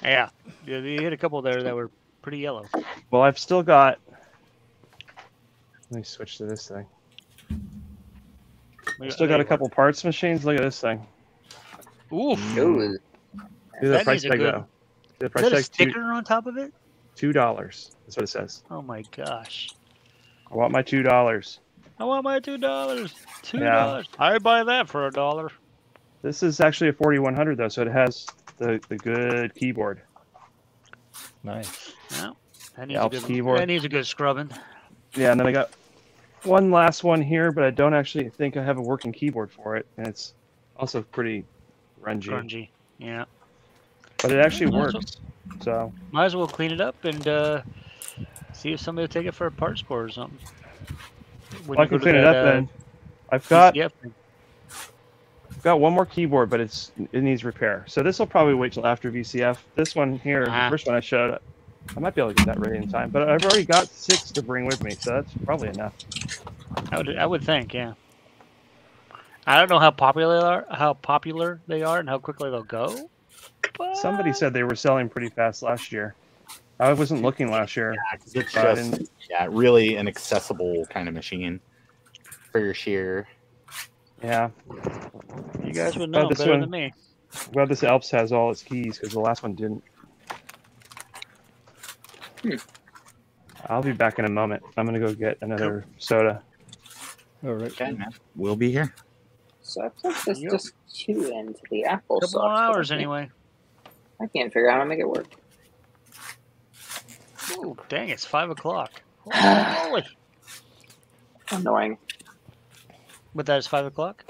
Speaker 6: Yeah, you hit a couple there that were pretty yellow.
Speaker 19: Well, I've still got. Let me switch to this thing. I've still got a couple parts machines. Look at this thing.
Speaker 6: Oof.
Speaker 19: Do the
Speaker 6: That
Speaker 19: price
Speaker 6: needs a
Speaker 19: tag
Speaker 6: good-
Speaker 19: though. The
Speaker 6: Is
Speaker 19: price
Speaker 6: that a
Speaker 19: tag
Speaker 6: sticker on top of it?
Speaker 19: $2. That's what it says.
Speaker 6: Oh my gosh.
Speaker 19: I want my $2.
Speaker 6: I want my $2. $2.
Speaker 19: Yeah.
Speaker 6: I buy that for $1.
Speaker 19: This is actually a 4100 though, so it has the good keyboard.
Speaker 1: Nice.
Speaker 6: Yeah. That
Speaker 19: The
Speaker 6: needs, a
Speaker 19: Alps
Speaker 6: good,
Speaker 19: keyboard.
Speaker 6: that needs a good scrubbing.
Speaker 19: Yeah, and then I got one last one here, but I don't actually think I have a working keyboard for it, and it's also pretty grungy.
Speaker 6: Grungy. Yeah.
Speaker 19: But it actually
Speaker 6: Might as well-
Speaker 19: works. So
Speaker 6: Might as well clean it up and see if somebody will take it for a parts board or something. When
Speaker 19: I
Speaker 6: you
Speaker 19: can
Speaker 6: go to
Speaker 19: clean it
Speaker 6: that,
Speaker 19: up then. I've got
Speaker 6: PCF.
Speaker 19: one more keyboard, but it needs repair. So this will probably wait till after VCF. This one here, the first one I showed, I might be able to get that ready in time. But I've already got 6 to bring with me, so that's probably enough.
Speaker 6: I would think, yeah. I don't know how popular they are, and how quickly they'll go.
Speaker 19: Somebody said they were selling pretty fast last year. I wasn't looking last year.
Speaker 21: Yeah, 'cause it's
Speaker 19: but I
Speaker 21: just
Speaker 19: didn't-
Speaker 21: really an accessible kind of machine for your shear.
Speaker 19: Yeah.
Speaker 6: You guys would
Speaker 19: Oh,
Speaker 6: know
Speaker 19: this
Speaker 6: better
Speaker 19: one-
Speaker 6: than me.
Speaker 13: I'm glad this Alps has all its keys because the last one didn't. I'll be back in a moment. I'm gonna go get another soda.
Speaker 21: All right, okay, man. We'll be here.
Speaker 7: So I plugged this disc 2 into the Apple.
Speaker 6: Couple more hours anyway.
Speaker 7: I can't figure out how to make it work.
Speaker 6: Ooh, dang! It's 5 o'clock. Holy!
Speaker 7: Annoying.
Speaker 6: But that is 5 o'clock.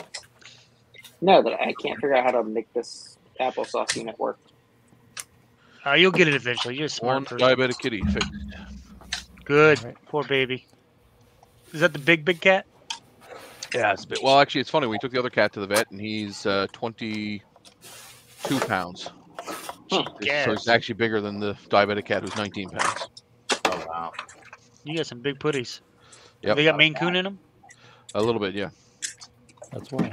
Speaker 7: No, that I can't figure out how to make this applesauce unit work.
Speaker 6: You'll get it eventually. You're a smart person.
Speaker 18: Diabetic kitty fixed.
Speaker 6: Good. Right. Poor baby. Is that the big cat?
Speaker 18: Yeah, it's a bit. Well, actually, it's funny. We took the other cat to the vet, and he's 22 pounds. So it's actually bigger than the diabetic cat, who's 19 pounds.
Speaker 21: Oh wow!
Speaker 6: You got some big putties.
Speaker 18: Yep.
Speaker 6: They got Maine Coon in them.
Speaker 18: A little bit, yeah.
Speaker 9: That's why.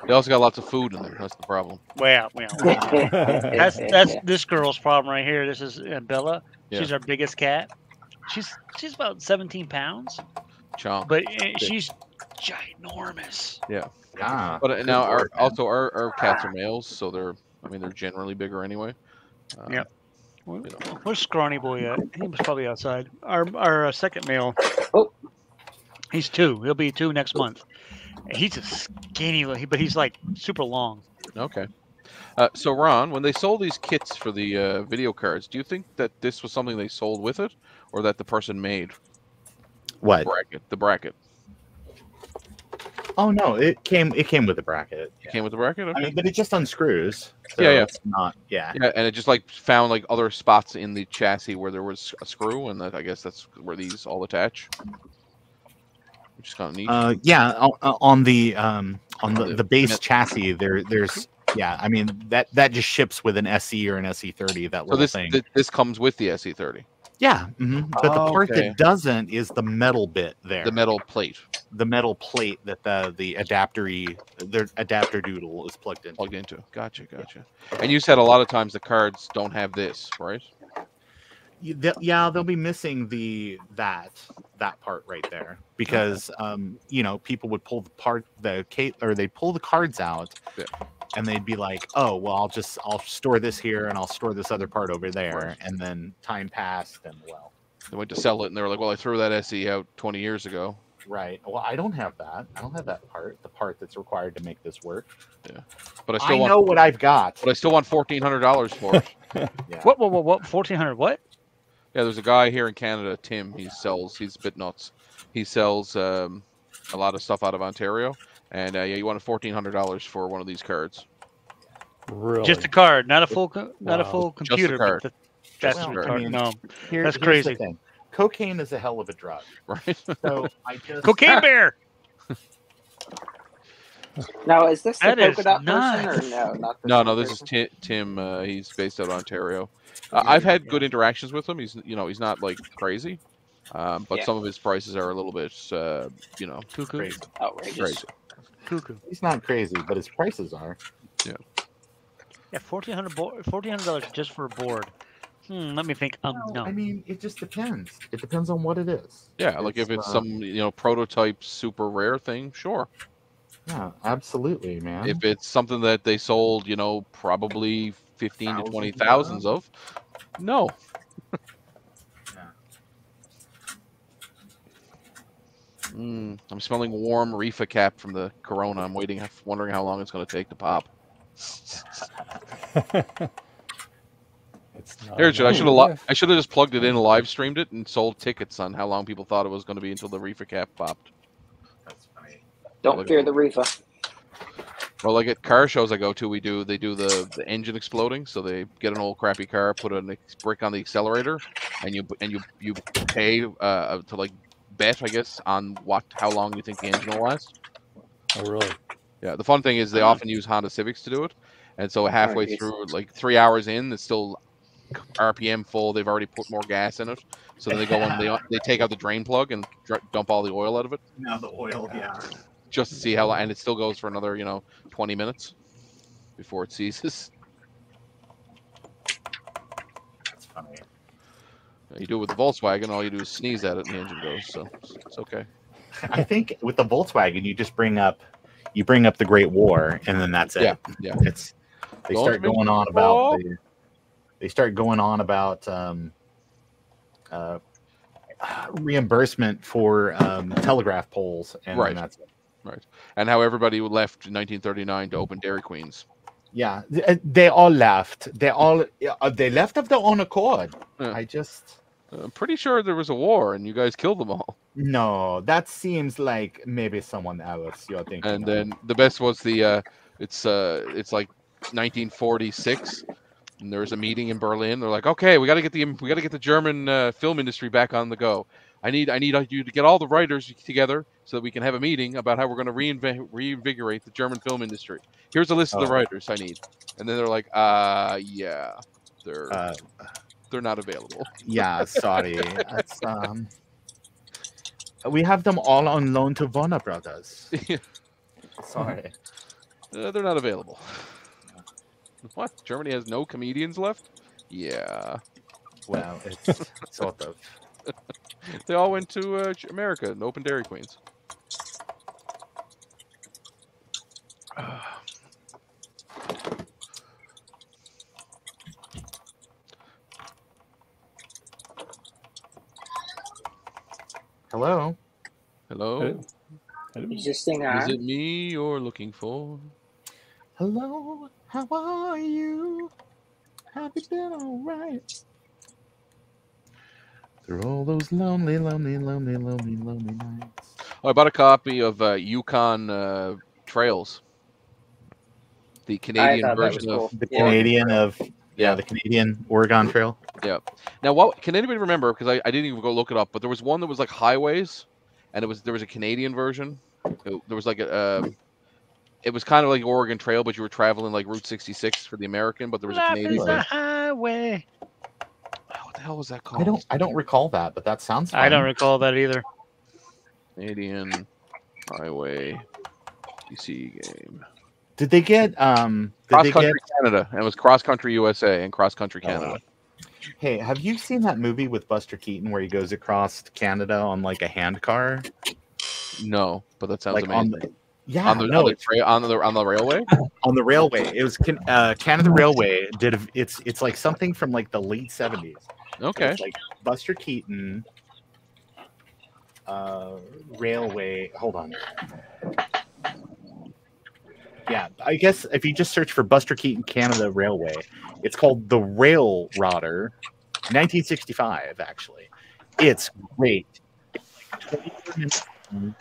Speaker 18: They also got lots of food in there. That's the problem.
Speaker 6: Well. That's this girl's problem right here. This is Bella.
Speaker 18: Yeah.
Speaker 6: She's our biggest cat. She's about 17 pounds.
Speaker 18: Chomp.
Speaker 6: But she's ginormous.
Speaker 18: Yeah.
Speaker 21: Yeah.
Speaker 18: But now our cats are males, so they're generally bigger anyway.
Speaker 6: Yeah. Where's Scrawny Boy at? He was probably outside. Our second male.
Speaker 7: Oh.
Speaker 6: He's 2. He'll be 2 next month. He's a skinny, but he's like super long.
Speaker 18: Okay. So Ron, when they sold these kits for the video cards, do you think that this was something they sold with it, or that the person made?
Speaker 21: What?
Speaker 18: The bracket.
Speaker 21: Oh no, it came with the bracket.
Speaker 18: It came with the bracket. Okay.
Speaker 21: I mean, but it just unscrews. So
Speaker 18: yeah.
Speaker 21: It's not. Yeah.
Speaker 18: Yeah, and it just like found like other spots in the chassis where there was a screw, and I guess that's where these all attach. Which is kind of neat.
Speaker 21: Yeah, on the base chassis, there's yeah. I mean that just ships with an SE or an SE30. That little thing.
Speaker 18: This comes with the SE30.
Speaker 21: Yeah, but the part that doesn't is the metal bit there.
Speaker 18: The metal plate.
Speaker 21: The metal plate that the adapter doodle is plugged into.
Speaker 18: Gotcha. And you said a lot of times the cards don't have this, right?
Speaker 21: Yeah, they'll be missing that part right there because people would pull they'd pull the cards out. Yeah. And they'd be like, "Oh, well, I'll store this here, and I'll store this other part over there." Right. And then time passed, and
Speaker 18: they went to sell it, and they were like, "Well, I threw that SE out 20 years ago."
Speaker 21: Right. Well, I don't have that. I don't have that part. The part that's required to make this work.
Speaker 18: Yeah. But I
Speaker 21: know what I've got.
Speaker 18: But I still want $1,400 for it.
Speaker 21: Yeah.
Speaker 6: What? 1,400? What?
Speaker 18: Yeah, there's a guy here in Canada, Tim. He's a bit nuts. He sells a lot of stuff out of Ontario. And you wanted $1,400 for one of these cards.
Speaker 9: Really?
Speaker 6: Just a card, not a full computer.
Speaker 18: Just a card.
Speaker 6: That's
Speaker 18: a
Speaker 6: card.
Speaker 18: card.
Speaker 6: I mean, no, that's
Speaker 21: here's
Speaker 6: crazy.
Speaker 21: The thing. Cocaine is a hell of a drug,
Speaker 18: right?
Speaker 21: So
Speaker 6: Cocaine Bear.
Speaker 7: Now, is this the polka dot person or no? Not
Speaker 18: no. This is Tim. He's based out of Ontario. I've had good interactions with him. He's not like crazy. But some of his prices are a little bit,
Speaker 6: too
Speaker 21: crazy.
Speaker 7: Outrageous.
Speaker 18: Crazy.
Speaker 6: Cuckoo.
Speaker 21: He's not crazy, but his prices are.
Speaker 18: Yeah.
Speaker 6: Yeah, $1,400 just for a board. Let me think. No.
Speaker 21: I mean, it just depends. It depends on what it is.
Speaker 18: Yeah, like if it's some prototype super rare thing, sure.
Speaker 21: Yeah, absolutely, man.
Speaker 18: If it's something that they sold, probably 15 to 20,000 of, no. I'm smelling warm reefer cap from the Corona. I'm wondering how long it's going to take to pop. Here, I should have just plugged it in, live streamed it, and sold tickets on how long people thought it was going to be until the reefer cap popped.
Speaker 21: That's funny.
Speaker 7: Don't fear the reefer.
Speaker 18: Well, like at car shows I go to, they do the engine exploding. So they get an old crappy car, put a brick on the accelerator, and you pay to like bet, I guess, on how long you think the engine will last.
Speaker 9: Oh, really?
Speaker 18: Yeah. The fun thing is they often use Honda Civics to do it, and so halfway through, like 3 hours in, it's still RPM full. They've already put more gas in it, so then they go and they take out the drain plug and dump all the oil out of it.
Speaker 21: Now the oil, yeah.
Speaker 18: Just to see how long, and it still goes for another 20 minutes before it ceases.
Speaker 21: That's funny.
Speaker 18: You do it with the Volkswagen, all you do is sneeze at it and the engine goes, so it's okay.
Speaker 21: I think with the Volkswagen, you just bring up the Great War, and then that's it.
Speaker 18: Yeah.
Speaker 21: They start going on about reimbursement for telegraph poles, and
Speaker 18: Right.
Speaker 21: that's it.
Speaker 18: Right. And how everybody left in 1939 to open Dairy Queens.
Speaker 21: Yeah, they all left. They left of their own accord.
Speaker 18: I'm pretty sure there was a war, and you guys killed them all.
Speaker 21: No, that seems like maybe someone else you're thinking.
Speaker 18: And then the best was the it's like 1946, and there was a meeting in Berlin. They're like, okay, we got to get the German film industry back on the go. I need you to get all the writers together so that we can have a meeting about how we're going to reinvigorate the German film industry. Here's a list of the writers I need. And then they're like, yeah, they're not available.
Speaker 21: Yeah, sorry. That's, we have them all on loan to Warner Brothers. Sorry.
Speaker 18: They're not available. What? Germany has no comedians left? Yeah.
Speaker 21: Well, it's sort of.
Speaker 18: They all went to America and opened Dairy Queens.
Speaker 21: Hello.
Speaker 18: Hello.
Speaker 7: Is this thing on?
Speaker 18: Is it me you're looking for?
Speaker 21: Hello. How are you? Have you been all right? Through all those lonely nights.
Speaker 18: Oh, I bought a copy of Yukon Trails, the Canadian version of
Speaker 21: the Canadian the Canadian Oregon Trail.
Speaker 18: Yeah. Now, what can anybody remember? Because I didn't even go look it up, but there was one that was like highways, and there was a Canadian version. There was like it was kind of like Oregon Trail, but you were traveling like Route 66 for the American, but there was a Canadian
Speaker 6: version. Life is a highway.
Speaker 18: What the hell was that called?
Speaker 21: I don't recall that, but that sounds fun.
Speaker 6: I don't recall that either.
Speaker 18: Canadian Highway PC game.
Speaker 21: Did they get
Speaker 18: Cross Country Canada? And it was Cross Country USA and Cross Country Canada.
Speaker 21: Hey, have you seen that movie with Buster Keaton where he goes across Canada on like a hand car?
Speaker 18: No, but that sounds
Speaker 21: like
Speaker 18: amazing.
Speaker 21: On the
Speaker 18: railway.
Speaker 21: On the railway, it was Canada Railway it's like something from like the late 70s.
Speaker 18: Okay,
Speaker 21: it's like Buster Keaton, railway. Hold on. Yeah, I guess if you just search for Buster Keaton Canada Railway, it's called The Rail Rodder, 1965. Actually, it's great. It's like 24 minutes long.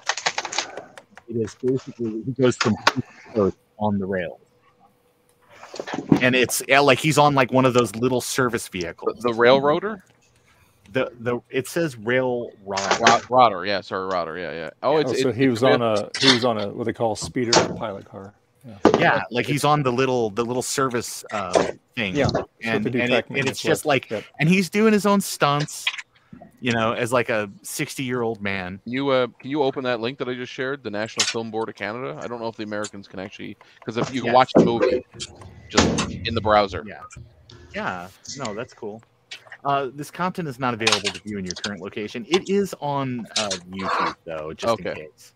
Speaker 21: It is basically he goes from coast on the rails, and it's like he's on like one of those little service vehicles.
Speaker 18: The railroader.
Speaker 21: It says rail
Speaker 18: rodder. Yeah, sorry, rodder. Yeah. Oh,
Speaker 1: so he was on a what they call a speeder pilot car.
Speaker 21: Yeah, like he's on the little service thing.
Speaker 1: Yeah,
Speaker 21: and it's just like, and he's doing his own stunts. You know, as like a 60-year-old man.
Speaker 18: Can you open that link that I just shared? The National Film Board of Canada. I don't know if the Americans can actually, because if you can watch the movie just in the browser.
Speaker 21: Yeah. No, that's cool. This content is not available to view in your current location. It is on YouTube though, just in case.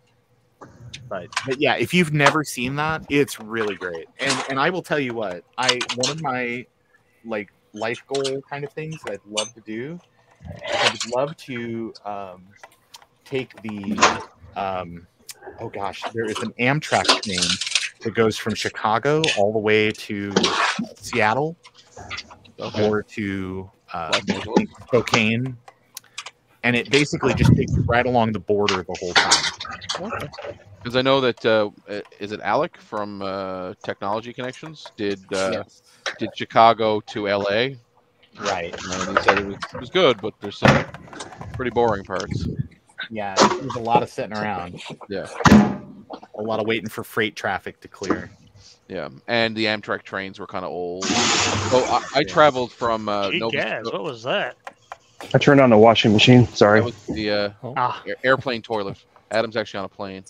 Speaker 21: But yeah, if you've never seen that, it's really great. And I will tell you what, one of my like life goal kind of things that I'd love to do. I would love to take the there is an Amtrak train that goes from Chicago all the way to Seattle or to Spokane, and it basically just takes you right along the border the whole time.
Speaker 18: Because I know that is it Alec from Technology Connections did Chicago to LA.
Speaker 21: Right.
Speaker 18: And he said it was good, but there's some pretty boring parts.
Speaker 21: Yeah, there's a lot of sitting around.
Speaker 18: Yeah.
Speaker 21: A lot of waiting for freight traffic to clear.
Speaker 18: Yeah, and the Amtrak trains were kind of old. So I traveled from
Speaker 6: what was that?
Speaker 19: I turned on the washing machine. Sorry.
Speaker 18: That was the airplane toilet. Adam's actually on a plane.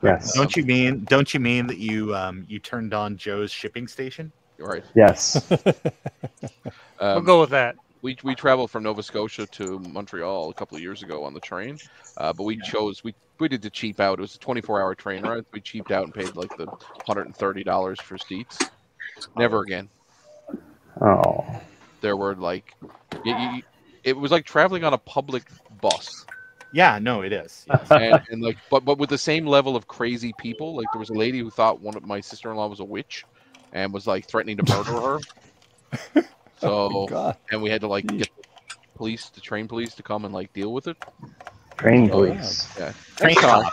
Speaker 19: Yes.
Speaker 21: Don't you mean that you turned on Joe's shipping station?
Speaker 18: Right.
Speaker 19: Yes.
Speaker 6: We'll go with that.
Speaker 18: We traveled from Nova Scotia to Montreal a couple of years ago on the train, but we did the cheap out. It was a 24-hour train ride. We cheaped out and paid like the $130 for seats. Never again.
Speaker 19: Oh.
Speaker 18: There were like, it was like traveling on a public bus.
Speaker 21: Yeah, no, it is. Yes.
Speaker 18: And like, but with the same level of crazy people. Like there was a lady who thought one of my sister-in-law was a witch, and was like threatening to murder her. So, and we had to like get the train police to come and like deal with it.
Speaker 19: Train police.
Speaker 18: Yeah.
Speaker 21: Train Cop.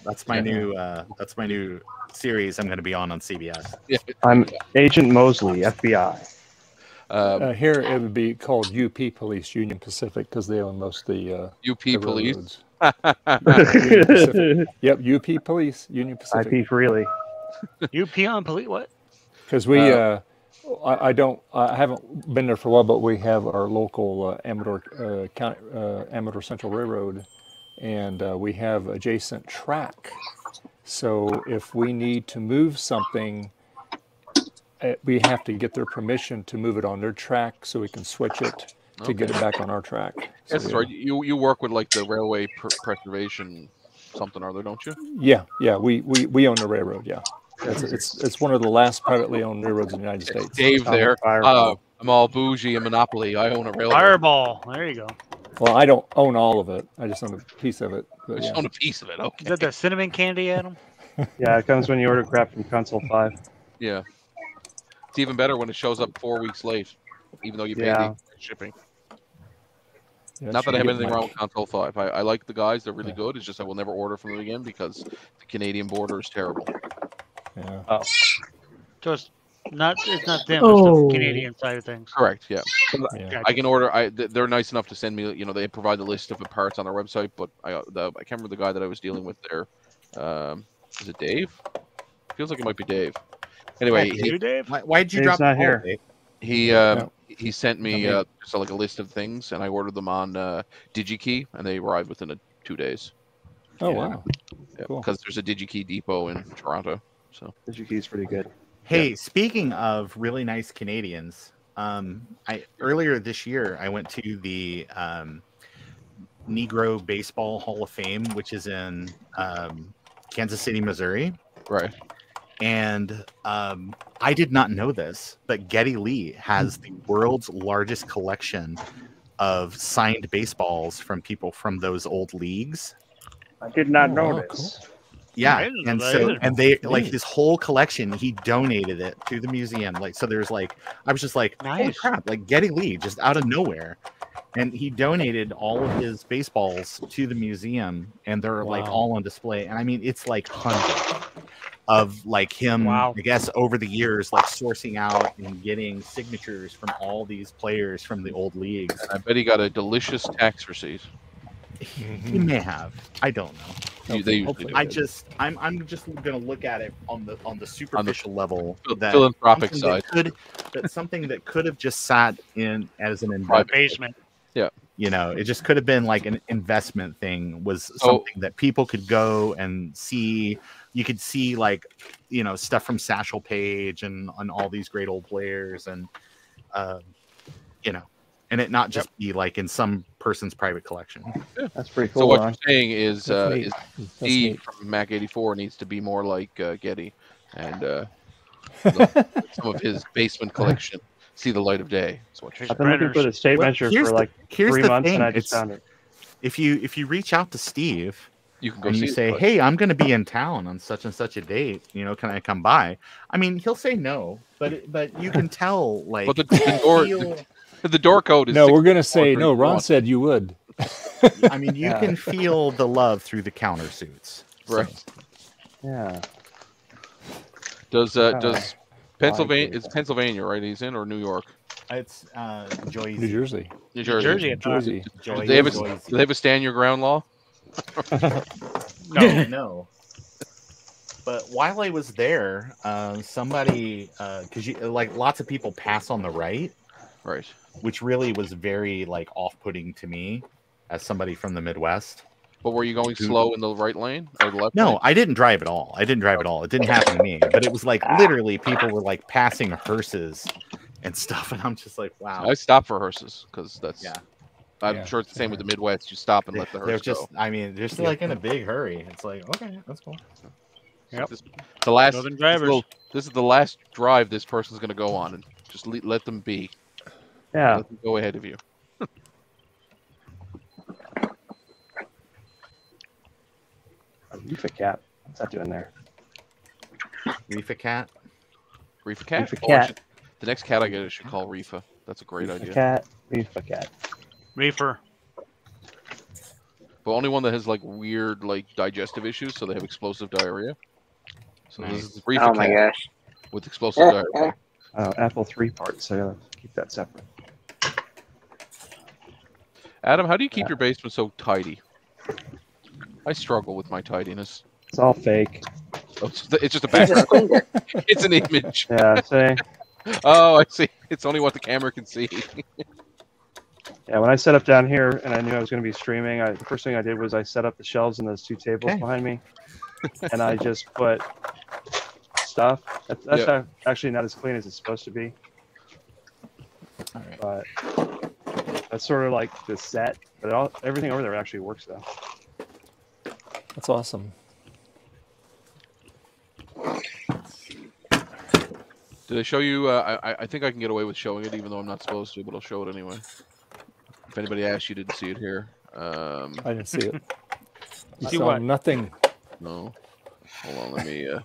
Speaker 21: That's my new series I'm going to be on CBS.
Speaker 18: Yeah.
Speaker 19: I'm Agent Mosley, FBI.
Speaker 1: Here it would be called UP Police, Union Pacific, because they own most of the
Speaker 18: UP Police.
Speaker 1: Yep, UP Police, Union Pacific.
Speaker 19: IP freely.
Speaker 6: UP on police what?
Speaker 1: Because we, I haven't been there for a while, but we have our local Amador County, Amador Central Railroad, and we have adjacent track. So if we need to move something, we have to get their permission to move it on their track so we can switch it to get it back on our track. So,
Speaker 18: Yes, right. You work with like the railway preservation something or other, don't you?
Speaker 1: Yeah, we own the railroad. Yeah, it's one of the last privately owned railroads in the United States.
Speaker 18: Dave there. I'm all bougie and monopoly. I own a railroad.
Speaker 6: Fireball. There you go.
Speaker 1: Well, I don't own all of it. I just own a piece of it.
Speaker 18: I just own a piece of it. Okay.
Speaker 6: Is that the cinnamon candy, Adam?
Speaker 19: Yeah, it comes when you order crap from Console 5.
Speaker 18: Yeah. It's even better when it shows up 4 weeks late, even though you pay the shipping.
Speaker 1: Yeah,
Speaker 18: Not that I have anything wrong with Console 5. I like the guys. They're really good. It's just I will never order from them again because the Canadian border is terrible.
Speaker 1: Yeah.
Speaker 19: Oh.
Speaker 6: So it's not them, it's the Canadian side of things.
Speaker 18: Correct, yeah.
Speaker 6: Gotcha.
Speaker 18: I can order. They're nice enough to send me. You know, they provide the list of the parts on their website. But I can't remember the guy that I was dealing with there. Is it Dave? Feels like it might be Dave. Anyway,
Speaker 6: Dave?
Speaker 21: Why'd you
Speaker 19: Dave's
Speaker 21: drop
Speaker 19: not
Speaker 21: the
Speaker 19: here.
Speaker 21: ball, Dave?
Speaker 18: He sent me just like a list of things, and I ordered them on DigiKey, and they arrived within 2 days.
Speaker 1: Oh wow!
Speaker 18: Yeah,
Speaker 1: Cool.
Speaker 18: because there's a DigiKey depot in Toronto. So
Speaker 19: DigiKey is pretty good.
Speaker 21: Hey, speaking of really nice Canadians, earlier this year I went to the Negro Baseball Hall of Fame, which is in Kansas City, Missouri.
Speaker 18: Right.
Speaker 21: And I did not know this, but Geddy Lee has the world's largest collection of signed baseballs from people from those old leagues.
Speaker 19: I did not know this.
Speaker 21: Cool. Yeah, and they like his whole collection. He donated it to the museum. Like, so there's like, I was just like, holy crap! Like Geddy Lee, just out of nowhere, and he donated all of his baseballs to the museum, and they're like all on display. And I mean, it's like hundreds of like him, I guess, over the years, like sourcing out and getting signatures from all these players from the old leagues.
Speaker 18: I bet he got a delicious tax receipt.
Speaker 21: He may have. I don't know.
Speaker 18: Hopefully.
Speaker 21: I'm just gonna look at it on the superficial level. That
Speaker 18: philanthropic
Speaker 21: something
Speaker 18: side.
Speaker 21: that's something that could have just sat in as an investment.
Speaker 6: Basement.
Speaker 18: Yeah.
Speaker 21: You know, it just could have been like an investment thing. Was something that people could go and see. You could see like, you know, stuff from Satchel Paige and on all these great old players, and you know, and it not just be like in some person's private collection.
Speaker 18: Yeah.
Speaker 19: That's pretty cool.
Speaker 18: So what
Speaker 19: Ron.
Speaker 18: you're saying is
Speaker 1: That's
Speaker 18: Steve
Speaker 1: neat.
Speaker 18: from Mac 84 needs to be more like Geddy, and some of his basement collection see the light of day. That's what you're
Speaker 19: I've been looking for the state measure for like 3 months, and I just found it.
Speaker 21: If you reach out to Steve,
Speaker 18: you can go
Speaker 21: and
Speaker 18: see
Speaker 21: you
Speaker 18: it,
Speaker 21: say,
Speaker 18: but-
Speaker 21: "Hey, I'm going to be in town on such and such a date. You know, can I come by?" I mean, he'll say no, but you can tell like.
Speaker 18: But the door code is.
Speaker 1: No, we're gonna say no. Ron said you would.
Speaker 21: I mean, you can feel the love through the countersuits.
Speaker 18: Right.
Speaker 19: Yeah.
Speaker 18: Does Pennsylvania? It's Pennsylvania, right? He's in, or New York?
Speaker 21: It's Joyce.
Speaker 1: New Jersey.
Speaker 18: New Jersey.
Speaker 1: Jersey.
Speaker 18: Do they have a stand your ground law?
Speaker 21: No. But while I was there, somebody, because like lots of people pass on the right, which really was very like off-putting to me as somebody from the Midwest.
Speaker 18: But were you going slow in the right lane or the left?
Speaker 21: No,
Speaker 18: lane?
Speaker 21: I didn't drive at all. It didn't happen to me. But it was like literally people were like passing hearses and stuff, and I'm just like, wow.
Speaker 18: I stop for hearses because that's.
Speaker 21: Yeah.
Speaker 18: I'm sure it's the same with the Midwest. You stop and let the hearse
Speaker 21: They're just,
Speaker 18: go.
Speaker 21: I mean, they're just like in a big hurry. It's like, okay, that's cool.
Speaker 19: Yep.
Speaker 18: The last.
Speaker 6: Northern drivers.
Speaker 18: This is the last drive this person's going to go on, and just let them be.
Speaker 19: Yeah.
Speaker 18: Let them go ahead of you.
Speaker 19: Reefa cat. What's that doing there?
Speaker 21: Reefa cat.
Speaker 18: Reefa cat.
Speaker 19: Reefa cat.
Speaker 18: The next cat I get, I should call Reefa. That's a great
Speaker 19: Reefa
Speaker 18: idea.
Speaker 19: Cat. Reefa cat.
Speaker 6: Reefer.
Speaker 18: But only one that has like weird like digestive issues, so they have explosive diarrhea. So this is Reefa
Speaker 7: Oh my
Speaker 18: cat
Speaker 7: gosh.
Speaker 18: with explosive diarrhea.
Speaker 19: Apple 3 parts. So I gotta keep that separate.
Speaker 18: Adam, how do you keep your basement so tidy? I struggle with my tidiness.
Speaker 19: It's all fake.
Speaker 18: Oh, it's just a background. It's an image.
Speaker 19: Yeah, see?
Speaker 18: Oh, I see. It's only what the camera can see.
Speaker 19: Yeah, when I set up down here and I knew I was going to be streaming, the first thing I did was I set up the shelves in those 2 tables behind me, and I just put stuff. That's actually not as clean as it's supposed to be.
Speaker 21: All right.
Speaker 19: But that's sort of like the set. But everything over there actually works though.
Speaker 1: That's awesome.
Speaker 18: Did I show you? I think I can get away with showing it, even though I'm not supposed to, but I'll show it anyway. If anybody asks, you didn't see it here.
Speaker 1: I didn't see it. You
Speaker 6: See
Speaker 1: saw
Speaker 6: what?
Speaker 1: nothing.
Speaker 18: No. Hold on, let me. I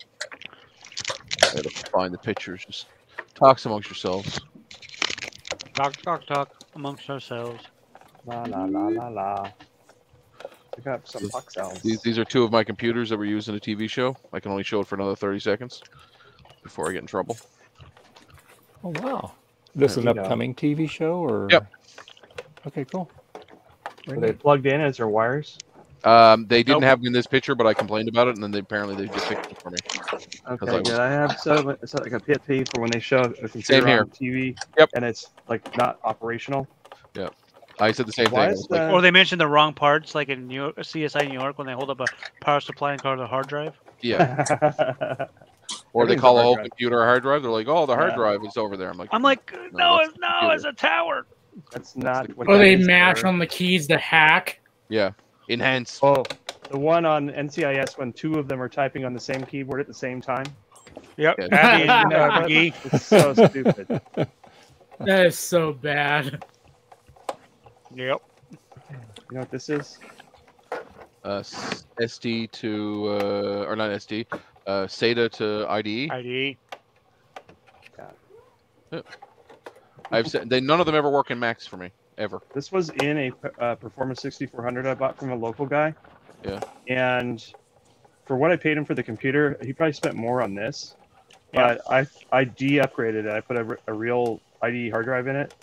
Speaker 18: gotta find the pictures. Just talk amongst yourselves.
Speaker 6: Talk amongst ourselves.
Speaker 19: La la la la la. Pick up some puck cells.
Speaker 18: These are 2 of my computers that were used in a TV show. I can only show it for another 30 seconds before I get in trouble.
Speaker 1: Oh wow! This is an upcoming TV show, or?
Speaker 18: Yep.
Speaker 1: Okay, cool.
Speaker 19: Were they plugged in? Is there wires?
Speaker 18: They didn't have them in this picture, but I complained about it, and then apparently they just fixed it for me.
Speaker 19: Okay, good. I have it's like a pet peeve for when they show a computer
Speaker 18: Same here.
Speaker 19: on TV, and it's like not operational.
Speaker 18: Yeah, I said the same
Speaker 19: Why
Speaker 18: thing.
Speaker 19: is that-
Speaker 6: Or they mention the wrong parts, like in New York, CSI New York, when they hold up a power supply and call it a hard drive.
Speaker 18: Yeah. Or they call a whole computer a hard drive. They're like, "Oh, the hard drive is over there." I'm like,
Speaker 6: no, it's a tower.
Speaker 19: That's not what.
Speaker 10: Or
Speaker 19: that
Speaker 10: they
Speaker 19: is
Speaker 10: mash
Speaker 19: for.
Speaker 10: on the keys to hack.
Speaker 18: Yeah, enhance.
Speaker 19: Oh, the one on NCIS when 2 of them are typing on the same keyboard at the same time.
Speaker 6: Yep.
Speaker 19: Abby, it's so stupid.
Speaker 10: That is so bad.
Speaker 6: Yep.
Speaker 19: You know what this is?
Speaker 18: SD to or not SD, SATA to IDE.
Speaker 6: IDE.
Speaker 18: Yeah. I've said none of them ever work in Macs for me ever.
Speaker 19: This was in a Performance 6400 I bought from a local guy.
Speaker 18: Yeah.
Speaker 19: And for what I paid him for the computer, he probably spent more on this. But I de-upgraded it. I put a real IDE hard drive in it.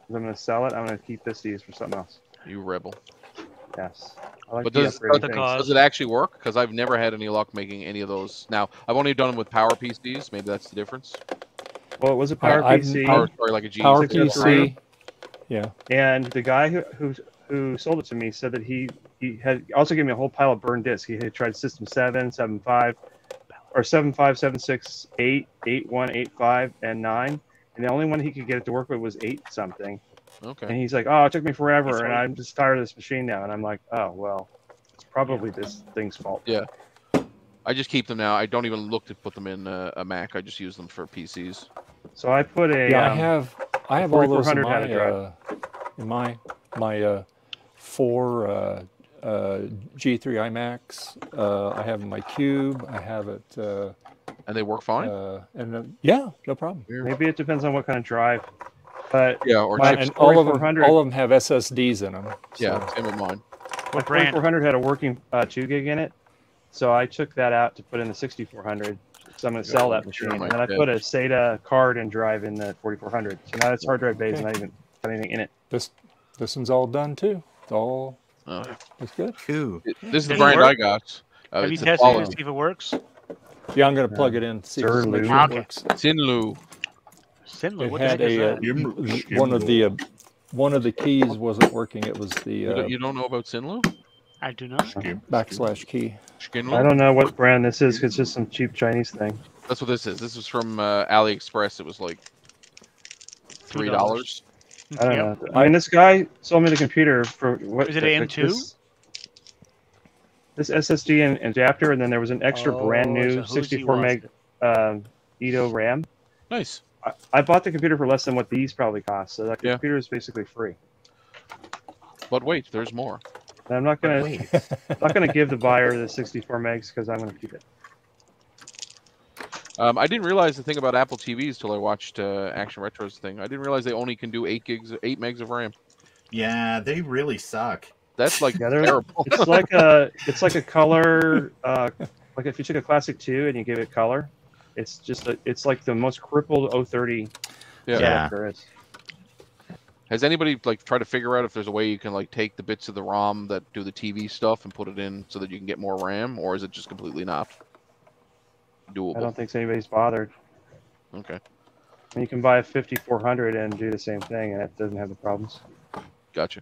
Speaker 19: I'm going to sell it. I'm going to keep this to use for something else.
Speaker 18: You rebel.
Speaker 19: Yes. I like
Speaker 18: But does
Speaker 19: de-upgrading
Speaker 18: it actually work? Because I've never had any luck making any of those. Now, I've only done them with Power PCs. Maybe that's the difference.
Speaker 19: Well, it was a Power PC.
Speaker 18: Or like a G.
Speaker 1: Power PC. Yeah.
Speaker 19: And the guy who sold it to me said that he had also gave me a whole pile of burned discs. He had tried System 7, 7.5, or 7.5, 7.6, 8, 8.1, 8.5, and 9. And the only one he could get it to work with was 8 something.
Speaker 18: Okay.
Speaker 19: And he's like, "Oh, it took me forever, and I'm just tired of this machine now." And I'm like, "Oh, well, it's probably this thing's fault."
Speaker 18: Yeah. I just keep them now. I don't even look to put them in a Mac. I just use them for PCs.
Speaker 19: So I put a
Speaker 1: I have all those in
Speaker 19: 4400
Speaker 1: my 4 G3 iMacs. I have my Cube. I have it.
Speaker 18: And they work fine.
Speaker 1: Yeah, no problem.
Speaker 19: Maybe it depends on what kind of drive. But
Speaker 18: yeah, or
Speaker 1: and all of them have SSDs in them. So.
Speaker 18: Yeah, same with mine.
Speaker 19: My 4400 had a working 2 gig in it, so I took that out to put in the 6400. So I'm going to sell that machine, and I put a SATA card and drive in the 4400. So now it's hard drive based, and not even got anything in it.
Speaker 1: This one's all done too. It's all. It's good.
Speaker 21: Cool.
Speaker 18: This is the brand I got.
Speaker 6: Have you tested it to see if it works?
Speaker 1: Yeah, I'm going to plug it in. See if it works.
Speaker 18: Sinlu.
Speaker 6: Sinlu. What
Speaker 1: had one of the keys wasn't working. It was the.
Speaker 18: You don't know about Sinlu?
Speaker 6: I do not.
Speaker 1: / key.
Speaker 19: I don't know what brand this is. 'Cause it's just some cheap Chinese thing.
Speaker 18: That's what this is. This was from AliExpress. It was like $3.
Speaker 19: I don't know. I mean, this guy sold me the computer for what?
Speaker 6: Is it AM2?
Speaker 19: this SSD and adapter, and then there was an extra brand
Speaker 6: it's
Speaker 19: new
Speaker 6: a
Speaker 19: 64 meg Edo RAM.
Speaker 18: Nice.
Speaker 19: I bought the computer for less than what these probably cost, so that computer is basically free.
Speaker 18: But wait, there's more.
Speaker 19: And I'm not gonna give the buyer the 64 megs because I'm gonna keep it.
Speaker 18: I didn't realize the thing about Apple TVs till I watched Action Retro's thing. I didn't realize they only can do 8 megs of RAM.
Speaker 21: Yeah, they really suck.
Speaker 18: That's like
Speaker 19: terrible. It's like a color. Like if you took a Classic 2 and you give it color, it's just it's like the most crippled 030.
Speaker 18: Yeah.
Speaker 19: There is.
Speaker 18: Has anybody like tried to figure out if there's a way you can like take the bits of the ROM that do the TV stuff and put it in so that you can get more RAM, or is it just completely not doable?
Speaker 19: I don't think anybody's bothered.
Speaker 18: Okay.
Speaker 19: And you can buy a 5400 and do the same thing, and it doesn't have the problems.
Speaker 18: Gotcha.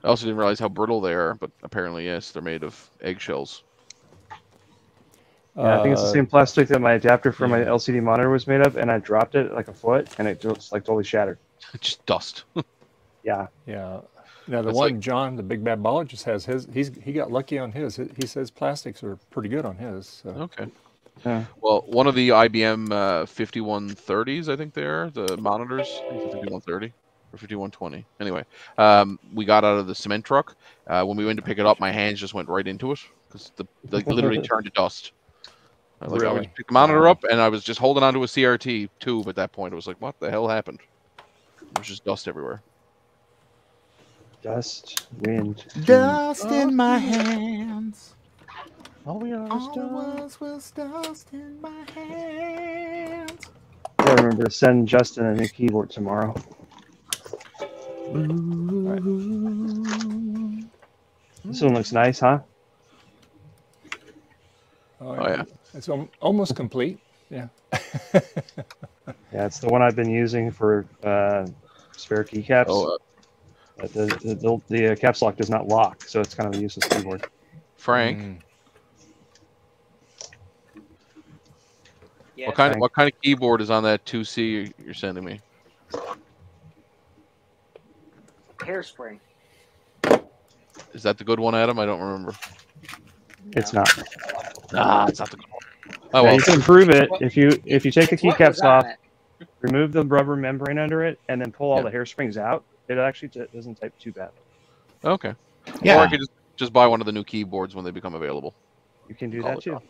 Speaker 18: I also didn't realize how brittle they are, but apparently, yes, they're made of eggshells.
Speaker 19: Yeah, I think it's the same plastic that my adapter for my LCD monitor was made of, and I dropped it like a foot, and it just like totally shattered.
Speaker 18: Just dust.
Speaker 19: Yeah.
Speaker 1: Yeah. Now the one John, the big bad biologist, has his. He got lucky on his. He says plastics are pretty good on his. So.
Speaker 18: Okay.
Speaker 19: Yeah.
Speaker 18: Well, one of the IBM 5130s, I think they are, the monitors, I think it's 5130 or 5120. Anyway, we got out of the cement truck. When we went to pick it up, my hands just went right into it because the literally turned to dust. I was picked the monitor up, and I was just holding onto a CRT tube at that point. It was like, what the hell happened? There was just dust everywhere.
Speaker 19: Dust, wind.
Speaker 21: Dust in my hands.
Speaker 19: All we are
Speaker 21: was dust in my hands.
Speaker 19: I remember to send Justin a new keyboard tomorrow. This one looks nice, huh?
Speaker 1: Oh yeah. It's almost complete. Yeah.
Speaker 19: Yeah, it's the one I've been using for spare keycaps.
Speaker 18: Oh,
Speaker 19: the caps lock does not lock, so it's kind of a useless keyboard.
Speaker 18: Frank,
Speaker 7: Yeah,
Speaker 18: what kind of keyboard is on that 2C you're sending me?
Speaker 7: Hairspring.
Speaker 18: Is that the good one, Adam? I don't remember.
Speaker 19: It's not.
Speaker 18: It's not the good one.
Speaker 19: Oh, well. You can improve it if you take the
Speaker 7: What was
Speaker 19: keycaps off,
Speaker 7: on it?
Speaker 19: remove the rubber membrane under it, and then pull all the hairsprings out. It actually doesn't type too bad.
Speaker 18: Okay.
Speaker 21: Yeah.
Speaker 18: Or I could just buy one of the new keyboards when they become available.
Speaker 19: You can do that too.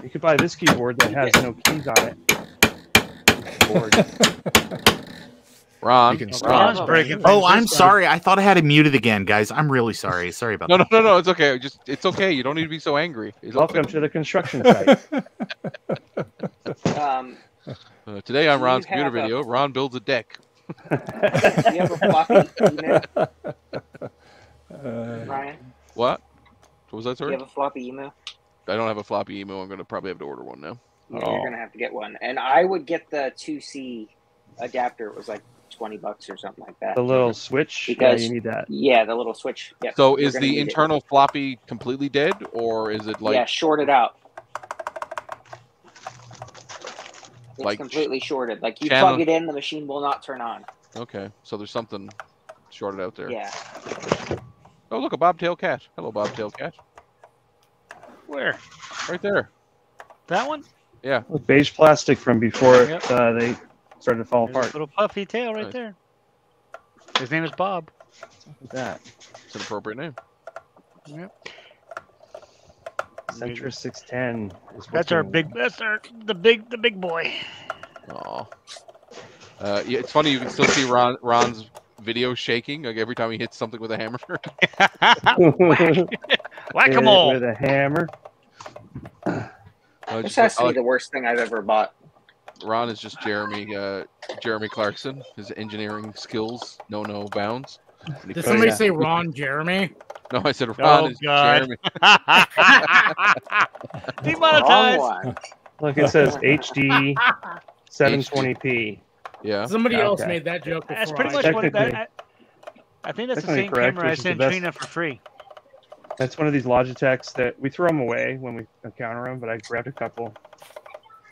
Speaker 19: You could buy this keyboard that has no keys on it.
Speaker 18: Ron.
Speaker 21: Ron's breaking. Oh, I'm sorry. I thought I had it muted again, guys. I'm really sorry. Sorry about that.
Speaker 18: No. It's okay. It's okay. You don't need to be so angry.
Speaker 19: Welcome to the construction site.
Speaker 18: Today on Ron's computer video, Ron builds a deck.
Speaker 7: Do you have a floppy email? Ryan?
Speaker 18: What was that,
Speaker 7: Do
Speaker 18: sorry?
Speaker 7: you have a floppy email?
Speaker 18: I don't have a floppy email. I'm going to probably have to order one now.
Speaker 7: Yeah, you're going to have to get one. And I would get the 2C adapter. It was like $20 or something like that.
Speaker 19: The little switch?
Speaker 7: Because,
Speaker 19: you need that.
Speaker 7: Yeah, the little switch. Yep.
Speaker 18: So is the internal floppy completely dead, or is it like...
Speaker 7: Yeah, shorted out. It's
Speaker 18: like
Speaker 7: completely shorted. Like you
Speaker 18: channel...
Speaker 7: plug it in, the machine will not turn on.
Speaker 18: Okay, so there's something shorted out there.
Speaker 7: Yeah.
Speaker 18: Oh, look, a bobtail cat. Hello, bobtail cat.
Speaker 6: Where?
Speaker 18: Right there.
Speaker 6: That one?
Speaker 18: Yeah.
Speaker 19: With beige plastic from before they started to fall apart.
Speaker 6: Little puffy tail right there. His name is Bob.
Speaker 19: Look at that.
Speaker 18: It's an appropriate name.
Speaker 6: Yep.
Speaker 19: Centra 610.
Speaker 6: That's our big. That's the big boy.
Speaker 18: Aw. Yeah, it's funny. You can still see Ron's video shaking like every time he hits something with a hammer.
Speaker 6: Whack-a-mole
Speaker 19: with a hammer.
Speaker 7: This has to be the worst thing I've ever bought.
Speaker 18: Ron is just Jeremy Clarkson. His engineering skills know no bounds.
Speaker 10: Did somebody say Ron Jeremy?
Speaker 18: No, I said Ron is Jeremy.
Speaker 6: Demonetized.
Speaker 19: Look, it says HD 720p.
Speaker 18: Yeah.
Speaker 10: Somebody else made that joke before.
Speaker 6: That's pretty much what I think that's the same camera I sent Trina for free.
Speaker 19: That's one of these Logitechs that we throw them away when we encounter them, but I grabbed a couple.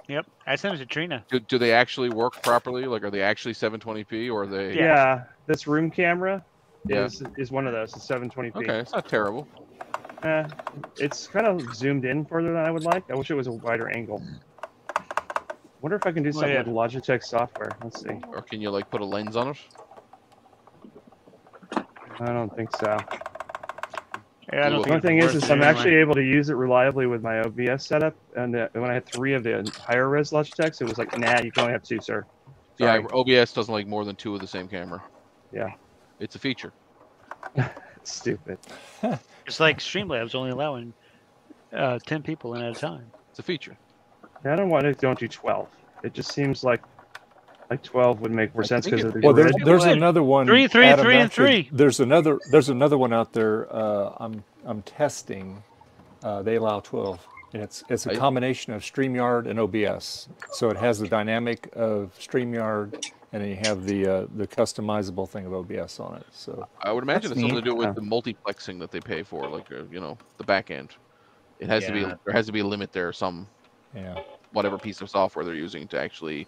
Speaker 6: Yep, I sent it to Trina.
Speaker 18: Do they actually work properly? Like, are they actually 720p or are they?
Speaker 19: Yeah, this room camera Yeah, is one of those. It's 720p.
Speaker 18: Okay, it's not terrible.
Speaker 19: It's kind of zoomed in further than I would like. I wish it was a wider angle. Wonder if I can do something with Logitech software. Let's see.
Speaker 18: Or can you like put a lens on it?
Speaker 19: I don't think so.
Speaker 6: Yeah, I don't
Speaker 19: The
Speaker 6: think
Speaker 19: only thing
Speaker 6: it's
Speaker 19: is
Speaker 6: worth
Speaker 19: I'm
Speaker 6: it
Speaker 19: actually
Speaker 6: anyway.
Speaker 19: able to use it reliably with my OBS setup. And when I had 3 of the higher res Logitechs, it was like, nah, you can only have 2, sir. Sorry.
Speaker 18: Yeah, OBS doesn't like more than 2 of the same camera.
Speaker 19: Yeah.
Speaker 18: It's a feature.
Speaker 19: Stupid.
Speaker 6: It's like Streamlabs only allowing 10 people in at a time.
Speaker 18: It's a feature.
Speaker 19: Yeah, I don't want to don't do 12. It just seems like 12 would make more sense because of the
Speaker 1: Well,
Speaker 19: grid.
Speaker 1: there's another one.
Speaker 6: Three,
Speaker 1: Adam,
Speaker 6: and
Speaker 1: actually,
Speaker 6: 3.
Speaker 1: There's another one out there. I'm testing. They allow 12, and it's a combination of StreamYard and OBS. So it has the dynamic of StreamYard, and then you have the customizable thing of OBS on it. So
Speaker 18: I would imagine it's something to do with the multiplexing that they pay for, like the back end. It has to be there has to be a limit there, whatever piece of software they're using to actually,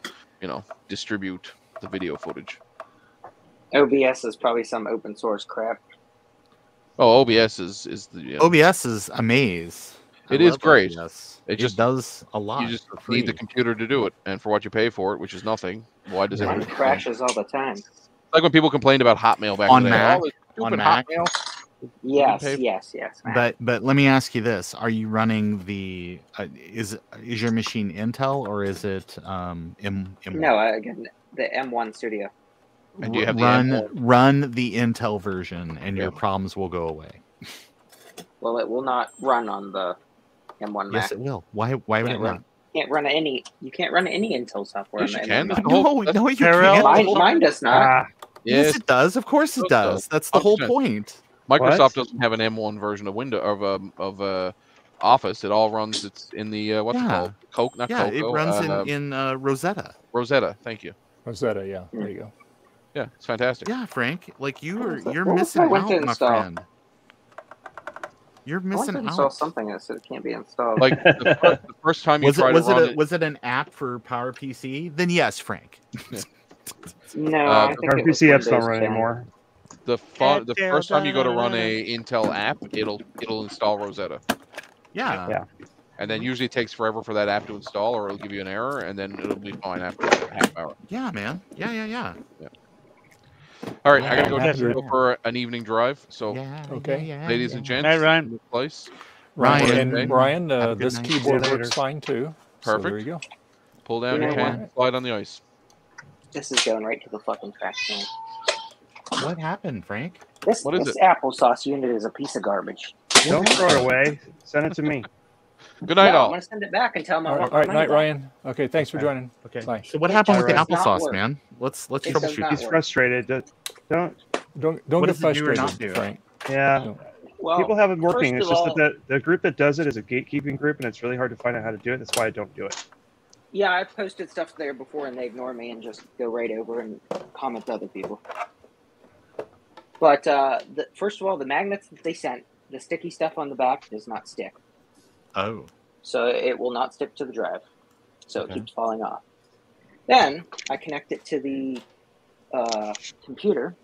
Speaker 18: distribute the video footage.
Speaker 7: OBS is probably some open source crap.
Speaker 18: Oh, OBS is the
Speaker 21: OBS is amaze.
Speaker 18: It is great.
Speaker 21: OBS.
Speaker 18: It just
Speaker 21: does a lot.
Speaker 18: You just
Speaker 21: for free.
Speaker 18: need the computer to do it, and for what you pay for it, which is nothing. Why does
Speaker 7: Mine
Speaker 18: it
Speaker 7: crashes all the time.
Speaker 18: like when people complained about Hotmail back
Speaker 21: On
Speaker 18: in the day?
Speaker 21: Mac?
Speaker 18: Oh, this
Speaker 21: On
Speaker 18: stupid
Speaker 21: Mac?
Speaker 18: Hotmail.
Speaker 7: Yes.
Speaker 21: But let me ask you this: are you running the is your machine Intel or is it M1?
Speaker 7: No, again, the M1 Studio.
Speaker 18: And do you have
Speaker 21: run the Intel version, and your problems will go away.
Speaker 7: Well, it will not run on the M1 Mac.
Speaker 21: Yes, it will. Why would it not?
Speaker 7: You can't run any Intel software
Speaker 18: Yes,
Speaker 7: on the
Speaker 18: you can.
Speaker 7: M1
Speaker 21: No, you can't.
Speaker 7: Mine does not.
Speaker 21: Yes, it does. Of course it does. That's the whole point.
Speaker 18: Microsoft doesn't have an M1 version of Windows of Office. It all runs. It's in the what's it called? Coke, not Cocoa.
Speaker 21: It runs in Rosetta.
Speaker 18: Rosetta. Thank you.
Speaker 1: Rosetta. Yeah. There you go.
Speaker 18: Yeah, it's fantastic.
Speaker 21: Yeah, Frank. Like you're
Speaker 7: What
Speaker 21: missing
Speaker 7: if I went to
Speaker 21: out, my
Speaker 7: install?
Speaker 21: friend. You're
Speaker 7: I want
Speaker 21: missing
Speaker 7: to
Speaker 21: out.
Speaker 7: install something that said it can't be installed.
Speaker 18: Like the first time you tried to run it.
Speaker 21: Was it an app for PowerPC? Then yes, Frank.
Speaker 7: No, I think it was
Speaker 19: RPC apps don't
Speaker 7: Windows
Speaker 19: run
Speaker 7: 10.
Speaker 19: anymore.
Speaker 18: The first time you go to run a Intel app, it'll install Rosetta.
Speaker 21: Yeah.
Speaker 18: And then usually it takes forever for that app to install, or it'll give you an error, and then it'll be fine after a half hour.
Speaker 21: Yeah, man. Yeah.
Speaker 18: All right, I gotta go for an evening drive. So,
Speaker 1: Okay.
Speaker 18: ladies and gents,
Speaker 6: Hey, Ryan.
Speaker 18: in this place.
Speaker 1: Ryan,
Speaker 21: Have a good
Speaker 1: this
Speaker 21: night.
Speaker 1: keyboard
Speaker 21: See you
Speaker 1: works
Speaker 21: later.
Speaker 1: fine too. So
Speaker 18: Perfect.
Speaker 1: there you go.
Speaker 18: Pull down
Speaker 7: You
Speaker 18: your
Speaker 7: know
Speaker 18: can,
Speaker 7: what?
Speaker 18: slide on the ice.
Speaker 7: This is going right to the fucking trash can.
Speaker 21: What happened, Frank?
Speaker 7: This applesauce unit is a piece of garbage.
Speaker 19: Don't throw it away. Send it to me.
Speaker 18: Good night,
Speaker 7: No,
Speaker 18: all.
Speaker 7: I'm gonna send it back and tell them I
Speaker 1: All
Speaker 7: want
Speaker 1: right,
Speaker 7: my
Speaker 1: night,
Speaker 7: money back.
Speaker 1: Ryan. Okay, thanks for joining.
Speaker 21: Okay.
Speaker 1: Bye.
Speaker 21: So what happened with the
Speaker 7: does not
Speaker 21: applesauce,
Speaker 7: work.
Speaker 21: man? Let's
Speaker 7: It does
Speaker 21: troubleshoot.
Speaker 7: not
Speaker 19: He's
Speaker 7: work.
Speaker 19: frustrated. Don't
Speaker 1: Don't
Speaker 21: What
Speaker 1: get
Speaker 21: does it do or
Speaker 1: frustrated,
Speaker 21: not do?
Speaker 1: Frank.
Speaker 19: Yeah.
Speaker 7: Well,
Speaker 19: People have it working.
Speaker 7: first
Speaker 19: It's
Speaker 7: of
Speaker 19: just
Speaker 7: all-
Speaker 19: that the group that does it is a gatekeeping group, and it's really hard to find out how to do it. That's why I don't do it.
Speaker 7: Yeah, I've posted stuff there before and they ignore me and just go right over and comment to other people. But first of all, the magnets that they sent, the sticky stuff on the back does not stick.
Speaker 21: Oh.
Speaker 7: So it will not stick to the drive. So
Speaker 21: Okay.
Speaker 7: it keeps falling off. Then I connect it to the computer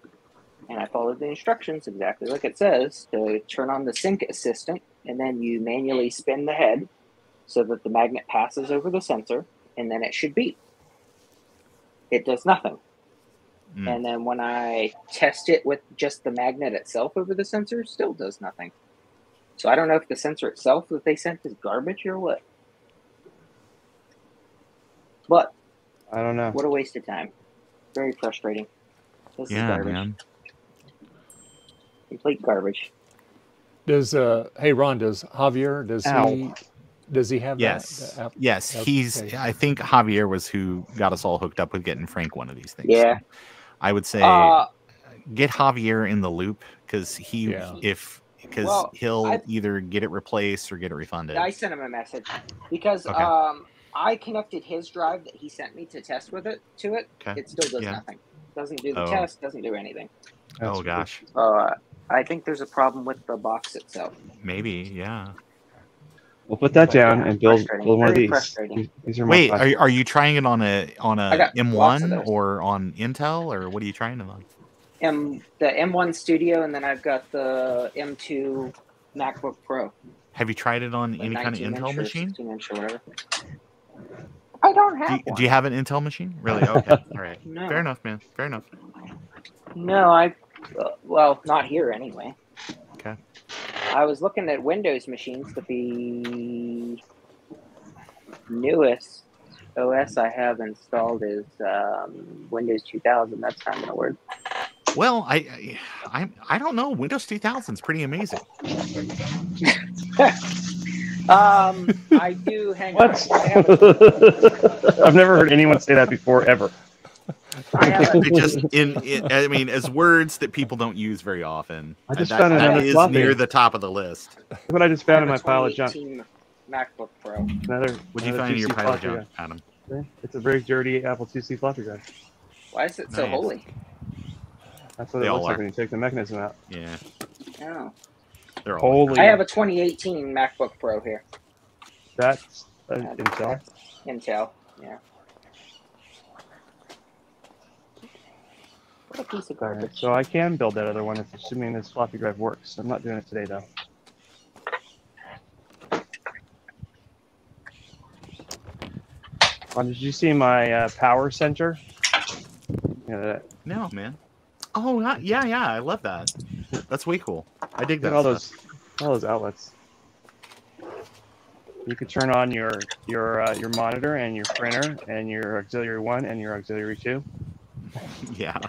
Speaker 7: and I followed the instructions exactly like it says to turn on the sync assistant, and then you manually spin the head so that the magnet passes over the sensor, and then it should beep. It does nothing. And then when I test it with just the magnet itself over the sensor, still does nothing. So I don't know if the sensor itself that they sent is garbage or what. But
Speaker 19: I don't know.
Speaker 7: what a waste of time. Very frustrating. This is
Speaker 21: Yeah,
Speaker 7: garbage.
Speaker 21: man.
Speaker 7: Complete garbage.
Speaker 1: Does hey Ron? Does Javier? Does he have
Speaker 21: Yes.
Speaker 1: that app?
Speaker 21: Yes.
Speaker 1: Okay.
Speaker 21: He's. I think Javier was who got us all hooked up with getting Frank one of these things.
Speaker 7: Yeah.
Speaker 21: I would say get Javier in the loop because
Speaker 7: Well,
Speaker 21: he'll either get it replaced or get it refunded.
Speaker 7: I sent him a message because
Speaker 21: Okay.
Speaker 7: I connected his drive that he sent me to test with it to it.
Speaker 21: Okay.
Speaker 7: It still does
Speaker 21: Yeah.
Speaker 7: nothing. Doesn't do the
Speaker 21: Oh.
Speaker 7: test. Doesn't do anything.
Speaker 21: Oh gosh.
Speaker 7: I think there's a problem with the box itself.
Speaker 21: Maybe. Yeah.
Speaker 19: We'll put that down and build
Speaker 7: Frustrating.
Speaker 19: one of
Speaker 7: Very
Speaker 19: these.
Speaker 7: frustrating.
Speaker 19: These are more
Speaker 21: Wait,
Speaker 19: fun.
Speaker 21: are you trying it on a
Speaker 7: I got lots of
Speaker 21: M1
Speaker 7: those.
Speaker 21: or on Intel or what are you trying it on?
Speaker 7: the M1 Studio, and then I've got the M2 MacBook Pro.
Speaker 21: Have you tried it on any kind of
Speaker 7: 19
Speaker 21: Intel
Speaker 7: inch or
Speaker 21: machine?
Speaker 7: 16 inch or whatever. I don't have one.
Speaker 21: Do you have an Intel machine? Really? Okay. All right.
Speaker 7: No.
Speaker 21: Fair enough, man. Fair enough.
Speaker 7: No, well, not here anyway.
Speaker 21: Okay.
Speaker 7: I was looking at Windows machines, but the newest OS I have installed is Windows 2000. That's not going to work.
Speaker 21: Well, I don't know. Windows 2000 is pretty amazing.
Speaker 7: I do hang on.
Speaker 13: I've never heard anyone say that before, ever.
Speaker 21: I mean, as words that people don't use very often.
Speaker 13: I just found another
Speaker 21: that is
Speaker 13: floppy.
Speaker 21: near the top of the list.
Speaker 13: What I just found in my pile of junk.
Speaker 7: 2018 MacBook Pro.
Speaker 21: What'd you find in your pile of junk, Adam?
Speaker 13: It's a very dirty Apple IIc floppy drive.
Speaker 7: Why is it so holy?
Speaker 13: That's what it looks like when you take the mechanism out.
Speaker 21: Yeah.
Speaker 7: Oh.
Speaker 21: They're holy.
Speaker 7: I have a 2018 MacBook Pro here.
Speaker 13: That's Intel.
Speaker 7: Intel, yeah. What a piece of garbage.
Speaker 13: So I can build that other one, assuming this floppy drive works. I'm not doing it today, though. Did you see my power center?
Speaker 21: No, man. Oh, yeah. I love that. That's way cool. I dig that.
Speaker 13: All those outlets. You could turn on your monitor and your printer and your auxiliary 1 and your auxiliary 2.
Speaker 21: Yeah.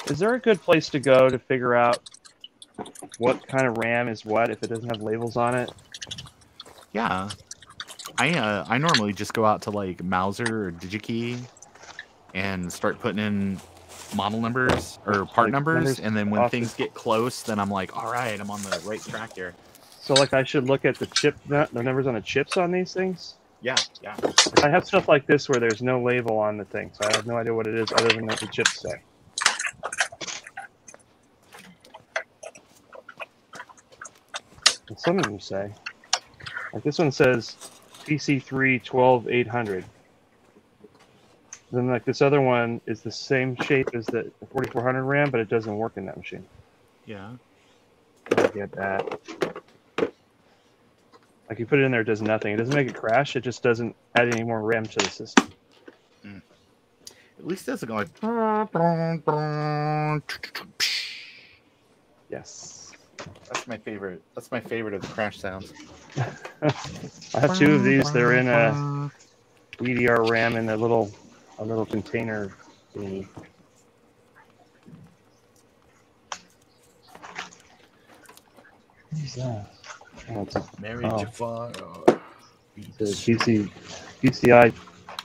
Speaker 13: Is there a good place to go to figure out what kind of RAM is what if it doesn't have labels on it?
Speaker 21: Yeah. I normally just go out to like Mauser or DigiKey and start putting in model numbers or part numbers, and then when things get close, then I'm like, all right, I'm on the right track here.
Speaker 13: So like I should look at the numbers on the chips on these things?
Speaker 21: Yeah.
Speaker 13: I have stuff like this where there's no label on the thing, so I have no idea what it is other than what the chips say. And some of them say, like this one says PC3 12800. Then like this other one is the same shape as the 4400 RAM, but it doesn't work in that machine.
Speaker 21: Yeah.
Speaker 13: I get that. Like you put it in there, it does nothing. It doesn't make it crash. It just doesn't add any more RAM to the system.
Speaker 21: At least it doesn't go like.
Speaker 13: Yes.
Speaker 21: That's my favorite. That's my favorite of the crash sounds.
Speaker 13: I have two of these. They're in a DDR RAM in a little container thingy. What's that? It's a PCI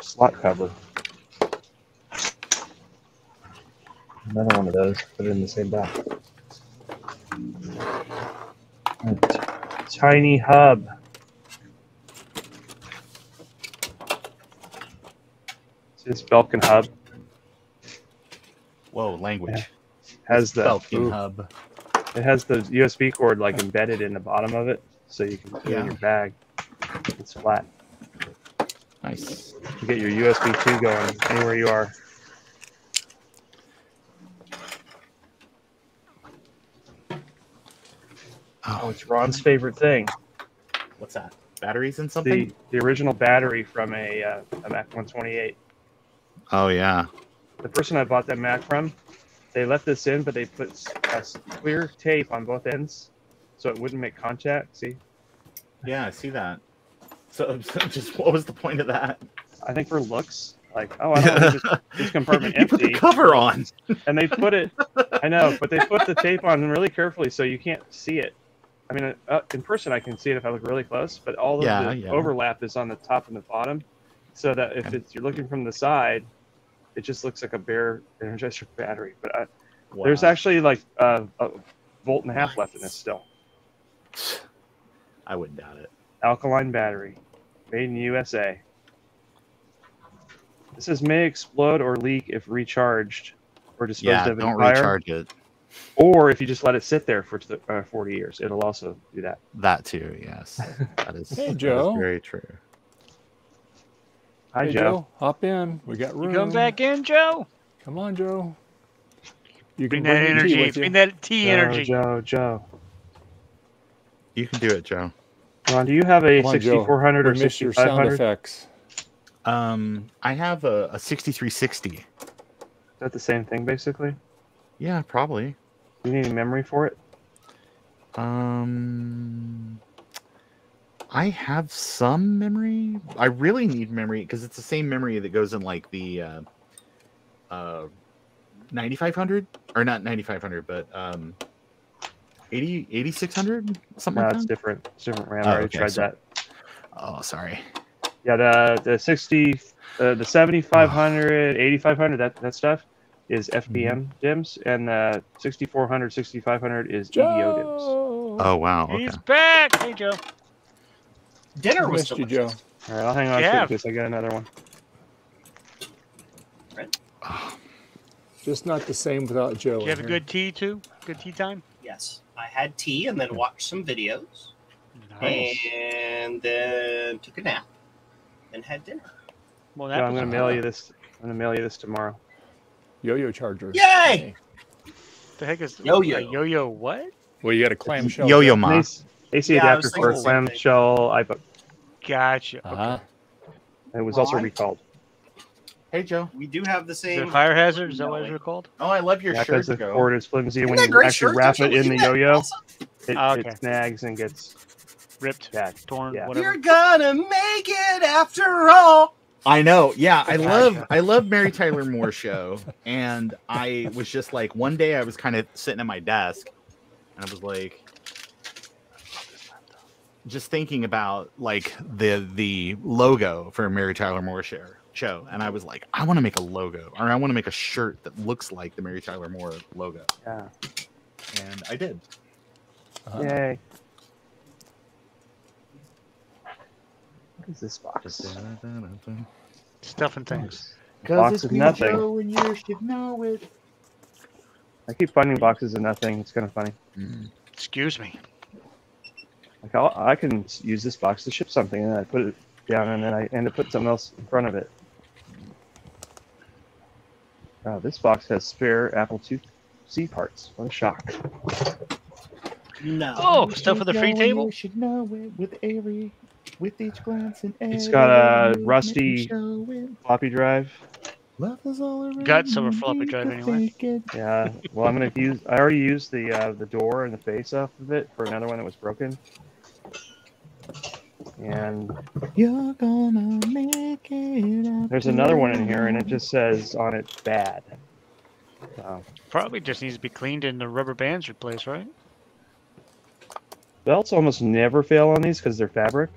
Speaker 13: slot cover. Another one of those. Put it in the same bag. Tiny hub. This Belkin hub.
Speaker 21: Whoa, language.
Speaker 13: Has the
Speaker 21: Belkin hub.
Speaker 13: It has the USB cord like embedded in the bottom of it, so you can put it in your bag. It's flat.
Speaker 21: Nice.
Speaker 13: You get your USB 2 going anywhere you are. Oh, it's Ron's favorite thing.
Speaker 21: What's that? Batteries and something?
Speaker 13: The original battery from a Mac 128.
Speaker 21: Oh yeah.
Speaker 13: The person I bought that Mac from, they left this in, but they put clear tape on both ends, so it wouldn't make contact. See?
Speaker 21: Yeah, I see that. So just what was the point of that?
Speaker 13: I think for looks. Like, oh, I don't want this compartment empty.
Speaker 21: You put the cover on.
Speaker 13: And they put it, I know, but they put the tape on really carefully so you can't see it. I mean, in person I can see it if I look really close, but all of the overlap is on the top and the bottom, so that if you're looking from the side, it just looks like a bare Energizer battery. But there's actually like a volt and a half left in this still.
Speaker 21: I wouldn't doubt it.
Speaker 13: Alkaline battery, made in USA. It says may explode or leak if recharged or disposed of in
Speaker 21: don't
Speaker 13: fire.
Speaker 21: recharge it.
Speaker 13: Or if you just let it sit there for 40 years, it'll also do that.
Speaker 21: That too, yes. That is,
Speaker 1: hey, Joe.
Speaker 21: that is very true.
Speaker 19: Hi,
Speaker 1: Hey,
Speaker 19: Joe.
Speaker 1: Hop in. We got room.
Speaker 6: You come back in, Joe.
Speaker 1: Come on, Joe. You
Speaker 6: Bring
Speaker 1: can
Speaker 6: that
Speaker 1: bring your tea
Speaker 6: energy.
Speaker 1: with you.
Speaker 6: Bring that tea
Speaker 19: Joe,
Speaker 6: energy.
Speaker 19: Joe.
Speaker 21: You can do it, Joe.
Speaker 19: Ron, do you have a
Speaker 1: Come on, Joe.
Speaker 19: 6400 or
Speaker 1: We miss your sound
Speaker 19: 6500?
Speaker 1: effects.
Speaker 21: I have a 6360.
Speaker 19: Is that the same thing, basically?
Speaker 21: Yeah, probably.
Speaker 19: Do you need any memory for it?
Speaker 21: I have some memory. I really need memory because it's the same memory that goes in like the 9500 or not 9500, but 8600, something
Speaker 19: No,
Speaker 21: like
Speaker 19: it's
Speaker 21: that.
Speaker 19: different. It's different RAM.
Speaker 21: Oh,
Speaker 19: I already
Speaker 21: okay,
Speaker 19: tried
Speaker 21: so-
Speaker 19: that.
Speaker 21: Oh, sorry.
Speaker 19: Yeah, the 7500, 8500, that stuff is FBM DIMMs, and the 6400, 6500 is EDO DIMMs.
Speaker 21: Oh, wow. Okay.
Speaker 6: He's back. Hey, Joe.
Speaker 11: Dinner was
Speaker 1: Missed you,
Speaker 11: delicious.
Speaker 1: Joe.
Speaker 19: All right, I'll hang on to
Speaker 6: Yeah.
Speaker 19: it because I got another one.
Speaker 1: Just not the same without Joe.
Speaker 6: Did you have a
Speaker 1: in here.
Speaker 6: good tea, too? Good tea time?
Speaker 11: Yes, I had tea and then watched some videos,
Speaker 6: Nice.
Speaker 11: and then took a nap, and had dinner.
Speaker 6: Well,
Speaker 19: Yeah, I'm gonna mail you this. I'm gonna mail you this tomorrow.
Speaker 1: Yo-yo charger.
Speaker 11: Yay!
Speaker 6: The heck is
Speaker 11: Yo-yo.
Speaker 6: a yo-yo? What?
Speaker 1: Well, you got a clamshell.
Speaker 21: Yo-yo
Speaker 1: jack.
Speaker 21: ma.
Speaker 19: AC
Speaker 11: Yeah, I
Speaker 19: adapter
Speaker 11: was
Speaker 19: for a
Speaker 11: thinking the same thing.
Speaker 19: clamshell iPhone.
Speaker 6: Gotcha.
Speaker 1: Uh-huh.
Speaker 19: It was also
Speaker 11: Right.
Speaker 19: recalled.
Speaker 21: Hey, Joe.
Speaker 11: We do have the
Speaker 6: Is
Speaker 11: same
Speaker 6: it a fire hazard? Is that what it's called?
Speaker 21: Oh, I love your
Speaker 19: Yeah,
Speaker 21: shirt,
Speaker 19: because the
Speaker 21: Joe.
Speaker 19: cord is flimsy. When
Speaker 11: that
Speaker 19: you
Speaker 11: great
Speaker 19: actually
Speaker 11: shirt,
Speaker 19: wrap
Speaker 11: Joe?
Speaker 19: it in the
Speaker 11: Isn't that
Speaker 19: yo-yo,
Speaker 11: awesome?
Speaker 19: it
Speaker 6: Okay.
Speaker 19: snags and gets
Speaker 6: Ripped,
Speaker 19: bad.
Speaker 6: torn,
Speaker 19: Yeah.
Speaker 6: whatever.
Speaker 11: You're gonna make it after all.
Speaker 21: I know. Yeah, I love Mary Tyler Moore show, and I was just like, one day I was kind of sitting at my desk, and I was like, just thinking about like the logo for Mary Tyler Moore show, and I was like, I want to make a logo, or I want to make a shirt that looks like the Mary Tyler Moore logo,
Speaker 19: Yeah.
Speaker 21: and I did.
Speaker 19: Yay. What is this box?
Speaker 6: Stuff and things.
Speaker 19: Box of nothing.
Speaker 21: And you should know it.
Speaker 19: I keep finding boxes of nothing. It's kind of funny.
Speaker 6: Excuse me.
Speaker 19: Like I can use this box to ship something, and then I put it down, and then I end up putting something else in front of it. This box has spare Apple IIc parts. What a shock!
Speaker 11: No.
Speaker 6: Oh, stuff for the free table?
Speaker 21: You should know it with Avery, with each glance and
Speaker 19: It's got a rusty floppy drive.
Speaker 21: Love is all around.
Speaker 6: Guts of a floppy drive anyway.
Speaker 19: Yeah. Well, I'm gonna use. I already used the door and the face off of it for another one that was broken. And
Speaker 21: You're gonna make it.
Speaker 19: there's another one in here, and it just says on it bad. So,
Speaker 6: Probably just needs to be cleaned and the rubber bands replaced, right?
Speaker 19: belts almost never fail on these because they're fabric.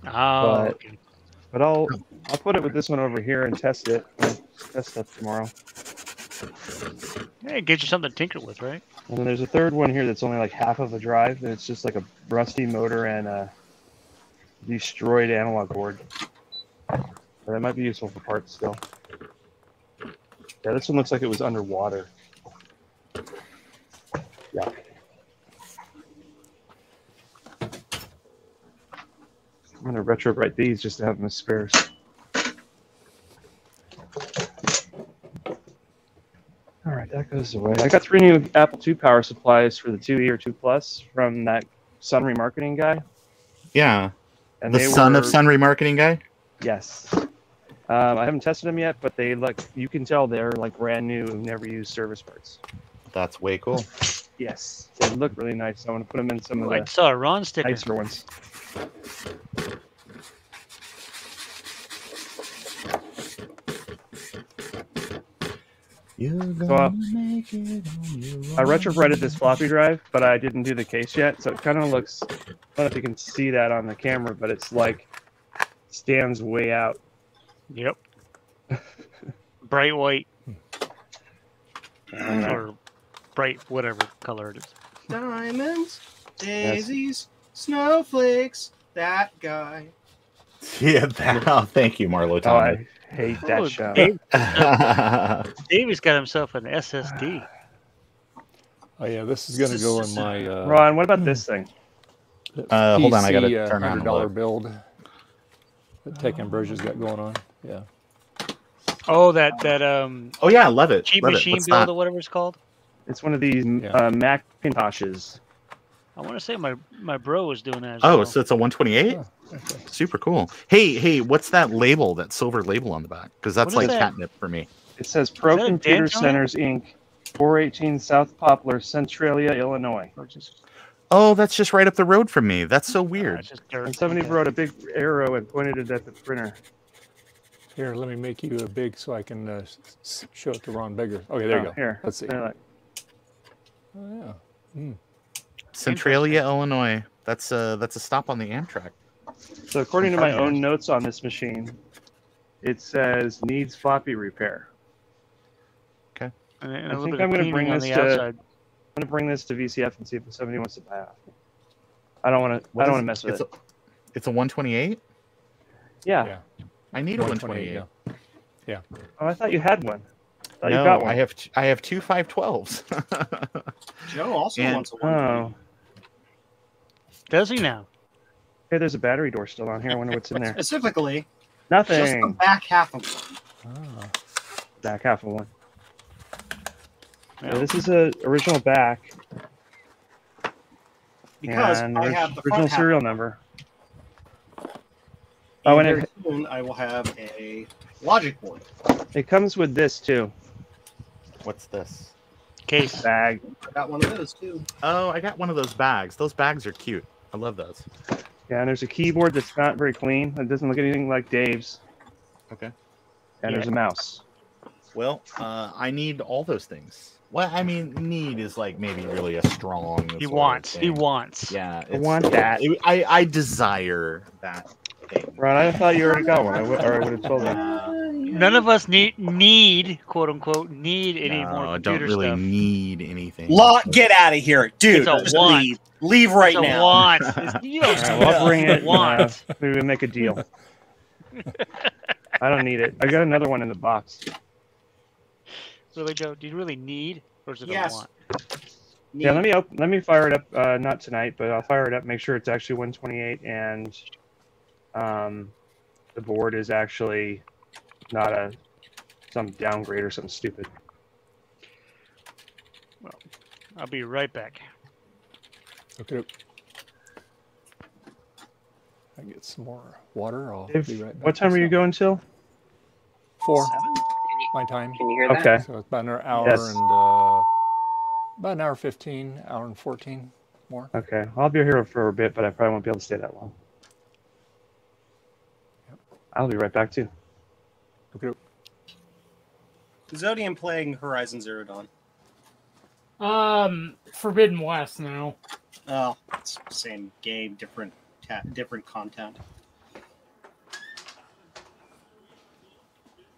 Speaker 6: Oh, okay.
Speaker 19: But I'll put it with this one over here and test it. I'll test that tomorrow.
Speaker 6: Hey, get you something to tinker with, right?
Speaker 19: And then there's a third one here that's only like half of a drive, and it's just like a rusty motor and a destroyed analog board. But that might be useful for parts still. Yeah, this one looks like it was underwater. Yeah. I'm gonna retrowrite these just to have them as spares. All right, that goes away. I got 3 new Apple II power supplies for the 2E or 2 Plus from that Sun Remarketing guy.
Speaker 21: Yeah.
Speaker 19: And
Speaker 21: The
Speaker 19: they
Speaker 21: son of
Speaker 19: were-
Speaker 21: Sun Remarketing guy?
Speaker 19: Yes. I haven't tested them yet, but they you can tell they're like brand new, never used service parts.
Speaker 21: That's way cool.
Speaker 19: Yes, they look really nice. So I want to put them in some of
Speaker 6: I
Speaker 19: the
Speaker 6: saw a Ron sticker.
Speaker 19: nicer ones. So, I retrofitted this floppy drive, but I didn't do the case yet, so it kind of looks. I don't know if you can see that on the camera, but it's like stands way out.
Speaker 6: Yep. Bright white. Or bright whatever color it is.
Speaker 11: Diamonds, daisies, snowflakes, that guy.
Speaker 21: Yeah, that. Oh, thank you, Marlo Tommy.
Speaker 19: I hate that
Speaker 6: Oh,
Speaker 19: show.
Speaker 6: Davy's got himself an SSD.
Speaker 1: Oh yeah, this is gonna go in my.
Speaker 19: Ron, what about this thing?
Speaker 21: Hold on, I gotta
Speaker 1: PC,
Speaker 21: turn on the
Speaker 1: $100
Speaker 21: look.
Speaker 1: build that Tech and Bridges got going on. Yeah.
Speaker 6: Oh, that
Speaker 21: Oh yeah, I love it.
Speaker 6: cheap
Speaker 21: Love it.
Speaker 6: machine
Speaker 21: What's
Speaker 6: build
Speaker 21: that?
Speaker 6: or whatever it's called.
Speaker 19: It's one of these Macintoshes.
Speaker 6: I want to say my bro was doing that. As
Speaker 21: Oh,
Speaker 6: well.
Speaker 21: so it's a 128. Super cool. Hey, what's that label? That silver label on the back? Because that's
Speaker 6: What is
Speaker 21: like
Speaker 6: that?
Speaker 21: catnip for me.
Speaker 19: It says Pro
Speaker 6: Is that a
Speaker 19: Computer
Speaker 6: dance joint?
Speaker 19: Centers Inc. 418 South Poplar, Centralia, Illinois.
Speaker 21: Oh, that's just right up the road from me. That's so weird.
Speaker 19: And somebody brought a big arrow and pointed it at the printer.
Speaker 1: Here, let me make you a big so I can show it to Ron Beggar. Okay, there you go.
Speaker 19: Here.
Speaker 1: Let's see.
Speaker 19: Like,
Speaker 1: Oh yeah.
Speaker 21: Centralia, Illinois. That's a stop on the Amtrak.
Speaker 19: so according to my own notes on this machine, it says needs floppy repair.
Speaker 21: Okay.
Speaker 6: And a
Speaker 19: I
Speaker 6: little
Speaker 19: think
Speaker 6: bit
Speaker 19: I'm
Speaker 6: of
Speaker 19: going to bring
Speaker 6: cleaning on
Speaker 19: this
Speaker 6: the
Speaker 19: to.
Speaker 6: outside.
Speaker 19: I'm going to bring this to VCF and see if somebody wants to buy it. I don't want to. I don't want to mess with it.
Speaker 21: It's a 128.
Speaker 19: Yeah.
Speaker 21: I need a 128.
Speaker 1: Yeah.
Speaker 19: Oh, I thought you had one. I thought
Speaker 21: No,
Speaker 19: you got one.
Speaker 21: I have two 512s.
Speaker 11: Joe also
Speaker 21: And-
Speaker 11: wants a 120.
Speaker 6: Does he now?
Speaker 19: Hey, there's a battery door still on here. I wonder what's in there.
Speaker 11: Specifically,
Speaker 19: Nothing.
Speaker 11: just the back half of one.
Speaker 19: Back half of one. Yeah, this is a original back.
Speaker 11: Because
Speaker 19: and
Speaker 11: I have the front
Speaker 19: original
Speaker 11: half.
Speaker 19: serial number.
Speaker 11: And
Speaker 19: Oh, and
Speaker 11: very
Speaker 19: it,
Speaker 11: soon I will have a logic board.
Speaker 19: it comes with this too.
Speaker 21: What's this?
Speaker 6: Case
Speaker 19: bag.
Speaker 11: I got one of those too.
Speaker 21: Oh, I got one of those bags. Those bags are cute. I love those.
Speaker 19: Yeah, and there's a keyboard that's not very clean. It doesn't look anything like Dave's.
Speaker 21: Okay.
Speaker 19: And there's a mouse.
Speaker 21: Well, I need all those things. Well, I mean, need is like maybe really a strong.
Speaker 6: He
Speaker 21: sort of
Speaker 6: wants. He
Speaker 21: thing.
Speaker 6: wants.
Speaker 21: Yeah,
Speaker 19: I want that.
Speaker 21: I desire that thing.
Speaker 19: Ron, I thought you already got one. I would have told you.
Speaker 6: None of us need quote unquote need any more
Speaker 21: I
Speaker 6: computer
Speaker 21: don't really
Speaker 6: stuff.
Speaker 21: need anything.
Speaker 11: Get out of here, dude.
Speaker 6: It's a
Speaker 11: Just
Speaker 6: want.
Speaker 11: leave. Leave right
Speaker 6: It's a
Speaker 11: now.
Speaker 6: want. It's- you don't
Speaker 19: Well, I'll bring it.
Speaker 6: want.
Speaker 19: Maybe we'll make a deal. I don't need it. I got another one in the box.
Speaker 6: Really, Joe? Do you really need, or is it
Speaker 11: Yes.
Speaker 6: a want?
Speaker 19: Yeah, let me fire it up. Not tonight, but I'll fire it up. Make sure it's actually 128, and the board is actually not some downgrade or something stupid.
Speaker 6: Well, I'll be right back.
Speaker 1: Okay. I get some more water. I'll
Speaker 19: Dave,
Speaker 1: be right back.
Speaker 19: what time are you going till?
Speaker 1: 4. My time.
Speaker 7: Can you hear that?
Speaker 19: Okay.
Speaker 1: So it's about an hour
Speaker 19: Yes.
Speaker 1: and about an hour 15, hour and 14 more.
Speaker 19: Okay, I'll be here for a bit, but I probably won't be able to stay that long. I'll be right back too.
Speaker 1: Okay.
Speaker 11: Zodium playing Horizon Zero Dawn.
Speaker 10: Forbidden West now.
Speaker 11: Oh, it's the same game, different content.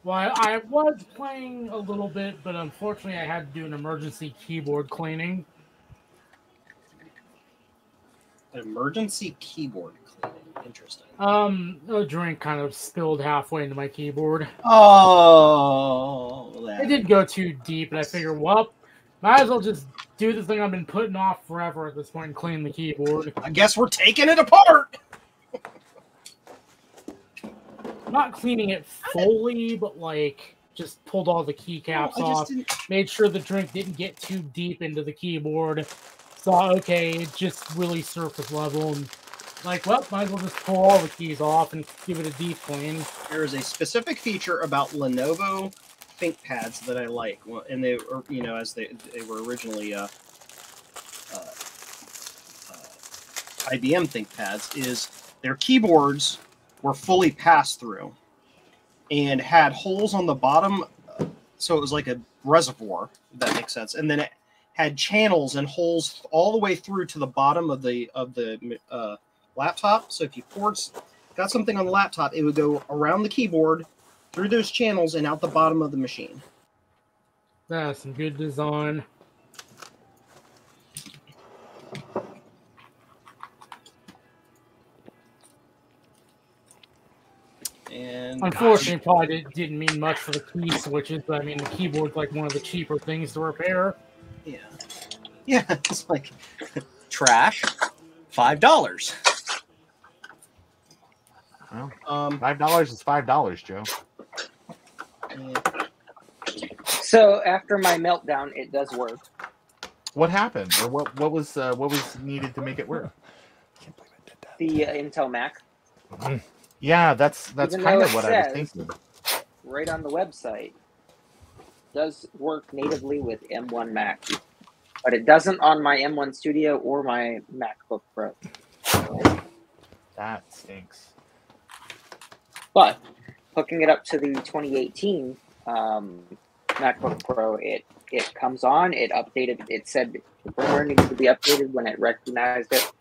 Speaker 10: Well, I was playing a little bit, but unfortunately I had to do an emergency keyboard cleaning.
Speaker 11: Emergency keyboard cleaning. Interesting.
Speaker 10: A drink kind of spilled halfway into my keyboard.
Speaker 11: Oh,
Speaker 10: It didn't go too deep, and I figured, well, might as well just do the thing I've been putting off forever at this point and clean the keyboard.
Speaker 11: I guess we're taking it apart.
Speaker 10: Not cleaning it fully, but like just pulled all the keycaps off. Made sure the drink didn't get too deep into the keyboard. Thought, okay, it just really surface level, and like, well, might as well just pull all the keys off and give it a deep clean.
Speaker 11: There is a specific feature about Lenovo ThinkPads that I like, and they were, as they were originally IBM ThinkPads, is their keyboards were fully pass-through and had holes on the bottom, so it was like a reservoir, if that makes sense, and then it had channels and holes all the way through to the bottom of the laptop. So if you got something on the laptop, it would go around the keyboard, through those channels, and out the bottom of the machine.
Speaker 10: That's some good design.
Speaker 11: And
Speaker 10: unfortunately, probably didn't mean much for the key switches, but I mean, the keyboard's like one of the cheaper things to repair.
Speaker 11: Yeah. Yeah, it's like trash, $5.
Speaker 21: Well,
Speaker 11: $5
Speaker 21: is $5, Joe.
Speaker 7: So after my meltdown, it does work.
Speaker 21: What happened, or what was needed to make it work?
Speaker 7: The Intel Mac.
Speaker 21: Yeah, that's
Speaker 7: Even
Speaker 21: kind
Speaker 7: though
Speaker 21: of
Speaker 7: it
Speaker 21: what I was
Speaker 7: says
Speaker 21: thinking.
Speaker 7: right on the website, does work natively with M1 Mac, but it doesn't on my M1 Studio or my MacBook Pro.
Speaker 21: That stinks.
Speaker 7: But hooking it up to the 2018 MacBook Pro, it comes on. It updated. It said the firmware needed to be updated when it recognized it,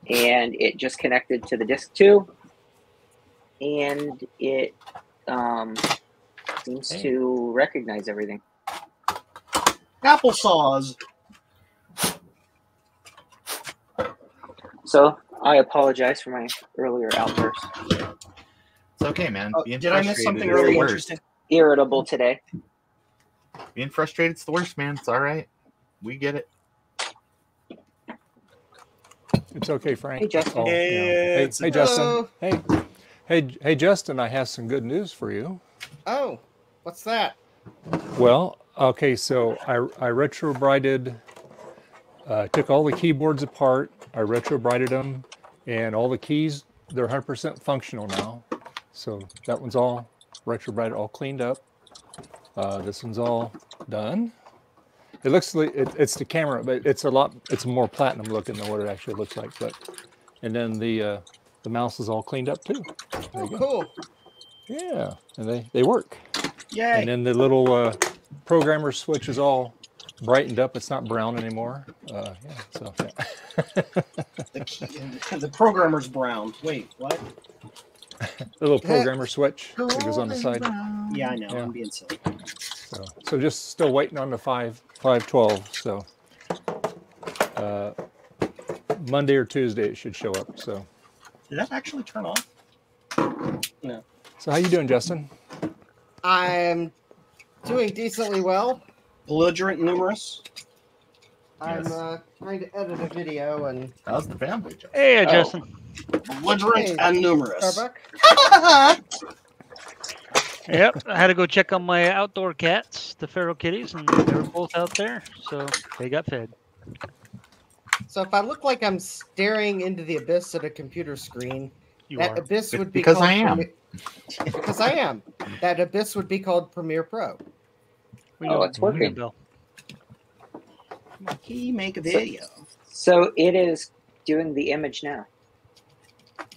Speaker 7: and it just connected to the disk 2, and it seems to recognize everything.
Speaker 11: Applesauce.
Speaker 7: So I apologize for my earlier outburst.
Speaker 21: It's okay, man. Being
Speaker 11: Did I miss something
Speaker 21: frustrated is
Speaker 11: really
Speaker 21: the worst.
Speaker 11: interesting?
Speaker 7: Irritable today.
Speaker 21: Being frustrated is the worst, man. It's all right. We get it.
Speaker 1: It's okay, Frank.
Speaker 7: Hey, Justin.
Speaker 1: Oh, yeah. Hey, Justin. Hey, Justin. I have some good news for you.
Speaker 14: Oh, what's that?
Speaker 1: Well, okay. So I retrobrighted. Took all the keyboards apart. I retrobrighted them, and all the keys, they're 100% functional now. So that one's all retrobrighted, all cleaned up. This one's all done. It looks like it's the camera, but it's more platinum looking than what it actually looks like. But and then the mouse is all cleaned up too.
Speaker 14: Oh, cool.
Speaker 1: Yeah, and they work.
Speaker 11: Yay!
Speaker 1: And then the little programmer switch is all brightened up. It's not brown anymore. Yeah, so yeah.
Speaker 11: The programmer's brown. Wait, what?
Speaker 1: The little programmer switch that goes on the side.
Speaker 11: Yeah, I know.
Speaker 1: Yeah.
Speaker 11: I'm being silly.
Speaker 1: So just still waiting on the 512. So Monday or Tuesday it should show up. So
Speaker 11: Did that actually turn off? No.
Speaker 1: So how you doing, Justin?
Speaker 14: I'm doing decently well.
Speaker 11: Belligerent numerous.
Speaker 14: I'm trying to edit a video and.
Speaker 21: How's the family, Justin?
Speaker 6: Hey, Justin.
Speaker 11: Belligerent and numerous.
Speaker 14: Starbuck.
Speaker 6: Yep, I had to go check on my outdoor cats, the feral kitties, and they were both out there, so they got fed.
Speaker 14: So if I look like I'm staring into the abyss at a computer screen, that abyss would be
Speaker 21: because
Speaker 14: called
Speaker 21: I am.
Speaker 14: Because I am. That abyss would be called Premiere Pro.
Speaker 7: Oh, it's working.
Speaker 11: He make a video.
Speaker 7: So it is doing the image now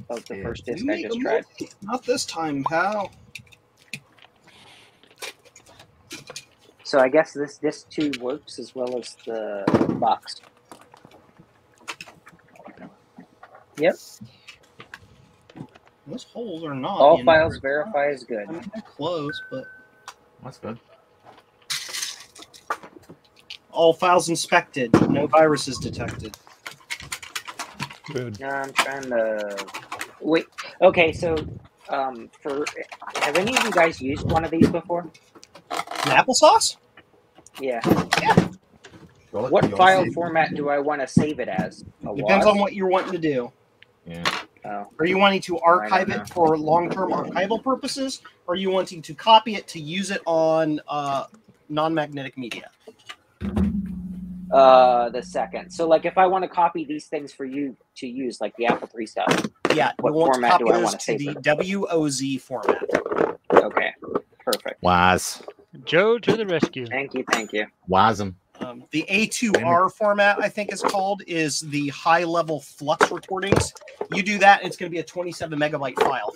Speaker 7: of the first disc I just tried.
Speaker 11: Not this time, pal.
Speaker 7: So I guess this disc 2 works as well as the box. Yep.
Speaker 11: Those holes are not.
Speaker 7: All files verify is good.
Speaker 11: I mean, they're close, but
Speaker 21: that's good.
Speaker 11: All files inspected. No viruses detected.
Speaker 1: Good.
Speaker 7: No, I'm trying to wait. Okay, so have any of you guys used one of these before?
Speaker 11: An applesauce?
Speaker 7: Yeah.
Speaker 11: Yeah.
Speaker 7: What file format do I want to save it as?
Speaker 11: Depends on what you're wanting to do.
Speaker 21: Yeah.
Speaker 7: Oh.
Speaker 11: Are you wanting to archive it for long-term archival purposes, or are you wanting to copy it to use it on non-magnetic media?
Speaker 7: The second. So, like, if I want to copy these things for you to use, like the Apple III stuff.
Speaker 11: Yeah.
Speaker 7: What
Speaker 11: we want
Speaker 7: format
Speaker 11: to
Speaker 7: do
Speaker 11: copy
Speaker 7: I
Speaker 11: those
Speaker 7: want to
Speaker 11: to
Speaker 7: save
Speaker 11: the WOZ format.
Speaker 7: Okay. Perfect.
Speaker 21: Wise.
Speaker 6: Joe to the rescue.
Speaker 7: Thank you. Thank you.
Speaker 21: Wise'em.
Speaker 11: The A2R format, I think it's called, is the high-level flux recordings. You do that, it's going to be a 27 megabyte file.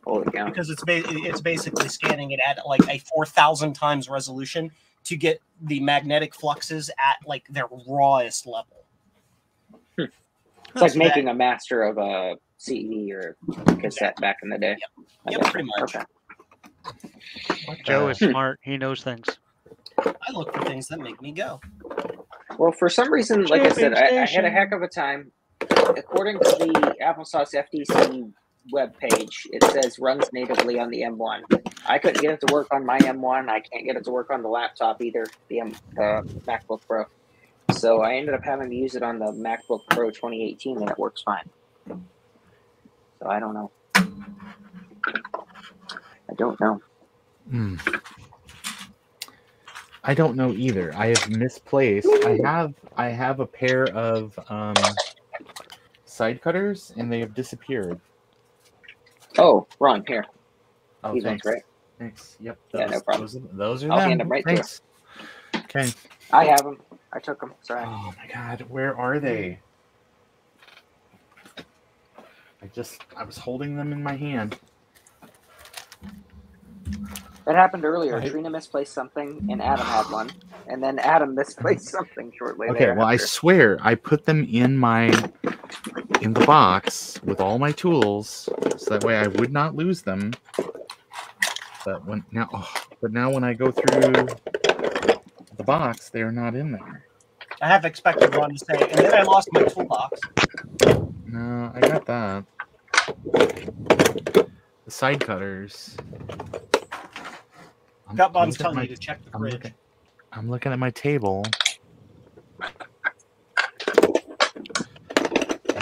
Speaker 7: Holy cow.
Speaker 11: Because it's basically scanning it at like a 4,000 times resolution to get the magnetic fluxes at like their rawest level.
Speaker 7: It's like making a master of a CD or cassette back in the day.
Speaker 11: Yep, pretty much.
Speaker 7: Okay.
Speaker 6: Joe is smart. He knows things.
Speaker 11: I look for things that make me go.
Speaker 7: Well, for some reason, like I said, I had a heck of a time. According to the Applesauce FTC webpage, it says runs natively on the M1. I couldn't get it to work on my M1. I can't get it to work on the laptop either, the MacBook Pro. So I ended up having to use it on the MacBook Pro 2018, and it works fine. So I don't know. I don't know.
Speaker 21: I don't know either. I have misplaced. I have a pair of side cutters, and they have disappeared.
Speaker 7: Oh, Ron, here.
Speaker 21: Oh,
Speaker 7: These
Speaker 21: thanks.
Speaker 7: ones, right?
Speaker 21: Thanks. Yep.
Speaker 7: Yeah, no problem.
Speaker 21: Those are
Speaker 7: I'll
Speaker 21: them.
Speaker 7: hand them right
Speaker 21: Thanks. Okay.
Speaker 7: I have them. I took them. Sorry.
Speaker 21: Oh my God, where are they? I was holding them in my hand.
Speaker 7: That happened earlier. Trina misplaced something, and Adam had one, and then Adam misplaced something shortly
Speaker 21: Okay, well, I
Speaker 7: thereafter.
Speaker 21: swear I put them in the box with all my tools, so that way I would not lose them. But now when I go through the box, they are not in there.
Speaker 11: I have expected Ron to say, and then I lost my toolbox.
Speaker 21: No, I got that. The side cutters.
Speaker 11: Gutbom's telling you to check the fridge.
Speaker 21: I'm looking at my table.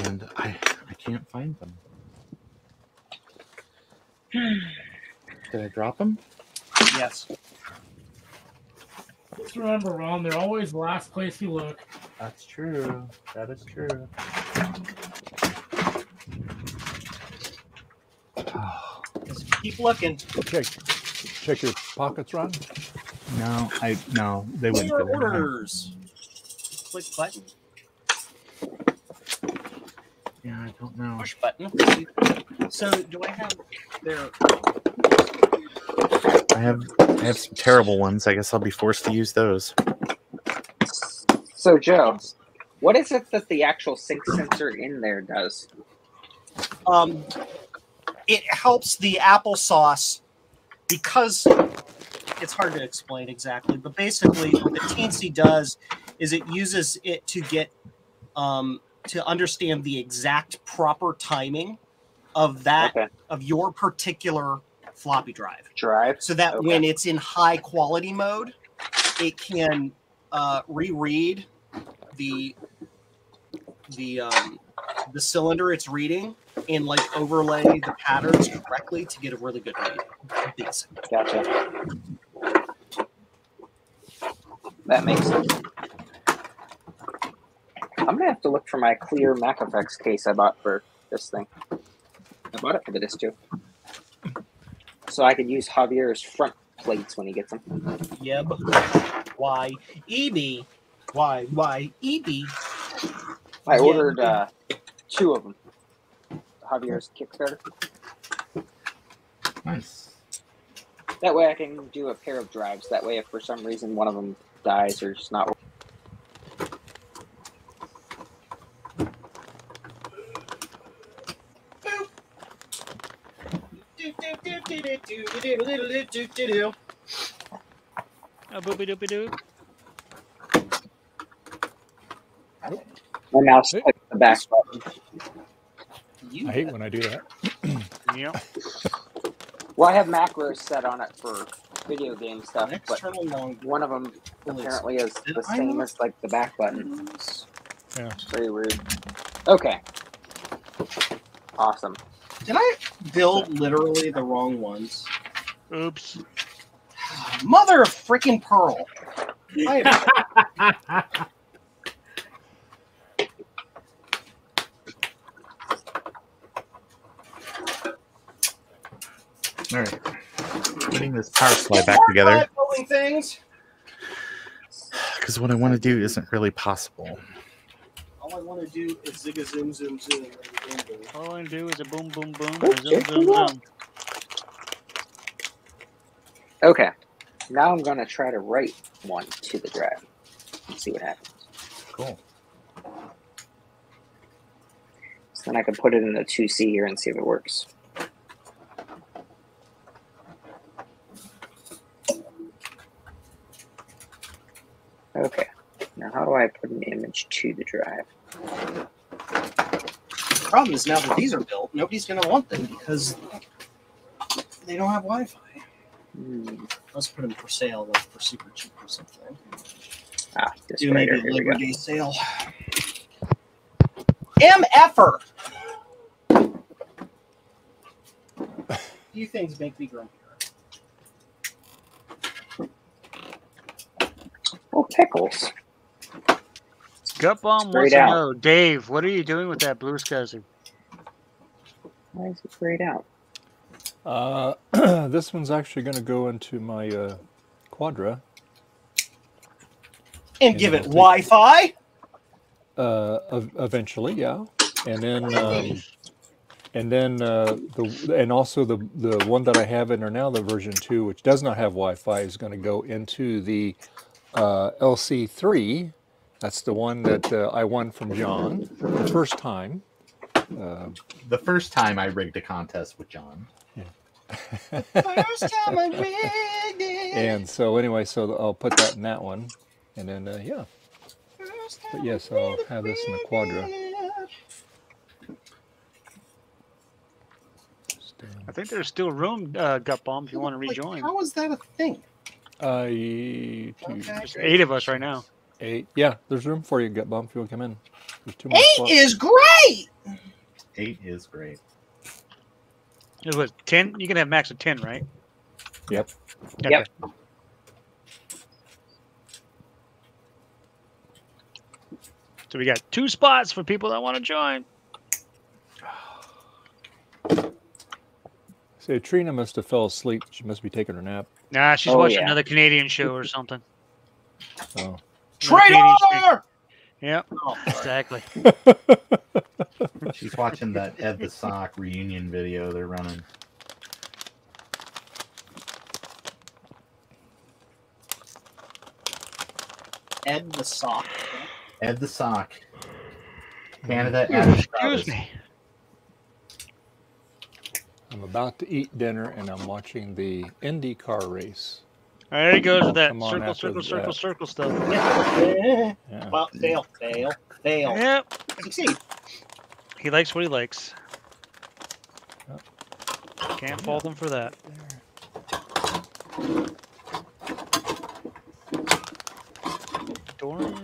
Speaker 21: And I can't find them. Did I drop them?
Speaker 11: Yes.
Speaker 10: Just remember, Ron, they're always the last place you look.
Speaker 21: That's true. That is true.
Speaker 11: Keep looking.
Speaker 1: Check your pockets, Ron.
Speaker 21: No, they wouldn't.
Speaker 11: Clear
Speaker 21: fit in there.
Speaker 11: orders. Click button.
Speaker 21: Yeah, I don't know.
Speaker 11: Push button. So, do I have their?
Speaker 21: I have some terrible ones. I guess I'll be forced to use those.
Speaker 7: So, Joe, what is it that the actual sync sensor in there does?
Speaker 11: It helps the applesauce because it's hard to explain exactly, but basically what the Teensy does is it uses it to get to understand the exact proper timing of that of your particular floppy drive. So that when it's in high quality mode, it can reread the cylinder it's reading and like overlay the patterns correctly to get a really good read.
Speaker 7: Gotcha. That makes sense. I'm gonna have to look for my clear MacFX case I bought for this thing. I bought it for the disc too, so I could use Javier's front plates when he gets them.
Speaker 11: Yep. Why EB? Why EB?
Speaker 7: I ordered 2 of them. Javier's Kickstarter.
Speaker 21: Nice.
Speaker 7: That way I can do a pair of drives. That way if for some reason one of them dies or just not. My mouse clicks the back button.
Speaker 1: I hate when I do that.
Speaker 6: Yeah.
Speaker 7: Well, I have macros set on it for video game stuff, but
Speaker 11: External
Speaker 7: one of them apparently is the same as like the back button.
Speaker 1: Yeah.
Speaker 7: Very weird. Okay. Awesome.
Speaker 11: Did I build literally the wrong ones?
Speaker 6: Oops.
Speaker 11: Mother of freaking pearl.
Speaker 21: All right. Putting this power supply back together
Speaker 11: Building things.
Speaker 21: because what I want to do isn't really possible.
Speaker 11: All I want to do is zig a zoom zoom zoom.
Speaker 6: All I do is a boom boom boom, a zoom zoom zoom.
Speaker 7: Okay. Now I'm going to try to write one to the drive. See what happens.
Speaker 21: Cool.
Speaker 7: So then I can put it in the 2C here and see if it works. Okay. Now how do I put an image to the drive?
Speaker 11: The problem is now that these are built, nobody's going to want them because they don't have Wi-Fi. Let's put them for sale, like for super cheap or something.
Speaker 7: Ah, this
Speaker 11: Do maybe a
Speaker 7: here we
Speaker 11: Labor
Speaker 7: go.
Speaker 11: Day sale. MFer! Few things make me grumpier.
Speaker 7: Pickles.
Speaker 6: Gut Bomb wants to know, Dave, what are you doing with that blue SCSI?
Speaker 7: Why is it grayed out?
Speaker 1: This one's actually going to go into my Quadra.
Speaker 11: And give it Wi-Fi?
Speaker 1: Eventually, yeah. And then and also the one that I have in there now, the version 2, which does not have Wi-Fi, is going to go into the LC3. That's the one that I won from John the first time.
Speaker 21: The first time I rigged a contest with John.
Speaker 1: Yeah.
Speaker 11: First time I rigged it.
Speaker 1: And so anyway, so I'll put that in that one, and then yeah. But yes, I'll have this in the Quadra.
Speaker 6: I think there's still room, Gut Bomb, if you want to rejoin.
Speaker 11: How is that a thing?
Speaker 6: There's 8 of us right now.
Speaker 1: 8. Yeah, there's room for you, Gut Bomb, if you want to come in. There's 2 more
Speaker 11: 8
Speaker 1: spots.
Speaker 11: is great!
Speaker 21: 8 is great.
Speaker 6: It was 10. You can have max of 10, right?
Speaker 1: Yep.
Speaker 6: Okay.
Speaker 7: Yep.
Speaker 6: So we got 2 spots for people that want to join.
Speaker 1: Say, Trina must have fell asleep. She must be taking her nap.
Speaker 6: Nah, she's watching another Canadian show or something.
Speaker 1: Oh.
Speaker 11: Traitor!
Speaker 6: Yep, exactly.
Speaker 21: She's watching that Ed the Sock reunion video they're running.
Speaker 11: Ed the Sock.
Speaker 21: Ed the Sock. Canada.
Speaker 6: Excuse me.
Speaker 1: I'm about to eat dinner, and I'm watching the IndyCar race.
Speaker 6: There he goes with that
Speaker 1: Come on
Speaker 6: circle,
Speaker 1: after
Speaker 6: circle,
Speaker 1: that.
Speaker 6: circle, circle stuff.
Speaker 11: Yeah.
Speaker 1: Yeah.
Speaker 11: Well, fail.
Speaker 6: Yep.
Speaker 11: Succeed.
Speaker 6: He likes what he likes. Can't fault him for that. Door.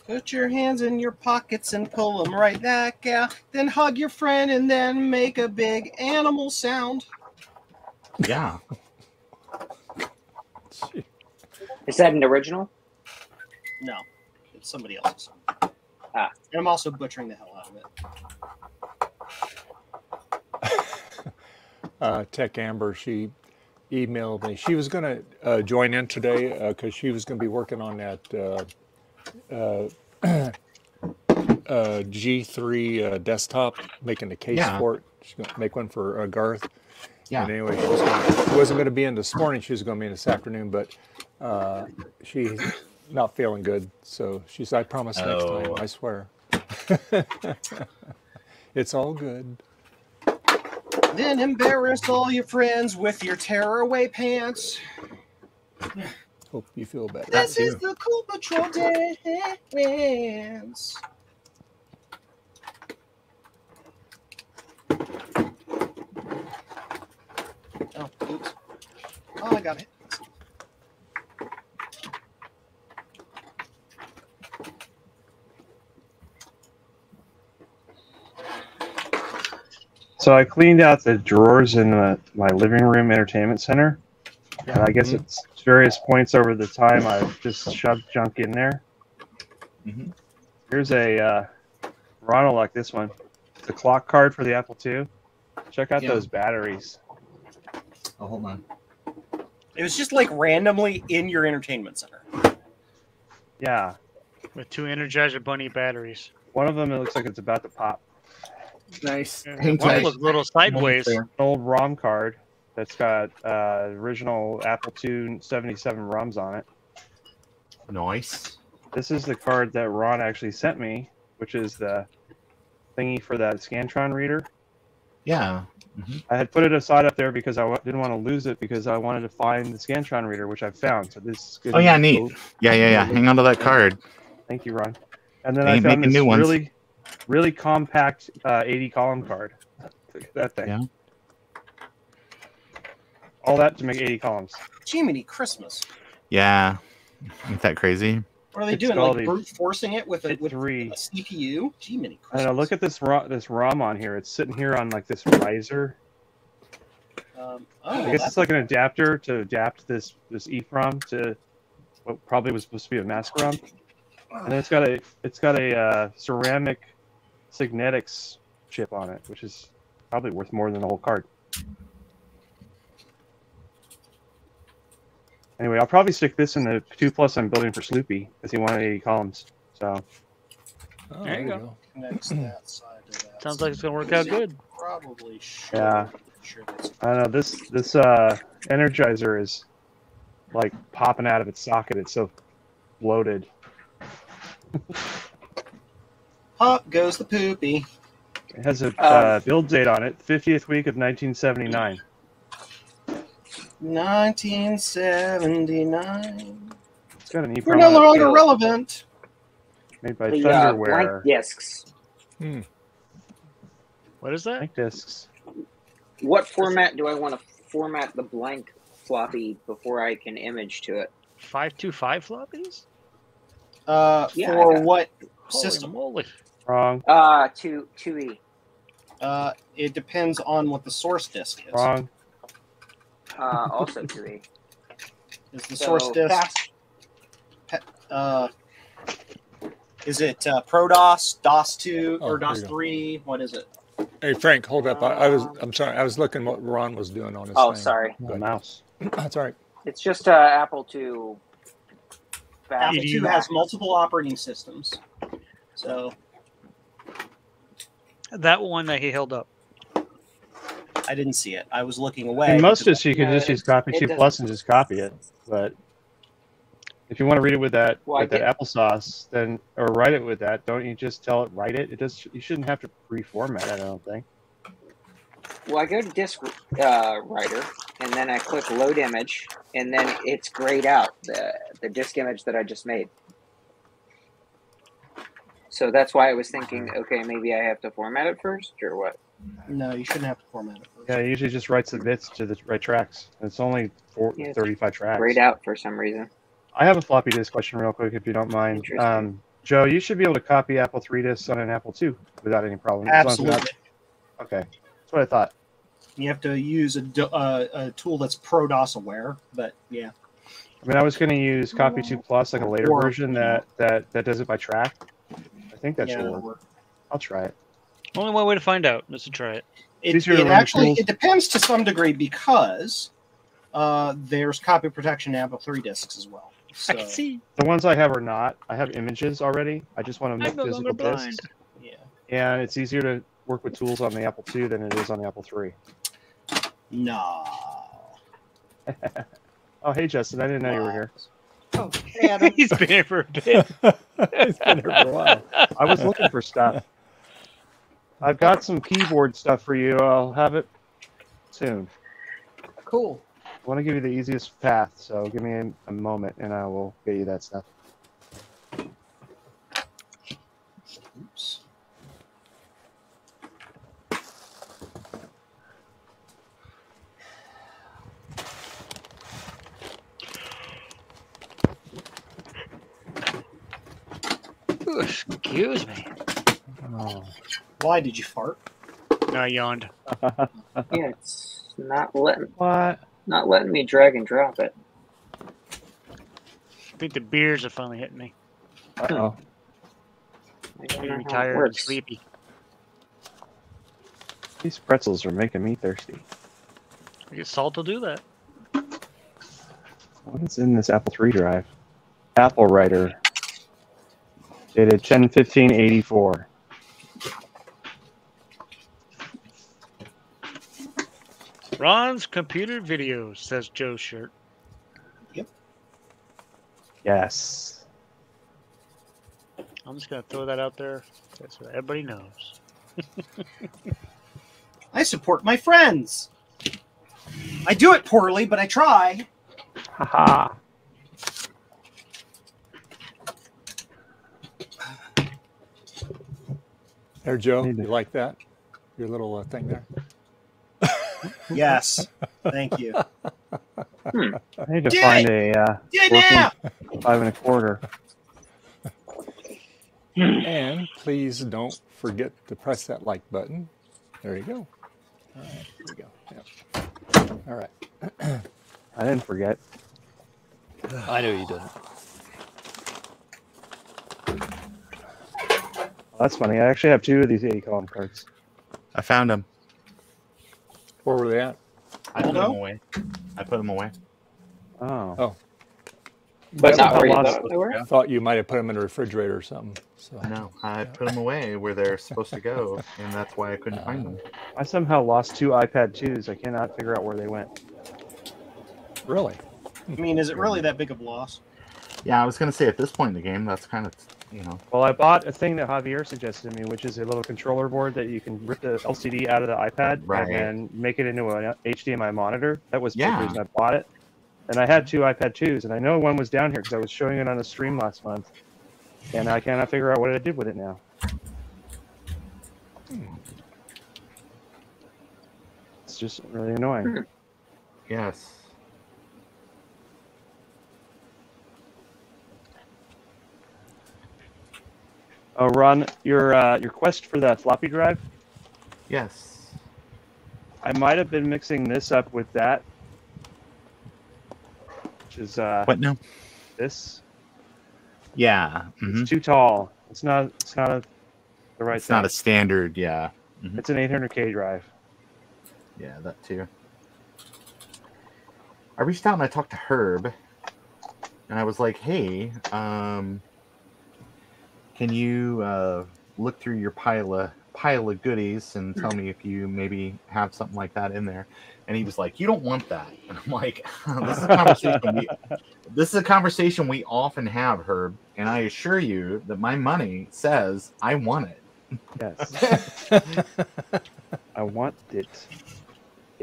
Speaker 11: Put your hands in your pockets and pull them right back out. Then hug your friend and then make a big animal sound.
Speaker 21: Yeah.
Speaker 7: Is that an original?
Speaker 11: No, it's somebody else's.
Speaker 7: Ah.
Speaker 11: And I'm also butchering the hell out of it.
Speaker 1: Tech Amber, she emailed me. She was going to join in today because she was going to be working on that G3 desktop, making the case for it. She's going to make one for Garth.
Speaker 21: Yeah.
Speaker 1: And anyway, she wasn't going to be in this morning. She was going to be in this afternoon, but she's not feeling good. So she said, I promise next time, I swear. It's all good.
Speaker 11: Then embarrass all your friends with your tearaway pants.
Speaker 1: Hope you feel better.
Speaker 11: This is the Cool Patrol dance. Oh, oops. Oh, I got it.
Speaker 19: So I cleaned out the drawers in my living room entertainment center. And I guess it's various points over the time I've just shoved junk in there. Here's a Ron will like this one. The clock card for the Apple II. Check out those batteries.
Speaker 21: Oh, hold on.
Speaker 11: It was just like randomly in your entertainment center.
Speaker 19: Yeah.
Speaker 6: With 2 Energizer Bunny batteries.
Speaker 19: One of them, it looks like it's about to pop.
Speaker 21: Nice.
Speaker 6: One looks a little sideways.
Speaker 19: An old ROM card that's got original Apple II 77 ROMs on it.
Speaker 21: Nice.
Speaker 19: This is the card that Ron actually sent me, which is the thingy for that Scantron reader.
Speaker 21: Yeah.
Speaker 19: I had put it aside up there because I didn't want to lose it because I wanted to find the Scantron reader, which I found. So this is good.
Speaker 21: Oh, yeah, neat. Yeah. Hang on to that card.
Speaker 19: Thank you, Ron. And then
Speaker 21: They
Speaker 19: I
Speaker 21: ain't
Speaker 19: found
Speaker 21: making
Speaker 19: this
Speaker 21: new ones.
Speaker 19: really, really compact 80 column card. Look at that thing.
Speaker 21: Yeah.
Speaker 19: All that to make 80 columns.
Speaker 11: Jiminy Christmas.
Speaker 21: Yeah. Ain't that crazy?
Speaker 11: What are they
Speaker 19: It's
Speaker 11: doing?
Speaker 19: called
Speaker 11: Like
Speaker 19: a
Speaker 11: brute forcing it with a
Speaker 19: three.
Speaker 11: CPU? Jiminy
Speaker 19: I
Speaker 11: Christmas.
Speaker 19: don't know. Look at this ROM on here. It's sitting here on like this riser. I guess it's like an adapter to adapt this EEPROM to what probably was supposed to be a mask ROM. And then it's got a ceramic Signetics chip on it, which is probably worth more than the whole card. Anyway, I'll probably stick this in the 2+ I'm building for Sloopy because he wanted 80 columns. So
Speaker 6: there you go.
Speaker 11: Connects that side to that.
Speaker 6: Sounds like it's gonna work out good.
Speaker 11: Probably should.
Speaker 19: yeah, I don't know. This Energizer is like popping out of its socket. It's so bloated.
Speaker 11: Pop goes the poopy.
Speaker 19: It has a build date on it, 50th week of 1979.
Speaker 11: 1979.
Speaker 19: It's got an EEPROM.
Speaker 11: We're no longer relevant.
Speaker 19: Made by
Speaker 7: The
Speaker 19: Thunderware.
Speaker 7: blank discs.
Speaker 6: What is that?
Speaker 19: Blank discs.
Speaker 7: What format do I want to format the blank floppy before I can image to it?
Speaker 6: 525 floppies?
Speaker 7: Yeah,
Speaker 11: for what
Speaker 6: Holy
Speaker 11: system?
Speaker 6: moly.
Speaker 19: Wrong.
Speaker 7: 2E.
Speaker 11: It depends on what the source disk is.
Speaker 19: Wrong.
Speaker 7: Also 2E.
Speaker 11: Is the
Speaker 7: So
Speaker 11: source disk?
Speaker 7: fast-
Speaker 11: Is it ProDOS, DOS 2,
Speaker 1: Oh,
Speaker 11: or
Speaker 1: there
Speaker 11: DOS
Speaker 1: you go.
Speaker 11: 3? What is it?
Speaker 1: Hey Frank, hold up. I'm sorry. I was looking what Ron was doing on his
Speaker 7: Oh,
Speaker 1: thing.
Speaker 7: sorry.
Speaker 19: The mouse.
Speaker 1: That's all right.
Speaker 7: It's just Apple II.
Speaker 11: Apple II has multiple operating systems. So
Speaker 6: That one that he held up.
Speaker 11: I didn't see it. I was looking away.
Speaker 19: In most
Speaker 11: because-
Speaker 19: discs, you can just use copy
Speaker 7: it
Speaker 19: 2+ and just copy it. But if you want to read it with that
Speaker 7: Well,
Speaker 19: that applesauce, then or write it with that, don't you just tell it write it? You shouldn't have to reformat it. I don't think.
Speaker 7: Well, I go to disk writer, and then I click load image, and then it's grayed out the disk image that I just made. So that's why I was thinking, okay, maybe I have to format it first, or what?
Speaker 11: No, you shouldn't have to format it.
Speaker 19: Yeah, it usually just writes the bits to the right tracks. It's only
Speaker 7: Yeah, it's
Speaker 19: 35 tracks.
Speaker 7: grayed out for some reason.
Speaker 19: I have a floppy disk question real quick, if you don't mind.
Speaker 7: Interesting.
Speaker 19: Joe, you should be able to copy Apple III disks on an Apple II without any problem. As long as
Speaker 11: Absolutely.
Speaker 19: not- Okay, that's what I thought.
Speaker 11: You have to use a tool that's ProDOS aware, but yeah.
Speaker 19: I mean, I was going to use Copy 2+, like a later
Speaker 11: Or-
Speaker 19: version that does it by track. I think that
Speaker 11: Yeah,
Speaker 19: should
Speaker 11: that'll
Speaker 19: work. I'll try it.
Speaker 6: Only one way to find out is to try it.
Speaker 11: It actually it depends to some degree because there's copy protection in Apple III discs as well. So,
Speaker 6: I can see.
Speaker 19: The ones I have are not. I have images already. I just want to make
Speaker 6: I'm no
Speaker 19: physical
Speaker 6: longer blind.
Speaker 19: discs.
Speaker 11: Yeah.
Speaker 19: And it's easier to work with tools on the Apple II than it is on the Apple III.
Speaker 11: No.
Speaker 19: Oh, hey, Justin. I didn't know you were here.
Speaker 14: Oh, hey, Adam.
Speaker 6: He's been here for a bit.
Speaker 19: He's been here for a while. I was looking for stuff. I've got some keyboard stuff for you. I'll have it soon.
Speaker 14: Cool.
Speaker 19: I want to give you the easiest path, so give me a moment and I will get you that stuff.
Speaker 11: Oops.
Speaker 6: Ooh, excuse me.
Speaker 19: Oh.
Speaker 11: Why did you fart?
Speaker 6: No, I yawned.
Speaker 7: Yeah, it's not letting me drag and drop it.
Speaker 6: I think the beers are finally hitting me.
Speaker 19: Uh-oh.
Speaker 7: I don't know
Speaker 6: Very
Speaker 7: how it
Speaker 6: tired and
Speaker 7: works.
Speaker 6: sleepy.
Speaker 19: These pretzels are making me thirsty.
Speaker 6: I guess salt will do that.
Speaker 19: What is in this Apple III drive? Apple Writer. Dated 10/15/84.
Speaker 6: Ron's computer videos, says Joe's shirt.
Speaker 11: Yep.
Speaker 19: Yes.
Speaker 6: I'm just going to throw that out there. That's what everybody knows.
Speaker 11: I support my friends. I do it poorly, but I try.
Speaker 19: Haha.
Speaker 1: There, Joe. You like that? Your little thing there.
Speaker 11: Yes. Thank you.
Speaker 19: I need to find a working 5 1/4.
Speaker 1: And please don't forget to press that like button. There you go. All right, there you go. Yep. All right.
Speaker 19: I didn't forget.
Speaker 8: I know you didn't.
Speaker 19: Oh, that's funny. I actually have 2 of these 80 column cards.
Speaker 21: I found them.
Speaker 1: Where were they at?
Speaker 21: I put them away.
Speaker 19: Oh.
Speaker 1: Oh.
Speaker 7: But not where you thought they were?
Speaker 1: I thought you might have put them in the refrigerator or something. So.
Speaker 21: No, I put them away where they're supposed to go, and that's why I couldn't find them.
Speaker 19: I somehow lost 2 iPad 2s. I cannot figure out where they went.
Speaker 1: Really?
Speaker 11: I mean, is it really that big of a loss?
Speaker 21: Yeah, I was going to say at this point in the game, that's kind of,
Speaker 19: Well, I bought a thing that Javier suggested to me, which is a little controller board that you can rip the LCD out of the iPad and then make it into an HDMI monitor. That was the reason I bought it. And I had 2 iPad 2s, and I know one was down here because I was showing it on a stream last month. And I cannot figure out what I did with it now. It's just really annoying.
Speaker 21: Yes.
Speaker 19: Oh, Ron, your quest for that floppy drive?
Speaker 21: Yes.
Speaker 19: I might have been mixing this up with that. Which is
Speaker 21: what now?
Speaker 19: This.
Speaker 21: Yeah.
Speaker 19: It's too tall. It's not the right
Speaker 21: It's
Speaker 19: thing.
Speaker 21: not a standard, yeah.
Speaker 19: It's an 800K drive.
Speaker 21: Yeah, that too. I reached out and I talked to Herb, and I was like, hey, can you look through your pile of goodies and tell me if you maybe have something like that in there? And he was like, you don't want that. And I'm like, this is a conversation we often have, Herb, and I assure you that my money says I want it.
Speaker 19: Yes. I want it.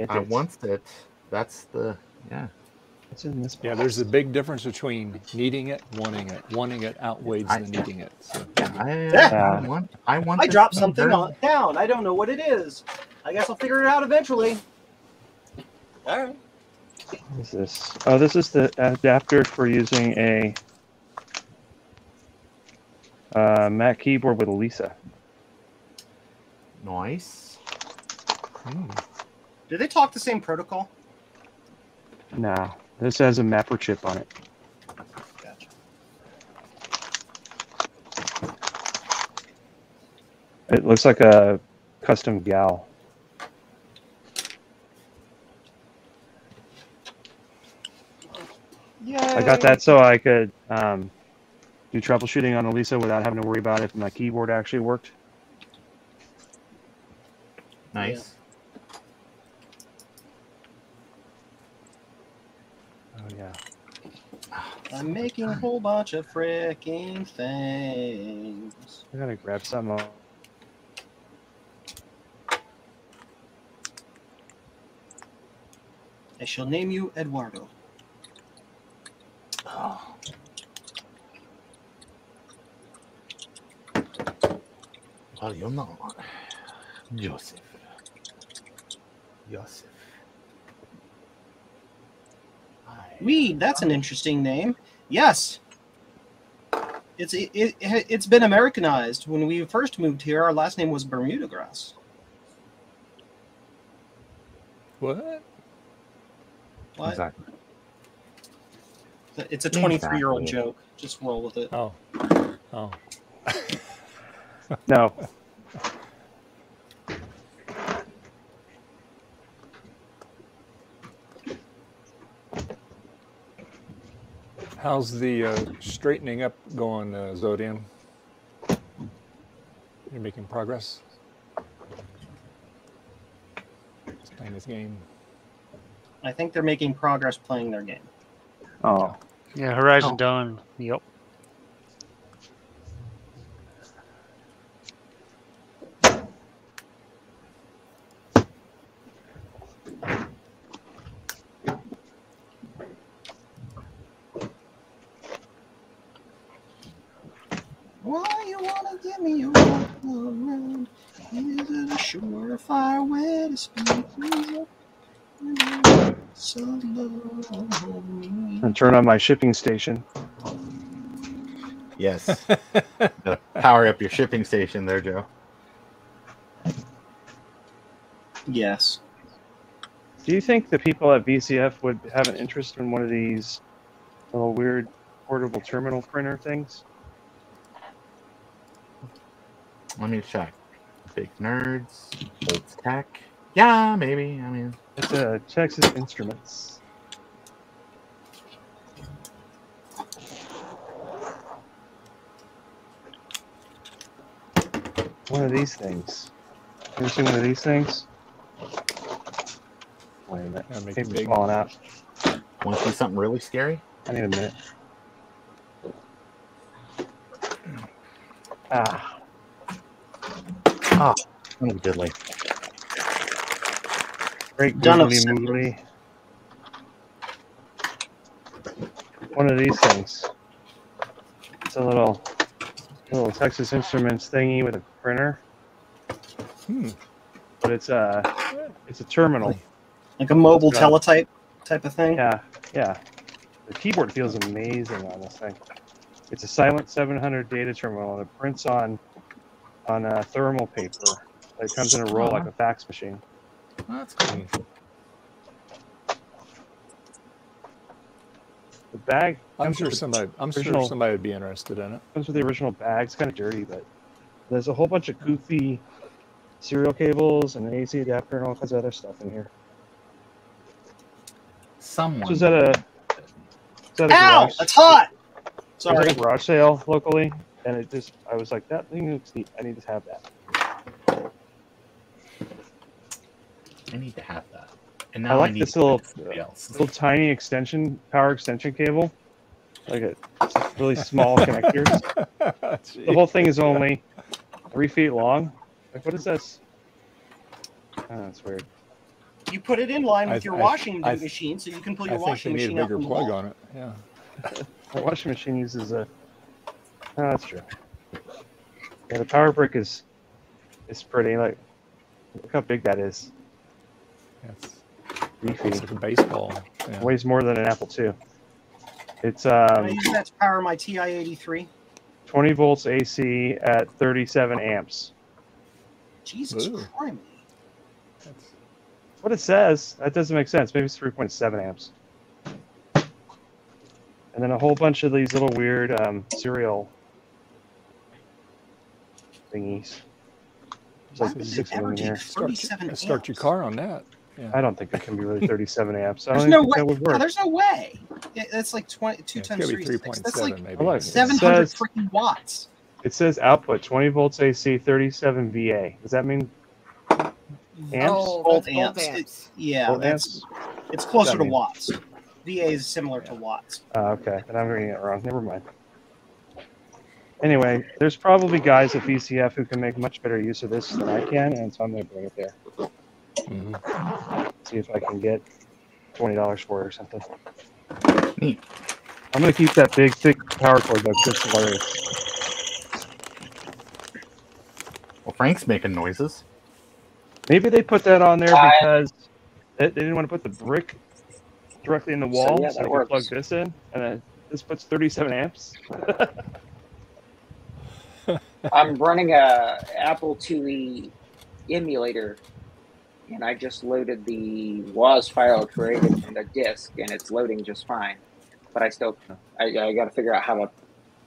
Speaker 21: I want it. That's the,
Speaker 19: It's in this box.
Speaker 1: Yeah, there's a big difference between needing it, wanting it. Wanting it outweighs the needing it. So.
Speaker 11: I dropped something down. I don't know what it is. I guess I'll figure it out eventually. All right.
Speaker 19: What is this? Oh, this is the adapter for using a Mac keyboard with Elisa.
Speaker 21: Nice.
Speaker 11: Do they talk the same protocol?
Speaker 19: Nah, this has a mapper chip on it.
Speaker 11: Gotcha.
Speaker 19: It looks like a custom gal.
Speaker 11: Yay.
Speaker 19: I got that so I could do troubleshooting on Elisa without having to worry about if my keyboard actually worked.
Speaker 21: Nice.
Speaker 19: Oh yeah.
Speaker 11: I'm making a whole bunch of freaking things.
Speaker 19: I gotta grab some.
Speaker 11: I shall name you Eduardo.
Speaker 21: Oh. Well, you know, Joseph.
Speaker 11: Weed, that's an interesting name. Yes. It's been Americanized. When we first moved here, our last name was Bermuda grass.
Speaker 1: What?
Speaker 11: What?
Speaker 21: Exactly.
Speaker 11: It's a 23-year-old joke. Just roll with it.
Speaker 1: Oh. Oh.
Speaker 19: No.
Speaker 1: How's the straightening up going, Zodium? You're making progress? Just playing this game.
Speaker 11: I think they're making progress playing their game.
Speaker 19: Oh.
Speaker 6: Yeah, Horizon Dawn. Yep.
Speaker 11: Why you wanna give me a walk around? Surefire way to speed things up.
Speaker 19: And turn on my shipping station.
Speaker 21: Yes. Gotta power up your shipping station there, Joe.
Speaker 11: Yes.
Speaker 19: Do you think the people at BCF would have an interest in one of these little weird portable terminal printer things?
Speaker 21: Let me check. Big Nerds, Bolts Tech. Yeah, maybe. I mean,
Speaker 19: it's a Texas Instruments. One of these things. Ever seen one of these things? Wait a minute. Paper's falling out.
Speaker 21: Want to see something really scary?
Speaker 19: I need a minute. Ah.
Speaker 21: Oh, diddly.
Speaker 19: Great googly moogly. One of these things. It's a little Texas Instruments thingy with a printer. But it's a terminal.
Speaker 11: Like a mobile teletype type of thing?
Speaker 19: Yeah, yeah. The keyboard feels amazing on this thing. It's a silent 700 data terminal, and it prints on thermal paper. It comes in a roll like a fax machine.
Speaker 21: That's cool.
Speaker 19: The bag.
Speaker 1: I'm sure somebody would be interested in it.
Speaker 19: Comes with the original bag. It's kind of dirty, but there's a whole bunch of goofy serial cables and an AC adapter and all kinds of other stuff in here.
Speaker 21: Someone.
Speaker 19: So is that a
Speaker 11: Ow!
Speaker 19: garage?
Speaker 11: That's hot!
Speaker 19: Sorry. It was a garage sale locally, and I was like, that thing looks neat. I need to have that.
Speaker 21: I need to have that. And
Speaker 19: I
Speaker 21: now
Speaker 19: like
Speaker 21: need
Speaker 19: this little
Speaker 21: tiny
Speaker 19: power extension cable. Like it's really small connectors. The whole thing is only 3 feet long. Like, what is this? Oh, that's weird.
Speaker 11: You put it in line with your washing machine, so you can pull your washing machine out from the wall.
Speaker 1: On it. Yeah.
Speaker 19: The washing machine uses a. Oh, that's true. Yeah, the power brick is pretty. Like, look how big that is.
Speaker 1: It's
Speaker 19: beefy.
Speaker 1: like a baseball. Yeah.
Speaker 19: Weighs more than an Apple II. It's
Speaker 11: I use that to power my TI-83.
Speaker 19: 20 volts AC at 37 amps.
Speaker 11: Jesus Christ.
Speaker 19: What it says, that doesn't make sense. Maybe it's 3.7 amps. And then a whole bunch of these little weird serial thingies. There's like 6 of them in here.
Speaker 1: Start your car on that. Yeah.
Speaker 19: I don't think it can be really 37 amps.
Speaker 11: There's no way. No, there's no way. That's like 2 times 3. That's like
Speaker 1: maybe.
Speaker 11: 700 freaking watts.
Speaker 19: It says output 20 volts AC, 37 VA. Does that mean amps?
Speaker 11: Volt amps. It's closer to watts. VA is similar to watts.
Speaker 19: Okay, then I'm reading it wrong. Never mind. Anyway, there's probably guys at BCF who can make much better use of this than I can, and so I'm going to bring it there. See if I can get $20 for it or something.
Speaker 21: Neat.
Speaker 19: I'm going to keep that big, thick power cord though, because it's hilarious.
Speaker 21: Well, Frank's making noises.
Speaker 19: Maybe they put that on there because they didn't want to put the brick directly in the wall, so I can plug this in, and then this puts 37 amps.
Speaker 7: I'm running a Apple IIe emulator, and I just loaded the WAS file created from the disk, and it's loading just fine. But I got to figure out how to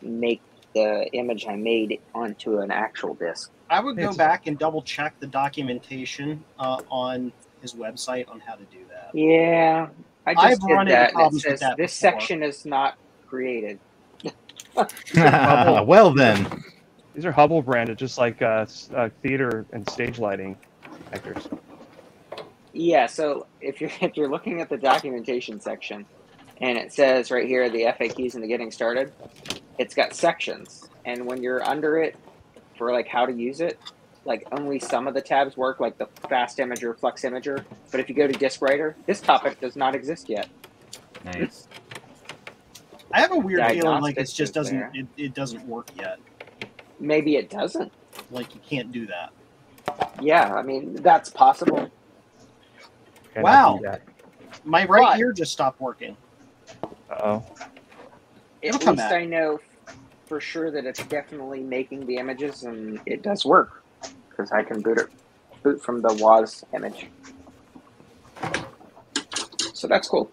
Speaker 7: make the image I made onto an actual disk.
Speaker 11: I would go back and double check the documentation on his website on how to do that.
Speaker 7: Yeah, I just did
Speaker 11: run
Speaker 7: that.
Speaker 11: into problems
Speaker 7: It
Speaker 11: with
Speaker 7: says
Speaker 11: that
Speaker 7: this
Speaker 11: before.
Speaker 7: section is not created.
Speaker 21: Well then.
Speaker 19: These are Hubble branded, just like theater and stage lighting actors.
Speaker 7: Yeah, so if you're looking at the documentation section, and it says right here the FAQs and the getting started, it's got sections, and when you're under it for like how to use it, like only some of the tabs work, like the fast imager, flex imager. But if you go to disk writer, this topic does not exist yet.
Speaker 21: Nice.
Speaker 11: I have a weird feeling like
Speaker 7: Diagnostics
Speaker 11: it just
Speaker 7: is there.
Speaker 11: doesn't it doesn't work yet.
Speaker 7: Maybe it doesn't.
Speaker 11: Like you can't do that.
Speaker 7: Yeah, I mean that's possible.
Speaker 11: Wow. My right ear just stopped working.
Speaker 19: Uh-oh.
Speaker 7: At
Speaker 11: come
Speaker 7: least
Speaker 11: back.
Speaker 7: I know for sure that it's definitely making the images, and it does work because I can boot from the WAS image. So that's cool.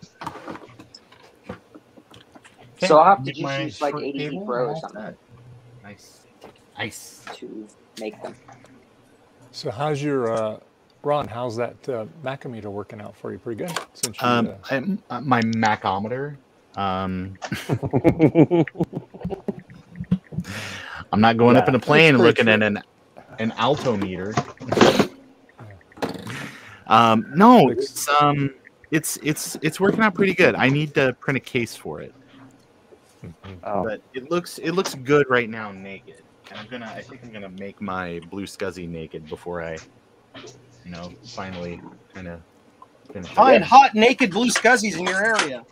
Speaker 21: Okay,
Speaker 7: So I'll have to
Speaker 21: make
Speaker 7: just
Speaker 21: my
Speaker 7: use like
Speaker 21: short
Speaker 7: ADP
Speaker 21: cable
Speaker 7: Pro
Speaker 21: and
Speaker 7: or
Speaker 21: all
Speaker 7: something.
Speaker 21: that. Nice. Nice.
Speaker 7: To make them.
Speaker 1: So how's your Ron? How's that Macometer working out for you? Pretty good. Since you,
Speaker 21: my Macometer. I'm not going up in a plane looking at an altimeter. No, it's working out pretty good. I need to print a case for it. But it looks good right now naked. And I think I'm gonna make my blue SCSI naked before I finally kind of finish it.
Speaker 11: Find hot naked blue SCSIs in your area.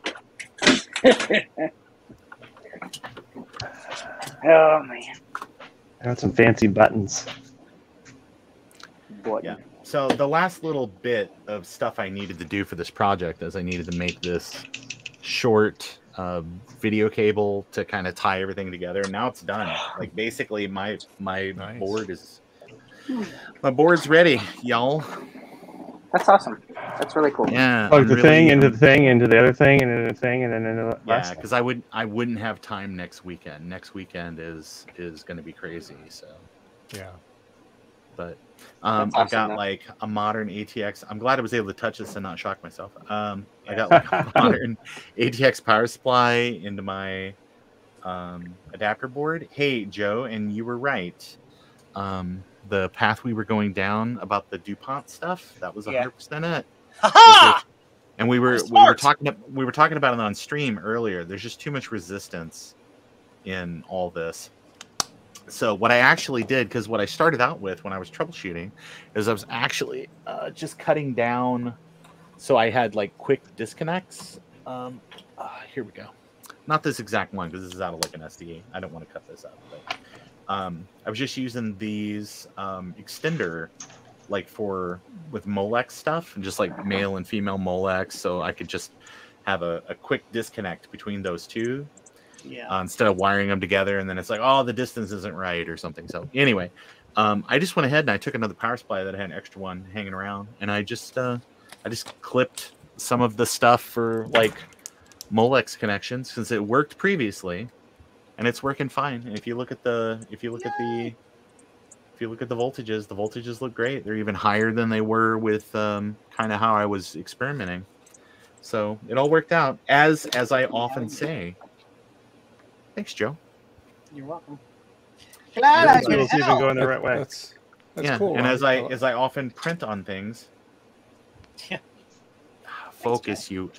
Speaker 7: Oh man.
Speaker 19: I got some fancy buttons.
Speaker 21: Yeah. So the last little bit of stuff I needed to do for this project is I needed to make this short video cable to kind of tie everything together. And now it's done. Like basically my board's ready, y'all.
Speaker 7: That's awesome. That's really cool.
Speaker 21: Yeah.
Speaker 19: Plug the thing into the thing, into the other thing, and then the thing, and then into the
Speaker 21: yeah, because I wouldn't have time next weekend. Next weekend is going to be crazy. So
Speaker 1: yeah.
Speaker 21: But
Speaker 7: That's
Speaker 21: I've
Speaker 7: awesome,
Speaker 21: got
Speaker 7: though.
Speaker 21: like a modern ATX. I'm glad I was able to touch this and not shock myself. I got like a modern ATX power supply into my adapter board. Hey Joe, and you were right. The path we were going down about the DuPont stuff, that was 100% it. And we were talking about it on stream earlier. There's just too much resistance in all this. So what I actually did, because what I started out with when I was troubleshooting, is I was actually just cutting down. So I had like quick disconnects. Here we go. Not this exact one because this is out of like an SDA. I don't want to cut this up. But I was just using these extender like with Molex stuff, and just like male and female Molex, so I could just have a quick disconnect between those two.
Speaker 11: Yeah.
Speaker 21: Instead of wiring them together, and then it's like, oh, the distance isn't right or something. So anyway, I just went ahead and I took another power supply that I had an extra one hanging around, and I just clipped some of the stuff for like Molex connections since it worked previously, and it's working fine. And if you look at the voltages look great. They're even higher than they were with kind of how I was experimenting. So it all worked out as I often say. Thanks, Joe.
Speaker 11: You're welcome.
Speaker 19: It's even going the right way.
Speaker 1: That's
Speaker 21: yeah,
Speaker 1: cool.
Speaker 21: And as I often print on things.
Speaker 11: Yeah.
Speaker 21: Focus you.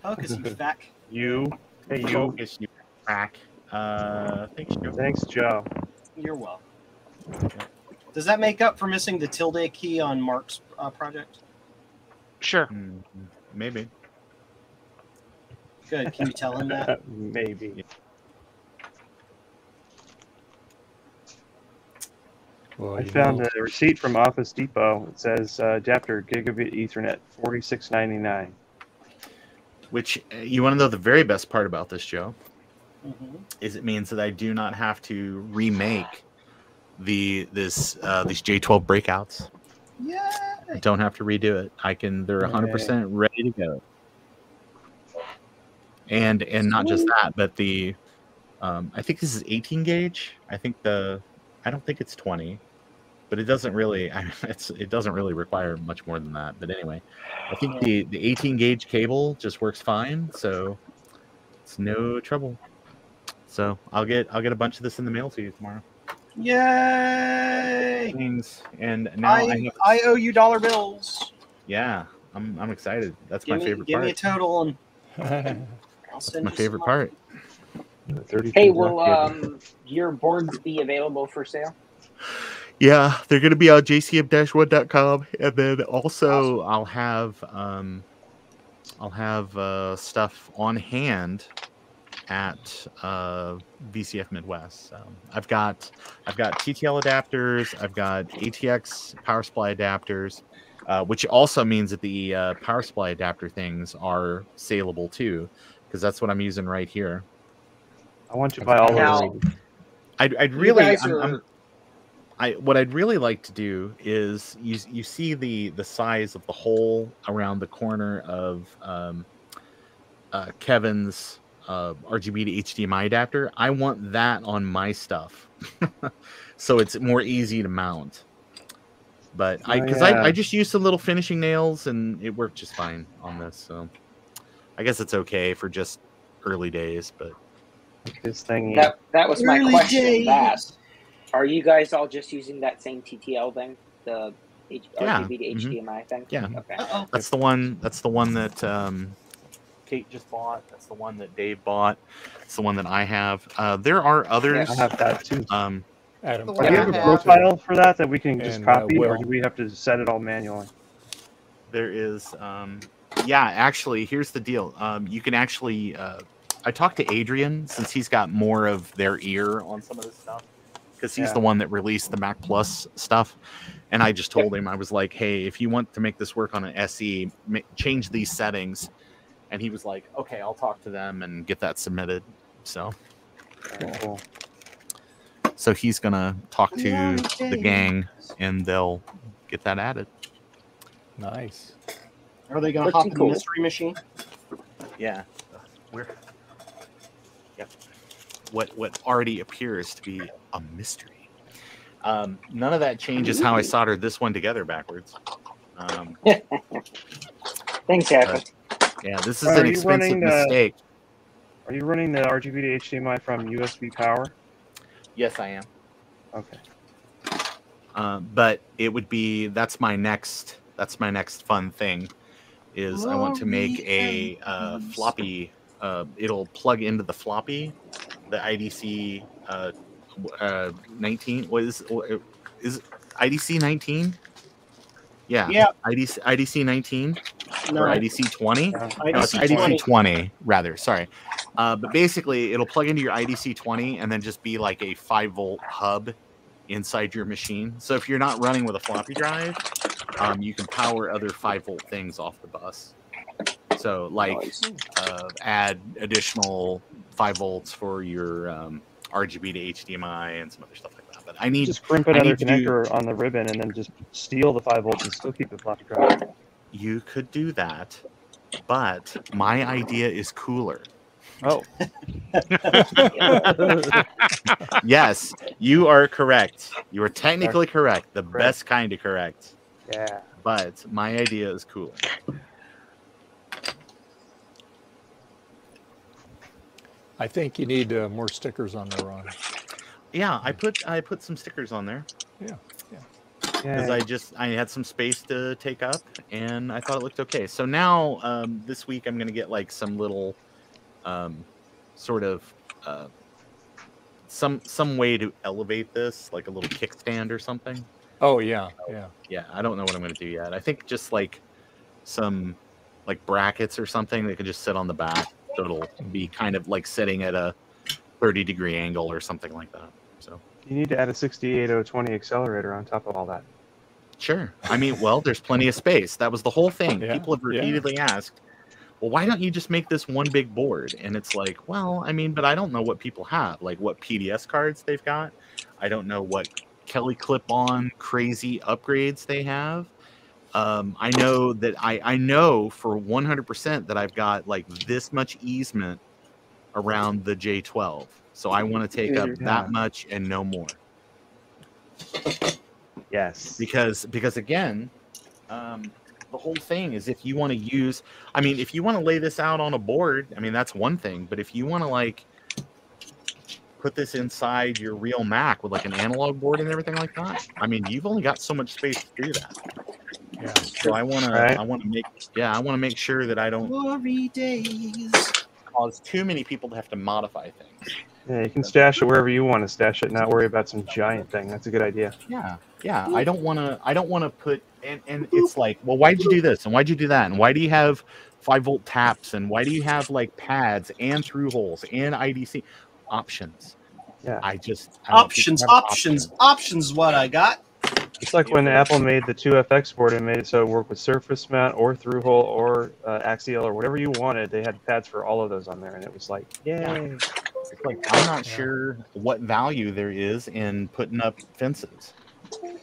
Speaker 11: Focus you, fack.
Speaker 19: You. Hey, you.
Speaker 21: Focus you, fack. Thanks, Joe.
Speaker 19: Thanks, Joe.
Speaker 11: You're welcome. Does that make up for missing the tilde key on Mark's project?
Speaker 6: Sure.
Speaker 21: Maybe.
Speaker 11: Good. Can you tell him that?
Speaker 19: Maybe.
Speaker 1: Well,
Speaker 19: I found a receipt from Office Depot. It says adapter gigabit Ethernet $46.99.
Speaker 21: Which you want to know the very best part about this, Joe?
Speaker 11: Mm-hmm.
Speaker 21: Is it means that I do not have to remake these J12 breakouts.
Speaker 11: Yeah.
Speaker 21: I don't have to redo it. They're 100% ready to go. And not just that, but I think this is 18 gauge. I don't think it's 20, but it doesn't really require much more than that. But anyway, I think the 18 gauge cable just works fine, so it's no trouble. So I'll get a bunch of this in the mail to you tomorrow.
Speaker 11: Yay!
Speaker 21: And now
Speaker 11: I owe you dollar bills.
Speaker 21: Yeah, I'm excited. That's my favorite part.
Speaker 11: Give me a total, and I'll send
Speaker 21: my
Speaker 11: you
Speaker 21: favorite
Speaker 11: some
Speaker 21: part.
Speaker 7: Hey, will your boards be available for sale?
Speaker 21: Yeah, they're going to be on jcm-1.com, and then also I'll have stuff on hand at VCF Midwest. I've got TTL adapters. I've got ATX power supply adapters, which also means that the power supply adapter things are saleable too, because that's what I'm using right here.
Speaker 19: I want to buy all of those.
Speaker 21: I'd really, what I'd really like to do is you see the size of the hole around the corner of Kevin's RGB to HDMI adapter. I want that on my stuff, so it's more easy to mount. But I just used some little finishing nails and it worked just fine on this. So I guess it's okay for just early days. But
Speaker 19: this thing,
Speaker 7: that was my question. Are you guys all just using that same TTL thing, the RGB to HDMI thing?
Speaker 21: Yeah,
Speaker 7: okay.
Speaker 21: That's the one that Kate just bought. That's the one that Dave bought. It's the one that I have. There are others.
Speaker 19: I have that too.
Speaker 1: Adam,
Speaker 19: do you have a profile for that we can just copy, or do we have to set it all manually?
Speaker 21: There is, yeah. Actually, here's the deal. You can actually. I talked to Adrian since he's got more of their ear on some of this stuff, because he's the one that released the Mac Plus stuff. And I just told him, I was like, hey, if you want to make this work on an SE, change these settings. And he was like, okay, I'll talk to them and get that submitted. So,
Speaker 19: cool.
Speaker 21: So he's going to talk to the gang and they'll get that added.
Speaker 1: Nice.
Speaker 11: Are they going to hop in the mystery machine?
Speaker 21: Yeah. Yep. What already appears to be a mystery. None of that changes how I soldered this one together backwards.
Speaker 7: Thanks, Jack.
Speaker 21: Yeah, this is an expensive mistake.
Speaker 19: Are you running the RGB to HDMI from USB power?
Speaker 21: Yes, I am.
Speaker 19: Okay.
Speaker 21: But it would be that's my next fun thing. Is I want to make a floppy. It'll plug into the floppy, the IDC 19. What is IDC 19? Yeah. IDC 19 or IDC 20? No, it's IDC 20 rather. Sorry. But basically, it'll plug into your IDC 20 and then just be like a 5-volt hub inside your machine. So if you're not running with a floppy drive, you can power other 5-volt things off the bus. So like add additional 5 volts for your RGB to HDMI and some other stuff like that. But I need
Speaker 19: just crimp another connector on the ribbon and then just steal the 5 volts and still keep the floppy drive.
Speaker 21: You could do that, but my idea is cooler.
Speaker 19: Oh.
Speaker 21: Yes, you are correct. You are technically correct. The best kind of correct.
Speaker 19: Yeah.
Speaker 21: But my idea is cooler.
Speaker 1: I think you need more stickers on there, Ron.
Speaker 21: Yeah, I put some stickers on there.
Speaker 1: Yeah.
Speaker 21: Because I had some space to take up, and I thought it looked okay. So now this week I'm gonna get like some little sort of some way to elevate this, like a little kickstand or something.
Speaker 1: Oh yeah.
Speaker 21: I don't know what I'm gonna do yet. I think just like some like brackets or something that could just sit on the back, so it'll be kind of like sitting at a 30-degree angle or something like that. So
Speaker 19: you need to add a 68020 accelerator on top of all that.
Speaker 21: Sure. I mean, well, there's plenty of space. That was the whole thing. People have repeatedly asked, well, why don't you just make this one big board? And it's like, well, I mean, but I don't know what people have, like what PDS cards they've got. I don't know what Kelly clip-on crazy upgrades they have. I know that I know for 100% that I've got like this much easement around the J12. So I want to take up that much and no more.
Speaker 19: Yes.
Speaker 21: Because again, the whole thing is if you want to use, I mean, if you want to lay this out on a board, I mean, that's one thing. But if you want to like put this inside your real Mac with like an analog board and everything like that, I mean, you've only got so much space to do that. Yeah. So I want to make sure that I don't cause too many people to have to modify things.
Speaker 19: Yeah, you can stash it wherever you want to stash it, not worry about some giant thing. That's a good idea.
Speaker 21: Yeah. I don't want to put and it's like, well, why'd you do this and why'd you do that and why do you have 5-volt taps, and why do you have like pads and through holes and IDC options?
Speaker 19: Yeah,
Speaker 11: options is what I got.
Speaker 19: It's like when Apple made the 2FX board and made it so it worked with surface mount or through hole or axial or whatever you wanted. They had pads for all of those on there, and it was like, yay!
Speaker 21: Yeah. It's like, I'm not sure what value there is in putting up fences,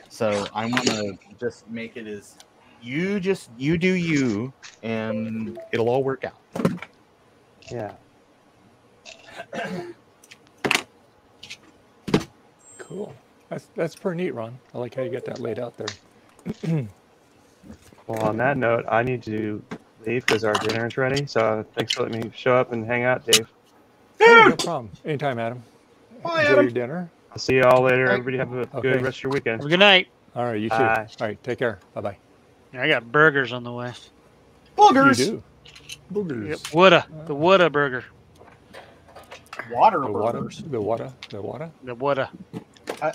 Speaker 21: so I want to just make it as you do you, and it'll all work out.
Speaker 19: Yeah.
Speaker 1: Cool. That's pretty neat, Ron. I like how you got that laid out there.
Speaker 19: Well, on that note, I need to leave because our dinner is ready. So thanks for letting me show up and hang out, Dave.
Speaker 1: Hey, no problem. Anytime, Adam.
Speaker 11: Bye,
Speaker 1: Enjoy
Speaker 11: Adam.
Speaker 1: your dinner.
Speaker 19: I'll see you all later. Everybody have a good rest of your weekend.
Speaker 6: Have a good night.
Speaker 1: All right, you too.
Speaker 19: Bye.
Speaker 1: All right, take care. Bye-bye.
Speaker 6: Yeah, I got burgers on the way.
Speaker 11: Boogers.
Speaker 1: You do. Boogers.
Speaker 6: Yep. The Woulda burger.
Speaker 11: Water
Speaker 1: The
Speaker 11: burgers.
Speaker 1: The Woulda.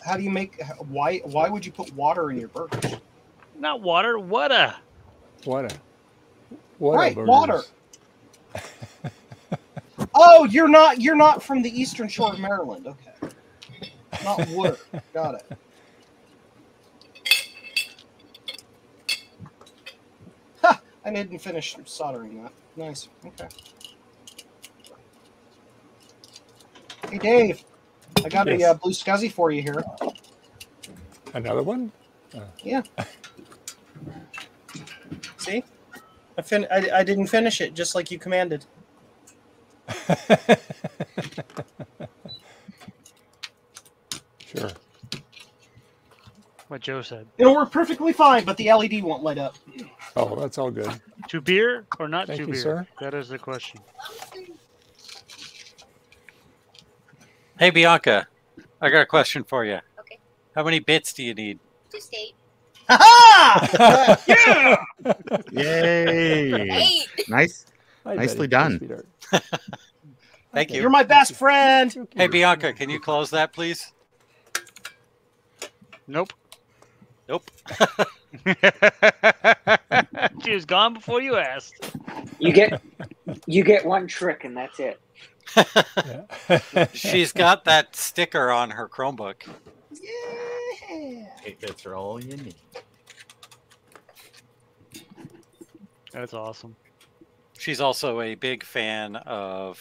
Speaker 11: How do you make? Why would you put water in your burgers?
Speaker 6: Not water. Woulda.
Speaker 1: Woulda.
Speaker 11: Right,
Speaker 1: burgers.
Speaker 11: water. Oh, you're not from the Eastern Shore of Maryland. Okay. Not water. Got it. Ha! I didn't finish soldering that. Nice. Okay. Hey, Dave. I got a blue scuzzy for you here.
Speaker 1: Another one?
Speaker 11: Yeah. See? I didn't finish it, just like you commanded.
Speaker 1: Sure.
Speaker 6: What Joe said.
Speaker 11: It'll work perfectly fine, but the LED won't light up.
Speaker 1: Oh, that's all good.
Speaker 6: To beer or not
Speaker 1: Thank
Speaker 6: to
Speaker 1: you,
Speaker 6: beer?
Speaker 1: sir.
Speaker 6: That is the question.
Speaker 17: Hey, Bianca, I got a question for you.
Speaker 2: Okay.
Speaker 17: How many bits do you need?
Speaker 2: Just 8.
Speaker 11: Ha Yeah!
Speaker 21: Yay!
Speaker 2: 8.
Speaker 21: Nice.
Speaker 1: Hi,
Speaker 21: Nicely
Speaker 1: Betty.
Speaker 21: done.
Speaker 17: Thank you.
Speaker 11: You're my best friend.
Speaker 17: Hey, Bianca, can you close that, please?
Speaker 6: Nope.
Speaker 17: Nope.
Speaker 6: She was gone before you asked.
Speaker 7: You get one trick, and that's it.
Speaker 17: She's got that sticker on her Chromebook.
Speaker 11: Yeah.
Speaker 21: 8 bits are all you need.
Speaker 6: That's awesome.
Speaker 17: She's also a big fan of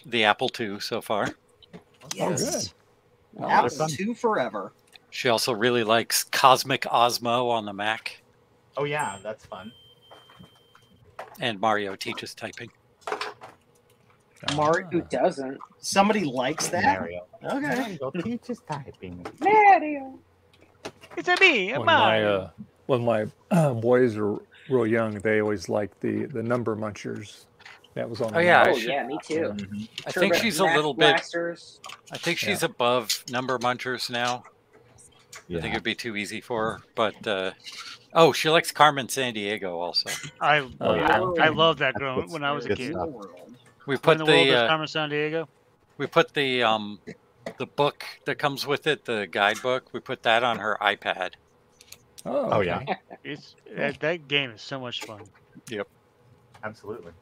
Speaker 17: the Apple II so far.
Speaker 11: Yes.
Speaker 1: Oh,
Speaker 11: Apple II forever.
Speaker 17: She also really likes Cosmic Osmo on the Mac.
Speaker 21: Oh yeah, that's fun.
Speaker 17: And Mario teaches typing.
Speaker 11: Mario,
Speaker 7: Who doesn't?
Speaker 11: somebody likes that.
Speaker 21: Mario.
Speaker 11: Okay.
Speaker 21: Mario teaches typing.
Speaker 7: Mario.
Speaker 6: It's a me.
Speaker 1: When my boys were real young, they always liked the number munchers. That was on.
Speaker 17: Oh yeah,
Speaker 7: Oh yeah, me too.
Speaker 17: I think she's a little bit.
Speaker 7: Blasters.
Speaker 17: I think she's above number munchers now. I think
Speaker 21: Yeah.
Speaker 17: it'd be too easy for her. But oh, she likes Carmen Sandiego also.
Speaker 6: I
Speaker 1: yeah.
Speaker 6: love that girl when I was a
Speaker 21: Good
Speaker 6: kid.
Speaker 21: stuff.
Speaker 17: We
Speaker 6: When
Speaker 17: put
Speaker 6: the world is
Speaker 17: the
Speaker 6: Carmen Sandiego.
Speaker 17: we put the book that comes with it, the guidebook. We put that on her iPad.
Speaker 1: Oh,
Speaker 21: yeah.
Speaker 6: It's that game is so much fun.
Speaker 17: Yep.
Speaker 21: Absolutely.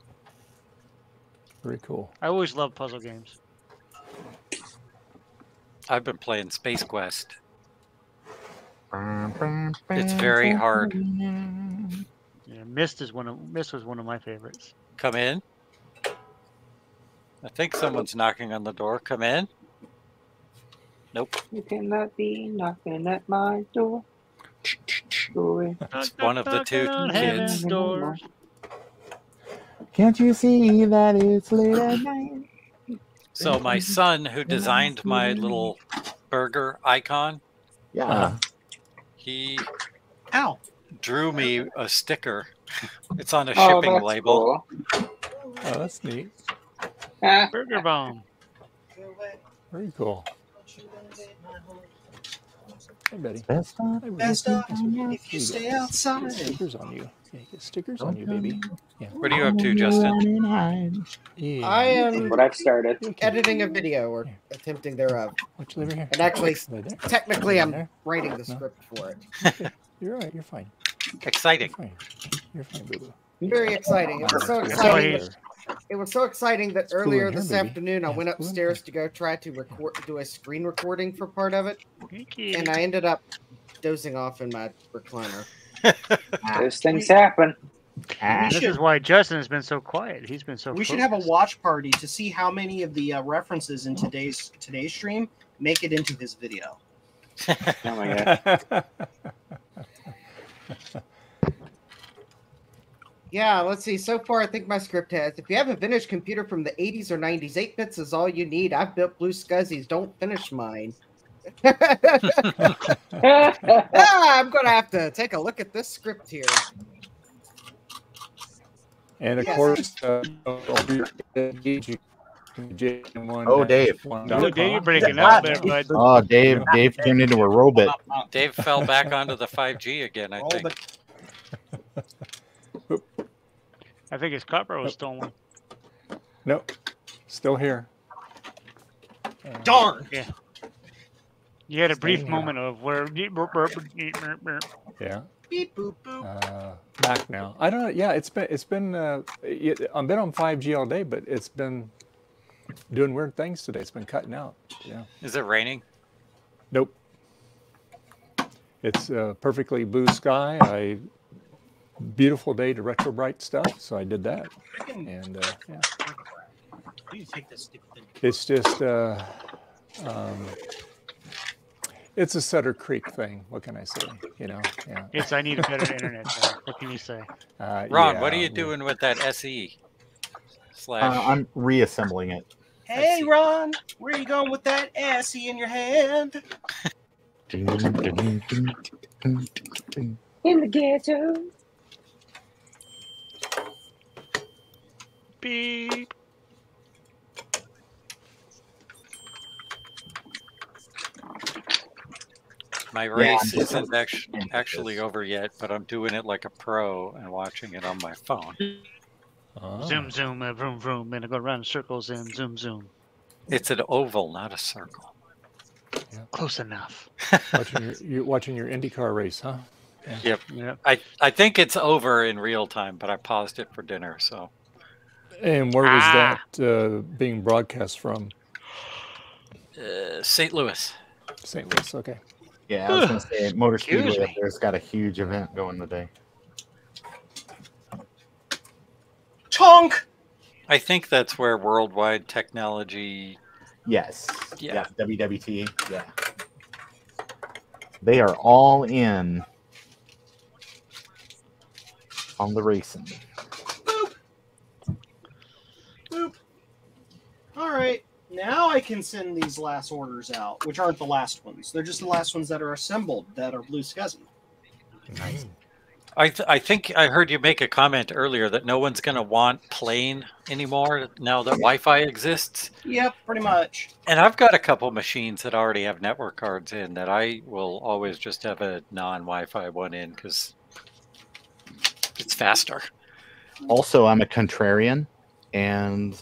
Speaker 1: Very cool.
Speaker 6: I always love puzzle games.
Speaker 17: I've been playing Space Quest. It's very hard.
Speaker 6: Yeah, Myst was one of my favorites.
Speaker 17: Come in. I think someone's knocking on the door. Come in. Nope.
Speaker 7: You cannot be knocking at my door.
Speaker 17: It's one of the two kids.
Speaker 6: Doors.
Speaker 21: Can't you see that it's late at night?
Speaker 17: So my son, who designed my little burger icon,
Speaker 21: Yeah.
Speaker 17: he
Speaker 11: Ow.
Speaker 17: drew me a sticker. It's on a
Speaker 7: Oh,
Speaker 17: shipping
Speaker 7: that's
Speaker 17: label.
Speaker 7: cool.
Speaker 1: Oh, that's neat.
Speaker 6: Burger Bomb.
Speaker 1: Very cool. Hey, Betty.
Speaker 21: Best of.
Speaker 11: Best of if you stay outside.
Speaker 1: Stickers on you. Yeah, get stickers on you, baby. Yeah.
Speaker 17: What are you up to, Justin?
Speaker 1: Yeah.
Speaker 14: I am
Speaker 7: What I've started.
Speaker 14: editing a video or attempting thereof.
Speaker 1: What's over here?
Speaker 14: And actually,
Speaker 1: Right there.
Speaker 14: technically, I'm
Speaker 1: There.
Speaker 14: writing the
Speaker 1: No.
Speaker 14: script for it.
Speaker 1: Okay. You're right. You're fine.
Speaker 17: Exciting.
Speaker 1: You're fine. You're fine, boo boo.
Speaker 14: Very exciting. It was so exciting. It was so exciting that earlier this afternoon I went upstairs to go try to do a screen recording for part of it, and I ended up dozing off in my recliner.
Speaker 7: Those things happen.
Speaker 6: This is why Justin has been so quiet. He's been so.
Speaker 11: We should have a watch party to see how many of the references in today's stream make it into his video.
Speaker 7: Oh my god.
Speaker 14: Yeah, let's see. So far, I think my script has. If you have a vintage computer from the 80s or 90s, 8 bits is all you need. I've built blue scuzzies. Don't finish mine. I'm going to have to take a look at this script here.
Speaker 1: And of course,
Speaker 21: Oh, Dave.
Speaker 6: Oh, Dave, you're breaking up there, bud.
Speaker 21: Oh, Dave turned into a robot.
Speaker 17: Dave fell back onto the 5G again, I think.
Speaker 6: I think his copper was stolen.
Speaker 1: Nope. Still here.
Speaker 11: Darn.
Speaker 6: Yeah. You had a brief moment of where.
Speaker 1: Yeah.
Speaker 11: Beep boop boop.
Speaker 1: Back now. I don't know. Yeah, I've been on 5G all day, but it's been doing weird things today. It's been cutting out. Yeah.
Speaker 17: Is it raining?
Speaker 1: Nope. It's perfectly blue sky. Beautiful day to retro bright stuff, so I did that. And yeah. It's just it's a Sutter Creek thing. What can I say? You know, yeah.
Speaker 6: It's I need a better internet. What can you say?
Speaker 17: Ron,
Speaker 1: yeah,
Speaker 17: what are you doing with that SE?
Speaker 21: I'm reassembling it.
Speaker 11: Hey, Ron, where are you going with that SE in your hand?
Speaker 7: In the ghetto.
Speaker 6: Beep.
Speaker 17: My race isn't actually over yet, but I'm doing it like a pro and watching it on my phone.
Speaker 6: Zoom, zoom, vroom, vroom, and I go around in circles and zoom, zoom.
Speaker 17: It's an oval, not a circle.
Speaker 1: Yeah.
Speaker 6: Close enough.
Speaker 1: You're watching your IndyCar race, huh?
Speaker 17: Yeah. Yep. I think it's over in real time, but I paused it for dinner, so.
Speaker 1: And where was that being broadcast from?
Speaker 17: St. Louis.
Speaker 1: St. Louis, okay.
Speaker 21: Yeah, I was going to say Motor Speedway up there's got a huge event going today.
Speaker 11: Chonk!
Speaker 17: I think that's where Worldwide Technology.
Speaker 21: Yes.
Speaker 17: Yeah.
Speaker 21: WWT. Yeah. They are all in on the racing.
Speaker 11: Boop. Boop. All right. Now I can send these last orders out, which aren't the last ones. They're just the last ones that are assembled that are blue scuzzy.
Speaker 1: Nice.
Speaker 17: I think I heard you make a comment earlier that no one's going to want plain anymore now that Wi-Fi exists.
Speaker 11: Yep, pretty much.
Speaker 17: And I've got a couple machines that already have network cards in that I will always just have a non-Wi-Fi one in because it's faster.
Speaker 21: Also, I'm a contrarian, and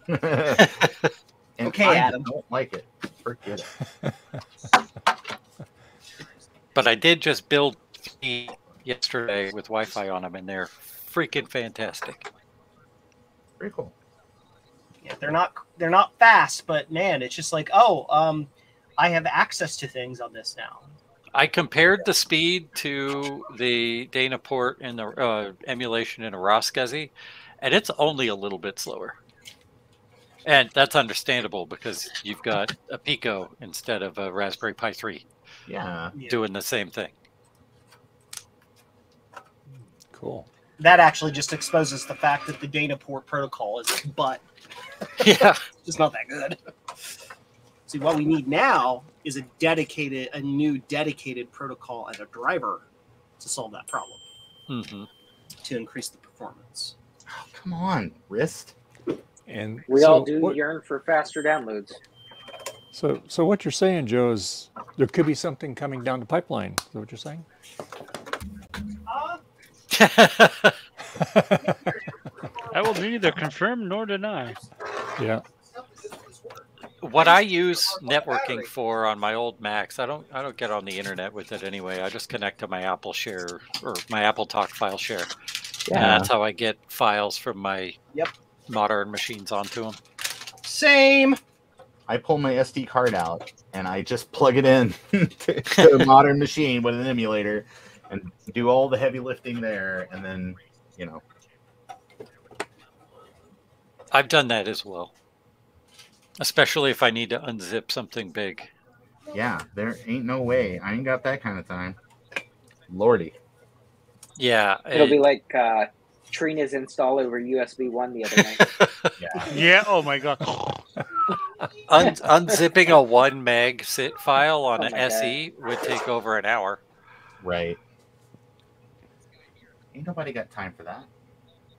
Speaker 11: okay, Adam.
Speaker 21: I don't like it. Forget it.
Speaker 17: But I did just build 3 yesterday with Wi-Fi on them, and they're freaking fantastic.
Speaker 21: Very cool.
Speaker 11: Yeah, they're not fast, but man, it's just like, I have access to things on this now.
Speaker 17: I compared the speed to the Dana port and the emulation in a raw SCSI, and it's only a little bit slower. And that's understandable because you've got a Pico instead of a Raspberry Pi 3.
Speaker 21: Yeah.
Speaker 17: Doing the same thing.
Speaker 1: Cool.
Speaker 11: That actually just exposes the fact that the Dana port protocol is butt.
Speaker 17: Yeah.
Speaker 11: It's not that good. See, what we need now is a new dedicated protocol and a driver to solve that problem.
Speaker 17: Mm-hmm.
Speaker 11: To increase the performance.
Speaker 21: Oh, come on, wrist.
Speaker 1: And
Speaker 7: we all do yearn for faster downloads.
Speaker 1: So what you're saying, Joe, is there could be something coming down the pipeline. Is that what you're saying?
Speaker 6: I will neither confirm nor deny.
Speaker 1: Yeah.
Speaker 17: What I use networking for on my old Macs, I don't get on the internet with it anyway. I just connect to my Apple Share or my Apple Talk file share. Yeah, that's how I get files from my
Speaker 11: Yep.
Speaker 17: modern machines onto them.
Speaker 11: Same.
Speaker 21: I pull my SD card out and I just plug it in to a modern machine with an emulator and do all the heavy lifting there, and then, you know.
Speaker 17: I've done that as well, especially if I need to unzip something big.
Speaker 21: Yeah, there ain't no way. I ain't got that kind of time. Lordy.
Speaker 17: Yeah.
Speaker 7: It'll be like Trina's install over USB 1 the other night.
Speaker 6: Yeah. Oh my god.
Speaker 17: Unzipping a 1 meg sit file on an
Speaker 7: my
Speaker 17: SE would take over an hour.
Speaker 21: Right. Ain't nobody got time for that.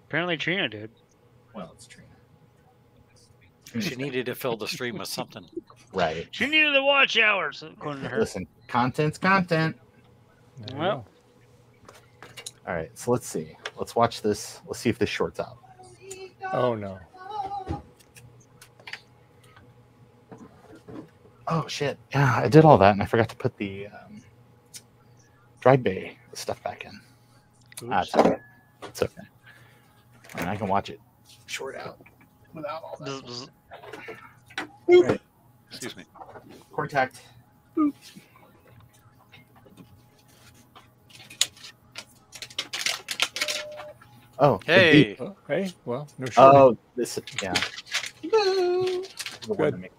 Speaker 6: Apparently Trina did.
Speaker 21: Well, it's Trina.
Speaker 17: She needed to fill the stream with something.
Speaker 21: Right.
Speaker 6: She needed the watch hours, according to her.
Speaker 21: Listen, content's content.
Speaker 6: Well.
Speaker 21: All right, so let's see. Let's watch this. Let's see if this shorts out.
Speaker 1: Oh, no.
Speaker 21: Oh, shit. Yeah, I did all that, and I forgot to put the dry bay stuff back in. It's okay. It's okay. I mean, I can watch it short out without all that. Right.
Speaker 17: Excuse me.
Speaker 21: Contact. Boop. Oh,
Speaker 17: hey.
Speaker 1: Oh, hey, well, no shorting.
Speaker 21: Oh, this, yeah.
Speaker 1: Boo. Good.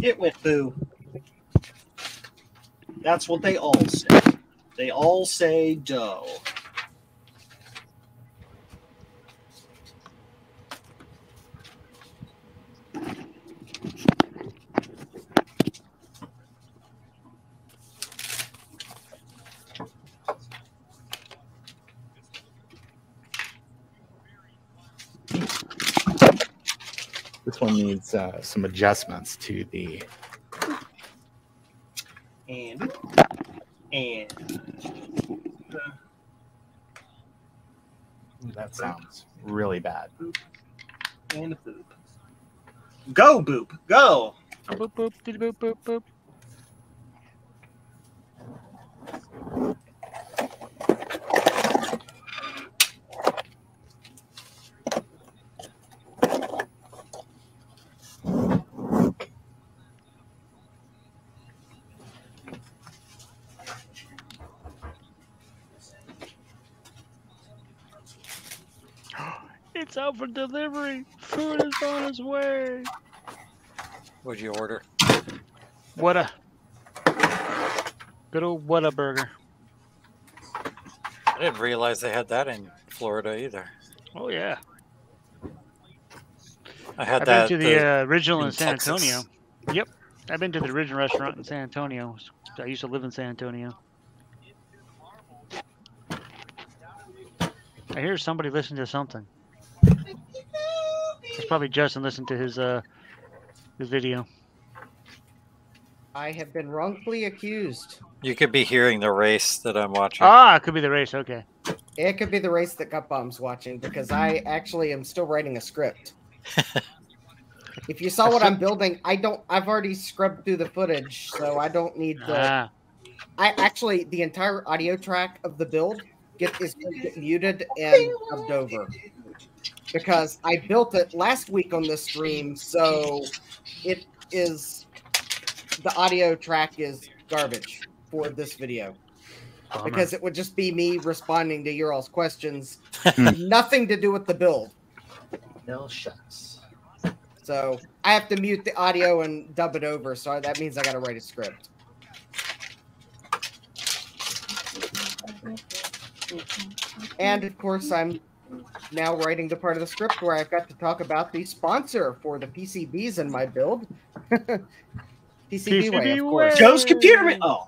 Speaker 11: It went boo. That's what they all say. They all say dough.
Speaker 21: This one needs some adjustments to the.
Speaker 11: And
Speaker 21: That sounds really bad.
Speaker 11: and a boop. Go boop. Go.
Speaker 6: Boop boop boop boop boop. It's out for delivery. Food is on its way.
Speaker 17: What'd you order?
Speaker 6: What good old Whataburger.
Speaker 17: I didn't realize they had that in Florida either.
Speaker 6: Oh yeah.
Speaker 17: I had
Speaker 6: I've
Speaker 17: that.
Speaker 6: been to the original in San
Speaker 17: Texas.
Speaker 6: Antonio. Yep. I've been to the original restaurant in San Antonio. I used to live in San Antonio. I hear somebody listening to something. It's probably Justin listening to his video.
Speaker 14: I have been wrongfully accused.
Speaker 17: You could be hearing the race that I'm watching.
Speaker 6: Ah, it could be the race. Okay.
Speaker 14: It could be the race that Gutbomb's watching because I actually am still writing a script. If you saw what I'm building, I've already scrubbed through the footage, so I don't need the. I actually the entire audio track of the build is going to get muted and dubbed over because I built it last week on the stream, so it is the audio track is garbage for this video. Because it would just be me responding to your all's questions. Nothing to do with the build.
Speaker 21: No shucks.
Speaker 14: So I have to mute the audio and dub it over. So that means I got to write a script. And of course, I'm now writing the part of the script where I've got to talk about the sponsor for the PCBs in my build. PCB, of course.
Speaker 11: Joe's computer. Oh.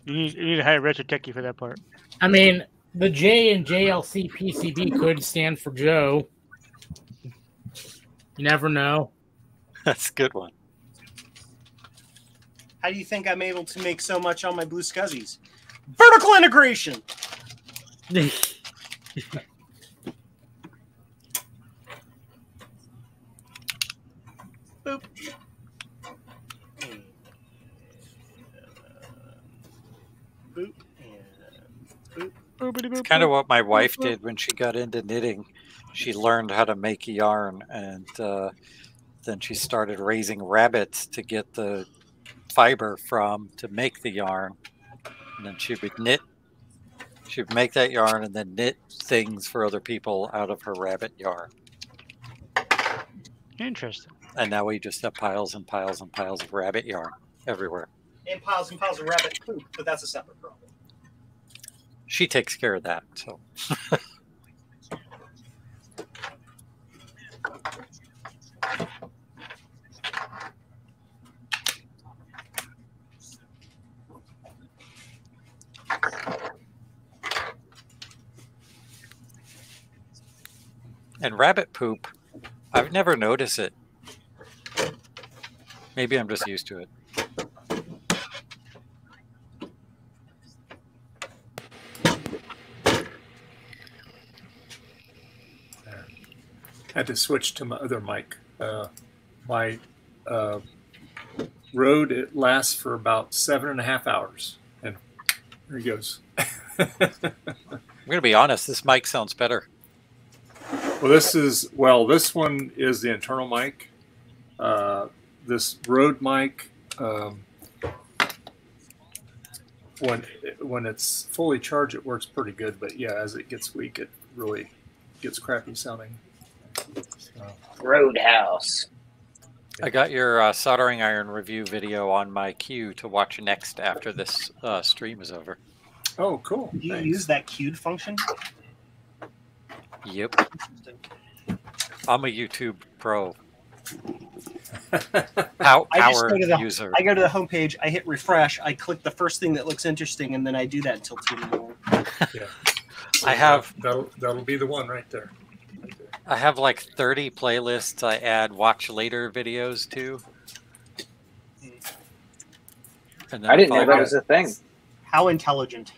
Speaker 6: You need to hire Retro Techie for that part.
Speaker 10: I mean, the J in JLC PCB could stand for Joe. You never know.
Speaker 17: That's a good one.
Speaker 11: How do you think I'm able to make so much on my Blue Scuzzies? Vertical integration. Boop. boop, and boop.
Speaker 17: It's kind of what my wife did when she got into knitting. She learned how to make yarn, and then she started raising rabbits to get the fiber from to make the yarn. And then she would knit. She would make that yarn and then knit things for other people out of her rabbit yarn.
Speaker 6: Interesting.
Speaker 17: And now we just have piles and piles and piles of rabbit yarn everywhere.
Speaker 11: And piles of rabbit poop, but that's a separate problem.
Speaker 17: She takes care of that. So. And rabbit poop, I've never noticed it. Maybe I'm just used to it.
Speaker 1: Had to switch to my other mic. My Rode, it lasts for about 7.5 hours. And there he goes.
Speaker 17: I'm going to be honest, this mic sounds better.
Speaker 1: Well, this one is the internal mic. This Rode mic, when it's fully charged, it works pretty good. But yeah, as it gets weak, it really gets crappy sounding.
Speaker 7: Roadhouse.
Speaker 17: I got your soldering iron review video on my queue to watch next after this stream is over.
Speaker 1: Oh, cool.
Speaker 11: Do you use that queued function?
Speaker 17: Yep. I'm a YouTube pro. Power user.
Speaker 11: I go to the homepage, I hit refresh, I click the first thing that looks interesting, and then I do that until 2 in the morning.
Speaker 1: Yeah.
Speaker 17: I have
Speaker 1: that'll be the one right there.
Speaker 17: I have like 30 playlists I add watch later videos to. And then
Speaker 7: I didn't know that was a thing.
Speaker 11: How intelligent.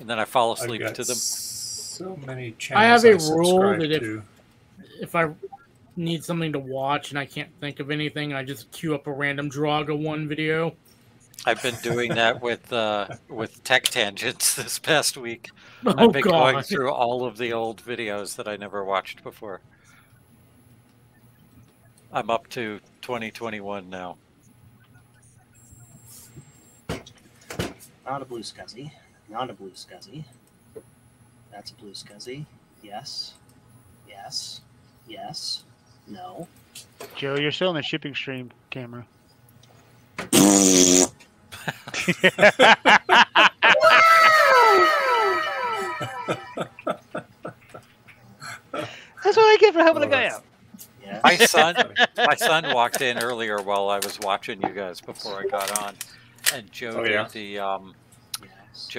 Speaker 17: And then I fall asleep to them.
Speaker 1: So many channels.
Speaker 10: I have a rule that if I need something to watch and I can't think of anything, I just queue up a random Draga 1 video.
Speaker 17: I've been doing that with Tech Tangents this past week.
Speaker 10: Oh,
Speaker 17: I've been
Speaker 10: God.
Speaker 17: going through all of the old videos that I never watched before. I'm up to 2021 now.
Speaker 11: Not a blue scuzzy. Not a blue scuzzy. That's a blue scuzzy. Yes. Yes. Yes. No.
Speaker 6: Joe, you're still in the shipping stream camera. That's what I get for helping a guy out.
Speaker 11: Yeah.
Speaker 17: My son walked in earlier while I was watching you guys before I got on, and Joe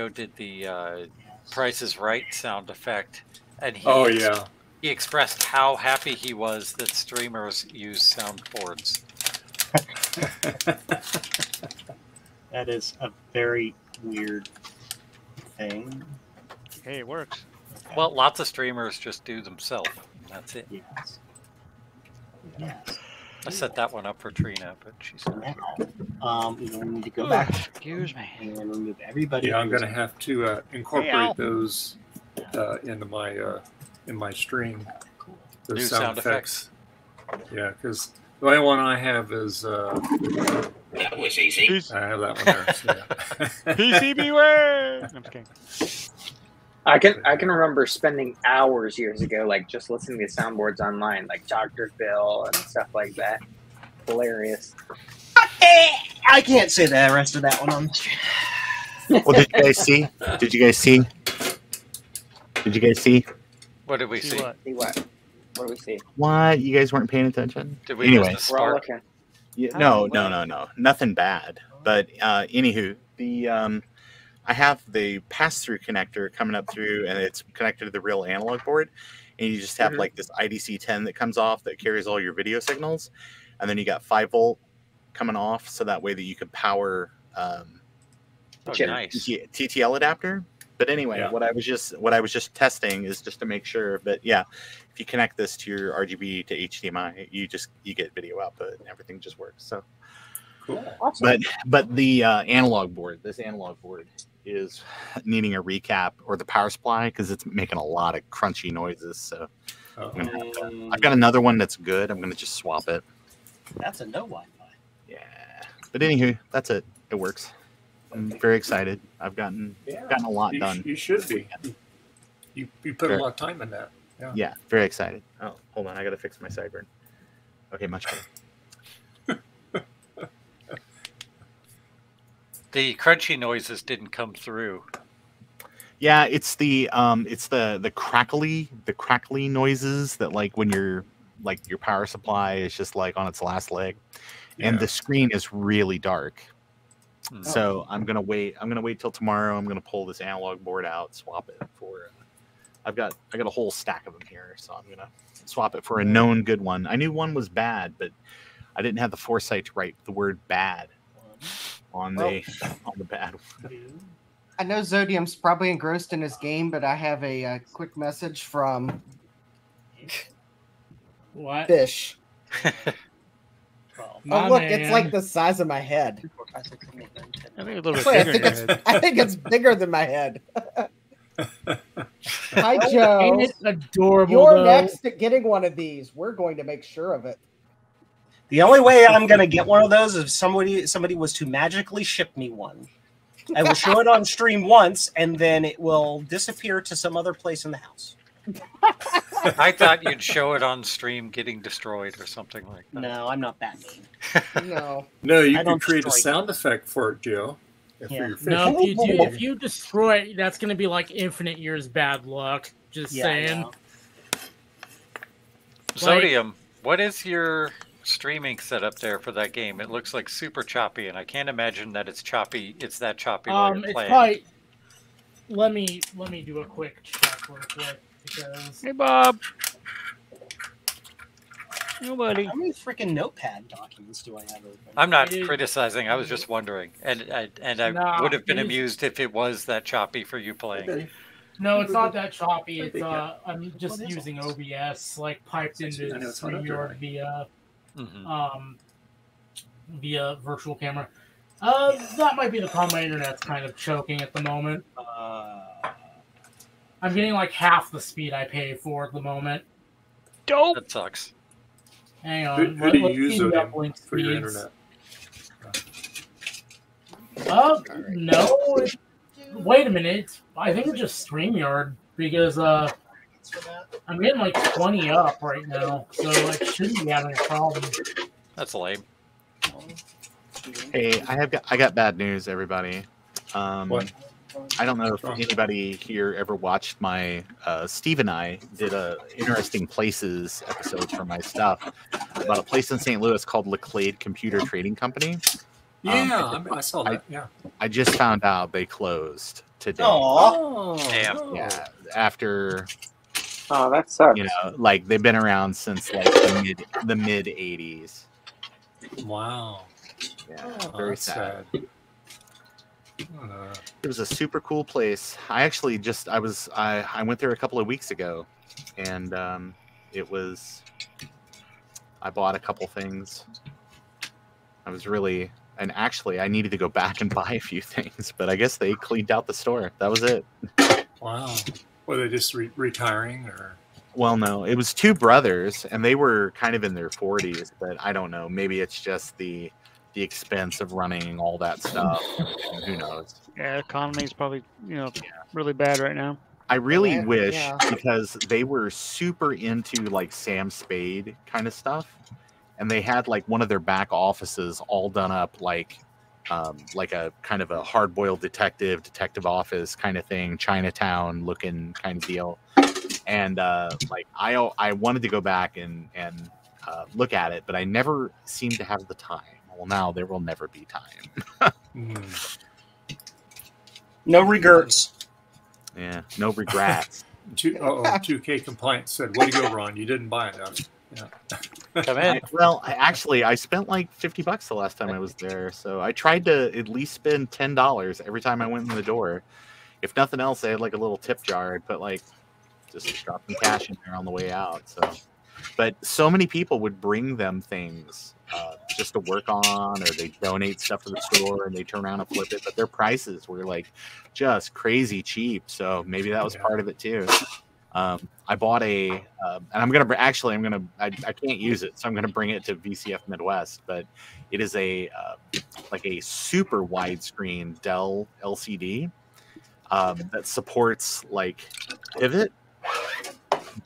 Speaker 17: did the Price is Right sound effect, and he expressed how happy he was that streamers use soundboards.
Speaker 11: That is a very weird thing.
Speaker 6: Hey, it works.
Speaker 17: Well, lots of streamers just do themselves. That's it.
Speaker 11: Yes.
Speaker 17: I set that one up for Trina, but she's not.
Speaker 11: We need to go back.
Speaker 6: Excuse me.
Speaker 11: And remove everybody.
Speaker 1: Yeah, I'm going to have to incorporate those into my stream. Those
Speaker 17: New sound effects.
Speaker 1: Yeah, because the only one I have is.
Speaker 2: That was easy.
Speaker 1: I have that one there. So, yeah.
Speaker 6: PC beware! No, I'm just kidding.
Speaker 7: I can remember spending hours years ago, like just listening to soundboards online, like Dr. Phil and stuff like that. Hilarious.
Speaker 11: I can't say the rest of that one on the stream.
Speaker 21: Well, did you guys see? Did you guys see? Did you guys see?
Speaker 17: What did we see?
Speaker 7: See what? What do we see?
Speaker 21: What? You guys weren't paying attention?
Speaker 17: Did we
Speaker 21: anyway,
Speaker 17: miss the spark?
Speaker 21: Yeah, no. Nothing bad. But anywho, the I have the pass-through connector coming up through, and it's connected to the real analog board. And you just have like this IDC-10 that comes off that carries all your video signals, and then you got 5-volt coming off, so that way that you can power
Speaker 17: nice.
Speaker 21: TTL adapter. But anyway, what I was just testing is just to make sure. But yeah, if you connect this to your RGB to HDMI, you get video output and everything just works. So
Speaker 1: cool.
Speaker 7: Awesome.
Speaker 21: But the analog board, this analog board is needing a recap, or the power supply, because it's making a lot of crunchy noises. So I've got another one that's good. I'm gonna just swap it.
Speaker 11: That's a no Wi-Fi.
Speaker 21: Yeah, but anywho, that's it. It works. I'm very excited. I've gotten a lot done.
Speaker 1: You should be. You put
Speaker 21: Very-
Speaker 1: a lot of time in that.
Speaker 21: Yeah, very excited. Oh, hold on, I gotta fix my sideburn. Okay, much better.
Speaker 17: The crunchy noises didn't come through.
Speaker 21: Yeah, it's the crackly noises that, like, when you're like your power supply is just like on its last leg, and the screen is really dark. So I'm gonna wait till tomorrow. I'm gonna pull this analog board out, swap it for. I got a whole stack of them here, so I'm gonna swap it for a known good one. I knew one was bad, but I didn't have the foresight to write the word bad on the bad one.
Speaker 14: I know Zodium's probably engrossed in his game, but I have a quick message from
Speaker 10: What?
Speaker 14: Fish.
Speaker 10: My
Speaker 14: Oh, look,
Speaker 10: man.
Speaker 14: it's like the size of my head.
Speaker 6: I think a little bit
Speaker 14: Wait,
Speaker 6: bigger than your head.
Speaker 14: I think it's bigger than my head. Hi, Joe.
Speaker 10: Ain't it adorable?
Speaker 14: You're
Speaker 10: though?
Speaker 14: next at getting one of these. We're going to make sure of it.
Speaker 11: The only way I'm going to get one of those is if somebody was to magically ship me one. I will show it on stream once, and then it will disappear to some other place in the house.
Speaker 17: I thought you'd show it on stream getting destroyed or something like that.
Speaker 11: No, I'm not that mean.
Speaker 14: No.
Speaker 1: No, you
Speaker 11: I
Speaker 1: can
Speaker 11: don't
Speaker 1: create a
Speaker 11: destroy
Speaker 1: sound effect for it, Joe. For your fish.
Speaker 10: No, if you destroy it, that's going to be like infinite years bad luck. Just
Speaker 11: Yeah, I
Speaker 10: saying.
Speaker 11: know.
Speaker 17: Zodium, what is your streaming setup there for that game? It looks like super choppy, and I can't imagine that it's choppy. It's that choppy while you're
Speaker 10: It's
Speaker 17: playing.
Speaker 10: probably. Let me do a quick check real quick because.
Speaker 6: Hey, Bob. Nobody.
Speaker 11: How many freaking notepad documents do I have open?
Speaker 17: I'm not criticizing. I was just wondering, and I
Speaker 10: Nah,
Speaker 17: would have been
Speaker 10: it is-
Speaker 17: amused if it was that choppy for you playing.
Speaker 10: No, it's not that choppy. It's I'm just using OBS, like piped into
Speaker 1: I know it's not
Speaker 10: StreamYard
Speaker 17: Mhm.
Speaker 10: via virtual camera. That might be the problem. My internet's kind of choking at the moment. I'm getting like half the speed I pay for at the moment.
Speaker 6: Dope.
Speaker 17: That sucks.
Speaker 10: Hang on.
Speaker 1: Who do you
Speaker 10: let's
Speaker 1: use
Speaker 10: speed
Speaker 1: Zodium
Speaker 10: up link
Speaker 1: for your
Speaker 10: speeds.
Speaker 1: internet?
Speaker 10: No. Wait a minute. I think it's just StreamYard because I'm getting like 20 up right now, so I shouldn't be having a problem.
Speaker 17: That's lame.
Speaker 21: Hey, I got bad news, everybody.
Speaker 1: What?
Speaker 21: I don't know if anybody here ever watched my Steve and I did a interesting places episode for my stuff about a place in St. Louis called Laclade Computer Trading Company.
Speaker 1: I saw that.
Speaker 21: I just found out they closed today.
Speaker 11: Oh,
Speaker 17: damn.
Speaker 21: Yeah, after
Speaker 7: that sucks.
Speaker 21: you know, like they've been around since like the mid '80s.
Speaker 1: Wow.
Speaker 21: Yeah, very
Speaker 1: that's
Speaker 21: sad. It was a super cool place. I actually I went there a couple of weeks ago, and it was. I bought a couple things. I was really. And actually, I needed to go back and buy a few things, but I guess they cleaned out the store. That was it.
Speaker 1: Wow. Were they just retiring, or?
Speaker 21: Well, no, it was two brothers, and they were kind of in their 40s, but I don't know. Maybe it's just the expense of running all that stuff. And who knows?
Speaker 6: Yeah, economy's probably really bad right now.
Speaker 21: I really wish, because they were super into like Sam Spade kind of stuff. And they had like one of their back offices all done up like a kind of a hard-boiled detective office kind of thing, Chinatown looking kind of deal. And like I wanted to go back and look at it, but I never seemed to have the time. Well, now there will never be time.
Speaker 11: no regrets.
Speaker 21: Yeah, no regrets.
Speaker 1: 2K compliance said, "Way to go, Ron! You didn't buy enough." Yeah.
Speaker 17: Come in.
Speaker 21: I spent like $50 the last time I was there, so I tried to at least spend $10 every time I went in the door. If nothing else, they had like a little tip jar. I'd put like just drop some cash in there on the way out. So But so many people would bring them things just to work on, or they donate stuff to the store and they turn around and flip it. But their prices were like just crazy cheap. So maybe that was part of it too. I bought a, and I'm gonna I can't use it, so I'm gonna bring it to VCF Midwest. But it is a like a super widescreen Dell LCD that supports like pivot.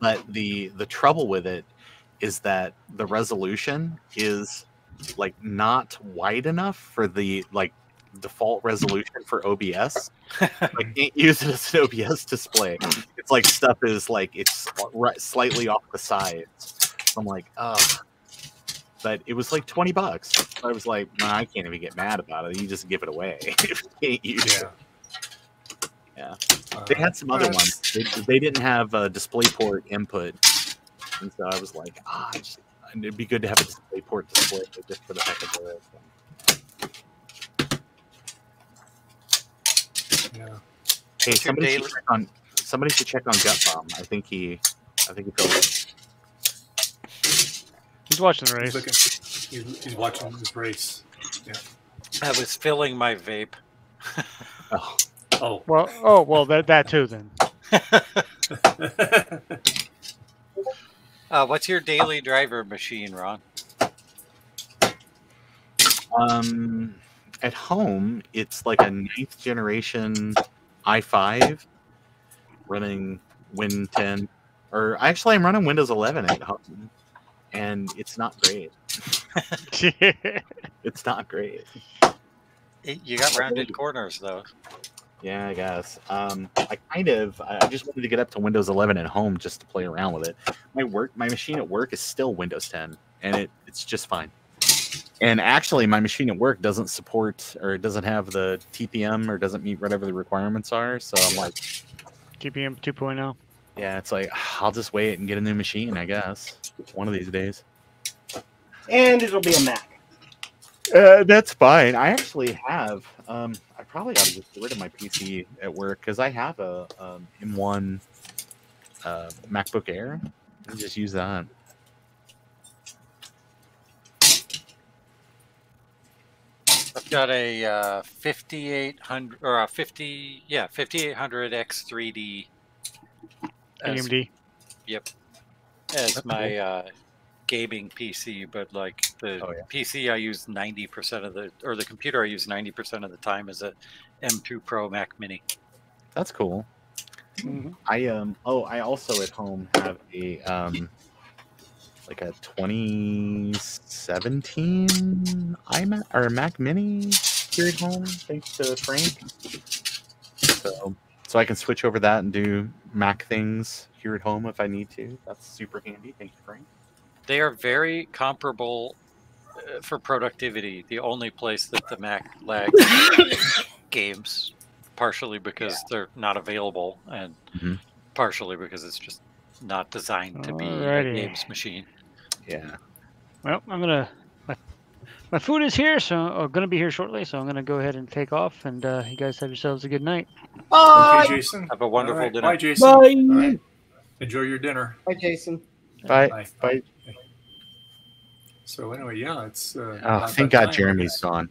Speaker 21: But the trouble with it is that the resolution is like not wide enough for the like default resolution for OBS. I can't use it as an OBS display. It's like stuff is like it's slightly off the sides. So I'm like, oh. But it was like $20. I was like, nah, I can't even get mad about it. You just give it away if you can't use it. Yeah. They had some other ones. They didn't have a DisplayPort input. And so I was like, it'd be good to have a DisplayPort display just for the heck of it.
Speaker 4: Yeah.
Speaker 21: Hey, somebody should check on Gut Bomb. I think he filled.
Speaker 6: He's watching the race.
Speaker 4: He's watching this race. Yeah.
Speaker 17: I was filling my vape.
Speaker 4: Oh.
Speaker 6: Well, that too then.
Speaker 17: What's your daily driver machine, Ron?
Speaker 21: At home, it's like a 9th generation i5 running Win 10, or actually I'm running Windows 11 at home, and it's not great. It's not great.
Speaker 17: You got rounded corners though.
Speaker 21: Yeah, I guess. I just wanted to get up to Windows 11 at home just to play around with it. My machine at work is still Windows 10, and it's just fine. And actually, my machine at work doesn't support, or it doesn't have the TPM, or doesn't meet whatever the requirements are. So I'm like,
Speaker 6: TPM 2.0.
Speaker 21: Yeah, it's like I'll just wait and get a new machine, I guess, one of these days.
Speaker 11: And it'll be a Mac.
Speaker 21: That's fine. I actually have. I probably ought to just get rid of my PC at work because I have a M1 MacBook Air. And just use that.
Speaker 17: I've got a 5800 or a 5800 X3D
Speaker 6: AMD.
Speaker 17: Yep, as my gaming PC, but like the PC I use 90% of the, or the computer I use 90% of the time is a M2 Pro Mac Mini.
Speaker 21: That's cool.
Speaker 6: Mm-hmm.
Speaker 21: I also at home have a like a 2017 iMac or Mac Mini here at home, thanks to Frank. So I can switch over that and do Mac things here at home if I need to. That's super handy. Thank you, Frank.
Speaker 17: They are very comparable for productivity. The only place that the Mac lags games, partially because they're not available, and partially because it's just not designed to be a games machine.
Speaker 21: Yeah.
Speaker 6: Well, my food is here, so I'm gonna be here shortly. So I'm gonna go ahead and take off, and you guys have yourselves a good night.
Speaker 11: Bye,
Speaker 4: okay, Jason.
Speaker 17: Have a wonderful dinner.
Speaker 4: Bye, Jason.
Speaker 10: Bye.
Speaker 4: Right. Enjoy your dinner.
Speaker 14: Bye, Jason.
Speaker 21: Bye. Bye.
Speaker 4: So anyway, yeah, it's.
Speaker 21: Thank God Jeremy's gone.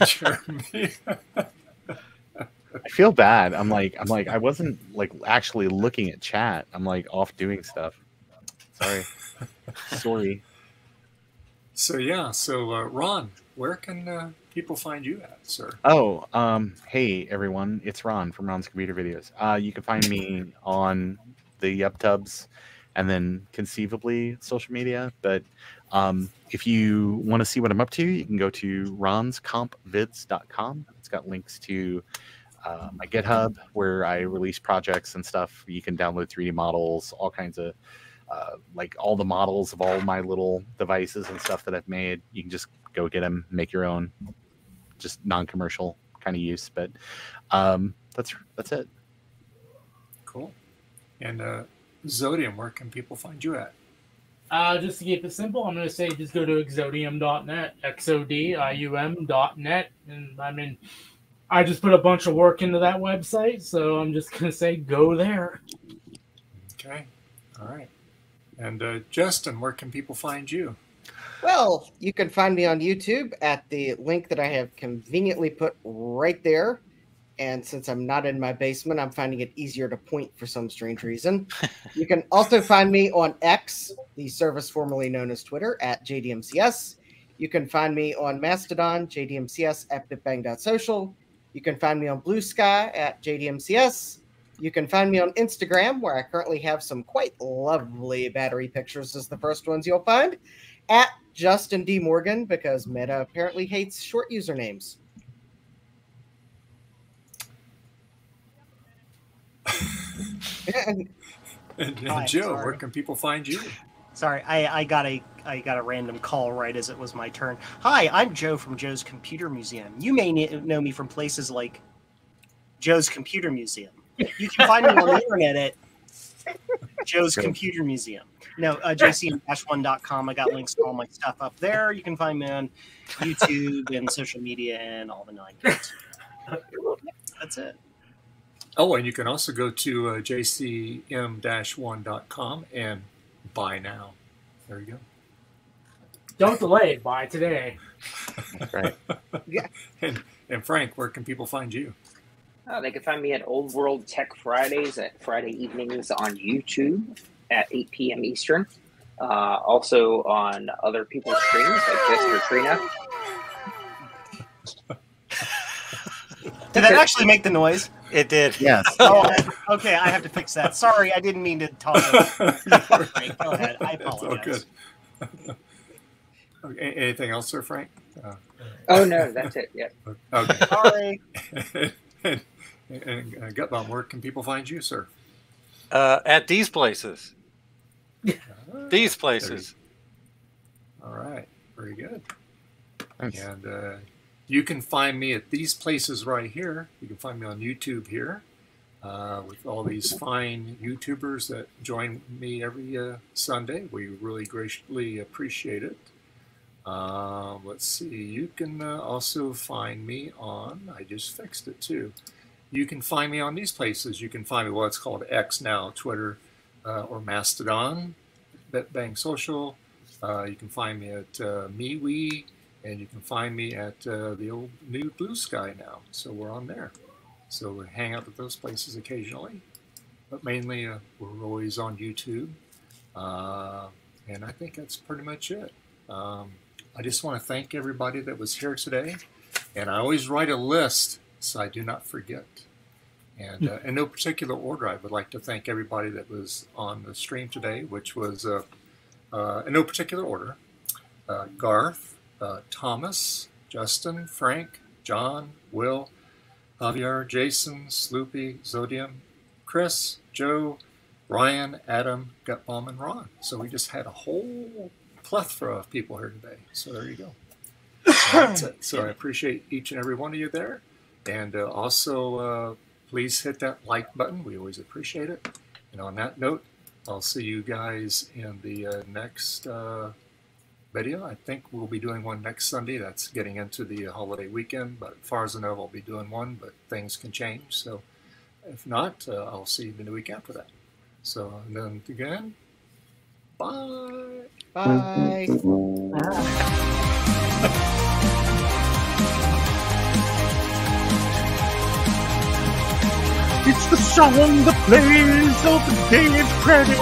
Speaker 4: Jeremy.
Speaker 21: I feel bad. I'm like I wasn't like actually looking at chat. I'm like off doing stuff. Sorry.
Speaker 4: So yeah, Ron, where can people find you at, sir?
Speaker 21: Oh, hey everyone, it's Ron from Ron's Computer Videos. You can find me on the UpTubs and then conceivably social media. But if you want to see what I'm up to, you can go to ronscompvids.com. It's got links to my GitHub where I release projects and stuff. You can download 3D models, all kinds of like all the models of all my little devices and stuff that I've made. You can just go get them, make your own, just non-commercial kind of use. But that's it.
Speaker 4: Cool. And Zodium, where can people find you at?
Speaker 10: Just to keep it simple, I'm going to say just go to exodium.net, xodium.net. And I mean, I just put a bunch of work into that website, so I'm just going to say go there.
Speaker 4: Okay. All right. And Justin, where can people find you?
Speaker 14: Well, you can find me on YouTube at the link that I have conveniently put right there. And since I'm not in my basement, I'm finding it easier to point for some strange reason. You can also find me on X, the service formerly known as Twitter, at JDMCS. You can find me on Mastodon, JDMCS at bitbang.social. You can find me on Blue Sky at JDMCS. You can find me on Instagram, where I currently have some quite lovely battery pictures as the first ones you'll find, at Justin D. Morgan, because Meta apparently hates short usernames.
Speaker 4: And Joe, where can people find you?
Speaker 11: Sorry, I got a random call right as it was my turn. Hi, I'm Joe from Joe's Computer Museum. You may know me from places like Joe's Computer Museum. You can find me on the internet at Joe's Computer Museum. No, jcm-1.com. I got links to all my stuff up there. You can find me on YouTube and social media and all the 9 yards. That's it.
Speaker 4: Oh, and you can also go to jcm-1.com and buy now. There you go.
Speaker 10: Don't delay. Buy today.
Speaker 4: Right.
Speaker 14: Yeah.
Speaker 4: And Frank, where can people find you?
Speaker 7: They can find me at Old World Tech Fridays at Friday evenings on YouTube at 8 p.m. Eastern. Also on other people's streams like Jester Trina.
Speaker 11: Did that actually make the noise?
Speaker 17: It did.
Speaker 21: Yes.
Speaker 11: Oh, okay, I have to fix that. Sorry, I didn't mean to talk. Right, go ahead. I apologize.
Speaker 4: All good. Okay, anything else, sir, Frank?
Speaker 7: Oh, no, that's it. Yeah.
Speaker 4: Okay.
Speaker 11: Sorry.
Speaker 4: And Gutbaum, where can people find you, sir?
Speaker 17: At these places. These places.
Speaker 4: All right. Very good. And you can find me at these places right here. You can find me on YouTube here with all these fine YouTubers that join me every Sunday. We really graciously appreciate it. Let's see. You can also find me on, I just fixed it too. You can find me on these places. You can find me what's called X now, Twitter or Mastodon, BitBang Social. You can find me at MeWe, and you can find me at the old new Blue Sky now. So we're on there. So we hang out at those places occasionally, but mainly we're always on YouTube. And I think that's pretty much it. I just want to thank everybody that was here today. And I always write a list so I do not forget. And in no particular order, I would like to thank everybody that was on the stream today, which was in no particular order. Garth, Thomas, Justin, Frank, John, Will, Javier, Jason, Sloopy, Zodium, Chris, Joe, Ryan, Adam, Gutbaum, and Ron. So we just had a whole plethora of people here today. So there you go. That's it. So I appreciate each and every one of you there. And also, please hit that like button. We always appreciate it. And on that note, I'll see you guys in the next video. I think we'll be doing one next Sunday. That's getting into the holiday weekend. But as far as I know, I'll be doing one, but things can change. So if not, I'll see you the week after that. So and then again, bye.
Speaker 14: Bye.
Speaker 12: It's the song that plays over Dave's credit.